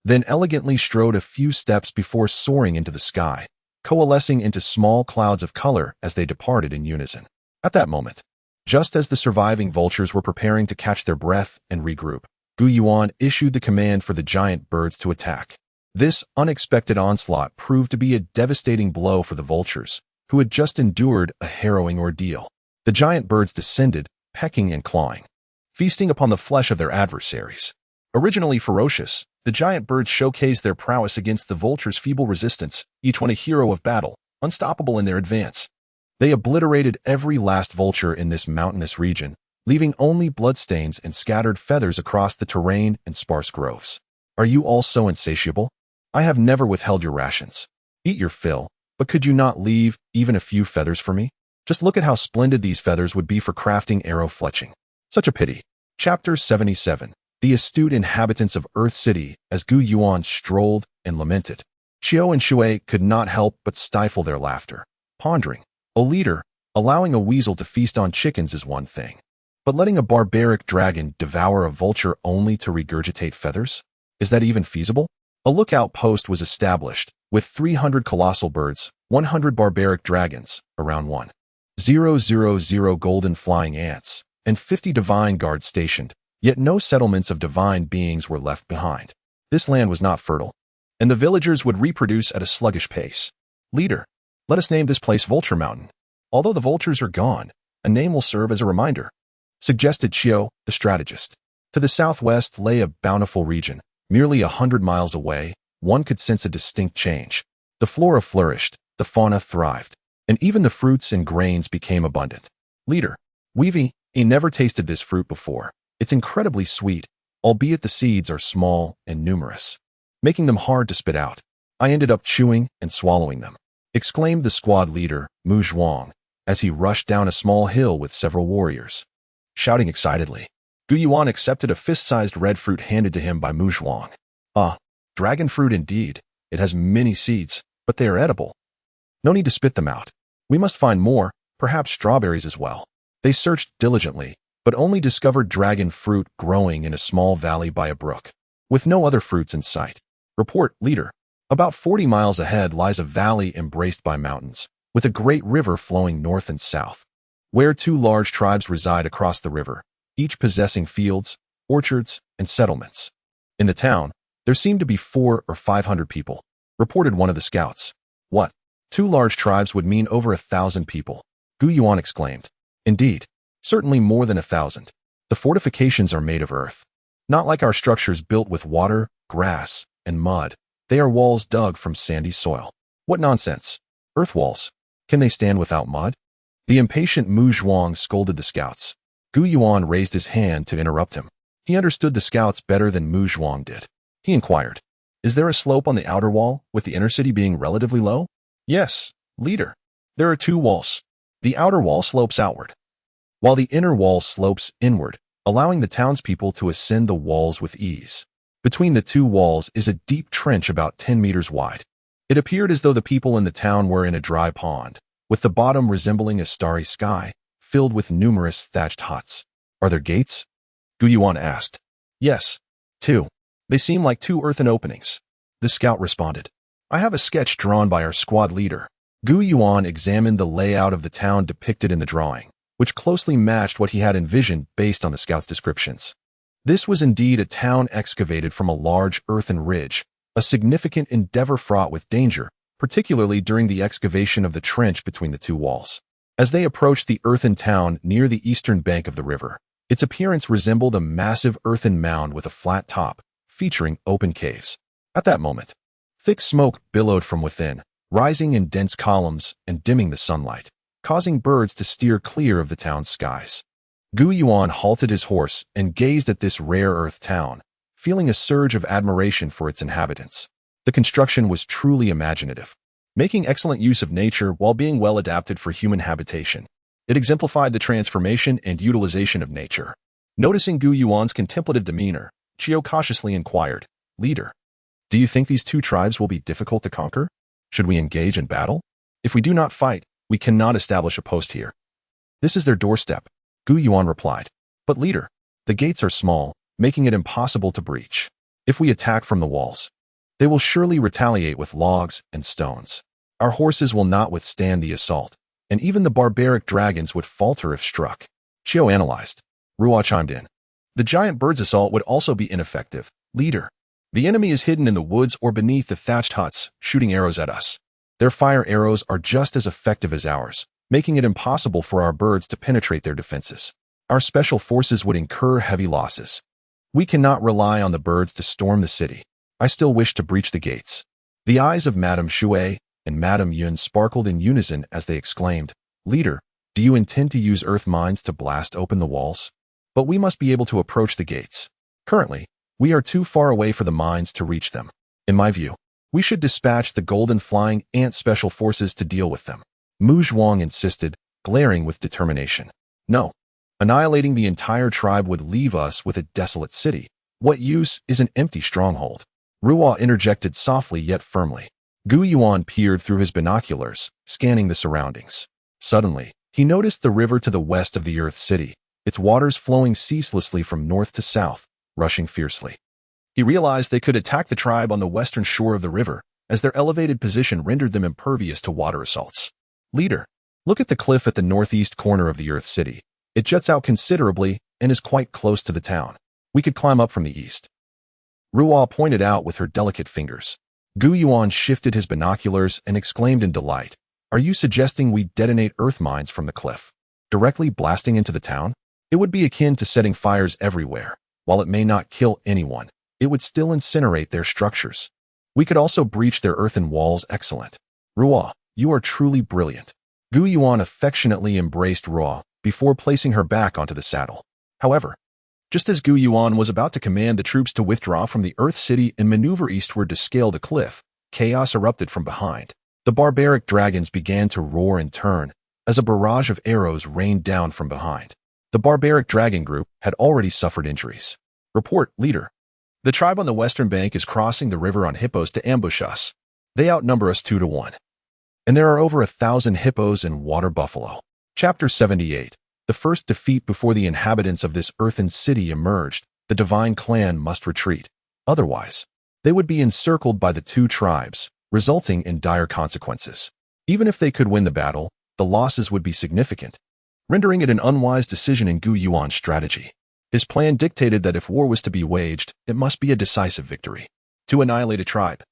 Speaker 1: then elegantly strode a few steps before soaring into the sky, coalescing into small clouds of color as they departed in unison. At that moment, just as the surviving vultures were preparing to catch their breath and regroup, Gu Yuan issued the command for the giant birds to attack. This unexpected onslaught proved to be a devastating blow for the vultures, who had just endured a harrowing ordeal. The giant birds descended, pecking and clawing, feasting upon the flesh of their adversaries. Originally ferocious, the giant birds showcased their prowess against the vultures' feeble resistance, each one a hero of battle, unstoppable in their advance. They obliterated every last vulture in this mountainous region, leaving only bloodstains and scattered feathers across the terrain and sparse groves. Are you all so insatiable? I have never withheld your rations. Eat your fill, but could you not leave even a few feathers for me? Just look at how splendid these feathers would be for crafting arrow fletching. Such a pity. Chapter 77. The astute inhabitants of Earth City as Gu Yuan strolled and lamented. Qiu and Shui could not help but stifle their laughter, pondering. O leader, allowing a weasel to feast on chickens is one thing. But letting a barbaric dragon devour a vulture only to regurgitate feathers? Is that even feasible? A lookout post was established, with 300 colossal birds, 100 barbaric dragons, around 1,000 golden flying ants, and 50 divine guards stationed, yet no settlements of divine beings were left behind. This land was not fertile, and the villagers would reproduce at a sluggish pace. Leader, let us name this place Vulture Mountain. Although the vultures are gone, a name will serve as a reminder, suggested Qiu, the strategist. To the southwest lay a bountiful region. Merely 100 miles away, one could sense a distinct change. The flora flourished, the fauna thrived, and even the fruits and grains became abundant. Leader, we've never tasted this fruit before. It's incredibly sweet, albeit the seeds are small and numerous, making them hard to spit out. I ended up chewing and swallowing them, exclaimed the squad leader, Mu Zhuang, as he rushed down a small hill with several warriors. Shouting excitedly, Yuan accepted a fist-sized red fruit handed to him by Mu Zhuang. Ah, dragon fruit indeed. It has many seeds, but they are edible. No need to spit them out. We must find more, perhaps strawberries as well. They searched diligently, but only discovered dragon fruit growing in a small valley by a brook, with no other fruits in sight. Report, leader. About 40 miles ahead lies a valley embraced by mountains, with a great river flowing north and south, where 2 large tribes reside across the river, each possessing fields, orchards, and settlements. In the town, there seemed to be 400 or 500 people, reported one of the scouts. What? 2 large tribes would mean over 1,000 people, Yuan exclaimed. Indeed, certainly more than 1,000. The fortifications are made of earth. Not like our structures built with water, grass, and mud. They are walls dug from sandy soil. What nonsense. Earth walls. Can they stand without mud? The impatient Mu Zhuang scolded the scouts. Yuan raised his hand to interrupt him. He understood the scouts better than Mu Zhuang did. He inquired, is there a slope on the outer wall, with the inner city being relatively low? Yes, leader. There are 2 walls. The outer wall slopes outward, while the inner wall slopes inward, allowing the townspeople to ascend the walls with ease. Between the 2 walls is a deep trench about 10 meters wide. It appeared as though the people in the town were in a dry pond, with the bottom resembling a starry sky, filled with numerous thatched huts. Are there gates? Yuan asked. Yes, 2. They seem like 2 earthen openings. The scout responded. I have a sketch drawn by our squad leader. Yuan examined the layout of the town depicted in the drawing, which closely matched what he had envisioned based on the scout's descriptions. This was indeed a town excavated from a large earthen ridge, a significant endeavor fraught with danger, particularly during the excavation of the trench between the 2 walls. As they approached the earthen town near the eastern bank of the river, its appearance resembled a massive earthen mound with a flat top, featuring open caves. At that moment, thick smoke billowed from within, rising in dense columns and dimming the sunlight, causing birds to steer clear of the town's skies. Yuan halted his horse and gazed at this rare earth town, feeling a surge of admiration for its inhabitants. The construction was truly imaginative, making excellent use of nature while being well adapted for human habitation. It exemplified the transformation and utilization of nature. Noticing Yuan's contemplative demeanor, Qiu cautiously inquired, Leader, do you think these 2 tribes will be difficult to conquer? Should we engage in battle? If we do not fight, we cannot establish a post here. This is their doorstep, Yuan replied. But leader, the gates are small, making it impossible to breach. If we attack from the walls, they will surely retaliate with logs and stones. Our horses will not withstand the assault, and even the barbaric dragons would falter if struck. Qiu analyzed. Ruo chimed in. The giant bird's assault would also be ineffective. Leader, the enemy is hidden in the woods or beneath the thatched huts, shooting arrows at us. Their fire arrows are just as effective as ours, making it impossible for our birds to penetrate their defenses. Our special forces would incur heavy losses. We cannot rely on the birds to storm the city. I still wish to breach the gates. The eyes of Madame Shui and Madame Yuan sparkled in unison as they exclaimed, Leader, do you intend to use earth mines to blast open the walls? But we must be able to approach the gates. Currently, we are too far away for the mines to reach them. In my view, we should dispatch the golden flying ant special forces to deal with them. Mu Zhuang insisted, glaring with determination. No. Annihilating the entire tribe would leave us with a desolate city. What use is an empty stronghold? Ruo interjected softly yet firmly. Gu Yuan peered through his binoculars, scanning the surroundings. Suddenly, he noticed the river to the west of the Earth City, its waters flowing ceaselessly from north to south, rushing fiercely. He realized they could attack the tribe on the western shore of the river, as their elevated position rendered them impervious to water assaults. Leader, look at the cliff at the northeast corner of the Earth City. It juts out considerably and is quite close to the town. We could climb up from the east. Ruo pointed out with her delicate fingers. Gu Yuan shifted his binoculars and exclaimed in delight, "Are you suggesting we detonate earth mines from the cliff, directly blasting into the town? It would be akin to setting fires everywhere. While it may not kill anyone, it would still incinerate their structures. We could also breach their earthen walls." Excellent. Ruo, you are truly brilliant. Gu Yuan affectionately embraced Ruo before placing her back onto the saddle. However, just as Gu Yuan was about to command the troops to withdraw from the Earth City and maneuver eastward to scale the cliff, chaos erupted from behind. The barbaric dragons began to roar in turn as a barrage of arrows rained down from behind. The barbaric dragon group had already suffered injuries. Report, leader. The tribe on the western bank is crossing the river on hippos to ambush us. They outnumber us 2-1. And there are over 1,000 hippos and water buffalo. Chapter 78. The first defeat before the inhabitants of this earthen city emerged. The divine clan must retreat. Otherwise, they would be encircled by the two tribes, resulting in dire consequences. Even if they could win the battle, the losses would be significant, rendering it an unwise decision in Gu Yuan's strategy. His plan dictated that if war was to be waged, it must be a decisive victory. To annihilate a tribe,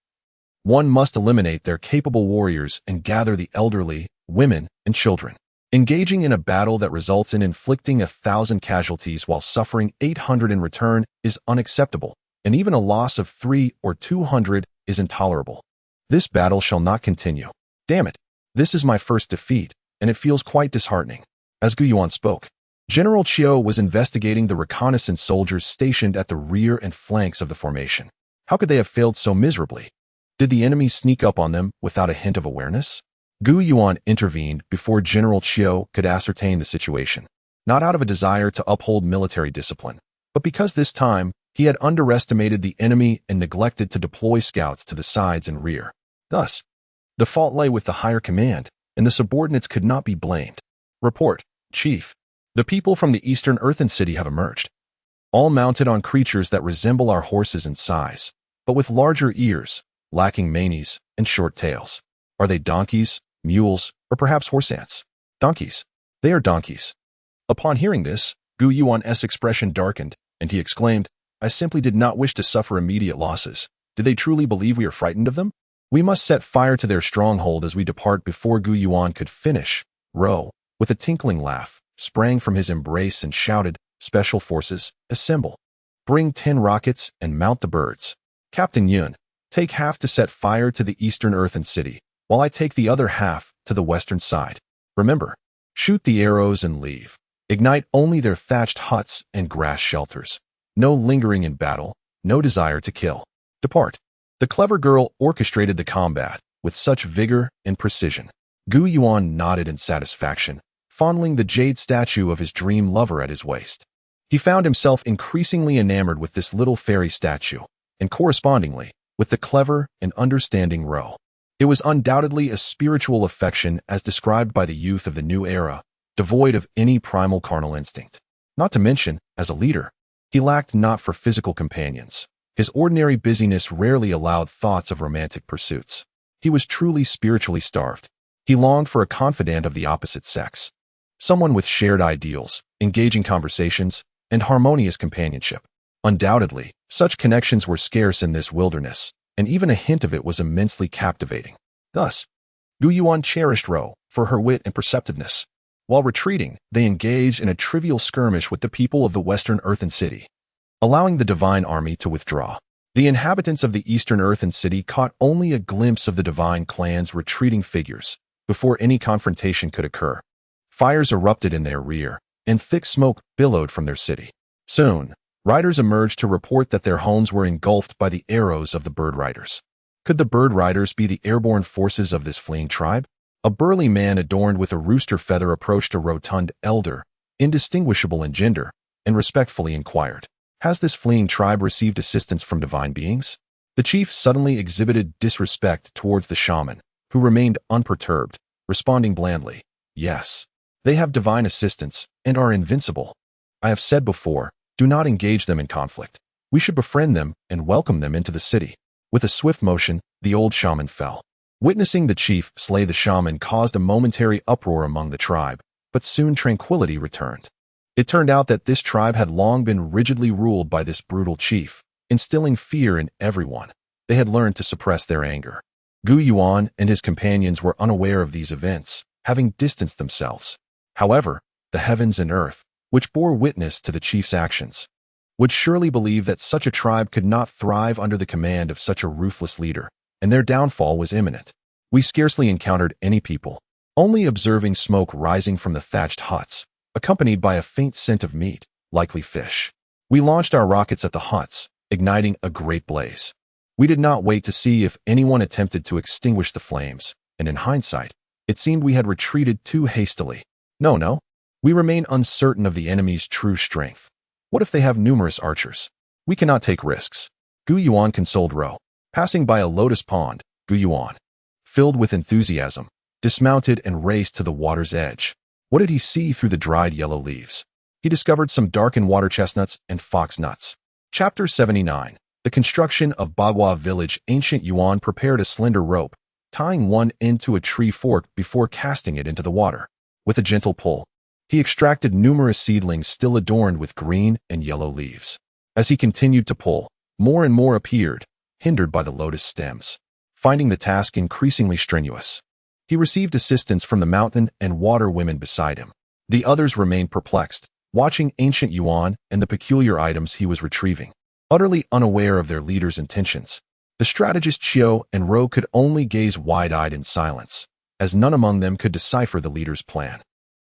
Speaker 1: one must eliminate their capable warriors and gather the elderly, women, and children. Engaging in a battle that results in inflicting 1,000 casualties while suffering 800 in return is unacceptable, and even a loss of 300 or 200 is intolerable. This battle shall not continue. Damn it, this is my first defeat, and it feels quite disheartening. As Gu Yuan spoke, General Chiu was investigating the reconnaissance soldiers stationed at the rear and flanks of the formation. How could they have failed so miserably? Did the enemy sneak up on them without a hint of awareness? Gu Yuan intervened before General Chiu could ascertain the situation, not out of a desire to uphold military discipline, but because this time he had underestimated the enemy and neglected to deploy scouts to the sides and rear. Thus, the fault lay with the higher command, and the subordinates could not be blamed. Report, Chief. The people from the eastern earthen city have emerged, all mounted on creatures that resemble our horses in size, but with larger ears, lacking manes, and short tails. Are they donkeys, mules, or perhaps horse ants? Donkeys. They are donkeys. Upon hearing this, Gu Yuan's expression darkened, and he exclaimed, "I simply did not wish to suffer immediate losses. Do they truly believe we are frightened of them? We must set fire to their stronghold as we depart." Before Gu Yuan could finish, Ro, with a tinkling laugh, sprang from his embrace and shouted, "Special forces, assemble. Bring 10 rockets and mount the birds. Captain Yuan, take half to set fire to the eastern earthen city, while I take the other half to the western side. Remember, shoot the arrows and leave. Ignite only their thatched huts and grass shelters. No lingering in battle, no desire to kill. Depart." The clever girl orchestrated the combat with such vigor and precision. Gu Yuan nodded in satisfaction, fondling the jade statue of his dream lover at his waist. He found himself increasingly enamored with this little fairy statue, and correspondingly, with the clever and understanding Ro. It was undoubtedly a spiritual affection as described by the youth of the new era, devoid of any primal carnal instinct. Not to mention, as a leader, he lacked not for physical companions. His ordinary busyness rarely allowed thoughts of romantic pursuits. He was truly spiritually starved. He longed for a confidant of the opposite sex, someone with shared ideals, engaging conversations, and harmonious companionship. Undoubtedly, such connections were scarce in this wilderness, and even a hint of it was immensely captivating. Thus, Gu Yuan cherished Ro for her wit and perceptiveness. While retreating, they engaged in a trivial skirmish with the people of the western earthen city, allowing the divine army to withdraw. The inhabitants of the eastern earthen city caught only a glimpse of the divine clan's retreating figures before any confrontation could occur. Fires erupted in their rear, and thick smoke billowed from their city. Soon, riders emerged to report that their homes were engulfed by the arrows of the bird riders. Could the bird riders be the airborne forces of this fleeing tribe? A burly man adorned with a rooster feather approached a rotund elder, indistinguishable in gender, and respectfully inquired, "Has this fleeing tribe received assistance from divine beings?" The chief suddenly exhibited disrespect towards the shaman, who remained unperturbed, responding blandly, "Yes, they have divine assistance and are invincible. I have said before, do not engage them in conflict. We should befriend them and welcome them into the city." With a swift motion, the old shaman fell. Witnessing the chief slay the shaman caused a momentary uproar among the tribe, but soon tranquility returned. It turned out that this tribe had long been rigidly ruled by this brutal chief, instilling fear in everyone. They had learned to suppress their anger. Yuan and his companions were unaware of these events, having distanced themselves. However, the heavens and earth, which bore witness to the chief's actions, would surely believe that such a tribe could not thrive under the command of such a ruthless leader, and their downfall was imminent. We scarcely encountered any people, only observing smoke rising from the thatched huts, accompanied by a faint scent of meat, likely fish. We launched our rockets at the huts, igniting a great blaze. We did not wait to see if anyone attempted to extinguish the flames, and in hindsight, it seemed we had retreated too hastily. No, we remain uncertain of the enemy's true strength. What if they have numerous archers? We cannot take risks. Yuan consoled Ro. Passing by a lotus pond, Yuan, filled with enthusiasm, dismounted and raced to the water's edge. What did he see through the dried yellow leaves? He discovered some darkened water chestnuts and fox nuts. Chapter 79. The construction of Bagua village. Ancient Yuan prepared a slender rope, tying one end to a tree fork before casting it into the water. With a gentle pull, he extracted numerous seedlings still adorned with green and yellow leaves. As he continued to pull, more and more appeared, hindered by the lotus stems. Finding the task increasingly strenuous, he received assistance from the mountain and water women beside him. The others remained perplexed, watching Ancient Yuan and the peculiar items he was retrieving, utterly unaware of their leader's intentions. The strategist Chiu and Ro could only gaze wide-eyed in silence, as none among them could decipher the leader's plan.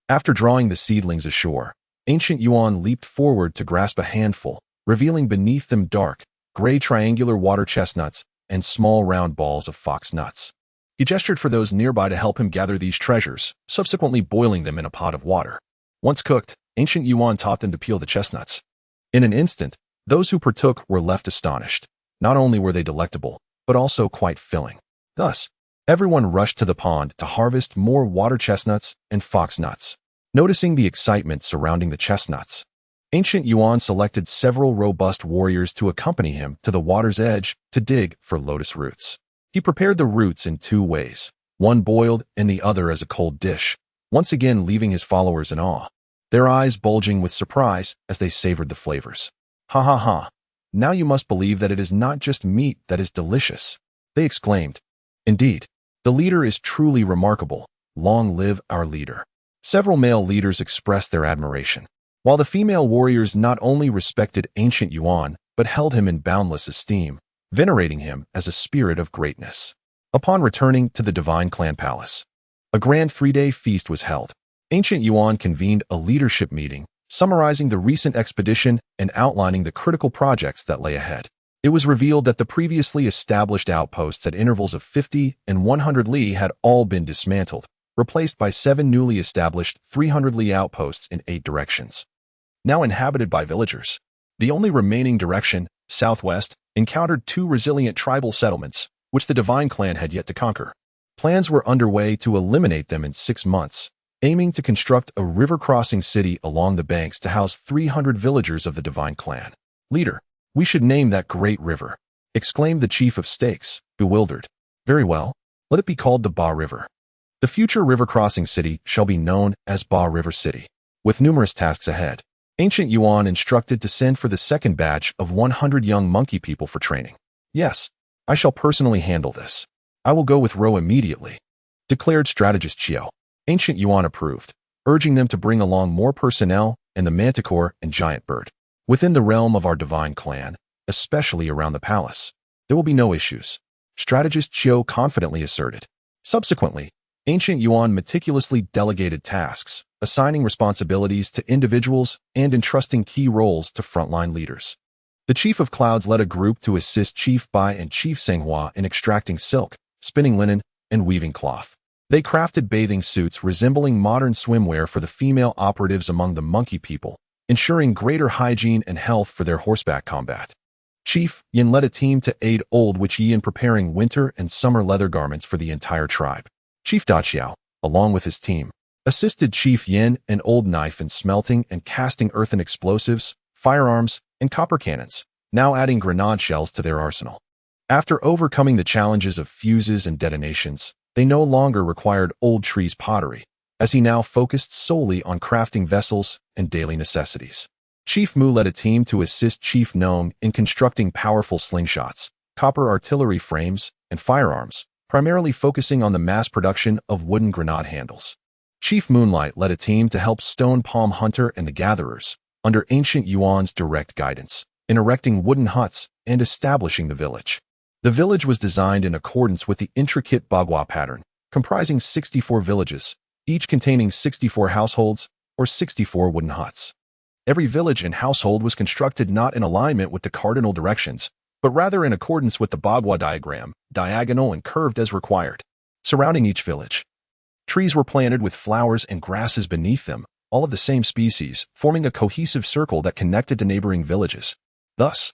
Speaker 1: After drawing the seedlings ashore, Ancient Yuan leaped forward to grasp a handful, revealing beneath them dark, gray triangular water chestnuts and small round balls of fox nuts. He gestured for those nearby to help him gather these treasures, subsequently boiling them in a pot of water. Once cooked, Ancient Yuan taught them to peel the chestnuts. In an instant, those who partook were left astonished. Not only were they delectable, but also quite filling. Thus, everyone rushed to the pond to harvest more water chestnuts and fox nuts. Noticing the excitement surrounding the chestnuts, Ancient Yuan selected several robust warriors to accompany him to the water's edge to dig for lotus roots. He prepared the roots in two ways, one boiled and the other as a cold dish, once again leaving his followers in awe, their eyes bulging with surprise as they savored the flavors. "Ha ha ha! Now you must believe that it is not just meat that is delicious," they exclaimed. "Indeed, the leader is truly remarkable. Long live our leader." Several male leaders expressed their admiration, while the female warriors not only respected Ancient Yuan, but held him in boundless esteem, venerating him as a spirit of greatness. Upon returning to the Divine Clan Palace, a grand 3-day feast was held. Ancient Yuan convened a leadership meeting, summarizing the recent expedition and outlining the critical projects that lay ahead. It was revealed that the previously established outposts at intervals of 50 and 100 li had all been dismantled, replaced by 7 newly established 300 li outposts in 8 directions, now inhabited by villagers. The only remaining direction, southwest, encountered 2 resilient tribal settlements, which the Divine Clan had yet to conquer. Plans were underway to eliminate them in 6 months, aiming to construct a river-crossing city along the banks to house 300 villagers of the Divine Clan. "Leader, we should name that great river," exclaimed the chief of stakes, bewildered. "Very well, let it be called the Ba River. The future river-crossing city shall be known as Ba River City." With numerous tasks ahead, Ancient Yuan instructed to send for the second batch of 100 young monkey people for training. "Yes, I shall personally handle this. I will go with Ro immediately," declared strategist Chiu. Ancient Yuan approved, urging them to bring along more personnel and the manticore and giant bird. "Within the realm of our Divine Clan, especially around the palace, there will be no issues," strategist Chiu confidently asserted. Subsequently, Ancient Yuan meticulously delegated tasks, assigning responsibilities to individuals and entrusting key roles to frontline leaders. The Chief of Clouds led a group to assist Chief Bai and Chief Senghua in extracting silk, spinning linen, and weaving cloth. They crafted bathing suits resembling modern swimwear for the female operatives among the monkey people, ensuring greater hygiene and health for their horseback combat. Chief Yin led a team to aid Old Witch Yi in preparing winter and summer leather garments for the entire tribe. Chief Daqiao, along with his team, assisted Chief Yin and Old Knife in smelting and casting earthen explosives, firearms, and copper cannons, now adding grenade shells to their arsenal. After overcoming the challenges of fuses and detonations, they no longer required Old Tree's pottery, as he now focused solely on crafting vessels and daily necessities. Chief Mu led a team to assist Chief Gnome in constructing powerful slingshots, copper artillery frames, and firearms, primarily focusing on the mass production of wooden grenade handles. Chief Moonlight led a team to help Stone Palm Hunter and the Gatherers, under ancient Yuan's direct guidance, in erecting wooden huts and establishing the village. The village was designed in accordance with the intricate Bagua pattern, comprising 64 villages, each containing 64 households or 64 wooden huts. Every village and household was constructed not in alignment with the cardinal directions, but rather in accordance with the Bagua diagram, diagonal and curved as required. Surrounding each village, trees were planted with flowers and grasses beneath them, all of the same species, forming a cohesive circle that connected to neighboring villages. Thus,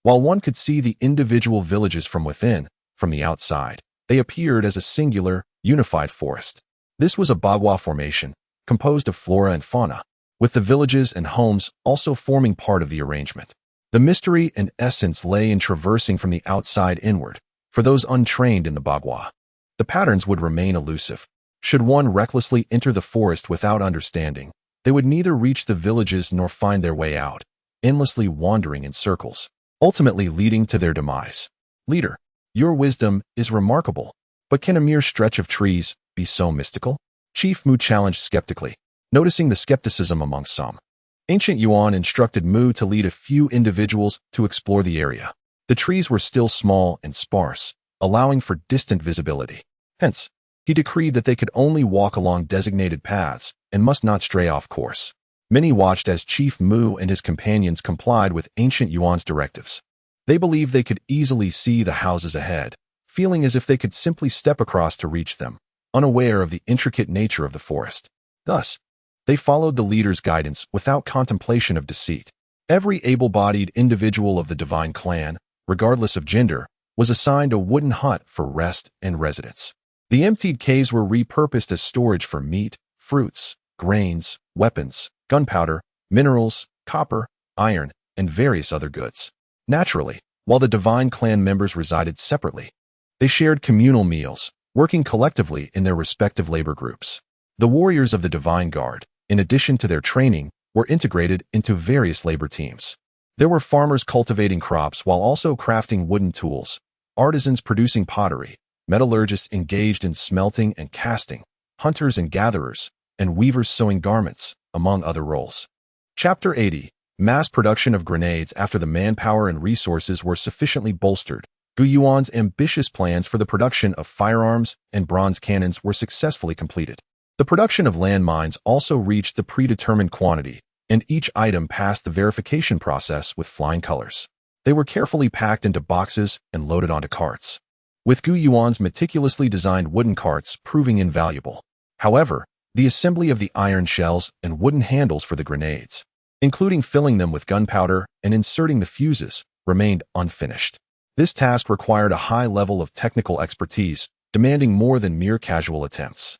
Speaker 1: while one could see the individual villages from within, from the outside, they appeared as a singular, unified forest. This was a Bagua formation, composed of flora and fauna, with the villages and homes also forming part of the arrangement. The mystery and essence lay in traversing from the outside inward. For those untrained in the Bagua, the patterns would remain elusive. Should one recklessly enter the forest without understanding, they would neither reach the villages nor find their way out, endlessly wandering in circles, ultimately leading to their demise. Leader, your wisdom is remarkable, but can a mere stretch of trees be so mystical? Chief Mu challenged skeptically, noticing the skepticism among some. Ancient Yuan instructed Mu to lead a few individuals to explore the area. The trees were still small and sparse, allowing for distant visibility. Hence, he decreed that they could only walk along designated paths and must not stray off course. Many watched as Chief Mu and his companions complied with ancient Yuan's directives. They believed they could easily see the houses ahead, feeling as if they could simply step across to reach them, unaware of the intricate nature of the forest. Thus, they followed the leader's guidance without contemplation of deceit. Every able-bodied individual of the divine clan, regardless of gender, was assigned a wooden hut for rest and residence. The emptied caves were repurposed as storage for meat, fruits, grains, weapons, gunpowder, minerals, copper, iron, and various other goods. Naturally, while the divine clan members resided separately, they shared communal meals, working collectively in their respective labor groups. The warriors of the Divine Guard, in addition to their training, were integrated into various labor teams. There were farmers cultivating crops while also crafting wooden tools, artisans producing pottery, metallurgists engaged in smelting and casting, hunters and gatherers, and weavers sewing garments, among other roles. Chapter 80. Mass production of grenades. After the manpower and resources were sufficiently bolstered, Gu Yuan's ambitious plans for the production of firearms and bronze cannons were successfully completed. The production of landmines also reached the predetermined quantity, and each item passed the verification process with flying colors. They were carefully packed into boxes and loaded onto carts, with Gu Yuan's meticulously designed wooden carts proving invaluable. However, the assembly of the iron shells and wooden handles for the grenades, including filling them with gunpowder and inserting the fuses, remained unfinished. This task required a high level of technical expertise, demanding more than mere casual attempts.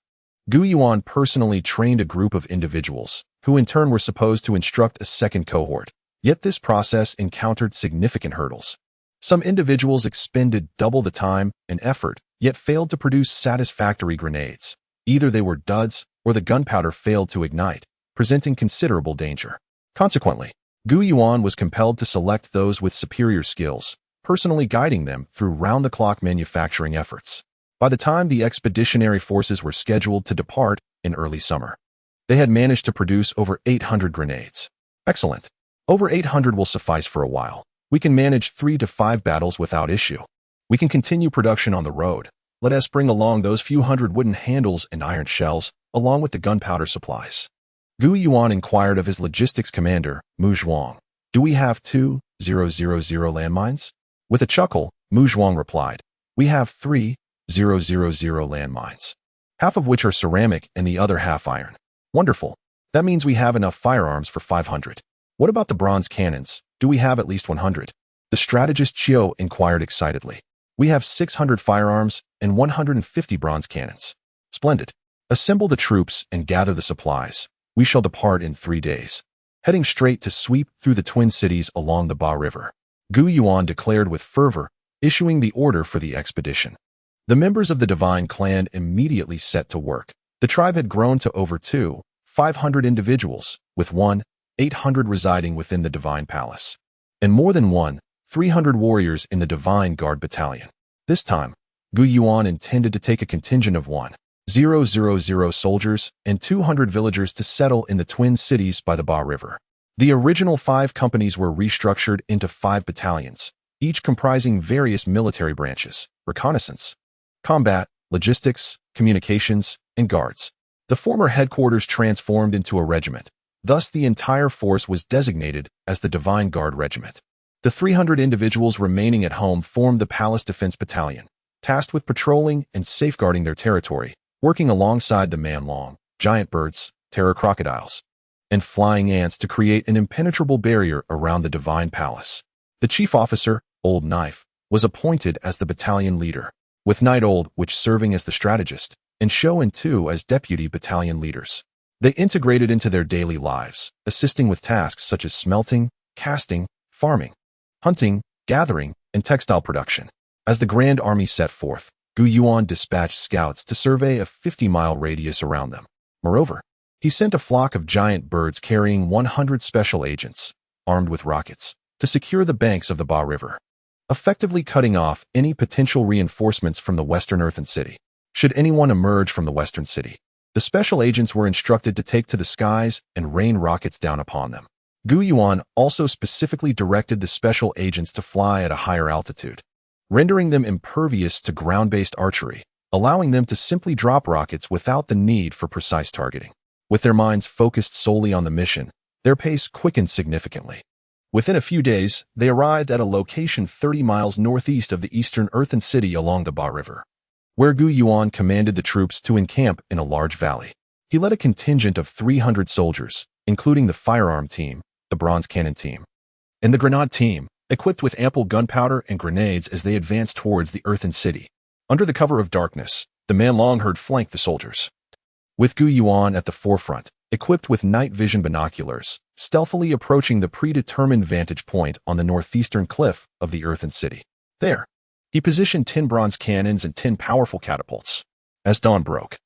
Speaker 1: Gu Yuan personally trained a group of individuals, who in turn were supposed to instruct a second cohort. Yet this process encountered significant hurdles. Some individuals expended double the time and effort, yet failed to produce satisfactory grenades. Either they were duds, or the gunpowder failed to ignite, presenting considerable danger. Consequently, Gu Yuan was compelled to select those with superior skills, personally guiding them through round-the-clock manufacturing efforts. By the time the expeditionary forces were scheduled to depart in early summer, they had managed to produce over 800 grenades. Excellent. Over 800 will suffice for a while. We can manage 3 to 5 battles without issue. We can continue production on the road. Let us bring along those few hundred wooden handles and iron shells, along with the gunpowder supplies. Gu Yuan inquired of his logistics commander, Mu Zhuang. Do we have 2,000 landmines? With a chuckle, Mu Zhuang replied, we have 3,000 landmines, half of which are ceramic and the other half iron. Wonderful. That means we have enough firearms for 500. What about the bronze cannons? Do we have at least 100? The strategist Chiu inquired excitedly. We have 600 firearms and 150 bronze cannons. Splendid. Assemble the troops and gather the supplies. We shall depart in 3 days, heading straight to sweep through the twin cities along the Ba River. Gu Yuan declared with fervor, issuing the order for the expedition. The members of the divine clan immediately set to work. The tribe had grown to over 500 individuals, with 800 residing within the divine palace, and more than 300 warriors in the divine guard battalion. This time, Gu Yuan intended to take a contingent of 1,000 soldiers and 200 villagers to settle in the twin cities by the Ba River. The original 5 companies were restructured into 5 battalions, each comprising various military branches: reconnaissance, combat, logistics, communications, and guards. The former headquarters transformed into a regiment. Thus, the entire force was designated as the Divine Guard Regiment. The 300 individuals remaining at home formed the Palace Defense Battalion, tasked with patrolling and safeguarding their territory, working alongside the man-long, giant birds, terror crocodiles, and flying ants to create an impenetrable barrier around the Divine Palace. The chief officer, Old Knife, was appointed as the battalion leader, with Night Old Witch serving as the strategist, and Shou and Tu as deputy battalion leaders. They integrated into their daily lives, assisting with tasks such as smelting, casting, farming, hunting, gathering, and textile production. As the Grand Army set forth, Gu Yuan dispatched scouts to survey a 50-mile radius around them. Moreover, he sent a flock of giant birds carrying 100 special agents, armed with rockets, to secure the banks of the Ba River, effectively cutting off any potential reinforcements from the western earthen city. Should anyone emerge from the western city, the special agents were instructed to take to the skies and rain rockets down upon them. Gu Yuan also specifically directed the special agents to fly at a higher altitude, rendering them impervious to ground-based archery, allowing them to simply drop rockets without the need for precise targeting. With their minds focused solely on the mission, their pace quickened significantly. Within a few days, they arrived at a location 30 miles northeast of the eastern earthen city along the Ba River, where Gu Yuan commanded the troops to encamp in a large valley. He led a contingent of 300 soldiers, including the firearm team, the bronze cannon team, and the grenade team, equipped with ample gunpowder and grenades as they advanced towards the earthen city. Under the cover of darkness, the man-long herd flanked the soldiers, with Gu Yuan at the forefront, equipped with night vision binoculars, stealthily approaching the predetermined vantage point on the northeastern cliff of the earthen city. There, he positioned 10 bronze cannons and 10 powerful catapults. As dawn broke,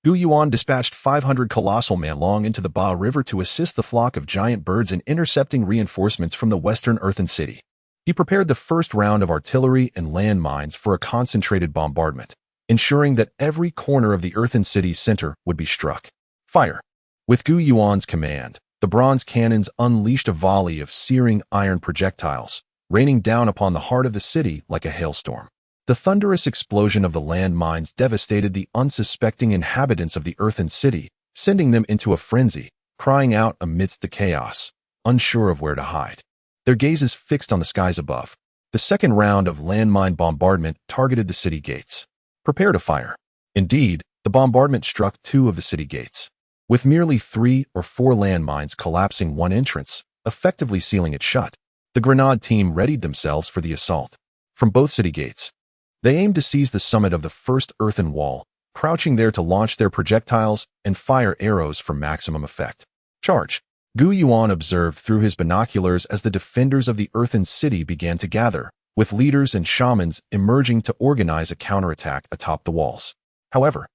Speaker 1: Gu Yuan dispatched 500 colossal man-long into the Ba River to assist the flock of giant birds in intercepting reinforcements from the western earthen city. He prepared the first round of artillery and landmines for a concentrated bombardment, ensuring that every corner of the earthen city's center would be struck. Fire. With Gu Yuan's command, the bronze cannons unleashed a volley of searing iron projectiles, raining down upon the heart of the city like a hailstorm. The thunderous explosion of the landmines devastated the unsuspecting inhabitants of the earthen city, sending them into a frenzy, crying out amidst the chaos, unsure of where to hide. Their gazes fixed on the skies above. The second round of landmine bombardment targeted the city gates. Prepare to fire. Indeed, the bombardment struck 2 of the city gates, with merely 3 or 4 landmines collapsing one entrance, effectively sealing it shut. The grenade team readied themselves for the assault. From both city gates, they aimed to seize the summit of the first earthen wall, crouching there to launch their projectiles and fire arrows for maximum effect. Charge! Gu Yuan observed through his binoculars as the defenders of the earthen city began to gather, with leaders and shamans emerging to organize a counterattack atop the walls. However,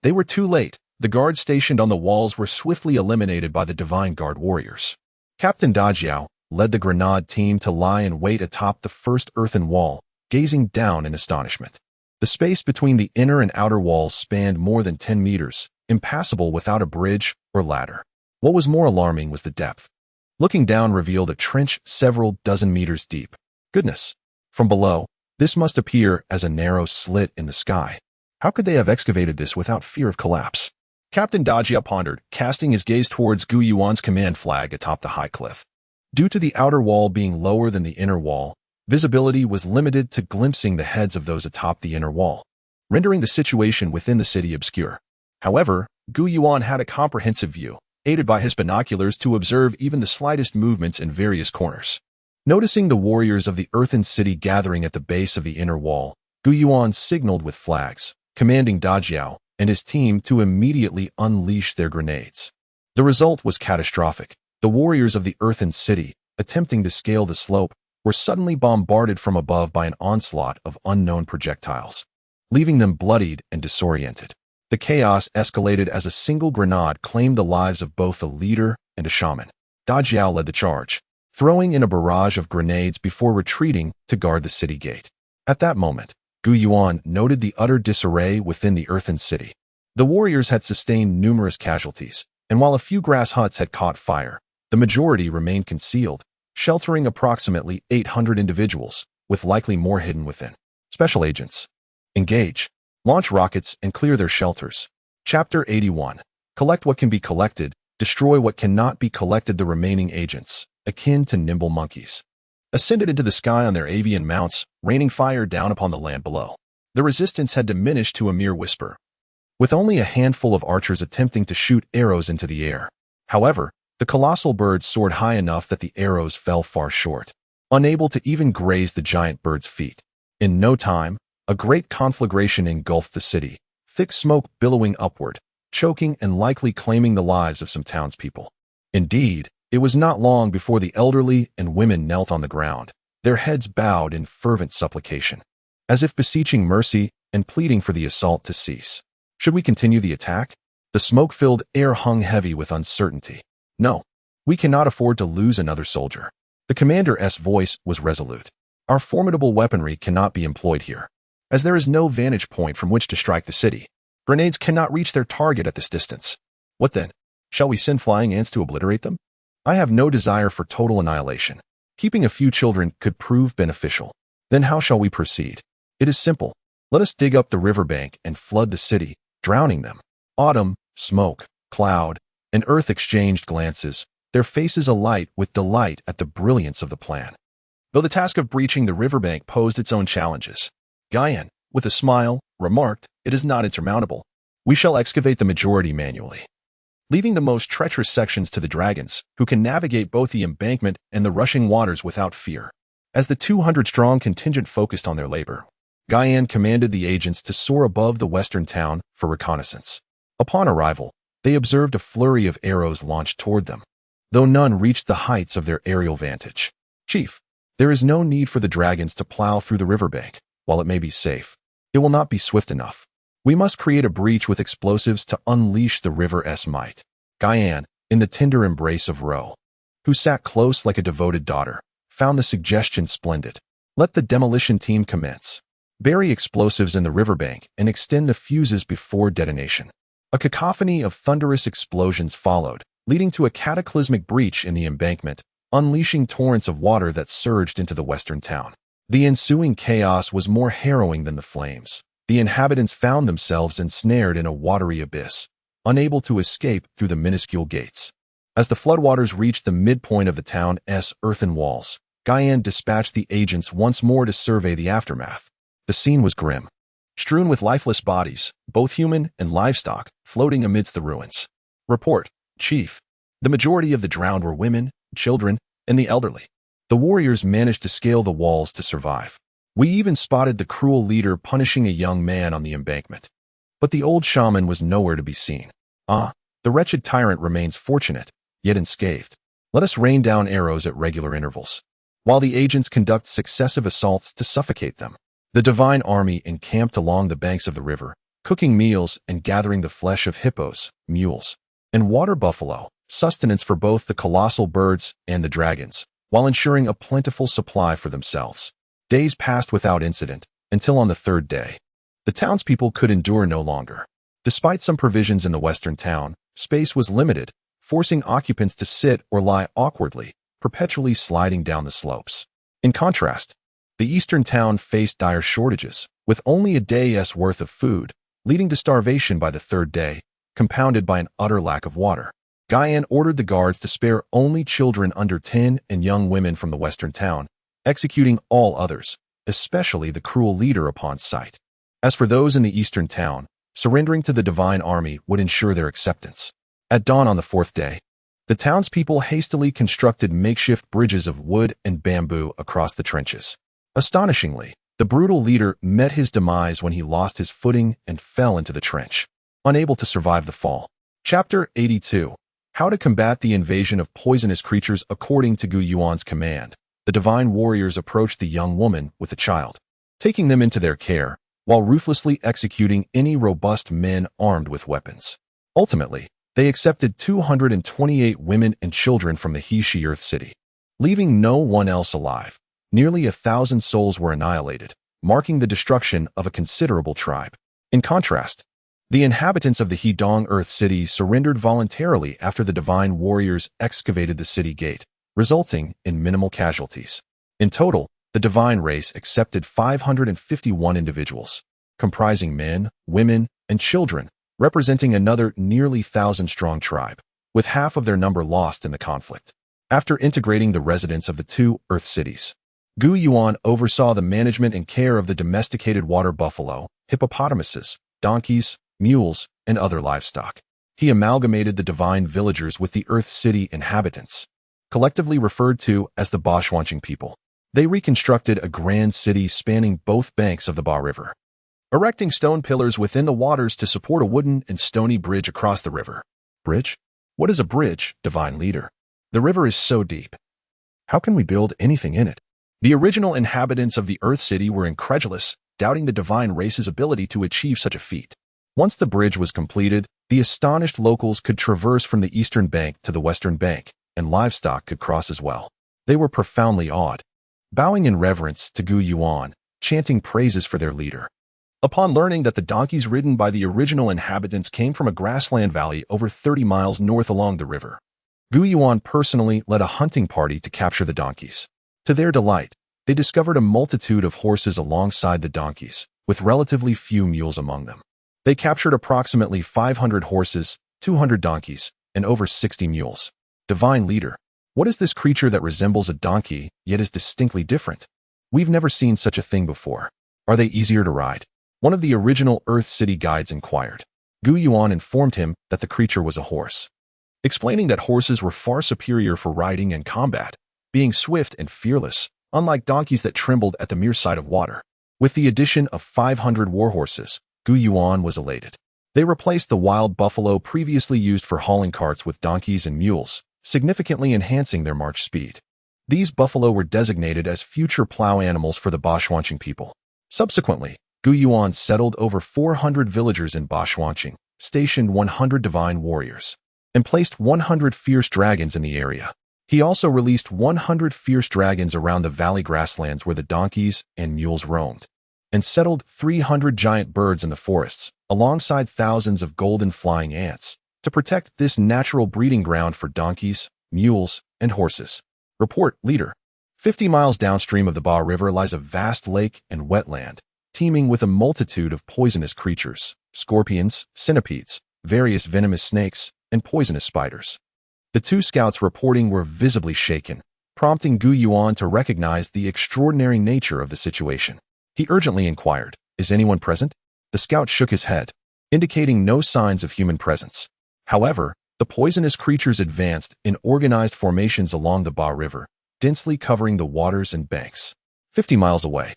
Speaker 1: they were too late. The guards stationed on the walls were swiftly eliminated by the Divine Guard warriors. Captain Dajiao led the grenade team to lie in wait atop the first earthen wall, gazing down in astonishment. The space between the inner and outer walls spanned more than 10 meters, impassable without a bridge or ladder. What was more alarming was the depth. Looking down revealed a trench several dozen meters deep. Goodness! From below, this must appear as a narrow slit in the sky. How could they have excavated this without fear of collapse? Captain Dajia pondered, casting his gaze towards Gu Yuan's command flag atop the high cliff. Due to the outer wall being lower than the inner wall, visibility was limited to glimpsing the heads of those atop the inner wall, rendering the situation within the city obscure. However, Gu Yuan had a comprehensive view, aided by his binoculars to observe even the slightest movements in various corners. Noticing the warriors of the earthen city gathering at the base of the inner wall, Yuan signaled with flags, commanding Dajiao and his team to immediately unleash their grenades. The result was catastrophic. The warriors of the earthen city, attempting to scale the slope, were suddenly bombarded from above by an onslaught of unknown projectiles, leaving them bloodied and disoriented. The chaos escalated as a single grenade claimed the lives of both a leader and a shaman. Dajiao led the charge, throwing in a barrage of grenades before retreating to guard the city gate. At that moment, Yuan noted the utter disarray within the earthen city. The warriors had sustained numerous casualties, and while a few grass huts had caught fire, the majority remained concealed, sheltering approximately 800 individuals, with likely more hidden within. Special agents. Engage. Launch rockets and clear their shelters. Chapter 81. Collect what can be collected, destroy what cannot be collected. The remaining agents, akin to nimble monkeys, ascended into the sky on their avian mounts, raining fire down upon the land below. The resistance had diminished to a mere whisper, with only a handful of archers attempting to shoot arrows into the air. However, the colossal birds soared high enough that the arrows fell far short, unable to even graze the giant bird's feet. In no time, a great conflagration engulfed the city, thick smoke billowing upward, choking and likely claiming the lives of some townspeople. Indeed, it was not long before the elderly and women knelt on the ground, their heads bowed in fervent supplication, as if beseeching mercy and pleading for the assault to cease. Should we continue the attack? The smoke-filled air hung heavy with uncertainty. No, we cannot afford to lose another soldier. The commander's voice was resolute. Our formidable weaponry cannot be employed here, as there is no vantage point from which to strike the city. Grenades cannot reach their target at this distance. What then? Shall we send flying ants to obliterate them? I have no desire for total annihilation. Keeping a few children could prove beneficial. Then how shall we proceed? It is simple. Let us dig up the riverbank and flood the city, drowning them. Autumn, smoke, cloud, and earth exchanged glances, their faces alight with delight at the brilliance of the plan. Though the task of breaching the riverbank posed its own challenges, Yuan, with a smile, remarked, "It is not insurmountable. We shall excavate the majority manually, leaving the most treacherous sections to the dragons, who can navigate both the embankment and the rushing waters without fear." As the 200-strong contingent focused on their labor, Yuan commanded the agents to soar above the western town for reconnaissance. Upon arrival, they observed a flurry of arrows launched toward them, though none reached the heights of their aerial vantage. "Chief, there is no need for the dragons to plow through the riverbank. While it may be safe, it will not be swift enough. We must create a breach with explosives to unleash the river's might." Yuan, in the tender embrace of Ro, who sat close like a devoted daughter, found the suggestion splendid. Let the demolition team commence. Bury explosives in the riverbank and extend the fuses before detonation. A cacophony of thunderous explosions followed, leading to a cataclysmic breach in the embankment, unleashing torrents of water that surged into the western town. The ensuing chaos was more harrowing than the flames. The inhabitants found themselves ensnared in a watery abyss, unable to escape through the minuscule gates. As the floodwaters reached the midpoint of the town's earthen walls, Yuan dispatched the agents once more to survey the aftermath. The scene was grim, strewn with lifeless bodies, both human and livestock, floating amidst the ruins. "Report, Chief. The majority of the drowned were women, children, and the elderly. The warriors managed to scale the walls to survive. We even spotted the cruel leader punishing a young man on the embankment. But the old shaman was nowhere to be seen. The wretched tyrant remains fortunate, yet unscathed. Let us rain down arrows at regular intervals, while the agents conduct successive assaults to suffocate them." The divine army encamped along the banks of the river, cooking meals and gathering the flesh of hippos, mules, and water buffalo, sustenance for both the colossal birds and the dragons, while ensuring a plentiful supply for themselves. Days passed without incident, until on the third day, the townspeople could endure no longer. Despite some provisions in the western town, space was limited, forcing occupants to sit or lie awkwardly, perpetually sliding down the slopes. In contrast, the eastern town faced dire shortages, with only a day's worth of food, leading to starvation by the third day, compounded by an utter lack of water. Yuan ordered the guards to spare only children under 10 and young women from the western town, executing all others, especially the cruel leader upon sight. As for those in the eastern town, surrendering to the divine army would ensure their acceptance. At dawn on the fourth day, The townspeople hastily constructed makeshift bridges of wood and bamboo across the trenches. Astonishingly, the brutal leader met his demise when he lost his footing and fell into the trench, unable to survive the fall. Chapter 82. How to combat the invasion of poisonous creatures according to Gu Yuan's command. The divine warriors approached the young woman with the child, taking them into their care, while ruthlessly executing any robust men armed with weapons. Ultimately, they accepted 228 women and children from the He-She Earth City, leaving no one else alive. Nearly 1,000 souls were annihilated, marking the destruction of a considerable tribe. In contrast, the inhabitants of the He-Dong Earth City surrendered voluntarily after the divine warriors excavated the city gate, resulting in minimal casualties. In total, the divine race accepted 551 individuals, comprising men, women, and children, representing another nearly 1,000-strong tribe, with half of their number lost in the conflict. After integrating the residents of the two Earth cities, Gu Yuan oversaw the management and care of the domesticated water buffalo, hippopotamuses, donkeys, mules, and other livestock. He amalgamated the divine villagers with the Earth City inhabitants, collectively referred to as the Bashwanching people. They reconstructed a grand city spanning both banks of the Ba River, erecting stone pillars within the waters to support a wooden and stony bridge across the river. Bridge? What is a bridge, divine leader? The river is so deep. How can we build anything in it? The original inhabitants of the Earth City were incredulous, doubting the divine race's ability to achieve such a feat. Once the bridge was completed, the astonished locals could traverse from the eastern bank to the western bank, and livestock could cross as well. They were profoundly awed, bowing in reverence to Gu Yuan, chanting praises for their leader. Upon learning that the donkeys ridden by the original inhabitants came from a grassland valley over 30 miles north along the river, Gu Yuan personally led a hunting party to capture the donkeys. To their delight, they discovered a multitude of horses alongside the donkeys, with relatively few mules among them. They captured approximately 500 horses, 200 donkeys, and over 60 mules. Divine leader, what is this creature that resembles a donkey, yet is distinctly different? We've never seen such a thing before. Are they easier to ride? One of the original Earth City guides inquired. Gu Yuan informed him that the creature was a horse, explaining that horses were far superior for riding and combat, being swift and fearless, unlike donkeys that trembled at the mere sight of water. With the addition of 500 warhorses, Gu Yuan was elated. They replaced the wild buffalo previously used for hauling carts with donkeys and mules, significantly enhancing their march speed. These buffalo were designated as future plow animals for the Bashwanching people. Subsequently, Gu Yuan settled over 400 villagers in Bashwanching, stationed 100 divine warriors, and placed 100 fierce dragons in the area. He also released 100 fierce dragons around the valley grasslands where the donkeys and mules roamed, and settled 300 giant birds in the forests, alongside thousands of golden flying ants, to protect this natural breeding ground for donkeys, mules, and horses. Report, leader. 50 miles downstream of the Ba River lies a vast lake and wetland, teeming with a multitude of poisonous creatures, scorpions, centipedes, various venomous snakes, and poisonous spiders. The two scouts reporting were visibly shaken, prompting Gu Yuan to recognize the extraordinary nature of the situation. He urgently inquired, "Is anyone present?" The scout shook his head, indicating no signs of human presence. However, the poisonous creatures advanced in organized formations along the Ba River, densely covering the waters and banks. 50 miles away.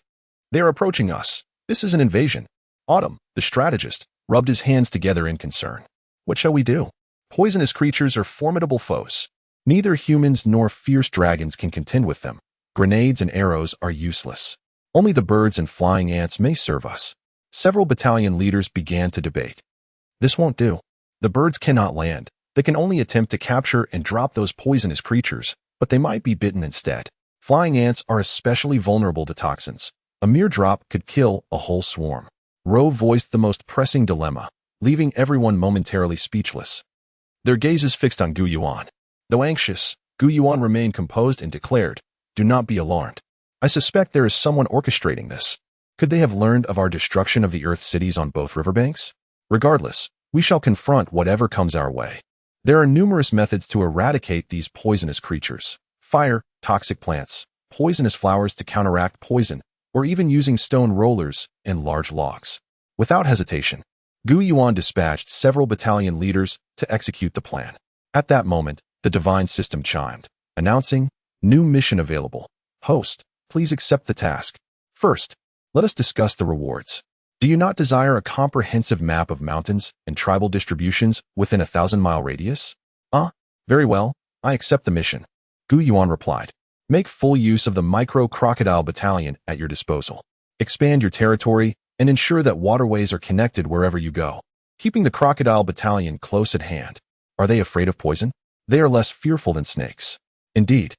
Speaker 1: They are approaching us. This is an invasion. Autumn, the strategist, rubbed his hands together in concern. What shall we do? Poisonous creatures are formidable foes. Neither humans nor fierce dragons can contend with them. Grenades and arrows are useless. Only the birds and flying ants may serve us. Several battalion leaders began to debate. This won't do. The birds cannot land. They can only attempt to capture and drop those poisonous creatures, but they might be bitten instead. Flying ants are especially vulnerable to toxins. A mere drop could kill a whole swarm. Rowe voiced the most pressing dilemma, leaving everyone momentarily speechless. Their gazes fixed on Gu Yuan. Though anxious, Gu Yuan remained composed and declared, "Do not be alarmed. I suspect there is someone orchestrating this. Could they have learned of our destruction of the Earth cities on both riverbanks? Regardless, we shall confront whatever comes our way. There are numerous methods to eradicate these poisonous creatures. Fire, toxic plants, poisonous flowers to counteract poison, or even using stone rollers and large logs." Without hesitation, Gu Yuan dispatched several battalion leaders to execute the plan. At that moment, The divine system chimed, announcing, "New mission available. Host, please accept the task. First, let us discuss the rewards. Do you not desire a comprehensive map of mountains and tribal distributions within a 1,000-mile radius?" Very well, I accept the mission," Yuan replied. "Make full use of the micro-crocodile battalion at your disposal. Expand your territory and ensure that waterways are connected wherever you go, keeping the crocodile battalion close at hand. Are they afraid of poison? They are less fearful than snakes. Indeed,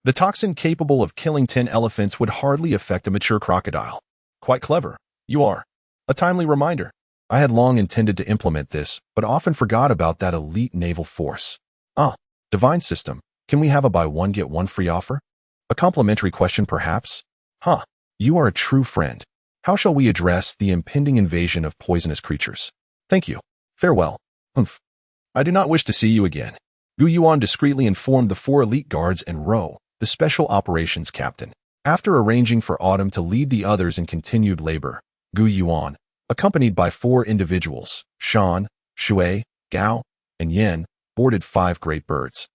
Speaker 1: the toxin capable of killing 10 elephants would hardly affect a mature crocodile. Quite clever, you are. A timely reminder. I had long intended to implement this, but often forgot about that elite naval force. Divine system, can we have a buy one get one free offer? A complimentary question perhaps? You are a true friend. How shall we address the impending invasion of poisonous creatures? Thank you. Farewell. I do not wish to see you again. Yuan discreetly informed the 4 elite guards and Ro, the special operations captain. After arranging for Autumn to lead the others in continued labor, Yuan, accompanied by 4 individuals, Shan, Shui, Gao, and Yen, boarded 5 great birds.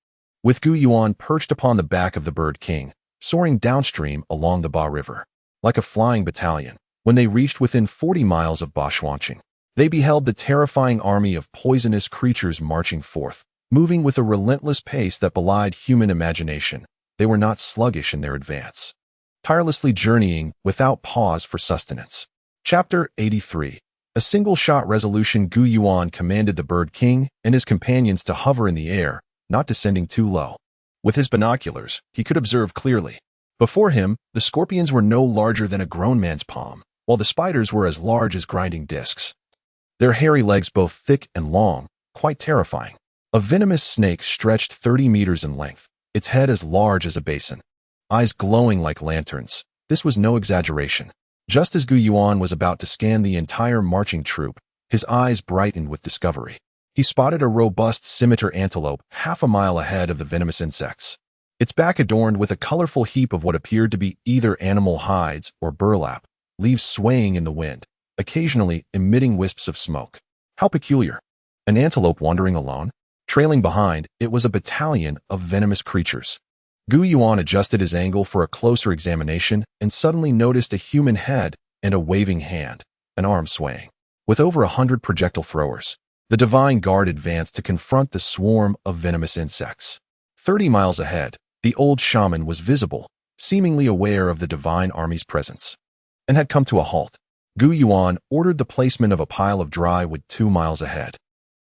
Speaker 1: With Yuan perched upon the back of the Bird King, soaring downstream along the Ba River. Like a flying battalion, when they reached within 40 miles of Bashuangqing, they beheld the terrifying army of poisonous creatures marching forth, moving with a relentless pace that belied human imagination. They were not sluggish in their advance, tirelessly journeying without pause for sustenance. Chapter 83. A single-shot resolution. Yuan commanded the Bird King and his companions to hover in the air, not descending too low. With his binoculars, he could observe clearly. Before him, the scorpions were no larger than a grown man's palm, while the spiders were as large as grinding discs. Their hairy legs both thick and long, quite terrifying. A venomous snake stretched 30 meters in length, its head as large as a basin. Eyes glowing like lanterns. This was no exaggeration. Just as Yuan was about to scan the entire marching troop, his eyes brightened with discovery. He spotted a robust scimitar antelope half a mile ahead of the venomous insects. Its back adorned with a colorful heap of what appeared to be either animal hides or burlap, leaves swaying in the wind, occasionally emitting wisps of smoke. How peculiar. An antelope wandering alone? Trailing behind, it was a battalion of venomous creatures. Yuan adjusted his angle for a closer examination and suddenly noticed a human head and a waving hand, an arm swaying. With over 100 projectile throwers, the divine guard advanced to confront the swarm of venomous insects. 30 miles ahead, the old shaman was visible, seemingly aware of the divine army's presence, and had come to a halt. Yuan ordered the placement of a pile of dry wood 2 miles ahead,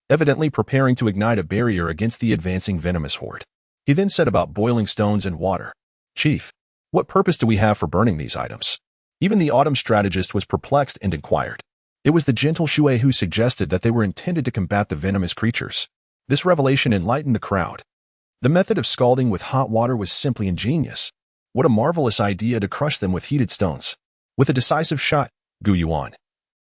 Speaker 1: evidently preparing to ignite a barrier against the advancing venomous horde. He then set about boiling stones and water. "Chief, what purpose do we have for burning these items?" Even the autumn strategist was perplexed and inquired. It was the gentle Shui who suggested that they were intended to combat the venomous creatures. This revelation enlightened the crowd. The method of scalding with hot water was simply ingenious. What a marvelous idea to crush them with heated stones. With a decisive shot, Yuan,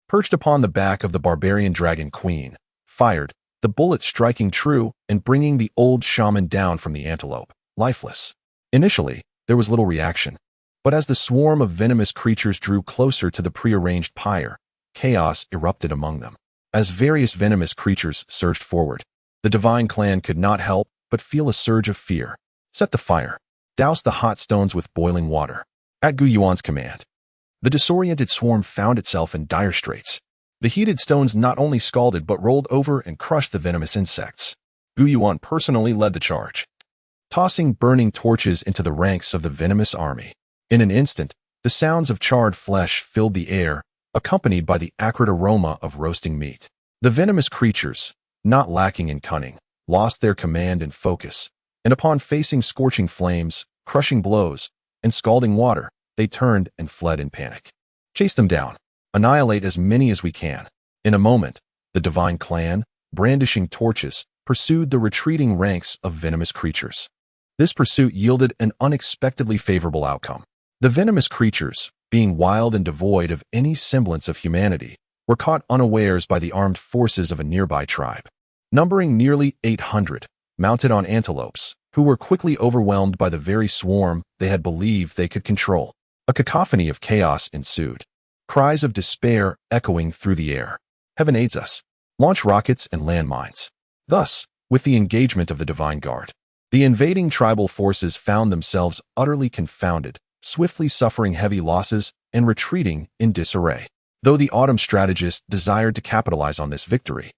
Speaker 1: perched upon the back of the barbarian dragon queen, fired, the bullet striking true and bringing the old shaman down from the antelope, lifeless. Initially, there was little reaction, but as the swarm of venomous creatures drew closer to the prearranged pyre, chaos erupted among them. As various venomous creatures surged forward, the divine clan could not help but feel a surge of fear. Set the fire. Douse the hot stones with boiling water. At Yuan's command, the disoriented swarm found itself in dire straits. The heated stones not only scalded but rolled over and crushed the venomous insects. Yuan personally led the charge, tossing burning torches into the ranks of the venomous army. In an instant, the sounds of charred flesh filled the air, accompanied by the acrid aroma of roasting meat. The venomous creatures, not lacking in cunning, lost their command and focus, and upon facing scorching flames, crushing blows, and scalding water, they turned and fled in panic. Chase them down. Annihilate as many as we can. In a moment, the divine clan, brandishing torches, pursued the retreating ranks of venomous creatures. This pursuit yielded an unexpectedly favorable outcome. The venomous creatures, being wild and devoid of any semblance of humanity, were caught unawares by the armed forces of a nearby tribe, numbering nearly 800, mounted on antelopes, who were quickly overwhelmed by the very swarm they had believed they could control. A cacophony of chaos ensued. Cries of despair echoing through the air. Heaven aids us. Launch rockets and landmines. Thus, with the engagement of the divine guard, The invading tribal forces found themselves utterly confounded, swiftly suffering heavy losses and retreating in disarray. Though the autumn strategist desired to capitalize on this victory,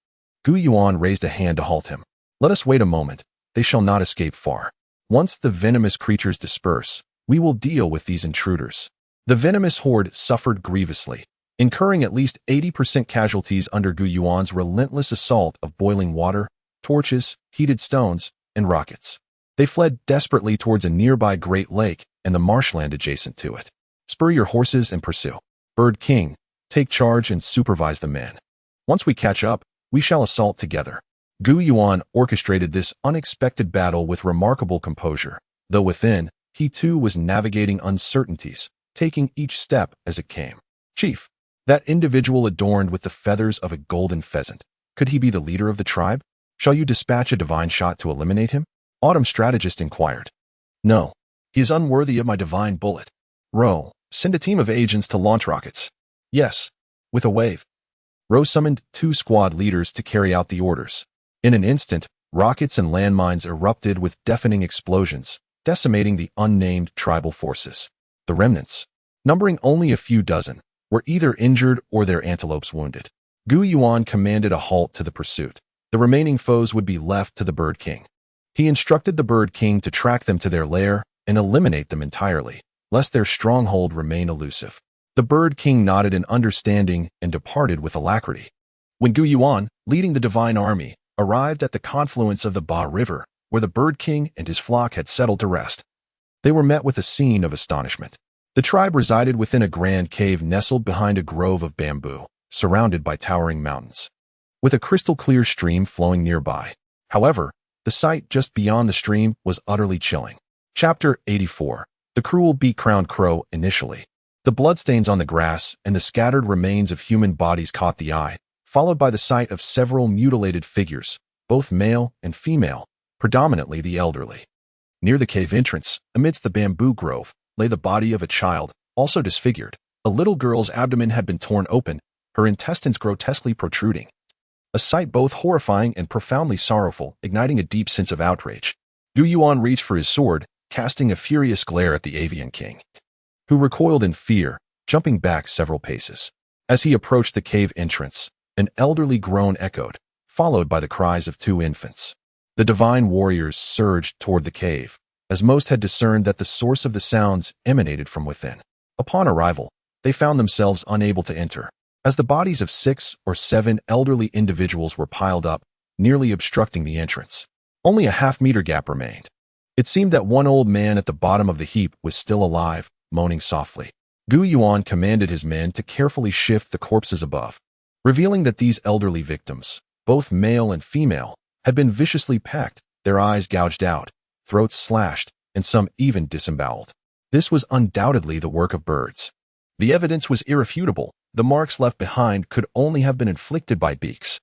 Speaker 1: Yuan raised a hand to halt him. Let us wait a moment. They shall not escape far. Once the venomous creatures disperse, we will deal with these intruders. The venomous horde suffered grievously, incurring at least 80% casualties under Yuan's relentless assault of boiling water, torches, heated stones, and rockets. They fled desperately towards a nearby great lake and the marshland adjacent to it. Spur your horses and pursue. Bird King, take charge and supervise the men. Once we catch up, we shall assault together. Yuan orchestrated this unexpected battle with remarkable composure, though within, he too was navigating uncertainties, taking each step as it came. Chief, that individual adorned with the feathers of a golden pheasant, could he be the leader of the tribe? Shall you dispatch a divine shot to eliminate him? Autumn strategist inquired. No, he is unworthy of my divine bullet. Ro, send a team of agents to launch rockets. Yes, with a wave. Ro summoned 2 squad leaders to carry out the orders. In an instant, rockets and landmines erupted with deafening explosions, decimating the unnamed tribal forces. The remnants, numbering only a few dozen, were either injured or their antelopes wounded. Yuan commanded a halt to the pursuit. The remaining foes would be left to the Bird King. He instructed the Bird King to track them to their lair and eliminate them entirely, lest their stronghold remain elusive. The Bird King nodded in understanding and departed with alacrity. When Yuan, leading the divine army, arrived at the confluence of the Ba River, where the Bird King and his flock had settled to rest, they were met with a scene of astonishment. The tribe resided within a grand cave nestled behind a grove of bamboo, surrounded by towering mountains, with a crystal-clear stream flowing nearby. However, the sight just beyond the stream was utterly chilling. Chapter 84. The Cruel Beak-Crowned Crow. Initially, the bloodstains on the grass and the scattered remains of human bodies caught the eye, followed by the sight of several mutilated figures, both male and female, predominantly the elderly. Near the cave entrance, amidst the bamboo grove, lay the body of a child, also disfigured. A little girl's abdomen had been torn open, her intestines grotesquely protruding. A sight both horrifying and profoundly sorrowful, igniting a deep sense of outrage. Yuan reached for his sword, casting a furious glare at the avian king, who recoiled in fear, jumping back several paces. As he approached the cave entrance, an elderly groan echoed, followed by the cries of 2 infants. The divine warriors surged toward the cave, as most had discerned that the source of the sounds emanated from within. Upon arrival, they found themselves unable to enter, as the bodies of 6 or 7 elderly individuals were piled up, nearly obstructing the entrance. Only a half-meter gap remained. It seemed that one old man at the bottom of the heap was still alive, moaning softly. Yuan commanded his men to carefully shift the corpses above, revealing that these elderly victims, both male and female, had been viciously pecked, their eyes gouged out, throats slashed, and some even disemboweled. This was undoubtedly the work of birds. The evidence was irrefutable. The marks left behind could only have been inflicted by beaks.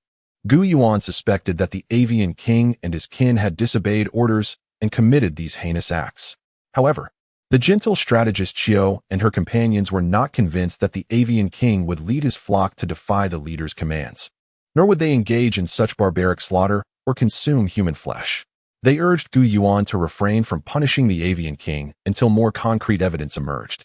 Speaker 1: Yuan suspected that the avian king and his kin had disobeyed orders and committed these heinous acts. However, the gentle strategist Qiu and her companions were not convinced that the avian king would lead his flock to defy the leader's commands, nor would they engage in such barbaric slaughter or consume human flesh. They urged Yuan to refrain from punishing the avian king until more concrete evidence emerged.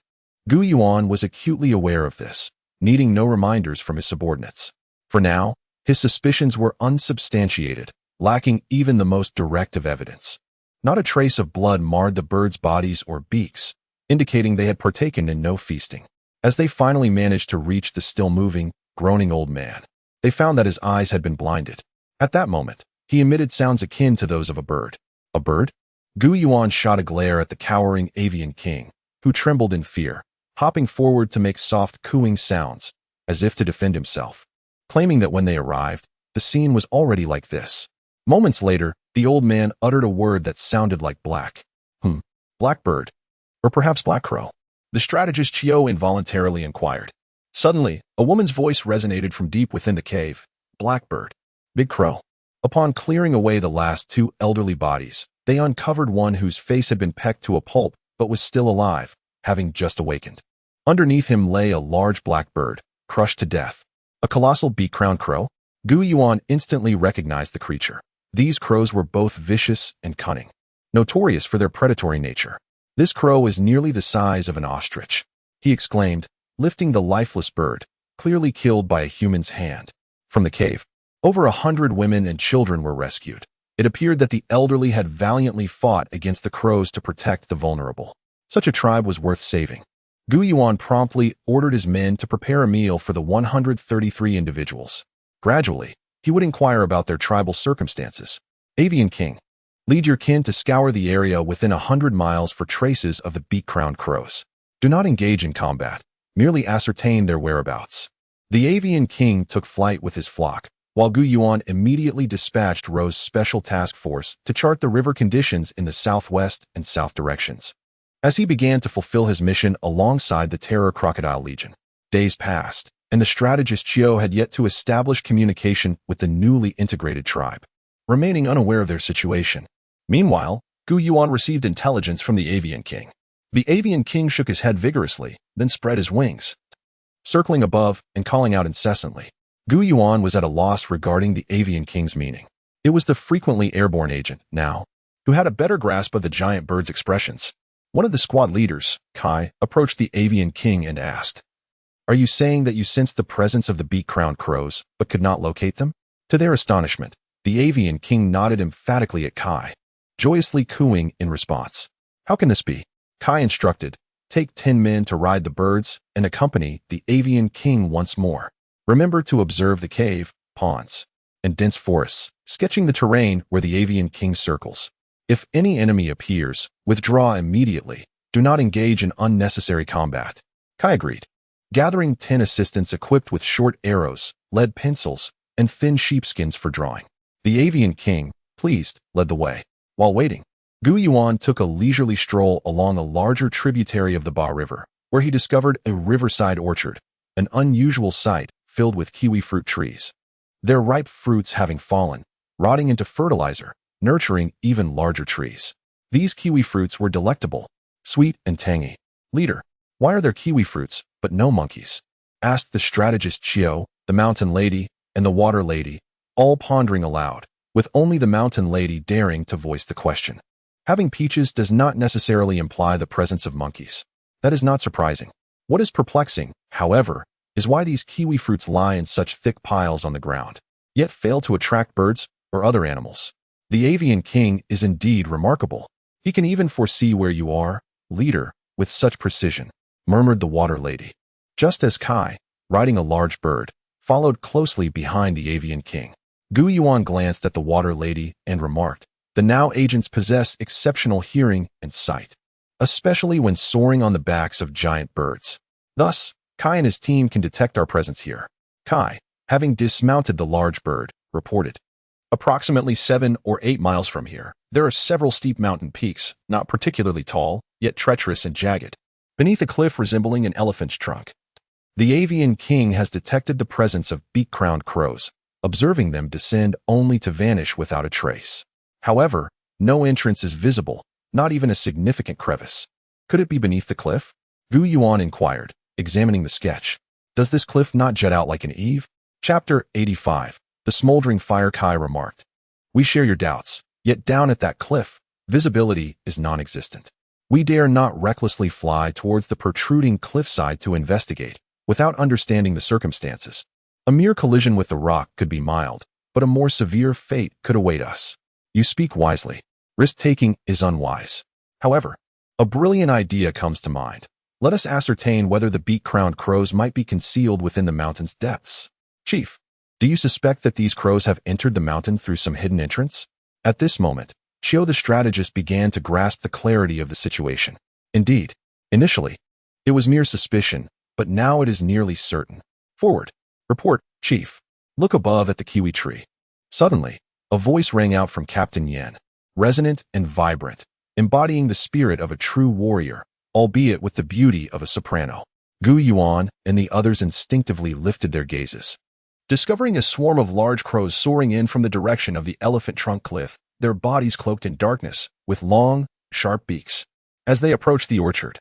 Speaker 1: Yuan was acutely aware of this, needing no reminders from his subordinates. For now, his suspicions were unsubstantiated, lacking even the most direct of evidence. Not a trace of blood marred the birds' bodies or beaks, indicating they had partaken in no feasting. As they finally managed to reach the still-moving, groaning old man, they found that his eyes had been blinded. At that moment, he emitted sounds akin to those of a bird. A bird? Yuan shot a glare at the cowering avian king, who trembled in fear, hopping forward to make soft cooing sounds, as if to defend himself, claiming that when they arrived, the scene was already like this. Moments later, the old man uttered a word that sounded like black. Blackbird. Or perhaps black crow. The strategist Qiu involuntarily inquired. Suddenly, a woman's voice resonated from deep within the cave. Blackbird. Big crow. Upon clearing away the last 2 elderly bodies, they uncovered one whose face had been pecked to a pulp but was still alive, having just awakened. Underneath him lay a large blackbird, crushed to death. A colossal beak-crowned crow? Yuan instantly recognized the creature. These crows were both vicious and cunning. notorious for their predatory nature. This crow is nearly the size of an ostrich, he exclaimed, lifting the lifeless bird, clearly killed by a human's hand. From the cave, over 100 women and children were rescued. It appeared that the elderly had valiantly fought against the crows to protect the vulnerable. Such a tribe was worth saving. Yuan promptly ordered his men to prepare a meal for the 133 individuals. Gradually, he would inquire about their tribal circumstances. Avian King, lead your kin to scour the area within 100 miles for traces of the beak-crowned crows. Do not engage in combat, merely ascertain their whereabouts. The Avian King took flight with his flock, while Yuan immediately dispatched Ro's special task force to chart the river conditions in the southwest and south directions. As he began to fulfill his mission alongside the Terror Crocodile Legion, days passed, and the strategist Chiu had yet to establish communication with the newly integrated tribe, remaining unaware of their situation. Meanwhile, Yuan received intelligence from the Avian King. The Avian King shook his head vigorously, then spread his wings, circling above and calling out incessantly. Yuan was at a loss regarding the Avian King's meaning. It was the frequently airborne agent, now, who had a better grasp of the giant bird's expressions. One of the squad leaders, Kai, approached the Avian King and asked, "Are you saying that you sensed the presence of the beak-crowned crows, but could not locate them?" To their astonishment, the Avian King nodded emphatically at Kai, joyously cooing in response. "How can this be?" Kai instructed, "Take 10 men to ride the birds and accompany the Avian King once more. Remember to observe the cave, ponds, and dense forests, sketching the terrain where the Avian King circles. If any enemy appears, withdraw immediately. Do not engage in unnecessary combat." Kai agreed, gathering 10 assistants equipped with short arrows, lead pencils, and thin sheepskins for drawing. The Avian King, pleased, led the way. While waiting, Yuan took a leisurely stroll along a larger tributary of the Ba River, where he discovered a riverside orchard, an unusual sight filled with kiwi fruit trees, their ripe fruits having fallen, rotting into fertilizer, nurturing even larger trees. These kiwi fruits were delectable, sweet and tangy. "Leader, why are there kiwi fruits, but no monkeys?" asked the strategist Chiu, the mountain lady, and the water lady, all pondering aloud, with only the mountain lady daring to voice the question. Having peaches does not necessarily imply the presence of monkeys. That is not surprising. What is perplexing, however, is why these kiwi fruits lie in such thick piles on the ground, yet fail to attract birds or other animals. The Avian King is indeed remarkable. He can even foresee where you are, leader, with such precision, murmured the water lady. Just as Kai, riding a large bird, followed closely behind the Avian King, Yuan glanced at the water lady and remarked, "The now agents possess exceptional hearing and sight, especially when soaring on the backs of giant birds. Thus, Kai and his team can detect our presence here." Kai, having dismounted the large bird, reported, "Approximately 7 or 8 miles from here, there are several steep mountain peaks, not particularly tall, yet treacherous and jagged, beneath a cliff resembling an elephant's trunk. The Avian King has detected the presence of beak-crowned crows, observing them descend only to vanish without a trace. However, no entrance is visible, not even a significant crevice. Could it be beneath the cliff?" Yuan inquired, examining the sketch. "Does this cliff not jut out like an eave?" Chapter 85. The Smoldering Fire. Kai remarked, "We share your doubts, yet down at that cliff, visibility is non-existent. We dare not recklessly fly towards the protruding cliffside to investigate, without understanding the circumstances. A mere collision with the rock could be mild, but a more severe fate could await us." "You speak wisely. Risk-taking is unwise. However, a brilliant idea comes to mind. Let us ascertain whether the beak-crowned crows might be concealed within the mountain's depths. Chief, do you suspect that these crows have entered the mountain through some hidden entrance?" At this moment, Chiu the strategist began to grasp the clarity of the situation. Indeed, initially, it was mere suspicion, but now it is nearly certain. "Forward. Report, Chief. Look above at the kiwi tree." Suddenly, a voice rang out from Captain Yuan, resonant and vibrant, embodying the spirit of a true warrior, albeit with the beauty of a soprano. Yuan and the others instinctively lifted their gazes, discovering a swarm of large crows soaring in from the direction of the elephant trunk cliff, their bodies cloaked in darkness, with long, sharp beaks. As they approached the orchard,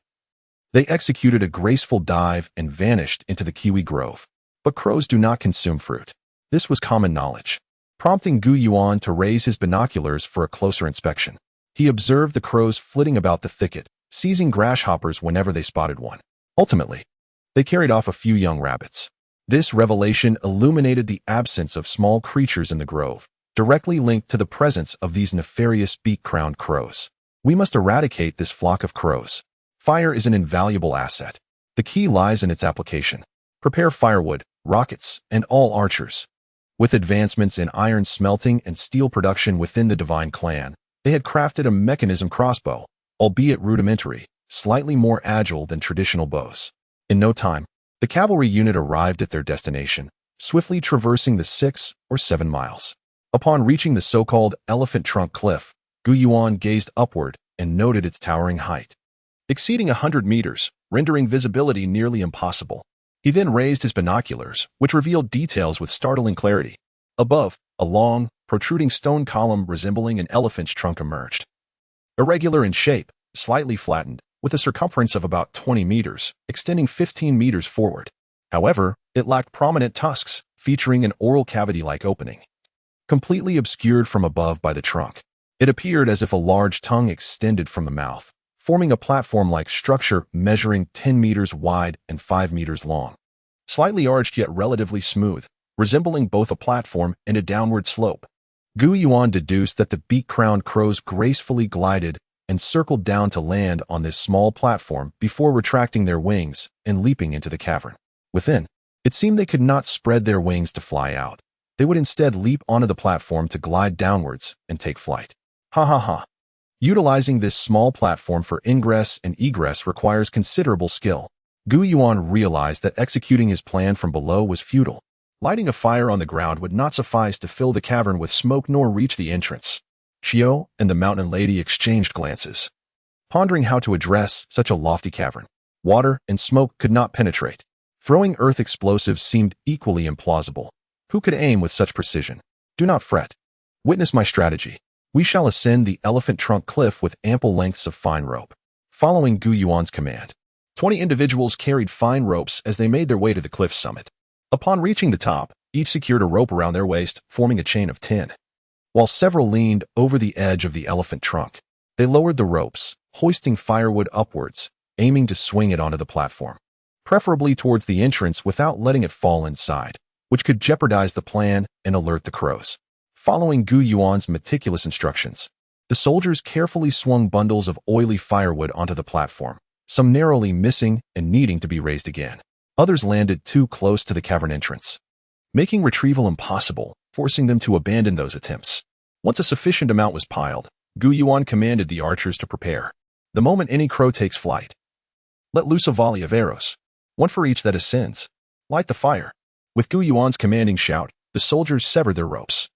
Speaker 1: they executed a graceful dive and vanished into the kiwi grove. But crows do not consume fruit. This was common knowledge, prompting Yuan to raise his binoculars for a closer inspection. He observed the crows flitting about the thicket, seizing grasshoppers whenever they spotted one. Ultimately, they carried off a few young rabbits. This revelation illuminated the absence of small creatures in the grove, directly linked to the presence of these nefarious beak-crowned crows. We must eradicate this flock of crows. Fire is an invaluable asset. The key lies in its application. Prepare firewood, rockets, and all archers. With advancements in iron smelting and steel production within the divine clan, they had crafted a mechanism crossbow, albeit rudimentary, slightly more agile than traditional bows. In no time, the cavalry unit arrived at their destination, swiftly traversing the 6 or 7 miles. Upon reaching the so-called Elephant Trunk Cliff, Yuan gazed upward and noted its towering height, exceeding 100 meters, rendering visibility nearly impossible. He then raised his binoculars, which revealed details with startling clarity. Above, a long, protruding stone column resembling an elephant's trunk emerged. Irregular in shape, slightly flattened, with a circumference of about 20 meters, extending 15 meters forward. However, it lacked prominent tusks, featuring an oral cavity-like opening. Completely obscured from above by the trunk, it appeared as if a large tongue extended from the mouth, forming a platform-like structure measuring 10 meters wide and 5 meters long. Slightly arched yet relatively smooth, resembling both a platform and a downward slope. Yuan deduced that the beak-crowned crows gracefully glided and circled down to land on this small platform before retracting their wings and leaping into the cavern. Within, it seemed they could not spread their wings to fly out. They would instead leap onto the platform to glide downwards and take flight. Ha ha ha. Utilizing this small platform for ingress and egress requires considerable skill. Yuan realized that executing his plan from below was futile. Lighting a fire on the ground would not suffice to fill the cavern with smoke nor reach the entrance. Chio and the mountain lady exchanged glances, pondering how to address such a lofty cavern. Water and smoke could not penetrate. Throwing earth explosives seemed equally implausible. Who could aim with such precision? Do not fret. Witness my strategy. We shall ascend the Elephant Trunk Cliff with ample lengths of fine rope. Following Yuan's command, 20 individuals carried fine ropes as they made their way to the cliff's summit. Upon reaching the top, each secured a rope around their waist, forming a chain of 10. While several leaned over the edge of the elephant trunk, they lowered the ropes, hoisting firewood upwards, aiming to swing it onto the platform, preferably towards the entrance without letting it fall inside, which could jeopardize the plan and alert the crows. Following Yuan's meticulous instructions, the soldiers carefully swung bundles of oily firewood onto the platform, some narrowly missing and needing to be raised again. Others landed too close to the cavern entrance, making retrieval impossible, forcing them to abandon those attempts. Once a sufficient amount was piled, Yuan commanded the archers to prepare. The moment any crow takes flight, let loose a volley of arrows, one for each that ascends. Light the fire. With Yuan's commanding shout, the soldiers severed their ropes,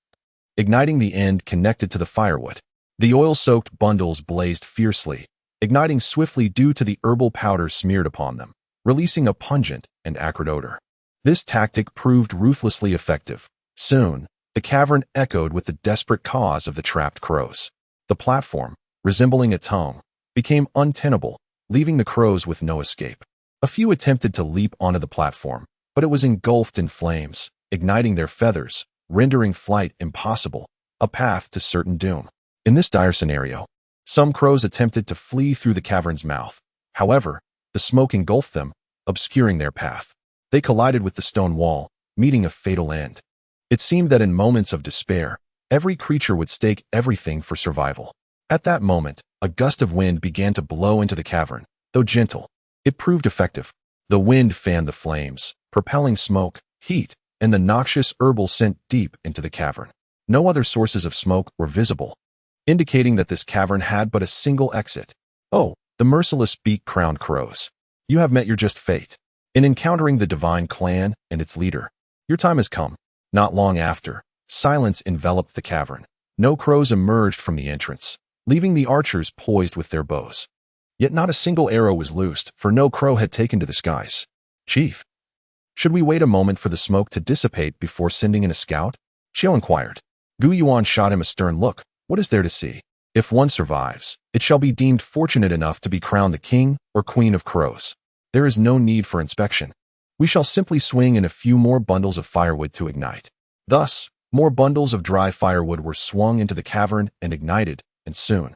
Speaker 1: igniting the end connected to the firewood. The oil-soaked bundles blazed fiercely, igniting swiftly due to the herbal powder smeared upon them, releasing a pungent and acrid odor. This tactic proved ruthlessly effective. Soon, the cavern echoed with the desperate cause of the trapped crows. The platform, resembling a tongue, became untenable, leaving the crows with no escape. A few attempted to leap onto the platform, but it was engulfed in flames, igniting their feathers, rendering flight impossible, a path to certain doom. In this dire scenario, some crows attempted to flee through the cavern's mouth. However, the smoke engulfed them, obscuring their path. They collided with the stone wall, meeting a fatal end. It seemed that in moments of despair, every creature would stake everything for survival. At that moment, a gust of wind began to blow into the cavern. Though gentle, it proved effective. The wind fanned the flames, propelling smoke, heat, and the noxious herbal scent deep into the cavern. No other sources of smoke were visible, indicating that this cavern had but a single exit. Oh, the merciless beak-crowned crows. You have met your just fate. In encountering the divine clan and its leader, your time has come. Not long after, silence enveloped the cavern. No crows emerged from the entrance, leaving the archers poised with their bows. Yet not a single arrow was loosed, for no crow had taken to the skies. Chief, should we wait a moment for the smoke to dissipate before sending in a scout? Chiu inquired. Yuan shot him a stern look. What is there to see? If one survives, it shall be deemed fortunate enough to be crowned the king or queen of crows. There is no need for inspection. We shall simply swing in a few more bundles of firewood to ignite. Thus, more bundles of dry firewood were swung into the cavern and ignited, and soon,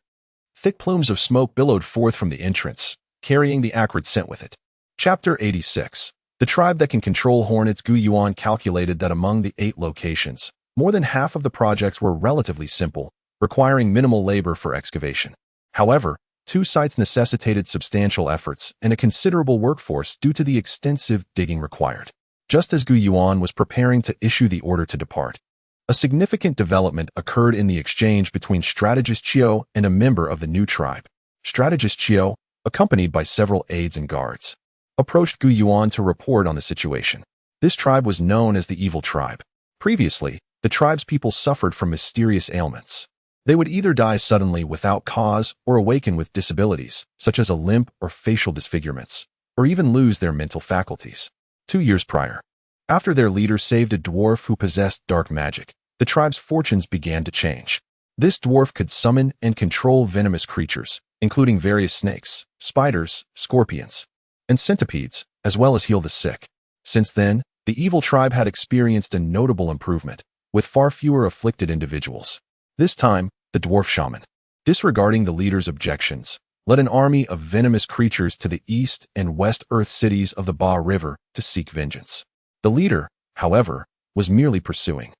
Speaker 1: Thick plumes of smoke billowed forth from the entrance, carrying the acrid scent with it. Chapter 86. The tribe that can control hornets. Yuan calculated that among the 8 locations, more than half of the projects were relatively simple, requiring minimal labor for excavation. However, 2 sites necessitated substantial efforts and a considerable workforce due to the extensive digging required. Just as Yuan was preparing to issue the order to depart, a significant development occurred in the exchange between Strategist Chiu and a member of the new tribe. Strategist Chiu, accompanied by several aides and guards, approached Yuan to report on the situation. This tribe was known as the Evil Tribe. Previously, the tribe's people suffered from mysterious ailments. They would either die suddenly without cause or awaken with disabilities, such as a limp or facial disfigurements, or even lose their mental faculties. 2 years prior, after their leader saved a dwarf who possessed dark magic, the tribe's fortunes began to change. This dwarf could summon and control venomous creatures, including various snakes, spiders, scorpions, and centipedes, as well as heal the sick. Since then, the Evil Tribe had experienced a notable improvement, with far fewer afflicted individuals. This time, the dwarf shaman, disregarding the leader's objections, led an army of venomous creatures to the east and west Earth cities of the Ba River to seek vengeance. The leader, however, was merely pursuing,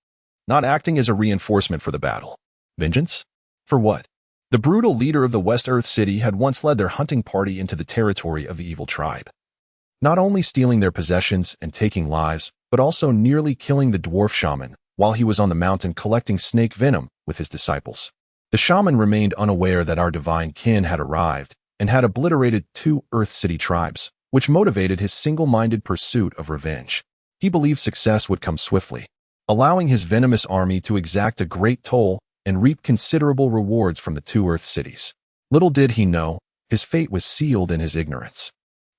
Speaker 1: not acting as a reinforcement for the battle. Vengeance? For what? The brutal leader of the West Earth City had once led their hunting party into the territory of the Evil Tribe, not only stealing their possessions and taking lives, but also nearly killing the dwarf shaman while he was on the mountain collecting snake venom with his disciples. The shaman remained unaware that our divine kin had arrived and had obliterated 2 Earth City tribes, which motivated his single-minded pursuit of revenge. He believed success would come swiftly, allowing his venomous army to exact a great toll and reap considerable rewards from the 2 Earth cities. Little did he know, his fate was sealed in his ignorance.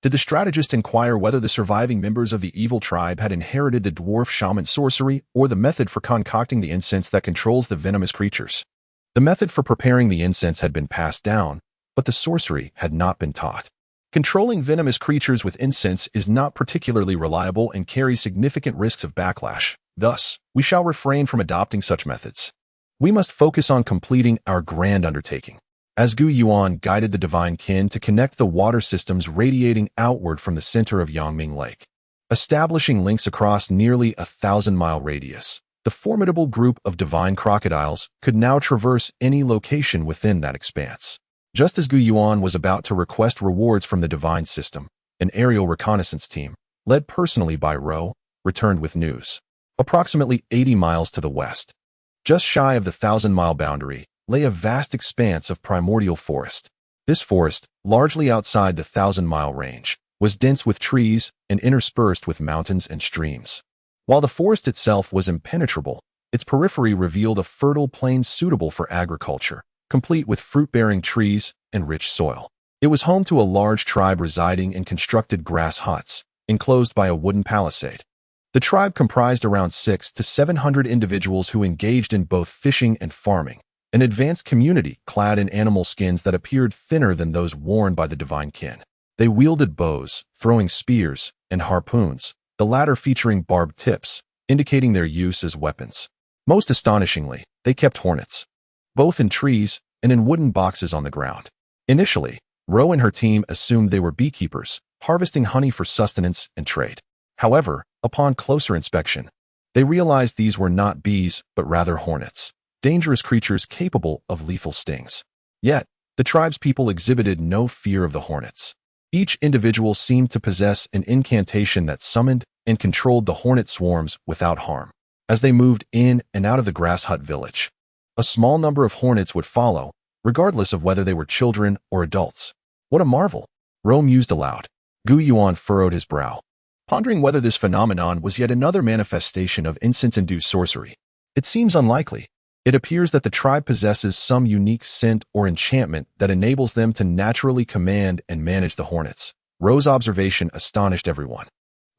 Speaker 1: Did the strategist inquire whether the surviving members of the Evil Tribe had inherited the dwarf shaman sorcery or the method for concocting the incense that controls the venomous creatures? The method for preparing the incense had been passed down, but the sorcery had not been taught. Controlling venomous creatures with incense is not particularly reliable and carries significant risks of backlash. Thus, we shall refrain from adopting such methods. We must focus on completing our grand undertaking. As Yuan guided the divine kin to connect the water systems radiating outward from the center of Yangming Lake, establishing links across nearly a 1,000-mile radius, the formidable group of divine crocodiles could now traverse any location within that expanse. Just as Yuan was about to request rewards from the divine system, an aerial reconnaissance team, led personally by Ro, returned with news. Approximately 80 miles to the west, just shy of the 1,000-mile boundary, lay a vast expanse of primordial forest. This forest, largely outside the 1,000-mile range, was dense with trees and interspersed with mountains and streams. While the forest itself was impenetrable, its periphery revealed a fertile plain suitable for agriculture, complete with fruit-bearing trees and rich soil. It was home to a large tribe residing in constructed grass huts, enclosed by a wooden palisade. The tribe comprised around 600 to 700 individuals who engaged in both fishing and farming, an advanced community clad in animal skins that appeared thinner than those worn by the divine kin. They wielded bows, throwing spears, and harpoons, the latter featuring barbed tips, indicating their use as weapons. Most astonishingly, they kept hornets, both in trees and in wooden boxes on the ground. Initially, Ro and her team assumed they were beekeepers, harvesting honey for sustenance and trade. However, upon closer inspection, they realized these were not bees but rather hornets, dangerous creatures capable of lethal stings. Yet, the tribe's people exhibited no fear of the hornets. Each individual seemed to possess an incantation that summoned and controlled the hornet swarms without harm. As they moved in and out of the grass hut village, a small number of hornets would follow, regardless of whether they were children or adults. What a marvel! Ro mused aloud. Yuan furrowed his brow, pondering whether this phenomenon was yet another manifestation of incense-induced sorcery. It seems unlikely. It appears that the tribe possesses some unique scent or enchantment that enables them to naturally command and manage the hornets. Ro's observation astonished everyone.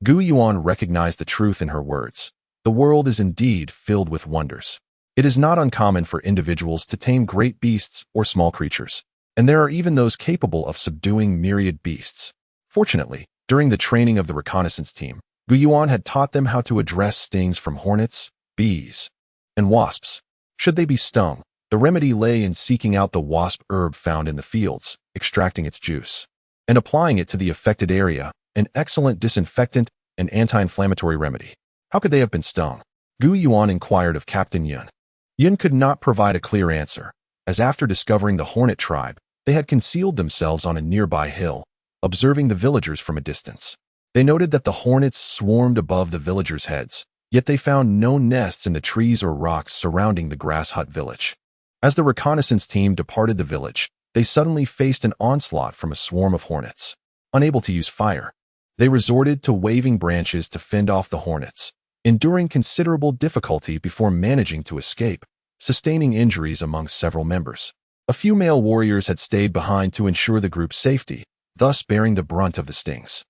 Speaker 1: Yuan recognized the truth in her words. The world is indeed filled with wonders. It is not uncommon for individuals to tame great beasts or small creatures, and there are even those capable of subduing myriad beasts. Fortunately, during the training of the reconnaissance team, Yuan had taught them how to address stings from hornets, bees, and wasps. Should they be stung, The remedy lay in seeking out the wasp herb found in the fields, extracting its juice, and applying it to the affected area, an excellent disinfectant and anti-inflammatory remedy. How could they have been stung? Yuan inquired of Captain Yuan. Yuan could not provide a clear answer, as after discovering the hornet tribe, they had concealed themselves on a nearby hill, observing the villagers from a distance. They noted that the hornets swarmed above the villagers' heads, yet they found no nests in the trees or rocks surrounding the grass hut village. As the reconnaissance team departed the village, they suddenly faced an onslaught from a swarm of hornets. Unable to use fire, they resorted to waving branches to fend off the hornets, enduring considerable difficulty before managing to escape, sustaining injuries among several members. A few male warriors had stayed behind to ensure the group's safety, thus bearing the brunt of the stings.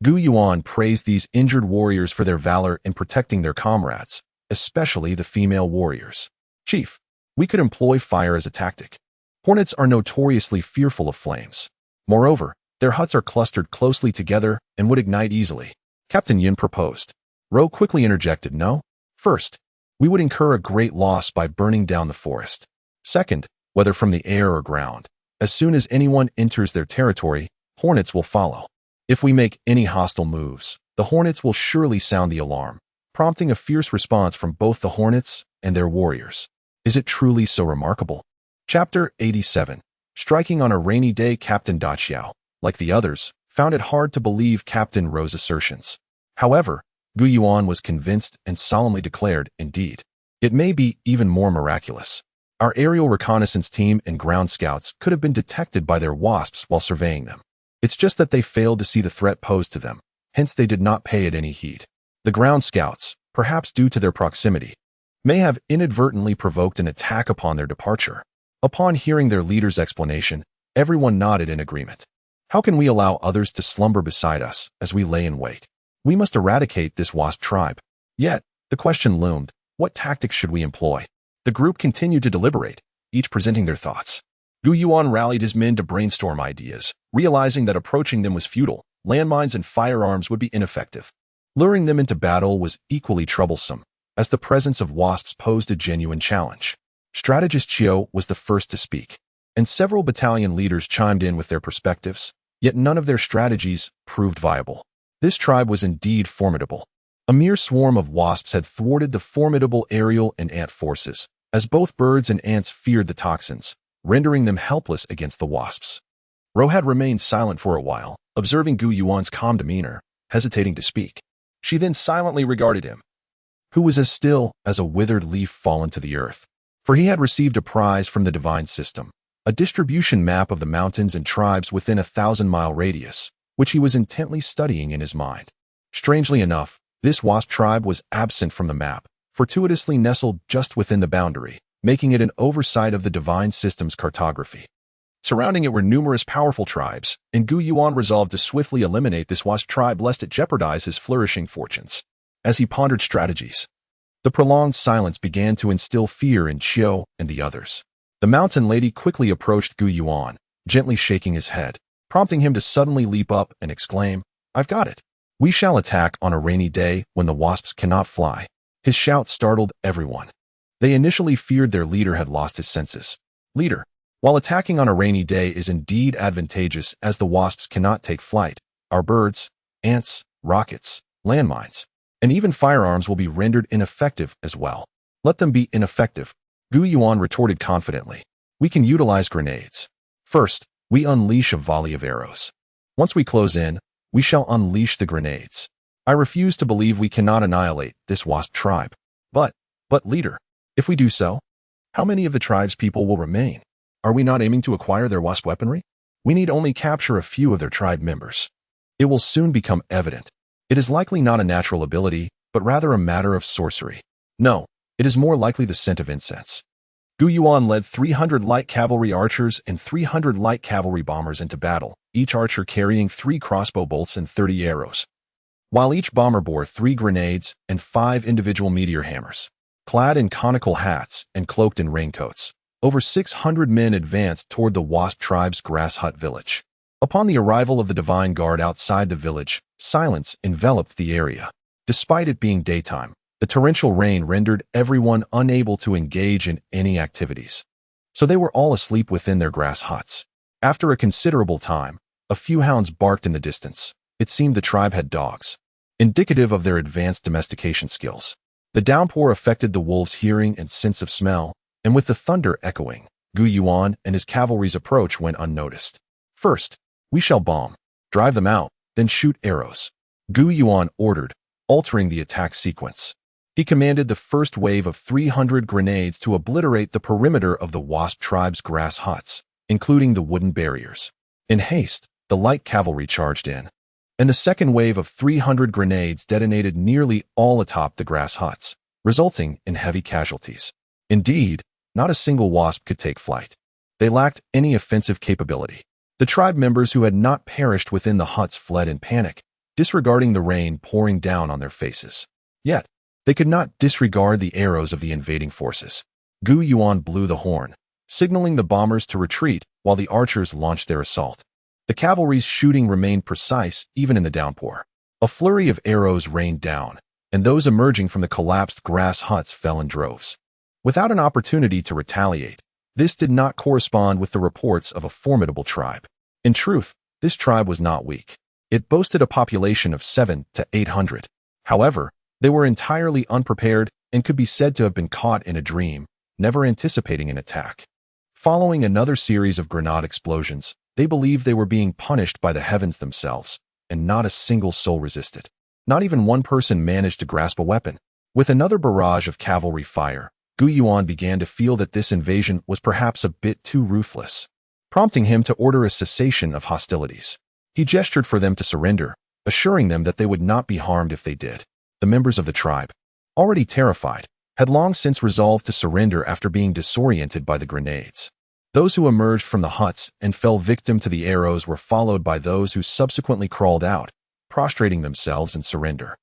Speaker 1: Yuan praised these injured warriors for their valor in protecting their comrades, especially the female warriors. Chief, we could employ fire as a tactic. Hornets are notoriously fearful of flames. Moreover, their huts are clustered closely together and would ignite easily. Captain Yin proposed. Ro quickly interjected, no. First, we would incur a great loss by burning down the forest. Second, whether from the air or ground, as soon as anyone enters their territory, hornets will follow. If we make any hostile moves, the hornets will surely sound the alarm, prompting a fierce response from both the hornets and their warriors. Is it truly so remarkable? Chapter 87. Striking on a rainy day. Captain Daqiao, like the others, found it hard to believe Captain Ro's assertions. However, Yuan was convinced and solemnly declared, indeed, it may be even more miraculous. Our aerial reconnaissance team and ground scouts could have been detected by their wasps while surveying them. It's just that they failed to see the threat posed to them, hence they did not pay it any heed. The ground scouts, perhaps due to their proximity, may have inadvertently provoked an attack upon their departure. Upon hearing their leader's explanation, everyone nodded in agreement. How can we allow others to slumber beside us as we lay in wait? We must eradicate this wasp tribe. Yet, the question loomed, what tactics should we employ? The group continued to deliberate, each presenting their thoughts. Yuan rallied his men to brainstorm ideas, realizing that approaching them was futile. Landmines and firearms would be ineffective. Luring them into battle was equally troublesome, as the presence of wasps posed a genuine challenge. Strategist Chiu was the first to speak, and several battalion leaders chimed in with their perspectives, yet none of their strategies proved viable. This tribe was indeed formidable. A mere swarm of wasps had thwarted the formidable aerial and ant forces, as both birds and ants feared the toxins, rendering them helpless against the wasps. Ro had remained silent for a while, observing Yuan's calm demeanor, hesitating to speak. She then silently regarded him, who was as still as a withered leaf fallen to the earth. For he had received a prize from the divine system, a distribution map of the mountains and tribes within a 1,000-mile radius, which he was intently studying in his mind. Strangely enough, this wasp tribe was absent from the map, fortuitously nestled just within the boundary, making it an oversight of the divine system's cartography. Surrounding it were numerous powerful tribes, and Yuan resolved to swiftly eliminate this wasp tribe lest it jeopardize his flourishing fortunes. As he pondered strategies, the prolonged silence began to instill fear in Chiu and the others. The mountain lady quickly approached Yuan, gently shaking his head, prompting him to suddenly leap up and exclaim, "I've got it! We shall attack on a rainy day when the wasps cannot fly." His shout startled everyone. They initially feared their leader had lost his senses. Leader, while attacking on a rainy day is indeed advantageous as the wasps cannot take flight, our birds, ants, rockets, landmines, and even firearms will be rendered ineffective as well. Let them be ineffective, Yuan retorted confidently. We can utilize grenades. First, we unleash a volley of arrows. Once we close in, we shall unleash the grenades. I refuse to believe we cannot annihilate this wasp tribe. But leader, if we do so, how many of the tribe's people will remain? Are we not aiming to acquire their wasp weaponry? We need only capture a few of their tribe members. It will soon become evident. It is likely not a natural ability, but rather a matter of sorcery. No, it is more likely the scent of incense. Yuan led 300 light cavalry archers and 300 light cavalry bombers into battle, each archer carrying 3 crossbow bolts and 30 arrows, while each bomber bore 3 grenades and 5 individual meteor hammers. Clad in conical hats and cloaked in raincoats, over 600 men advanced toward the wasp tribe's grass hut village. Upon the arrival of the divine guard outside the village, silence enveloped the area. Despite it being daytime, the torrential rain rendered everyone unable to engage in any activities. So they were all asleep within their grass huts. After a considerable time, a few hounds barked in the distance. It seemed the tribe had dogs, indicative of their advanced domestication skills. The downpour affected the wolves' hearing and sense of smell, and with the thunder echoing, Yuan and his cavalry's approach went unnoticed. First, we shall bomb, drive them out, then shoot arrows, Yuan ordered, altering the attack sequence. He commanded the first wave of 300 grenades to obliterate the perimeter of the Wasp tribe's grass huts, including the wooden barriers. In haste, the light cavalry charged in, and the second wave of 300 grenades detonated nearly all atop the grass huts, resulting in heavy casualties. Indeed, not a single Wasp could take flight. They lacked any offensive capability. The tribe members who had not perished within the huts fled in panic, disregarding the rain pouring down on their faces. Yet, they could not disregard the arrows of the invading forces. Yuan blew the horn, signaling the bombers to retreat while the archers launched their assault. The cavalry's shooting remained precise even in the downpour. A flurry of arrows rained down, and those emerging from the collapsed grass huts fell in droves. Without an opportunity to retaliate, this did not correspond with the reports of a formidable tribe. In truth, this tribe was not weak. It boasted a population of 700 to 800. However, they were entirely unprepared and could be said to have been caught in a dream, never anticipating an attack. Following another series of grenade explosions, they believed they were being punished by the heavens themselves, and not a single soul resisted. Not even one person managed to grasp a weapon. With another barrage of cavalry fire, Yuan began to feel that this invasion was perhaps a bit too ruthless, prompting him to order a cessation of hostilities. He gestured for them to surrender, assuring them that they would not be harmed if they did. The members of the tribe, already terrified, had long since resolved to surrender after being disoriented by the grenades. Those who emerged from the huts and fell victim to the arrows were followed by those who subsequently crawled out, prostrating themselves in surrender.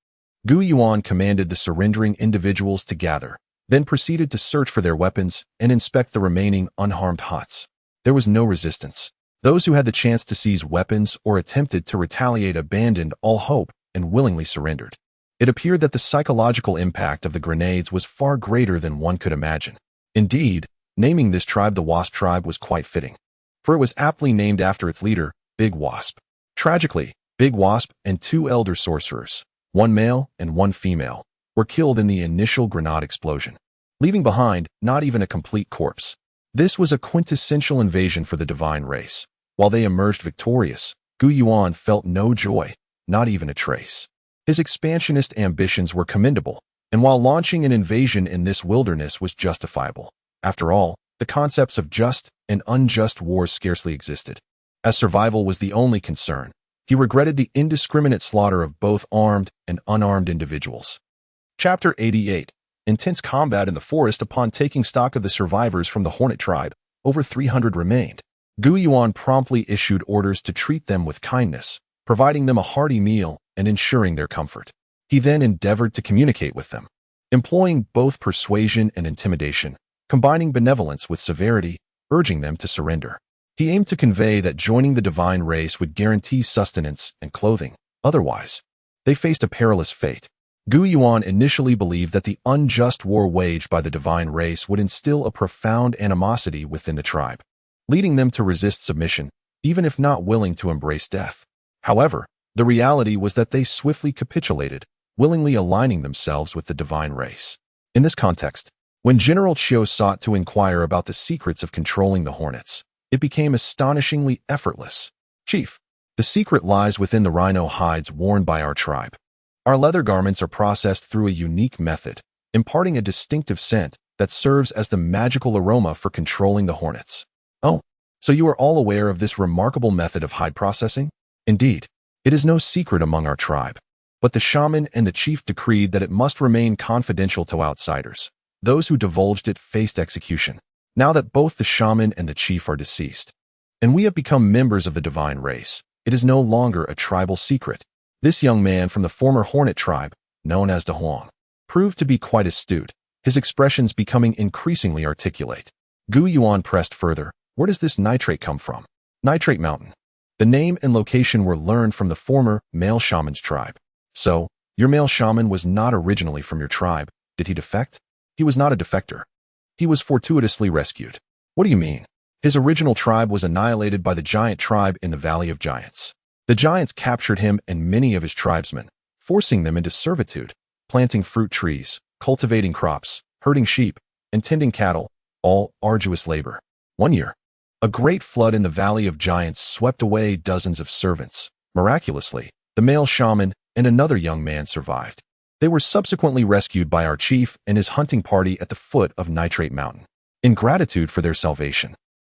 Speaker 1: Yuan commanded the surrendering individuals to gather, then proceeded to search for their weapons and inspect the remaining unharmed huts. There was no resistance. Those who had the chance to seize weapons or attempted to retaliate abandoned all hope and willingly surrendered. It appeared that the psychological impact of the grenades was far greater than one could imagine. Indeed, naming this tribe the Wasp tribe was quite fitting, for it was aptly named after its leader, Big Wasp. Tragically, Big Wasp and 2 elder sorcerers, 1 male and 1 female, were killed in the initial grenade explosion, leaving behind not even a complete corpse. This was a quintessential invasion for the divine race. While they emerged victorious, Yuan felt no joy, not even a trace. His expansionist ambitions were commendable, and while launching an invasion in this wilderness was justifiable, after all, the concepts of just and unjust wars scarcely existed. As survival was the only concern, he regretted the indiscriminate slaughter of both armed and unarmed individuals. Chapter 88. Intense combat in the forest. Upon taking stock of the survivors from the Hornet tribe, over 300 remained. Yuan promptly issued orders to treat them with kindness, providing them a hearty meal and ensuring their comfort. He then endeavored to communicate with them, employing both persuasion and intimidation, combining benevolence with severity, urging them to surrender. He aimed to convey that joining the divine race would guarantee sustenance and clothing. Otherwise, they faced a perilous fate. Yuan initially believed that the unjust war waged by the divine race would instill a profound animosity within the tribe, leading them to resist submission, even if not willing to embrace death. However, the reality was that they swiftly capitulated, willingly aligning themselves with the divine race. In this context, when General Chiu sought to inquire about the secrets of controlling the hornets, it became astonishingly effortless. Chief, the secret lies within the rhino hides worn by our tribe. Our leather garments are processed through a unique method, imparting a distinctive scent that serves as the magical aroma for controlling the hornets. Oh, so you are all aware of this remarkable method of hide processing? Indeed, it is no secret among our tribe, but the shaman and the chief decreed that it must remain confidential to outsiders. Those who divulged it faced execution. Now that both the shaman and the chief are deceased, and we have become members of the divine race, it is no longer a tribal secret. This young man from the former Hornet tribe, known as De Huang, proved to be quite astute, his expressions becoming increasingly articulate. Yuan pressed further. Where does this nitrate come from? Nitrate Mountain. The name and location were learned from the former male shaman's tribe. So, your male shaman was not originally from your tribe. Did he defect? He was not a defector. He was fortuitously rescued. What do you mean? His original tribe was annihilated by the giant tribe in the Valley of Giants. The giants captured him and many of his tribesmen, forcing them into servitude, planting fruit trees, cultivating crops, herding sheep, and tending cattle, all arduous labor. One year, a great flood in the Valley of Giants swept away dozens of servants. Miraculously, the male shaman and another young man survived. They were subsequently rescued by our chief and his hunting party at the foot of Nitrate Mountain. In gratitude for their salvation,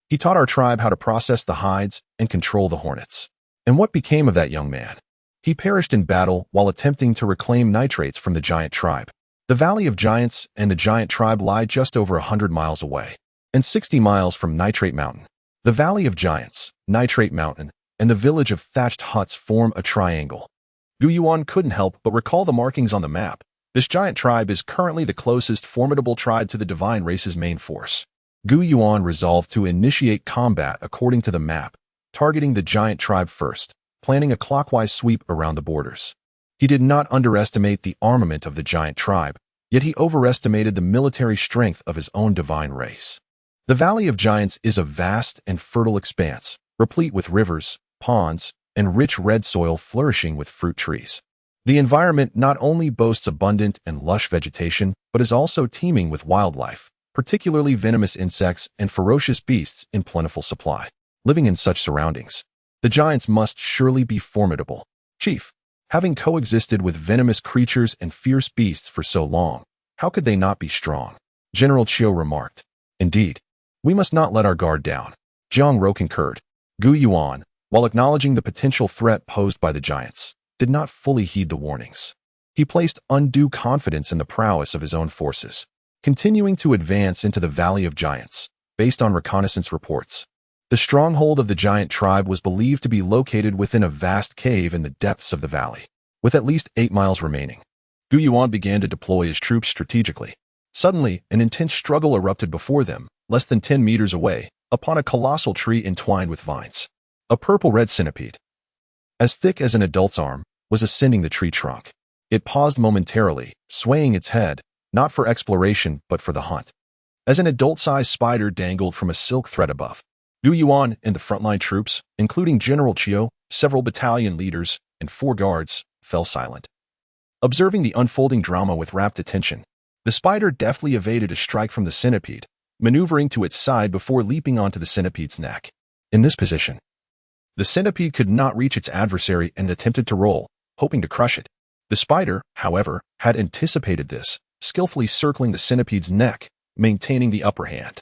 Speaker 1: he taught our tribe how to process the hides and control the hornets. And what became of that young man? He perished in battle while attempting to reclaim nitrates from the giant tribe. The Valley of Giants and the giant tribe lie just over 100 miles away, and 60 miles from Nitrate Mountain. The Valley of Giants, Nitrate Mountain, and the village of thatched huts form a triangle. Yuan couldn't help but recall the markings on the map. This giant tribe is currently the closest formidable tribe to the divine race's main force. Yuan resolved to initiate combat according to the map, targeting the giant tribe first, planning a clockwise sweep around the borders. He did not underestimate the armament of the giant tribe, yet he overestimated the military strength of his own divine race. The Valley of Giants is a vast and fertile expanse, replete with rivers, ponds, and rich red soil flourishing with fruit trees. The environment not only boasts abundant and lush vegetation, but is also teeming with wildlife, particularly venomous insects and ferocious beasts in plentiful supply. Living in such surroundings, the giants must surely be formidable. Chief, having coexisted with venomous creatures and fierce beasts for so long, how could they not be strong? General Chiu remarked. Indeed, we must not let our guard down. Jiang Ro concurred. Yuan, while acknowledging the potential threat posed by the giants, did not fully heed the warnings. He placed undue confidence in the prowess of his own forces, continuing to advance into the Valley of Giants, based on reconnaissance reports. The stronghold of the giant tribe was believed to be located within a vast cave in the depths of the valley, with at least 8 miles remaining. Yuan began to deploy his troops strategically. Suddenly, an intense struggle erupted before them, less than 10 meters away, upon a colossal tree entwined with vines. A purple-red centipede, as thick as an adult's arm, was ascending the tree trunk. It paused momentarily, swaying its head, not for exploration but for the hunt. As an adult-sized spider dangled from a silk thread above, Yuan and the frontline troops, including General Chiu, several battalion leaders, and 4 guards, fell silent. Observing the unfolding drama with rapt attention, the spider deftly evaded a strike from the centipede, maneuvering to its side before leaping onto the centipede's neck. In this position, the centipede could not reach its adversary and attempted to roll, hoping to crush it. The spider, however, had anticipated this, skillfully circling the centipede's neck, maintaining the upper hand.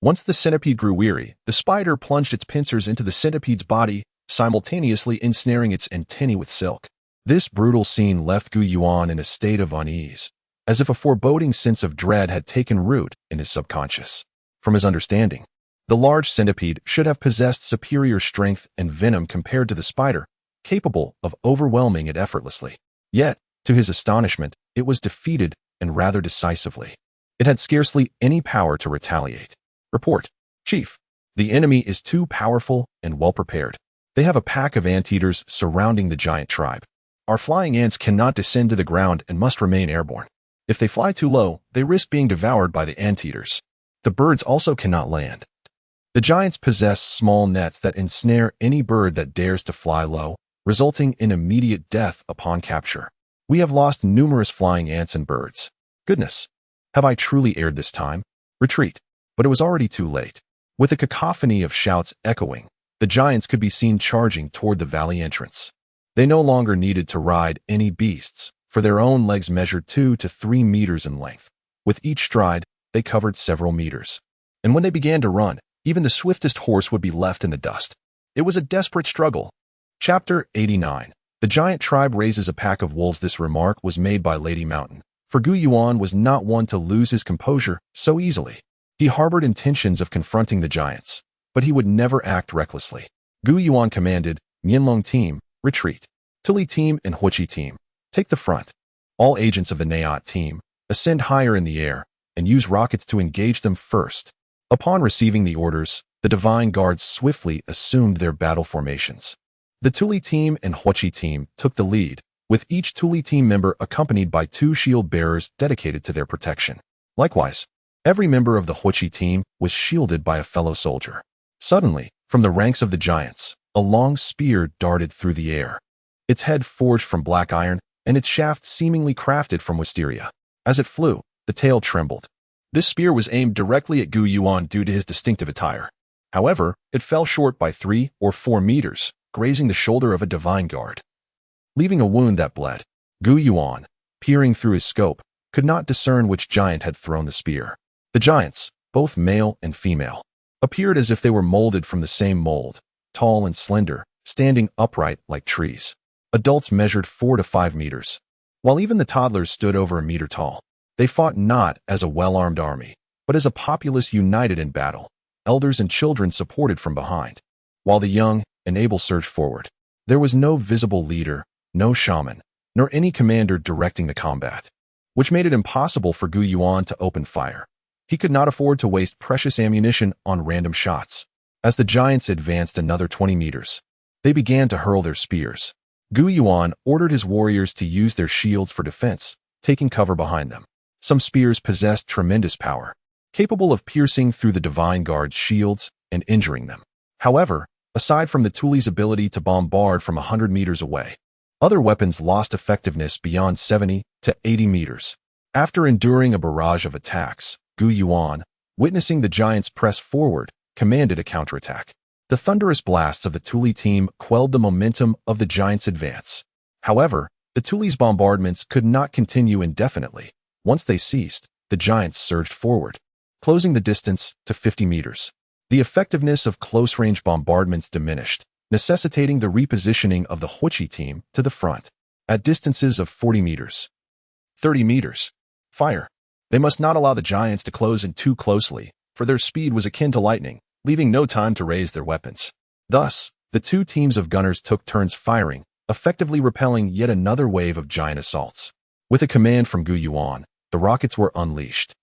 Speaker 1: Once the centipede grew weary, the spider plunged its pincers into the centipede's body, simultaneously ensnaring its antennae with silk. This brutal scene left Yuan in a state of unease, as if a foreboding sense of dread had taken root in his subconscious. From his understanding, the large centipede should have possessed superior strength and venom compared to the spider, capable of overwhelming it effortlessly. Yet, to his astonishment, it was defeated, and rather decisively. It had scarcely any power to retaliate. Report, Chief. The enemy is too powerful and well-prepared. They have a pack of anteaters surrounding the giant tribe. Our flying ants cannot descend to the ground and must remain airborne. If they fly too low, they risk being devoured by the anteaters. The birds also cannot land. The giants possess small nets that ensnare any bird that dares to fly low, resulting in immediate death upon capture. We have lost numerous flying ants and birds. Goodness, have I truly erred this time? Retreat. But it was already too late. With a cacophony of shouts echoing, the giants could be seen charging toward the valley entrance. They no longer needed to ride any beasts, for their own legs measured 2 to 3 meters in length. With each stride, they covered several meters. And when they began to run, even the swiftest horse would be left in the dust. It was a desperate struggle. Chapter 89. The giant tribe raises a pack of wolves. This remark was made by Lady Mountain, for Yuan was not one to lose his composure so easily. He harbored intentions of confronting the giants, but he would never act recklessly. Yuan commanded, Mianlong team, retreat. Tuli team and Huichi team, take the front. All agents of the Nayat team, ascend higher in the air, and use rockets to engage them first. Upon receiving the orders, the divine guards swiftly assumed their battle formations. The Tuli team and Huichi team took the lead, with each Tuli team member accompanied by 2 shield bearers dedicated to their protection. Likewise, Every member of the Huichi team was shielded by a fellow soldier. Suddenly, from the ranks of the giants, a long spear darted through the air. Its head forged from black iron, and its shaft seemingly crafted from wisteria. As it flew, the tail trembled. This spear was aimed directly at Gu Yuan due to his distinctive attire. However, it fell short by 3 or 4 meters, grazing the shoulder of a divine guard. Leaving a wound that bled, Gu Yuan, peering through his scope, could not discern which giant had thrown the spear. The giants, both male and female, appeared as if they were molded from the same mold, tall and slender, standing upright like trees. Adults measured 4 to 5 meters, while even the toddlers stood over a meter tall. They fought not as a well-armed army, but as a populace united in battle, elders and children supported from behind, while the young and able surged forward. There was no visible leader, no shaman, nor any commander directing the combat, which made it impossible for Gu Yuan to open fire. He could not afford to waste precious ammunition on random shots. As the giants advanced another 20 meters, they began to hurl their spears. Gu Yuan ordered his warriors to use their shields for defense, taking cover behind them. Some spears possessed tremendous power, capable of piercing through the divine guard's shields and injuring them. However, aside from the Tuli's ability to bombard from 100 meters away, other weapons lost effectiveness beyond 70 to 80 meters. After enduring a barrage of attacks, Gu Yuan, witnessing the giants press forward, commanded a counterattack. The thunderous blasts of the Tuli team quelled the momentum of the giants' advance. However, the Tuli's bombardments could not continue indefinitely. Once they ceased, the giants surged forward, closing the distance to 50 meters. The effectiveness of close-range bombardments diminished, necessitating the repositioning of the Huichi team to the front, at distances of 40 meters. 30 meters. Fire. They must not allow the giants to close in too closely, for their speed was akin to lightning, leaving no time to raise their weapons. Thus, the two teams of gunners took turns firing, effectively repelling yet another wave of giant assaults. With a command from Gu Yuan, the rockets were unleashed.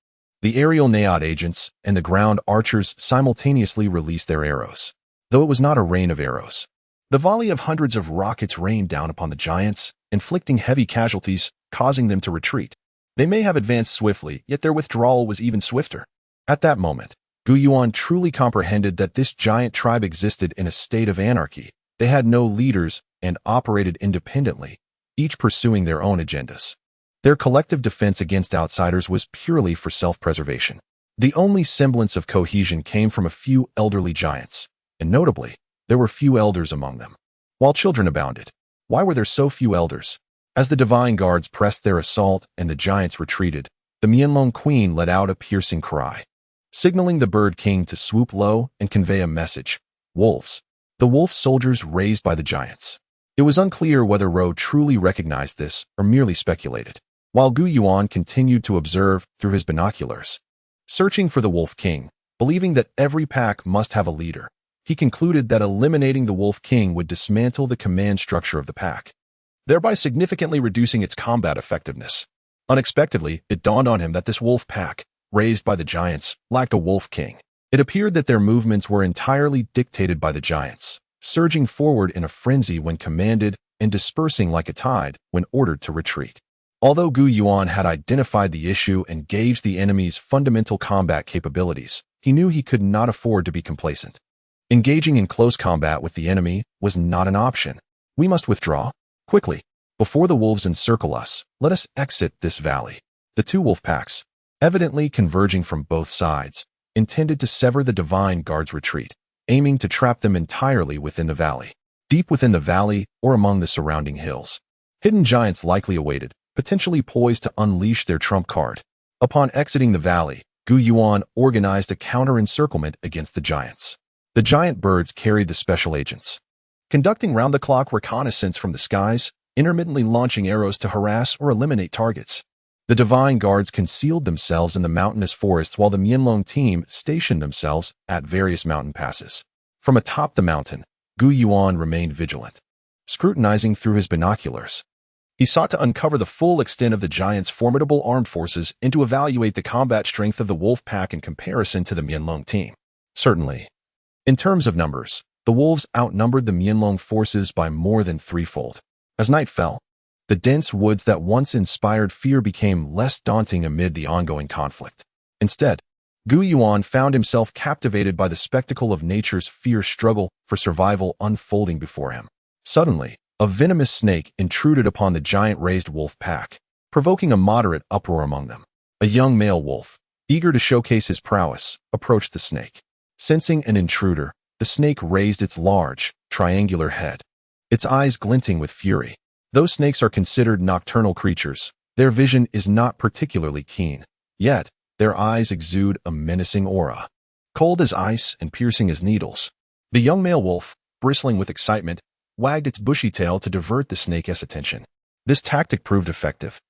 Speaker 1: The aerial Nayad agents and the ground archers simultaneously released their arrows, though it was not a rain of arrows. The volley of hundreds of rockets rained down upon the giants, inflicting heavy casualties, causing them to retreat. They may have advanced swiftly, yet their withdrawal was even swifter. At that moment, Gu Yuan truly comprehended that this giant tribe existed in a state of anarchy. They had no leaders and operated independently, each pursuing their own agendas. Their collective defense against outsiders was purely for self-preservation. The only semblance of cohesion came from a few elderly giants, and notably, there were few elders among them, while children abounded. Why were there so few elders? As the divine guards pressed their assault and the giants retreated, the Mianlong Queen let out a piercing cry, signaling the bird king to swoop low and convey a message. Wolves. The wolf soldiers raised by the giants. It was unclear whether Ro truly recognized this or merely speculated, while Gu Yuan continued to observe through his binoculars. Searching for the Wolf King, believing that every pack must have a leader, he concluded that eliminating the Wolf King would dismantle the command structure of the pack, thereby significantly reducing its combat effectiveness. Unexpectedly, it dawned on him that this wolf pack, raised by the giants, lacked a Wolf King. It appeared that their movements were entirely dictated by the giants, surging forward in a frenzy when commanded and dispersing like a tide when ordered to retreat. Although Gu Yuan had identified the issue and gauged the enemy's fundamental combat capabilities, he knew he could not afford to be complacent. Engaging in close combat with the enemy was not an option. We must withdraw. Quickly. Before the wolves encircle us, let us exit this valley. The two wolf packs, evidently converging from both sides, intended to sever the divine guard's retreat, aiming to trap them entirely within the valley. Deep within the valley or among the surrounding hills, hidden giants likely awaited, potentially poised to unleash their trump card. Upon exiting the valley, Gu Yuan organized a counter-encirclement against the giants. The giant birds carried the special agents, conducting round-the-clock reconnaissance from the skies, intermittently launching arrows to harass or eliminate targets. The divine guards concealed themselves in the mountainous forests while the Mianlong team stationed themselves at various mountain passes. From atop the mountain, Gu Yuan remained vigilant, scrutinizing through his binoculars. He sought to uncover the full extent of the giants' formidable armed forces and to evaluate the combat strength of the wolf pack in comparison to the Mianlong team. Certainly, in terms of numbers, the wolves outnumbered the Mianlong forces by more than threefold. As night fell, the dense woods that once inspired fear became less daunting amid the ongoing conflict. Instead, Gu Yuan found himself captivated by the spectacle of nature's fierce struggle for survival unfolding before him. Suddenly, a venomous snake intruded upon the giant raised wolf pack, provoking a moderate uproar among them. A young male wolf, eager to showcase his prowess, approached the snake. Sensing an intruder, the snake raised its large, triangular head, its eyes glinting with fury. Though snakes are considered nocturnal creatures, their vision is not particularly keen. Yet, their eyes exude a menacing aura, cold as ice and piercing as needles. The young male wolf, bristling with excitement, wagged its bushy tail to divert the snake's attention. This tactic proved effective,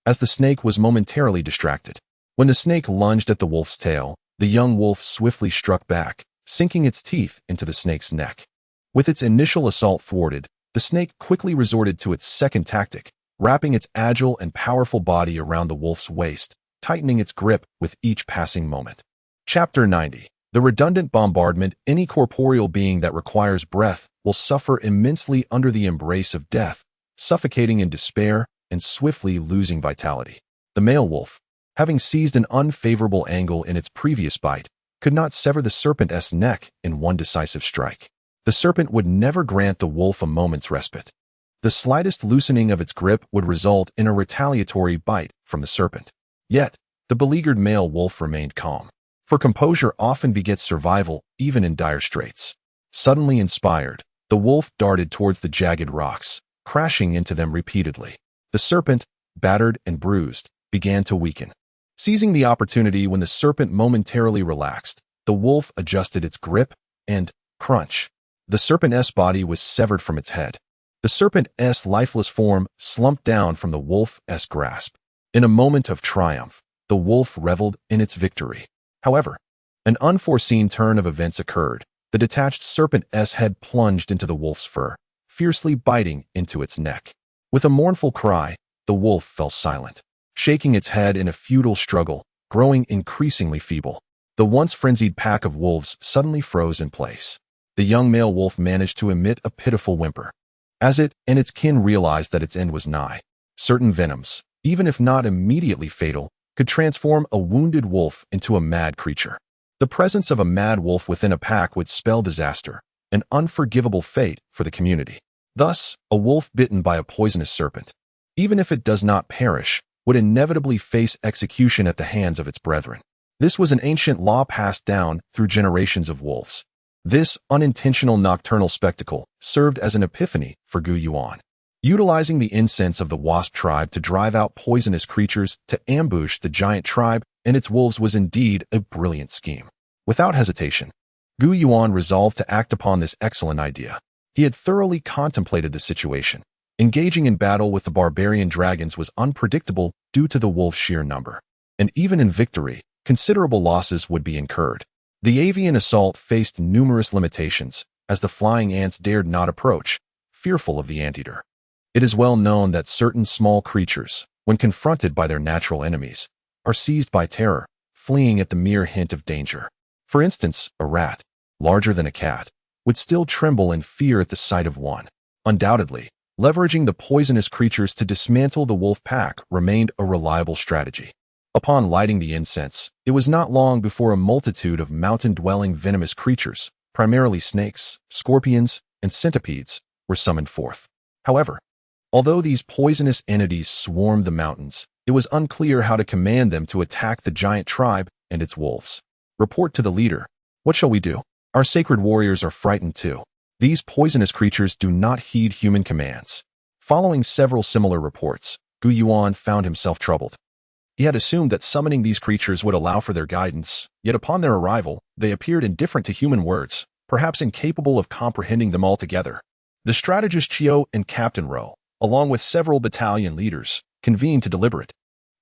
Speaker 1: as the snake was momentarily distracted. When the snake lunged at the wolf's tail, the young wolf swiftly struck back, sinking its teeth into the snake's neck. With its initial assault thwarted, the snake quickly resorted to its second tactic, wrapping its agile and powerful body around the wolf's waist, tightening its grip with each passing moment. Chapter 90. The redundant bombardment. Any corporeal being that requires breath will suffer immensely under the embrace of death, suffocating in despair and swiftly losing vitality. The male wolf, having seized an unfavorable angle in its previous bite, could not sever the serpent's neck in one decisive strike. The serpent would never grant the wolf a moment's respite. The slightest loosening of its grip would result in a retaliatory bite from the serpent. Yet, the beleaguered male wolf remained calm, for composure often begets survival even in dire straits. Suddenly inspired, the wolf darted towards the jagged rocks, crashing into them repeatedly. The serpent, battered and bruised, began to weaken. Seizing the opportunity when the serpent momentarily relaxed, the wolf adjusted its grip and, crunch, the serpent's body was severed from its head. The serpent's lifeless form slumped down from the wolf's grasp. In a moment of triumph, the wolf reveled in its victory. However, an unforeseen turn of events occurred. The detached serpent's head plunged into the wolf's fur, fiercely biting into its neck. With a mournful cry, the wolf fell silent, shaking its head in a futile struggle, growing increasingly feeble. The once frenzied pack of wolves suddenly froze in place. The young male wolf managed to emit a pitiful whimper, as it and its kin realized that its end was nigh. Certain venoms, even if not immediately fatal, could transform a wounded wolf into a mad creature. The presence of a mad wolf within a pack would spell disaster, an unforgivable fate for the community. Thus, a wolf bitten by a poisonous serpent, even if it does not perish, would inevitably face execution at the hands of its brethren. This was an ancient law passed down through generations of wolves. This unintentional nocturnal spectacle served as an epiphany for Gu Yuan. Utilizing the incense of the wasp tribe to drive out poisonous creatures to ambush the giant tribe and its wolves was indeed a brilliant scheme. Without hesitation, Gu Yuan resolved to act upon this excellent idea. He had thoroughly contemplated the situation. Engaging in battle with the barbarian dragons was unpredictable due to the wolves' sheer number, and even in victory, considerable losses would be incurred. The avian assault faced numerous limitations, as the flying ants dared not approach, fearful of the anteater. It is well known that certain small creatures, when confronted by their natural enemies, are seized by terror, fleeing at the mere hint of danger. For instance, a rat, larger than a cat, would still tremble in fear at the sight of one. Undoubtedly, leveraging the poisonous creatures to dismantle the wolf pack remained a reliable strategy. Upon lighting the incense, it was not long before a multitude of mountain-dwelling venomous creatures, primarily snakes, scorpions, and centipedes, were summoned forth. However, although these poisonous entities swarmed the mountains, it was unclear how to command them to attack the giant tribe and its wolves. Report to the leader. What shall we do? Our sacred warriors are frightened too. These poisonous creatures do not heed human commands. Following several similar reports, Gu Yuan found himself troubled. He had assumed that summoning these creatures would allow for their guidance, yet upon their arrival, they appeared indifferent to human words, perhaps incapable of comprehending them altogether. The strategist Chio and Captain Ro, along with several battalion leaders, convened to deliberate.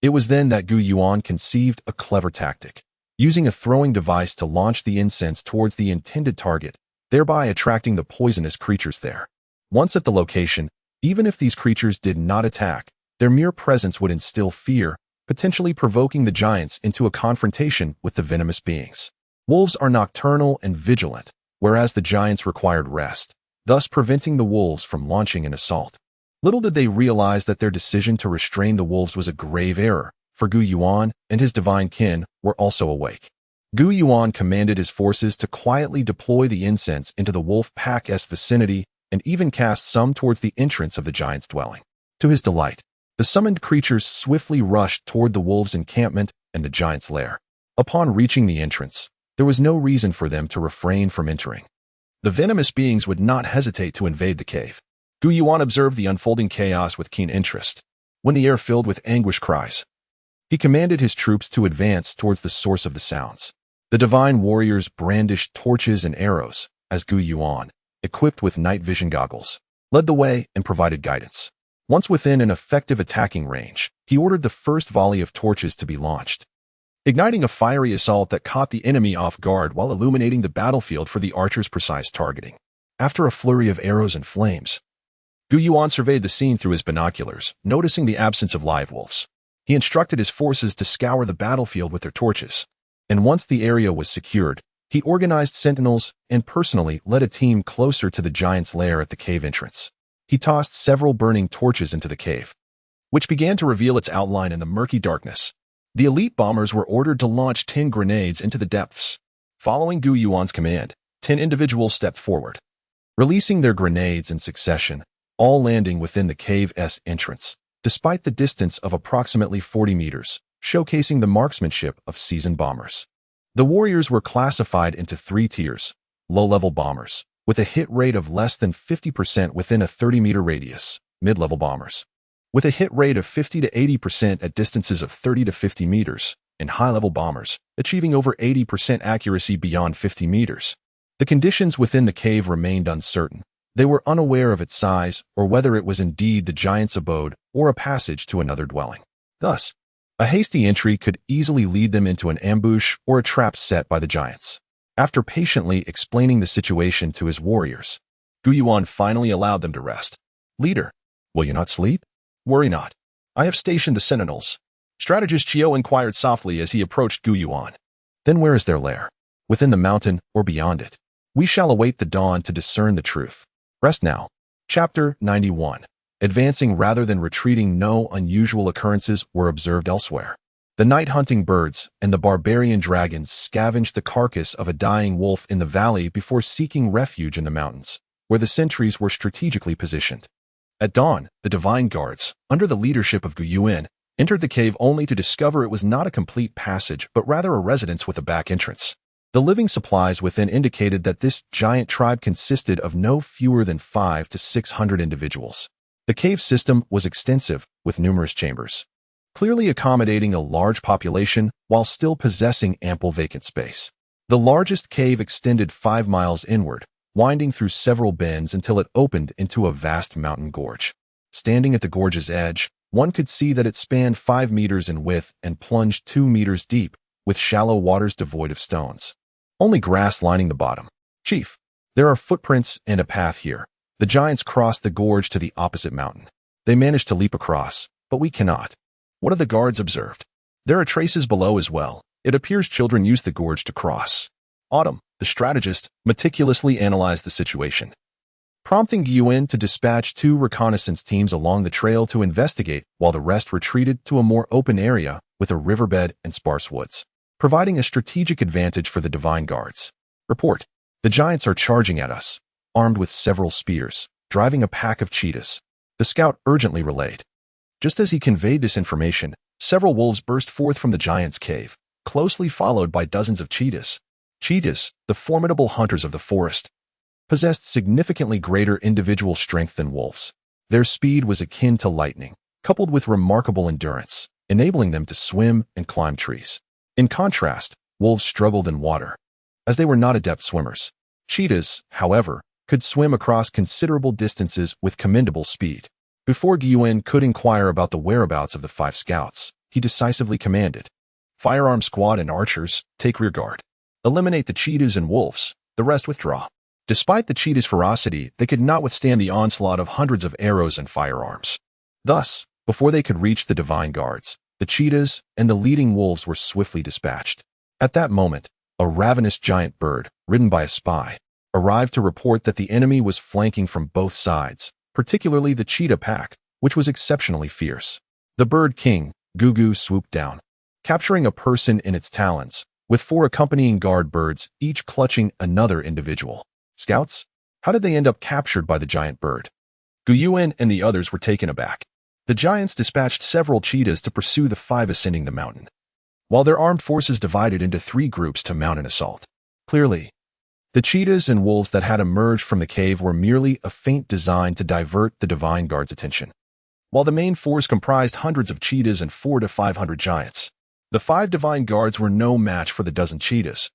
Speaker 1: It was then that Gu Yuan conceived a clever tactic, using a throwing device to launch the incense towards the intended target, thereby attracting the poisonous creatures there. Once at the location, even if these creatures did not attack, their mere presence would instill fear, potentially provoking the giants into a confrontation with the venomous beings. Wolves are nocturnal and vigilant, whereas the giants required rest, thus preventing the wolves from launching an assault. Little did they realize that their decision to restrain the wolves was a grave error, for Gu Yuan and his divine kin were also awake. Yuan commanded his forces to quietly deploy the incense into the wolf pack's vicinity and even cast some towards the entrance of the giant's dwelling. To his delight, the summoned creatures swiftly rushed toward the wolves' encampment and the giant's lair. Upon reaching the entrance, there was no reason for them to refrain from entering. The venomous beings would not hesitate to invade the cave. Yuan observed the unfolding chaos with keen interest. When the air filled with anguish cries, he commanded his troops to advance towards the source of the sounds. The divine warriors brandished torches and arrows as Yuan, equipped with night vision goggles, led the way and provided guidance. Once within an effective attacking range, he ordered the first volley of torches to be launched, igniting a fiery assault that caught the enemy off guard while illuminating the battlefield for the archer's precise targeting. After a flurry of arrows and flames, Yuan surveyed the scene through his binoculars, noticing the absence of live wolves. He instructed his forces to scour the battlefield with their torches, and once the area was secured, he organized sentinels and personally led a team closer to the giant's lair at the cave entrance. He tossed several burning torches into the cave, which began to reveal its outline in the murky darkness. The elite bombers were ordered to launch 10 grenades into the depths. Following Yuan's command, 10 individuals stepped forward, releasing their grenades in succession, all landing within the cave's entrance, despite the distance of approximately 40 meters, showcasing the marksmanship of seasoned bombers. The warriors were classified into 3 tiers: low-level bombers, with a hit rate of less than 50% within a 30-meter radius; mid-level bombers, with a hit rate of 50 to 80% at distances of 30 to 50 meters; and high-level bombers, achieving over 80% accuracy beyond 50 meters. The conditions within the cave remained uncertain. They were unaware of its size or whether it was indeed the giant's abode or a passage to another dwelling. Thus, a hasty entry could easily lead them into an ambush or a trap set by the giants. After patiently explaining the situation to his warriors, Yuan finally allowed them to rest. "Leader, will you not sleep? Worry not. I have stationed the sentinels." Strategist Chiu inquired softly as he approached Yuan. "Then where is their lair? Within the mountain or beyond it? We shall await the dawn to discern the truth. Rest now." Chapter 91. Advancing rather than retreating. No unusual occurrences were observed elsewhere. The night-hunting birds and the barbarian dragons scavenged the carcass of a dying wolf in the valley before seeking refuge in the mountains, where the sentries were strategically positioned. At dawn, the divine guards, under the leadership of Yuan, entered the cave only to discover it was not a complete passage but rather a residence with a back entrance. The living supplies within indicated that this giant tribe consisted of no fewer than 500 to 600 individuals. The cave system was extensive, with numerous chambers, clearly accommodating a large population while still possessing ample vacant space. The largest cave extended 5 miles inward, winding through several bends until it opened into a vast mountain gorge. Standing at the gorge's edge, one could see that it spanned 5 meters in width and plunged 2 meters deep, with shallow waters devoid of stones. Only grass lining the bottom. "Chief, there are footprints and a path here." The giants crossed the gorge to the opposite mountain. "They managed to leap across, but we cannot." One of the guards observed. "There are traces below as well. It appears children used the gorge to cross." Autumn, the strategist, meticulously analyzed the situation, prompting Yuan to dispatch 2 reconnaissance teams along the trail to investigate while the rest retreated to a more open area with a riverbed and sparse woods, providing a strategic advantage for the divine guards. "Report. The giants are charging at us, armed with several spears, driving a pack of cheetahs," the scout urgently relayed. Just as he conveyed this information, several wolves burst forth from the giant's cave, closely followed by dozens of cheetahs. Cheetahs, the formidable hunters of the forest, possessed significantly greater individual strength than wolves. Their speed was akin to lightning, coupled with remarkable endurance, enabling them to swim and climb trees. In contrast, wolves struggled in water, as they were not adept swimmers. Cheetahs, however, could swim across considerable distances with commendable speed. Before Yuan could inquire about the whereabouts of the 5 scouts, he decisively commanded, "Firearm squad and archers, take rear guard. Eliminate the cheetahs and wolves, the rest withdraw." Despite the cheetahs' ferocity, they could not withstand the onslaught of hundreds of arrows and firearms. Thus, before they could reach the divine guards, the cheetahs and the leading wolves were swiftly dispatched. At that moment, a ravenous giant bird, ridden by a spy, arrived to report that the enemy was flanking from both sides, particularly the cheetah pack, which was exceptionally fierce. The bird king, Gugu, swooped down, capturing a person in its talons, with 4 accompanying guard birds, each clutching another individual. Scouts? How did they end up captured by the giant bird? Yuan and the others were taken aback. The giants dispatched several cheetahs to pursue the 5 ascending the mountain, while their armed forces divided into 3 groups to mount an assault. Clearly, the cheetahs and wolves that had emerged from the cave were merely a feint designed to divert the divine guard's attention. While the main force comprised hundreds of cheetahs and 400 to 500 giants, the 5 divine guards were no match for the dozen cheetahs,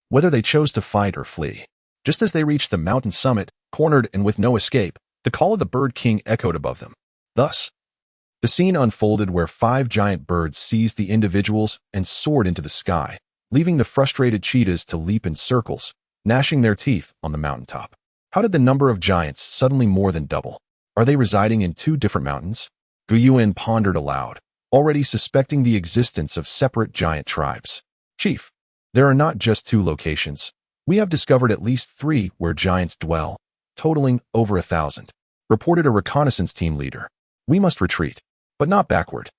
Speaker 1: whether they chose to fight or flee. Just as they reached the mountain summit, cornered and with no escape, the call of the Bird King echoed above them. Thus, the scene unfolded where 5 giant birds seized the individuals and soared into the sky, leaving the frustrated cheetahs to leap in circles, gnashing their teeth on the mountaintop. How did the number of giants suddenly more than double? Are they residing in 2 different mountains? Yuan pondered aloud, already suspecting the existence of separate giant tribes. Chief, there are not just 2 locations. We have discovered at least 3 where giants dwell, totaling over 1,000, reported a reconnaissance team leader. We must retreat, but not backward.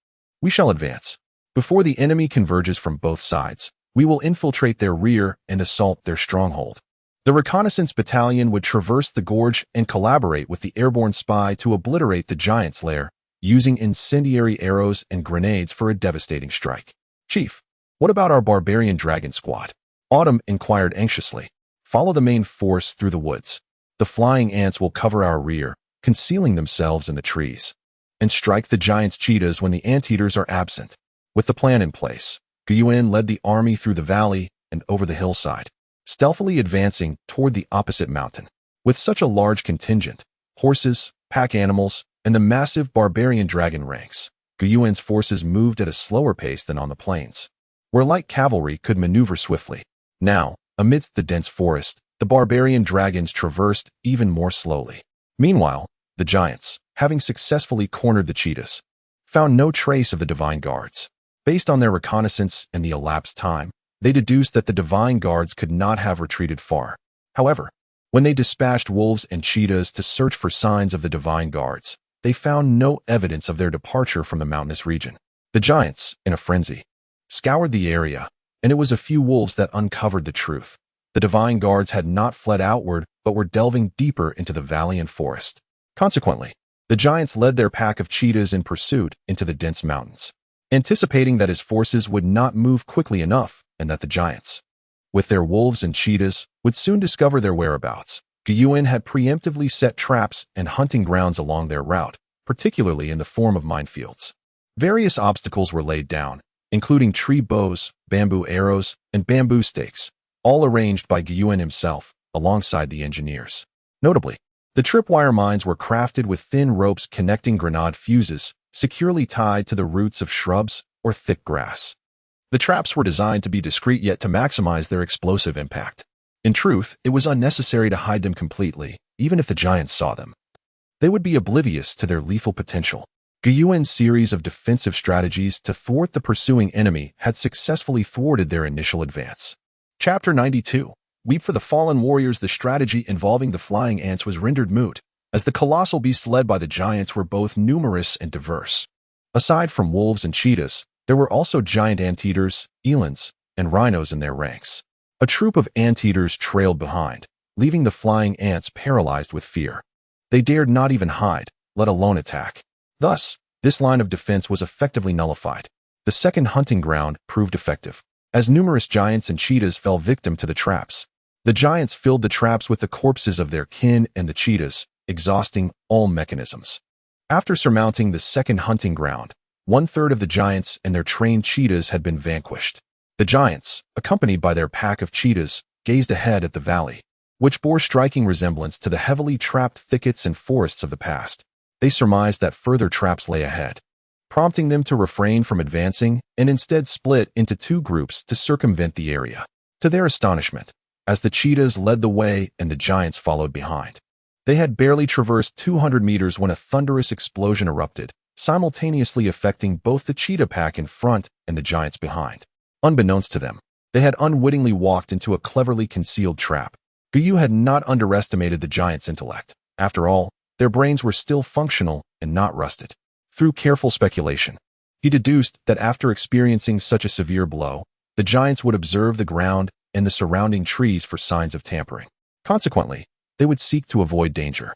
Speaker 1: We shall advance. Before the enemy converges from both sides, we will infiltrate their rear and assault their stronghold. The reconnaissance battalion would traverse the gorge and collaborate with the airborne spy to obliterate the giant's lair, using incendiary arrows and grenades for a devastating strike. Chief, what about our barbarian dragon squad? Autumn inquired anxiously. Follow the main force through the woods. The flying ants will cover our rear, concealing themselves in the trees, and strike the giant's cheetahs when the anteaters are absent. With the plan in place, Yuan led the army through the valley and over the hillside, stealthily advancing toward the opposite mountain. With such a large contingent, horses, pack animals, and the massive barbarian dragon ranks, Yuan's forces moved at a slower pace than on the plains, where light cavalry could maneuver swiftly. Now, amidst the dense forest, the barbarian dragons traversed even more slowly. Meanwhile, the giants, having successfully cornered the cheetahs, found no trace of the divine guards. Based on their reconnaissance and the elapsed time, they deduced that the divine guards could not have retreated far. However, when they dispatched wolves and cheetahs to search for signs of the divine guards, they found no evidence of their departure from the mountainous region. The giants, in a frenzy, scoured the area, and it was a few wolves that uncovered the truth. The divine guards had not fled outward, but were delving deeper into the valley and forest. Consequently, the giants led their pack of cheetahs in pursuit into the dense mountains, anticipating that his forces would not move quickly enough and that the giants, with their wolves and cheetahs, would soon discover their whereabouts. Yuan had preemptively set traps and hunting grounds along their route, particularly in the form of minefields. Various obstacles were laid down, including tree bows, bamboo arrows, and bamboo stakes, all arranged by Yuan himself, alongside the engineers. Notably, the tripwire mines were crafted with thin ropes connecting grenade fuses, securely tied to the roots of shrubs or thick grass. The traps were designed to be discreet yet to maximize their explosive impact. In truth, it was unnecessary to hide them completely, even if the giants saw them. They would be oblivious to their lethal potential. Yuan's series of defensive strategies to thwart the pursuing enemy had successfully thwarted their initial advance. Chapter 92. Weep for the fallen warriors. The strategy involving the flying ants was rendered moot, as the colossal beasts led by the giants were both numerous and diverse. Aside from wolves and cheetahs, there were also giant anteaters, elands, and rhinos in their ranks. A troop of anteaters trailed behind, leaving the flying ants paralyzed with fear. They dared not even hide, let alone attack. Thus, this line of defense was effectively nullified. The second hunting ground proved effective, as numerous giants and cheetahs fell victim to the traps. The giants filled the traps with the corpses of their kin and the cheetahs, exhausting all mechanisms. After surmounting the second hunting ground, 1/3 of the giants and their trained cheetahs had been vanquished. The giants, accompanied by their pack of cheetahs, gazed ahead at the valley, which bore striking resemblance to the heavily trapped thickets and forests of the past. They surmised that further traps lay ahead, prompting them to refrain from advancing and instead split into 2 groups to circumvent the area. To their astonishment, as the cheetahs led the way and the giants followed behind, they had barely traversed 200 meters when a thunderous explosion erupted, simultaneously affecting both the cheetah pack in front and the giants behind. Unbeknownst to them, they had unwittingly walked into a cleverly concealed trap. Yu had not underestimated the giants' intellect. After all, their brains were still functional and not rusted. Through careful speculation, he deduced that after experiencing such a severe blow, The giants would observe the ground and the surrounding trees for signs of tampering. Consequently, they would seek to avoid danger,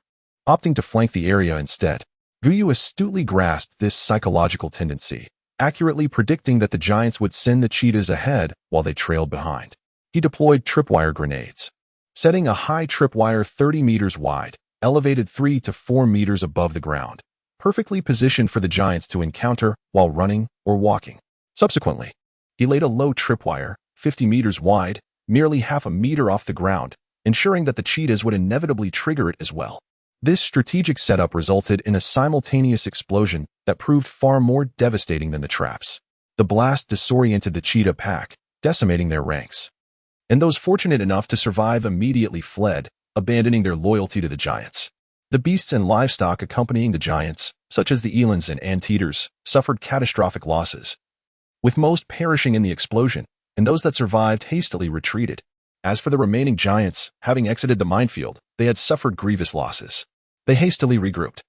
Speaker 1: opting to flank the area instead. Guyu astutely grasped this psychological tendency, accurately predicting that the giants would send the cheetahs ahead while they trailed behind. He deployed tripwire grenades, setting a high tripwire 30 meters wide, elevated 3 to 4 meters above the ground, perfectly positioned for the giants to encounter while running or walking. Subsequently, he laid a low tripwire, 50 meters wide, merely half a meter off the ground, ensuring that the cheetahs would inevitably trigger it as well. This strategic setup resulted in a simultaneous explosion that proved far more devastating than the traps. The blast disoriented the cheetah pack, decimating their ranks. And those fortunate enough to survive immediately fled, abandoning their loyalty to the giants. The beasts and livestock accompanying the giants, such as the elands and anteaters, suffered catastrophic losses, with most perishing in the explosion, and those that survived hastily retreated. As for the remaining giants, having exited the minefield, they had suffered grievous losses. They hastily regrouped,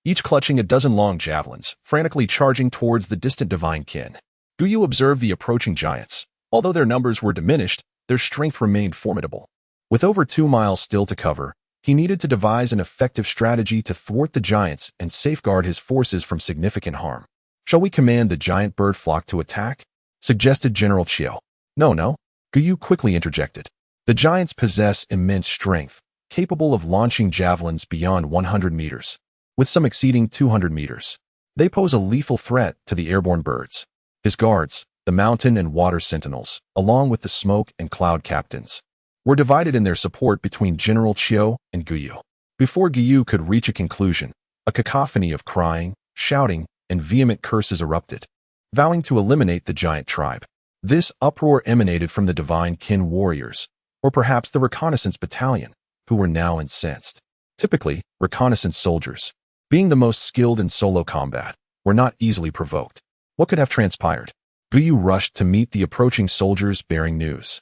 Speaker 1: each clutching a dozen long javelins, frantically charging towards the distant divine kin. Guyu observed the approaching giants. Although their numbers were diminished, their strength remained formidable. With over 2 miles still to cover, he needed to devise an effective strategy to thwart the giants and safeguard his forces from significant harm. "Shall we command the giant bird flock to attack?" suggested General Chiao. No, Guyu quickly interjected. "The giants possess immense strength, capable of launching javelins beyond 100 meters, with some exceeding 200 meters. They pose a lethal threat to the airborne birds." His guards, the mountain and water sentinels, along with the smoke and cloud captains, were divided in their support between General Chiao and Guyu. Before Guyu could reach a conclusion, a cacophony of crying, shouting, and vehement curses erupted, vowing to eliminate the giant tribe. This uproar emanated from the divine kin warriors, or perhaps the reconnaissance battalion, who were now incensed. Typically, reconnaissance soldiers, being the most skilled in solo combat, were not easily provoked. What could have transpired? Guyu rushed to meet the approaching soldiers bearing news,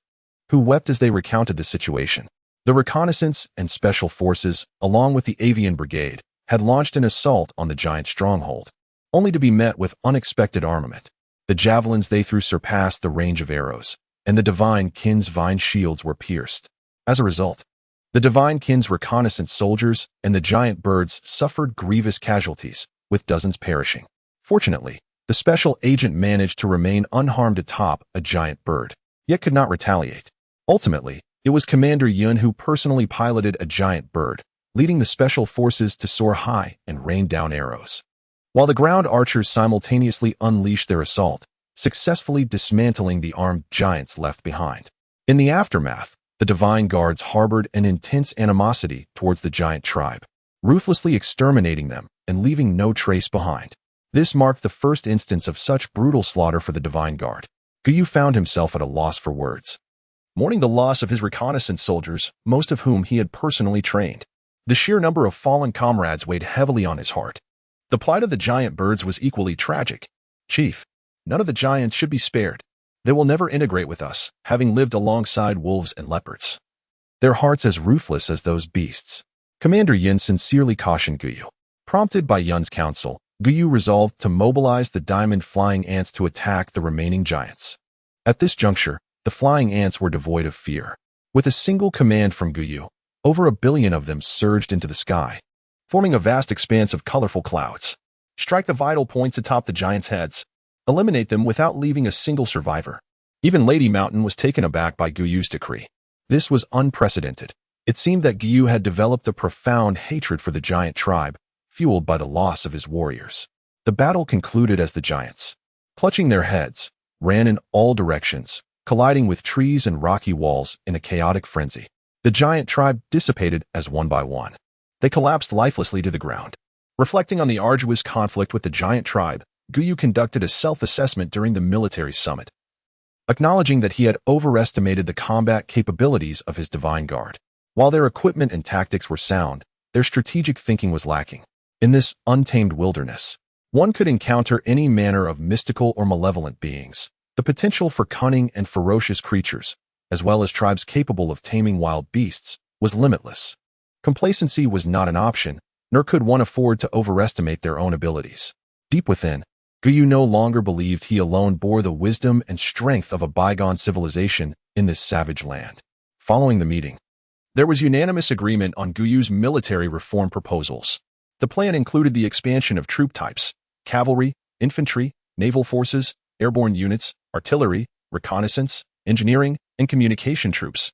Speaker 1: who wept as they recounted the situation. The reconnaissance and special forces, along with the avian brigade, had launched an assault on the giant stronghold, only to be met with unexpected armament. The javelins they threw surpassed the range of arrows, and the divine kin's vine shields were pierced. As a result, the divine kin's reconnaissance soldiers and the giant birds suffered grievous casualties, with dozens perishing. Fortunately, the special agent managed to remain unharmed atop a giant bird, yet could not retaliate. Ultimately, it was Commander Yuan who personally piloted a giant bird, leading the special forces to soar high and rain down arrows, while the ground archers simultaneously unleashed their assault, successfully dismantling the armed giants left behind. In the aftermath, the divine guards harbored an intense animosity towards the giant tribe, ruthlessly exterminating them and leaving no trace behind. This marked the first instance of such brutal slaughter for the divine guard. Guyu found himself at a loss for words, mourning the loss of his reconnaissance soldiers, most of whom he had personally trained. The sheer number of fallen comrades weighed heavily on his heart. The plight of the giant birds was equally tragic. "Chief, none of the giants should be spared. They will never integrate with us, having lived alongside wolves and leopards. Their hearts as ruthless as those beasts." Commander Yuan sincerely cautioned Guyu. Prompted by Yuan's counsel, Guyu resolved to mobilize the diamond flying ants to attack the remaining giants. At this juncture, the flying ants were devoid of fear. With a single command from Guyu, over 1 billion of them surged into the sky, forming a vast expanse of colorful clouds. Strike the vital points atop the giants' heads. Eliminate them without leaving a single survivor. Even Lady Mountain was taken aback by Guyu's decree. This was unprecedented. It seemed that Guyu had developed a profound hatred for the giant tribe, fueled by the loss of his warriors. The battle concluded as the giants, clutching their heads, ran in all directions, colliding with trees and rocky walls in a chaotic frenzy. The giant tribe dissipated as one by one. They collapsed lifelessly to the ground. Reflecting on the arduous conflict with the giant tribe, Guyu conducted a self-assessment during the military summit, acknowledging that he had overestimated the combat capabilities of his divine guard. While their equipment and tactics were sound, their strategic thinking was lacking. In this untamed wilderness, one could encounter any manner of mystical or malevolent beings. The potential for cunning and ferocious creatures, as well as tribes capable of taming wild beasts, was limitless. Complacency was not an option, nor could one afford to overestimate their own abilities. Deep within, Gu Yu no longer believed he alone bore the wisdom and strength of a bygone civilization in this savage land. Following the meeting, there was unanimous agreement on Gu Yu's military reform proposals. The plan included the expansion of troop types: cavalry, infantry, naval forces, airborne units, artillery, reconnaissance, engineering, and communication troops,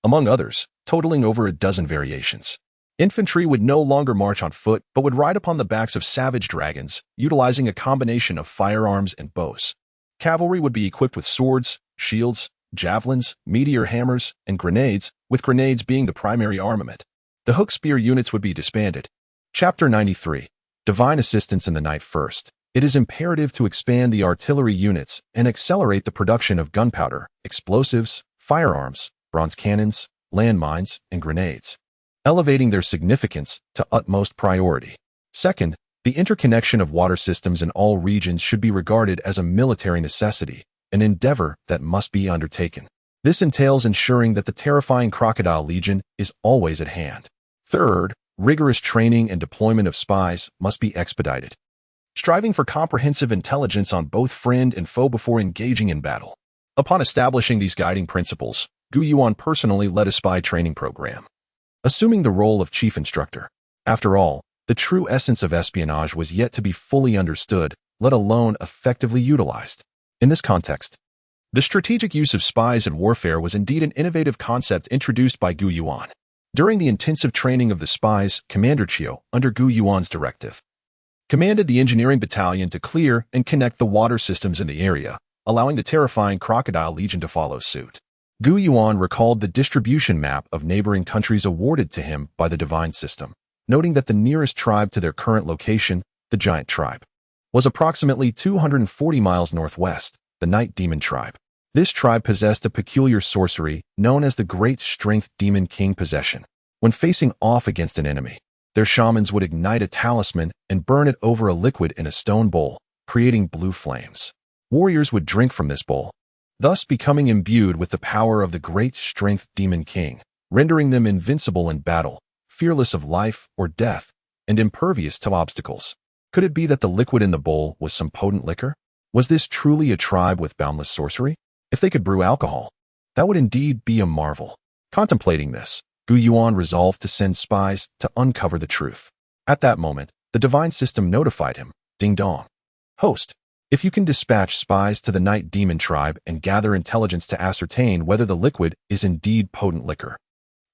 Speaker 1: among others, totaling over a dozen variations. Infantry would no longer march on foot, but would ride upon the backs of savage dragons, utilizing a combination of firearms and bows. Cavalry would be equipped with swords, shields, javelins, meteor hammers, and grenades, with grenades being the primary armament. The hook spear units would be disbanded. Chapter 93. Divine Assistance in the Night. First, it is imperative to expand the artillery units and accelerate the production of gunpowder, explosives, firearms, bronze cannons, landmines, and grenades, elevating their significance to utmost priority. Second, the interconnection of water systems in all regions should be regarded as a military necessity, an endeavor that must be undertaken. This entails ensuring that the terrifying crocodile legion is always at hand. Third, rigorous training and deployment of spies must be expedited, striving for comprehensive intelligence on both friend and foe before engaging in battle. Upon establishing these guiding principles, Gu Yuan personally led a spy training program, assuming the role of chief instructor. After all, the true essence of espionage was yet to be fully understood, let alone effectively utilized. In this context, the strategic use of spies in warfare was indeed an innovative concept introduced by Gu Yuan. During the intensive training of the spies, Commander Chiu, under Gu Yuan's directive, commanded the engineering battalion to clear and connect the water systems in the area, allowing the terrifying crocodile legion to follow suit. Gu Yuan recalled the distribution map of neighboring countries awarded to him by the divine system, noting that the nearest tribe to their current location, the giant tribe, was approximately 240 miles northwest, the Night Demon tribe. This tribe possessed a peculiar sorcery known as the Great Strength Demon King Possession. When facing off against an enemy, their shamans would ignite a talisman and burn it over a liquid in a stone bowl, creating blue flames. Warriors would drink from this bowl, thus becoming imbued with the power of the Great Strength Demon King, rendering them invincible in battle, fearless of life or death, and impervious to obstacles. Could it be that the liquid in the bowl was some potent liquor? Was this truly a tribe with boundless sorcery? If they could brew alcohol, that would indeed be a marvel. Contemplating this, Gu Yuan resolved to send spies to uncover the truth. At that moment, the divine system notified him, "Ding dong. Host, if you can dispatch spies to the Night Demon tribe and gather intelligence to ascertain whether the liquid is indeed potent liquor,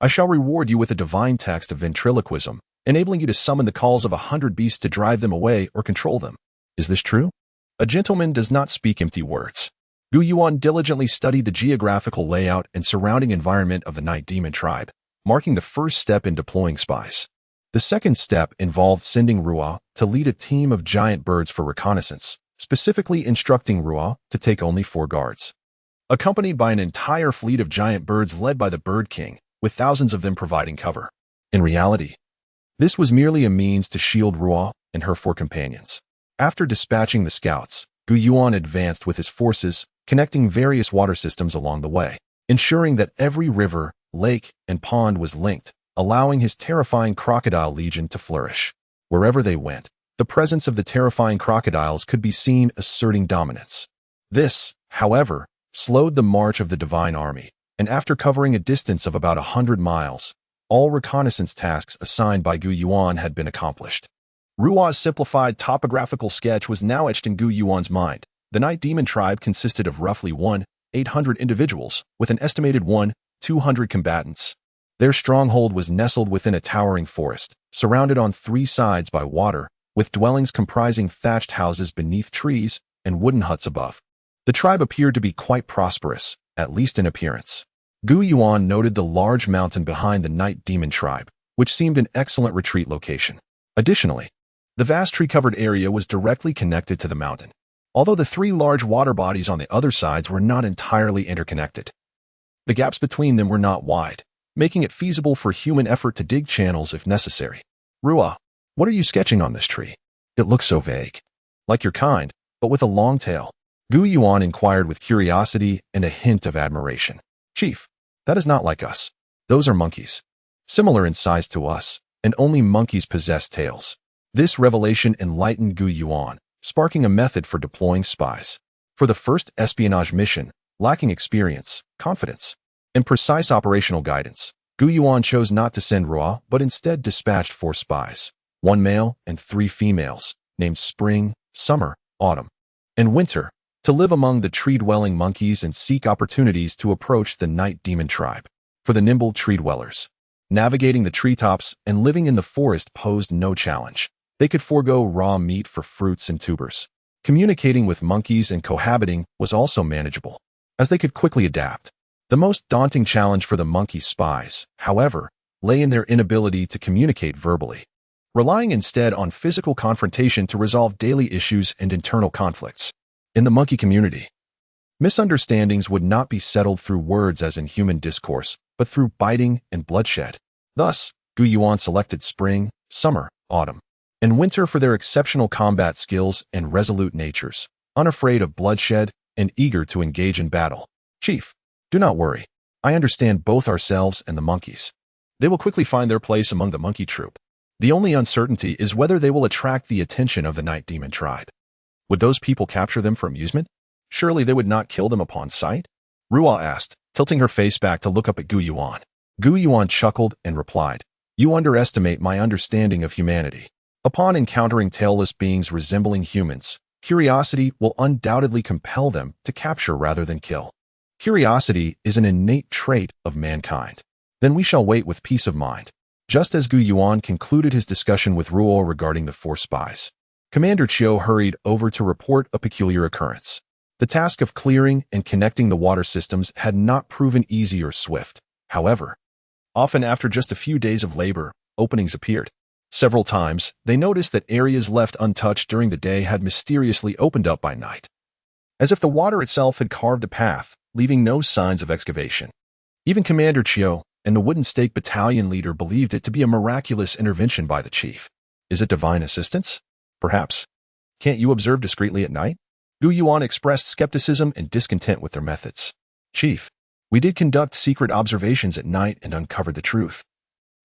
Speaker 1: I shall reward you with a divine text of ventriloquism, enabling you to summon the calls of 100 beasts to drive them away or control them." Is this true? A gentleman does not speak empty words. Gu Yuan diligently studied the geographical layout and surrounding environment of the Night Demon tribe, marking the first step in deploying spies. The second step involved sending Ruo to lead a team of giant birds for reconnaissance, specifically instructing Ruo to take only 4 guards, accompanied by an entire fleet of giant birds led by the Bird King, with thousands of them providing cover. In reality, this was merely a means to shield Ruo and her 4 companions. After dispatching the scouts, Gu Yuan advanced with his forces, connecting various water systems along the way, ensuring that every river, lake, and pond was linked, allowing his terrifying crocodile legion to flourish. Wherever they went, the presence of the terrifying crocodiles could be seen asserting dominance. This, however, slowed the march of the divine army, and after covering a distance of about 100 miles, all reconnaissance tasks assigned by Gu Yuan had been accomplished. Ruo's simplified topographical sketch was now etched in Gu Yuan's mind. The Night Demon tribe consisted of roughly 1,800 individuals, with an estimated 1,200 combatants. Their stronghold was nestled within a towering forest, surrounded on 3 sides by water, with dwellings comprising thatched houses beneath trees and wooden huts above. The tribe appeared to be quite prosperous, at least in appearance. Gu Yuan noted the large mountain behind the Night Demon tribe, which seemed an excellent retreat location. Additionally, the vast tree-covered area was directly connected to the mountain, although the 3 large water bodies on the other sides were not entirely interconnected. The gaps between them were not wide, making it feasible for human effort to dig channels if necessary. Ruo, what are you sketching on this tree? It looks so vague. Like your kind, but with a long tail. Gu Yuan inquired with curiosity and a hint of admiration. Chief, that is not like us. Those are monkeys. Similar in size to us, and only monkeys possess tails. This revelation enlightened Gu Yuan, sparking a method for deploying spies. For the first espionage mission, lacking experience, confidence, and precise operational guidance, Yuan chose not to send Ruo, but instead dispatched 4 spies, 1 male and 3 females, named Spring, Summer, Autumn, and Winter, to live among the tree-dwelling monkeys and seek opportunities to approach the night demon tribe. For the nimble tree-dwellers, navigating the treetops and living in the forest posed no challenge. They could forego raw meat for fruits and tubers. Communicating with monkeys and cohabiting was also manageable, as they could quickly adapt. The most daunting challenge for the monkey spies, however, lay in their inability to communicate verbally, relying instead on physical confrontation to resolve daily issues and internal conflicts. In the monkey community, misunderstandings would not be settled through words as in human discourse, but through biting and bloodshed. Thus, Yuan selected Spring, Summer, Autumn, and Winter for their exceptional combat skills and resolute natures, unafraid of bloodshed and eager to engage in battle. Chief, do not worry. I understand both ourselves and the monkeys. They will quickly find their place among the monkey troop. The only uncertainty is whether they will attract the attention of the night demon tribe. Would those people capture them for amusement? Surely they would not kill them upon sight? Ruo asked, tilting her face back to look up at Yuan. Yuan chuckled and replied, "You underestimate my understanding of humanity. Upon encountering tailless beings resembling humans, curiosity will undoubtedly compel them to capture rather than kill. Curiosity is an innate trait of mankind. Then we shall wait with peace of mind." Just as Yuan concluded his discussion with Ruo regarding the 4 spies, Commander Chiu hurried over to report a peculiar occurrence. The task of clearing and connecting the water systems had not proven easy or swift. However, often after just a few days of labor, openings appeared. Several times, they noticed that areas left untouched during the day had mysteriously opened up by night, as if the water itself had carved a path, leaving no signs of excavation. Even Commander Chiu and the wooden stake battalion leader believed it to be a miraculous intervention by the chief. Is it divine assistance? Perhaps. Can't you observe discreetly at night? Yuan expressed skepticism and discontent with their methods. Chief, we did conduct secret observations at night and uncovered the truth,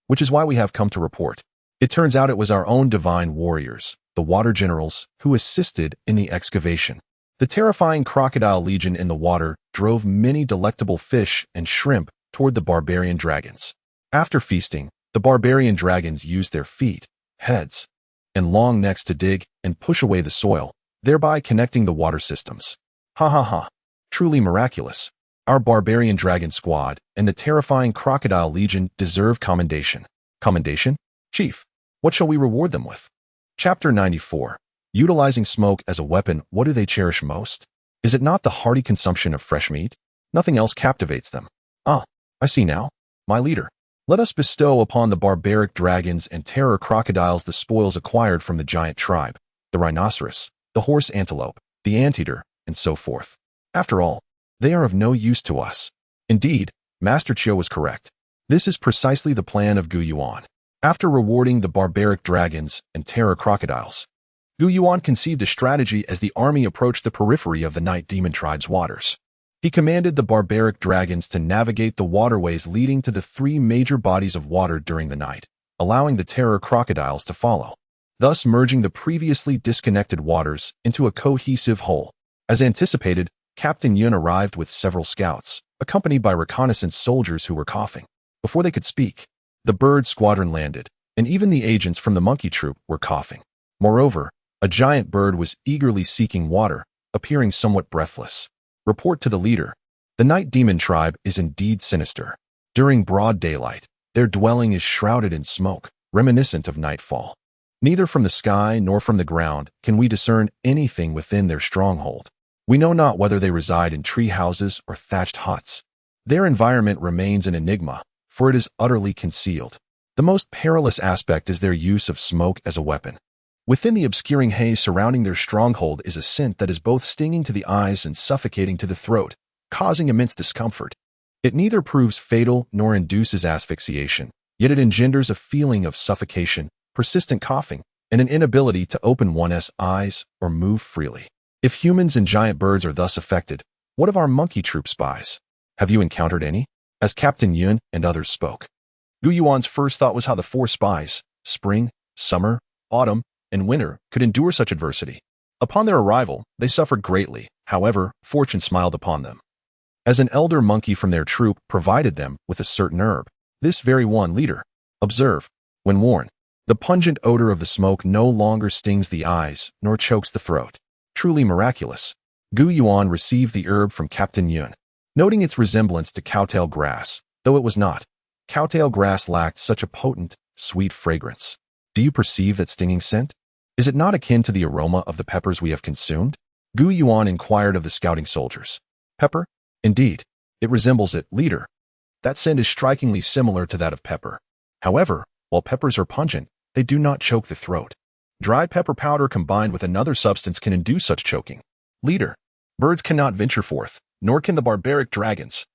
Speaker 1: which is why we have come to report. It turns out it was our own divine warriors, the water generals, who assisted in the excavation. The terrifying crocodile legion in the water drove many delectable fish and shrimp toward the barbarian dragons. After feasting, the barbarian dragons used their feet, heads, and long necks to dig and push away the soil, thereby connecting the water systems. Ha ha ha. Truly miraculous. Our barbarian dragon squad and the terrifying crocodile legion deserve commendation. Commendation? Chief, what shall we reward them with? Chapter 94. Utilizing smoke as a weapon, what do they cherish most? Is it not the hearty consumption of fresh meat? Nothing else captivates them. Ah, I see now. My leader, let us bestow upon the barbaric dragons and terror crocodiles the spoils acquired from the giant tribe, the rhinoceros, the horse antelope, the anteater, and so forth. After all, they are of no use to us. Indeed, Master Chiu was correct. This is precisely the plan of Yuan. After rewarding the barbaric dragons and terror crocodiles, Yuan conceived a strategy as the army approached the periphery of the night demon tribe's waters. He commanded the barbaric dragons to navigate the waterways leading to the 3 major bodies of water during the night, allowing the terror crocodiles to follow, thus merging the previously disconnected waters into a cohesive whole. As anticipated, Captain Yuan arrived with several scouts, accompanied by reconnaissance soldiers who were coughing. Before they could speak, the bird squadron landed, and even the agents from the monkey troop were coughing. Moreover, a giant bird was eagerly seeking water, appearing somewhat breathless. Report to the leader. The night demon tribe is indeed sinister. During broad daylight, their dwelling is shrouded in smoke, reminiscent of nightfall. Neither from the sky nor from the ground can we discern anything within their stronghold. We know not whether they reside in tree houses or thatched huts. Their environment remains an enigma, for it is utterly concealed. The most perilous aspect is their use of smoke as a weapon. Within the obscuring haze surrounding their stronghold is a scent that is both stinging to the eyes and suffocating to the throat, causing immense discomfort. It neither proves fatal nor induces asphyxiation, yet it engenders a feeling of suffocation, persistent coughing, and an inability to open one's eyes or move freely. If humans and giant birds are thus affected, what of our monkey troop spies? Have you encountered any? As Captain Yuan and others spoke, Yuan's first thought was how the 4 spies, Spring, Summer, Autumn, and Winter, could endure such adversity. Upon their arrival, they suffered greatly. However, fortune smiled upon them, as an elder monkey from their troop provided them with a certain herb. This very one, leader. Observe, when worn, the pungent odor of the smoke no longer stings the eyes nor chokes the throat. Truly miraculous. Yuan received the herb from Captain Yuan, noting its resemblance to cowtail grass, though it was not. Cowtail grass lacked such a potent, sweet fragrance. Do you perceive that stinging scent? Is it not akin to the aroma of the peppers we have consumed? Yuan inquired of the scouting soldiers. Pepper? Indeed, it resembles it, leader. That scent is strikingly similar to that of pepper. However, while peppers are pungent, they do not choke the throat. Dry pepper powder combined with another substance can induce such choking. Leader, birds cannot venture forth, nor can the barbaric dragons.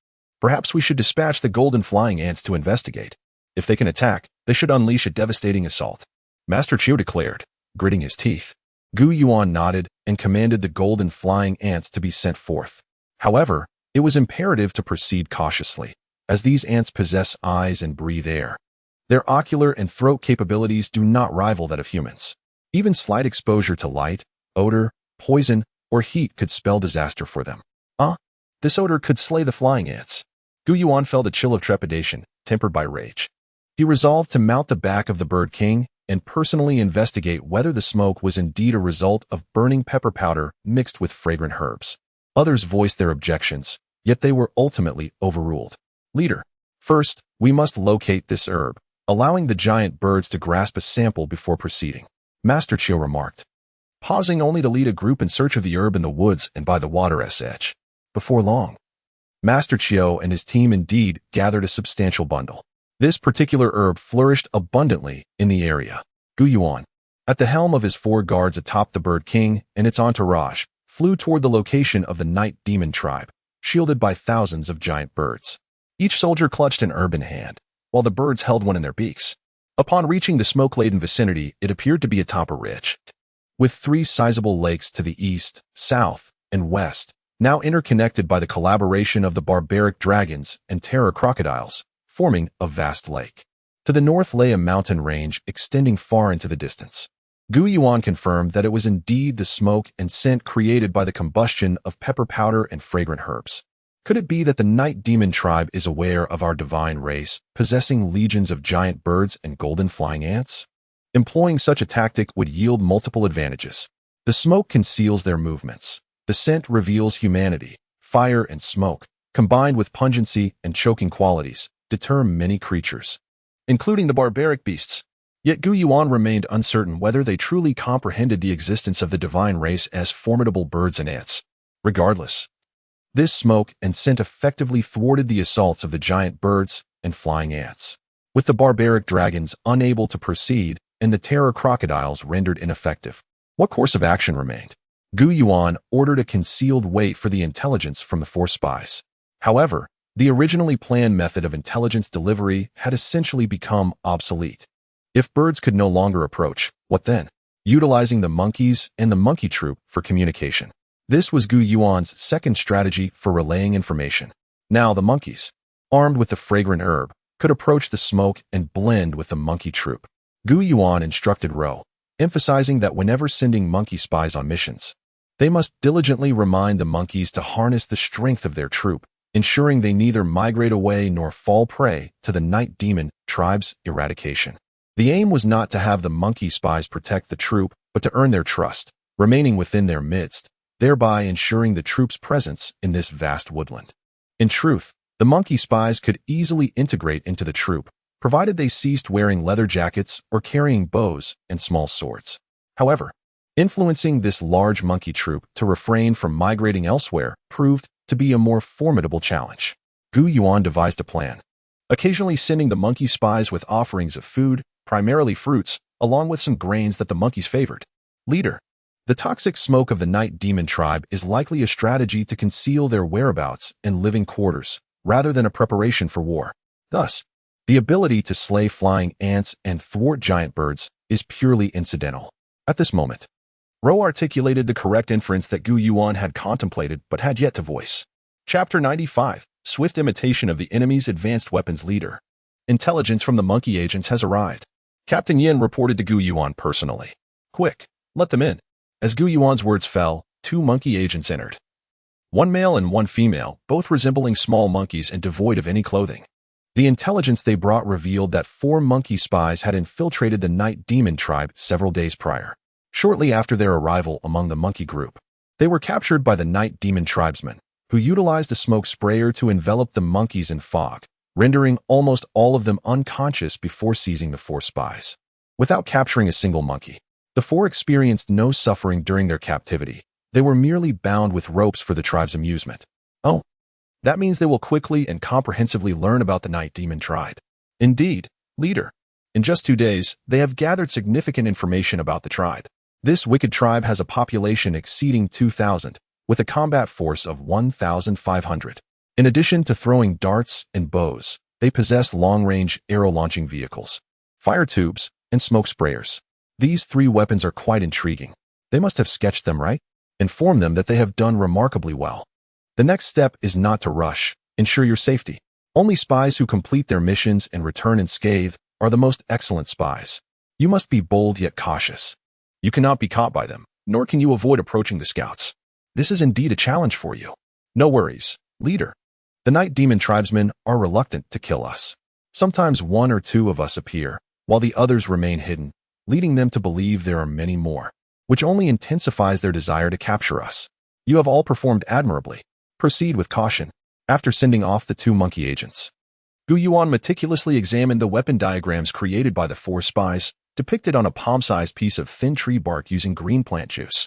Speaker 1: Perhaps we should dispatch the golden flying ants to investigate. If they can attack, they should unleash a devastating assault. Master Chiu declared, gritting his teeth. Yuan nodded and commanded the golden flying ants to be sent forth. However, it was imperative to proceed cautiously, as these ants possess eyes and breathe air. Their ocular and throat capabilities do not rival that of humans. Even slight exposure to light, odor, poison, or heat could spell disaster for them. This odor could slay the flying ants. Yuan felt a chill of trepidation, tempered by rage. He resolved to mount the back of the Bird King and personally investigate whether the smoke was indeed a result of burning pepper powder mixed with fragrant herbs. Others voiced their objections, yet they were ultimately overruled. Leader, first, we must locate this herb, allowing the giant birds to grasp a sample before proceeding. Master Chiu remarked, pausing only to lead a group in search of the herb in the woods and by the water's edge. Before long, Master Chiu and his team indeed gathered a substantial bundle. This particular herb flourished abundantly in the area. Yuan, at the helm of his 4 guards atop the Bird King and its entourage, flew toward the location of the night demon tribe, shielded by thousands of giant birds. Each soldier clutched an herb in hand, while the birds held one in their beaks. Upon reaching the smoke-laden vicinity, it appeared to be atop a ridge, with 3 sizable lakes to the east, south, and west, now interconnected by the collaboration of the barbaric dragons and terror crocodiles, forming a vast lake. To the north lay a mountain range extending far into the distance. Yuan confirmed that it was indeed the smoke and scent created by the combustion of pepper powder and fragrant herbs. Could it be that the night demon tribe is aware of our divine race, possessing legions of giant birds and golden flying ants? Employing such a tactic would yield multiple advantages. The smoke conceals their movements. The scent reveals humanity. Fire and smoke, combined with pungency and choking qualities, deter many creatures, including the barbaric beasts. Yet Yuan remained uncertain whether they truly comprehended the existence of the divine race as formidable birds and ants. Regardless, this smoke and scent effectively thwarted the assaults of the giant birds and flying ants, with the barbaric dragons unable to proceed and the terror crocodiles rendered ineffective. What course of action remained? Yuan ordered a concealed wait for the intelligence from the 4 spies. However, the originally planned method of intelligence delivery had essentially become obsolete. If birds could no longer approach, what then? Utilizing the monkeys and the monkey troop for communication. This was Yuan's second strategy for relaying information. Now the monkeys, armed with the fragrant herb, could approach the smoke and blend with the monkey troop. Yuan instructed Ro, emphasizing that whenever sending monkey spies on missions, they must diligently remind the monkeys to harness the strength of their troop, ensuring they neither migrate away nor fall prey to the night demon tribe's eradication. The aim was not to have the monkey spies protect the troop, but to earn their trust, remaining within their midst, thereby ensuring the troop's presence in this vast woodland. In truth, the monkey spies could easily integrate into the troop, provided they ceased wearing leather jackets or carrying bows and small swords. However, influencing this large monkey troop to refrain from migrating elsewhere proved to be a more formidable challenge. Yuan devised a plan, occasionally sending the monkey spies with offerings of food, primarily fruits, along with some grains that the monkeys favored. Leader, the toxic smoke of the night demon tribe is likely a strategy to conceal their whereabouts and living quarters, rather than a preparation for war. Thus, the ability to slay flying ants and thwart giant birds is purely incidental. At this moment, Ro articulated the correct inference that Yuan had contemplated but had yet to voice. Chapter 95, Swift Imitation of the Enemy's Advanced Weapons Leader. Intelligence from the monkey agents has arrived. Captain Yin reported to Yuan personally. Quick, let them in. As Gu Yuan's words fell, two monkey agents entered. One male and one female, both resembling small monkeys and devoid of any clothing. The intelligence they brought revealed that 4 monkey spies had infiltrated the night demon tribe several days prior. Shortly after their arrival among the monkey group, they were captured by the night demon tribesmen, who utilized a smoke sprayer to envelop the monkeys in fog, rendering almost all of them unconscious before seizing the 4 spies. Without capturing a single monkey, the 4 experienced no suffering during their captivity. They were merely bound with ropes for the tribe's amusement. Oh, that means they will quickly and comprehensively learn about the night demon tribe. Indeed, leader. In just 2 days, they have gathered significant information about the tribe. This wicked tribe has a population exceeding 2,000, with a combat force of 1,500. In addition to throwing darts and bows, they possess long-range arrow-launching vehicles, fire tubes, and smoke sprayers. These 3 weapons are quite intriguing. They must have sketched them, right? Inform them that they have done remarkably well. The next step is not to rush. Ensure your safety. Only spies who complete their missions and return unscathed are the most excellent spies. You must be bold yet cautious. You cannot be caught by them, nor can you avoid approaching the scouts. This is indeed a challenge for you. No worries, leader. The night demon tribesmen are reluctant to kill us. Sometimes 1 or 2 of us appear, while the others remain hidden, leading them to believe there are many more, which only intensifies their desire to capture us. You have all performed admirably. Proceed with caution. After sending off the 2 monkey agents, Gu Yuan meticulously examined the weapon diagrams created by the 4 spies, depicted on a palm-sized piece of thin tree bark using green plant juice.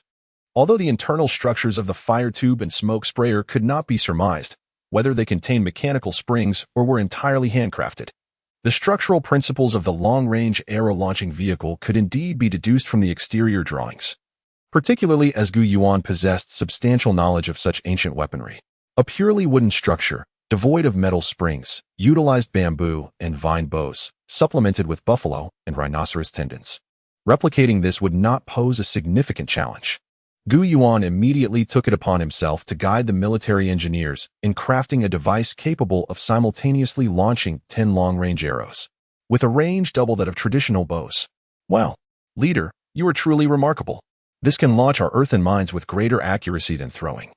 Speaker 1: Although the internal structures of the fire tube and smoke sprayer could not be surmised, whether they contained mechanical springs or were entirely handcrafted, the structural principles of the long-range arrow-launching vehicle could indeed be deduced from the exterior drawings, particularly as Gu Yuan possessed substantial knowledge of such ancient weaponry. A purely wooden structure, devoid of metal springs, utilized bamboo and vine bows, supplemented with buffalo and rhinoceros tendons. Replicating this would not pose a significant challenge. Gu Yuan immediately took it upon himself to guide the military engineers in crafting a device capable of simultaneously launching 10 long-range arrows, with a range double that of traditional bows. Well, leader, you are truly remarkable. This can launch our earthen mines with greater accuracy than throwing,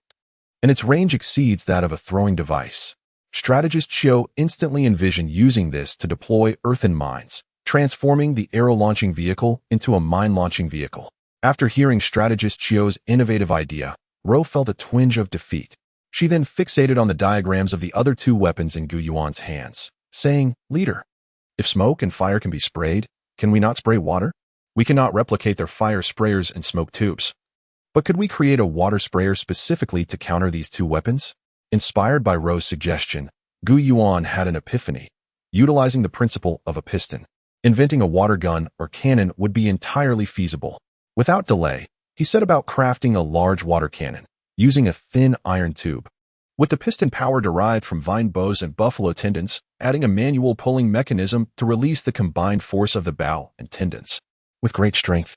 Speaker 1: and its range exceeds that of a throwing device. Strategist Chiu instantly envisioned using this to deploy earthen mines, transforming the arrow-launching vehicle into a mine-launching vehicle. After hearing Strategist Chiu's innovative idea, Ro felt a twinge of defeat. She then fixated on the diagrams of the other 2 weapons in Gu Yuan's hands, saying, "Leader, if smoke and fire can be sprayed, can we not spray water? We cannot replicate their fire sprayers and smoke tubes. But could we create a water sprayer specifically to counter these 2 weapons?" Inspired by Ro's suggestion, Gu Yuan had an epiphany. Utilizing the principle of a piston, inventing a water gun or cannon would be entirely feasible. Without delay, he set about crafting a large water cannon, using a thin iron tube. With the piston power derived from vine bows and buffalo tendons, adding a manual pulling mechanism to release the combined force of the bow and tendons. With great strength,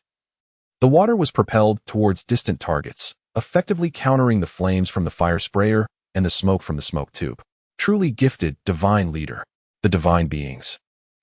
Speaker 1: the water was propelled towards distant targets, effectively countering the flames from the fire sprayer and the smoke from the smoke tube. Truly gifted divine leader. The divine beings,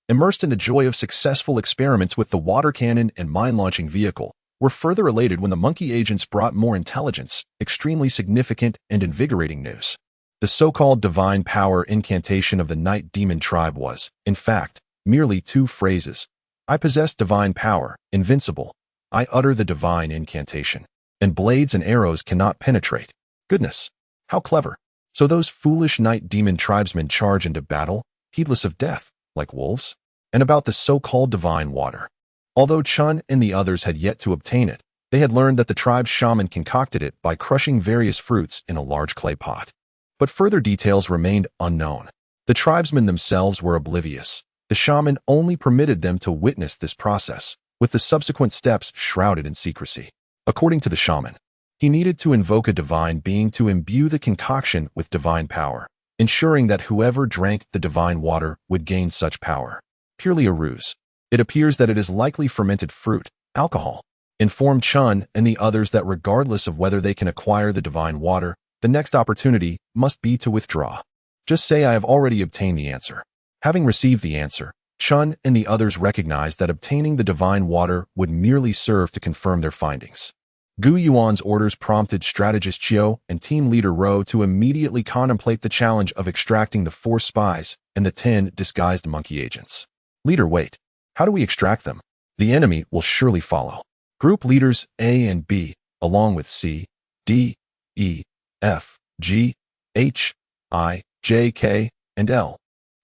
Speaker 1: immersed in the joy of successful experiments with the water cannon and mine-launching vehicle, were further elated when the monkey agents brought more intelligence, extremely significant and invigorating news. The so-called divine power incantation of the night demon tribe was, in fact, merely 2 phrases. I possess divine power, invincible. I utter the divine incantation, and blades and arrows cannot penetrate. Goodness, how clever. So those foolish night demon tribesmen charge into battle, heedless of death, like wolves? And about the so-called divine water. Although Chun and the others had yet to obtain it, they had learned that the tribe's shaman concocted it by crushing various fruits in a large clay pot. But further details remained unknown. The tribesmen themselves were oblivious. The shaman only permitted them to witness this process, with the subsequent steps shrouded in secrecy. According to the shaman, he needed to invoke a divine being to imbue the concoction with divine power, ensuring that whoever drank the divine water would gain such power. Purely a ruse. It appears that it is likely fermented fruit, alcohol. Inform Chun and the others that regardless of whether they can acquire the divine water, the next opportunity must be to withdraw. Just say I have already obtained the answer. Having received the answer, Chun and the others recognized that obtaining the divine water would merely serve to confirm their findings. Gu Yuan's orders prompted strategist Qiu and team leader Ro to immediately contemplate the challenge of extracting the 4 spies and the 10 disguised monkey agents. Leader, wait. How do we extract them? The enemy will surely follow. Group leaders A and B, along with C, D, E, F, G, H, I, J, K, and L,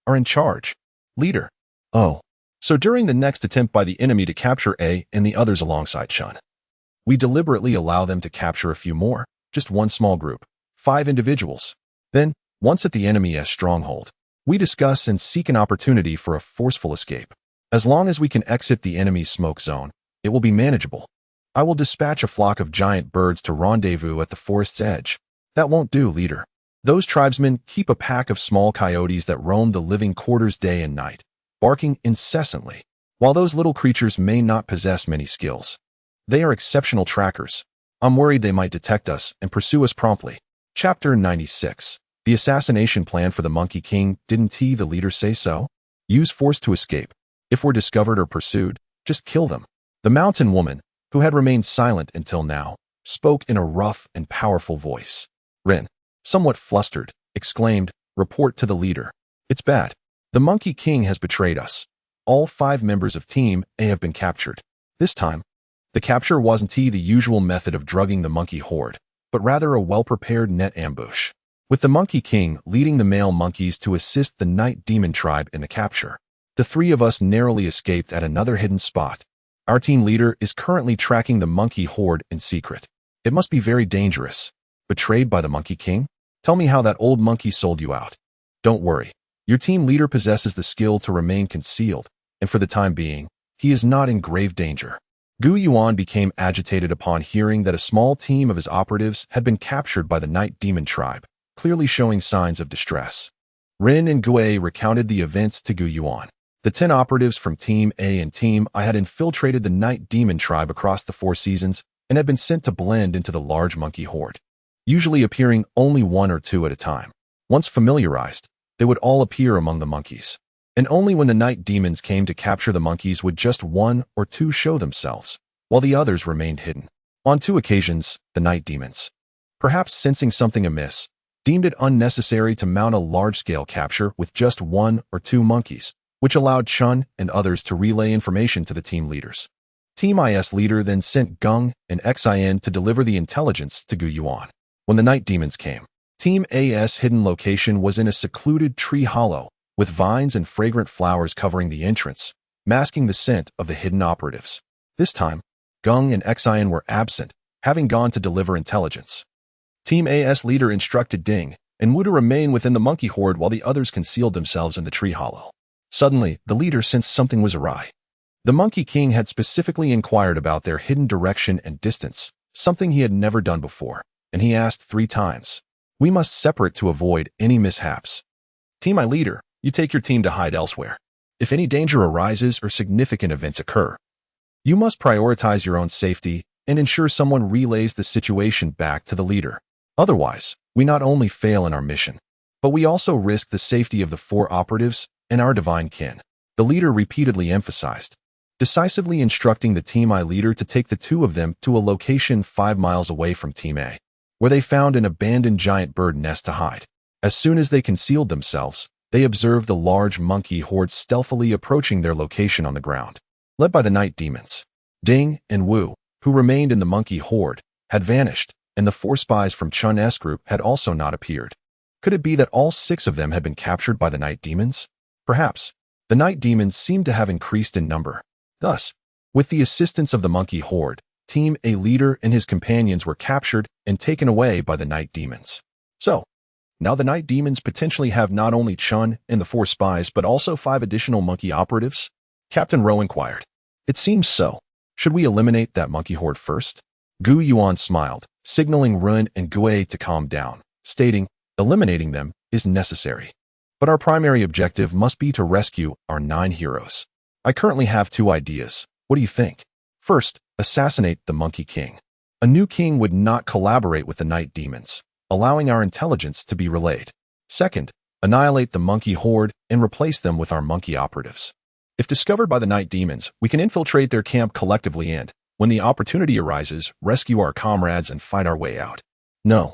Speaker 1: are in charge. Leader. Oh. So during the next attempt by the enemy to capture A and the others alongside Chun, we deliberately allow them to capture a few more, just one small group, 5 individuals. Then, once at the enemy's stronghold, we discuss and seek an opportunity for a forceful escape. As long as we can exit the enemy's smoke zone, it will be manageable. I will dispatch a flock of giant birds to rendezvous at the forest's edge. That won't do, leader. Those tribesmen keep a pack of small coyotes that roam the living quarters day and night, barking incessantly. While those little creatures may not possess many skills, they are exceptional trackers. I'm worried they might detect us and pursue us promptly. Chapter 96. The assassination plan for the Monkey King. Didn't he, the leader, say so? Use force to escape. If we're discovered or pursued, just kill them. The mountain woman, who had remained silent until now, spoke in a rough and powerful voice. Rin, somewhat flustered, exclaimed, "Report to the leader. It's bad. The Monkey King has betrayed us. All 5 members of Team A have been captured. This time, the capture wasn't the usual method of drugging the monkey horde, but rather a well-prepared net ambush, with the Monkey King leading the male monkeys to assist the Night Demon tribe in the capture. The 3 of us narrowly escaped at another hidden spot. Our team leader is currently tracking the monkey horde in secret. It must be very dangerous. Betrayed by the Monkey King? Tell me how that old monkey sold you out. Don't worry. Your team leader possesses the skill to remain concealed, and for the time being, he is not in grave danger." Gu Yuan became agitated upon hearing that a small team of his operatives had been captured by the Night Demon tribe, clearly showing signs of distress. Rin and Gue recounted the events to Gu Yuan. The 10 operatives from Team A and Team I had infiltrated the Night Demon tribe across the 4 seasons and had been sent to blend into the large monkey horde, usually appearing only 1 or 2 at a time. Once familiarized, they would all appear among the monkeys, and only when the Night Demons came to capture the monkeys would just 1 or 2 show themselves, while the others remained hidden. On 2 occasions, the Night Demons, perhaps sensing something amiss, deemed it unnecessary to mount a large-scale capture with just 1 or 2 monkeys, which allowed Chun and others to relay information to the team leaders. Team I's leader then sent Gung and Xin to deliver the intelligence to Gu Yuan. When the Night Demons came, Team A's hidden location was in a secluded tree hollow, with vines and fragrant flowers covering the entrance, masking the scent of the hidden operatives. This time, Gung and Xin were absent, having gone to deliver intelligence. Team A's leader instructed Ding and Wu to remain within the monkey horde while the others concealed themselves in the tree hollow. Suddenly, the leader sensed something was awry. The Monkey King had specifically inquired about their hidden direction and distance, something he had never done before, and he asked 3 times. We must separate to avoid any mishaps. Team I leader, you take your team to hide elsewhere. If any danger arises or significant events occur, you must prioritize your own safety and ensure someone relays the situation back to the leader. Otherwise, we not only fail in our mission, but we also risk the safety of the 4 operatives and our divine kin. The leader repeatedly emphasized, decisively instructing the Team I leader to take the 2 of them to a location 5 miles away from Team A, where they found an abandoned giant bird nest to hide. As soon as they concealed themselves, they observed the large monkey horde stealthily approaching their location on the ground. Led by the Night Demons, Ding and Wu, who remained in the monkey horde, had vanished, and the 4 spies from Chun's group had also not appeared. Could it be that all 6 of them had been captured by the Night Demons? Perhaps. The Night Demons seemed to have increased in number. Thus, with the assistance of the monkey horde, Team A leader and his companions were captured and taken away by the Night Demons. So, now the Night Demons potentially have not only Chun and the 4 spies, but also 5 additional monkey operatives? Captain Rowe inquired. It seems so. Should we eliminate that monkey horde first? Gu Yuan smiled, signaling Run and Gue to calm down, stating, eliminating them is necessary. But our primary objective must be to rescue our 9 heroes. I currently have 2 ideas. What do you think? First, assassinate the Monkey King. A new king would not collaborate with the Night Demons, allowing our intelligence to be relayed. Second, annihilate the monkey horde and replace them with our monkey operatives. If discovered by the Night Demons, we can infiltrate their camp collectively and, When the opportunity arises, rescue our comrades and fight our way out. No.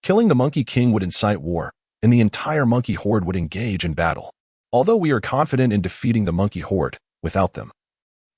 Speaker 1: Killing the Monkey King would incite war, and the entire monkey horde would engage in battle. Although we are confident in defeating the monkey horde, without them,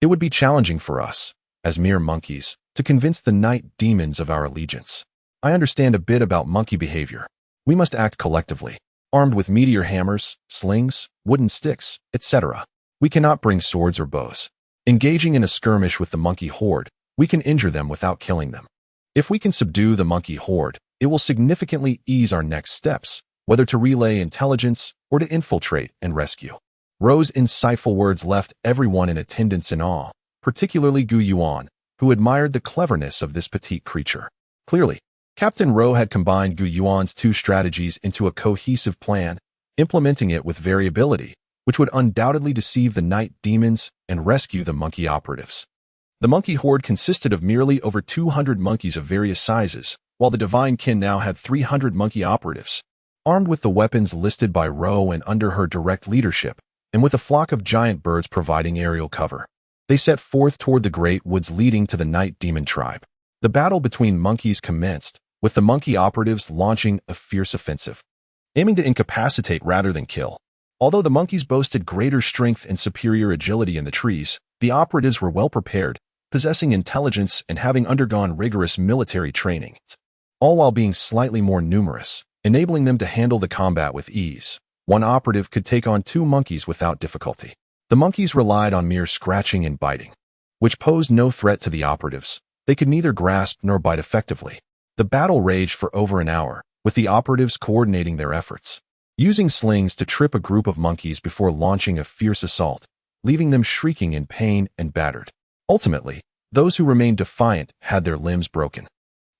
Speaker 1: it would be challenging for us, as mere monkeys, to convince the night demons of our allegiance. I understand a bit about monkey behavior. We must act collectively, armed with meteor hammers, slings, wooden sticks, etc. We cannot bring swords or bows. Engaging in a skirmish with the monkey horde, we can injure them without killing them. If we can subdue the monkey horde, it will significantly ease our next steps, whether to relay intelligence or to infiltrate and rescue. Ro's insightful words left everyone in attendance in awe, particularly Yuan, who admired the cleverness of this petite creature. Clearly, Captain Ro had combined Yuan's two strategies into a cohesive plan, implementing it with variability, which would undoubtedly deceive the night demons and rescue the monkey operatives. The monkey horde consisted of merely over 200 monkeys of various sizes, while the divine kin now had 300 monkey operatives. Armed with the weapons listed by Ro and under her direct leadership, and with a flock of giant birds providing aerial cover, they set forth toward the great woods leading to the night demon tribe. The battle between monkeys commenced, with the monkey operatives launching a fierce offensive, aiming to incapacitate rather than kill. Although the monkeys boasted greater strength and superior agility in the trees, the operatives were well prepared, possessing intelligence and having undergone rigorous military training, all while being slightly more numerous, enabling them to handle the combat with ease. One operative could take on 2 monkeys without difficulty. The monkeys relied on mere scratching and biting, which posed no threat to the operatives. They could neither grasp nor bite effectively. The battle raged for over an hour, with the operatives coordinating their efforts, using slings to trip a group of monkeys before launching a fierce assault, leaving them shrieking in pain and battered. Ultimately, those who remained defiant had their limbs broken.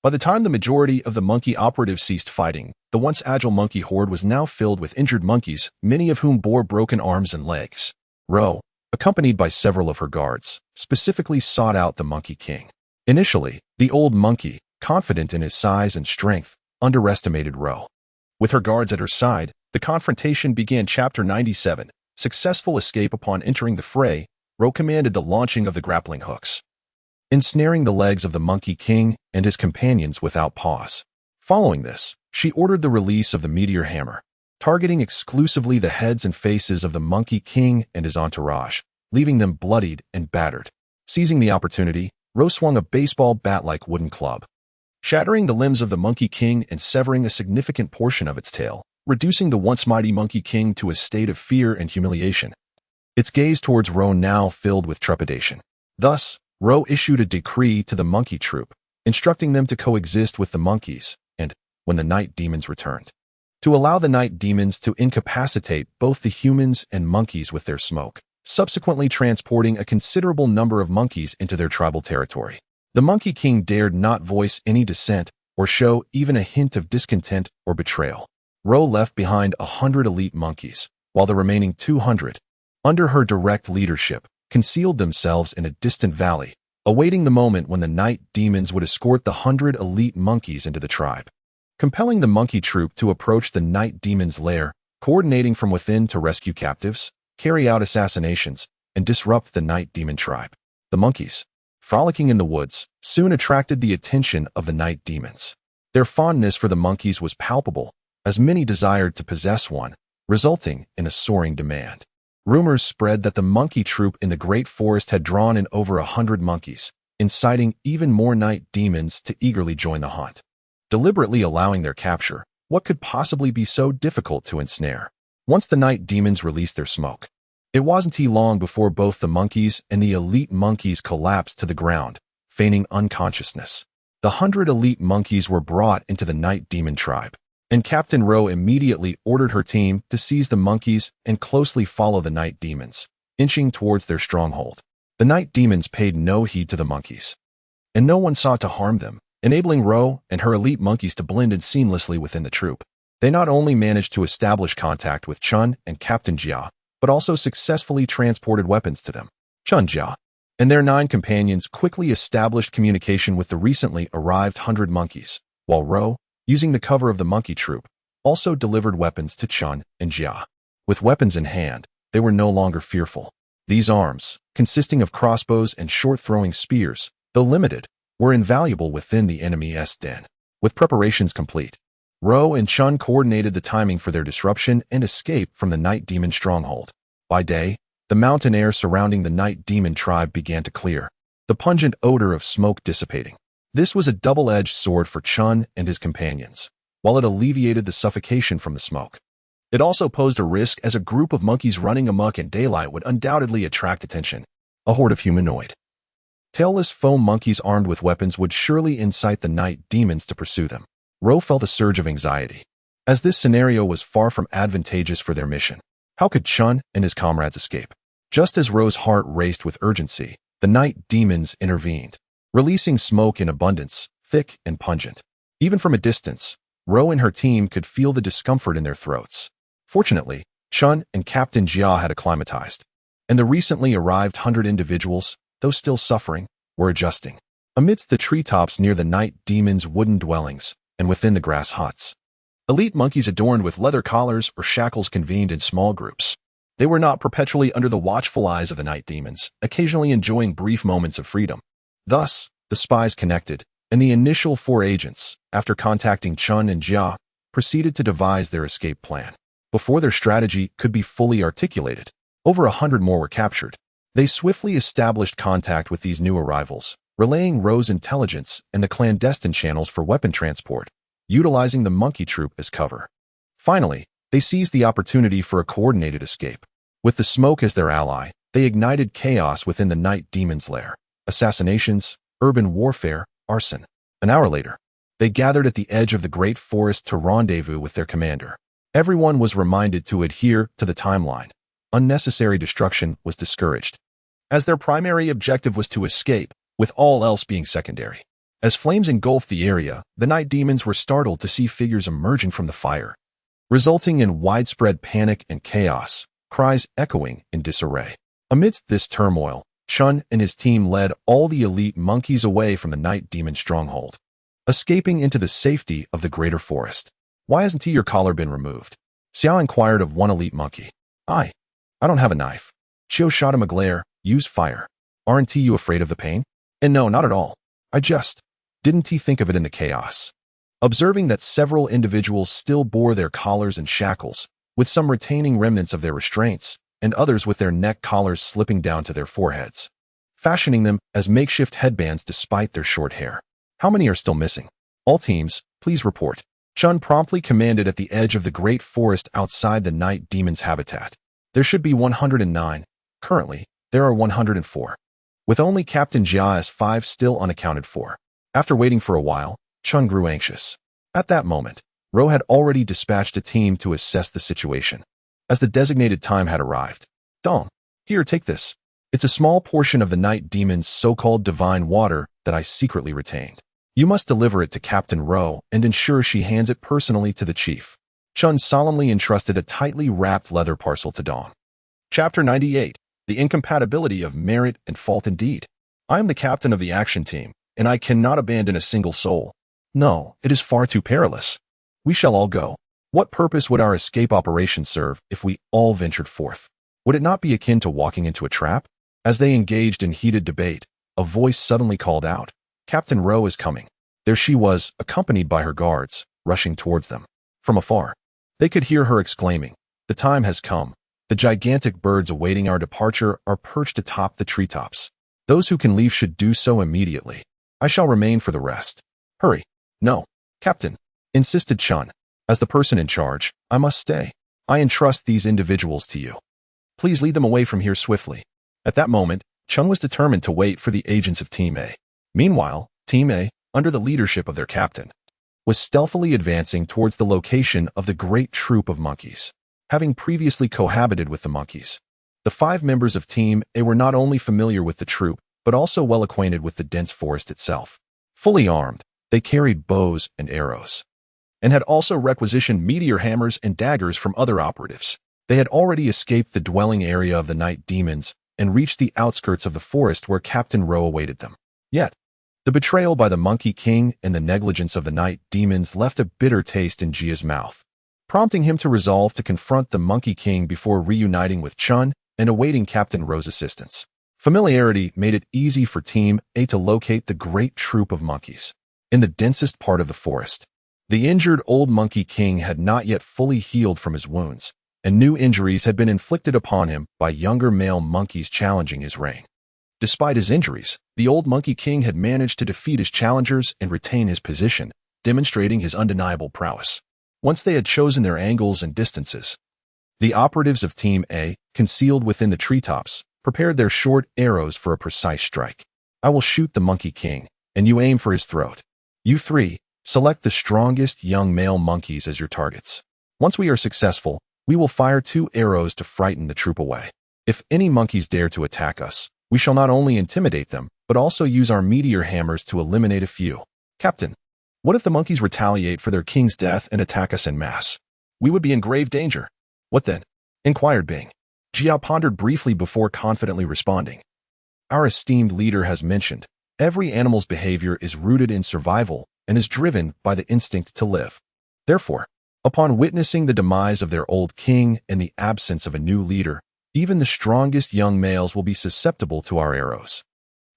Speaker 1: By the time the majority of the monkey operatives ceased fighting, the once agile monkey horde was now filled with injured monkeys, many of whom bore broken arms and legs. Ro, accompanied by several of her guards, specifically sought out the Monkey King. Initially, the old monkey, confident in his size and strength, underestimated Ro. With her guards at her side, the confrontation began. Chapter 97, Successful Escape. Upon entering the fray, Ro commanded the launching of the grappling hooks, ensnaring the legs of the Monkey King and his companions without pause. Following this, she ordered the release of the meteor hammer, targeting exclusively the heads and faces of the Monkey King and his entourage, leaving them bloodied and battered. Seizing the opportunity, Ro swung a baseball bat-like wooden club, shattering the limbs of the Monkey King and severing a significant portion of its tail, reducing the once mighty Monkey King to a state of fear and humiliation. Its gaze towards Ro now filled with trepidation. Thus, Ro issued a decree to the monkey troop, instructing them to coexist with the monkeys, and, when the night demons returned, to allow the night demons to incapacitate both the humans and monkeys with their smoke, subsequently transporting a considerable number of monkeys into their tribal territory. The Monkey King dared not voice any dissent or show even a hint of discontent or betrayal. Ro left behind 100 elite monkeys, while the remaining 200, under her direct leadership, concealed themselves in a distant valley, awaiting the moment when the night demons would escort the 100 elite monkeys into the tribe, compelling the monkey troop to approach the night demon's lair, coordinating from within to rescue captives, carry out assassinations, and disrupt the night demon tribe. The monkeys, frolicking in the woods, soon attracted the attention of the night demons. Their fondness for the monkeys was palpable, as many desired to possess one, resulting in a soaring demand. Rumors spread that the monkey troop in the Great Forest had drawn in over 100 monkeys, inciting even more night demons to eagerly join the hunt. Deliberately allowing their capture, what could possibly be so difficult to ensnare? Once the night demons released their smoke, it wasn't long before both the monkeys and the elite monkeys collapsed to the ground, feigning unconsciousness. The 100 elite monkeys were brought into the night demon tribe, and Captain Ro immediately ordered her team to seize the monkeys and closely follow the night demons, inching towards their stronghold. The night demons paid no heed to the monkeys, and no one sought to harm them, enabling Ro and her elite monkeys to blend in seamlessly within the troop. They not only managed to establish contact with Chun and Captain Jia, but also successfully transported weapons to them. Chun Jia and their 9 companions quickly established communication with the recently arrived 100 monkeys, while Ro, using the cover of the monkey troop, also delivered weapons to Chun and Jia. With weapons in hand, they were no longer fearful. These arms, consisting of crossbows and short-throwing spears, though limited, were invaluable within the enemy's den. With preparations complete, Ro and Chun coordinated the timing for their disruption and escape from the Night Demon stronghold. By day, the mountain air surrounding the Night Demon tribe began to clear, the pungent odor of smoke dissipating. This was a double-edged sword for Chun and his companions. While it alleviated the suffocation from the smoke, it also posed a risk, as a group of monkeys running amok in daylight would undoubtedly attract attention. A horde of humanoid, tailless foam monkeys armed with weapons would surely incite the Night Demons to pursue them. Ro felt a surge of anxiety, as this scenario was far from advantageous for their mission. How could Chun and his comrades escape? Just as Ro's heart raced with urgency, the Night Demons intervened, releasing smoke in abundance, thick and pungent. Even from a distance, Ro and her team could feel the discomfort in their throats. Fortunately, Chun and Captain Jia had acclimatized, and the recently arrived 100 individuals, though still suffering, were adjusting. Amidst the treetops near the Night Demons' wooden dwellings, and within the grass huts, elite monkeys adorned with leather collars or shackles convened in small groups. They were not perpetually under the watchful eyes of the Night Demons, occasionally enjoying brief moments of freedom. Thus, the spies connected, and the initial 4 agents, after contacting Chun and Jia, proceeded to devise their escape plan. Before their strategy could be fully articulated, over 100 more were captured. They swiftly established contact with these new arrivals, relaying Ro's intelligence and the clandestine channels for weapon transport, utilizing the monkey troop as cover. Finally, they seized the opportunity for a coordinated escape. With the smoke as their ally, they ignited chaos within the Night Demon's lair. Assassinations, urban warfare, arson. An hour later, they gathered at the edge of the great forest to rendezvous with their commander. Everyone was reminded to adhere to the timeline. Unnecessary destruction was discouraged, as their primary objective was to escape, with all else being secondary. As flames engulfed the area, the Night Demons were startled to see figures emerging from the fire, resulting in widespread panic and chaos, cries echoing in disarray. Amidst this turmoil, Chun and his team led all the elite monkeys away from the Night Demon stronghold, escaping into the safety of the greater forest. "Why hasn't your collar been removed?" Xiao inquired of one elite monkey. I don't have a knife." Qiu shot him a glare. "Use fire. Aren't you afraid of the pain?" "And no, not at all. I just didn't think of it in the chaos." Observing that several individuals still bore their collars and shackles, with some retaining remnants of their restraints, and others with their neck collars slipping down to their foreheads, fashioning them as makeshift headbands despite their short hair. "How many are still missing?" "All teams, please report." Chun promptly commanded at the edge of the great forest outside the Night Demon's habitat. "There should be 109. Currently, there are 104. With only Captain Jia's 5 still unaccounted for." After waiting for a while, Chun grew anxious. At that moment, Ro had already dispatched a team to assess the situation. As the designated time had arrived, "Dong, here, take this. It's a small portion of the Night Demon's so-called divine water that I secretly retained. You must deliver it to Captain Ro and ensure she hands it personally to the chief." Chun solemnly entrusted a tightly wrapped leather parcel to Dong. Chapter 98. The Incompatibility of Merit and Fault Indeed. "I am the captain of the action team, and I cannot abandon a single soul. No, it is far too perilous. We shall all go. What purpose would our escape operation serve if we all ventured forth? Would it not be akin to walking into a trap?" As they engaged in heated debate, a voice suddenly called out, "Captain Ro is coming." There she was, accompanied by her guards, rushing towards them. From afar, they could hear her exclaiming, "The time has come. The gigantic birds awaiting our departure are perched atop the treetops. Those who can leave should do so immediately. I shall remain for the rest." "Hurry." "No, Captain," insisted Chun. "As the person in charge, I must stay. I entrust these individuals to you. Please lead them away from here swiftly." At that moment, Chun was determined to wait for the agents of Team A. Meanwhile, Team A, under the leadership of their captain, was stealthily advancing towards the location of the great troop of monkeys. Having previously cohabited with the monkeys, the 5 members of Team A were not only familiar with the troop, but also well acquainted with the dense forest itself. Fully armed, they carried bows and arrows, and had also requisitioned meteor hammers and daggers from other operatives. They had already escaped the dwelling area of the Night Demons and reached the outskirts of the forest where Captain Ro awaited them. Yet, the betrayal by the Monkey King and the negligence of the Night Demons left a bitter taste in Jia's mouth, prompting him to resolve to confront the Monkey King before reuniting with Chun and awaiting Captain Ro's assistance. Familiarity made it easy for Team A to locate the great troop of monkeys in the densest part of the forest. The injured old Monkey King had not yet fully healed from his wounds, and new injuries had been inflicted upon him by younger male monkeys challenging his reign. Despite his injuries, the old Monkey King had managed to defeat his challengers and retain his position, demonstrating his undeniable prowess. Once they had chosen their angles and distances, the operatives of Team A, concealed within the treetops, prepared their short arrows for a precise strike. I will shoot the Monkey King, and you aim for his throat. You three, select the strongest young male monkeys as your targets. Once we are successful, we will fire 2 arrows to frighten the troop away. If any monkeys dare to attack us, we shall not only intimidate them, but also use our meteor hammers to eliminate a few. Captain, what if the monkeys retaliate for their king's death and attack us en masse? We would be in grave danger. What then? Inquired Bing. Jia pondered briefly before confidently responding. Our esteemed leader has mentioned, every animal's behavior is rooted in survival and is driven by the instinct to live. Therefore, upon witnessing the demise of their old king and the absence of a new leader, even the strongest young males will be susceptible to our arrows,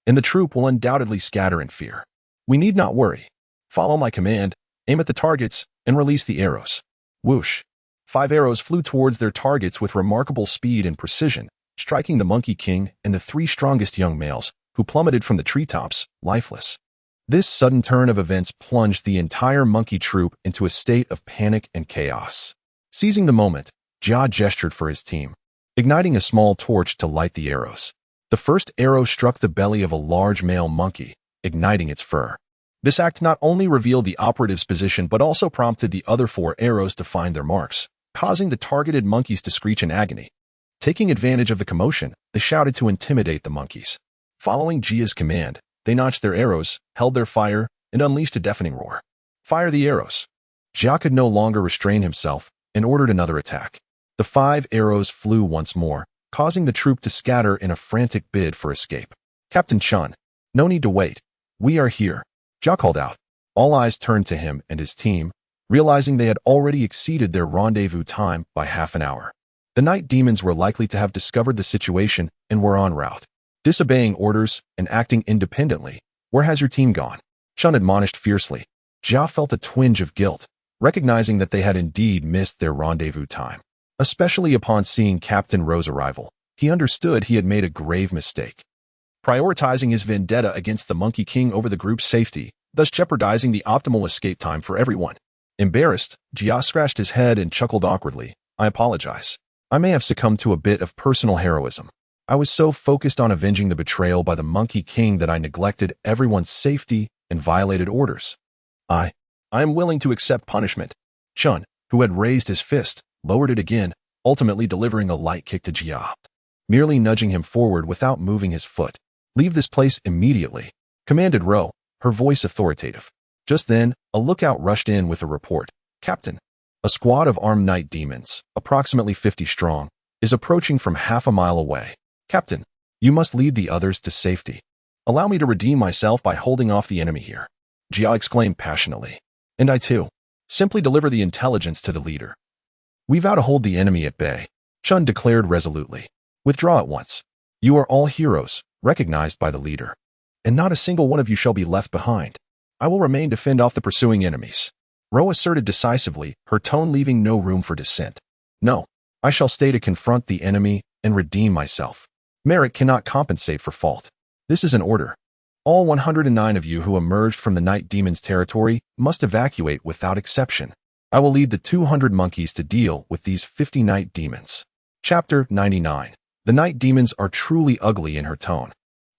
Speaker 1: and the troop will undoubtedly scatter in fear. We need not worry. Follow my command, aim at the targets, and release the arrows. Whoosh! 5 arrows flew towards their targets with remarkable speed and precision, striking the Monkey King and the 3 strongest young males, who plummeted from the treetops, lifeless. This sudden turn of events plunged the entire monkey troop into a state of panic and chaos. Seizing the moment, Jia gestured for his team, igniting a small torch to light the arrows. The first arrow struck the belly of a large male monkey, igniting its fur. This act not only revealed the operative's position but also prompted the other 4 arrows to find their marks, causing the targeted monkeys to screech in agony. Taking advantage of the commotion, they shouted to intimidate the monkeys. Following Jia's command, they notched their arrows, held their fire, and unleashed a deafening roar. Fire the arrows! Jia could no longer restrain himself and ordered another attack. The 5 arrows flew once more, causing the troop to scatter in a frantic bid for escape. Captain Chun, no need to wait. We are here, Jia called out. All eyes turned to him and his team, realizing they had already exceeded their rendezvous time by half an hour. The night demons were likely to have discovered the situation and were en route. Disobeying orders and acting independently, where has your team gone? Chun admonished fiercely. Jia felt a twinge of guilt, recognizing that they had indeed missed their rendezvous time. Especially upon seeing Captain Ro's arrival, he understood he had made a grave mistake, prioritizing his vendetta against the Monkey King over the group's safety, thus jeopardizing the optimal escape time for everyone. Embarrassed, Jia scratched his head and chuckled awkwardly. I apologize. I may have succumbed to a bit of personal heroism. I was so focused on avenging the betrayal by the Monkey King that I neglected everyone's safety and violated orders. I am willing to accept punishment. Chun, who had raised his fist, lowered it again, ultimately delivering a light kick to Jia, merely nudging him forward without moving his foot. Leave this place immediately, commanded Ro, her voice authoritative. Just then, a lookout rushed in with a report. Captain, a squad of armed night demons, approximately 50 strong, is approaching from half a mile away. Captain, you must lead the others to safety. Allow me to redeem myself by holding off the enemy here, Jia exclaimed passionately. And I too. Simply deliver the intelligence to the leader. We vow to hold the enemy at bay, Chun declared resolutely. Withdraw at once. You are all heroes, recognized by the leader. And not a single one of you shall be left behind. I will remain to fend off the pursuing enemies. Ro asserted decisively, her tone leaving no room for dissent. No, I shall stay to confront the enemy and redeem myself. Merit cannot compensate for fault. This is an order. All 109 of you who emerged from the night demon's territory must evacuate without exception. I will lead the 200 monkeys to deal with these 50 night demons. Chapter 99. The night demons are truly ugly in her tone.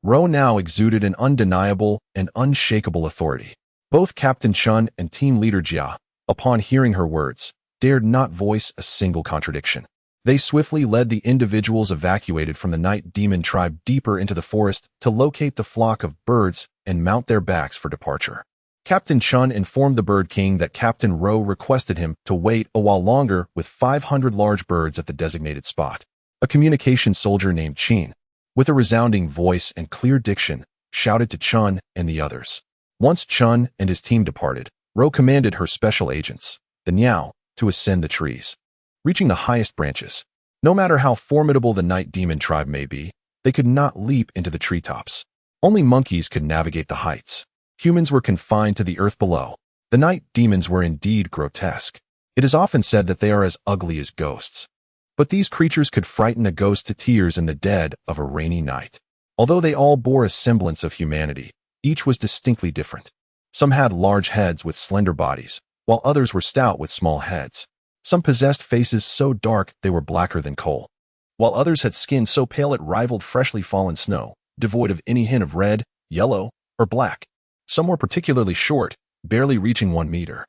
Speaker 1: Ro now exuded an undeniable and unshakable authority. Both Captain Chun and team leader Jia, upon hearing her words, dared not voice a single contradiction. They swiftly led the individuals evacuated from the night demon tribe deeper into the forest to locate the flock of birds and mount their backs for departure. Captain Chun informed the Bird King that Captain Ro requested him to wait a while longer with 500 large birds at the designated spot. A communication soldier named Qin, with a resounding voice and clear diction, shouted to Chun and the others. Once Chun and his team departed, Ro commanded her special agents, the Niao, to ascend the trees. Reaching the highest branches, no matter how formidable the night demon tribe may be, They could not leap into the treetops. Only monkeys could navigate the heights. Humans were confined to the earth below. The night demons were indeed grotesque. It is often said that they are as ugly as ghosts. But these creatures could frighten a ghost to tears in the dead of a rainy night. Although they all bore a semblance of humanity, each was distinctly different. Some had large heads with slender bodies, while others were stout with small heads. Some possessed faces so dark they were blacker than coal, while others had skin so pale it rivaled freshly fallen snow, devoid of any hint of red, yellow, or black. Some were particularly short, barely reaching 1 meter,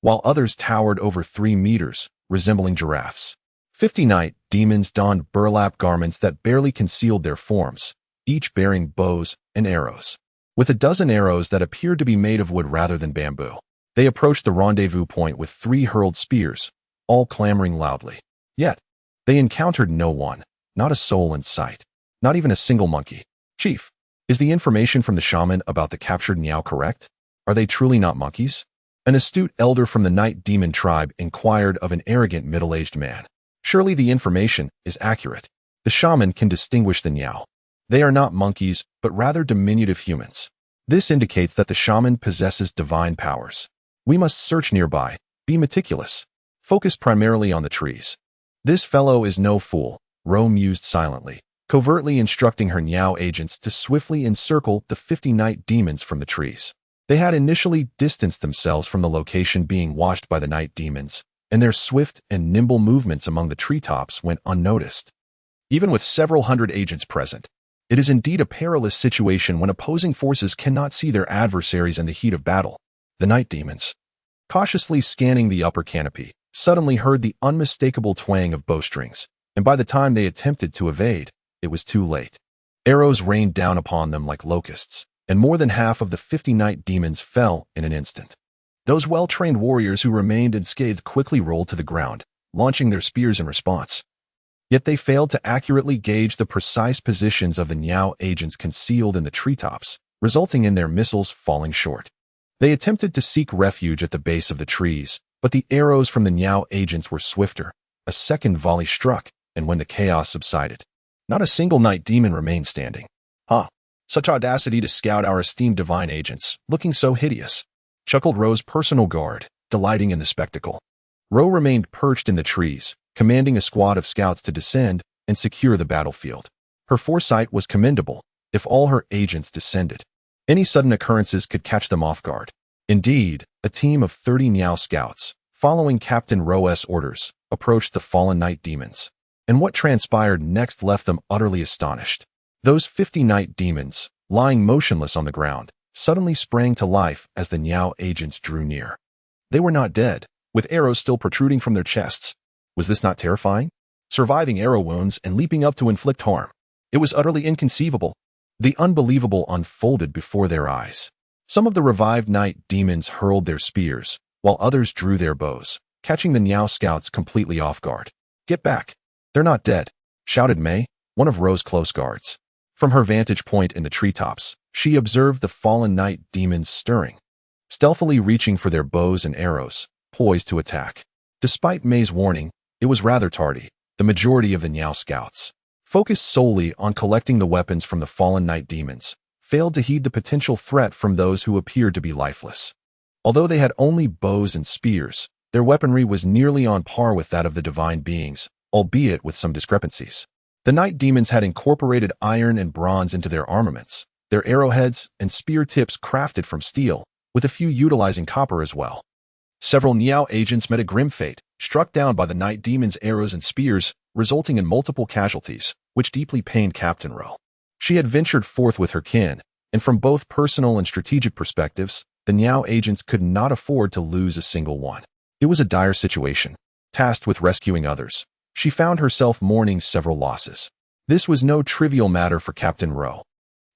Speaker 1: while others towered over 3 meters, resembling giraffes. 50 night demons donned burlap garments that barely concealed their forms, each bearing bows and arrows. With a dozen arrows that appeared to be made of wood rather than bamboo, they approached the rendezvous point with 3 hurled spears, all clamoring loudly. Yet, they encountered no one, not a soul in sight, not even a single monkey. Chief, is the information from the shaman about the captured Niao correct? Are they truly not monkeys? An astute elder from the night demon tribe inquired of an arrogant middle-aged man. Surely the information is accurate. The shaman can distinguish the Niao. They are not monkeys, but rather diminutive humans. This indicates that the shaman possesses divine powers. We must search nearby, be meticulous, focus primarily on the trees. This fellow is no fool, Ro mused silently, covertly instructing her Niao agents to swiftly encircle the 50 night demons from the trees. They had initially distanced themselves from the location being watched by the night demons, and their swift and nimble movements among the treetops went unnoticed. Even with several hundred agents present, it is indeed a perilous situation when opposing forces cannot see their adversaries in the heat of battle. The night demons, cautiously scanning the upper canopy, suddenly heard the unmistakable twang of bowstrings, and by the time they attempted to evade, it was too late. Arrows rained down upon them like locusts, and more than half of the 50 night demons fell in an instant. Those well-trained warriors who remained unscathed quickly rolled to the ground, launching their spears in response. Yet they failed to accurately gauge the precise positions of the Niao agents concealed in the treetops, resulting in their missiles falling short. They attempted to seek refuge at the base of the trees, but the arrows from the Niao agents were swifter. A second volley struck, and when the chaos subsided, not a single night demon remained standing. Such audacity to scout our esteemed divine agents, looking so hideous, chuckled Ro's personal guard, delighting in the spectacle. Ro remained perched in the trees, commanding a squad of scouts to descend and secure the battlefield. Her foresight was commendable. If all her agents descended, any sudden occurrences could catch them off guard. Indeed, a team of 30 Niao scouts, following Captain Ro's orders, approached the fallen night demons. And what transpired next left them utterly astonished. Those 50 night demons, lying motionless on the ground, suddenly sprang to life as the Niao agents drew near. They were not dead, with arrows still protruding from their chests. Was this not terrifying? Surviving arrow wounds and leaping up to inflict harm. It was utterly inconceivable. The unbelievable unfolded before their eyes. Some of the revived night demons hurled their spears, while others drew their bows, catching the Niao scouts completely off guard. Get back! They're not dead, shouted Mei, one of Ro's close guards. From her vantage point in the treetops, she observed the fallen night demons stirring, stealthily reaching for their bows and arrows, poised to attack. Despite Mei's warning, it was rather tardy. The majority of the Niao scouts, focused solely on collecting the weapons from the fallen night demons, failed to heed the potential threat from those who appeared to be lifeless. Although they had only bows and spears, their weaponry was nearly on par with that of the divine beings, albeit with some discrepancies. The night demons had incorporated iron and bronze into their armaments, their arrowheads and spear tips crafted from steel, with a few utilizing copper as well. Several Niao agents met a grim fate, struck down by the night demons' arrows and spears, resulting in multiple casualties, which deeply pained Captain Ro. She had ventured forth with her kin, and from both personal and strategic perspectives, the Niao agents could not afford to lose a single one. It was a dire situation. Tasked with rescuing others, she found herself mourning several losses. This was no trivial matter for Captain Ro.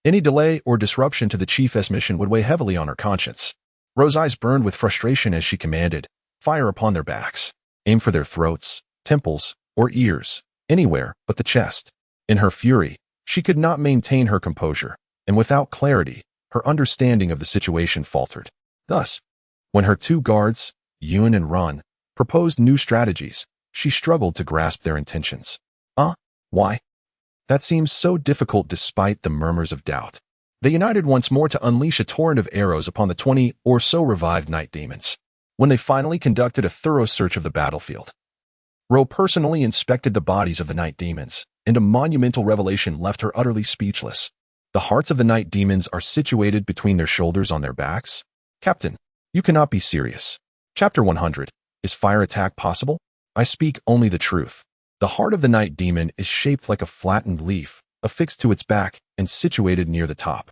Speaker 1: Any delay or disruption to the Chief's mission would weigh heavily on her conscience. Ro's eyes burned with frustration as she commanded, "Fire upon their backs. Aim for their throats, temples, or ears, anywhere but the chest." In her fury, she could not maintain her composure, and without clarity, her understanding of the situation faltered. Thus, when her 2 guards, Yuan and Run, proposed new strategies, she struggled to grasp their intentions. Why? That seems so difficult despite the murmurs of doubt. They united once more to unleash a torrent of arrows upon the 20 or so revived night demons. When they finally conducted a thorough search of the battlefield, Ro personally inspected the bodies of the night demons, and a monumental revelation left her utterly speechless. The hearts of the night demons are situated between their shoulders on their backs. Captain, you cannot be serious. Chapter 100. Is fire attack possible? I speak only the truth. The heart of the night demon is shaped like a flattened leaf, affixed to its back and situated near the top.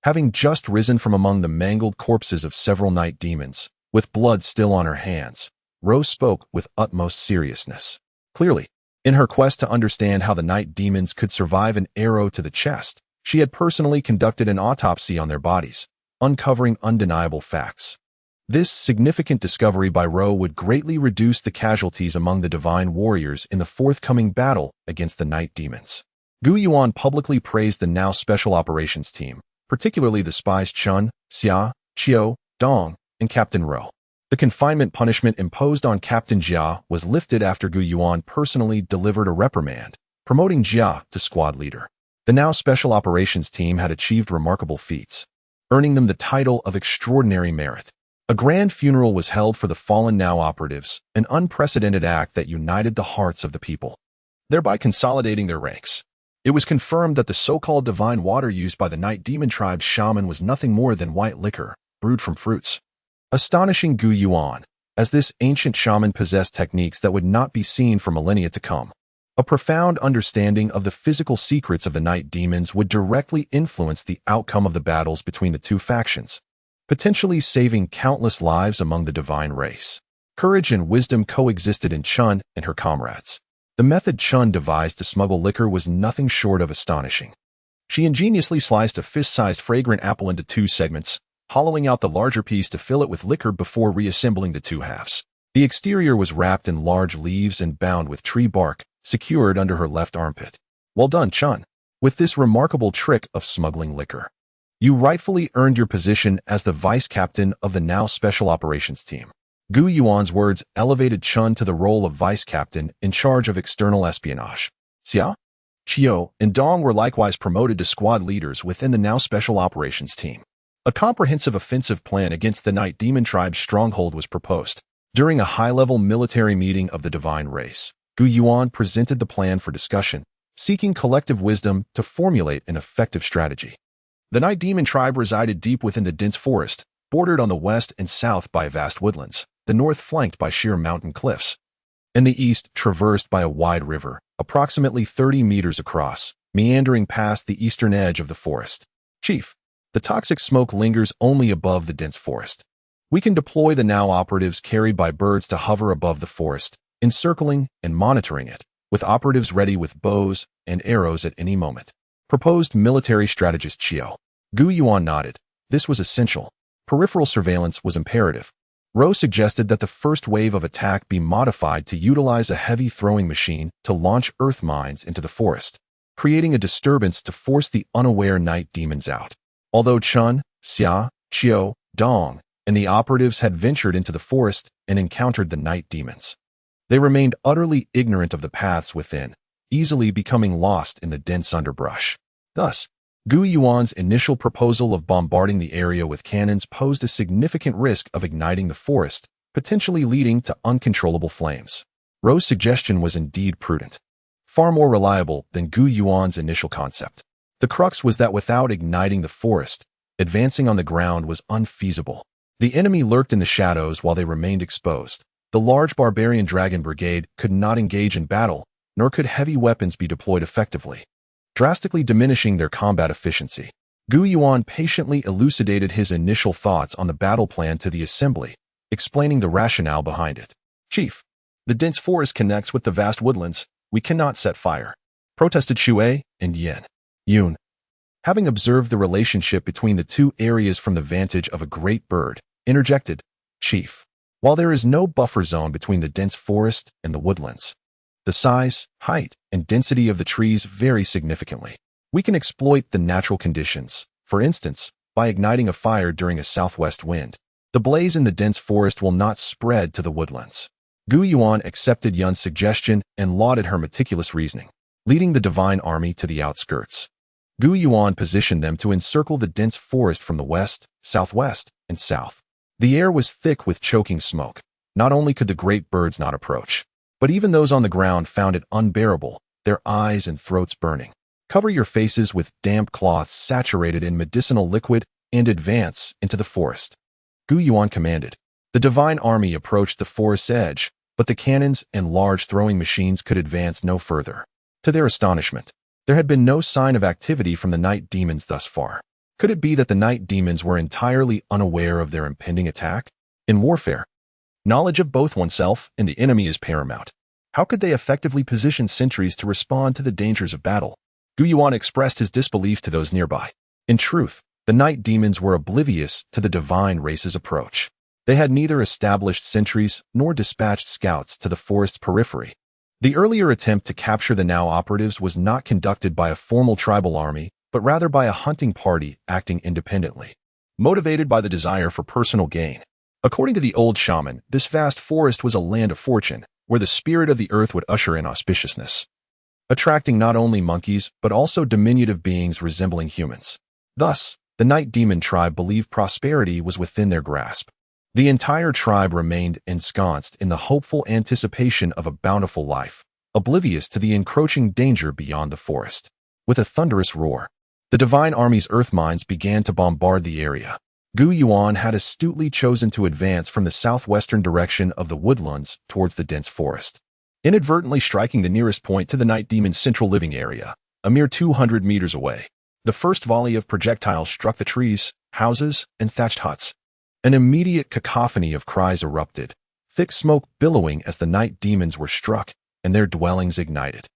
Speaker 1: Having just risen from among the mangled corpses of several night demons, with blood still on her hands, Rose spoke with utmost seriousness. Clearly, in her quest to understand how the night demons could survive an arrow to the chest, she had personally conducted an autopsy on their bodies, uncovering undeniable facts. This significant discovery by Ro would greatly reduce the casualties among the divine warriors in the forthcoming battle against the night demons. Yuan publicly praised the now Special Operations Team, particularly the spies Chun, Xia, Qiu, Dong, and Captain Ro. The confinement punishment imposed on Captain Jia was lifted after Yuan personally delivered a reprimand, promoting Jia to squad leader. The now Special Operations Team had achieved remarkable feats, earning them the title of Extraordinary Merit. A grand funeral was held for the fallen now operatives, an unprecedented act that united the hearts of the people, thereby consolidating their ranks. It was confirmed that the so-called divine water used by the night demon tribe's shaman was nothing more than white liquor, brewed from fruits. Astonishing Yuan, as this ancient shaman possessed techniques that would not be seen for millennia to come. A profound understanding of the physical secrets of the night demons would directly influence the outcome of the battles between the two factions, potentially saving countless lives among the divine race. Courage and wisdom coexisted in Chun and her comrades. The method Chun devised to smuggle liquor was nothing short of astonishing. She ingeniously sliced a fist-sized fragrant apple into two segments, hollowing out the larger piece to fill it with liquor before reassembling the two halves. The exterior was wrapped in large leaves and bound with tree bark, secured under her left armpit. Well done, Chun. With this remarkable trick of smuggling liquor, you rightfully earned your position as the vice captain of the now Special Operations Team. Yuan's words elevated Chun to the role of vice captain in charge of external espionage. Xia, Qiu, and Dong were likewise promoted to squad leaders within the now Special Operations Team. A comprehensive offensive plan against the Night Demon Tribe's stronghold was proposed. During a high-level military meeting of the divine race, Yuan presented the plan for discussion, seeking collective wisdom to formulate an effective strategy. The Night Demon Tribe resided deep within the dense forest, bordered on the west and south by vast woodlands, the north flanked by sheer mountain cliffs, and the east traversed by a wide river, approximately 30 meters across, meandering past the eastern edge of the forest. Chief, the toxic smoke lingers only above the dense forest. We can deploy the now operatives carried by birds to hover above the forest, encircling and monitoring it, with operatives ready with bows and arrows at any moment. Proposed military strategist Qiu. Yuan nodded. This was essential. Peripheral surveillance was imperative. Ro suggested that the first wave of attack be modified to utilize a heavy throwing machine to launch earth mines into the forest, creating a disturbance to force the unaware night demons out. Although Chun, Xia, Qiu, Dong, and the operatives had ventured into the forest and encountered the night demons, they remained utterly ignorant of the paths within, easily becoming lost in the dense underbrush. Thus, Yuan's initial proposal of bombarding the area with cannons posed a significant risk of igniting the forest, potentially leading to uncontrollable flames. Ro's suggestion was indeed prudent, far more reliable than Yuan's initial concept. The crux was that without igniting the forest, advancing on the ground was unfeasible. The enemy lurked in the shadows while they remained exposed. The large barbarian dragon brigade could not engage in battle, nor could heavy weapons be deployed effectively, drastically diminishing their combat efficiency. Yuan patiently elucidated his initial thoughts on the battle plan to the assembly, explaining the rationale behind it. Chief, the dense forest connects with the vast woodlands. We cannot set fire, protested Xue and Yuan. Having observed the relationship between the two areas from the vantage of a great bird, interjected, Chief, while there is no buffer zone between the dense forest and the woodlands, the size, height, and density of the trees vary significantly. We can exploit the natural conditions, for instance, by igniting a fire during a southwest wind. The blaze in the dense forest will not spread to the woodlands. Yuan accepted Yun's suggestion and lauded her meticulous reasoning. leading the divine army to the outskirts. Yuan positioned them to encircle the dense forest from the west, southwest, and south. The air was thick with choking smoke. Not only could the great birds not approach, but even those on the ground found it unbearable, their eyes and throats burning. Cover your faces with damp cloths saturated in medicinal liquid and advance into the forest. Yuan commanded. The divine army approached the forest's edge, but the cannons and large throwing machines could advance no further. To their astonishment, there had been no sign of activity from the night demons thus far. Could it be that the night demons were entirely unaware of their impending attack? In warfare, knowledge of both oneself and the enemy is paramount. How could they effectively position sentries to respond to the dangers of battle? Yuan expressed his disbelief to those nearby. In truth, the night demons were oblivious to the divine race's approach. They had neither established sentries nor dispatched scouts to the forest's periphery. The earlier attempt to capture the now operatives was not conducted by a formal tribal army, but rather by a hunting party acting independently, motivated by the desire for personal gain. According to the old shaman, this vast forest was a land of fortune, where the spirit of the earth would usher in auspiciousness, attracting not only monkeys, but also diminutive beings resembling humans. Thus, the night demon tribe believed prosperity was within their grasp. The entire tribe remained ensconced in the hopeful anticipation of a bountiful life, oblivious to the encroaching danger beyond the forest. With a thunderous roar, the divine army's earth mines began to bombard the area. Yuan had astutely chosen to advance from the southwestern direction of the woodlands towards the dense forest, inadvertently striking the nearest point to the night demon's central living area, a mere 200 meters away. The first volley of projectiles struck the trees, houses, and thatched huts. An immediate cacophony of cries erupted, thick smoke billowing as the night demons were struck and their dwellings ignited.